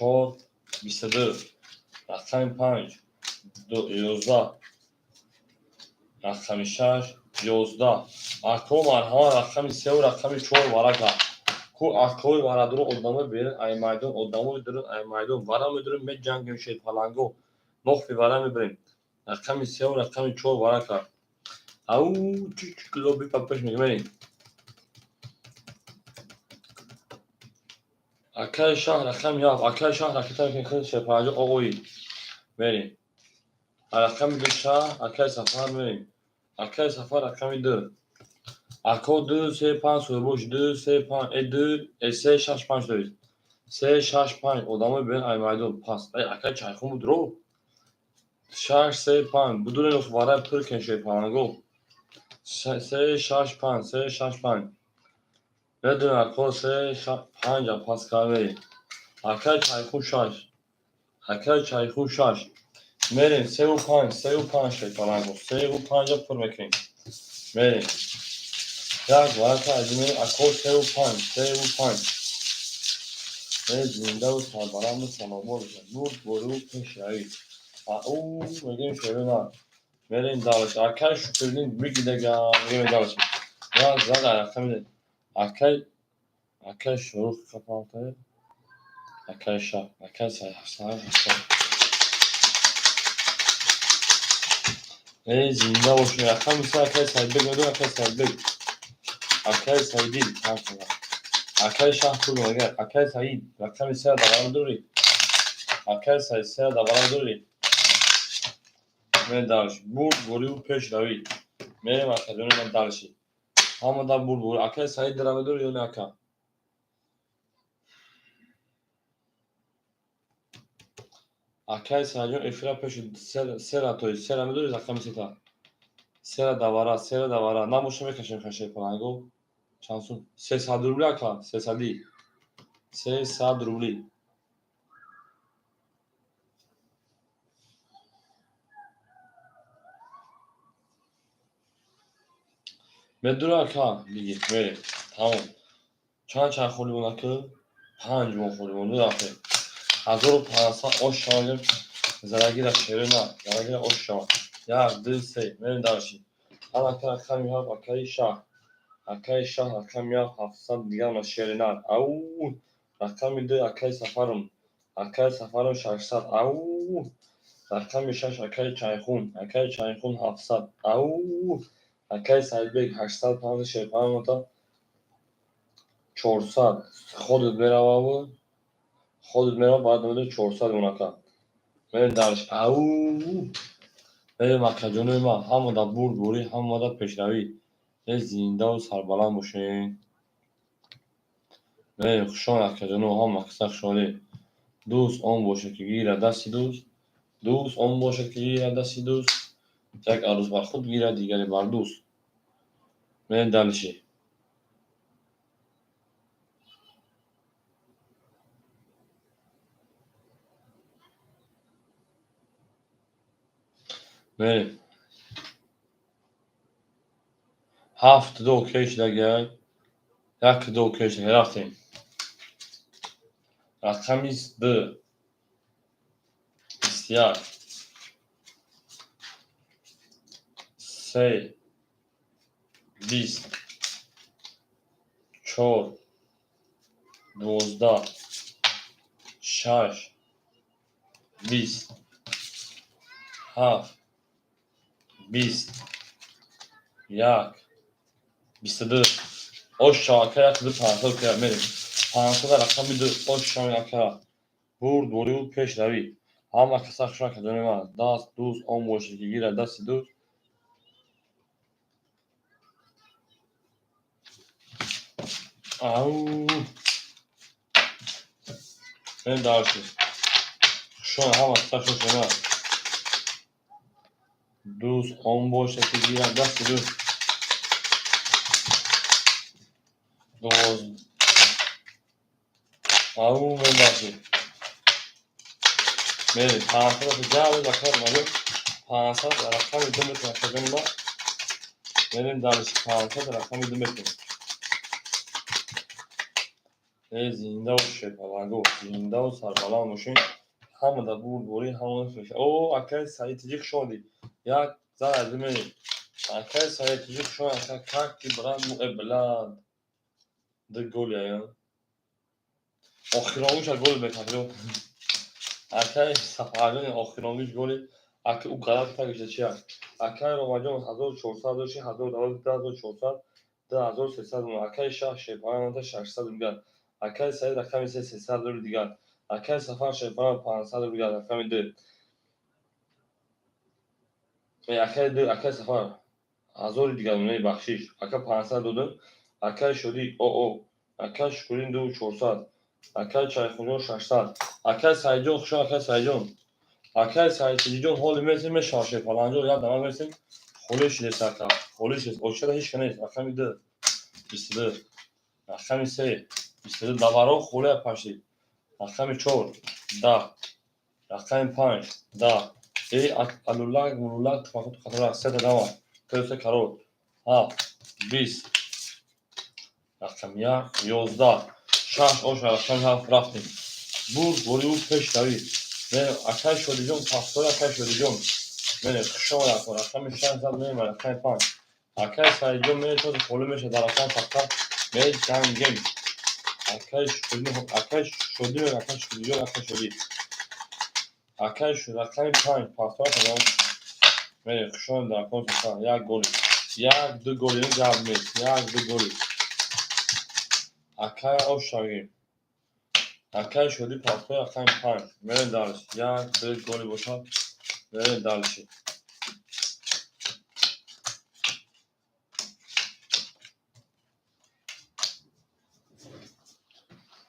4 22 رقم 5 11 رقم 6 11 اکو مرحبا رقم 3 و رقم 4 ورقه کو اکوی ورادرو odamı verin ay maydon odamı öldürün ay maydon vara müdürün me cangim şey falango noh bir vara müdürün رقم 3 و رقم 4 ورقه او küçük lobi papaş mı verin اکای شاه رقم یافت اکای شاه رقم که خیلی شپاجه اوی بریم رقم 2 شاه اکای سفر بریم اکای سفر رقم 2 اکو 2 3 5 سربوش 2 3 5 2 3 6 5 2 3 6 5 odamı ben aymaydım pas اکای çayxum budro 6 3 5 budure nos vara pırken şey palango 3 6 5 3 6 5 بدون اکو 3 5 pas kahve Akay çayxu şaş. Akay çayxu şaş. Merin 35 şey falan bu. 35 پر بکنیم. بریم. یک ورق عظیمه اکو 35. زنده و سربلند و سنابور بشن. بود برو پیش روید. او میگیم شروع نه. بریم دارش. اکای شکردین بگیده گم. میگیم دارش. یا زد عرقه میده. اکای شروع کپانته. اکای شب. اکای سر. زنده باشون. اکای میسه اکای ساید بگ. بدون اکای ساید بگ. اکای سایدی. اکای شهر پول مگر. اکای ساید. رقم سه دوام دوری. اکای ساید سه دوام دوری. من دارش. بود بوری و پیش روی. میرم اکادون من دارشی. همه دا بود بوری. اکای ساید دوام دوری یا نه اکا. اکای سایدون افرا پیش سر توی سر میدوری رقم سه تا. سر دوارا. نموشه میکشیم خشه پلنگو. چانسون. 300 روبلی اکا. 300 روبلی. مدرو اکا میگی. میریم. تمام. چند خوری اون که 5 مون خوری اون دافه 1500 oş şahidim zaragir şerina zaragir oş şah ya dilse men dashi ana kara kam ya akay şah akam ya hafsan digan şerina au rakam de akay safarım şarşsat au rakam şaş akay çayxun hafsat au akay saybek 800 pound şerpan ota 400 خودت بروابو خودت میرم بعد میده 400 اونکا من درش او بریم مکجونوی ما همه دا بوری همه دا پیشروی یه زنده و سربلند باشین بریم خوشان مکجونو هم مکسخ شالی دوست اون باشه که گیره دستی دوست اون باشه که گیره دستی دوست یک عروض بر خود گیره دیگری بر دوست من درشی بریم 7 دو کش دیگر یک دو کش دیگر رفتیم رقمیست ده بسیار 3 20 4 12 6 20 7 20 1 22 aşağı yakdı parça kıyamerim. Parçada rakam bir de aşağı yakara. Vur doğru peş ravi. Ama kısa şuna dönemi var. Das, duz, 10 boş iki gire dası duz. Au. Ben darşı. Şu an ama kısa şuna. Duz, 10 boş iki gire dası duz. Doz. Au ben darşı. Meri, parçada da cevabı bakarım abi. Parçada rakam ödemek rakam var. Benim darşı parçada rakam ödemek. زنده و شکلنگو زنده و سربلند باشین همه دا بوری همه فکر او اکای سعید تجیک شدی یک زد میریم اکای سعید تجیک شد اکای کاکی برند مو ابلاد ده گل یا آخرانوش گل بکنه اکای سفرین آخرانوش گلی اکای او غلط تاگیشه چیه اکای رو مجموع 1400 داشتی 1400 2300 اکای شاه شیپان 600 میگن اکای سعید رقم 300 دور دیگر اکای سفر شیپان 500 دور دیگر رقم 2 اکای 2 اکای سفر 1000 دیگر اونای بخشش اکای 500 دادن اکای شدی او اکای شکرین 2400 اکای چایخونو 600 اکای سایجون خوشا اکای سایجون حال میسیم شاشه فلانجو یا دما برسیم خولش لساتا خولش اوشا هیچ کنه رقم 2 22 رقم 3 22 دوارا خوله پاشی رقم 4 10 رقم 5 10 ای الولک مولک فقط خطر سه دوا توسه کرد 7 20 رقم 1 11 شش اوش رقم 7 رفتیم بود گلی او پیش دوید من اکای شدیجون پاسور اکای شدیجون من خشم رقم 6 زد من رقم 5 اکای سایجون من تو خلو میشه در رقم فقط من جنگیم اکای شدی اکای شدیجون اکای شدی اکای شد رقم 5 پاسور کنم من خشم در رقم فقط یک گلی یک دو گلی جواب میز یک دو گلی اکای اوش شویم اکای شدی پاسور رقم 5 من دارش یک دو گلی باشد من دارشی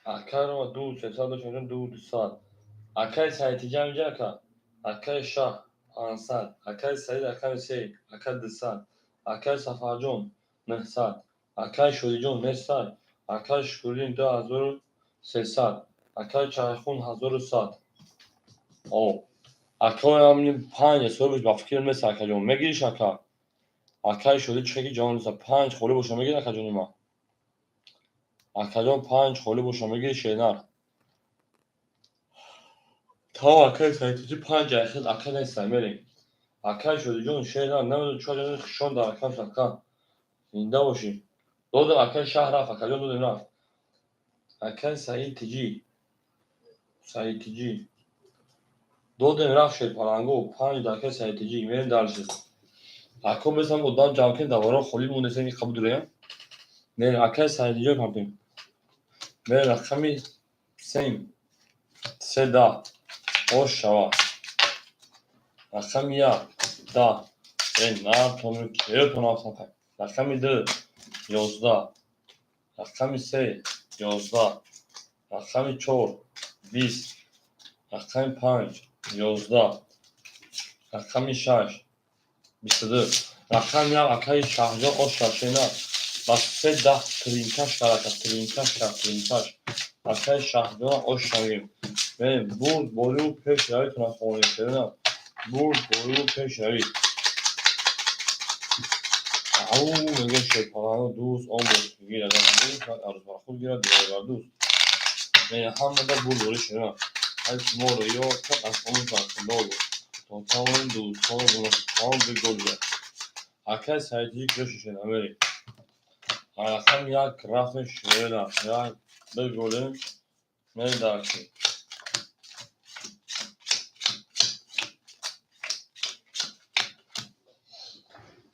اکای رو دو سه دو سال اکای سایتی اینجا که اکای شاه 500 اکای سعید اکای سی اکای 200 اکای صفاجون 900 اکای شوریجون 900 اکای شکورین 2300 اکای چایخون 1100 او اکای همین 5 سوبش با فکر مثل اکای جون میگیریش اکای شوری چکی جان 5 خوله باشه میگیره اکای جون ما اکای جون 5 خوله باشه میگیره شینار تا اکای سایتی 5 اخیر اکای نستمیریم اکای شده جون شینار نمیدون چون جون خشون در اکای سکان اینده باشیم دو اکای شهر رفت اکای جون دو رفت اکای سایتی دو رفت شد پرانگو 5 در اکای سایتی میریم درشید اکا بسم قدام جمع کن دوارا خولی مونده سنگی قبول داریم میریم اکای سایتی کامتیم میریم رقمی سیم 3 10 اوش شوا رقم 1 10 این نام تونو که تونو سنتای رقم 2 11 رقم 3 11 رقم 4 20 رقم 5 11 رقم 6 22 رقم 1 اکای شهجان اوش شاشینا بس 3 10 ترینکش کرد اکای شهجان اوش شویم بریم بود بولو پیش روی تونم خونه شدنم بود بولو پیش روی او میگه شیطانو دوست آموز میگیره عروض برخود گیره دیگه دوست میگه همه ده بود بولی شدنم هر شما رو یا تا از همون فرسنده بود تا تاون دوست ها رو تاون به گل بیاد اکای سایتی کلوشی شدنم بریم رقم 1 رفتش شدنم یک به گلیم میره درکی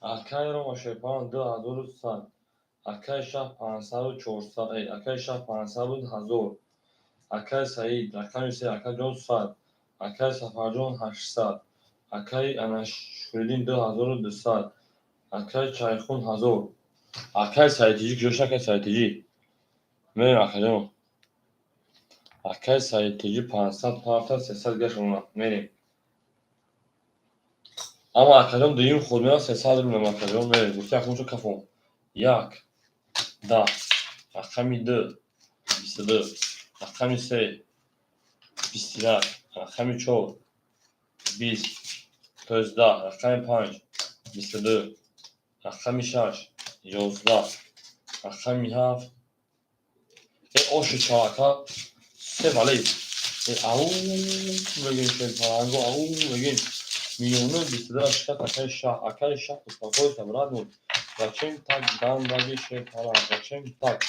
اکای رو شیطان 2000 اکای شاه 500 و 400 اکای شاه 500 بود 1000 اکای سعید رقم 3 اکای جون 100 اکای سفرجون 800 اکای انشوریدین 2200 اکای چایخون 1000 اکای سعیدی جوش اکای سعیدی میریم اکای جون اکای سعیدی 500 تا 300 گشت میریم اما اکای جون دویم خود میرم 300 میرم اکای جون میریم گفتی اکای کفون 1 10 رقم 2 22 رقم 3 21 رقم 4 20 19 رقم 5 22 رقم 6 11 رقم 7 اوش چاکا سه ولی او بگین شد پرانگو او بگین میونه 22 شکت اکای شاه اکای شاه بسپاکوی تبراد بود رچین تک دام بگی شد پرانگو رچین تک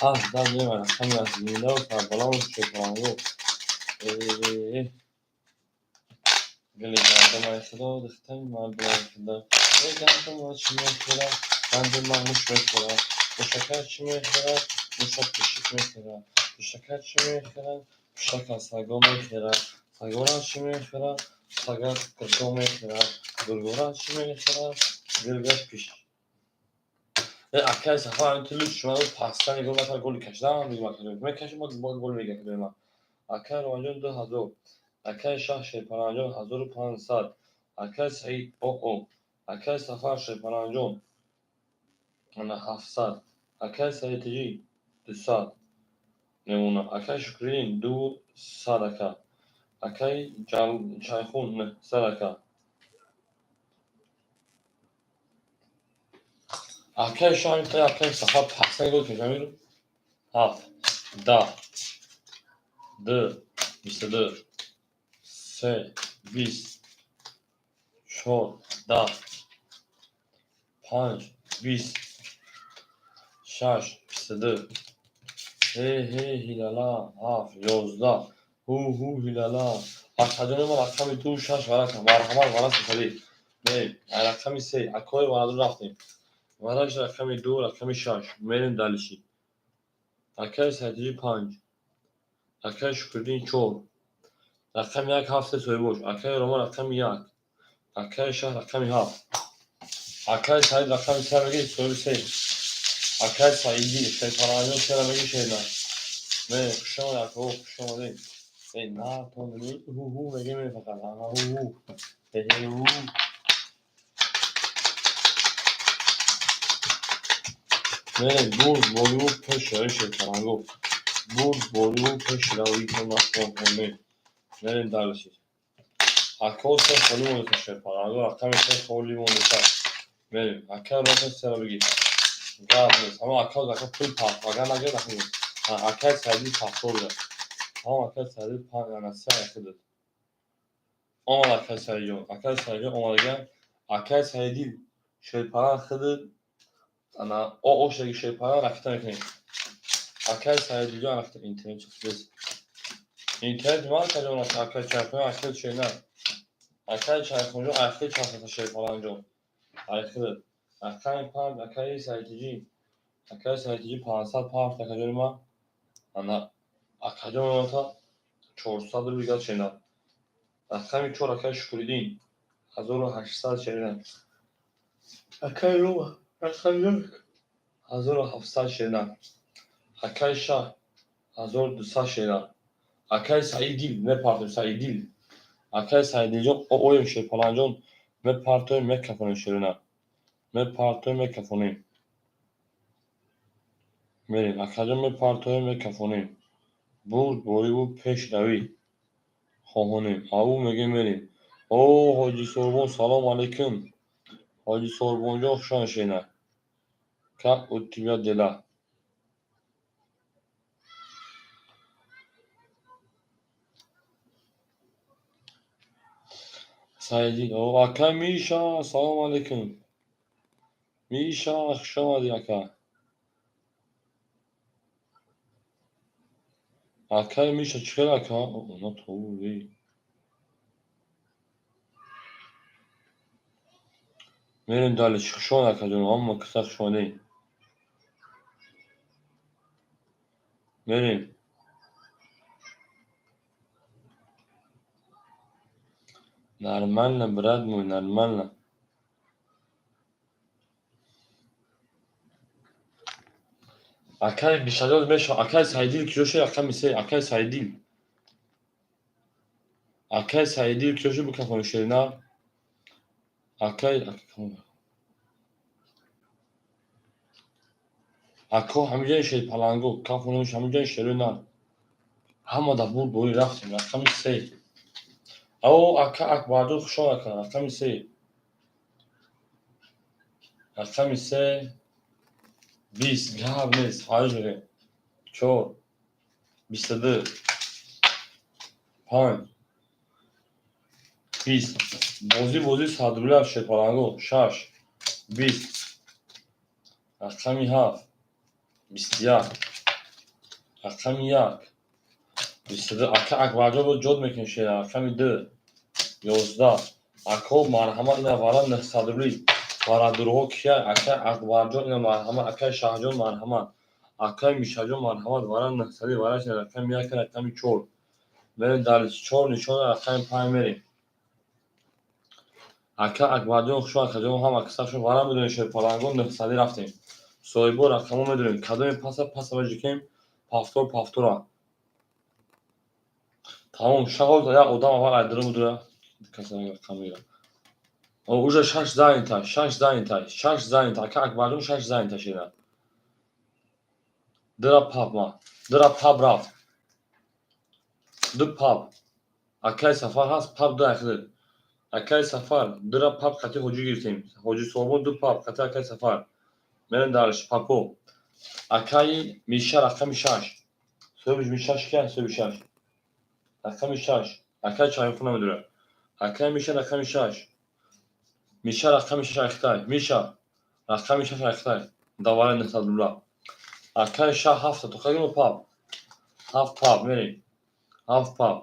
دام دیگه رقم از میله و تبران شد پرانگو گلی گردم خدا دختن مال بلای خدا گردم چی میخوره بند مهموش میخوره به شکر چی میخوره موشک کشیک میخوره به شکر چی میخوره شکر سگا میخوره سگا چی میخوره سگا گرگا میخوره گرگا چی میخوره گرگش پیش اکای سفر این تلوش شما رو پاستانی گل مثلا گل کشیدم میکشم با گل میگه که من اکای روانجان 2000 اکای شاه شیپرانجان 1500 اکای سعید او اکای سفر شیپرانجان 700 اکای سعیدی 200 نمونه اکای شکرین دو صدقه اکای چایخون نه صدقه اکای شاین تا اکای صحاب پحسن گل کجا میرو هفت ده ده بیست ده سه بیست چهار ده پنج بیست شش بیست ده هیلالا هفت یازده هو هیلالا اکادون ما رقم دو شش ورقم مرحمت ورق سفری بریم رقم سه اکای ورق رفتیم ورقش رقم دو رقم شش میریم دلشی اکای سایتیجی پنج اکای شکردین چهار رقم یک هفته سوی باش اکای روما رقم یک اکای شهر رقم هفت اکای ساید رقم سه بگی سوی سه اکای سایدی شیطان آنجا سه را بگی شیطان نه خوشم یک خوشم دیم نه تو نمی هو بگی می فقط هو هو نه برد بالیو پش رای شیطان آنجا برد بالیو پش رای کن نفهم کنه نه دارشید اکای سه خالی مونده شیطان آنجا رقم سه خالی مونده بریم اکای رقم سه را بگی گرد نیست اما اکای رقم پول پاس اگر نگه رقم نیست اکای سایدی پاس رو بده اما اکای سایدی پاس یعنی سه اکده آمد اکای سایدی جان اکای سایدی آمدگه اکای سایدی شیطان خود انا او شیطان شیطان رفته میکنیم اکای سایدی جان رفته اینترنت چیز اینترنت ما کجا اون اکای چرخون اکای چه نه اکای چرخون جو اکای چرخون شیطان جان اکای اکای پام اکای سایدی اکای سایدی 500 پاف اکای ما انا اکای ما تا 400 رو بیاد شینا رقم 4 اکای شکریدین 1800 شیرین اکای رو رقم 1700 شیرین اکای شاه 1200 شیرین اکای سعیدی نه پارتو سعیدی اکای سعیدی جون اویم شه پلنجون me partoy me kafanın şerine. Me partoy me kafanın. Merin akadem me partoy me kafanın. Boyu bu peşravi. Hohonim. Avu mege merin. Hacı Sorbon salam aleyküm. Hacı Sorbonca okşan şeyine. Kap uttiya dela. Saidi. Akay Mişa salam aleyküm. Mişa akşam hadi aka. Akay Mişa çıkar aka. Ona tovu değil. Merin dali çıkışan aka canım ama kısa şu değil. Merin. Нормально, брат мой, нормально. Akay Bişadoz meşo. Akay Saidil kiloşu akay misey. Akay Saidil. Akay Saidil kiloşu bu kafanın şerine. Akay. Ako hamigen şey palango. Kafanın hamigen şerine. Hama da bul boyu raftim. Akay misey. Ao akay akbardo kuşon akay. Akay misey. Akay misey. Bis. Gab nes. Hajre. Çor. Bistadı. Pan. Bis. Bozi sadrulav şey palango. Şaş. Bis. Akay haf. بیستیار رقم یک بیستده اکا اکبرجا بود جد میکنشه رقم دو 11 اکا مرحمت اینا ورا نصدری ورا دروها کیا اکا اکبرجا اینا مرحمت اکا شهجان مرحمت اکا میشجان مرحمت ورا نصدری وراش رقم یک رقم 4 بریم در 4 نشان رقم 5 میریم اکا اکبرجان خوشو اکا هم اکساشون ورا میدونیم شه پلنگون نصدری رفتیم سویبو رقمو میدونیم کدوم پس وجکیم پافتورا Tamam şaka ya odam var aydırı budur. Kasana kamera. O uca şaş zaynta. Kak vardım şaş zaynta şeyler. Dra pub ما dra pub رفت دو pub اکای سفر هست pub دو اخیر اکای سفر درا pub خطی حجی گرفتیم حجی سومون دو pub خطی اکای سفر من دارش پاپو اکای میشه رقم 6 سوبیش میشاش که سوبیشاش رقم 6 اکای چای خونه میداره اکای میشه رقم 6 میشه رقم 6 اختای میشه رقم 6 اختای دوباره نسال دولا اکای شاه هفت تو خیلی pub هفت pub میریم هفت pub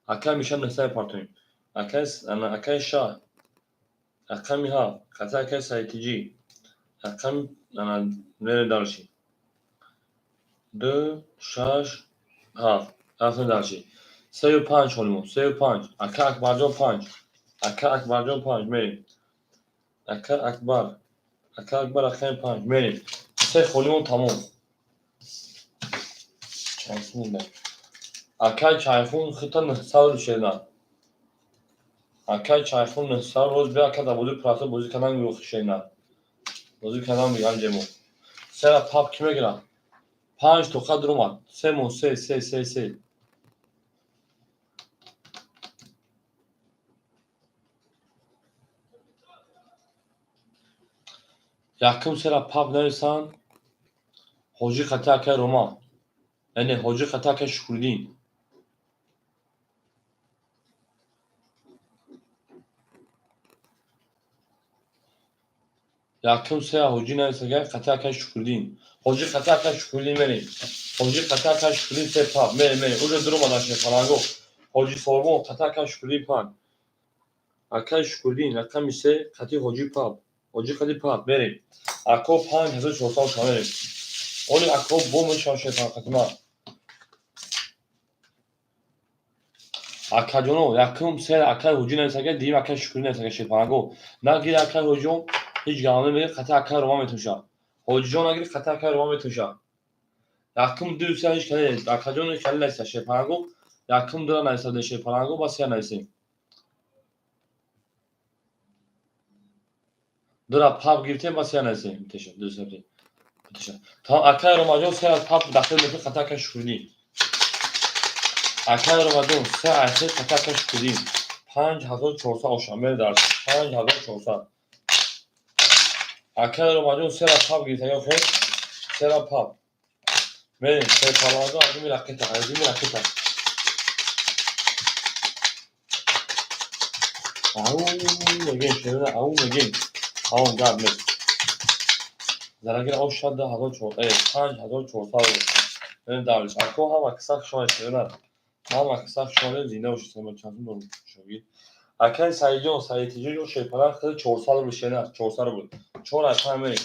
اکای میشه نسای پارتوین اکای شاه اکای ها خطی اکای سایتیجی اکای نره دارشی دو شش هفت هفت دارشی 35 خانم 35 اکا اکبر جان 5 اکا اکبر جان 5 میریم اکا اکبر اکا 5 میریم سه خانم تمام چند اکا چایخون خطا نسال شدن اکا چایخون نسال روز بیا اکا بودی پراسه بودی کنن روخ شدن بودی کنن بیان جمو سه پاپ کime giren 5 toka durum var سه سه yakın sıra pub neysan hoca kataka Roma yani hoca kataka şukurdin yakın sıra hoca neysa gel kataka şukurdin hoca kataka şukurdin beni hoca kataka şukurdin se pub beni orada durmadan şey falan yok hoca sorma kataka şukurdin pub akay şukurdin rakam ise katı hoca pub hoca katı pub beni akko pan hazır çoğusal şanırım onu akko bomba şanşı katma Akaconu yakın ser akay hücum etsek diyeyim akay şükür etsek şey panago. Na gir akay hücum hiç gamle bile kata akay roman etmişa. Hücumuna gir kata akay roman etmişa. Yakın düzse hiç kale akaconu kelle şey panago. Yakın duran ise de şey panago bas ya neyse. Dura pub girte bas ya neyse. Müteşem düzse. Müteşem. Tamam akay roman ser pub dahil metre kata akay şükür değil. akay roman ser ayet kata akay şükür değil. 5400 oşamel ders. 5400 akay roman ser pub girte yok he. Ser pub. Benim şey palaga adım bir raketa. Adım bir raketa. Again şöyle again. God miss. Zaragir aşağıda hava çok. Evet, 5400 benim davranış. Arko hava kısa şöyle şeyler. Hava kısa şöyle zinde hoş sen çantım doğru. Şöyle. Akay sayıcı sayıcı o şey para kısa çorsal bir şeyler. Çorsal bu. Çor akay benim.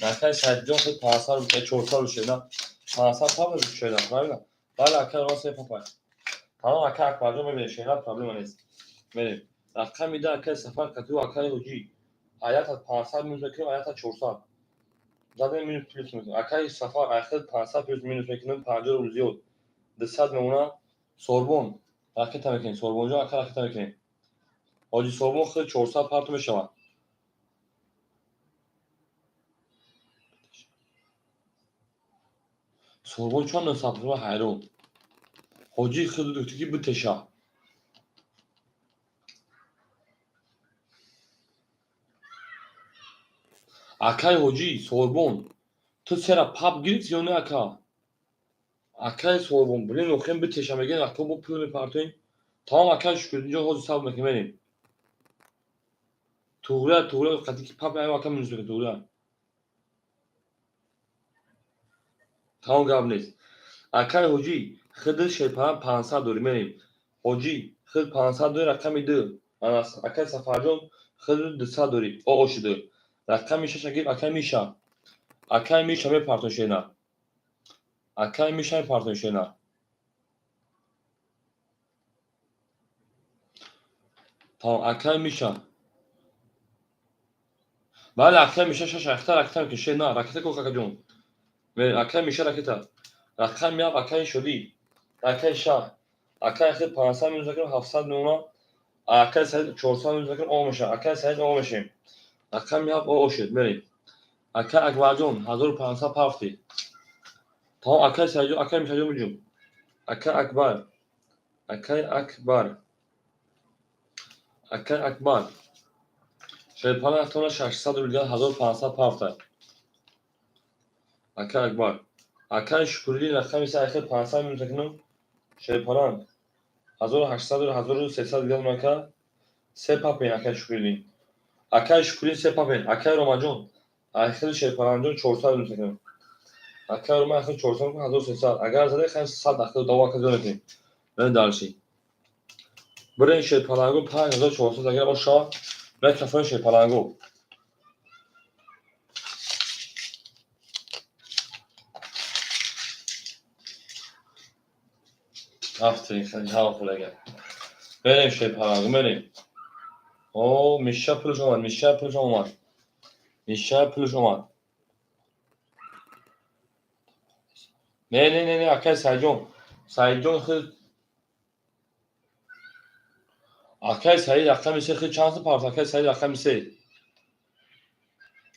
Akay sayıcı o parasal bir çorsal bir şeyler. Parasal tabii bir şeyler. Böyle. Böyle akay o şey papay. Tamam akay akbarcı mı bir şeyler problem var. Benim. رقمی ده اکای سفر کتو اکای حجی آیات 500 میلیون آیات 400 زده مینوت پلیس میکنه اکای سفر اخر 500 پلیس مینوت میکنه 50 روزیو 200 میمونه سوربون راکت میکنه سوربونجا اکای راکت میکنه حاجی سوربون خود 400 پارت میشه سوربون چون نسافر و حیرون حاجی خود دکتری بتشا اکای حاجی سوربون تو چرا پاپ گیرت یا نه اکا اکای سوربون بلین نخیم بتشا میگن اکا bu pulunu partoyn tamam اکای şükür اینجا حاجی ساب میکنه توغرا قطعی که پاپ ایوا کم میشه توغرا تمام قبل نیست اکای حجی خود شیپان 500 دوری میریم حجی خود 500 دوری رقمی دو اناس اکای سفرجون خود 200 دوری او اوشیده رقمی شش اگه اکای میشه می پارتون شینا اکای میشه می پارتون شینا tamam اکای میشه بله اکای میشه شش اختار اکتر که شینا راکت کوکا جون میریم اکای میشه راکت رقم میاب اکای شدی اکای شاه اکای خود 500 میلیون 700 میلیون اکای سعید 400 میلیون olmuş اکای سعید olmuşum rakam yap o şut میریم اکای اکبر جون 1500 پافتی Tamam Akay Selçuk, Akay Selçuk'cum. Akay Akbar. Akay Akbar. Akay Akbar. Şerpana Aktor'a şaşırsadı bilgiler hazır pansa parta. Akay Akbar. Akay Şükürlü rakam ise Akay pansa mümkünün Şerpanan. Hazır haşsadır hazır sesad bilgiler maka. Sepapin Akay Şükürlü. Akay Şükürlü Sepapin. Akay Romacun. Akay Şerpanancun çorsa mümkünün. Akay Roma Akay çorsa hazır sesad. Agar zade kham sad akay dava akay döneteyim. Ben darşi. Buraya Şerpanangu 5000 çorsa agar o şah ve kafan Şerpanangu. Aferin sen cevap gel. Benim Şerpanangu benim. O Mişa Puluş Omar, Mişa Puluş Omar. Mişa Puluş Omar. Ne Akay Sayjon. Sayjon hız. Akay Sayı rakam ise hız şansı part. Akay Sayı rakam ise.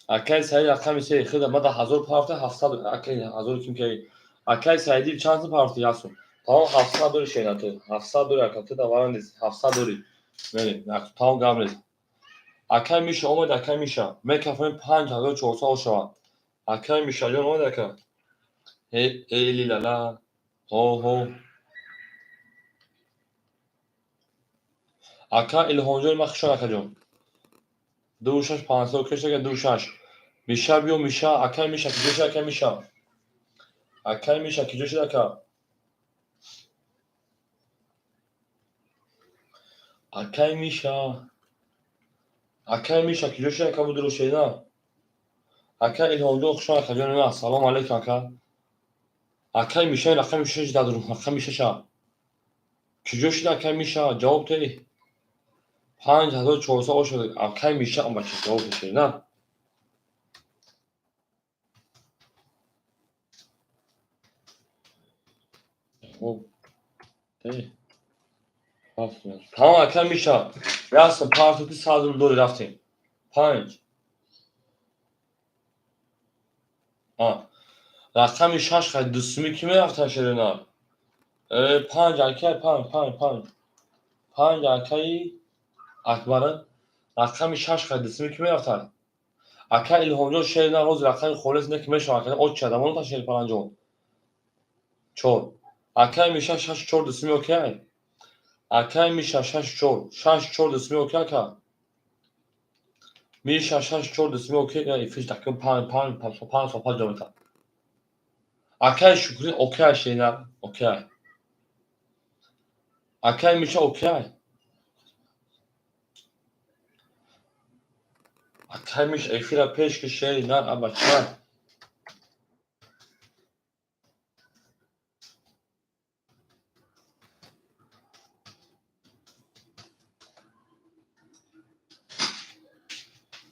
Akay Sayı rakam ise hız ama da hazır partı hafta Akay hazır kim ki? Akay Sayı değil şansı partı Yasun. Tamam hafta doğru şey natı. Hafta doğru akatı da var mıyız? Hafta doğru. Benim. Tamam gamle. Akay Mişa olmadı Akay Mişa. Mekafın 5000 çorsa o şava. Akay Mişa yon olmadı Akay. Hey eli la la. Ho ho. Aka ilhomjor من خشون akacağım. دوشش پانسه و کشه که دوشش. میشه بیو میشه اکل میشه که جوش اکل میشه. اکل میشه که جوش اکل. اکل میشه. اکل میشه که جوش اکل بود روشه نه. اکل ilhomjor خشون akacağım نه. سلام علیکم اکل. اکل میشه رقم میشه جدا درو. اکل میشه شا. که جوش اکل میشه جواب تی. 5000 çorsa o şöyle اکل میشه ama جواب تی نه. خب. تی. Tamam اکل میشه. Yazsın partisi sağ doğru رفتیم. 5 Ha. رقم 6 خیلی دوستمی کی میرفتن شده 5 erkek 5 erkeği akbarın رقم 6 خیلی دوستمی کی میرفتن اکا ilhomjor şehirden roz رقم خالص ne kime şu arkadaşlar o çadam onu da şehir falanca ol çor اکا میشه 6 çor دوستمی okey اکا میشه 6 çor 6 çor دوستمی okey اکا میشه 6 çor دوستمی okey yani fiş takım 5 sopa jometa اکا şükür okey şeyler okey اکا میشه okey اکایmiş efira peşki şeyler ama çar.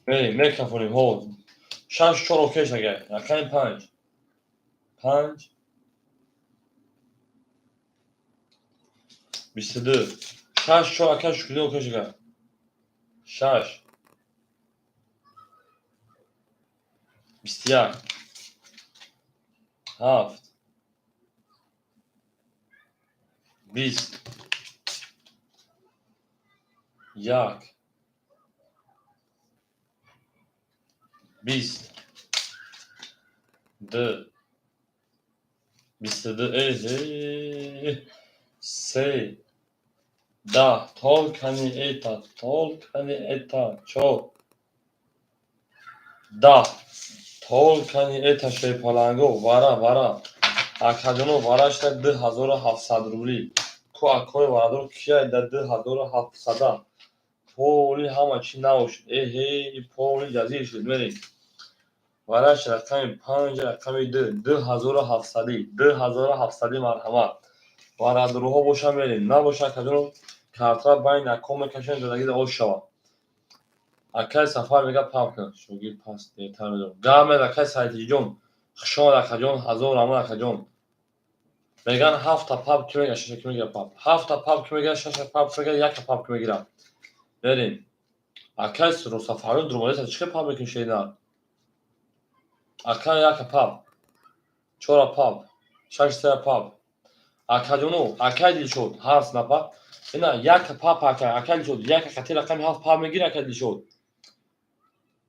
Mekrofonu hold. Şans çor okey şage. Akay 5. 5. Bistedı. Şans çor akay şükür okey şage. Şans. Bistiyak. Haft. Bist. Yak. Bist. D. Bistedı. Se. Da. Tol kani eta. Tol kani eta. Ço. Da. Tol kani eta şey palango. Vara. Akademo varaşta 2700 rubli. Ku akoy varador kiya da 2700. Poli hama çi naoş. Poli cazir şud meri. Varaş rakam 5 rakami 2700. 2700 marhama. Varadorho boşa meri. Na boşa akademo kartra bayn akome kaşen zadagi da oş şava. Akay safar mega pamkın. Şogil pas detar edom. Game akay saytijom. خشون akacağım, hazır ama akacağım. Megan hafta pub kime gel, şaşa kime gel pub. Hafta pub kime gel, şaşa pub kime gel, yaka pub kime gel. Verin. Akay suru safarın durumunda çıkıp pub şeyler. Akay yaka pub. Çora pub. 6 پاپ اکاجونو اکادیل شد 7 نفر اینا یک پاپ اکادیل شد یک خطی رقم 7 پاپ میگیره اکادیل شد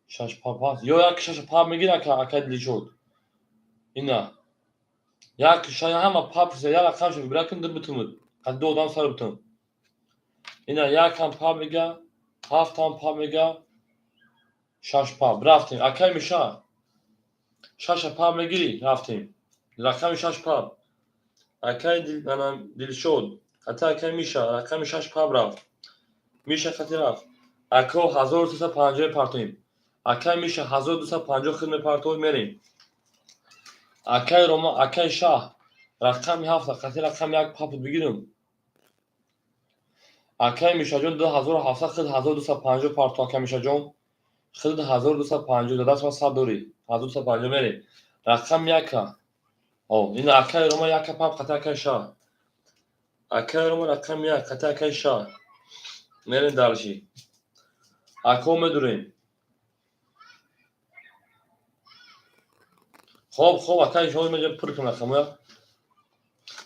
6 پاپ هست یا یک 6 پاپ میگیره اکادیل شد اینا یک شای همه پاپ یا رقم شد ببرکن در بتومد قد دو دام سر بتوم اینا یک هم پاپ میگه 7 هم پاپ میگه 6 پاپ رفتیم اکای میشه 6 پاپ میگیری رفتیم رقم 6 پاپ اکای دیل شد حتی اکای میشه رقم 6 پاپ رفت میشه خطی رفت اکو 1350 پرتویم اکای میشه 1250 خدمت پرتوی میریم اکای روما اکای شاه رقم 7 خطی رقم 1 پاپ بگیرم اکای میشه جون 2700 خد 1250 پرتو اکای میشه جون خد 1250 دست ما 100 دوری 1250 میریم رقم 1 او این اکای روما 1 پاپ خطی اکای شاه اکای روما رقم 1 خطی اکای شاه میریم دالشی اکو میدوریم خب اکای شما میگه پر کنم رقمو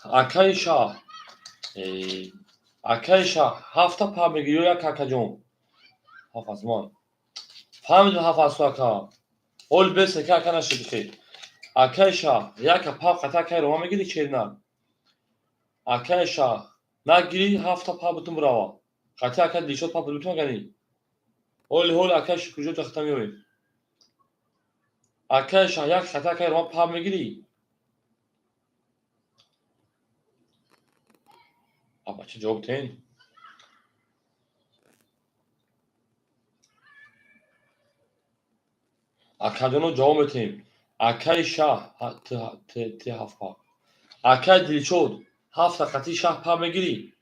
اکای شاه اکای شاه 7 پاپ میگیری یا اکا جون هفت ازمان فهمیدم هفت از اکا اول بس که اکا نشد خیلی اکای شاه یک پاپ خطی اکای روما میگیری چه نه اکای شاه نگیری 7 پاپ بتون براوا خطی اکا دیشت پاپ بتون گنی هول اکای شکوجو تخته میویم اکای شاه یک خطی اکای روما پاپ میگیری ابا چه جواب تین اکا جونو جواب میتیم اکای شاه تی هفت پاپ اکای دیل شد 7 خطی شاه پاپ میگیری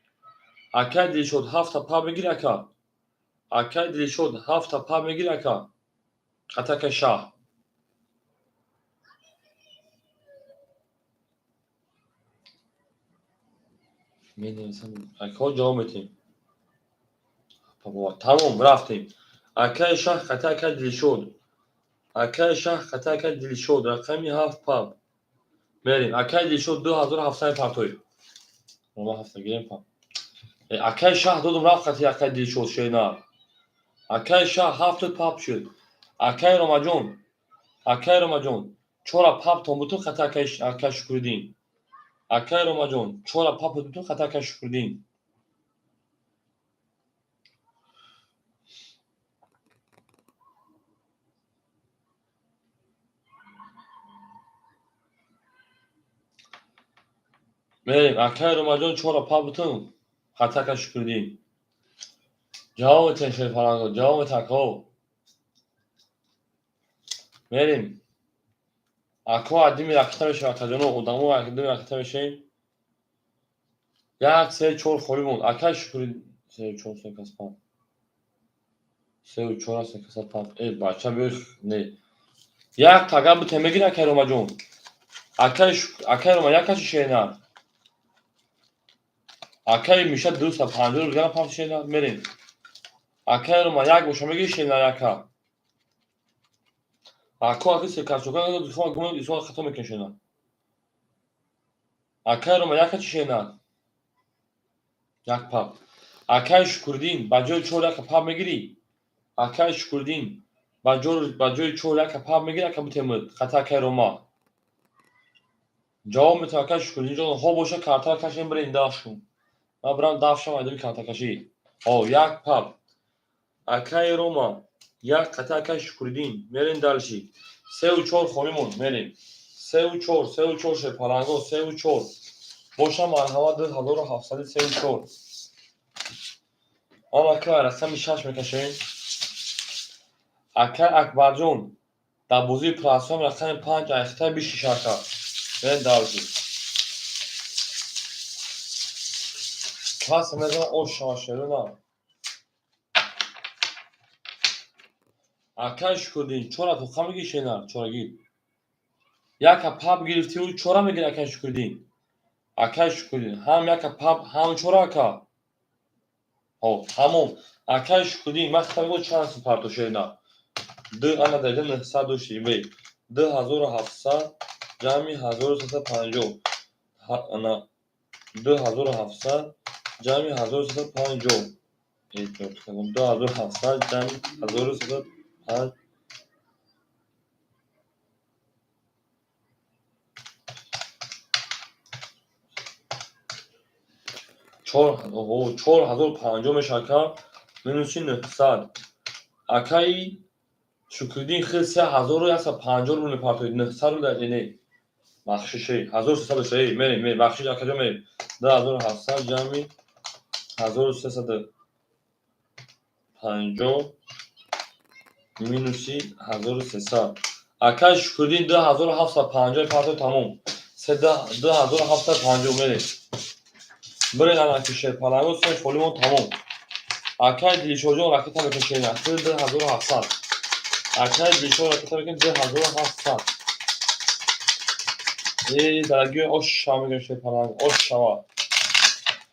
اکای دیل شد 7 پاپ میگیری اکای دیل شد 7 پاپ میگیری اکا خطی اکای شاه میدونستم اکا جواب میتیم بابا تمام رفتیم اکای شاه خطی اکای دیل شد اکای شاه خطی اکای دیل شد رقمی 7 پاپ میریم اکای دیل شد 2700 پرتوی ما 7 گیریم پاپ اکای شاه دودم رفت خطی اکای دیل شد شینا اکای شاه 7 پاپ شد اکای روما جون چورا پاپ تون بتون خطی اکای شکردین اکای روما جون چورا پاپ بتون خطی اکای شکردین میریم اکای روما جون چورا پاپ بتون خطی اکای شکردین جواب تنشن فرانگو جواب تکو میریم اکو عدیمی رکتا میشیم اکا جونو ادامو عدیمی رکتا میشیم یک سه چور خوریمون اکای شکردین سه چور سه کس پاپ سه و چور سه کس پاپ ای بچه بیش نه یک تاگه بوده میگیره اکای روما جون اکای روما یک کسی شینا اکای میشه 250 بگیرم پاپ شینا میریم اکای روما یک بوشه میگیری شینا یکا اکو اکی سه کس چوکا دوشما گمون دوشما خطا میکن شینا اکای روما یک کسی شینا یک پاپ اکای شکردین بجای چور یک پاپ میگیری اکای شکردین بجای چور یک پاپ میگیری اکا بتیمد خطا اکای روما جواب میتون اکای شکردین جون خوب باشه کارتا کشیم برین داشتون من برام دافشم ایدوی کارتا کشی او یک پاپ اکای روما یک خطا اکای شکردین میرین دالشی سه و چور خوریمون میریم سه و چور شه پالانگو سه و چور باشم آنها 2734 آن اکا رقم 6 میکشیم اکا اکبر جون در بوزی پلاتفرم رقم 5 اخته 26 اکا برین دالشی کلاس میزنم او شاشرونه اکا شکردین چورا تو خم میگی شینا چورا گیر یک پاپ گرفتی و چورا میگیری اکا شکردین اکا شکردین هم یک پاپ هم چورا اکا او همون اکا شکردین مختار بود چند سپارتو شینا دو انا دیدن 100 وی 2700 جمعی 1350 ana 2700 جمعی 1350 اعتراض کردم 2700 جمعی 1350 4050 میشه منوسی 900 اکای شکردین خیلی 3150 رو نپارتوید 900 رو در اینه بخششه 1300 بشه میریم بخشش اکجا میریم 2700 جمعی 1350 مینوسی 1300 اکای شکردین 2750 پارتوید تموم 2750 میریم برین اکشه پلنگو سه فولیمون تموم اکای دیلیشو جون راکت هم بکشین اکای 2700 اکای دیلیشو راکت هم بکشین 2700 درگی آشا میگه شه پلنگ آشا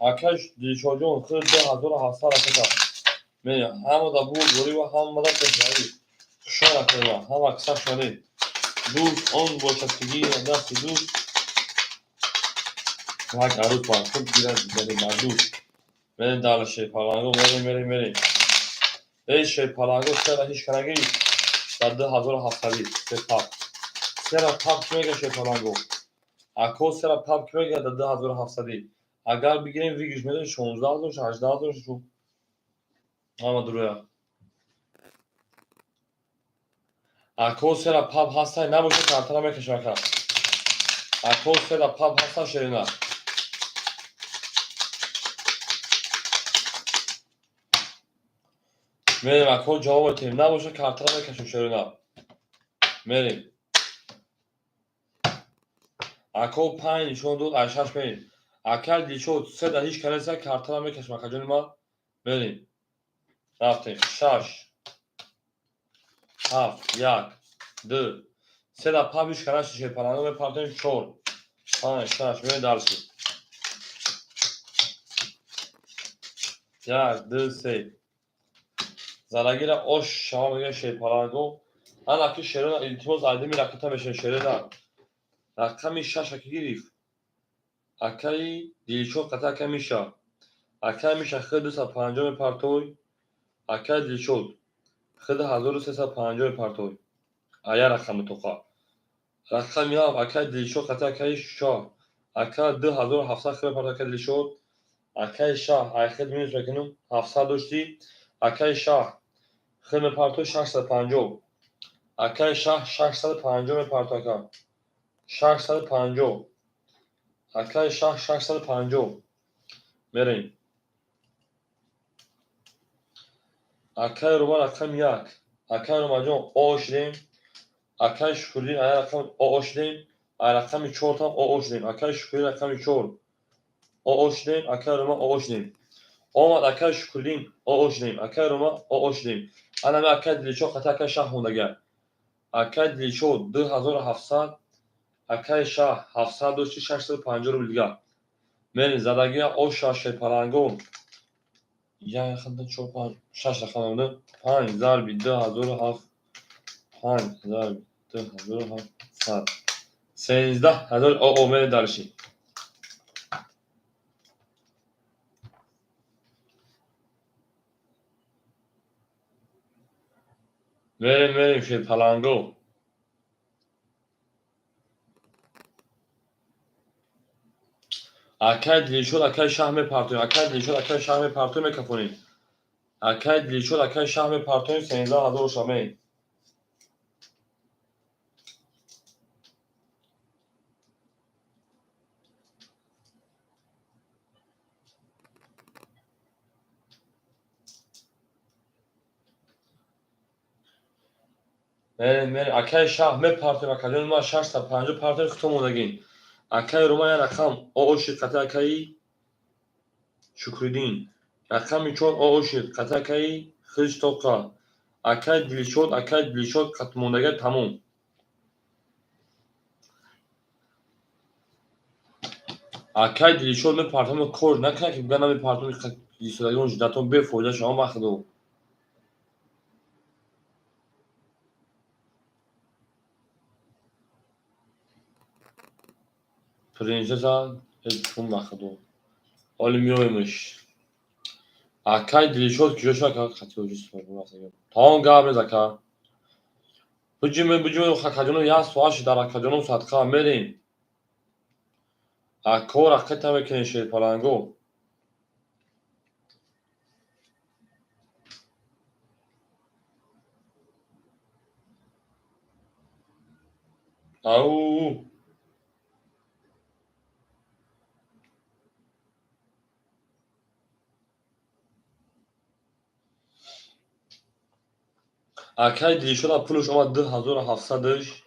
اکای دیلیشو جون خیلی 2700 راکت هم میگه همه دا بود بوری و همه دا پشنگی شو راکت هم هم اکسر شده دوست اون باشتگی دست دوست یک عروض باید خود گیرد بده بر دوست برین دار شه پلنگو برین ای شه پلنگو سر هیچ کنگی در 2700 سپاپ سر پاپ که میگه شه پلنگو اکو سر پاپ که میگه در 2700 اگر بگیریم ویگیش میده 16 دوش 18 دوش شو اما درویا اکو سر پاپ هسته نباشه کارتنا میکشه کرد اکو سر پاپ هسته شرینا میریم اکو جواب تیم نباشه کارتنا میکشه شرینا میریم اکو 5 شون دو 8 میریم اکل دی شد 3 در هیچ کنسه کارتنا میکشه مکجون ما بریم رفتیم 6 7 1 2 3 در پاپش کنش شه پلنگو به پارتن 4 5 6 میریم درسی 1 2 3 زنگیر آش شما میگه شه پلنگو انا که شیرون التماس آدمی راکتا بشه شیرون رقمی 6 که گرفت اکای دیلچو قطع کمیشه اکای میشه خود 250 پارتوی اکای دیلچو خود 1350 پارتوی آیا رقم توقع رقم یا اکای دیلچو قطع کای شاه اکای 2700 خود پارتوی اکای دیلچو اکای شاه ای خود مینوس بکنم 700 داشتی اکای شاه خود پارتوی 650 اکای شاه 650 پارتوی 650 اکای شاه 650 میریم اکای روما رقم 1 اکای روما جون آشدیم اکای شکلی رقم آشدیم رقم 4 تا آشدیم اکای شکلی رقم 4 آشدیم اکای روما آشدیم آمد اکای شکلی آشدیم اکای روما آشدیم انا می اکای دیلیچو قطع اکای شاه موندگه اکای دیلیچو 2700 اکای شاه 700 دوشتی 650 رو دیگه میرین زدگی آشا شه پلنگو یا خدمت 4 5 6 رقم بوده 5 ضربی 2700 5 ضربی 2700 13000 میرین درشی میریم شه پلنگو اکای دیلیشو اکای شاه میپرتونیم اکای دیلیشو اکای شاه میپرتونیم میکفونیم اکای دیلیشو اکای شاه میپرتونیم 13000 شامه میریم اکای شاه میپرتونیم اکای ما 650 پرتونیم ختم مونگین اکای روما یا رقم اوشی قطع اکای شکردین رقم 4 اوشی قطع اکای خیش توقع اکای دیلیشو قطع موندگه تموم اکای دیلیشو میپرتونیم کور نکنه که بگنه میپرتونیم دیلیشو اون جدتون بفویده شما بخدو Prinsesa pul naqd o. Olmuyormuş. Akay dilişot kiloşa katıyor spor bu nasıl? Tamam gabre zaka. Bu cümle hakikaten ya suaş dar hakikaten saat kamerin. Akor hakikaten mekan şey parango. Au. Akay dilişot puluş ama 2700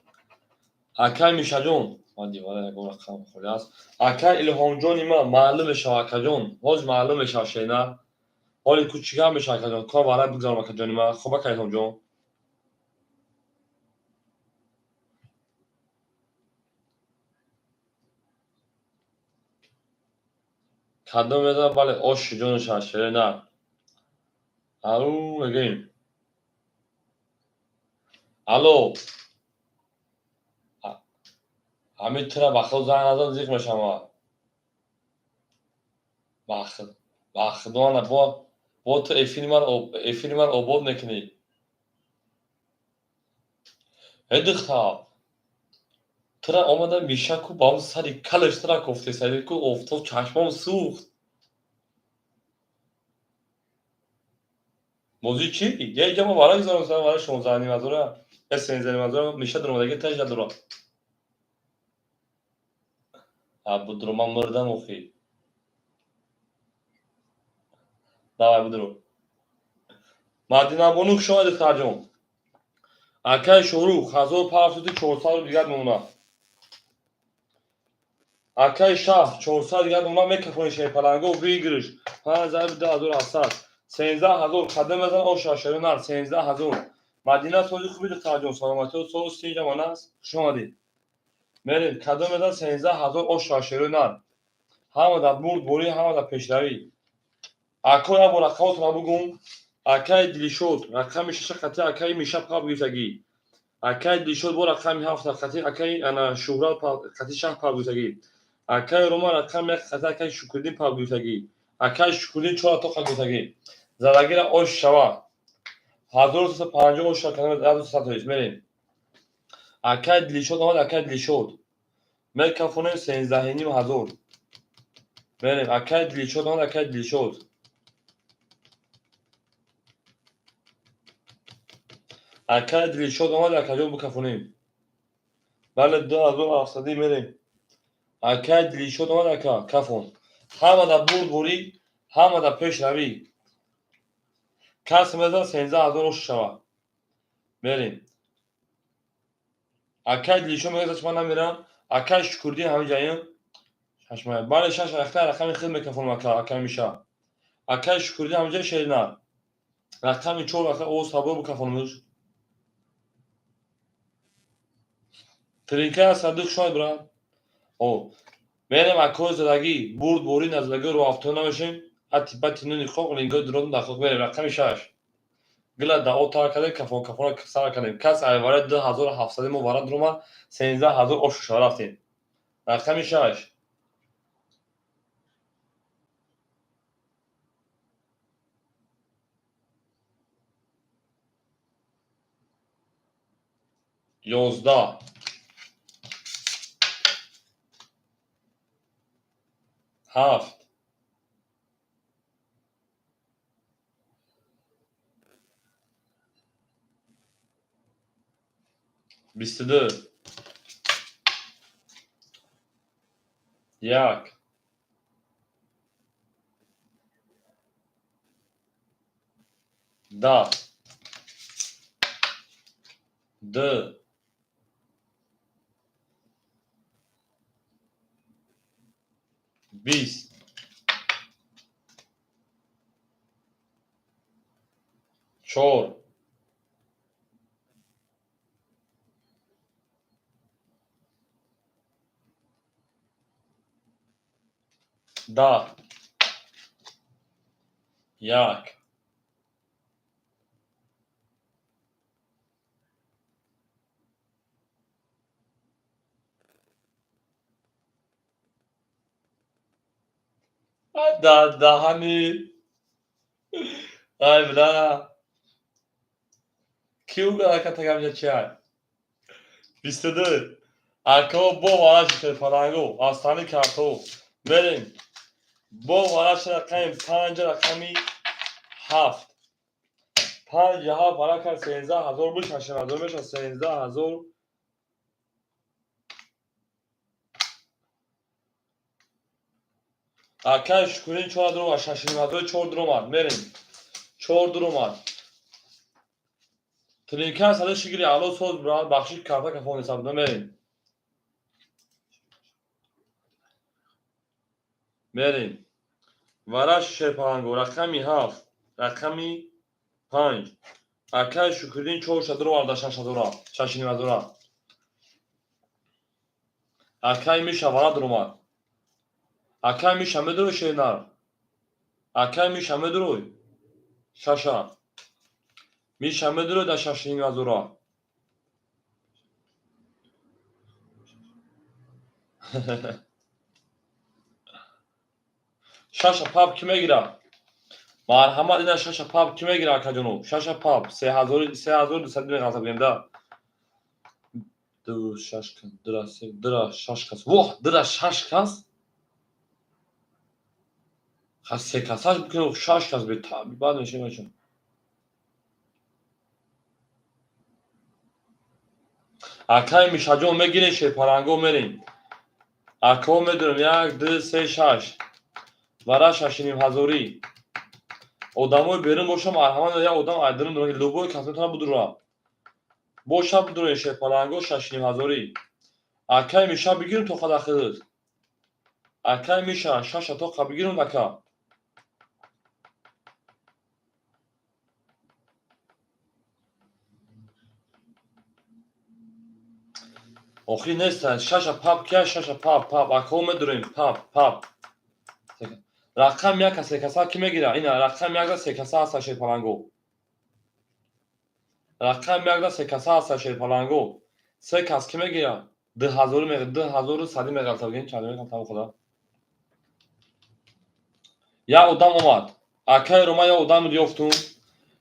Akay Mishajon. Hadi valla gol rakam خلاص. Akay İlhamjon ima معلوم شواکجون. باز معلوم شاشینا. حالی کوچیکم به شواکجون. کار وارد بگذارم اکجون ima. خب اکای İlhamjon. Kadın mesela böyle o şucunu şaşırına. Au again. Alo. Hamid tıra bakıl zanazan zikmiş ama. Bakıl. Bakıl ona bu tu efilmar obod nekini. Hedik ha. Tıra olmadan bir şaku bağımsız sari kalıştıra kofte sari ku ofto çaşmam suht. موضوع چی؟ یه جمع وارد می‌ذارم مثلا وارد 16 نیم از اون اسنزل مزار میشه درمادگی تاج درو. ابو درما مردم اخی. داوای بدرو. مدینه بونوک شما دخترجون. اکای شروع خازو پافتو 4 سال دیگه مونا. اکای شاه 4 سال دیگه مونا میکفون شه پلنگو بیگرش. 5000 دلار اساس. 13000 قدم بزن او شاشرونار 13000. مدینه سوزی خوبی دخترجون سلامتی و سوز سی جمانه است. شما دی. مرید قدم بزن 13000 او شاشرونار. همه در برد بوری همه در پیشروی اکای ابو رقمات را بگم اکای دیلیشود رقم 6 خطی اکای میشه پا بگیرتگی اکای دیلیشود بو رقم 7 خطی اکای انا شهرت خطی شهر پا بگیرتگی اکای روما رقم 1 خطی اکای شکردین پا بگیرتگی اکای شکردین 4 تا بگیرتگی زدگیر اوش شوا 1350 اوش کنه در 200 میریم اکای دیلیشود اومد اکای دیلیشود میکافونه 13 نیم هزار میریم اکای دیلیشود اومد اکای دیلیشود اکای دیلیشود اومد اکای بکافونیم بله 2700 میریم اکای دیلیشود اومد اکا کافون همه در برد بوری همه در پیش روی کس میزن 13000 روش شوا میریم اکای دیلیشود میگه چما نمیرم اکای شکردی همه جاییم ششمه بله شش اختار رقم خیلی میکافون اکا اکای میشه اکای شکردی همه جای شیرنا رقم 4 اکا او صابو بکافونمش ترینکه صدوق شاید برام او میریم اکای زدگی برد بوری نزدگی رو افتو نمیشیم حتی پتی نونی خوک لینگو درون داخل میریم رقم 6 گلا دا اوتا کردیم کفون سر کردیم کس ایواره 2700 مبارد روما 13000 اوش شو رفتیم رقم 6 11 7 22 1 10 2 20 4 10 1 دهنی ای بلا کی او حرکت همینجا چی هست 22 ارکا با وارش شد پرانگو آستانی کارتو بریم با وارش رقم 5 رقمی 7 5 ها برا کر 13000 بود 18000 میشه 13000 اکا شکرین 4 درو 69000 4 درو ماد بریم 4 درو ماد تلینکن صدا شگیری الو سوز برای بخشی کارتا که فون حساب بریم بریم وارش شد پرانگو رقمی 7 رقمی 5 اکا شکرین 4 درو آردا 69000 اکا میشه وارا درو ماد اکا میشه مدرو شینار اکا میشه مدرو شاشا میشه مدرو دا 69000 شاشا پاپ kime girer? Marhamat eden şaşa pap kime girer kaconu? Şaşa pap 3200 lira kazanayım da. Dur şaşkın, dıra şaşkas. Voh, dıra şaşkas. Ha sekasaj bugün şaşkas bir tabi bazen şey başım. Akaymış hacı o megine şey parango merin. Akao medurum yak dı se şaş. Vara şaşinim hazori. Odamoy berim boşam arhaman ya odam aydırım durum. Logoyu kasmetana budur ha. Boşa budur şey parango şaşinim hazori. Akaymış ha bigir to kadakıdır. Akaymış ha şaşa to kabigirum daka. Oxi nesten şaşa pap kia şaşa pap akao medurum pap. Rakam yak sekasa kime girer? İna rakam yak da sekasa asa şey parango. Rakam yak da sekasa asa şey parango. Sekas kime girer? Dı hazoru sadi megal tabi çademe kan tabu kadar. Ya odam omad. Akay Roma ya odam diyoftun.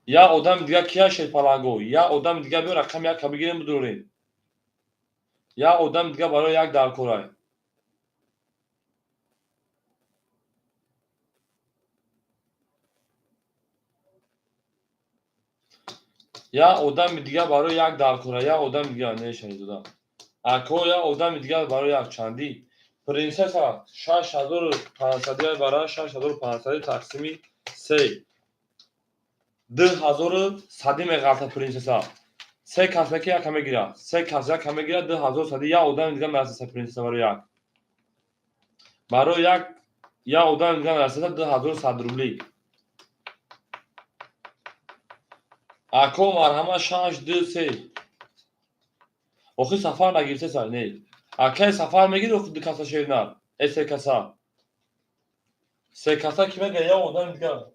Ya odam diga kia şey parango. Ya odam diga bir rakam yak kabi girin budurin. Ya odam diga baro yak dar koray. Ya odam diga baro yak dar koray. Ya odam diga ne şahid da. Ako ya odam diga baro yak çandi. Prinsesa 6500 برای 6500 تقسیمی 3 2100 مقالطه پرینسسا 3 کاسه که یک همه گیره 3 کاسه یک همه گیره 2100 یا odam دیگه مرسسه پرینسسا برای یک یا odam دیگه مرسسه 2100 روبلی اکو مرحمه شانش 2 اخی سفر نگیرسه سر نه اکی سفر میگیر اخی 2 کاسه شیرنار 3 کاسه 3 کاسه kime گه یا odam دیگه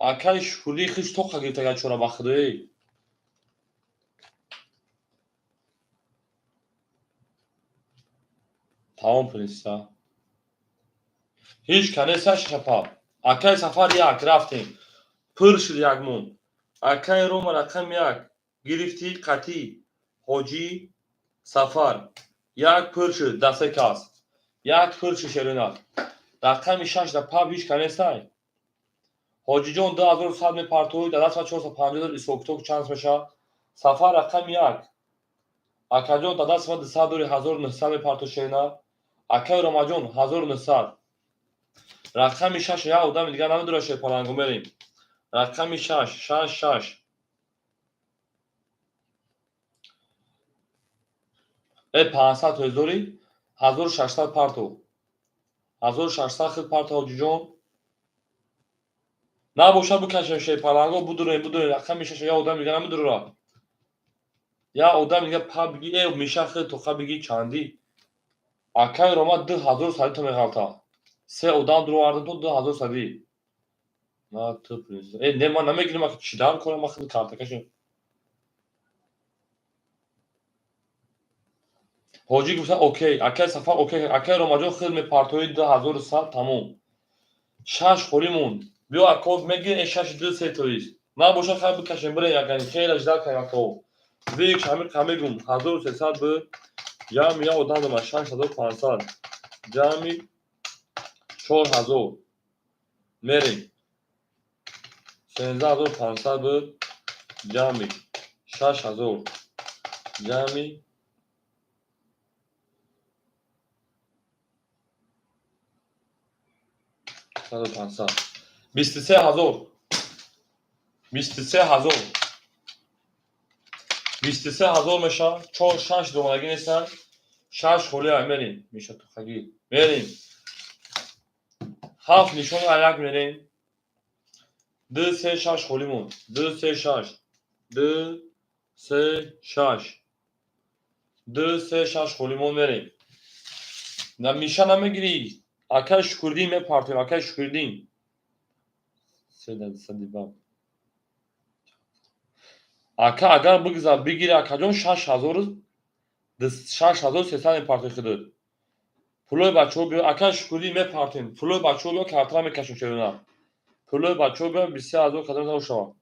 Akay şuli hiç toka girte gel çora bakdı. Tamam prinsa. Hiç kanesa şapa. Akay safar yak rafting. Pırşıl yakmun. Akay Roma rakam yak. Girifti kati. Hoci safar. Yak pırşıl dasekas. Yak pırşıl şerinat. Rakam şaş da pab hiç kanesay. Hoci John da azor sadme partoy da dasma çorsa panjador isoktok chans meşa. Safar rakam yak. Akajon da dasma 200 parto şerina. Akay Romajon 1900. Rakami şaş ya odam دیگه نمیدونه شه پالانگو بریم. Rakami şaş. 500 هزاری 1600 parto. 1600 parto hojijon. Ne boşa bu kaçın şey palango budur rakami şaş ya odam دیگه نمیدونه. Ya odam دیگه pabgi ev mişaxı toqa bigi çandi. Akay Roma 2000 to megalta. Se odam duru vardı to 2000. Na tıpınız. Ne man neme bak çidan koymak için karta kaçın. Hoca gibisa okey. Akay safa okey. Akay Ramajo xilme partoy 2000 sal tamam. شش خولیمون بیا اکاو میگی شش دو سه تویست نه باشه خیلی بکشیم برای یعنی خیلی اجدار کنیم اکاو وی کمی کمی گم 1300 به جمع یا ادام دم 6500 جمع 4000 میریم 13500 به جمع 6000 جمع 1500 23000 23000 23000 میشه 4 6 دومگی نیستن 6 خولی های میریم میشه تو خگی میریم 7 نشون علک میریم 2 3 6 خولیمون 2 3 6 2 3 6 2 3 6 خولیمون میریم نه میشه نمیگیری اکا شکردیم میپارتیم اکا شکردیم 3 دیبم اکا اگر بگیری اکا جون 6000 6300 میپارتی خودت پولای بچه ها بیا اکا شکردیم میپارتیم پولای بچه ها بیا کارترا میکشیم چرا پولای بچه ها بیا 23000 قدم تا شما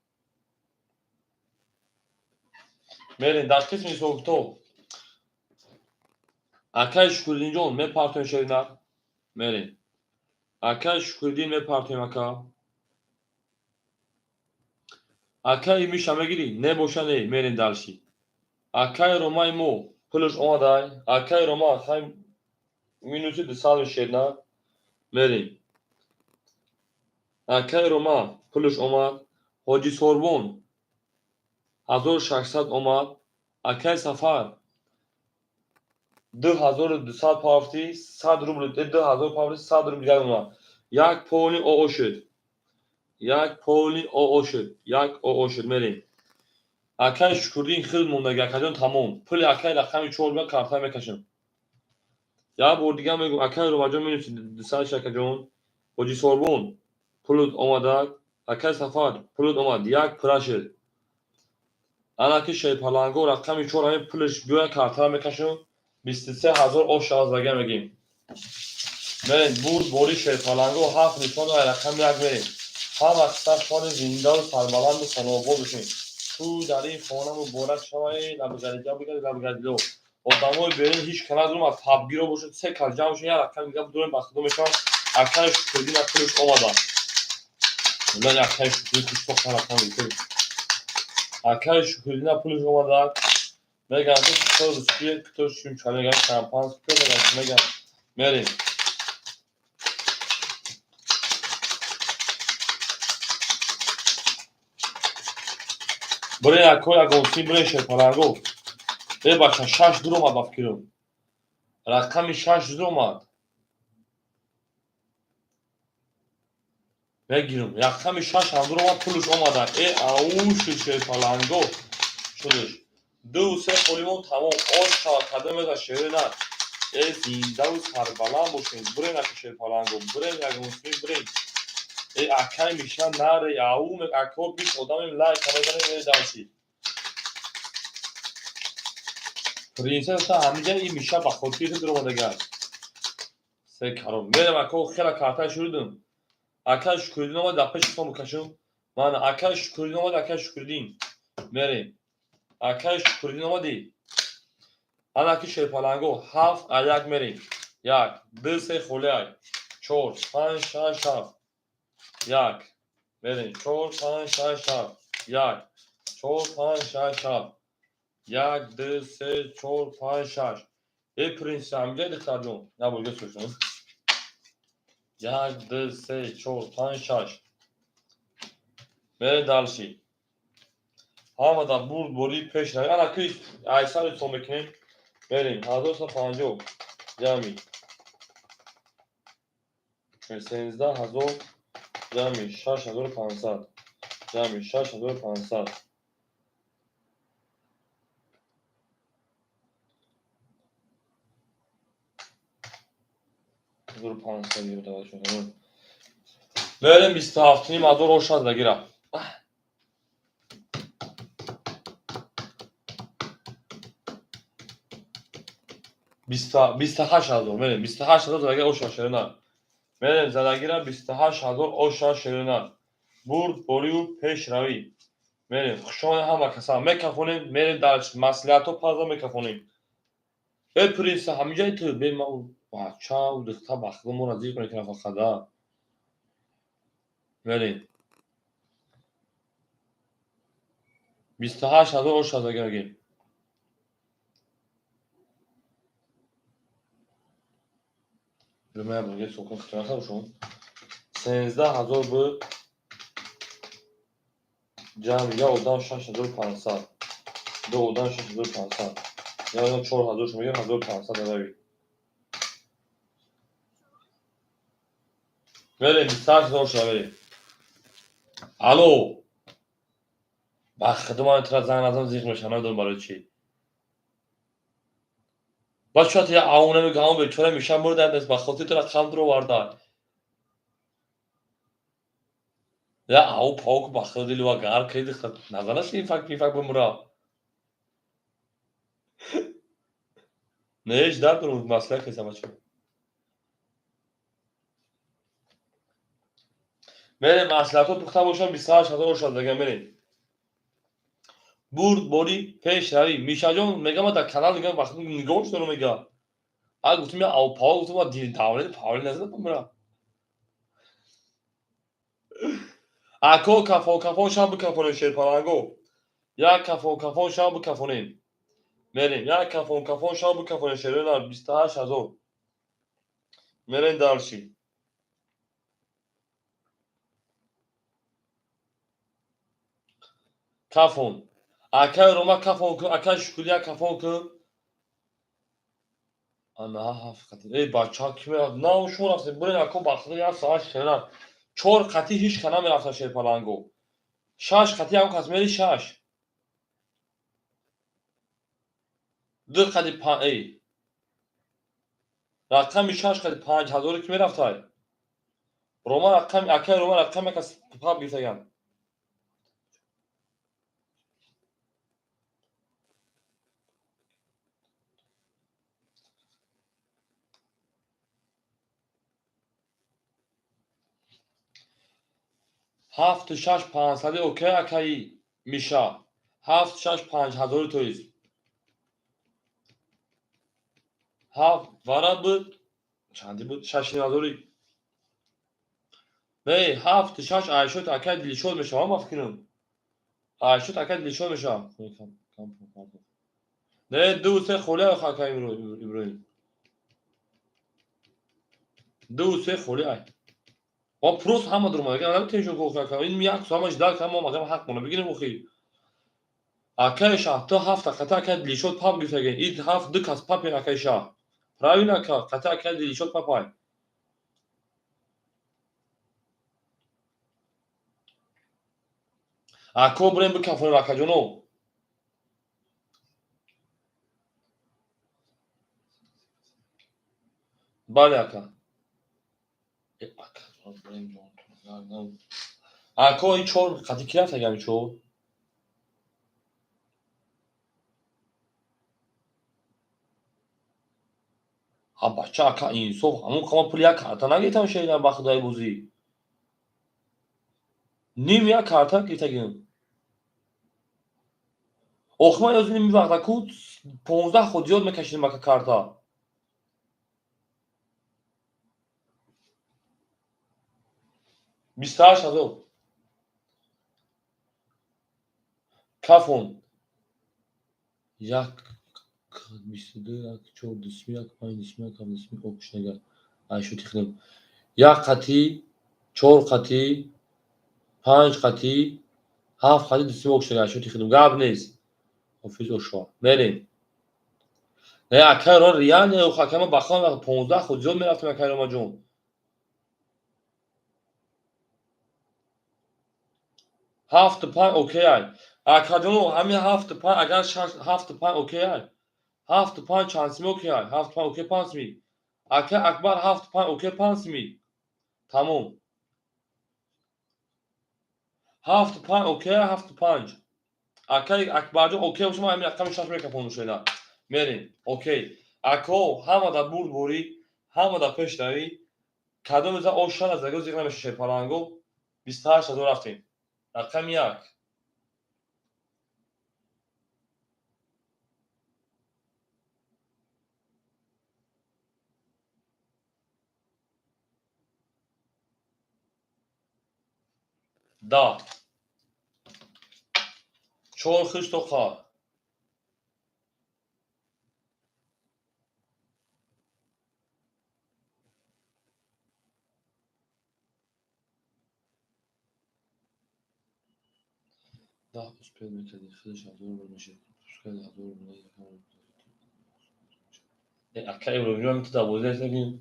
میریم در قسم سوکتو اکا شکردیم جون میپارتیم چرا میریم اکا شکردیم میپارتیم اکا اکای میشه میگیری نه باشه نه میریم دالشی اکای رومای مو پولش اومدای اکای روما خواهیم مینوتی 200 نه میریم اکای روما پولش اومد حاجی سوربون 1600 اومد اکای سفر 2200 پافتی 100 روبل 2000 پافتی 100 روبل دیگر اومد یک پولی او شد یک پولی او شد یک او شد میریم اکای شکردین خیلی مونده اکای تمام پول اکای رقمی 4 به کارتا میکشم یا بار دیگه میگم اکای رو مجا مینویسید 200 شکر جون حاجی سوربون پولت اومد اکای سفر پولت اومد یک پرشد انا که شی پلانگو رقمی 4 همین پولش بیای کارتا میکشم 23000 او 16 میگیم من بود بوری شی پلانگو 7 نشون و رقم یک میریم هم اکثر شان زنده و سربلند و سنوبر بشین تو در این خانم و بورک شوی لبگردی بگردی لبگردی آدمای برین هیچ کنار رو از تبگیر رو باشد سه کار جمع شد یا رقم دیگه بدون بخدو میشن اکرش کردین اکرش اومدن من اکرش کردین کش تو رقم دیگه اکرش کردین اکرش اومدن میگن تو سپید تو شیم چاله میگن شامپانز تو میگن میریم برای اکو اگوسی برای شپالانگو ای بچه 6 دور اومد بفکرم رقم 6 دور اومد بگیرم رقم 6 هم دور اومد پولش اومدن ای اوش شپالانگو شدش دو سه خولیمون تمام آش تا قدم دا شهر نه ای زنده و سربلند باشین برین اکو شپالانگو برین اگوسی برین ای اکای میشن نره اوم اکو بیش آدم لای کنه زنه دانشی پرینسس تا همیشه این میشه با خودی تو درو مدگر سه کارم میرم اکو خیلی کارتا شروع اکا شکردین اومد دپش فهم بکشم من اکا شکردین اومد اکا شکردین میریم اکا شکردین اومدی انا کی شیپالانگو 7 یک میریم 1 2 3 خوله 4 5 6 7 1 میریم 4 5 6 7 1 4 5 6 7 1 2 3 4 5 6 ای پرنس همجا دختر جون نبوده سوشون 1 2 3 4 5 6 میریم دالشی همه دا برد بوری پیش نگه انا کی ایسان تو میکنیم بریم 1350 جمعی 13000 جمعی 6500 جمعی 6500 1500 دیگه بتوجه شد بریم 27 نیم ادو روشن بگیرم 28000 بریم 28000 دیگه روشن شده نه мерем задагира 28000 оша ширинат бурд борию пешравӣ мерем хушони ҳама касам мекафонем мерем дар маслиҳатҳо паза мекафонем принса ҳамиҷаи ту бема бачав духта бахту мо разиқ мекунад фақада мерем 28000 оша задагирагем Rumaya bölge sokak tutarsa şu an 13000 bu camiye odan 6500 do odan 6500 yani 4000 şuma göre 1500 adavi verin saat zor şuna verin alo baxtım an itiraz زنگ نزدم زیغ میشن ندارم برای چی بچه‌ها یا اونه میگم به چرا میشم مورد از بخاطر تو رقم درو ورده یا او پاک بخاطر دل و گار کید خد نظرش این فک بمرا نهش در درو مسئله کیسه بچه میرم مسئلهاتو پخته باشم 28000 شد دیگه میریم برد باری پیش روی میشه جان میگم در کانال میگم وقتی نگاه شروع میگه اگه گفتم یا او پاو گفتم دیر داوله پاولی نزد بمرا اکو کافو شام بکافون شیر پالانگو یا کافو شام بکافونیم میریم یا کافو شام بکافون شیرنا 28000 میریم دارشی کافون اکا روما کافون کو اکا شکولیا کافون کو انا هفت ای بچه کی میاد نه شما رفتید برین اکو باخته یا ساعت شیرنا 4 قطی هیچ کنه میرفت شیر پالانگو 6 قطی هم کس میری 6 2 قطی ای رقم 6 قطی 5000 کی میرفت روما رقم اکا روما رقم کس پاپ بیتگم 76500 اوکی اکایی میشه 765,000 تویز 7 ورا بود چندی بود 60,000 نه 7 ayşot اکای دلیشول میشه ما فکرم ayşot اکای دلیشول میشه نه دو سه خوله اکای ابراهیم دو سه خوله ما پروس هم درما میگم الان تنشون کوکا این میاد سامش دال کام ما حق مونو بگیریم اخی اکای شاه تو 7 قطع اکای دلیشول پاپ گیفگین این 7 دو کاس پاپ اکای شاه правильно قطع اکای دلیشول پاپای اکو بریم بکافون اکاجونو بله اکا اکو این چور قطعی کی رفت اگه چور ها بچه اکا این صبح همون کما پول یک کارتا نگیتم شیدن با خدای بوزی نیم یک کارتا گیتگیم اخما یازی نیم وقتا کود 15 خود زیاد میکشیدیم اکا کارتا بیستهاش هزار کافون یک 22 یک 4 دسمی یک 5 دسمی یک 7 دسمی اوکش نگر ayşo تخنم یک قطی 4 قطی 5 قطی 7 قطی دسمی اوکش نگر ayşo تخنم گاب نیست حافظ اوشوا بریم نه اکا رو ریال نه او حکم بخوام 15 خود زیاد میرفتم اکا رو ما جون 7 5 اوکی اکا جون همین 7 5 اگر 7 5 اوکی 7 5 چانس می اوکی 7 5 اوکی 5 می اکا اکبر 7 5 اوکی 5 می تمام 7 5 اوکی 7 5 اکا اکبر جون اوکی باشه ما همین رقم 6 میکفون شینا میریم اوکی اکو همه دا برد بوری همه دا پیش روی کدوم او شان از اگه زیرا میشه پالانگو 28000 رفتیم. رقم یک. دا. چور خشت و خواه. دا uspjeli nekad sljedeća dobro miše. Skada dobro ne znam. A kaj je bilo mi da bude neki?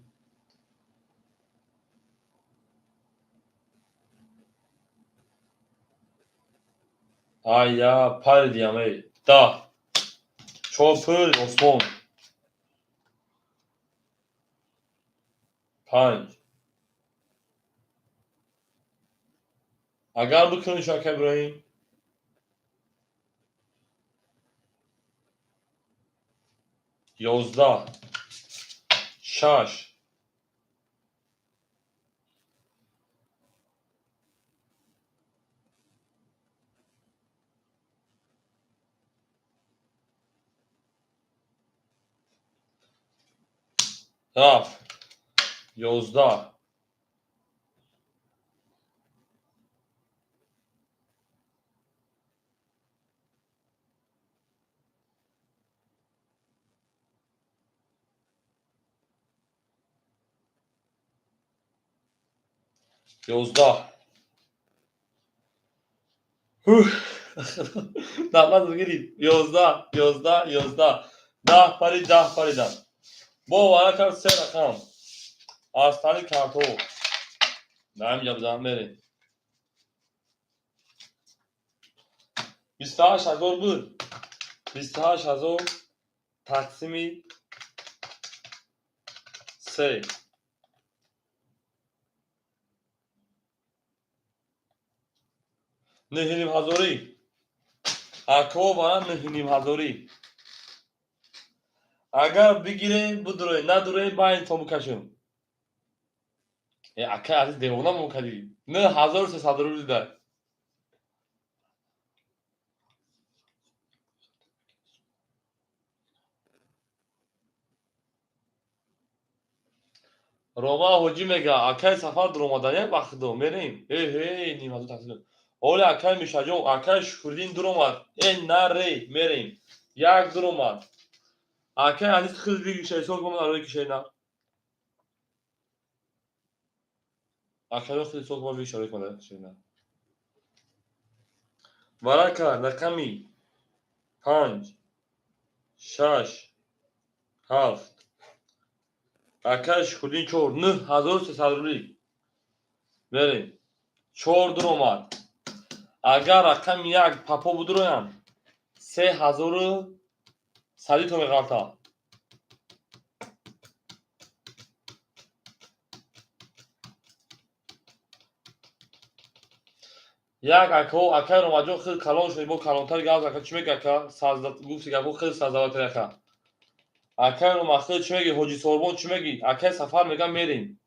Ay ya par diyem ey. Da. Chopper Osman. 5. اگر بکنی شاکر ابراهیم 11 6 رفت 11 11 نفس بگیرید 11 11 11 10 پری 10 پری 10 با ورا کرد 3 رقم از طریق کارتو همینجا بزنم بریم 28000 بود 28000 تقسیم 3 نهینیم هزاری اکو برام نهینیم هزاری اگر بگیره بدروی ندروی با این تو بکشم اکا از دیوانه مکدی نه 1300 روز ده روما حجی میگه اکای سفر در اومدن یک وقت دو میریم هی نیم هزار تحصیل اولی اکای میشاجم اکای شکردین در اومد این نره میریم یک در اومد اکای هنیز خیلی بیگی شای سوک بمون آروی کشای نه اکای خیلی سوک بمون بیگی شای کشای نه ورکا رقمی 5 6 7 اکای شکردین 4 9300 روی بریم 4 در اومد اگر رقم یک پاپا بدرویم 3000 سری تو میقاطع یک اکو اکای رو ماجو خیلی کلان شده با کلانتر گاز اکا چی میگه اکا سازدت گفتی که خیلی سازدت اکا اکای رو مخیل چی میگی حجی سوربون چی میگی اکای سفر میگم میریم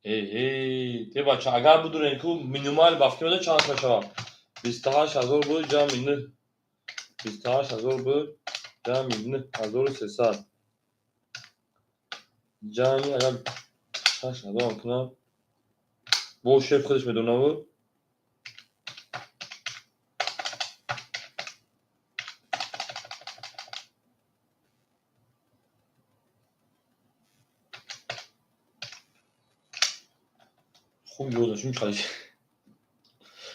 تی بچه اگر بدونین که مینیمال بافتی بده چند تا شوام 28000 بود جمع اینه 28000 بود جمع اینه 1300 جمع اگر 6000 کنم با شف خودش میدونه بود خوب یادشون چالیش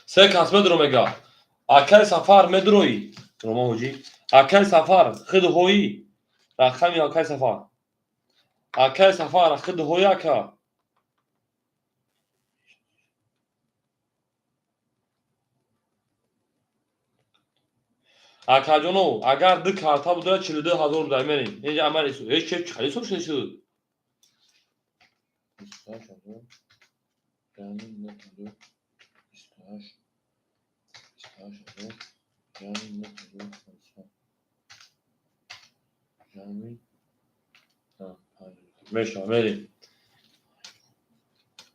سه کسمه درو میگه اکای سفر مدروی روما حجی اکای سفر خود هویی رقمی اکای سفر اکای سفر خود هویی اکا اکا جونو اگر دو کارتا بوده 42000 بوده میریم اینجا عمل ایسو هیچ چه چلی سو شده شد 28 جمعی نتازو 28 جمعی نتازو جمعی 5 Meşa, merin.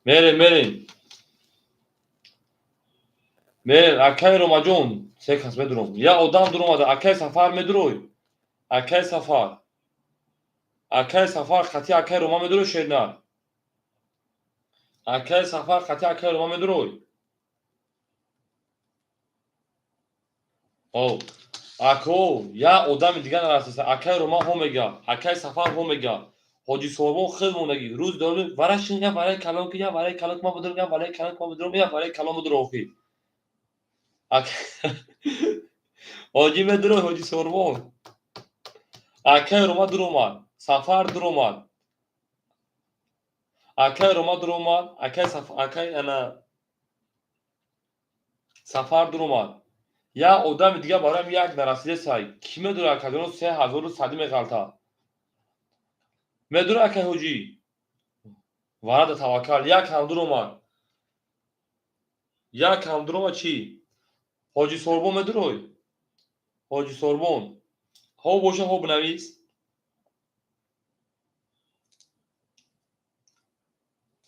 Merin. Merin, akay romacon. Sekas medrum. Ya odam durmadı. Akay safar medroy. Akay safar. Akay safar khati akay roma medroy şernar. Akay safar khati akay roma medroy. Oh. Ako ya odam دیگه نرسیده. akay roma homega. Akay safar homega. حاجی سوربون خیلی مونگی روز دارم ورشین یا برای کلام که یا برای کلام ما بدرم یا برای کلام ما بدرم یا برای کلام بدروخی حاجی مدرو حاجی سوربون akay roma duruman safar duruman akay roma duruman akay safar akay ana safar duruman ya odam دیگه برام یک نرسیده سای کی مدرو akadon 3100 megalta مدرو akay حاجی وارد توکل یک هم درومان یک هم دروما چی حاجی سوربون مدروی حاجی سوربون ها باشه ها بنویس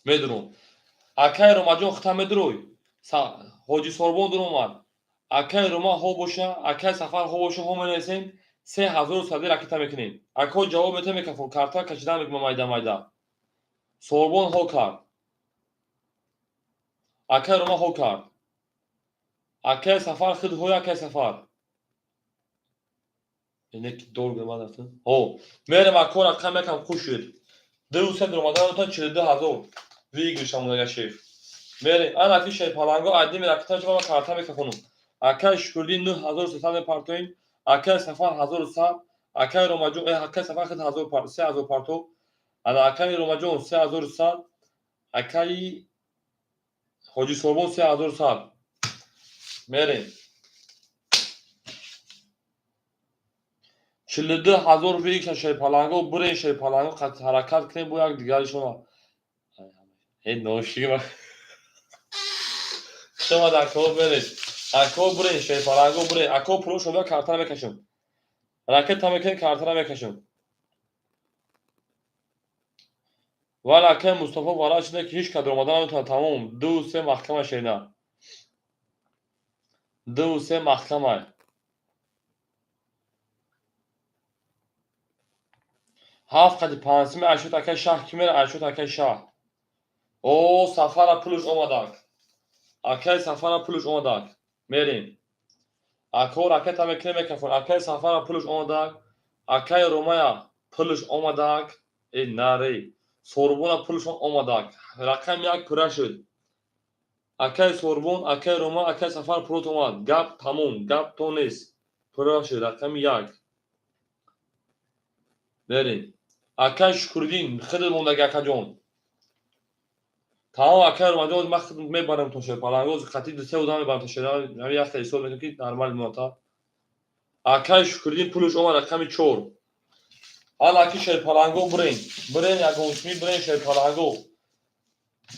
مدرون akay romajon xita medroy حاجی سوربون درومان akay roma ها باشه akay safar ها باشه ها منویسیم 3100 rakita میکنیم اکو جواب میته میکفون کارتا کشیدن میگم مایدا سوربون ها کار akay roma ها کار akay safar خود ها akay safar اینه که دور گمادتون ها میرم اکو رقم یکم خوش شد 200 رمضان تا 42000 ویگل شامونگا شیف میریم انا فی شی پالانگو عدی میرکتا جواب کارتا میکفونم akay şükürlüğün 9300 partoyum akay safar 1100 akay romajon akay safar 1000 parto 3000 parto ana akay romajon 3100 akay حاجی سوربون 3100 میریم 42000 ویگل شی پالانگو برین شی پالانگو خط حرکت کنیم بو یک دیگه شما این نوشیگه شما در کار برید اکو برین شی پالانگو برین اکو پرو شده کارتا میکشم راکت هم میکنی کارتا میکشم والا که مصطفی والا شده که هیچ کدر اومدن تا تمام 2-3 محکمه شینا 2-3 محکمه هفت قد پانسمی اشو تاکه شاه کمیر اشو تاکه شاه او سفر پولش اومدک اکه سفر پولش اومدک میریم اکو راکت هم میکنی میکفون اکه سفر پولش اومدک اکه رومایا پولش اومدک این ناری سوربون پولش اومدک رقم یک پره شد akay سوربون akay روما akay سفر پروت اومد گپ تموم گپ تو نیست پره شد رقم یک بریم akay شکردین خیلی موندگی اکا جون تمام akay روماجون من خود میبرم تو شد پالانگوز خطی دو سه بودم میبرم تو شد نمی یک تایسول میتون که نرمال موتا akay شکردین پولش اومد رقم 4 حالا کی شد پالانگو برین یک گوشمی برین شد پالانگو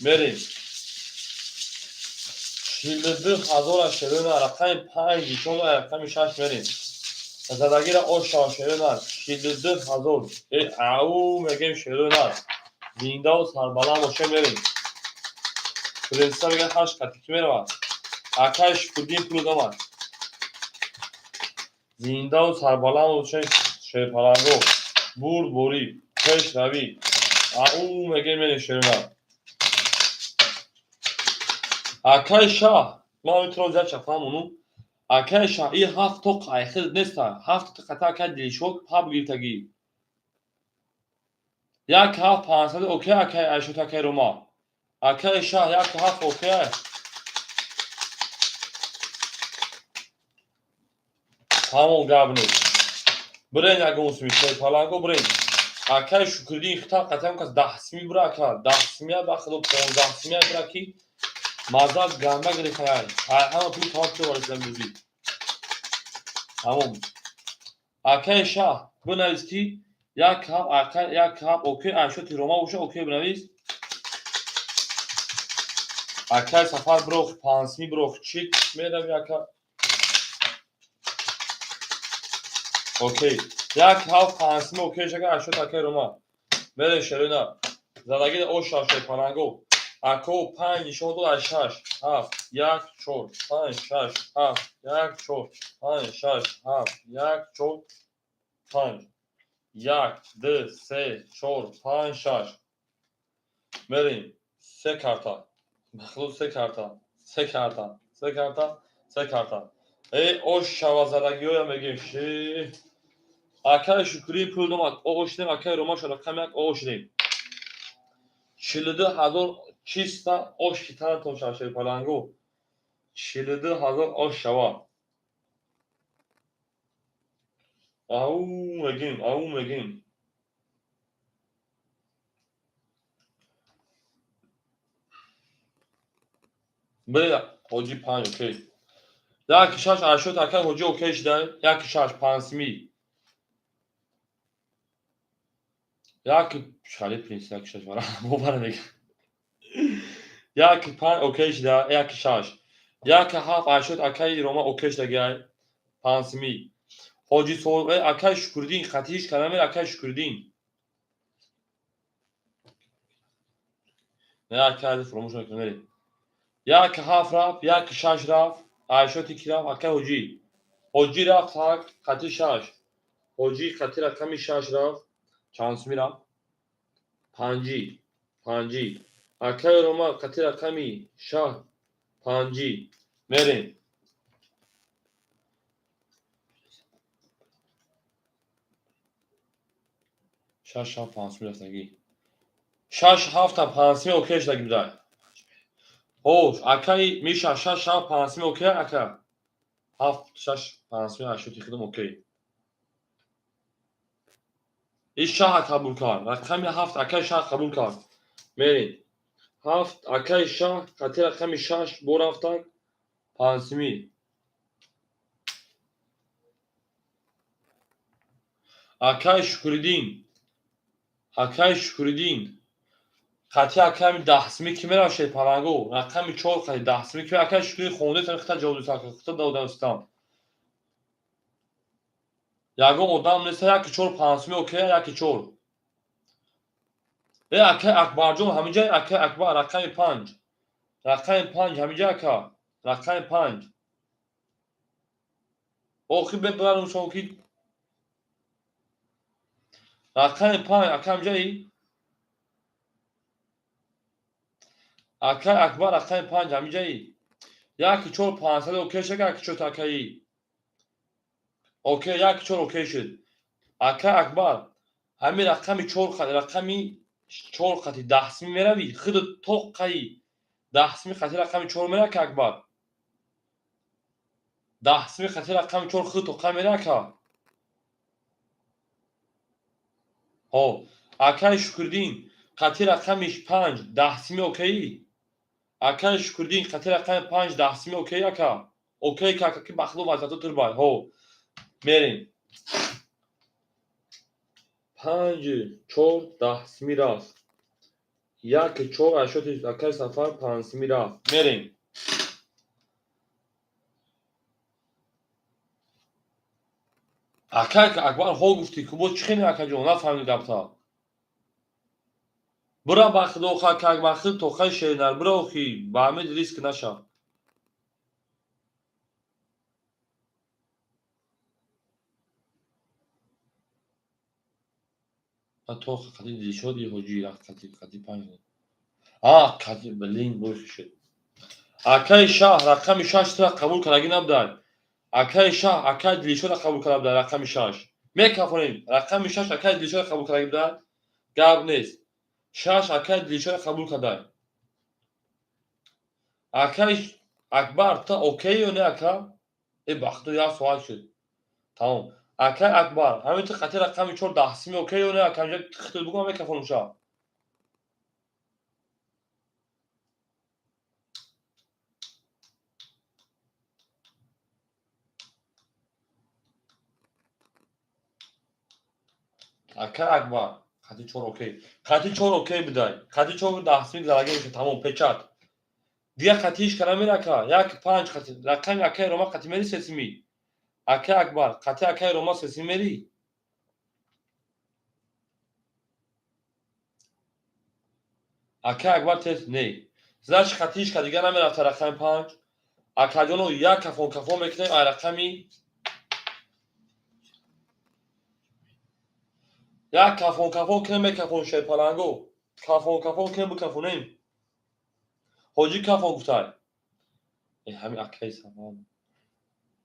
بریم 42000 شلون رقم 5 چون رقم 6 میریم زدگیر آشا شلون 42000 او میگیم شلون زنده و سربالا باشه میریم پرنسا میگه 8 کتی که میرم اکش کدیم پول دامن زنده و سربالا باشه شیپالانگو بور بوری پش روی او میگیم میریم شلون اکش شاه ما میتونم زد شفام اونو akay şah iyi haft tok ayxil nesta haft qata kad dilşok pab girtagi yak haft pansad okey akay ayşo takay roma akay şah yak haft okey tamam gabne برین اگه موسمی شای پالانگو برین akay şükürdüğün xita qatam kas 10 bırakar 10 bakılı 15 bırakı mazaz gamba gire kayar ama bir tartı var izlen bizi tamam akay şah bu neysti یک کاپ akay یک کاپ اوکی اشوت روما باشه اوکی بنویس akay سفر بروخ پانسمی بروخ چیک میرم یک اوکی یک کاپ پانسمی اوکی شده اشوت akay روما بریم شروع زدگی او شاشه پاننگو اکو 5 نشان دو 6 7 1 4 5 6 7 1 4 5 6 7 1 4 5 1 2 3 4 5 6 بریم سه کارتا مخلوط سه کارتا ای او شوا زدگی ها میگیم شی اکای شکری پول دومات او شدیم اکای روما شد کمیک او شدیم 42,000 چیستا osh kitana ton şaşır palango 42,000 osh şava au megin böyle hoci pan okey ya ki şaş aşağı takan hoci okey işte ya ki şaş pansimi ya ki şale prens ya ki şaş var bu var ne ya ki pan okey işte ya ki şaş ya ki haf aşağı takan Roma okey işte gel pansimi hoci sor ve akay şükürdin khatiş kalame akay şükürdin ne akay promotion ekranı یا که هفت رفت یا که شش رفت عایشاتی که رفت اکه حجی رفت خطی شش حجی خطی رقمی شش رفت چانسمی رفت پنجی اکه روما خطی رقمی شه پنجی مرین شش رفت پانسمی رفت نگی شش هفت تا پانسمی اوکیش لگی بدای hoş akay mişa şaş şaş pansimi okey aka haf şaş pansimi aşağı tıkladım okey iş şah kabul kar rakam haft akay şah kabul kar merin haft akay şah katı rakam şaş bu hafta pansimi akay şükürdin katı akam dahsimi kime raşe parango rakam çol katı dahsimi kime akay şükür khonde tarixta jawdu sakıqta davdanistan yago odam mesela ki çol pansimi okey ya ki çol ve akay akbarcum hamica akay akbar rakam 5 rakam 5 hamica ka rakam 5 oxi be baran şoki rakam 5 akam jai akay akbar rakam 5 hamica ya ki çol pansada okey şaka ki çol takayı okey ya ki çol okey şud akay akbar hami rakami çol rakami çol qati dahsimi meravi xid toqai dahsimi qati rakami çol mera ka akbar dahsimi qati rakami çol xid toqa mera ka ho akay şükürdin qati rakami 5 dahsimi okey akay şükürdin qati rakami 5 dahsimi okey aka okey ka ki maxlum azatı turbay ho merin 5 çol dahsimi rast یک چهار اشات اکر سفر پانسمی رفت میریم اکر که اکبر ها گفتی که بود چخیلی اکر جان نفهمید دبتا برا بخد و خاک اکبر خد تو خی شیرنر برا خی با همه ریسک نشه تو خطی دی شد یه حجی رفت خطی پنج خطی بلین بوش شد اکر شاه رقم شاش تو قبول کنگی نبدن اکر شاه اکر دی شد قبول کنگ بدن رقم شاش میکافونیم رقم شاش اکر دی شد قبول کنگ بدن گاب نیست شاش اکر دی شد قبول کنگ Arkadaş Akbar ta okey yo ne aka? Baktı ya sual şud. Tamam. Aka Akbar. Hamit خاطر رقم 4 دحسمی okey yo ne aka? Amca tıktı bu ama kafonuşa. Aka Akbar. خاطر 4 okey. خاطر 4 okey biday. خاطر 4 دحسمی زرگه میشه تمام پچات. دیگه خاطیش کلمه نکا. یک 5 خاطر رقم اکای روما خاطر مری سسمی. Aka Akbar. خاطر اکای روما سسمی مری. اکه اکبر تست نی زنش خطیش که دیگه نمیرفت رقم 5 اکه جانو یک کفون کفون میکنیم رقمی یک کفون کفون کنیم کفون شیر پلنگو کفون کفون کنیم بکفونیم حاجی کفون گفتای همین اکه سفر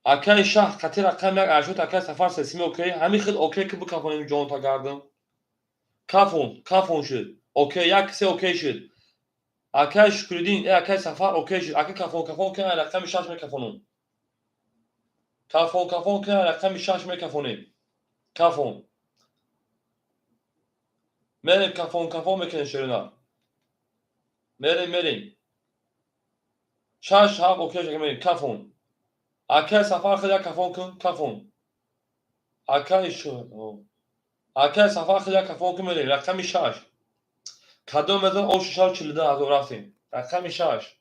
اکه شهر خطی رقم یک ارشد اکه سفر سسیمی اوکی همین خیلی اوکی که بکفونیم جان تا گردم کفون شد اوکی یک کسی اوکی شد اکه شکردین اکه سفر اوکی شد اکه کفون کفون کنیم رقم 6 میکفونم کفون کفون کنیم رقم 6 میکفونیم کفون میریم کفون کفون میکنیم شیرنا میریم شش هفت اوکی شد میریم کفون اکه سفر خیلی کفون کن کفون اکه شد اکه سفر خیلی کفون کن میریم رقم 6 کدوم مزن او 640 از رفتیم رقم 6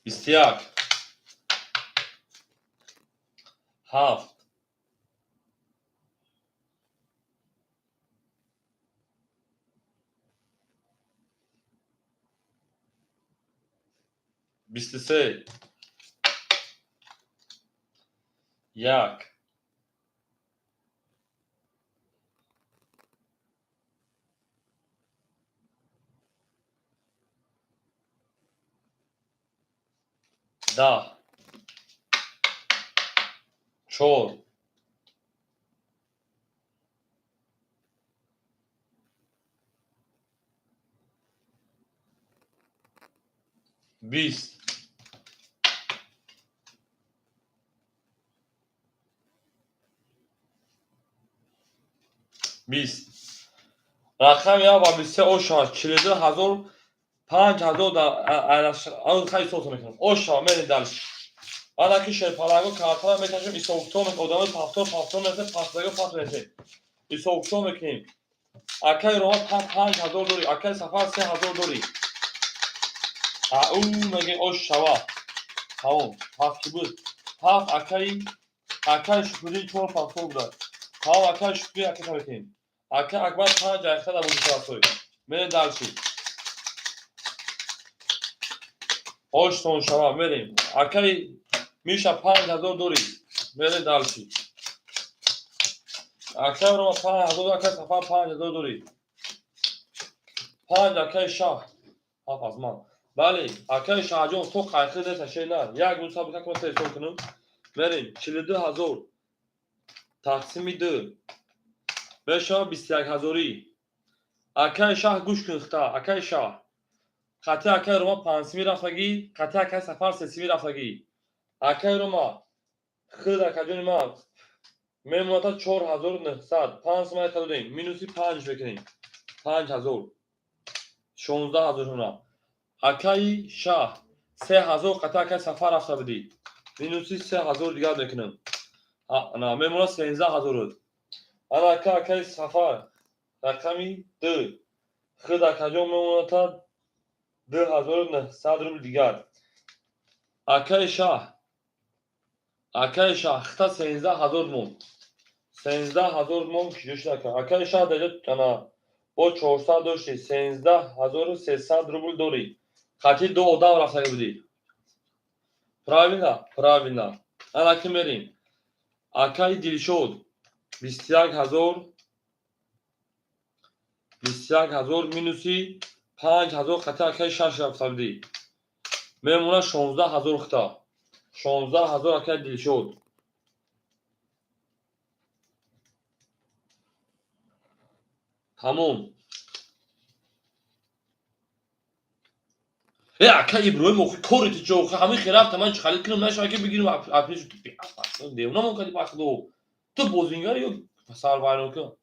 21 7 23 1 10 4 20 20 رقم یا با 23 او شاش 42000 5000 در اون خیلی صوت میکنم او شا میریم دلش آن که شیر پلنگو کارتا میکشیم ایسا اکتون ادامه پافتون میکنیم پافتگو پاft میکنیم ایسا اکتون میکنیم اکه رو 5000 دوری اکه سفر 3000 دوری او میگه او شوا تمام هفت کی بود هفت اکه شکری چون پافتون بود تمام اکه شکری اکه تمیکنیم اکه اکبر 5 جایخته در بودی سرسوی میریم دلشی اوشتون شوا میریم اکه میشه 5000 دوری میریم دلشی اکه رو 5000 اکه سفر 5000 دوری 5 اکه شاه هفت از من بله اکه شاه جون تو قایقی دیتا شی نه یک روز سابقه کنم تیسون کنم بریم 42000 تقسیم 2 بشه 21000 اکه شاه گوش کن خطا اکه شاه خطی اکه رو ما 500 رفتگی خطی اکه سفر 300 رفتگی اکه رو ما خود اکه جون ما میمونه تا 4900 5 ما کدیم مینوسی 5 بکنیم 5000 16000 اونا اکه شاه 3000 قطع اکه سفر رفته بدی مینوسی 3000 دیگر میکنم نه میمونه 13000 انا اکه سفر رقمی 2 خود اکه جون میمونه تا 2900 روبل دیگر اکه شاه خطا 13000 مون 13000 مون که جوش نکن اکه شاه دیگه انا با 400 داشتی 13300 روبل دوری خطی 2 odam رفته بودی правильно انا که میریم اکه دلشود 21000 مینوسی 5000 خطا اکه 6 رفته بودی میمونه 16000 خطا 16000 اکه دلشود تموم اکه ابراهیم کوری تو جوخه همین خرافت من خالد کنم نشه که بگیریم اپلیش تو اصلا دیونا مون کلی پاس دو تو بوزینگر یو پسر وایرو که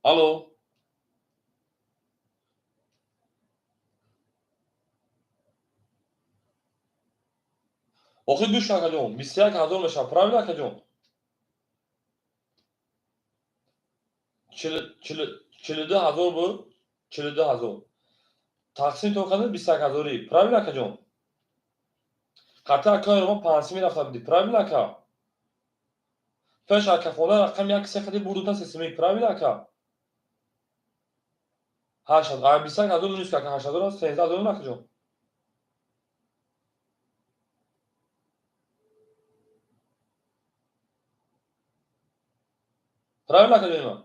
الو آخه گوش کن کجون 21000 میشه правильно کجون 42000 bu 42000 تقسیم تو کنه 21000 правильно کجون قطع کار ما 500 میرفت بدی правильно کا پیش اکا خونه رقم یک سه خدی بودو تا سیستمی правильно کا 8000 21000 نیست که 8000 13000 نکجون правильно کجون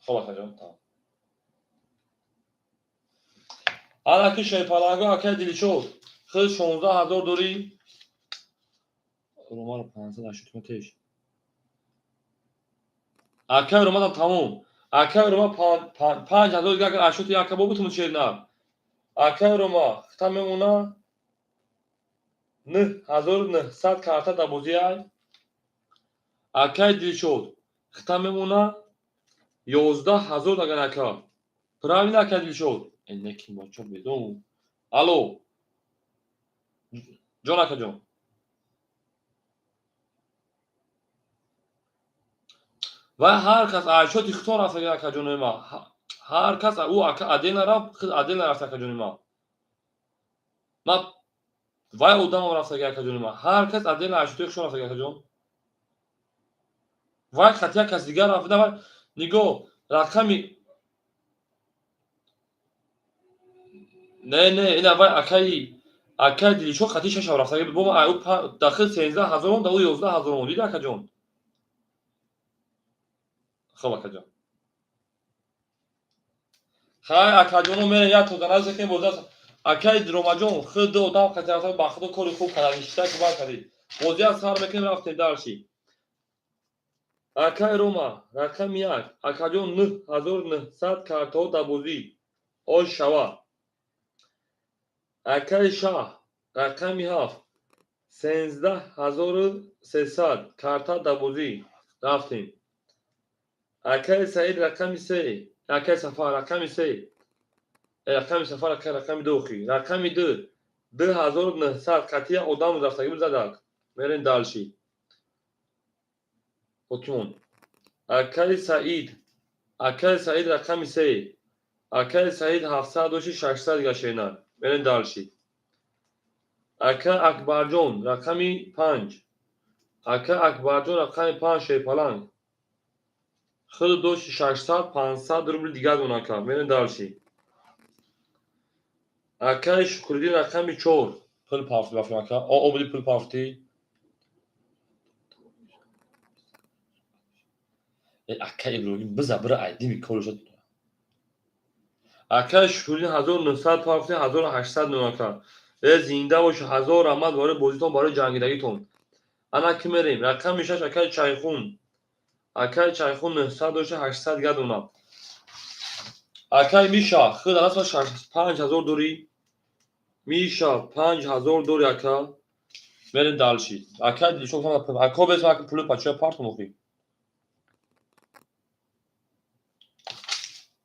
خب کجون tamam حالا که شیپالاگو اکا دیلی شد خود 16000 دوری روما رو 580 متش اکا روما تمام اکا روما 5000 دیگه اگر اشوت یک بابو تو چه نه اکا روما خطا میمونه 9900 کارتا دبوزی ای اکا دیلی شد خطا میمونه 11000 دیگه اکا правильно اکا دیلی شد اینه کی بچا بدون الو جان اکا جان و هر کس اشوت اختار است اکا جان ما هر کس او اکا ادین رفت خود ادین رفت اکا جان ما وای odam رفت اکا جان ما هر کس ادین اشوت اختار است اکا جان وای خطیا کس دیگر رفت و نگو رقمی نه اینا وای اکای دیلی شو خطی شش رفت اگه بوم او داخل 13000 اون دو 11000 اون دیده اکا جان خب اکا جان خای اکا جانو میره یا تو دنازه که بوده اکای دروما جان خود دو تا خطی رفت با خود کاری خوب کردن اشتباه که با کردی بازی از سر میکنیم رفتیم دارشی اکای روما رقم یک اکا جان 9900 کارتا دبوزی او شوا اکای شاه رقم 7 13300 کارتا دبوزی رفتیم اکای سعید رقم 3 اکای صفا رقم 3 رقم صفا رقم 2 خی رقم 2 2900 قطعی آدم رفتگی بزدک میرین دالشی حکمون اکای سعید رقم 3 اکای سعید 706 گشینن میرین دالشی اکای اکبرجون رقم 5 اکای اکبرجون رقم 5 شیپالنگ خود دوش 600 500 روبل دیگه دون اکا میرین دالشی اکای شکردین رقم 4 پول پافتی بافیم اکا او بودی پول پافتی اکای ابراهیم بزبر عیدی میکول شد اکای شکردین 1900 پافتی 1800 نون اکا زنده باشه 1000 آمد وارد بازیتون برای جنگیدگیتون انا کی میریم رقم میشه اکای چایخون 900 باشه 800 گد اونا اکای میشه خود اصلا 5000 دوری میشه 5000 دوری اکا میرین دالشی اکا دیشو کنم اکا بس اکا پول پاچه پارت مخی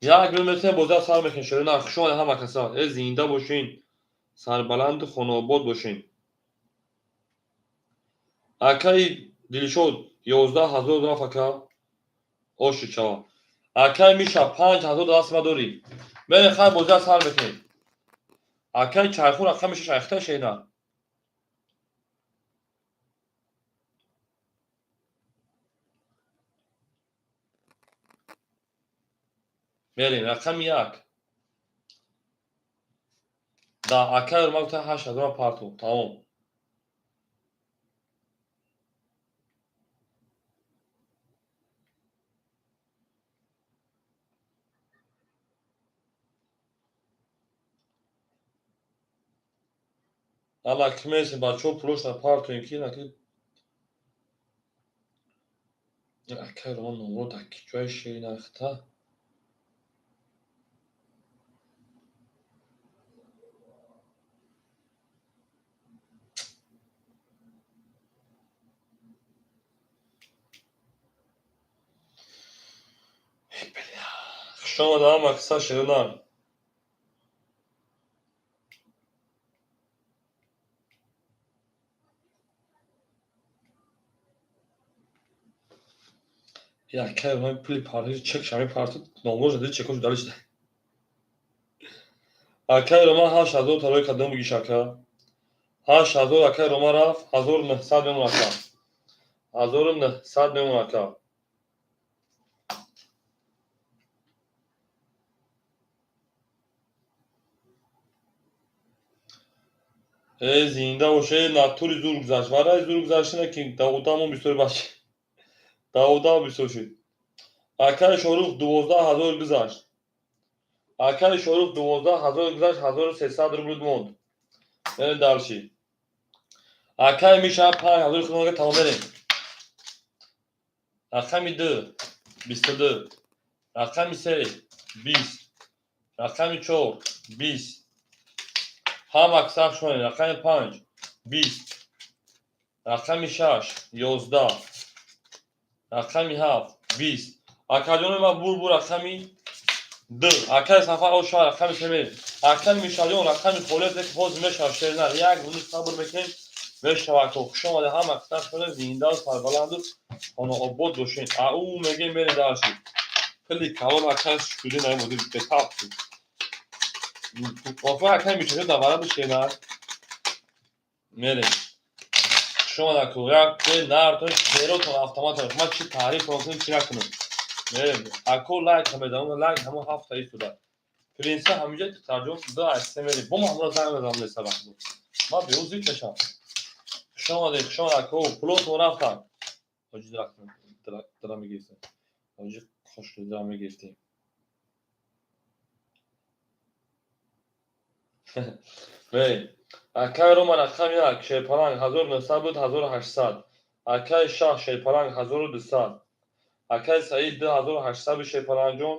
یک میلیمتر بوده سر میکن شده نه شما هم کسا زنده باشین سربلند خانواباد باشین اکای دیشو 11000 دراف اکا اوشی چوا اکای میشه 5000 دست ما دوری میرین خیلی بوده سر میکن اکای چایخون اکا میشه شایخته شیده میرین رقم 1 دا اکای رو مالتا 8000 پارتو تمام Allah kmesin ba çok prošla parto in kina ki akaj on no tak čoje na hta Şoma da ama kısa şeyler яке рома пили пари чек шами парти номро зади чекош далишда. Яке рома 8000 талои кадом буги шака. 8000 яке рома рафт 1900 мемон ака. 1900 мемон ака. зинда боше натури зур гузашт. Варай зур гузашти не ки давудамо бисёр бачи. Давуда бисёр шуд. Акаи Шорух 12000 гузашт. Акаи Шорух 12000 гузашт 1300 рубл монд. Мерем дарчи. Акаи Миша 5000 хунага тамом мерем. Рақами 2 22. Рақами 3 20. Рақами 4 20. ҳамак сахт шунем. Рақами 5 20. Рақами 6 11. Рақами 7 20. Акаҷони ма бур рақами 2. Акаи сафар оша рақами 3 мерем. Акаи Мишаҷон рақами холият ки ҳозир мешавад шернар. Як рӯз сабр мекунем мешавад то хуш омада ҳамак сахт шунем зинда сарбаланду хонаобод бошем. Ау мегем мерем дарши. Хеле калон акаи шукури намоди бетаб. Вафа акаи Мишаҷон давараду шернар. Мерем. Шумо накун як нартон херотон автоматон ма чи таъриф конкунем чи накунем. Мерем. Ако лайк ҳамедамон лайк ҳамон 7 таи шуда. Принса ҳамиҷа тарҷума шуда аст мерем. Бо ма ҳамон занг мезанам леса вақт. Ма беӯзит мешам. Шумо дек шумо ако плотон рафтам. Ҳоҷи дара мегирифтем. Ҳоҷи хушки дара мегирифтем. Мерем. Акаи Рома рақами 1 шерпаланг 1900 буд 1800. Акаи Шах шерпаланг 1200. Акаи Саид 2800 буд шерпалангҷон.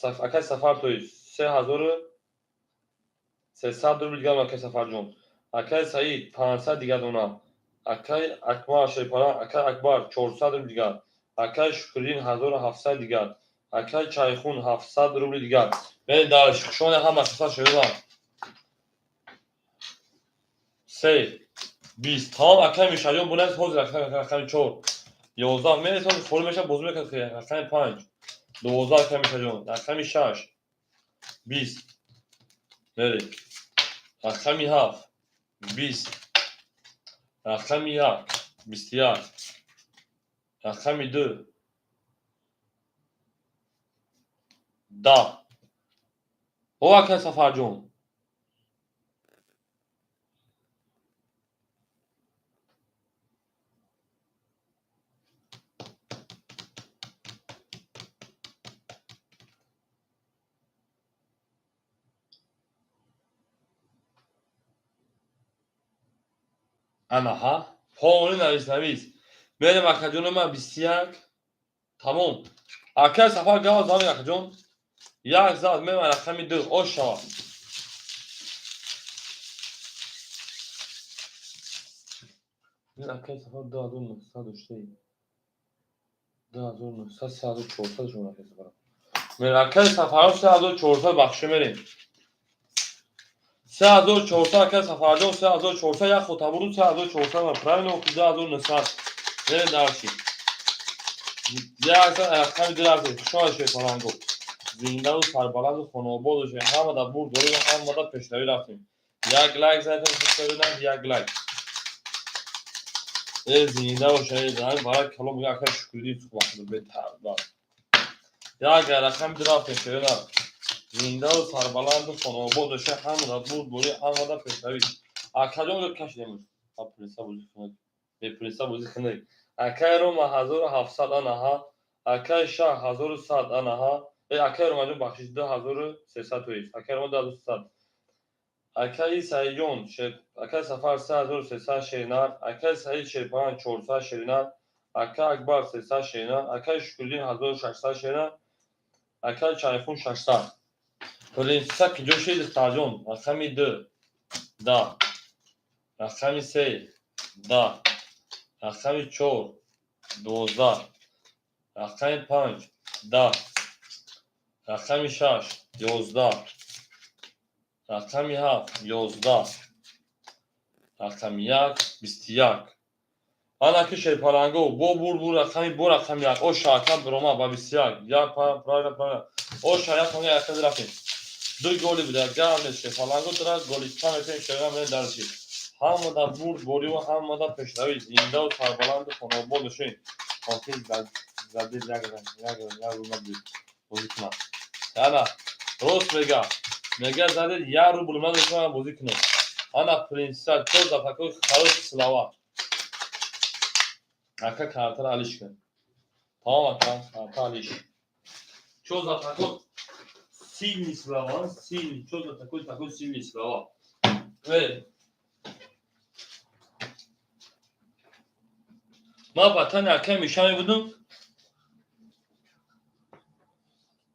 Акаи Сафар тои 3300 рубл дигар акаи Сафарҷон. Акаи Саид 500 дигар донам. Акаи Акбар шерпаланг акаи Акбар 400 рубл дигар. Акаи Шукриддин 1700 дигар. Акаи Чайхун 700 рубл дигар. Мерем дар шушони ҳама қисат шудам. 3 20 тамом акаи Мишаҷон бунас ҳозир рақами 4 11 мерем ҳозир фоло мешавад бозӣ мекунад ки рақами 5 12 акаи Мишаҷон. Рақами 6 20 мерем. Рақами 7 20. Рақами 1 21. Рақами 2 10. о акаи Сафарҷон. анаҳа пони навис. Мерем акаҷони ман 21. Тамом. Акаи Сафар гав замин акаҷон. Як зад меман рақами 2 ош шавад. Акаи Сафар 2900 доштаи. 2900 3400 шумо акаи Сафар. Мерем акаи Сафар 3400 бахша мерем. 3400 акаи Сафарҷон 3400 як хотабуду 3400 ма правильно 2900. Мерем дарчи. Як зад рақами 2 рафтем. Шумо шерпаланго. Зиндаду сарбаланду хонаободу шем. Ҳамада бур дорем ҳамада пешравӣ рафтем. Як лайк задем хушбинам як лайк. зинда бошед. Ҳамин барак калон мегӯяд акаи Шукриддин сухбахтур бетаб. Як рақами 2 рафтем шернар. зиндаду сарбаланду хонаободу шем. Ҳамада бур дорем ҳамада пешравӣ. Акаҷон ё кашидем. Принса бозӣ кунед. Принса бозӣ кунед. Акаи Рома 1700 анаҳа. Акаи Шах 1100 анаҳа. Акаи Ромаҷон бахшиш 2300 тоист. Акаи Рома 2300. Акаи Саиҷон акаи Сафар 3300 шернар. Акаи Саид шерпаланг 400 шернар. Акаи Акбар 300 шернар. Акаи Шукриддин 1600 шернар. Акаи Чайхун 600. Принса ки ҷо шид тарҷон. Рақами 2 10. Рақами 3 10. Рақами 4 12. Рақами 5 10. Рақами 6 11. Рақами 7 11. Рақами 1 21. Ana ki şerpalango bu rakam yak. O şarkam Roma babisya. Ya para. O şaya konuya yakın rafin. Dui goli bide. Gane şerpalango tıra golistan eten şergan beni darışı. Hamada bori ve hamada peşravi. İnda o sarbalandı konu bolu şey. Kontiz zadir ya bulma büyük. Bozikma. Ana Ros mega zadir ya ru bulma da bozikma. Ana prinsal toz da takı kalıp slava. Aka kartara alışkın. Tamam aka kartara alışkın. Çoğu da takı silni slava. Çoğu da takı silni slava. Ve ma batani aka mişami budun.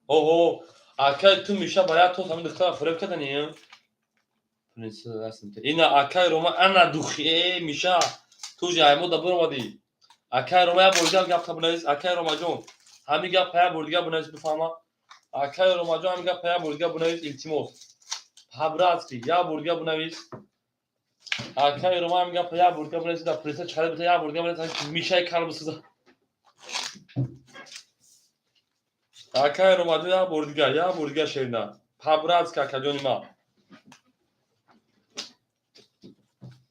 Oho. Aka tu mişa bayağı toz hamı dıkta fırıp kadani ya. Prinsal aslında. İna aka Roma ana duhiye mişa. Tu jaymo da burmadi. Aka Roma'ya borca gap kabunayız. Aka Roma'cığım. Hami gap paya borca bunayız bifama. Aka Roma'cığım hami gap paya borca bunayız iltimos. Habratski ya borca bunayız. Aka Roma hami gap paya borca bunayız da presa çıkarıp da ya borca bunayız. Mişay kalbısız. Aka Roma'cığım ya borca şerina. Habratski aka canıma.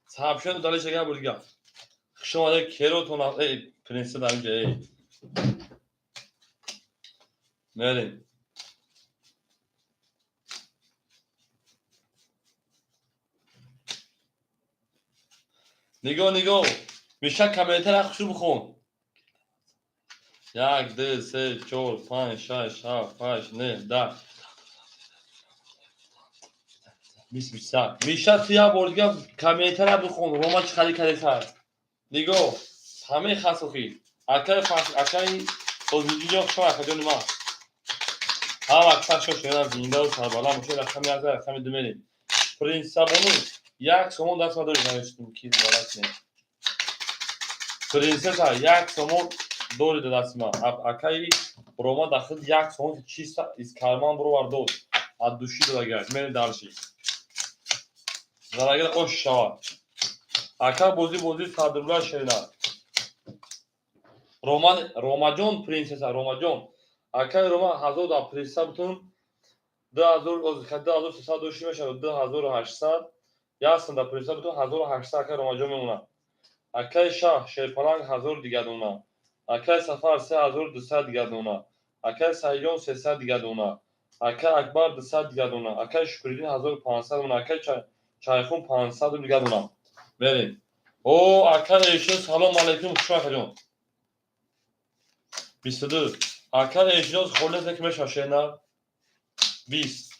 Sahabşen dalışa ya borca. Şumadı kerotona prensi daha önce Nerede? نگاه میشه کمیتر اخشو بخون 1 2 3 4 5 6 7 8 9 10 20 20 میشه توی بردگاه کمیتر بخون روما چخلی کلی سر نگاه همه خسوخی اکای توزیجی شما اکادون ما هم اکسر شو شدن زینده و سربالا مشه رقمی از رقمی دمینی پرینس سابونو یک سومون دست ما داری نوشتیم کی دوارت نه پرینسسا یک سومون دوری دست ما اکای روما داخل یک سومون چیستا از کارمان برو وردود از دوشی دادگرد من دارشی زراگر خوش شوا اکا بوزی صادرلار شرینا روما جون پرینسسا روما جون اکای روما هزار دا پرینسسا بتون 2300 میشه 2800 یاسندا پرینسسا بتون 1800 اکای روما جون میمونه اکای شاه شیرپلنگ 1000 دیگه دونه اکای سفر 3200 دیگه دونه اکای سایجون 300 دیگه دونه اکای اکبر 200 دیگه دونه اکای شکرالدین 1500 دونه اکای چایخون 500 دیگه دونه بریم او اکای ایشون سلام علیکم خوش جون 22 اکای ایشون خورده تکمه شاشینا 20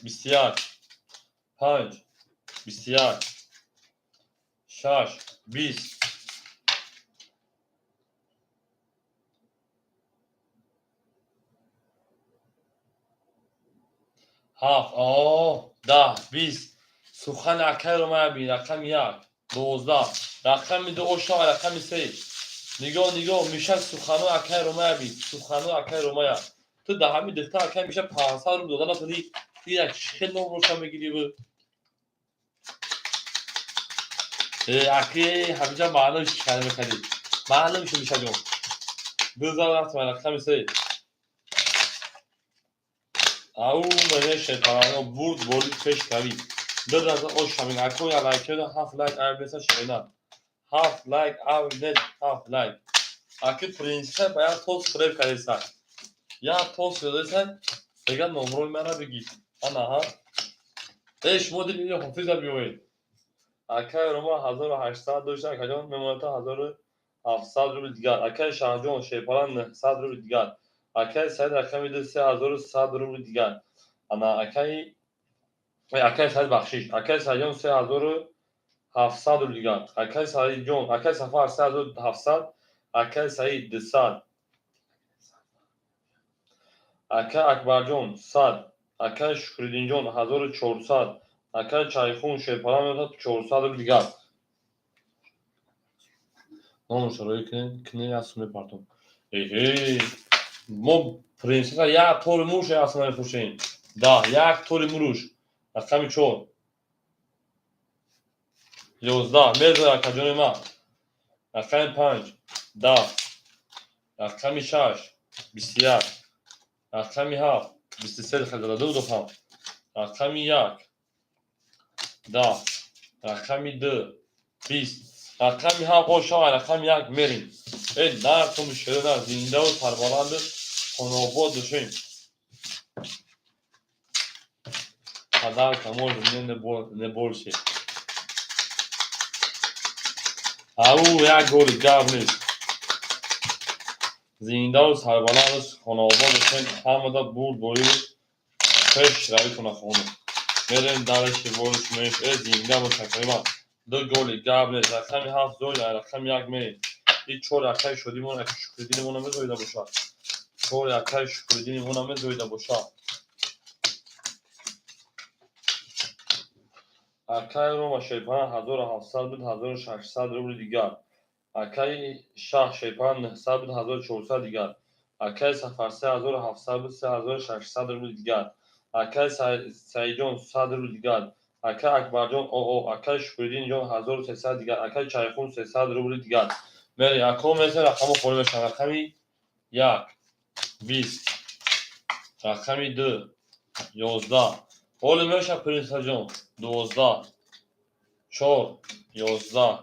21 5 21 6 20 7 10 20 سخن اکای رو ما بین رقم 1 12 رقم 2 اوشا رقم 3 نگاه میشه سخنو اکای رو ما بین سخنو اکای رو ما تو ده همی دکتا اکای میشه 500 رو دادن اصلی یک خیلی نوم روشن بگیری بود اکی همیجا معلومش کلمه کردی معلومش میشه جون 2000 رقم 3 او منه شیطانو بود پیش کردی دو از اوشامین اکوی لایک هاف لایک اربیسا شینا هاف لایک اوید هاف لایک اکی پرینسه باید توست فریب کردیسن یا توست شدیسن بگن نمروی مرا بگید انا ها ایش مدل اینو حفیظه بیوید اکی روما 1800 داشتن کجان میمونتا 1700 رو دیگر اکی شاهجون شیپالان 900 رو دیگر اکی ساید رقمی ده 3100 رو دیگر انا اکی ساید بخشیش اکی سایجون 3700 رو دیگر اکی سایجون اکی سفر 3700 اکی ساید 200 اکی اکبر جون 100 اکی شکردین جون 1400 اکی چایخون شیپالان میمونتا 400 رو دیگر نامش روی کنی اسم پارتون ما پرینسسا یک طور موش اصلا میفروشیم یک طور مروش رقم 4 11 میز رکجان ما رقم 5 10 رقم 6 21 رقم 7 23 خیلی دو دفعه رقم 1 10 رقم 2 20 رقم 7 آشا رقم 1 میریم ای نه تو مشکل نه زنده و سربلند خانواباد داشتیم پدر کمال نبولشه او یک گل گاب نیست زنده و سربلند خانواباد داشتیم همه دا بوری پیش روی کنه خونه میریم درش بولش میش ای زنده و تقریبا دو گل گاب نیست رقم 7 زوی رقم 1 میریم این چور رقم شدیمون اکی شکردینمون هم زویده باشد چور رقم شکردینمون هم زویده باشد اکای روما شیپان 1700 بود 1600 روبل دیگر اکای شاه شیپان 900 بود 1400 دیگر اکای سفر 3700 بود 3600 روبل دیگر اکای سعیدون 100 روبل دیگر اکای اکبرجان او اکای شکردین جان 1300 دیگر اکای چایخون 300 روبل دیگر میری اکو مثل رقم خوری بشن رقمی 1 20 رقمی 2 11 اول میشه پرینس جان 12 4 11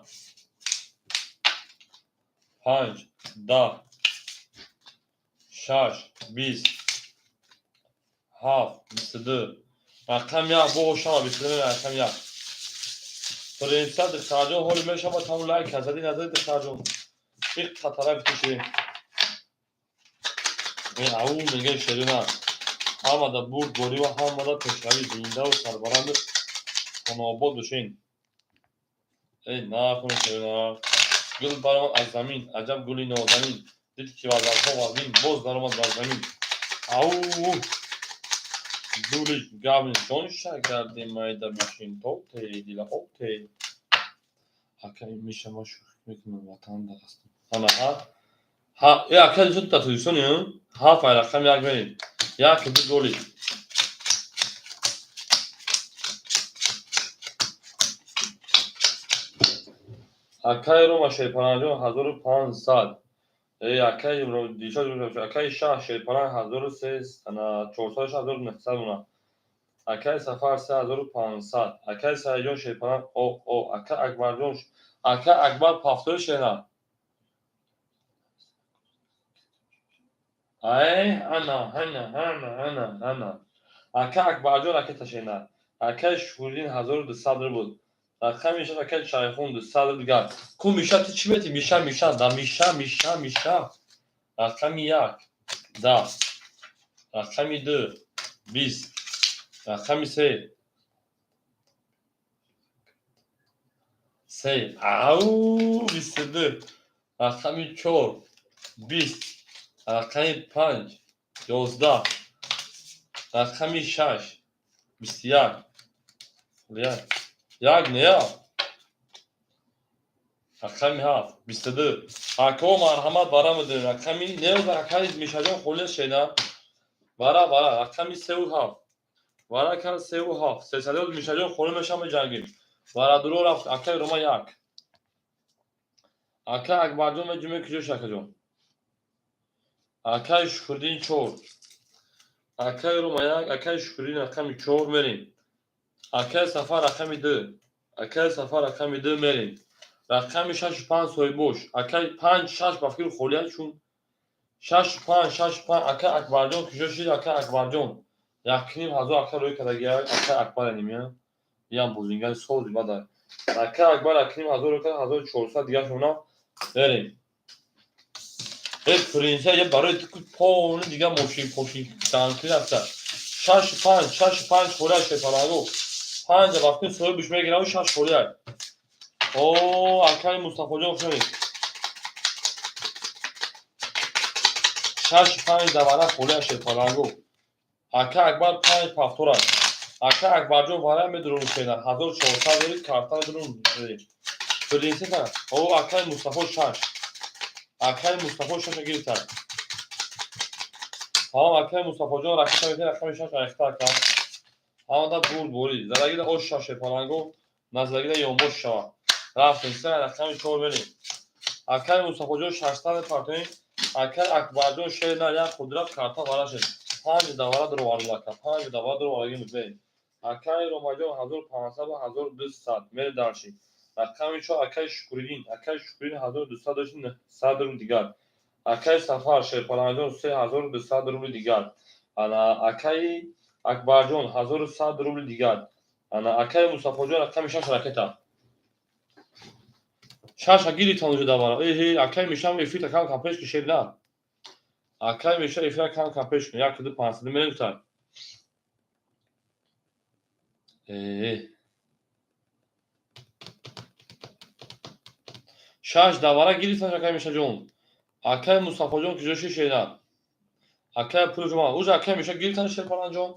5 10 6 20 7 22 رقم 1 بوشا 22 رقم 1 پرینس دختر جان اول میشه با تمام لایک کردی نظر دختر جان یک طرف کشی این او میگه شرینا آمده بود گوری و آمده پیشروی زنده و سربلند خانواباد دوشین ای نکنه شرینا گل برآمد از زمین عجب گلی نازنین دید که وزرها وزین باز درآمد بر زمین او گلی گابن چون شکردی میده بشین تو تی دیلا او تی اکی میشه ما شوخی میکنم وطن دارستم انا ها یا اکی زود تا تویسونی ها فایرقم یک بریم یک دو گلی اکی رو ما شیپانجان 1500 اکی رو دیشا جو اکی شاه شیپانه 1300 انا 400 اونا اکی سفر 3500 اکی سایجان شیپانه او اکی اکبر جون اکی اکبر پافتور شینا ای انا اکی اکبر جون اکی تشینا اکی شکورین 1200 رو بود رقم میشه اکی شایخون 200 دیگر کو میشه تو چی بیتی میشه دا میشه رقم 1 10 رقم 2 20 رقم 3 او 22 رقم 4 20 رقم 5 11 رقم 6 21 یک نه رقم 7 22 اکو مرحمت برام ده رقمی نه رقمی میشه جان خول شینا برا رقمی 3 و 7 برا کار 3 و 7 300 میشه جان خول میشم جنگیم برا درو رفت اکی روما 1 اکی اکبر جون جمعه کجا شکه جون اکی شکردین 4 اکی روما 1 اکی شکردین رقم 4 میریم اکی سفر رقم 2 اکی سفر رقم 2 میریم رقم 6 5 سوی بوش اکی 5 6 بفکر خولیه چون 6 5 اکی اکبر جون کجا شید اکی اکبر جون یکنیم هزار اکی روی کدگی اکی اکبر نمیه یام بوزینگل سول دیما داره اکی اکبر اکنیم هزار روی کدگی 1400 دیگه شونا بریم ای پرینسه یه برای تکو پاونه دیگه موشین تانکی رفته 6 5 خوره شیطانگو 5 وقتی سوی بوش میگیره و 6 خوره او اکی مصطفی جان خیلی 6 5 دوانه خوره شیطانگو اکی اکبر 5 پافتور است اکی اکبر جون واره میدرون شینا 1400 داری کارتان درون پرینسه کنه او اکی مصطفی 6 اکی مصطفی 6 گرفته ها اکی مصطفی جان رقم 6 اختار کرد آمده بوری زدگی ده اوش شیطانگو نزدگی ده یوموش شوا رفتیم سه رقم 4 بریم. اکای مصطفی جان 600 پارتوین. اکای اکبر جان شیرنا یا قدرت کارتا وارد 5 دوره در وارد 5 دوره در وارد می‌بینیم. اکای روماجان 1500 و 1200 میره داشتی. رقم 4 اکای شکرین 1200 داشتین 100 رو دیگر. اکای سفر شیرپالانجان 3200 روبل دیگر. انا اکای اکبر جان 1100 روبل دیگر. انا اکای مصطفی جان رقم 6 راکتا. شاش گیری تونجو دوباره. ای اکای میشم افیت کام کامپش کشید نه. اکای میشه افیت کام کامپش کنه. یک دو 500 میلیون تا. شاش دوباره گیری تونجو اکای میشه جون. اکای مصطفی جان کجاش شیدا. اکای پول جمع. اوج اکای میشه گیری تونجو شیرپالان جون.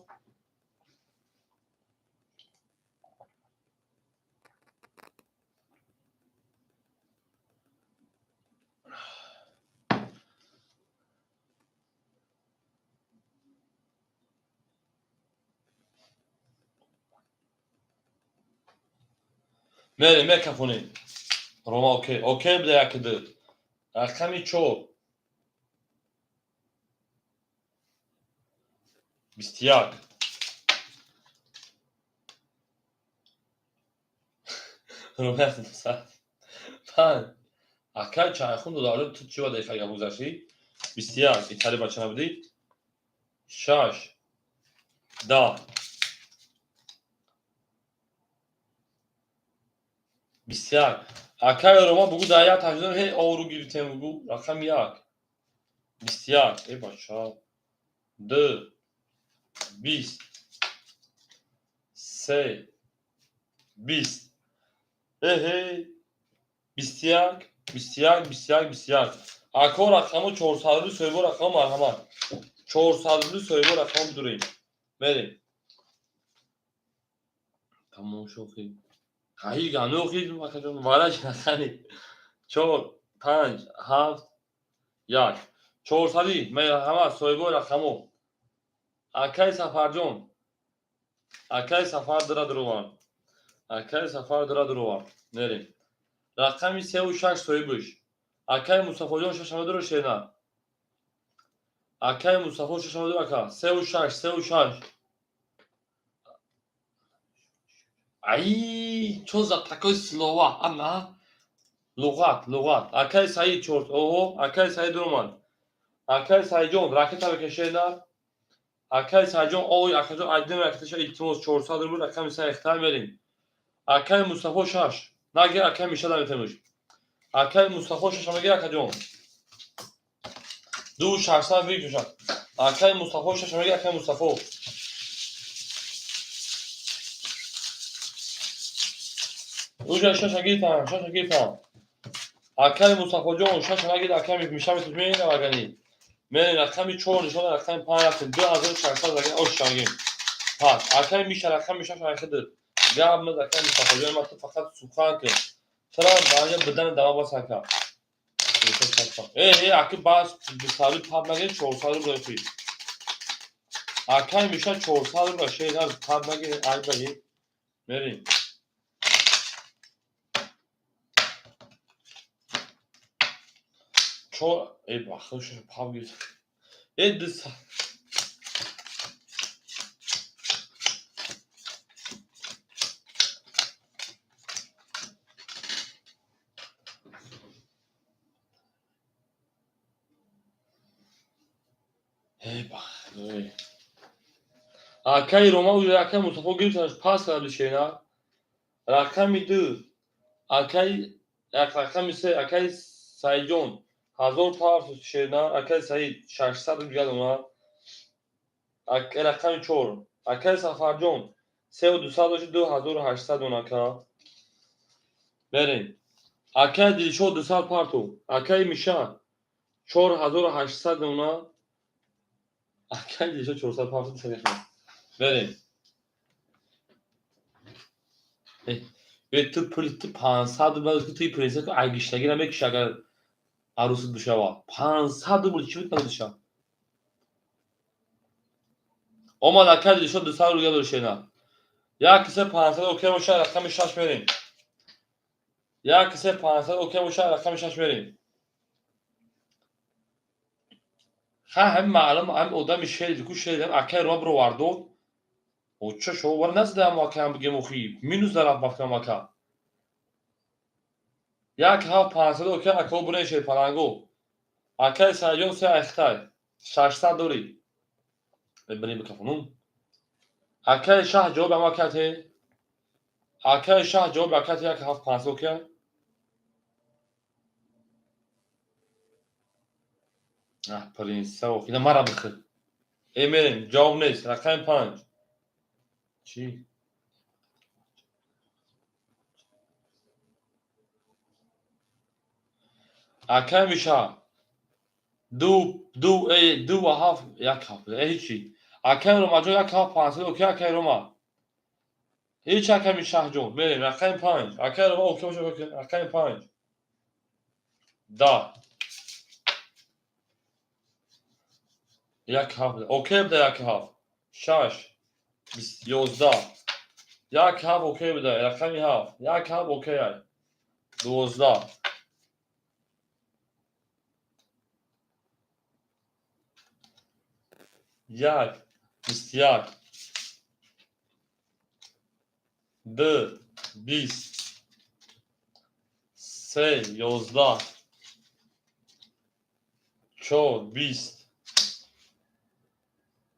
میره میکفونی. روما اوکی اوکی بده یک دو. رقمی 4 21 روما 5 اکای چایخون دلار تو چی بده فکر گذاشتی 21 ایتالی بچه نبودی 6 10 21 اکای روما بگو دایا تجدید هی اورو گیرتم بگو رقم 1 21 ای بچه 2 20 3 20 هی 21 21 21 21 اکا رقمو 400 رو سویبو رقم مرحمت 400 رو سویبو رقم بدوریم بریم تمام شوخی هایی گانو خیلی مکجون وارش نخنی 4 5 7 1 400 مرحمت سویبو رقمو اکای سفر جون اکای سفر داره دروان اکای سفر داره دروان بریم رقمی 3 و 6 سویبوش اکای مصطفی جان 6 رو شینا اکای مصطفی 6 رو اکا 3 و 6 3 و 6 ای چون زتکای سلوا اما لغات اکای سعید چورت اوه اکای سعید رومان اکای سعید جون راکت بکشینا اکای سعید جون اوی اکای جون ایدن راکتش التماس 400 رو رقم سه اختار بریم اکای مصطفی 6 نگه اکای میشه دمیتموش اکای مصطفی 6 مگه اکای جون دو 600 ویدیو شد اکای مصطفی 6 مگه اکای مصطفی اوجا 6 گیتام 6 گیتام اکای مصطفی جون 6 مگه اکای میشه میتونه واگنی من رقمی 4 نشون رقم 5 رفتیم 2600 دیگه اوشاگیم پس اکای میشه رقم میشه شاید گاب من رقم مصطفی ما فقط سوخان که چرا باید بدن دوا واسه ای اکی باز بسالی تاب نگه 400 رو بفری اکای میشه 400 رو باشه اینا تاب نگه ای بگی بریم چون ای بخش پاو گیر ای دس ای بخش اکای روما و اکای مصطفی گیرتش پاس کرد شینا رقمی 2 اکای رقمی 3 اکای سایجون 1000 پاس شینا اکای سعید 600 دیگه اونا اکای رقمی 4 اکای سفر جون 3200 2800 اونا که بریم اکای دیشو 200 پارتو اکای میشن 4800 اونا اکای دیشو 400 پارتو سریخ بریم به تو پلیت 500 بعد توی پرنسس که ایگیشتگی نمیکشه اگر عروس دشوا 500 بود چی بود دشوا اما اکای دیشو 200 رو گذاشته نه یا کسی 500 اوکی باشه رقم 6 بریم یک سه 500 اوکی باشه رقم 6 بریم. هم معلوم هم آدم شهری کو شهری هم اکه رو برو واردو و چه شو ور نزد هم اکه هم بگم مخی مینوس در افکم اکه یک ها 500 اوکی اکه برو شه پلنگو اکه سایجون سه اختای 600 دوری ببینیم بکفونم اکه شاه جواب هم اکه ته اکه شاه جواب اکه ته یک ها 500 اوکی پرنس اوکی نه مرا بخیر ایمیل جواب نیست رقم 5 چی اکه میشه دو و هاف یک هاف هیچی اکه رو ماجو یک هاف 500 اوکی اکه رو ما هیچ اکه شاه جون بریم رقم 5 اکه رو ما اوکی باشه اوکی رقم 5 دا یک هاف اوکی بده یک هاف 6 11 یک هاف اوکی بده رقم هاف یک هاف اوکی 12 یک 21 2 20 3 11 4 20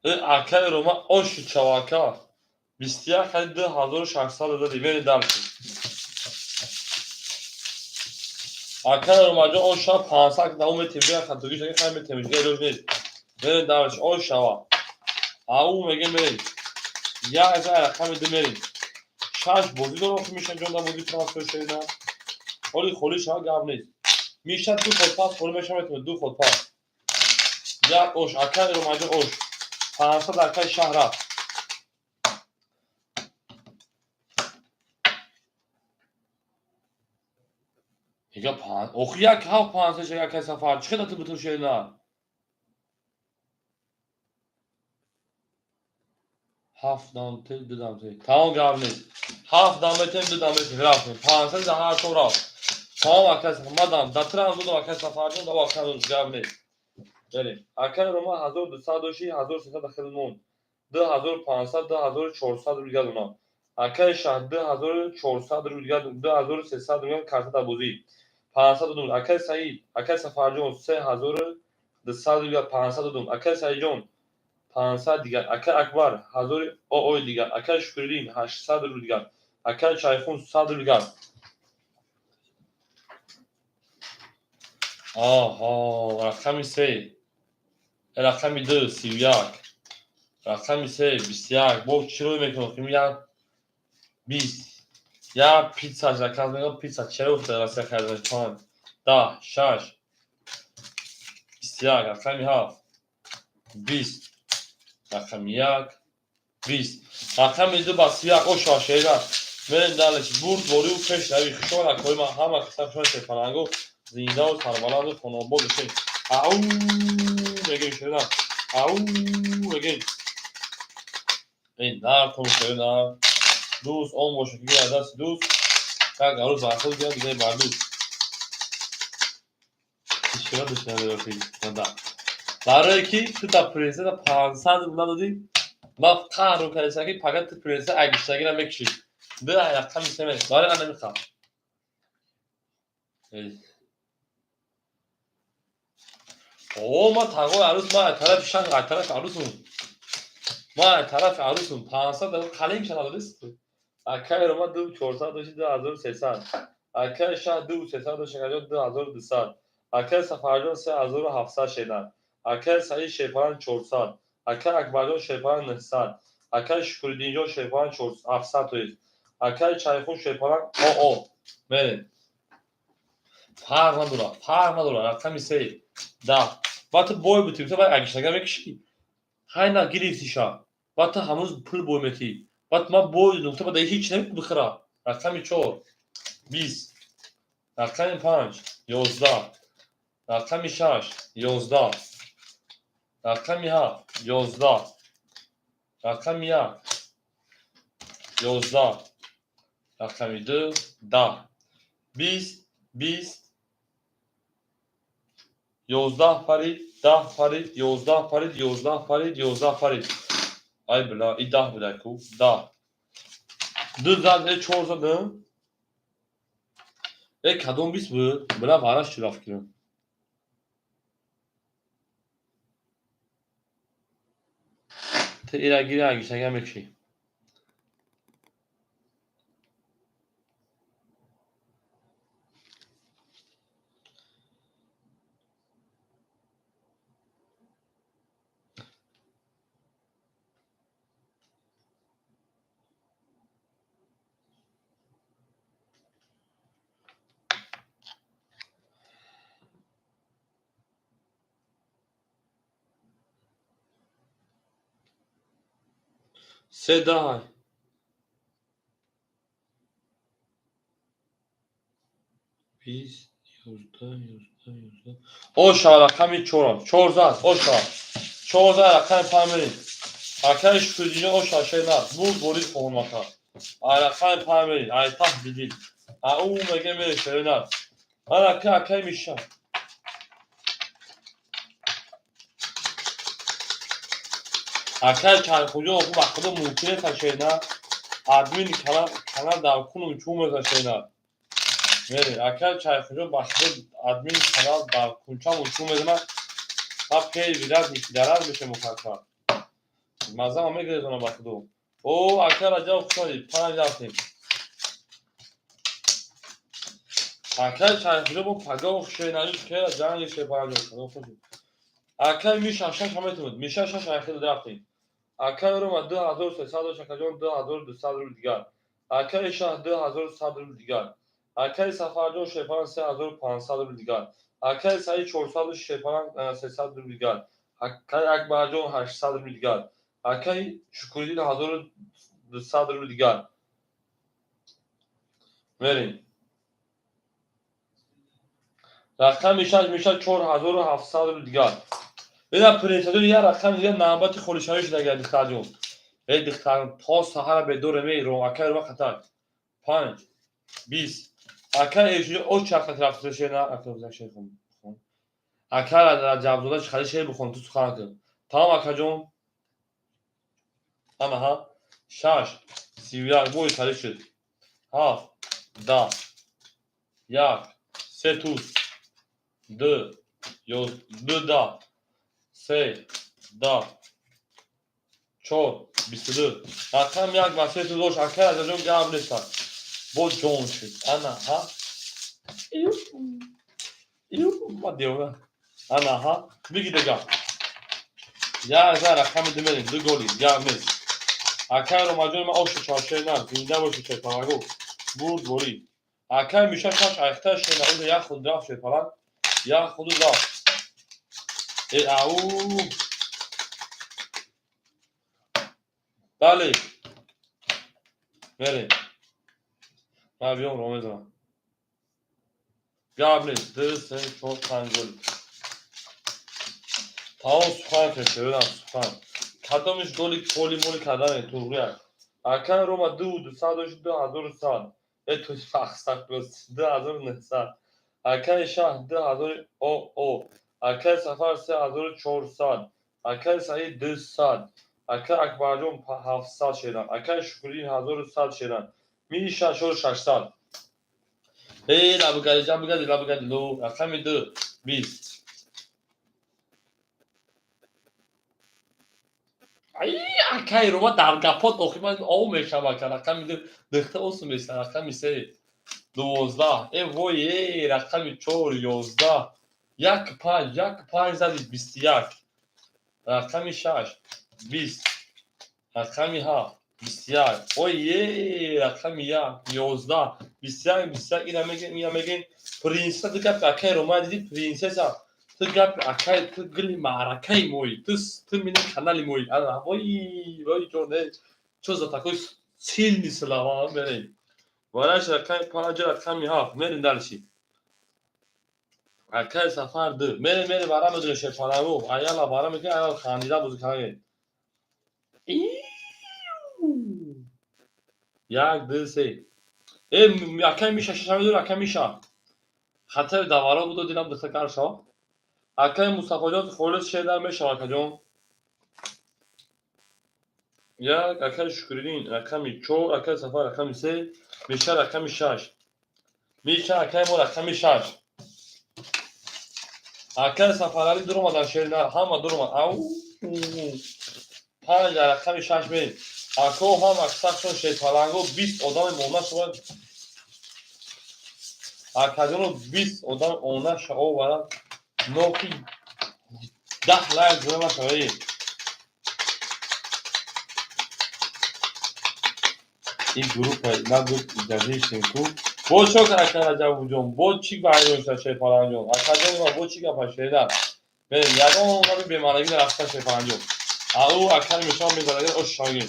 اکه رو ما osh çavaka 21 hadi 2600 دادی بری درسی اکه رو ما جو osh 500 دوم تیبیا خطوگی شده خیلی تمیزگی روز نیست بری درش osh شوا او میگه بری یا از رقم دو میریم شش بودی رو که میشه جون بودی ترانسفر شده ولی خالی شما گاب نیست میشه دو خود پاس خود میشه میتونه دو خود پاس یا osh اکه رو ما جو osh 500 اکه شهر رفت میگه 5 اوخ یک ها 500 یک کسا فرد چقدر تو بتون شده نه هفت دام تی دو دام تی تمام گاب نیست هفت دام تی دو دام تی رفتیم 500 ده هر تو رفت تمام کسا مدام دتر هم دو کسا فرد دو واقعا گاب نیست بریم اکن رو ما 1200 1300 داخل مون 2500 2400 روی اونا اکن شهر 2400 روی 2300 روی کارت دبوزی 500 دون اکن سعید اکن سفرجون 3200 روی 500 دون اکن سعید جون 500 دیگر اکن اکبر 1000 او دیگر اکن شکرین 800 روی دیگر اکن شایخون 100 روی دیگر آها رقم 3 رقم 2 31 رقم 3 21 با چرا میکنم که میگم 20 یا پیتزا رقم میگم پیتزا چرا افتاد راست خرج پان 10 6 21 رقم 7 20 رقم 1 20 رقم 2 با 31 او شاشیدا من دالش برد بوری و کش روی خشوار کوی ما همه حساب شده سپرانگو زنده و سربلند و خانوابا بشین او میگه شده او میگه این در کن شده دوست اون باشه که از دست دوست tak harus masuk dia bisa bagus işine dışına da bakayım nada برای کی تو تا پرنسس 500 دلار دادی ما قهر کنه که فقط تو پرنسس اگشتگی رو بکشید ده رقم میسمه داره انا میخوام او ما تاگو عروس ما طرف شان طرف عروسون ما طرف عروسون 500 دلار خالی میشه نداست اکای رو ما 2400 داشت 2300 اکای شاه 2300 داشت 2200 اکای سفرجان 3700 شدن اکای سعید شیپان 400 اکای اکبرجان شیپان 900 اکای شکردین جان شیپان 700 تویست اکای چایخون شیپان او بله فرق نداره رقمی سه ده وقتی بوی بودیم تو باید اگشتگه بکشی hayna girifti şa. Vata hamuz pul boymeti. Vat ma boy nokta bada hiç ne bıkıra. Rakami çor. 20. Rakami 5. 11. Rakami 6. 11. Rakami ha. 11. Rakami ya. 11. Rakami 2. Da. 20 11 فرید 10 فرید 11 فرید 11 فرید 11 فرید ای بلا ای 10 بلا کو 10 دو زد 4 زدم کدوم 20 بود بلا براش شراف کردم ته ایرا گیری اگه شگم بکشی سه ده 20 11 oşağı rakam 4 zat oşağı 4 rakam pamirin arkadaş kuzine oşağı şeyler bu boris olmaka rakam pamirin ay tahbidil او مگه میره şeyler rakam میشه arkadaş çay kuzine oku bakıda mümkün ta şeyler admin kanal da kunun çoğu şeyler میره اگر چای خودرو باشه ادمین کانال با کنچام uçum edeme ha pey biraz miktarlar میشه مفصل مزه هم میگیره ona bakıdo o akar acaba kutayı para yaptım akar çay خودرو bu paga şey naliş ki can yeşil para yok akar mi şaşa şametmud mi şaşa şaşa yaptım akar رو 2300 şakajon 2200 رو دیگر akar şah 2100 رو دیگر akar safarjon şepan 3500 رو دیگر akar sayı 400 şepan 300 رو دیگر akar akbarjon 800 رو دیگر akar şukuridin 1200 رو دیگر verin رقم میشه 4700 رو دیگر اینا پرنسادور یه رقم دیگه نوبت خودشایش دیگه دخترجون دخترم تا سحر به دور می رو اکر وقت 5 20 اکر ایشون او چقدر رفته شه نه اکر شه خون اکر در جوزده خالی شه بخون تو سخن کن تمام اکر جون اما ها شش سیویار بوی خالی شد هفت ده یک سه توس دو دو ده سه ده 4 22 رقم یک وسیعت دوش اکر از اون جواب نیستن با جون شد انا ها ایو ما دیوه انا ها بگی دیگه یا از رقم دمیرین دو گولی یا میز اکر رو مجموع ما آوش چارشه نه زنده باشه چه پاگو بود گولی اکر میشه شاش ایخته شده اون یا خود رفت شد پلان یا خود رفت ای او بله بریم من بیام رو میزنم جواب نیست 2 3 4 5 گل تمام سخن کشه بدم سخن کدامش گلی پولی مولی کردن تو اکن روما 2200 تو فخصت بس 2900 اکن شهر 2000 او اکن سفر 3400 اکن سعید 200 اکن اکبرجون 700 شدن اکن شکرین 1100 شدن میشه شور 600 ای لبگردی لو اکن می 20 ای اکای رو ما در گپات آخی من آو میشم که رقم میده دخته اوسو میسن رقم میسه 12 ای وای ای رقم 4 11 یک پنج زدی 21 رقم 6 20 رقم 7 21 وای ای رقم 1 11 21 اینا میگن پرنسس تو گپ اکای رو ما دیدی پرنسس تو گپ اکای تو گلی معرکه موی تو مینه کانال موی انا وای جونه چوز تاکوی سیل نیسلا بریم وراش رقم 5 رقم 7 میرین دالشی اکای سفر دو میره برام بدون شپانمو ایالا برام میگه ایالا خندیدا بزرگ کنه یک دو سه Якай миша шашамидур якай миша. Хатаи давара буду дилам духта карша. Акай Мустафоҷон холис шедар мешавад каҷон. Як акай Шукриддин рақами 4, акай Сафар рақами 3, Миша рақами 6. Миша акай мо рақами 6. Акай Сафарали дуромадан шеринар ҳама дуромад. Ау. 5 рақами 6 мерим. Ако ҳам аксаршон шепаланго 20 одами мона шавад. Акадоно 20 одам она шао варад. Ноки 10 лайк зема шавад. این گروه نبود جدیدشون کو با چه کار جواب جون با چی باید شده پالانجون اکادمی با چی که پاشیده بریم یادم اونها به معنی رفته شده پالانجون آو اکادمی شما میذاره اوشاگی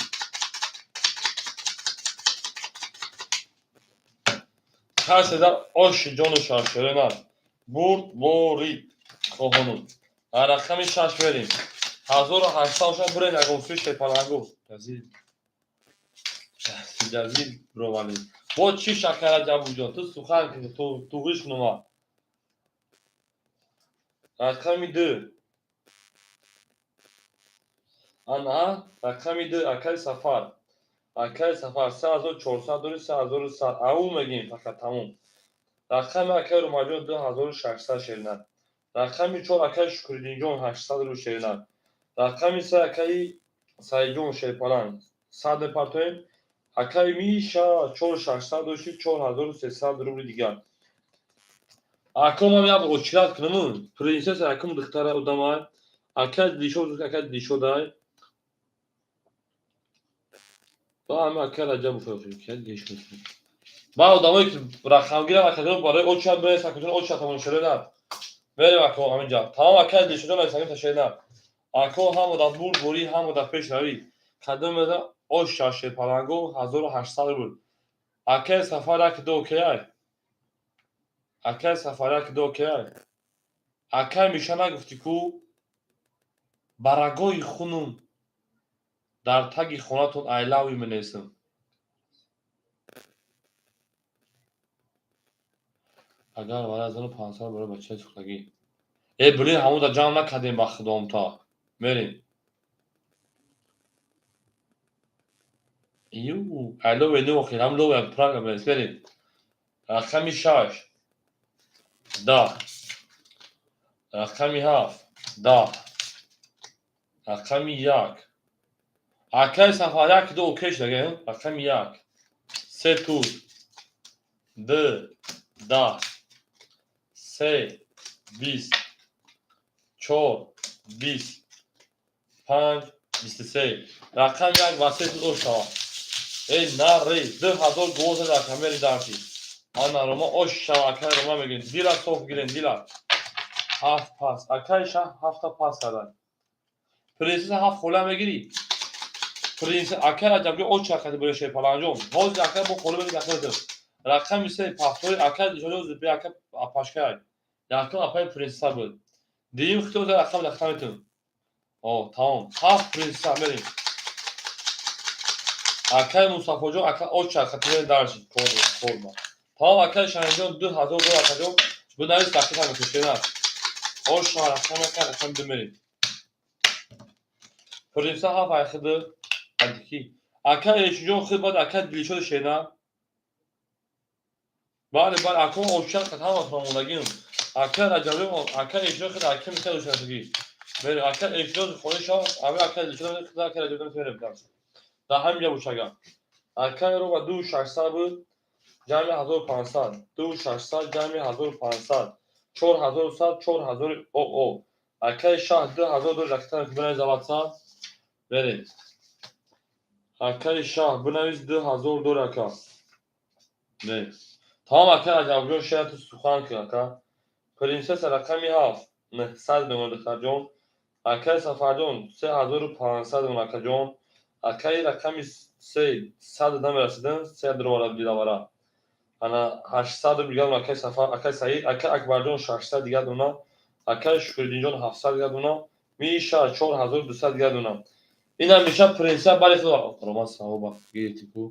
هر صدا اوش جون شاشره نه برد بوری خوانون رقم 6 بریم 1800 بریم اگه سویش پالانجون جدید روانی با چی شکر جواب جون تو سخن که تو گوش نما رقم 2 آنها رقم 2 اکای سفر 3400 دوری 3100 او میگیم فقط تموم رقم اکای روماجون 2600 شیرینه رقم 4 اکای شکردین جون 800 رو شیرینه رقم 3 اکای سایجون شیپالان 100 پارتوین اکای میشا 4600 دوشی 4300 رو دیگر اکوم هم اوچرات کنمون پرنسس اکوم دختره ادامه اکای دیشو دای با همه اکای عجب فکر کرد گیش کنم با ادامه که رقم گیرم اکادون برای اوچرات برای سکوتون اوچرات همون شده نه بریم اکو همینجا تمام اکای دیشو دای سنگی تشه نه اکو هم وداد بور بوری هم وداد پیش روی کدوم میده اوش شاشه پالانگو 1800 بود اکای سفر که دو کیای اکای سفر که دو کیای اکای میشه نگفتی کو برگوی خونم در تگ خونتون ایلاوی منیسم اگر برای از اون 500 برای بچه سوختگی برین همون در جمع نکردیم با خدام تا برین ایو ایلاوی نو خیلی هم لوی پرانگ منیس برین رقمی 6 10 رقمی 7 10 رقمی 1 اکای سفر که دو اوکیش دگه رقمی 1 3 تور 2 10 3 20 4 20 5 23 رقم 1 واسه تو دوشتا ای ناری 2000 گوز رقم بری دارتی آنا روما اوش شا اکای روما میگین دیلا صوف گیرین دیلا 7 پاس اکای شا 7 پاس کردن پرنسس 7 خوله میگیری پرنسس اکای عجب او چه کردی برای شی پالانجون باز اکای بو خوله میگیری اکای رقم 3 پاسوی اکای جلو زبی اکای پاشکای یاکم اپای پرنسس بود دیم خطوط رقم دخترتون او تمام 7 پرنسس بریم اکای مصطفی جون اکای او چه کردی درجی کورما تمام اکای شانجون 2000 دو اکای bu da ist dakika mı köşeler. O şara kana demeyin. Prinsa ha fayxıdı. Hadi ki. Aka eşijon xıbad aka dilişo şeyna. Bari aka o şar kata var famulagin. Aka racabı aka eşijon xıda aka misal şartı. Böyle aka eşijon xoşa abi aka dilişo xıda aka racabı söyle bir daha hem ya uçaga. Aka ro va 2600 bu جمع 1500 2600 جمع 1500 4100 4000 او اکای شاه 2000 دو رقم بنویس واتساپ برید اکای شاه بنویس 2000 دو رقم برید تمام اکای عجب شاید تو سخن که اکا پرنسس رقمی 7 نه 100 بمون دختر جون اکای سفر جون 3500 بمون اکا جون اکای رقمی 3 100 دم رسیدن 3 درو دیدم ana 800 دیگه اون اکای سفر اکای سعید اکای اکبرجون 600 دیگه اونا اکای شکردینجون 700 دیگه اونا میشه 4200 دیگه اونا اینا میشه پرنسس برای خدا روما صاحب گیتی کو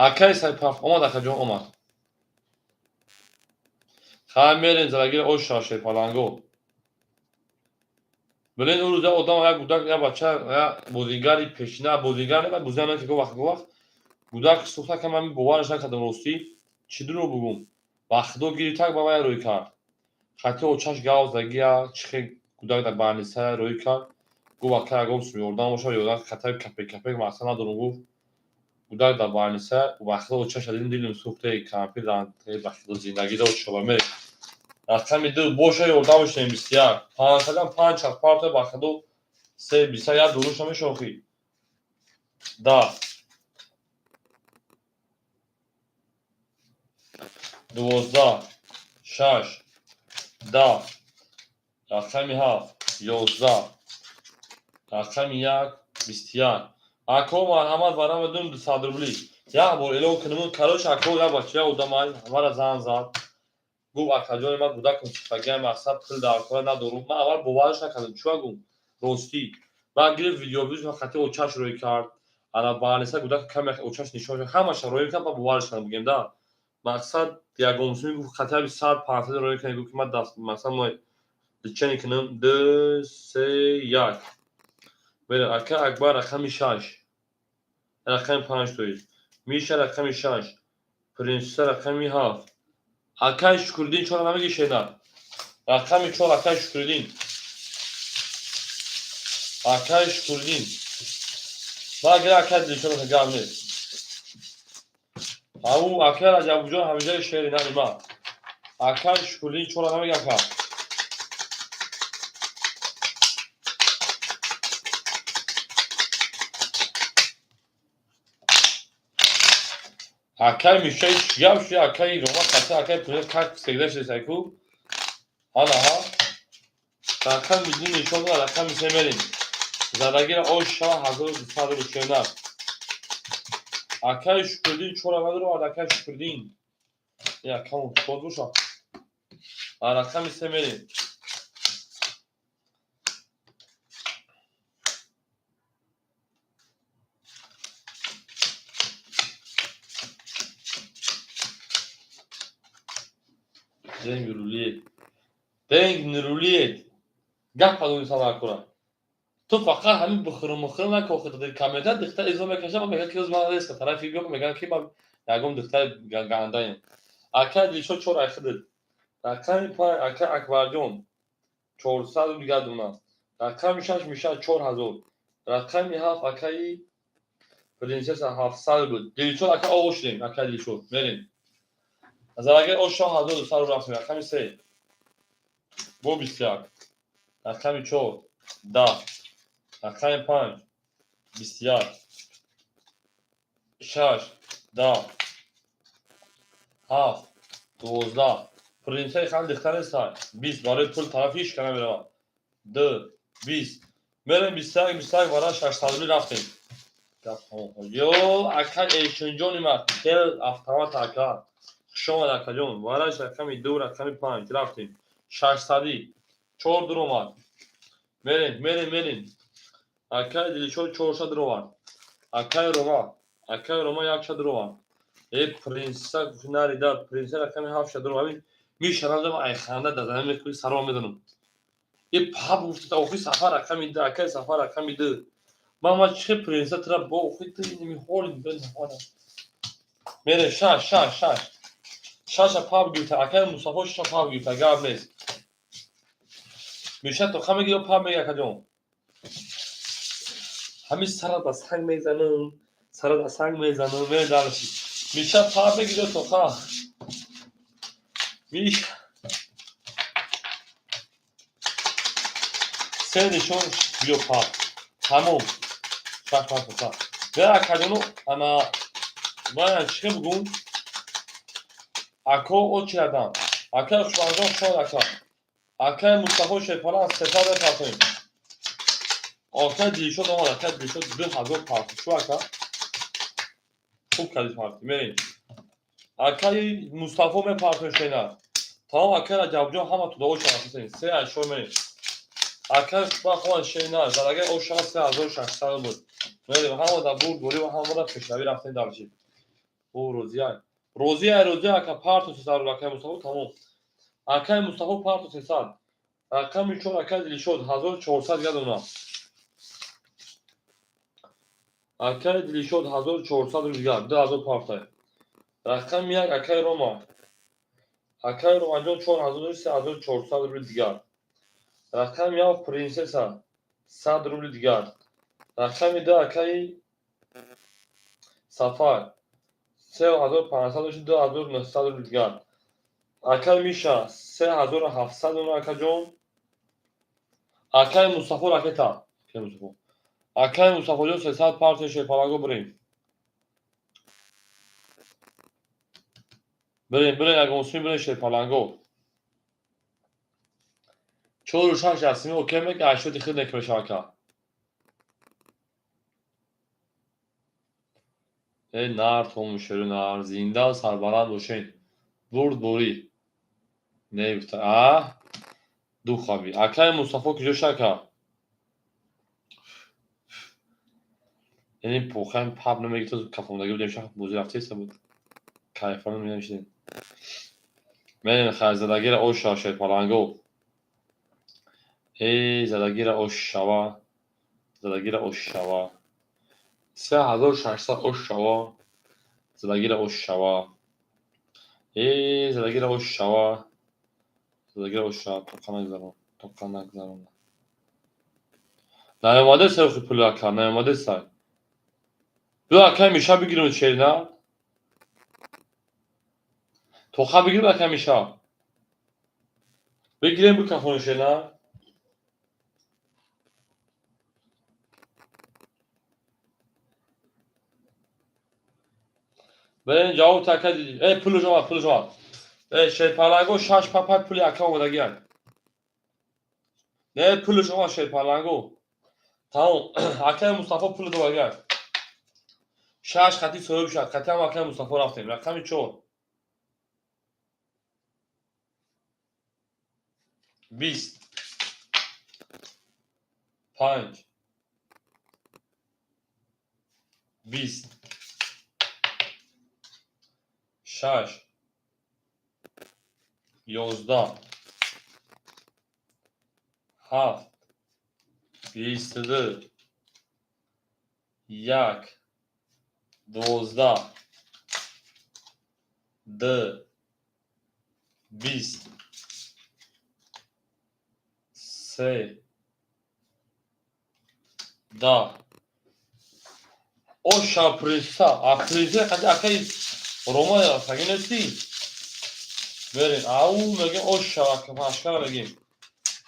Akay saypaf omad akajon omad. Xamerin zaragir o şaşe falango. Bilin o roza odam ya gudak ya bacha ya bozingari peşine bozingari ve buzana ki vaqt gudak suxta ke man bovarش نکردم راستی چی رو بگم وقتو گیری tak babaya روی کرد خطی اوچاش گاز دگیا چخ gudak da banisa روی کرد گو وقتا گم سمی oradan boşa yoldan خطای köpek masana durumu gudak da banisa وقتا اوچاش دیدیم dilim suxta kampi rantı وقتا زندگی da اوچوبامه رفتم میدو boşa yoldan boşa emisiya pansadan pançak parta وقتا سه بیسا یا دروشم شوخی da 12 6 10 رقم 7 11 رقم 1 21 اکو مرحمت برام بدون صادربلی یا بور الو کنمون کاروش اکو یا بچه اودمای همارا زن زد گفت اکاجون ما بودک مصفگی مقصد پل دارکوه ندارم من اول بوارش نکردم چوه گم راستی بعد گرفت ویدیو بیز و خطی اوچاش روی کرد انا بانیسه بودک کم اوچاش نشون همش روی کرد با بوارش کردم بگیم دا مقصد دیاگونسوی گفت خطی 150 روی کنه گفت من دست مثلا ما چنین کنم 2 3 1 بله اکا اکبر رقم 6 رقم 5 توید میشه رقم 6 پرنسس رقم 7 اکا شکردین چون نمیگی شینا رقم 4 اکا شکردین اکا شکردین ما اگر اکا دیشون رو گامه او اکا را جابو جان همیشه شهری نه ما اکا شکردین چون نمیگی اکا اکا میشه یاوش اکا روما خاطر اکا پرنس کارت سگدش سایکو حالا ها رقم میدین نشون داد رقم میسمرین زدگیر آشا 1294 اکا شکردین چون نمیگی رو اکا شکردین یا کامون خود بوشا رقم میسمرین دنگ نرولیت گپ از اون سال کنم تو فقط همین بخورم نکن خود کامنت دختر ایزو میکشه میگه که از من ریسک طرفی بیام میگه که من یگم دختر گندایم اکا دیشو چور اخدد رقم پای اکا اکبرجون 400 دیگه دونم رقم 6 میشه 4000 رقم 7 اکای پرنسس 700 بود دیشو اکا آوشتیم اکا دیشو بریم از اگه اوشا 1200 رو رفتیم رقم 3 بو 21 رقم 4 10 رقم 5 21 6 10 7 12 پرینتای خان دختر سای 20 برای پول طرفیش کنه میره 2 20 میرم 21 برای 600 رفتیم یو اکل ایشنجونی ما تل افتاوات اکل شما اکلون برای رقم 2 رقم 5 رفتیم 600 4 درو میرین اکل دیشو 400 درو اکل روما 100 درو پرنسا فینالی دا پرنسا رقم 7 درو ببین میشنم ای خنده دادم میکنی سرام میدونم یه پاب گفت اوفیس سفر رقم میده اکل سفر رقم میده ما چه پرنسا ترا با اوفیس نمیخوریم بدون میره شاش پاب گفت اکل مصطفی شاش پاب گفت گاب نیست میشه تو خمه گیو پاب میگه کجا همین سر سنگ میزنم میره دالشی میشه پاب میگه تو خا میشه سه نشون بیو پا تمام شاش پا ve akadonu ama bana çıkıp bugün ako o çiğdem akar şuandan şu akar Mustafa şey falan sefer yapayım akar dilişo da akar dilişo bir hazır parti şu akar çok kaliteli parti merin akar Mustafa me parti şeyler tamam akar acabca hama tu da o şarkı senin se ay şu merin akar bak o şeyler zaraga o şarkı hazır şarkı بود میدونم همون دا بود گوری و همون را پیشروی رفتیم دارشیم او روزی اکا پارتو 300 اکای مصطفی تمام. اکای مصطفی پارتو 300 رقم 4 اکای دلی شد 1400 یادونا. اکای دلی شد 1400 روزگار 2000 پارتای. رقم 1 اکای روما. اکای روما جان 3400 روبل دیگر. رقم 1 پرنسسا 100 روبل دیگر. رقم 2 اکای سفر 3500 2900 روبل دیگر. اکای میشا 3700 اون اکا جان. اکای مصطفی راکتا که مصطفی اکای مصطفی جان 300 پارت شیپالاگو بریم اگه مسلمی بریم شیپالاگو 4 و 6 رسمی اوکی میگه 80 خیلی نکرش اکا. ای نار تومشلو نار زنده و سربلند باشین برد بوری نیفته دو خوابی اکای مصطفی کجا شکا یعنی پوخم پاب نمیگه تو کافمدگی بودیم شخص بوزی رفته بود کایفانو می‌نوشتیم من خزدگیر اوشا شیپالانگو ای زدگیر اوشاوا زدگیر اوشاوا 3600 اوشاوا زدگیر اوشاوا ای زدگیر اوشاوا زدگیر اوشاوا توکان نگذارم نیامده سرخی پول اکا نیامده سای دو اکا میشه بگیرم چه نه توخا بگیرم اکا میشه بگیرم بو کافونشه نه برین جاو تکا دیدی ای پول جواب شیپالانگو شاش پاپای پولی اکا اومده گیان نه پول شما شیپالانگو تمام اکای مصطفی پول دو گیان شاش خطی سویب شد خطی هم اکای مصطفی رفتیم رقمی 4 20 5 20 6 11 7 22 1 12 2 20 3 10 o şaprista aprize hadi akay Roma'ya sakinesi verin au megim o şaka başka megim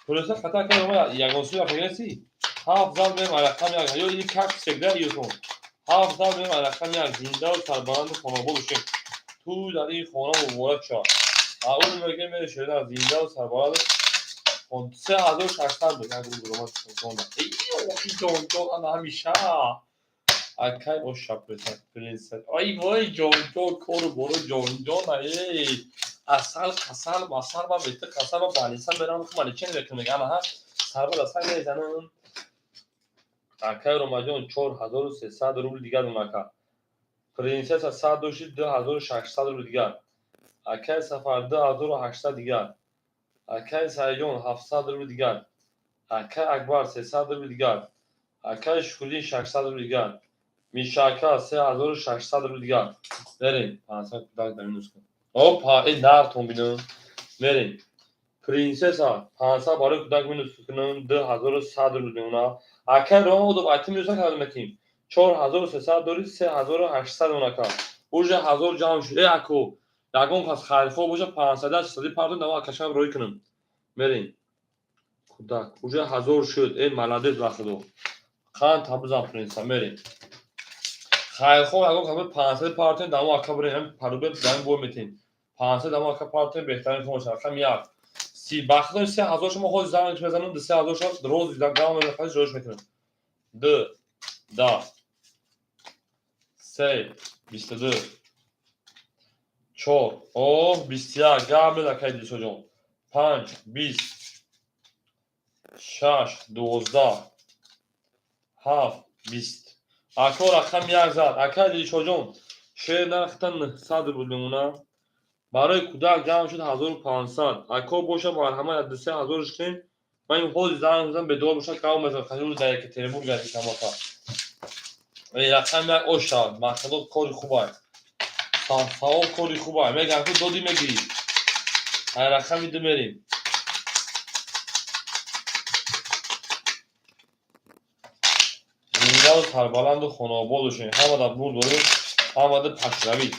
Presa kata akay Roma'ya yagonsu sakinesi hafızal benim alakam yok yo ilk kak sekde yiyorsun hafızal benim alakam yok zinde و سربلند خانواده باشیم تو در این خانه مبارک شد اول megim böyle şeyler zinde و سربلند 3600 بود اگه رو روما کنم ای جون انا همیشه اکای o şapkası prenses. Ay vay John koru boru John ای asal masal با بیت kasal با بالیسان برام که مالکین بکنم میگم ها سرباز اصلا میزنن اکای رو ماجون 4300 روبل دیگر اونکا پرنسس 2600 روبل دیگر اکای سفر 2800 دیگر اکای سایجون 700 روبل دیگر اکای اکبر 300 روبل دیگر اکای شکلی 600 روبل دیگر میشاکا 3600 روبل دیگر بریم 500 کودک در این نسخه اوپا این در تومبینم بریم پرنسسا 500 برای کودک می نسخه کنم 2100 روبل دیونا اکای روما بودو باید می نسخه کنم مکیم 4300 دوری 3800 اونکا اوجه 1000 جام شد ای اکو یکون کس خیرخو بوجه 500 صدی پردون دوا کشم روی کنم بریم کودک اوجه 1000 شد ای ملادت بخدو خان تبزا پرنسا بریم خیرخو یکون کس 500 پارتن دوا اکا بریم پروبه داریم بو میتین 500 دوا اکا پارتن بهترین کنش رقم 1 سی بخدن 3000 شما خود زمان که بزنم 3000 شما روز دام نفس جوش میکنم 2 10 3 22 4 اوه 21 قبل اکای دی çocuğum 5 20 6 12 7 20 اکا رقم 1 زد اکای دی çocuğum شعر نرختن 100 بودیم اونا. برای کودک جمع شد 1500. اکا باشه مرحمت از 3000 شکن. من این حوض زن بزن به دور باشه قوم بزن خیلی در یک تریبور گردی کماتا. ای رقم یک اوشا مقصد کاری خوبه. سوال کاری خوبه. میگم که دودی میگیری. ای رقم میده میریم. زنده و سربلند و خاناباد باشین. همه در بور داریم. همه در پشروی.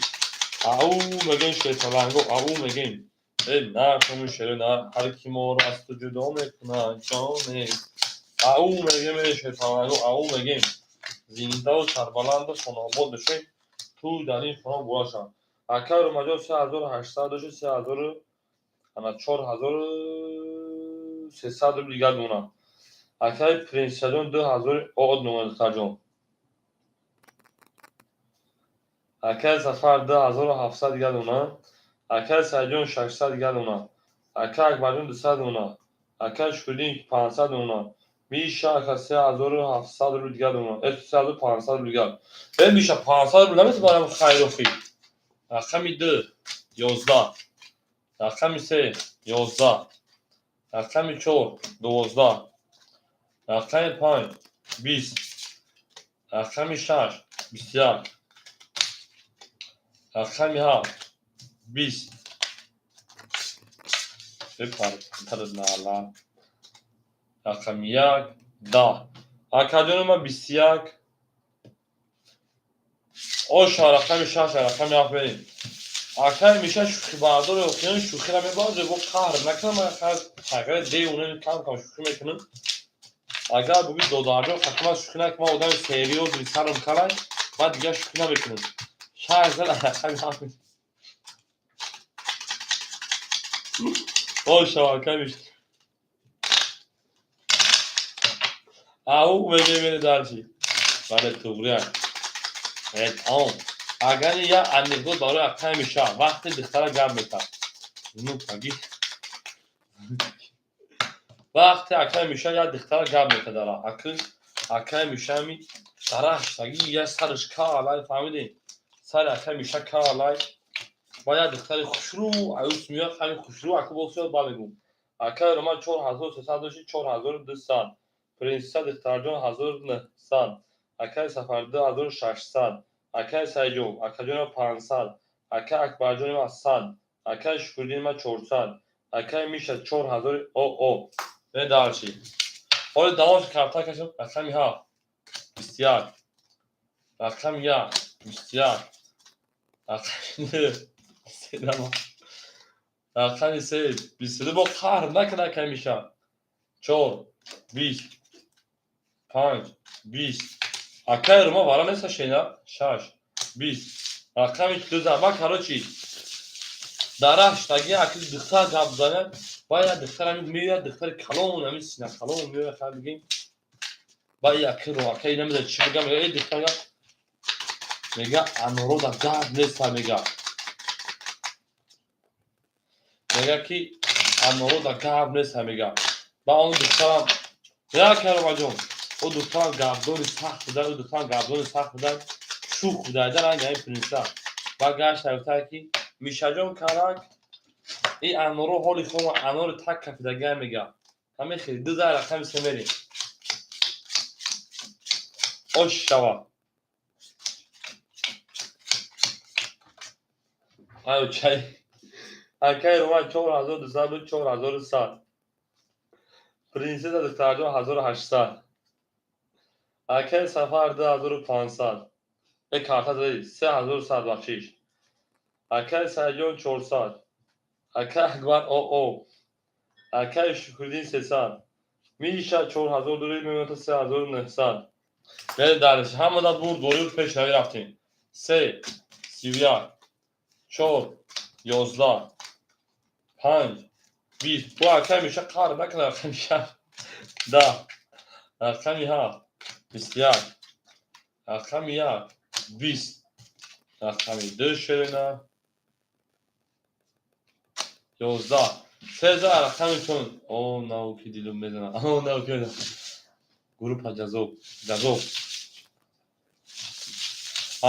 او میگین شیطانگو او میگین. ای نه شما شعر نه هر کی ما رو از تو جدا میکنه جانه. او میگیم شیطانگو او میگیم. زنده و سربلند و خاناباد باشین. تو در این خانه باشم. اکا رو مجال 3800 داشت 3000 انا 4300 دیگر دونم. اکای پرنس جان 2000 آد نومد ترجم. اکای سفر 2700 دیگر دونم. اکای سجان 600 دیگر دونم. اکای اکبرجان 200 دونم. اکای شکردین 500 دونم. میشه اکای 3700 رو دیگر دونم. 3500 دیگر. به میشه 500 رو نمیشه برام خیر و خیر. رقمی 2 11. رقمی 3 11. رقمی 4 12. رقمی 5 20. رقمی 6 21. رقمی 7 20. بپرد نالا. رقمی 1 10. اکادون ما 21. اوشا رقمی 6 رقمی 7 بریم. اکای میشه شوخی بردار اقیان شوخی را میبازه با قهر نکنم اگر دی اونه کم کم شوخی میکنم. اگر بگید دو درجه حتما شوخی نکنم ما آدم سریوز میسرم کلای بعد دیگه شوخی نمیکنم. شاید زن رقمی 7. اوشا رقمی او میگه میره درچی بله توگریه آن اگر یه انیگو داره اکای میشه وقتی دختر گم میکنم اینو بگی وقتی اکای میشه یا دختر گم میکنه داره اکای میشه می سرش تگی یه سرش کالای فهمیدی سر اکای میشه کالای باید دختر خوشرو عیوس میاد همین خوشرو اکو بسیار بالگو اکای رو من 4300 داشتی 4200 پرنسیسا دختر جان 1900 اکای سفر 2600 اکای سیجو اکای جان 500 اکای اکبر جان من 100 اکای شکردین من 400 اکای میشه 4000 او نه دارچی حالا دماغ کارتا کشم رقمی ها 21 رقم 1 21 رقم سیدما رقم 3 22 با قهر نکنه که میشه 4 20 5 20 اکای رو ما وارا نیست شینا 6 20 رقم 12 ما کارو چی درش تاگی اکل دختر جاب زنه باید دختر همین میاد دختر کلون همین سینه کلون میاد خیلی بگیم باید اکل رو اکل نمیده چی بگم ای دختر میگه انورو در گرد نیست میگه کی انورو در گرد نیست میگه با اون دخترم یا کرم جون او دخترم گردون سخت بودن او دخترم گردون سخت بودن شوخ بودن در انگه این پرنسا با گشت هفته کی میشه جون کرک این انورو حالی خود انور تک کفیدگه میگه همه خیلی 2000 رقم سمری اوش شوا آیو چای اکای رو من 4200 بود 4100 پرنسس دختر جان 1800 اکای سفر 2500 یک کارت دادی 3100 بخشیش اکای سجان 400 اکای اکبر او اکای شکردین 300 میشه 4000 دوری میمونه تا 3900 بله درش همه داد بود دوری پیش روی رفتیم 3 31 4 11 5 20 bu اکای میشه قهر نکنه رقم میشه 10 رقمی 7 21 رقمی 1 20 رقمی 2 شرینه 11 3000 رقمی چون او نو که دیلم بزنم او نو که گروپ جذاب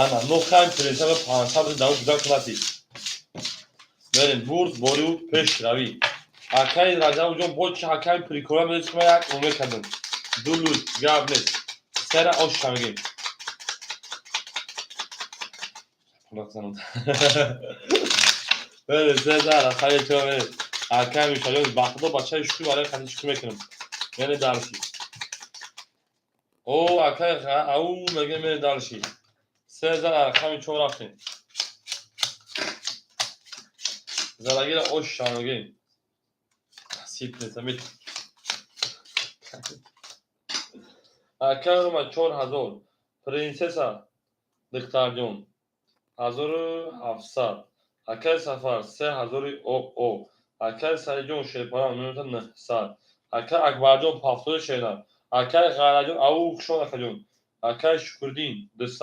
Ana, nokhan prensa ve pansa bir davu güzel kılati. Benim burs boru peş ravi. Akay raja ucun boç akay prikora meclisme yak ume kadın. Duluz, gabnes. Sera oş şamgin. Kulaklarım. Böyle Sezar akay çöme böyle. Akay müşahyon bakıda başa şu var ya kadın şükür mekanım. Yani darışı. O akay ha au mege mene darışı. Sezar akay çöme raftin. Zaragila oş şamgin. Sipne samit. Akay roma 4000. Prinsesa Diktarjon 1700. Akay safar 3000 o. Akay Sarijon şerparan 900. Akay Akbarjon 70 şeyler. Akay Garajon avu kuşon akajon. Akay Şükürdin 200.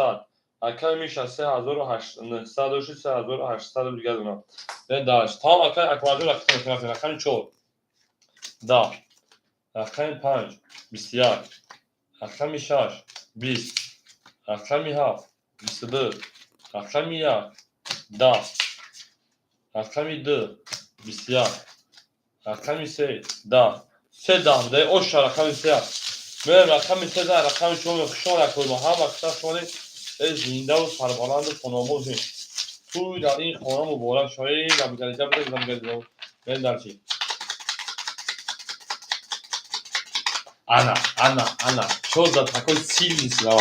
Akay Mişa 3800 3800 brigadona. Ve daş. Tam Akay Akbarjon akıtın. Akay çoğu. Da. Akay Panj. Bisyar. Akay Mişar. Bis. Akay Haf. Bisıdı. Akay Ya. Da. Akami D. Bisya. Akami se. Da. Se da. De o şar akami se. Benim akami se da. Akami çoğun kuşon yakoyma. Ham akşam şöyle zinde و سربلند خانواده توی در این خانه مبارک شاید نمی‌دانید بده نمی‌دانید من در چی ana شو da takol silmiş ya.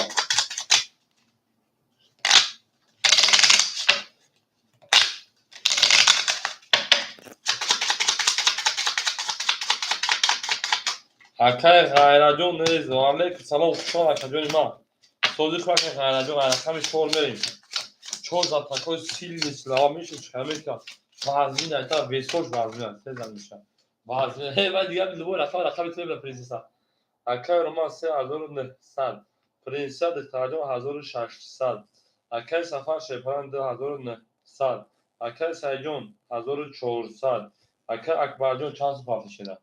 Akay غیرجون نیز ولی که سلام خوشحال اکجونی ما صدیق وقت غیرجون غیرکمی شور میریم چون za takol silmiş ya میشه چهمی که وزنی نیتا ویسوش وزنی سزن میشه وزنی و دیگه لبو رقم تیبل پرنسسا Akay Roman 3900 Prinsa Diktarjon 1600 Akay Safar Şeparan 2900 Akay Sayjon 1400 Akay Akbarjon çansı partişine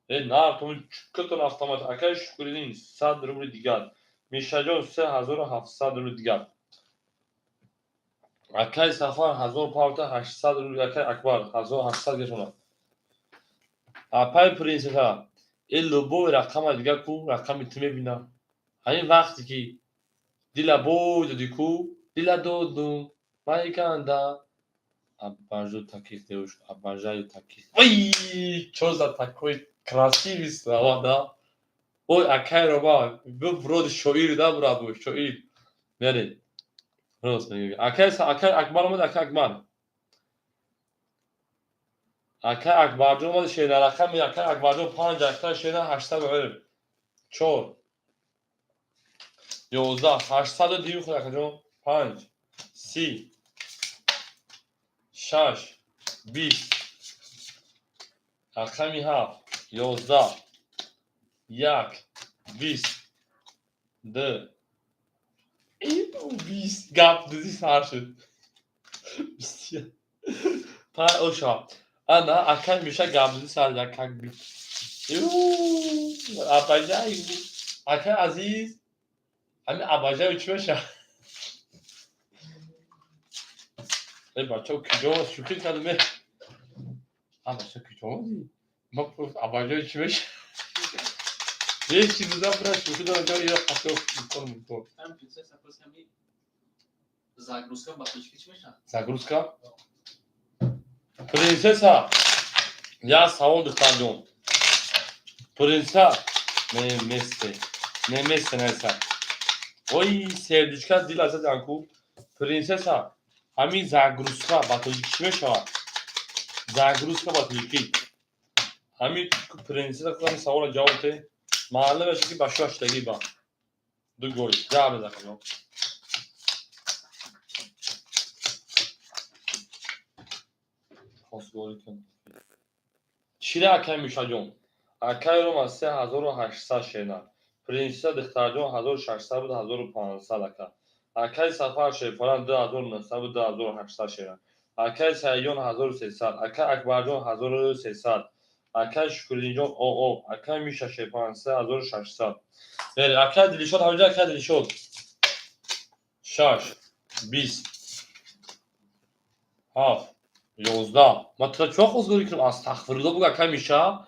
نارتون کتون автомат Akay Şükürdin 100 rubli digar Mişajon 3700 rubli digar Akay Safar 1800 rubli Akay Akbar 1800 گشونه Apay Prinsesa این لوبو رقم دیگه کو رقم میتونه ببینم همین وقتی که دیلا بود کو دیلا دودو مایکاندا Абажу таких девушек, обожаю таких. Ой, что за такой красивый слова, да? Ой, акай роба, был вроде шоир, да, брат, был шоир. Бери, просто. Акай Акбар мод, акай Акбар. Акай Акбарҷон мод шеда рақами акай Акбарҷон 5 акай шеда 800 бер. 4 11 800 дию худ акаҷон 5 30 6 20 аками 7 11 1 20 2 20 gap dizi sarşın. Pa oşa. Ana akay mişa gap dizi saracak kak bir. Abacay. Akay aziz. Hani abacay uçmuşa. Bak çok küçük olmaz. Şükür kademe. Ama çok küçük olmaz mı? Bak abacay uçmuş. Jeśli zabrać, to chyba ja to. Tam princesa polskami Zagrózka batyczki ćmiesza. Zagrózka? Prinsesa. Ja salon Diktarjon. Prinsa. Ne meste neyse. Oy sevdiçka dil azad yanku. Prinsesa. Hami Zagrózka batyczki şa. Zagrózka batyczki. Hami prinsesa kadar salona cevapte. Mahalle başındaki başlaştaki bak. Dur gol. Devam edelim. چیره اکای میشاجون اکای رو ما 3800 شینا پرنسیسا دخترجون 1600 بود 1500 اکا اکای سفر شیپاران 2900 بود 2800 شینا اکای سیون 1300 اکای اکبرجون 1300 اکای شکرینجون او اکای میشا شیپاران 3600 بله اکای دلیشود همینجا اکای دلیشود 6 20 7 11 من تو چه خوزگوری کنم استغفرالله بگو اکا میشه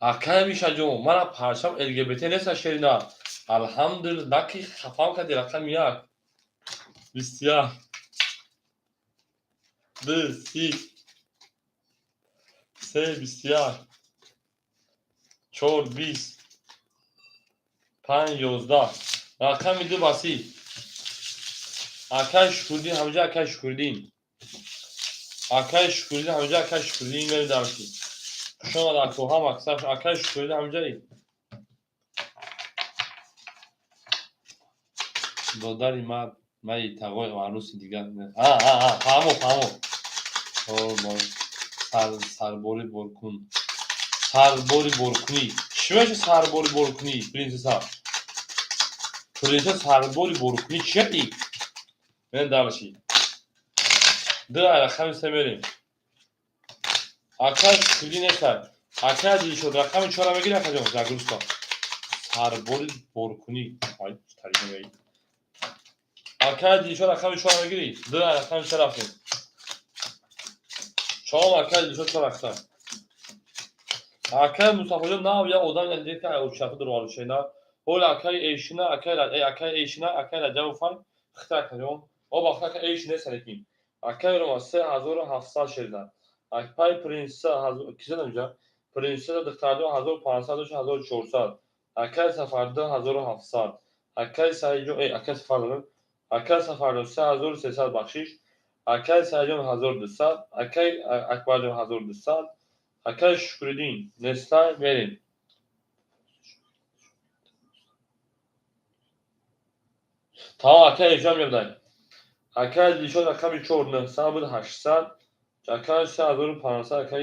اکا میشه جون من پرچم LGBT نیست شرینا الحمدلله که خفام کردی رقم یک 21 2 3 3 21 4 20 5 11 رقم دو باسی اکاش کردین همجا اکاش کردین اکاش کردین همجا اکاش کردین نمیدونم چی شما در کوها مکسب اکاش کردین همجایی داداری من تقوی و عروسی دیگر فهمو سرباری برکن سرباری برکنی چی میشه سرباری برکنی پرنسسا سرباری برکنی چیه ای من دارشی دو رقم سه بریم اکاش کردی نکرد اکاش دیگه شد رقم 4 میگیره اکاش جان زگروستا سرباری برکنی های تریمه بایی اکاش دیگه شد رقم 4 میگیری دو رقم 4 رفتیم شما اکاش دیگه شد 4 رقم اکاش مصطفی جان نه یا odam geldi ki o şarkı doğru şeyler o اکاش eşine اکاش eşine اکاش جوفان خطا کنم o bakta ki eşine senekin اکاش رو 3700 شدن اکاش پرنسس کیسه نمیشه پرنسس دخترده 1500 و 1400 اکاش سفرده 1700 اکاش سایجو اکاش سفرده اکاش سفرده 3300 بخشش اکاش سایجو 1200 اکاش اکبر 1200 اکاش شکردین نستا برین tamam اکاش اجام میدن اکاش دیشون رقم 4 900 بود 800 اکاش 3500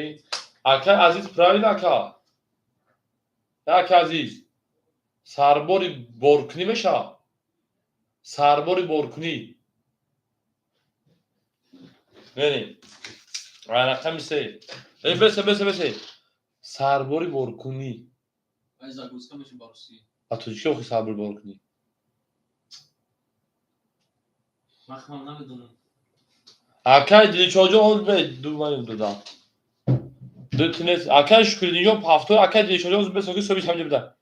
اکاش عزیز پراید اکاش اکاش عزیز سرباری برکنی میشه سرباری برکنی برین رقم 3 بسه سرباری برکنی Ay Zagruska میشه با روسی تو چی اوخی سرباری برکنی من نمیدونم اکاش دیگه چوجو اون به دو من دادم دو تنس اکاش شکردین پافتور اکاش دیگه چوجو به سوکی سوبیش همجا بده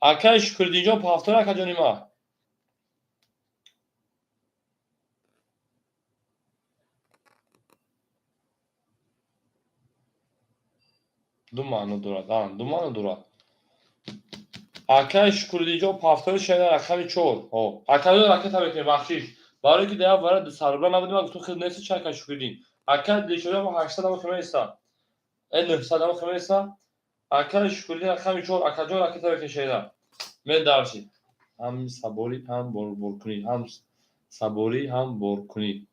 اکاش شکردین پافتور اکاش جانی ما دومانو دورا اکاش شکردین پافتور شده رقم 4 اکاش رقم بکنی بخشیش برای که دیگه وارد سربرا نبودیم اگه تو خیلی نیست چه اکاش شکردین اکاش دیگه چوجو 800 هم خمه ایسا 900 هم خمه ایسا اکاش شکردین رقم 4 اکاش رقم بکنی شده من دارشی هم sabori هم برکنی هم sabori هم برکنی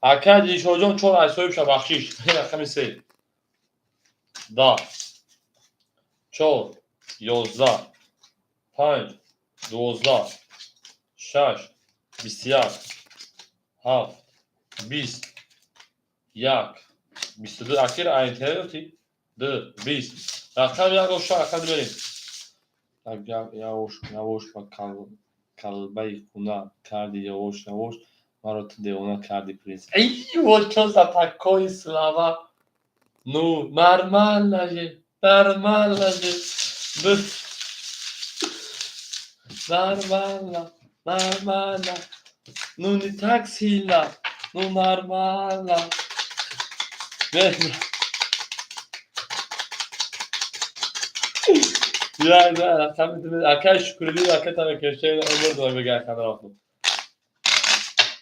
اکاش دیگه چوجو 4 ایسا بشه بخشیش رقم 3 10 4 11 5 12 6 21 7 20 1 22 اخیر اینتر گفتی 2 20 رقم یک و شو رقم بریم یواش با کلبه خونه کردی یواش مرا تو دیوانه کردی پرنس ایو چو زتکای سلاوا نو نرمال نجه normala nuni taksila nu normala ya tabii arkadaş şükürlüğü hakikaten arkadaşlar olur da bir gel kadar olsun.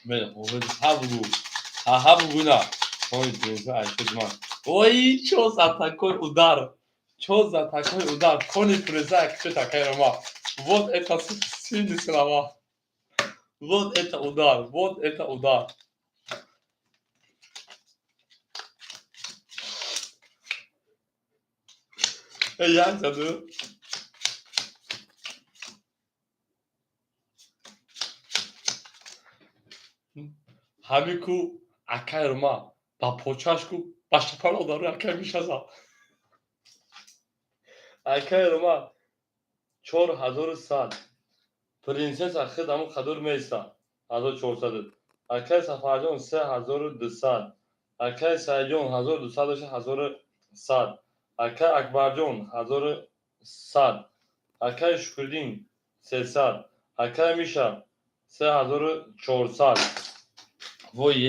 Böyle olur ha bu buna. Oy diyorsa Ayşe Duman. Oy çoza takoy udar. Koni preza kışı takay Roma. Вот это сильный слова. Вот это удар. Jak canım? Hamiku akay Roma. Ba poçaşku başa para udarı akay mişaza. Akay Roma. 4000 سال پرنسس خدمو خدور میسا 1400 اکای سفرجان 3200 اکای سیجان 1200 اکای اکبرجان 1100 اکای شکردین 300 اکای میشا 3400 وای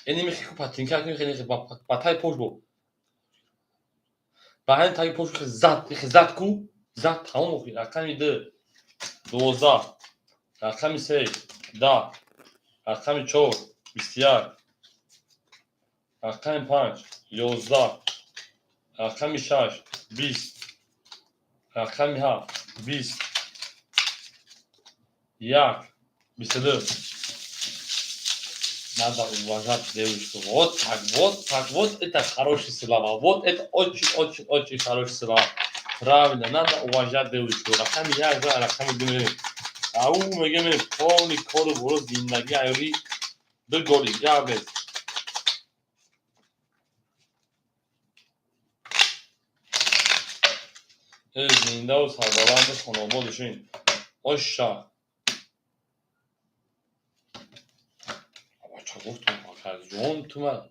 اینی میخی پاتینکا کنی خیلی پاتای پوش بو بعد تای پوش زد کو زد تمام اخی رقمی 12 رقمی 3 10 رقمی 4 21 رقمی 5 11 رقمی 6 20 رقمی 7 20 1 22 надо уважать девушку. Вот так, вот это хорошие слова. Вот это очень хорошие слова. Правильно, надо уважать девушку. Рахам я за рахам думаю. Ау мегем полный код ворот зиндаги айори беголи. Я без. زنده و سربلند خانوادشون. آشا. چه گفتم آخر جون تو من.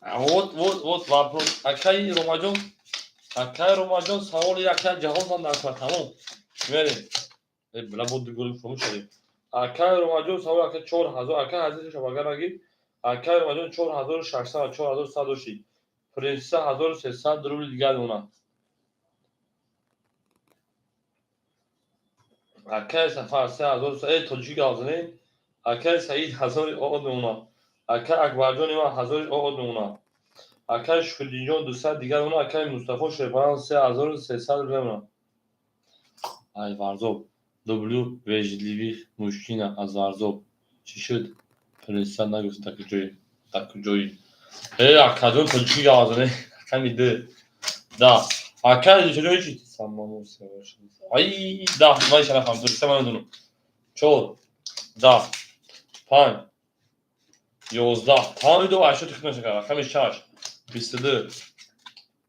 Вот вопрос. Акай Ромаҷон саволи якчанд ҷавоб дад тамом. Мерем. Била буд гӯл фурӯш шудем. Акай Ромаҷон саволи якчанд 4000 акай ҳазири шабагараги Акай Ромаҷон 4600 4100 принсесса 1300 рубли дигар мона. Акай Сафар 3000 тоҷики гавзанем. Акай Саид 1000 од мона. Акай Акбарҷони ман 1000 од мона. Акай Шукрдинҷон 200 дигар мона. Акай Мустафо Шерпаран 3300 рубли мона. Ай Варзоб, люблю вежливых мужчин аз Варзоб. Чӣ шуд? Принсесса нагуфт так ҷои. Акаҷон тоҷики гавзанем. Аками 2 да. Акай чаҷои чӣ? Саммаму севаш. Ай да, ман шарафам. Дурста ман дунум. 4 10 5 11 тамоми ду ашо тихна шакар. Аками 6 22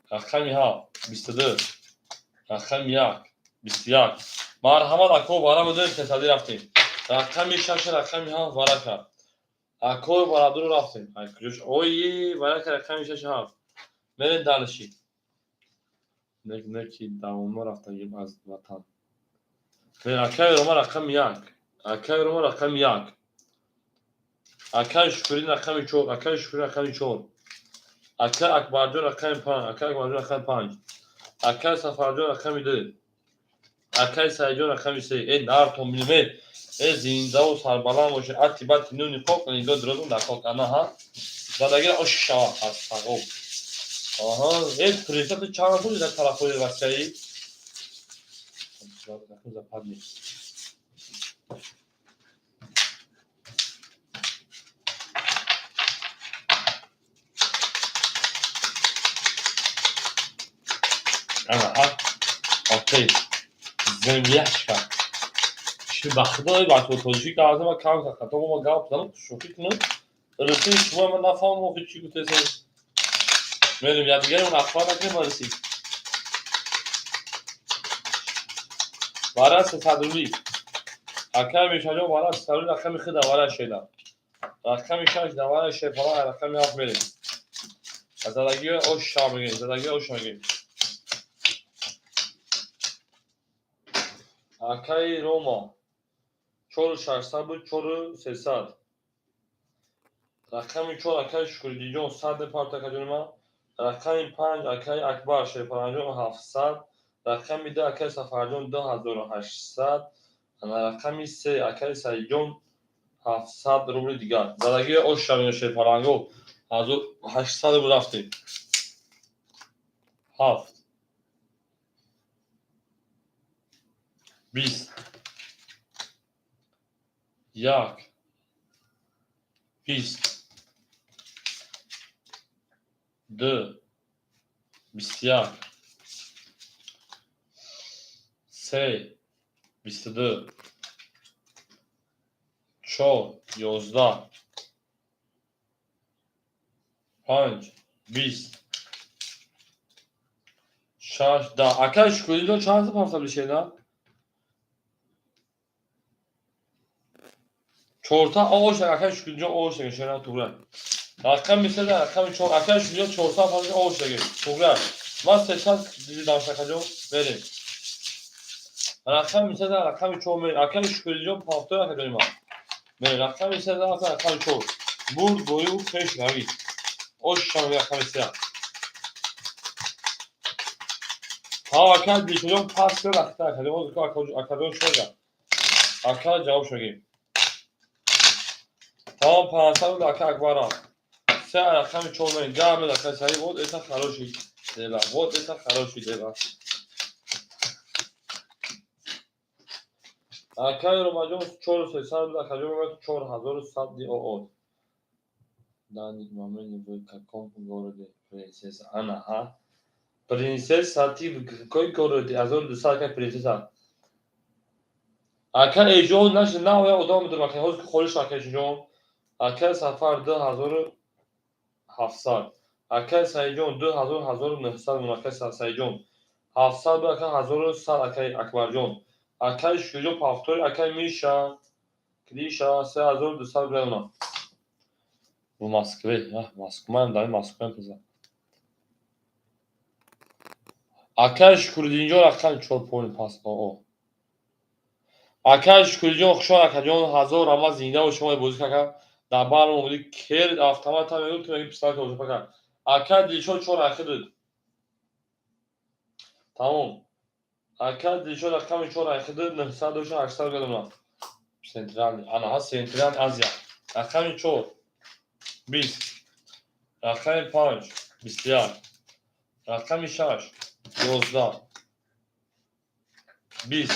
аками 7 22 аками 1 21 марҳамат ако бара мудем тесади рафтем. Рақами 6 рақами 7 барака. Ако барадур рафтем. Ай куҷош ой барака рақами 6 7. Мерем далши. Неки давомо рафтагим аз ватан. Акай Рома рақами 1. Акай Рома рақами 1. Акай Шукрин рақами 4. Акай Шукрин рақами 4. Акай Акбарҷон рақами 5. Акай Акбарҷон рақами 5. Акай Сафарҷон рақами 2. Акай Саиҷон рақами 3. Нар то милимет. Зиндаву сарбаланд боше. Ати бати нуни хок нидо дрозун дар хок ана ҳа. Задагира ош шава ҳаст фағоб. Аҳа, принсесса чанд пули дар тарафҳои Россияи? Западни. Анаҳа. Окей. Земляшка. Ши ба худои бачо тоҷики гавзама кам сахта. То ма гап занам шӯхӣ кунам. Русӣ шумо ман нафаҳмам охи чӣ гуфтасе. Мерем якдигари мунаффат накунем русӣ. Бара 300 рубли. Акай Мешаҷон бара 300 рубли рақами худа бара шеда. Рақами 6 да бара Шерпаран рақами 7 мерем. Задаги ош шав мегем. Задаги ош мегем. Акай Рома 4600 буд 4300. Рақами 4 акай Шукрдинҷон 100 партакаҷони ман. Рақами 5 акай Акбар Шерпаранҷон 700. Рақами 2 акай Сафарҷон 2800. Рақами 3 акай Саиҷон 700 рубли дигар. Задаги ош шавем Шерпаранго 1800 рубли рафтем. 7 20 1 20 2 21 3 22 4 11 5 20 6 10 Акай Шукрдинҷон чанд парса бишеда? چهارتا آش اکن شکلجان آش دیگه شیران توگره اکن مثل اکن چهار اکن شکلجان چهارتا فقط آش دیگه توگره ما سه دیدی داشته کجا بریم اکن مثل اکن چهار می اکن شکلجان پافتور اکن ما بریم اکن مثل اکن چهار برد بویو پیش روی آش شام اکن مثل ها اکن دیشون پاس کرد اکن اکن شده اکن جواب شدیم ها پانسال اکن اکبارا سه اکن چهار می جمع اکن سری بود ایتا خراشی دیبا بود ایتا خراشی دیبا اکن رو ماجون چهار سیصد اکن رو 4100 دی او Даник момент в каком городе принцесса? Ага. Принцесса, ты в какой городе? Азор дусака принцесса. Ака эжон наш наве одам мудр макен. Хоз холиш ака эжон. Ака сафар 2700. Ака сайжон 1900 мунака сайжон. 700 ака 1100 ака акбаржон. Ака шуҷо пафтор ака миша. Криша 3200 гривна. В Москве. Москва, да, Москва пиза. Акаш курдинҷон акан 4 поинт пас оо. Акаш курдинҷон хушон акаҷон ҳазор рама зинда ва шумо бозӣ карда дар бармо буди кер автомат мегӯ ки меги пистолет бозӣ карда. Ака дилшод 4 акидид. Тамом. Ака дилшод аками 4 акидид 900 800 гривна. Центральный. Ана Центральный Азия. Аками 4 20. Аками 5 21. Аками 6 11. 20.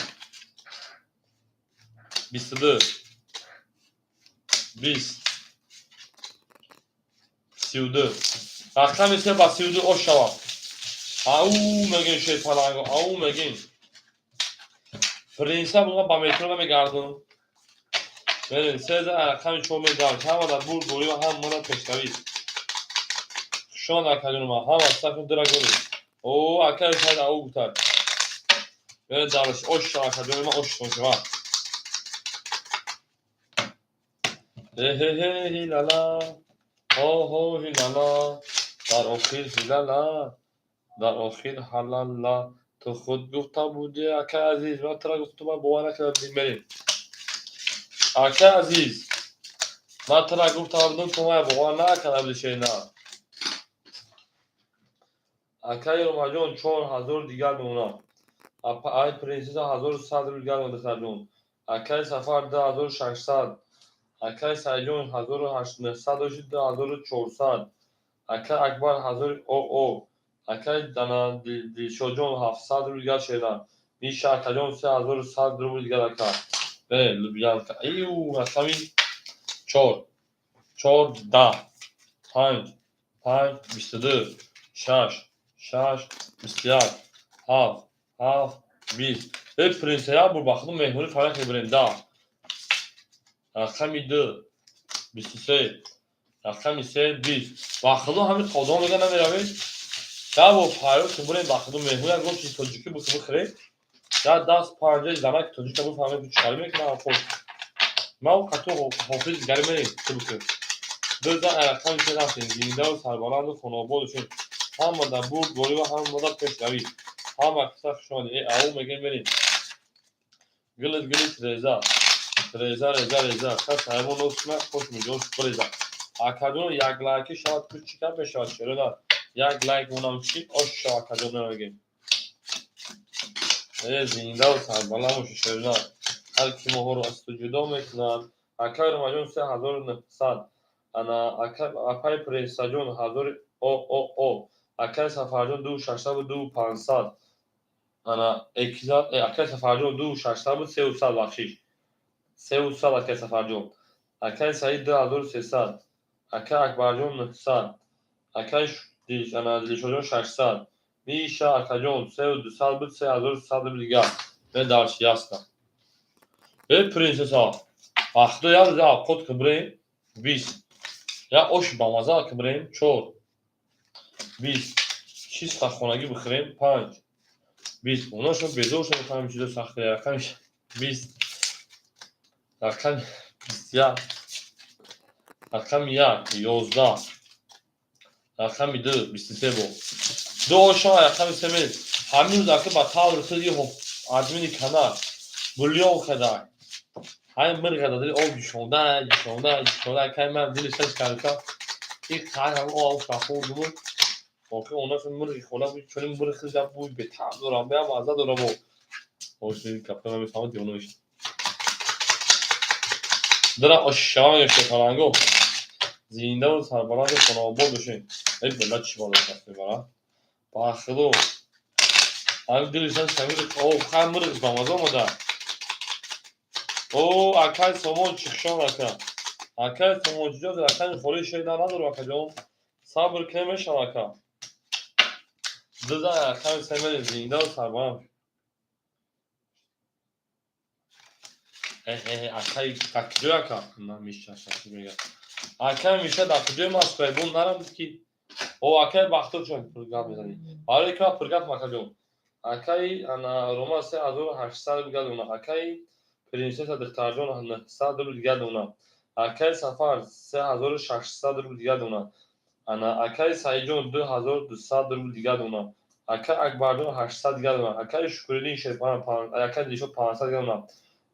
22 20 32 рақами се ба 32 ош шавад ау мегин шепаланго ау мегин принса буга ба метро мегардон берин сеза рақами 4 мегардон ҳама дар бур бури ва ҳама мана пешравӣ шон акадума ҳама сафин драгони о акай шайд ау гутад берин давлаш ош шавад акадума ош шавад هیلالا هو هیلالا در آخر هیلالا در آخر حلالا تو خود گفته بودی اکا عزیز من ترا گفتم باور نکردی بریم اکا عزیز من ترا گفته بودم تو من باور نکردی شینا اکا روماجون 4000 دیگر بمونا ای پرنسس 1100 دیگر مدخلون اکا سفر 2600 اکای سایجون 1800 شد 1400 اکای اکبر 1000 او اکای دانا دیشوجون 700 روبل شدن میشه اکاجون 3100 روبل دیگر اکا به لوبیان کا ایو اکامی 4 4 10 5 5 22 6 6 21 7 7 20 به پرنسیا بر بخدم مهمونی فرق برنده رقمی 2 23 رقمی 3 20 بخدم همین قدام میگه نمیروید یا با فایروس که بریم بخدم مهمون از گفت توجیکی بخواه بخره یا دست پارجه زمانی که توجیکه بفهمه که چکاری میکنه خود ما او قطعه حافظ گری میریم چه بخیر دوزن رقمی 3 رفتیم زینده و سربالند و خانوابادشون هم در بود گوری و هم در پیش روید هم اکسا شما ای او میگه میریم گلت ریزا رeza کس حیوان اسمه خوش میجون ریزا اکادون یک لایکی شاید کچی کم بشود چرا نه یک لایک اونم چید آش شا اکادون نمیگیم زینده و سربالا موشه چرا نه هر کی ماها رو از تو جدا میکنن اکای رو مجون 3900 انا اکای پرنسا جون 1000 او اکای سفر جون 2600 و 2500 انا اکای سفر جون 2600 و 300 بخشیش 300 اکای سفرجون اکای سعید 2300 اکای اکبرجون 900 اکای دیشوجون 600 میشه اکاجون 3200 بود 3100 دیگر من درشی هستم به پرنسسا وقتی یاد زیاد خود کبریم 20 یا اوش با مزا کبریم 4 20 چیز خونگی بخوریم 5 20 اوناشو بدوش میکنم چیز سخته رقمش 20 رقم بسیار. رقم 1 11. رقم 2 23 بود. دو شما رقم 3 میل. همین روز که با طور خیلی آدمی کنار بلیون خدای. همین مرغ دادی او جشنده که من دلش کرده. این خواهر هم آب شخور بود. ممکن اونا فیلم مرغ خولا بود چون مرغ خیلی جب بود به طعم دارم به هم مزه دارم و اوشی کپتن هم میفهمد دیونوش. دارم آشیان شکلانگو زینده و سربلند خانواباد بشین. ای بلد چی بالا کسی برا با خدا همین دلشان شمیر او خواهر مرغ با مزه آمده. او اکای سامان چکشان اکا اکای سامان جا در اکای خوری شیده ندارم اکا جان صبر کنمشم اکا دزا اکای سمیر زینده و سربلند اکای دکجو اکا نه میشه شکل میگه اکای میشه دکجو ماسکای بون نرم که او اکای بختور چون پرگام میزنی حالا که پرگام مکا جون اکای انا روما 3800 دیگه دونا اکای پرنسس دختر جون 900 دیگه دونا اکای سفر 3600 روبل دیگه دونا انا اکای سایجون 2200 روبل دیگه دونا اکای اکبر جون 800 دیگه دونا اکای شکرین شیپان اکای دیشو 500 دیگه دونا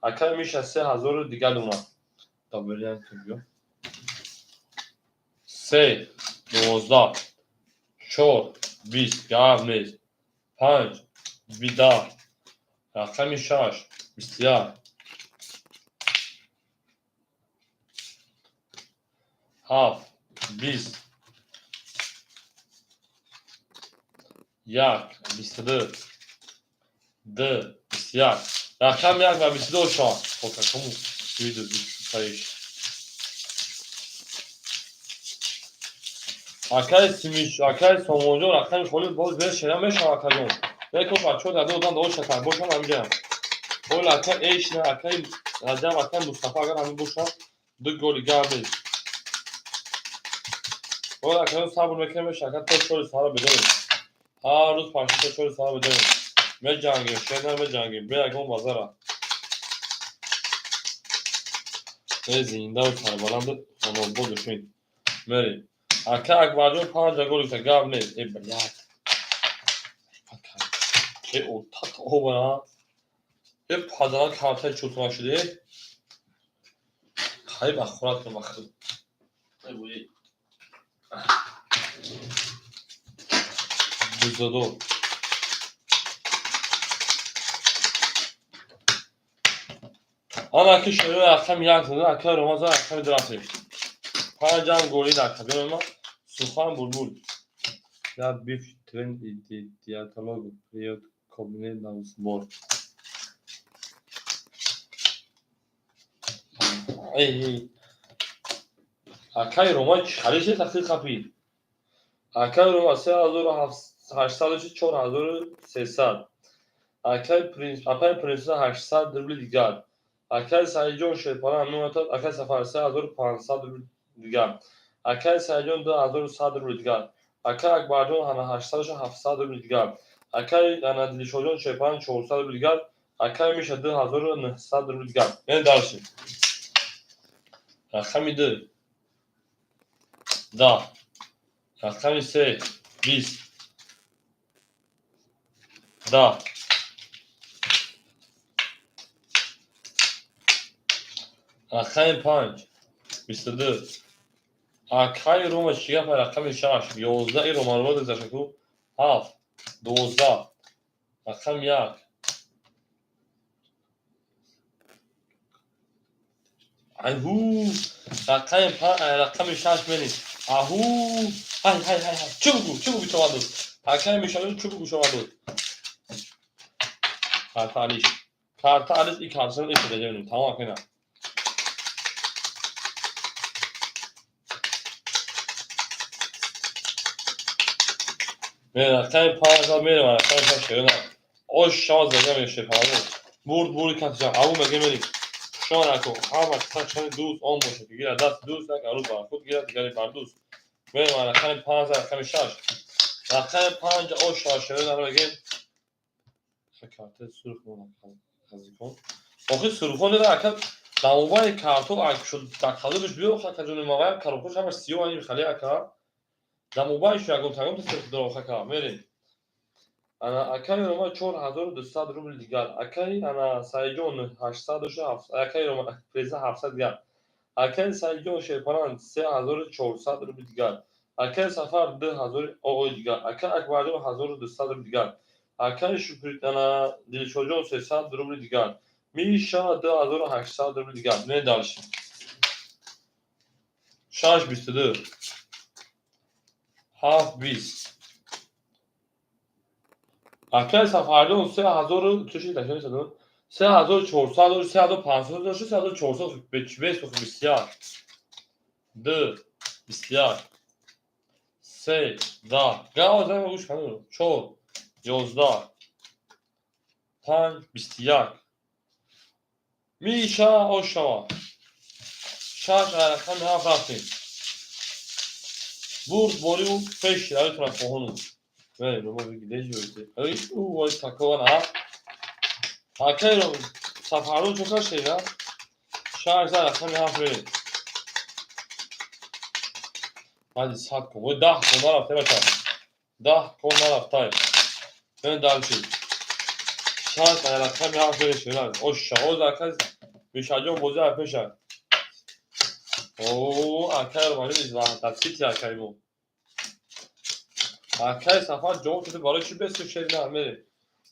اکای میشه 3000 دیگه دونا تا بریم کجا 3 12 4 20 گرم 5 بیدار رقم 6 بسیار 7 20 1 22 2 بسیار رقم 1 و 22 شما خب کمو ویدیو سایش اکای سیمیش اکای سامونجو رقم خالی باز به شما میشه اکاجون بکن بچه‌ها در دو دان دو شتر باشن همینجا اول اکای ایش نه اکای رجب اکای مصطفی اگر همین باشن دو گل گرد اول اکای صبر میکنم شرکت تا چور سال بدونیم هر روز پنج تا چور سال بدونیم می جنگیم شهر می جنگیم به اگه بازار زنده و سربلند خانوادگی بشین میریم اکای اکبر جون 5 گل که گرد نیست ای بلیاد ای او تا او بنا ای پادران کارتای چوتما شده خیلی بخورات که مخدود ای بویی دوزدو آن اکی شروع رقم 1 زده اکی رومازا اکی درسته 5 هم گولی در کبیر ما سوخان بلبل یا بیف ترند دیاتولوگ پریود کابینه نوزبور ای اکی روما خریشه تحقیق خفی اکی روما 3800 4300 اکی پرنس 800 روبل دیگر اکی سایجون شیپان نوتا اکی سفر 3500 روبل دیگر اکی سایجون 2100 روبل دیگر اکی اکبرجون هنه 800 700 روبل دیگر اکی انا دلیشوجون شیپان 400 روبل دیگر اکی میشه 2900 روبل دیگر یعنی درشی رقمی 2 10 رقمی 3 20 10 رقم 5 22 اکای روم شیگه پر رقم 6 11 ای رومان رو دزشکو 7 12 رقم 1 اهو رقم 5 رقم 6 بریم اهو های چه بگو شما دوست رقم میشانه چه بگو شما دوست کارتالیش ای کارتون ای شده جمعیم تمام کنم میره رقم 5 میره من رقم 6 شده oş şans dememişti falan. Vur katacağım. Avu megemeli. Şu an ako. Ama saçını düz on boşu. Gira das düz tak aruz var. Kut gira tigari par düz. Ve mana kan panza kan şaş. Rakam panca o şaşırı da megen. Şakarte surf mu kan. Hazikon. Oku surfon da akam Домовай картоф акшо дакалуш биё хака жунумавай карохош ҳамаш сиё ани хали ака. Домовай шу ягон тагон тасир дро хака мерин. Ана акай рома 4200 рубл дигар. Акай ана Сайҷон 807. Акай рома преза 700 дигар. Акай Сайҷон Шерпаран 3400 рубл дигар. Акай Сафар 2000 оғои дигар. Акай Акбарҷон 1200 рубл дигар. Акай Шукрит ана Дилшоҷон 300 рубл дигар. Миша 2800 рубл дигар. Не дальше. 622 720. Акай Сафарҷон 3000 чуши ташин садон 3400 3500 3400 бесо бисяр. 2 бисяр. 3 да. Гавза гуш кану. 4 11 5 21. Миша ошава. Шаш рақами ҳафт рафтем. Бурд борю пеш равӣ трафоҳону. Вай рома бигидеш ёрите. Ай вай такова. Акайро Сафарон чока шега. Шаш рақами ҳафт верем. Ҳади сад кун. Вай 10 кун нарафте баша. 10 кун нарафтай. Мен далши. Шаш рақами ҳафт верем шега. Оша оз акай Мишаҷон бози пеша. Оо, акай романи ваҳдатсити акай мо. Акай Сафар ҷавоб шуди барои чӣ бесу шерина мере.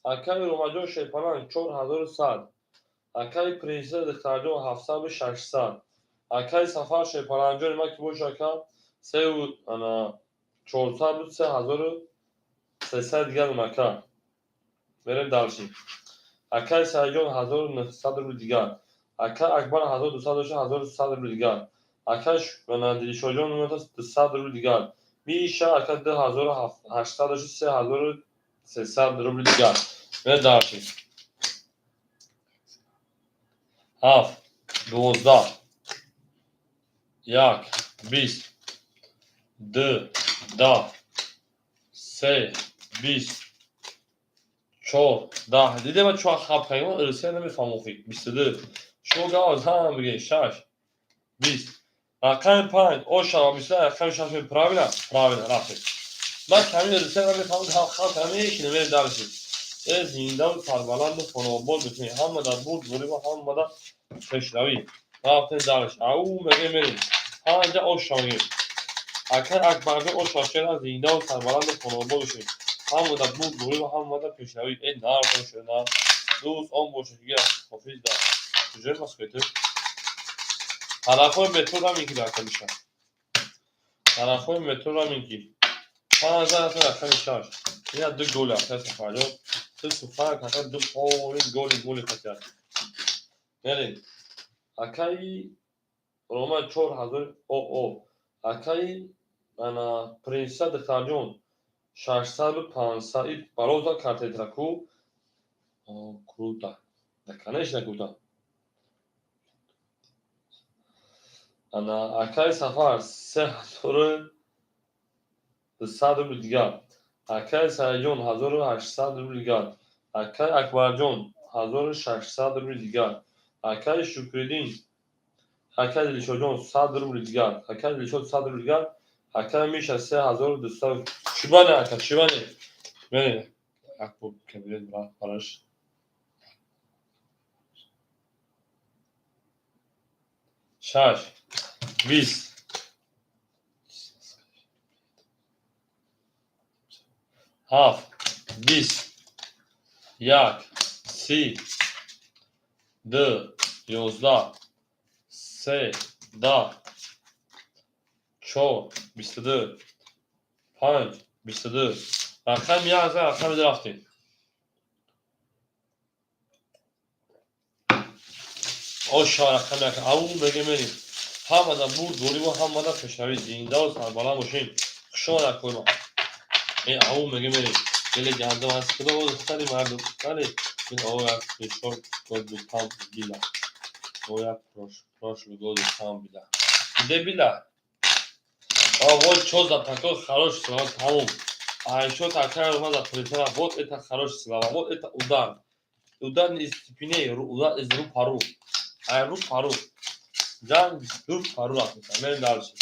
Акай Ромаҷон Шерпаран 4100. Акай Принсеса Духтарҷон 7600. Акай Сафар Шерпаранҷон нима ки бош ака 3 ана 400 3300 дигар ака. Мерем далши. Акай Сайҷон 1900 рубл дигар. Акай Акбар 1200 рубл дигар. Акай Дилшоҷон 200 рубл дигар. Миша ака 2800 3300 рубл дигар. Мен далши. 7 12 1 20 2 10 3 20 4 10 дидема чӯ хабхаймо ирсия намефаҳмохи 22 шумо гаваз ҳам бигем 6 20 рақами 5 ошава мисла рақами 6 правильно правильно рафтем. Ман ками ирсия намефаҳмам халқ ҳамешина мерем далши. Зиндану Сарбаланду Хонобод мекунем. Ҳама дар бурд борем ва ҳама дар пешравӣ. Рафтем далш. Ау мегем мерем. Ҳанҷа ошша мегем. Акай Акбарҷон ошша шена Зиндану Сарбаланду Хонобод мешавем. Ҳама дар бурд борем ва ҳама дар пешравӣ. Нарафтем шена. Дӯст он бошед дигар. Хофиз дар. Чужои маскоиту. Тарафҳои метро рамин ки дака мешавад. Тарафҳои метро рамин ки. Ҳанҷа рақами 6. Ина 2 гол Акай Сафарҷон. Суфак ака ду голи хатяд. Мерем. Акай Рома 4000 оо. Акай ана Принсеса Духтарҷон 600 и бароза картетраку. О, круто. Да, конечно, круто. Ана Акай Сафар 3200 рубл дигар. Акай Сайҷон 1800 рубл дигар. Акай Акбарҷон 1600 рубл дигар. Акай Шукриддин Акай Дилшоҷон 100 рубл дигар. Акай Дилшод 100 рубл дигар. Акай Миша 3200. Чубане ака чубане. Мере. Акбо кабирет бараш. 6 20 7 20 1 30 2 11 3 10 4 22 5 22 рақами 1000 рақами рафтем. Ошша рақами ака ау мегем мерем. ҳама дар бурд борем ва ҳама дар пешравӣ. Зиндану сарбаланд бошем. хушон акоима. ау мегем мерем. Или гандум аст худо духтари мардум. Бале ин оя пешор году там била. Оя прошлый году там била. Где била? Вот что за такой хороший слова тамом. А еще такая rumada прилетела. Вот это хороший слова. Вот это удар. Удар не из спины, удар из рук по руку. Ayru paru. Can 24 paru atmışlar. Benim de alışım.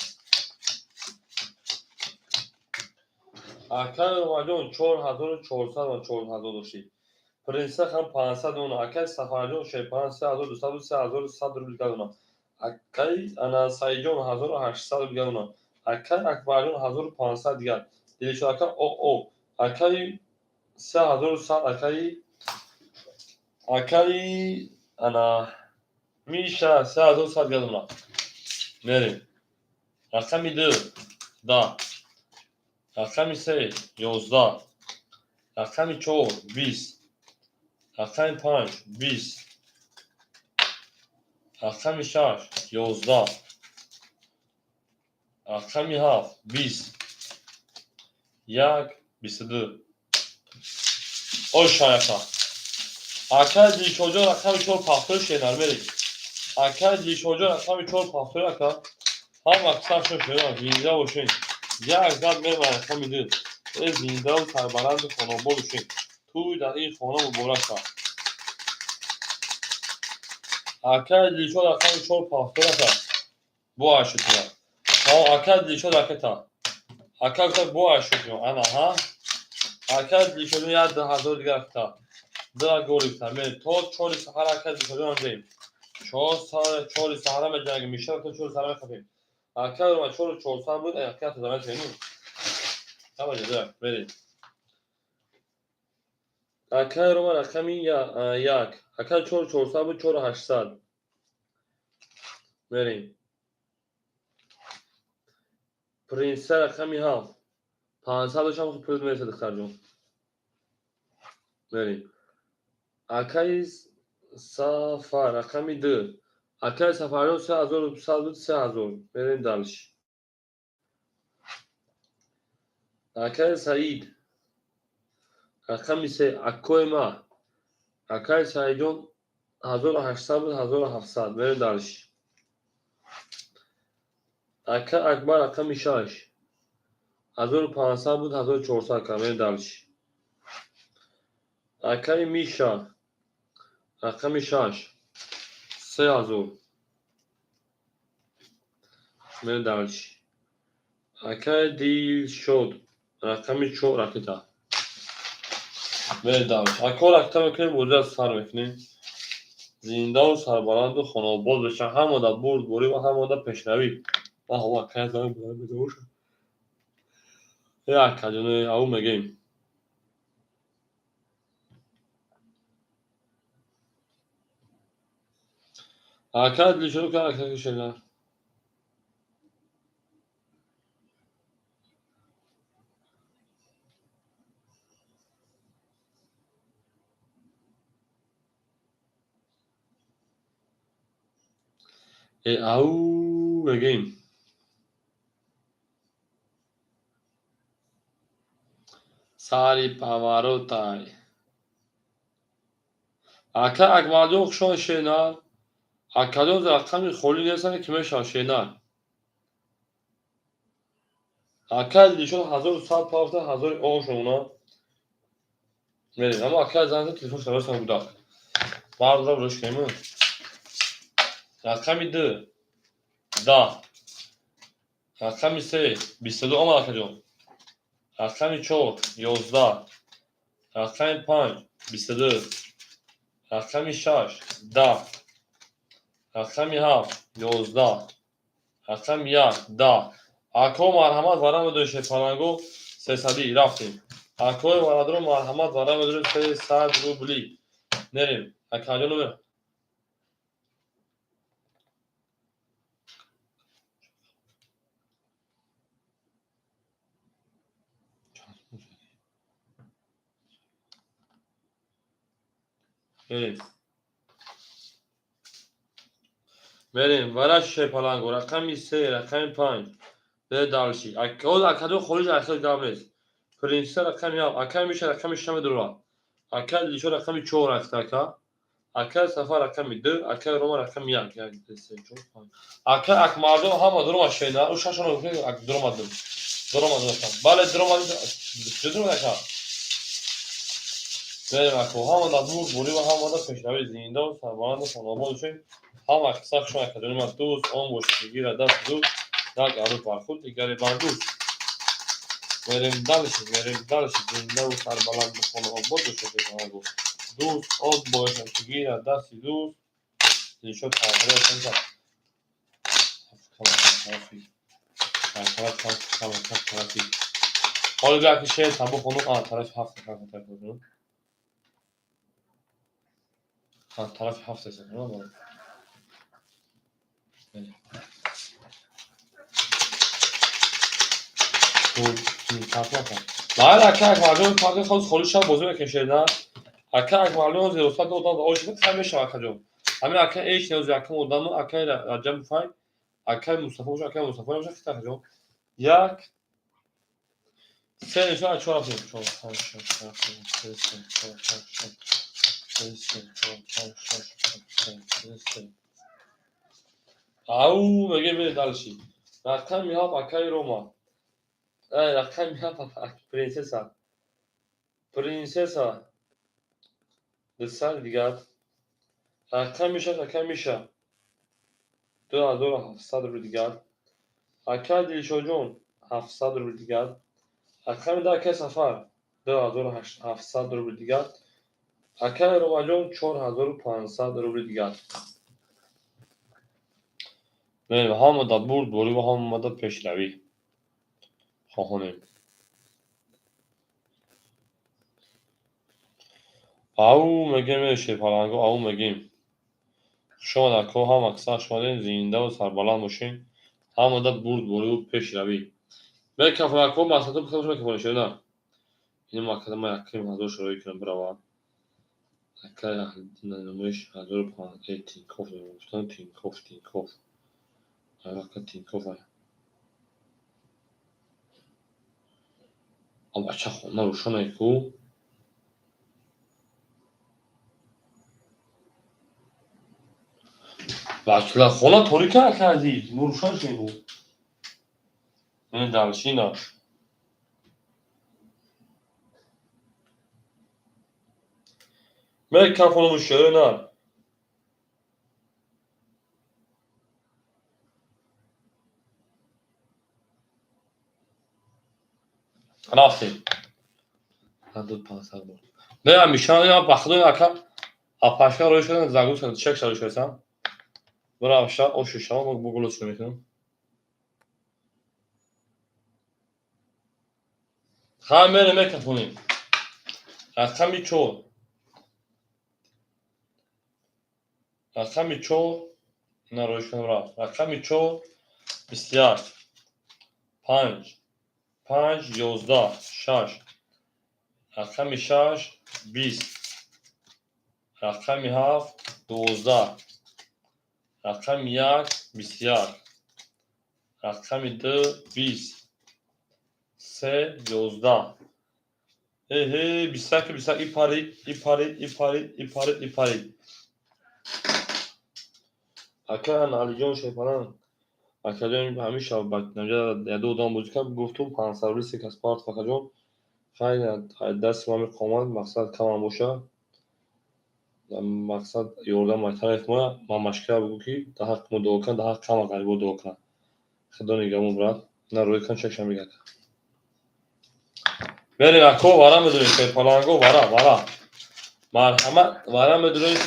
Akar Romajon 4400 Prinsa ham 500 dona. Akar Safarjon 5200 rupiya dona. Akar Anasayjon 1800 rupiya dona. Akar Akbarjon 1500 digar. Dilişo akar o. Akar 3100 akari ana Misha 3100 digar dona. Nere? Rakam 2 da. Rakam 3 11. Rakam 4 20. Rakam 5 20. Rakam 6 11. Rakam 7 20. Yak 22. O şayaka. Akar dilşocu rakam 4 paftör şeyler verir. Akar dilşocu rakam 4 paftör aka. Ham aksar şu şeyler. Zinda o şey. Ya zat merma rakam 2. Zinda o sarbaran da konu bol şey. توی در این خانه مبارک است. Akar dilşo rakam 4 paftör aka. Bu aşıtıyor. Tamam akar dilşo raketa. Akar bu aşıtıyor. Ana ha. Akar dilşo'nun ya da hazır diğer ta. Daha görürsen ben to çoğu sahara akar dilşo'nun andayım. Çoğu sahara mecanga mişer to çoğu sahara kapayım. Akar ma çoğu sahara bu akar da ben senin. Tamam ya verin. Akar ma rakami ya yak. Akar çoğu sahara bu çoğu 800. verin. Prinsa rakami ha. 500 هم پول میرسه خرجون بریم اکای سفر رقمی 2 اکای سفرون 3200 بود 3000 بریم دالش اکای سعید رقمی 3 اکوی ما اکای سعیدون 1800 بود 1700 بریم دالش اکای اکبر رقمی 6 1500 بود 1400 بریم دالش اکای میشا رقمی 6 3000 بریم دالش اکای دیل شد رقمی 4 raketa. Ve davş. Akor akta mekan burada sar mekni. Zinda و سربلند و خانواباد بشن هم دا برد بوری و هم دا پشنوی و هوا کنه زمان بلند بزرگ شد یا کجانه او مگیم اکاد لیشو که اکاد کشیدن او مگیم ساری پاوارو تای اکاد اکمالدو خشون شینار اکادو در رقمی خولی نیستن که میشه شینار اکاد لیشو 1100 پافته 1000 اون شونا میریم اما اکاد زنده تلفن شبستان بوداخ بارد را روش کنیم رقمی 2 دا رقمی 3 22 اما اکادو رقمی 4 11 رقمی 5 22 رقمی 6 10 رقمی 7 11 رقمی 1 10 اکو مرحمت ورم دوشه پلنگو 300 رفتیم اکو وردرو مرحمت ورم دوشه 300 روبلی نریم اکاجونو بریم بریم ورش پلنگو رقمی 3 رقمی 5 به دالشی اکادو خروج اکاد دام نیست پرینسه رقمی هم اکاد میشه رقمی شم دروا اکاد لیشو رقمی 4 اکتاکا اکاد سفر رقمی 2 اکاد روما رقمی 1 اکاد اکماردو هم درما شینا او شاشونو درما بله درما درما بریم اکو هم دا دور بوری و هم دا پشنوی زینده و سربلند و خانواباد شد هم اقتصاد شما کدوم از دوست آن باشه گیره دست دوست یک عروض برخود دیگری بردوست میریم دلش زنده و سربلند بخونه و بود شده دوست آن باشه گیره دست دوست دیشو تغییر کنید طرفی حالا بیا که شیر تبا خونو طرف هفت کنم طرف هفت کنم لا اکه مردم پاک خود خلوش هم بزرگ کشیدن اکه مردم زیر اصلا دو دان آشیده خیلی شما کجا همین اکه ایش نیاز اکه مردم اکه رجب فای اکه مصطفی باشه اکه مصطفی باشه که کجا یک سه نشون چهار هفت چهار او مگه بده دلشی رقم میاد اکه روما رقم میاد پرنسسا دستان دیگر رقم میشه 2700 رو دیگر اکه دلشو جون 700 رو دیگر رقم در که سفر 2700 رو دیگر اکه روما جون 4500 رو دیگر بله هم دا برد بولی و هم دا پیشروی خواهانیم او مگه میشه پلنگو او مگیم شما در کوه هم اکثر شما زنده و سربلند باشین هم دا برد بولی و پیشروی به کفلکو مسئله بخیر شما که بانشه نه این مکده ما یکیم حضور شروعی کنم بروا اکه نمایش حضور پانده تینکوف نموشتن تینکوف علاقه تینکوف های اما بچه خونه روشن ایکو بچه خونه طوری که کردی روشن شنگو این دلشین ها به کفلمو شروع نه رفتیم حدود 500 بود نه همیشه یا بخدون اکا اپاشا روی شدن زنگوز کنید چک شروع شدن برای افشا او شما با گلوس رو میکنم خواهم بریم کفونیم رقمی چور نه روی شدن رفت رقمی چور بسیار 5 11 6 رقمی 6 20 رقمی 7 12 رقمی 1 بسیار رقمی 2 20 3 11 بیست ایپارید اکه علی جان شیپانان اکه جان همیشه نمجا دو دام بودی که گفتم 500 ریسی که سپارت فقط جان خیلی دست مامی قومت مقصد کم هم باشه مقصد یوردم مای طرف ما مشکل بگو که ده حق مو دوکن ده حق کم قریبو دوکن خدا نگمون برد نه روی کن چکشم میگه بریم اکو وارم بدونیم شیپانانگو وارا مرحمت وارم بدونیم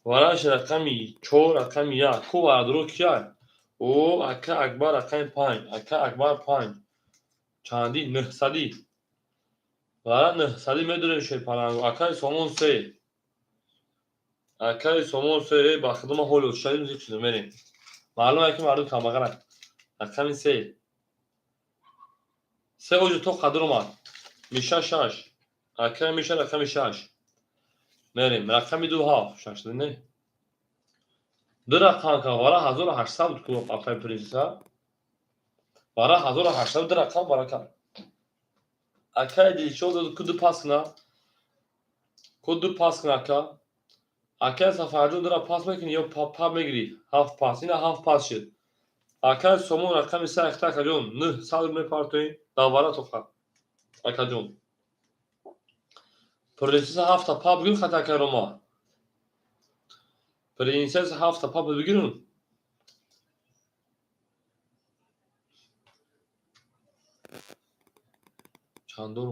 وارش رقمی 4 رقمی 1 کو وردرو کیای او اکه اکبر رقم 5 اکه اکبر 5 چندی 900 وارا 900 میدونیم شیپانانگو اکه سومون 3 اکه سومون 3 با خدمت هولو شدیم زیپ شدیم بریم معلومه که مردم کم بغره رقمی 3 اوجو تو قدر اومد میشه 6 اکه میشه رقمی 6 بریم رقمی 2 ها 6 نه دو رقم که وارا 1800 بود که اپای پرینسا وارا 1800 دو رقم وارا کرد اکه دیشو کدو پاس کن اکه سفرجون داره پاس میکنی یا پا میگیری هاف پاس اینا هاف پاس شد اکه سومون رقمی 3 اکه جون 900 میپارتوی داوارا توفا اکه جون پرینسا هفت پا بگیر خطا که روما پرنسس 7 پاپ بگیرون. چندم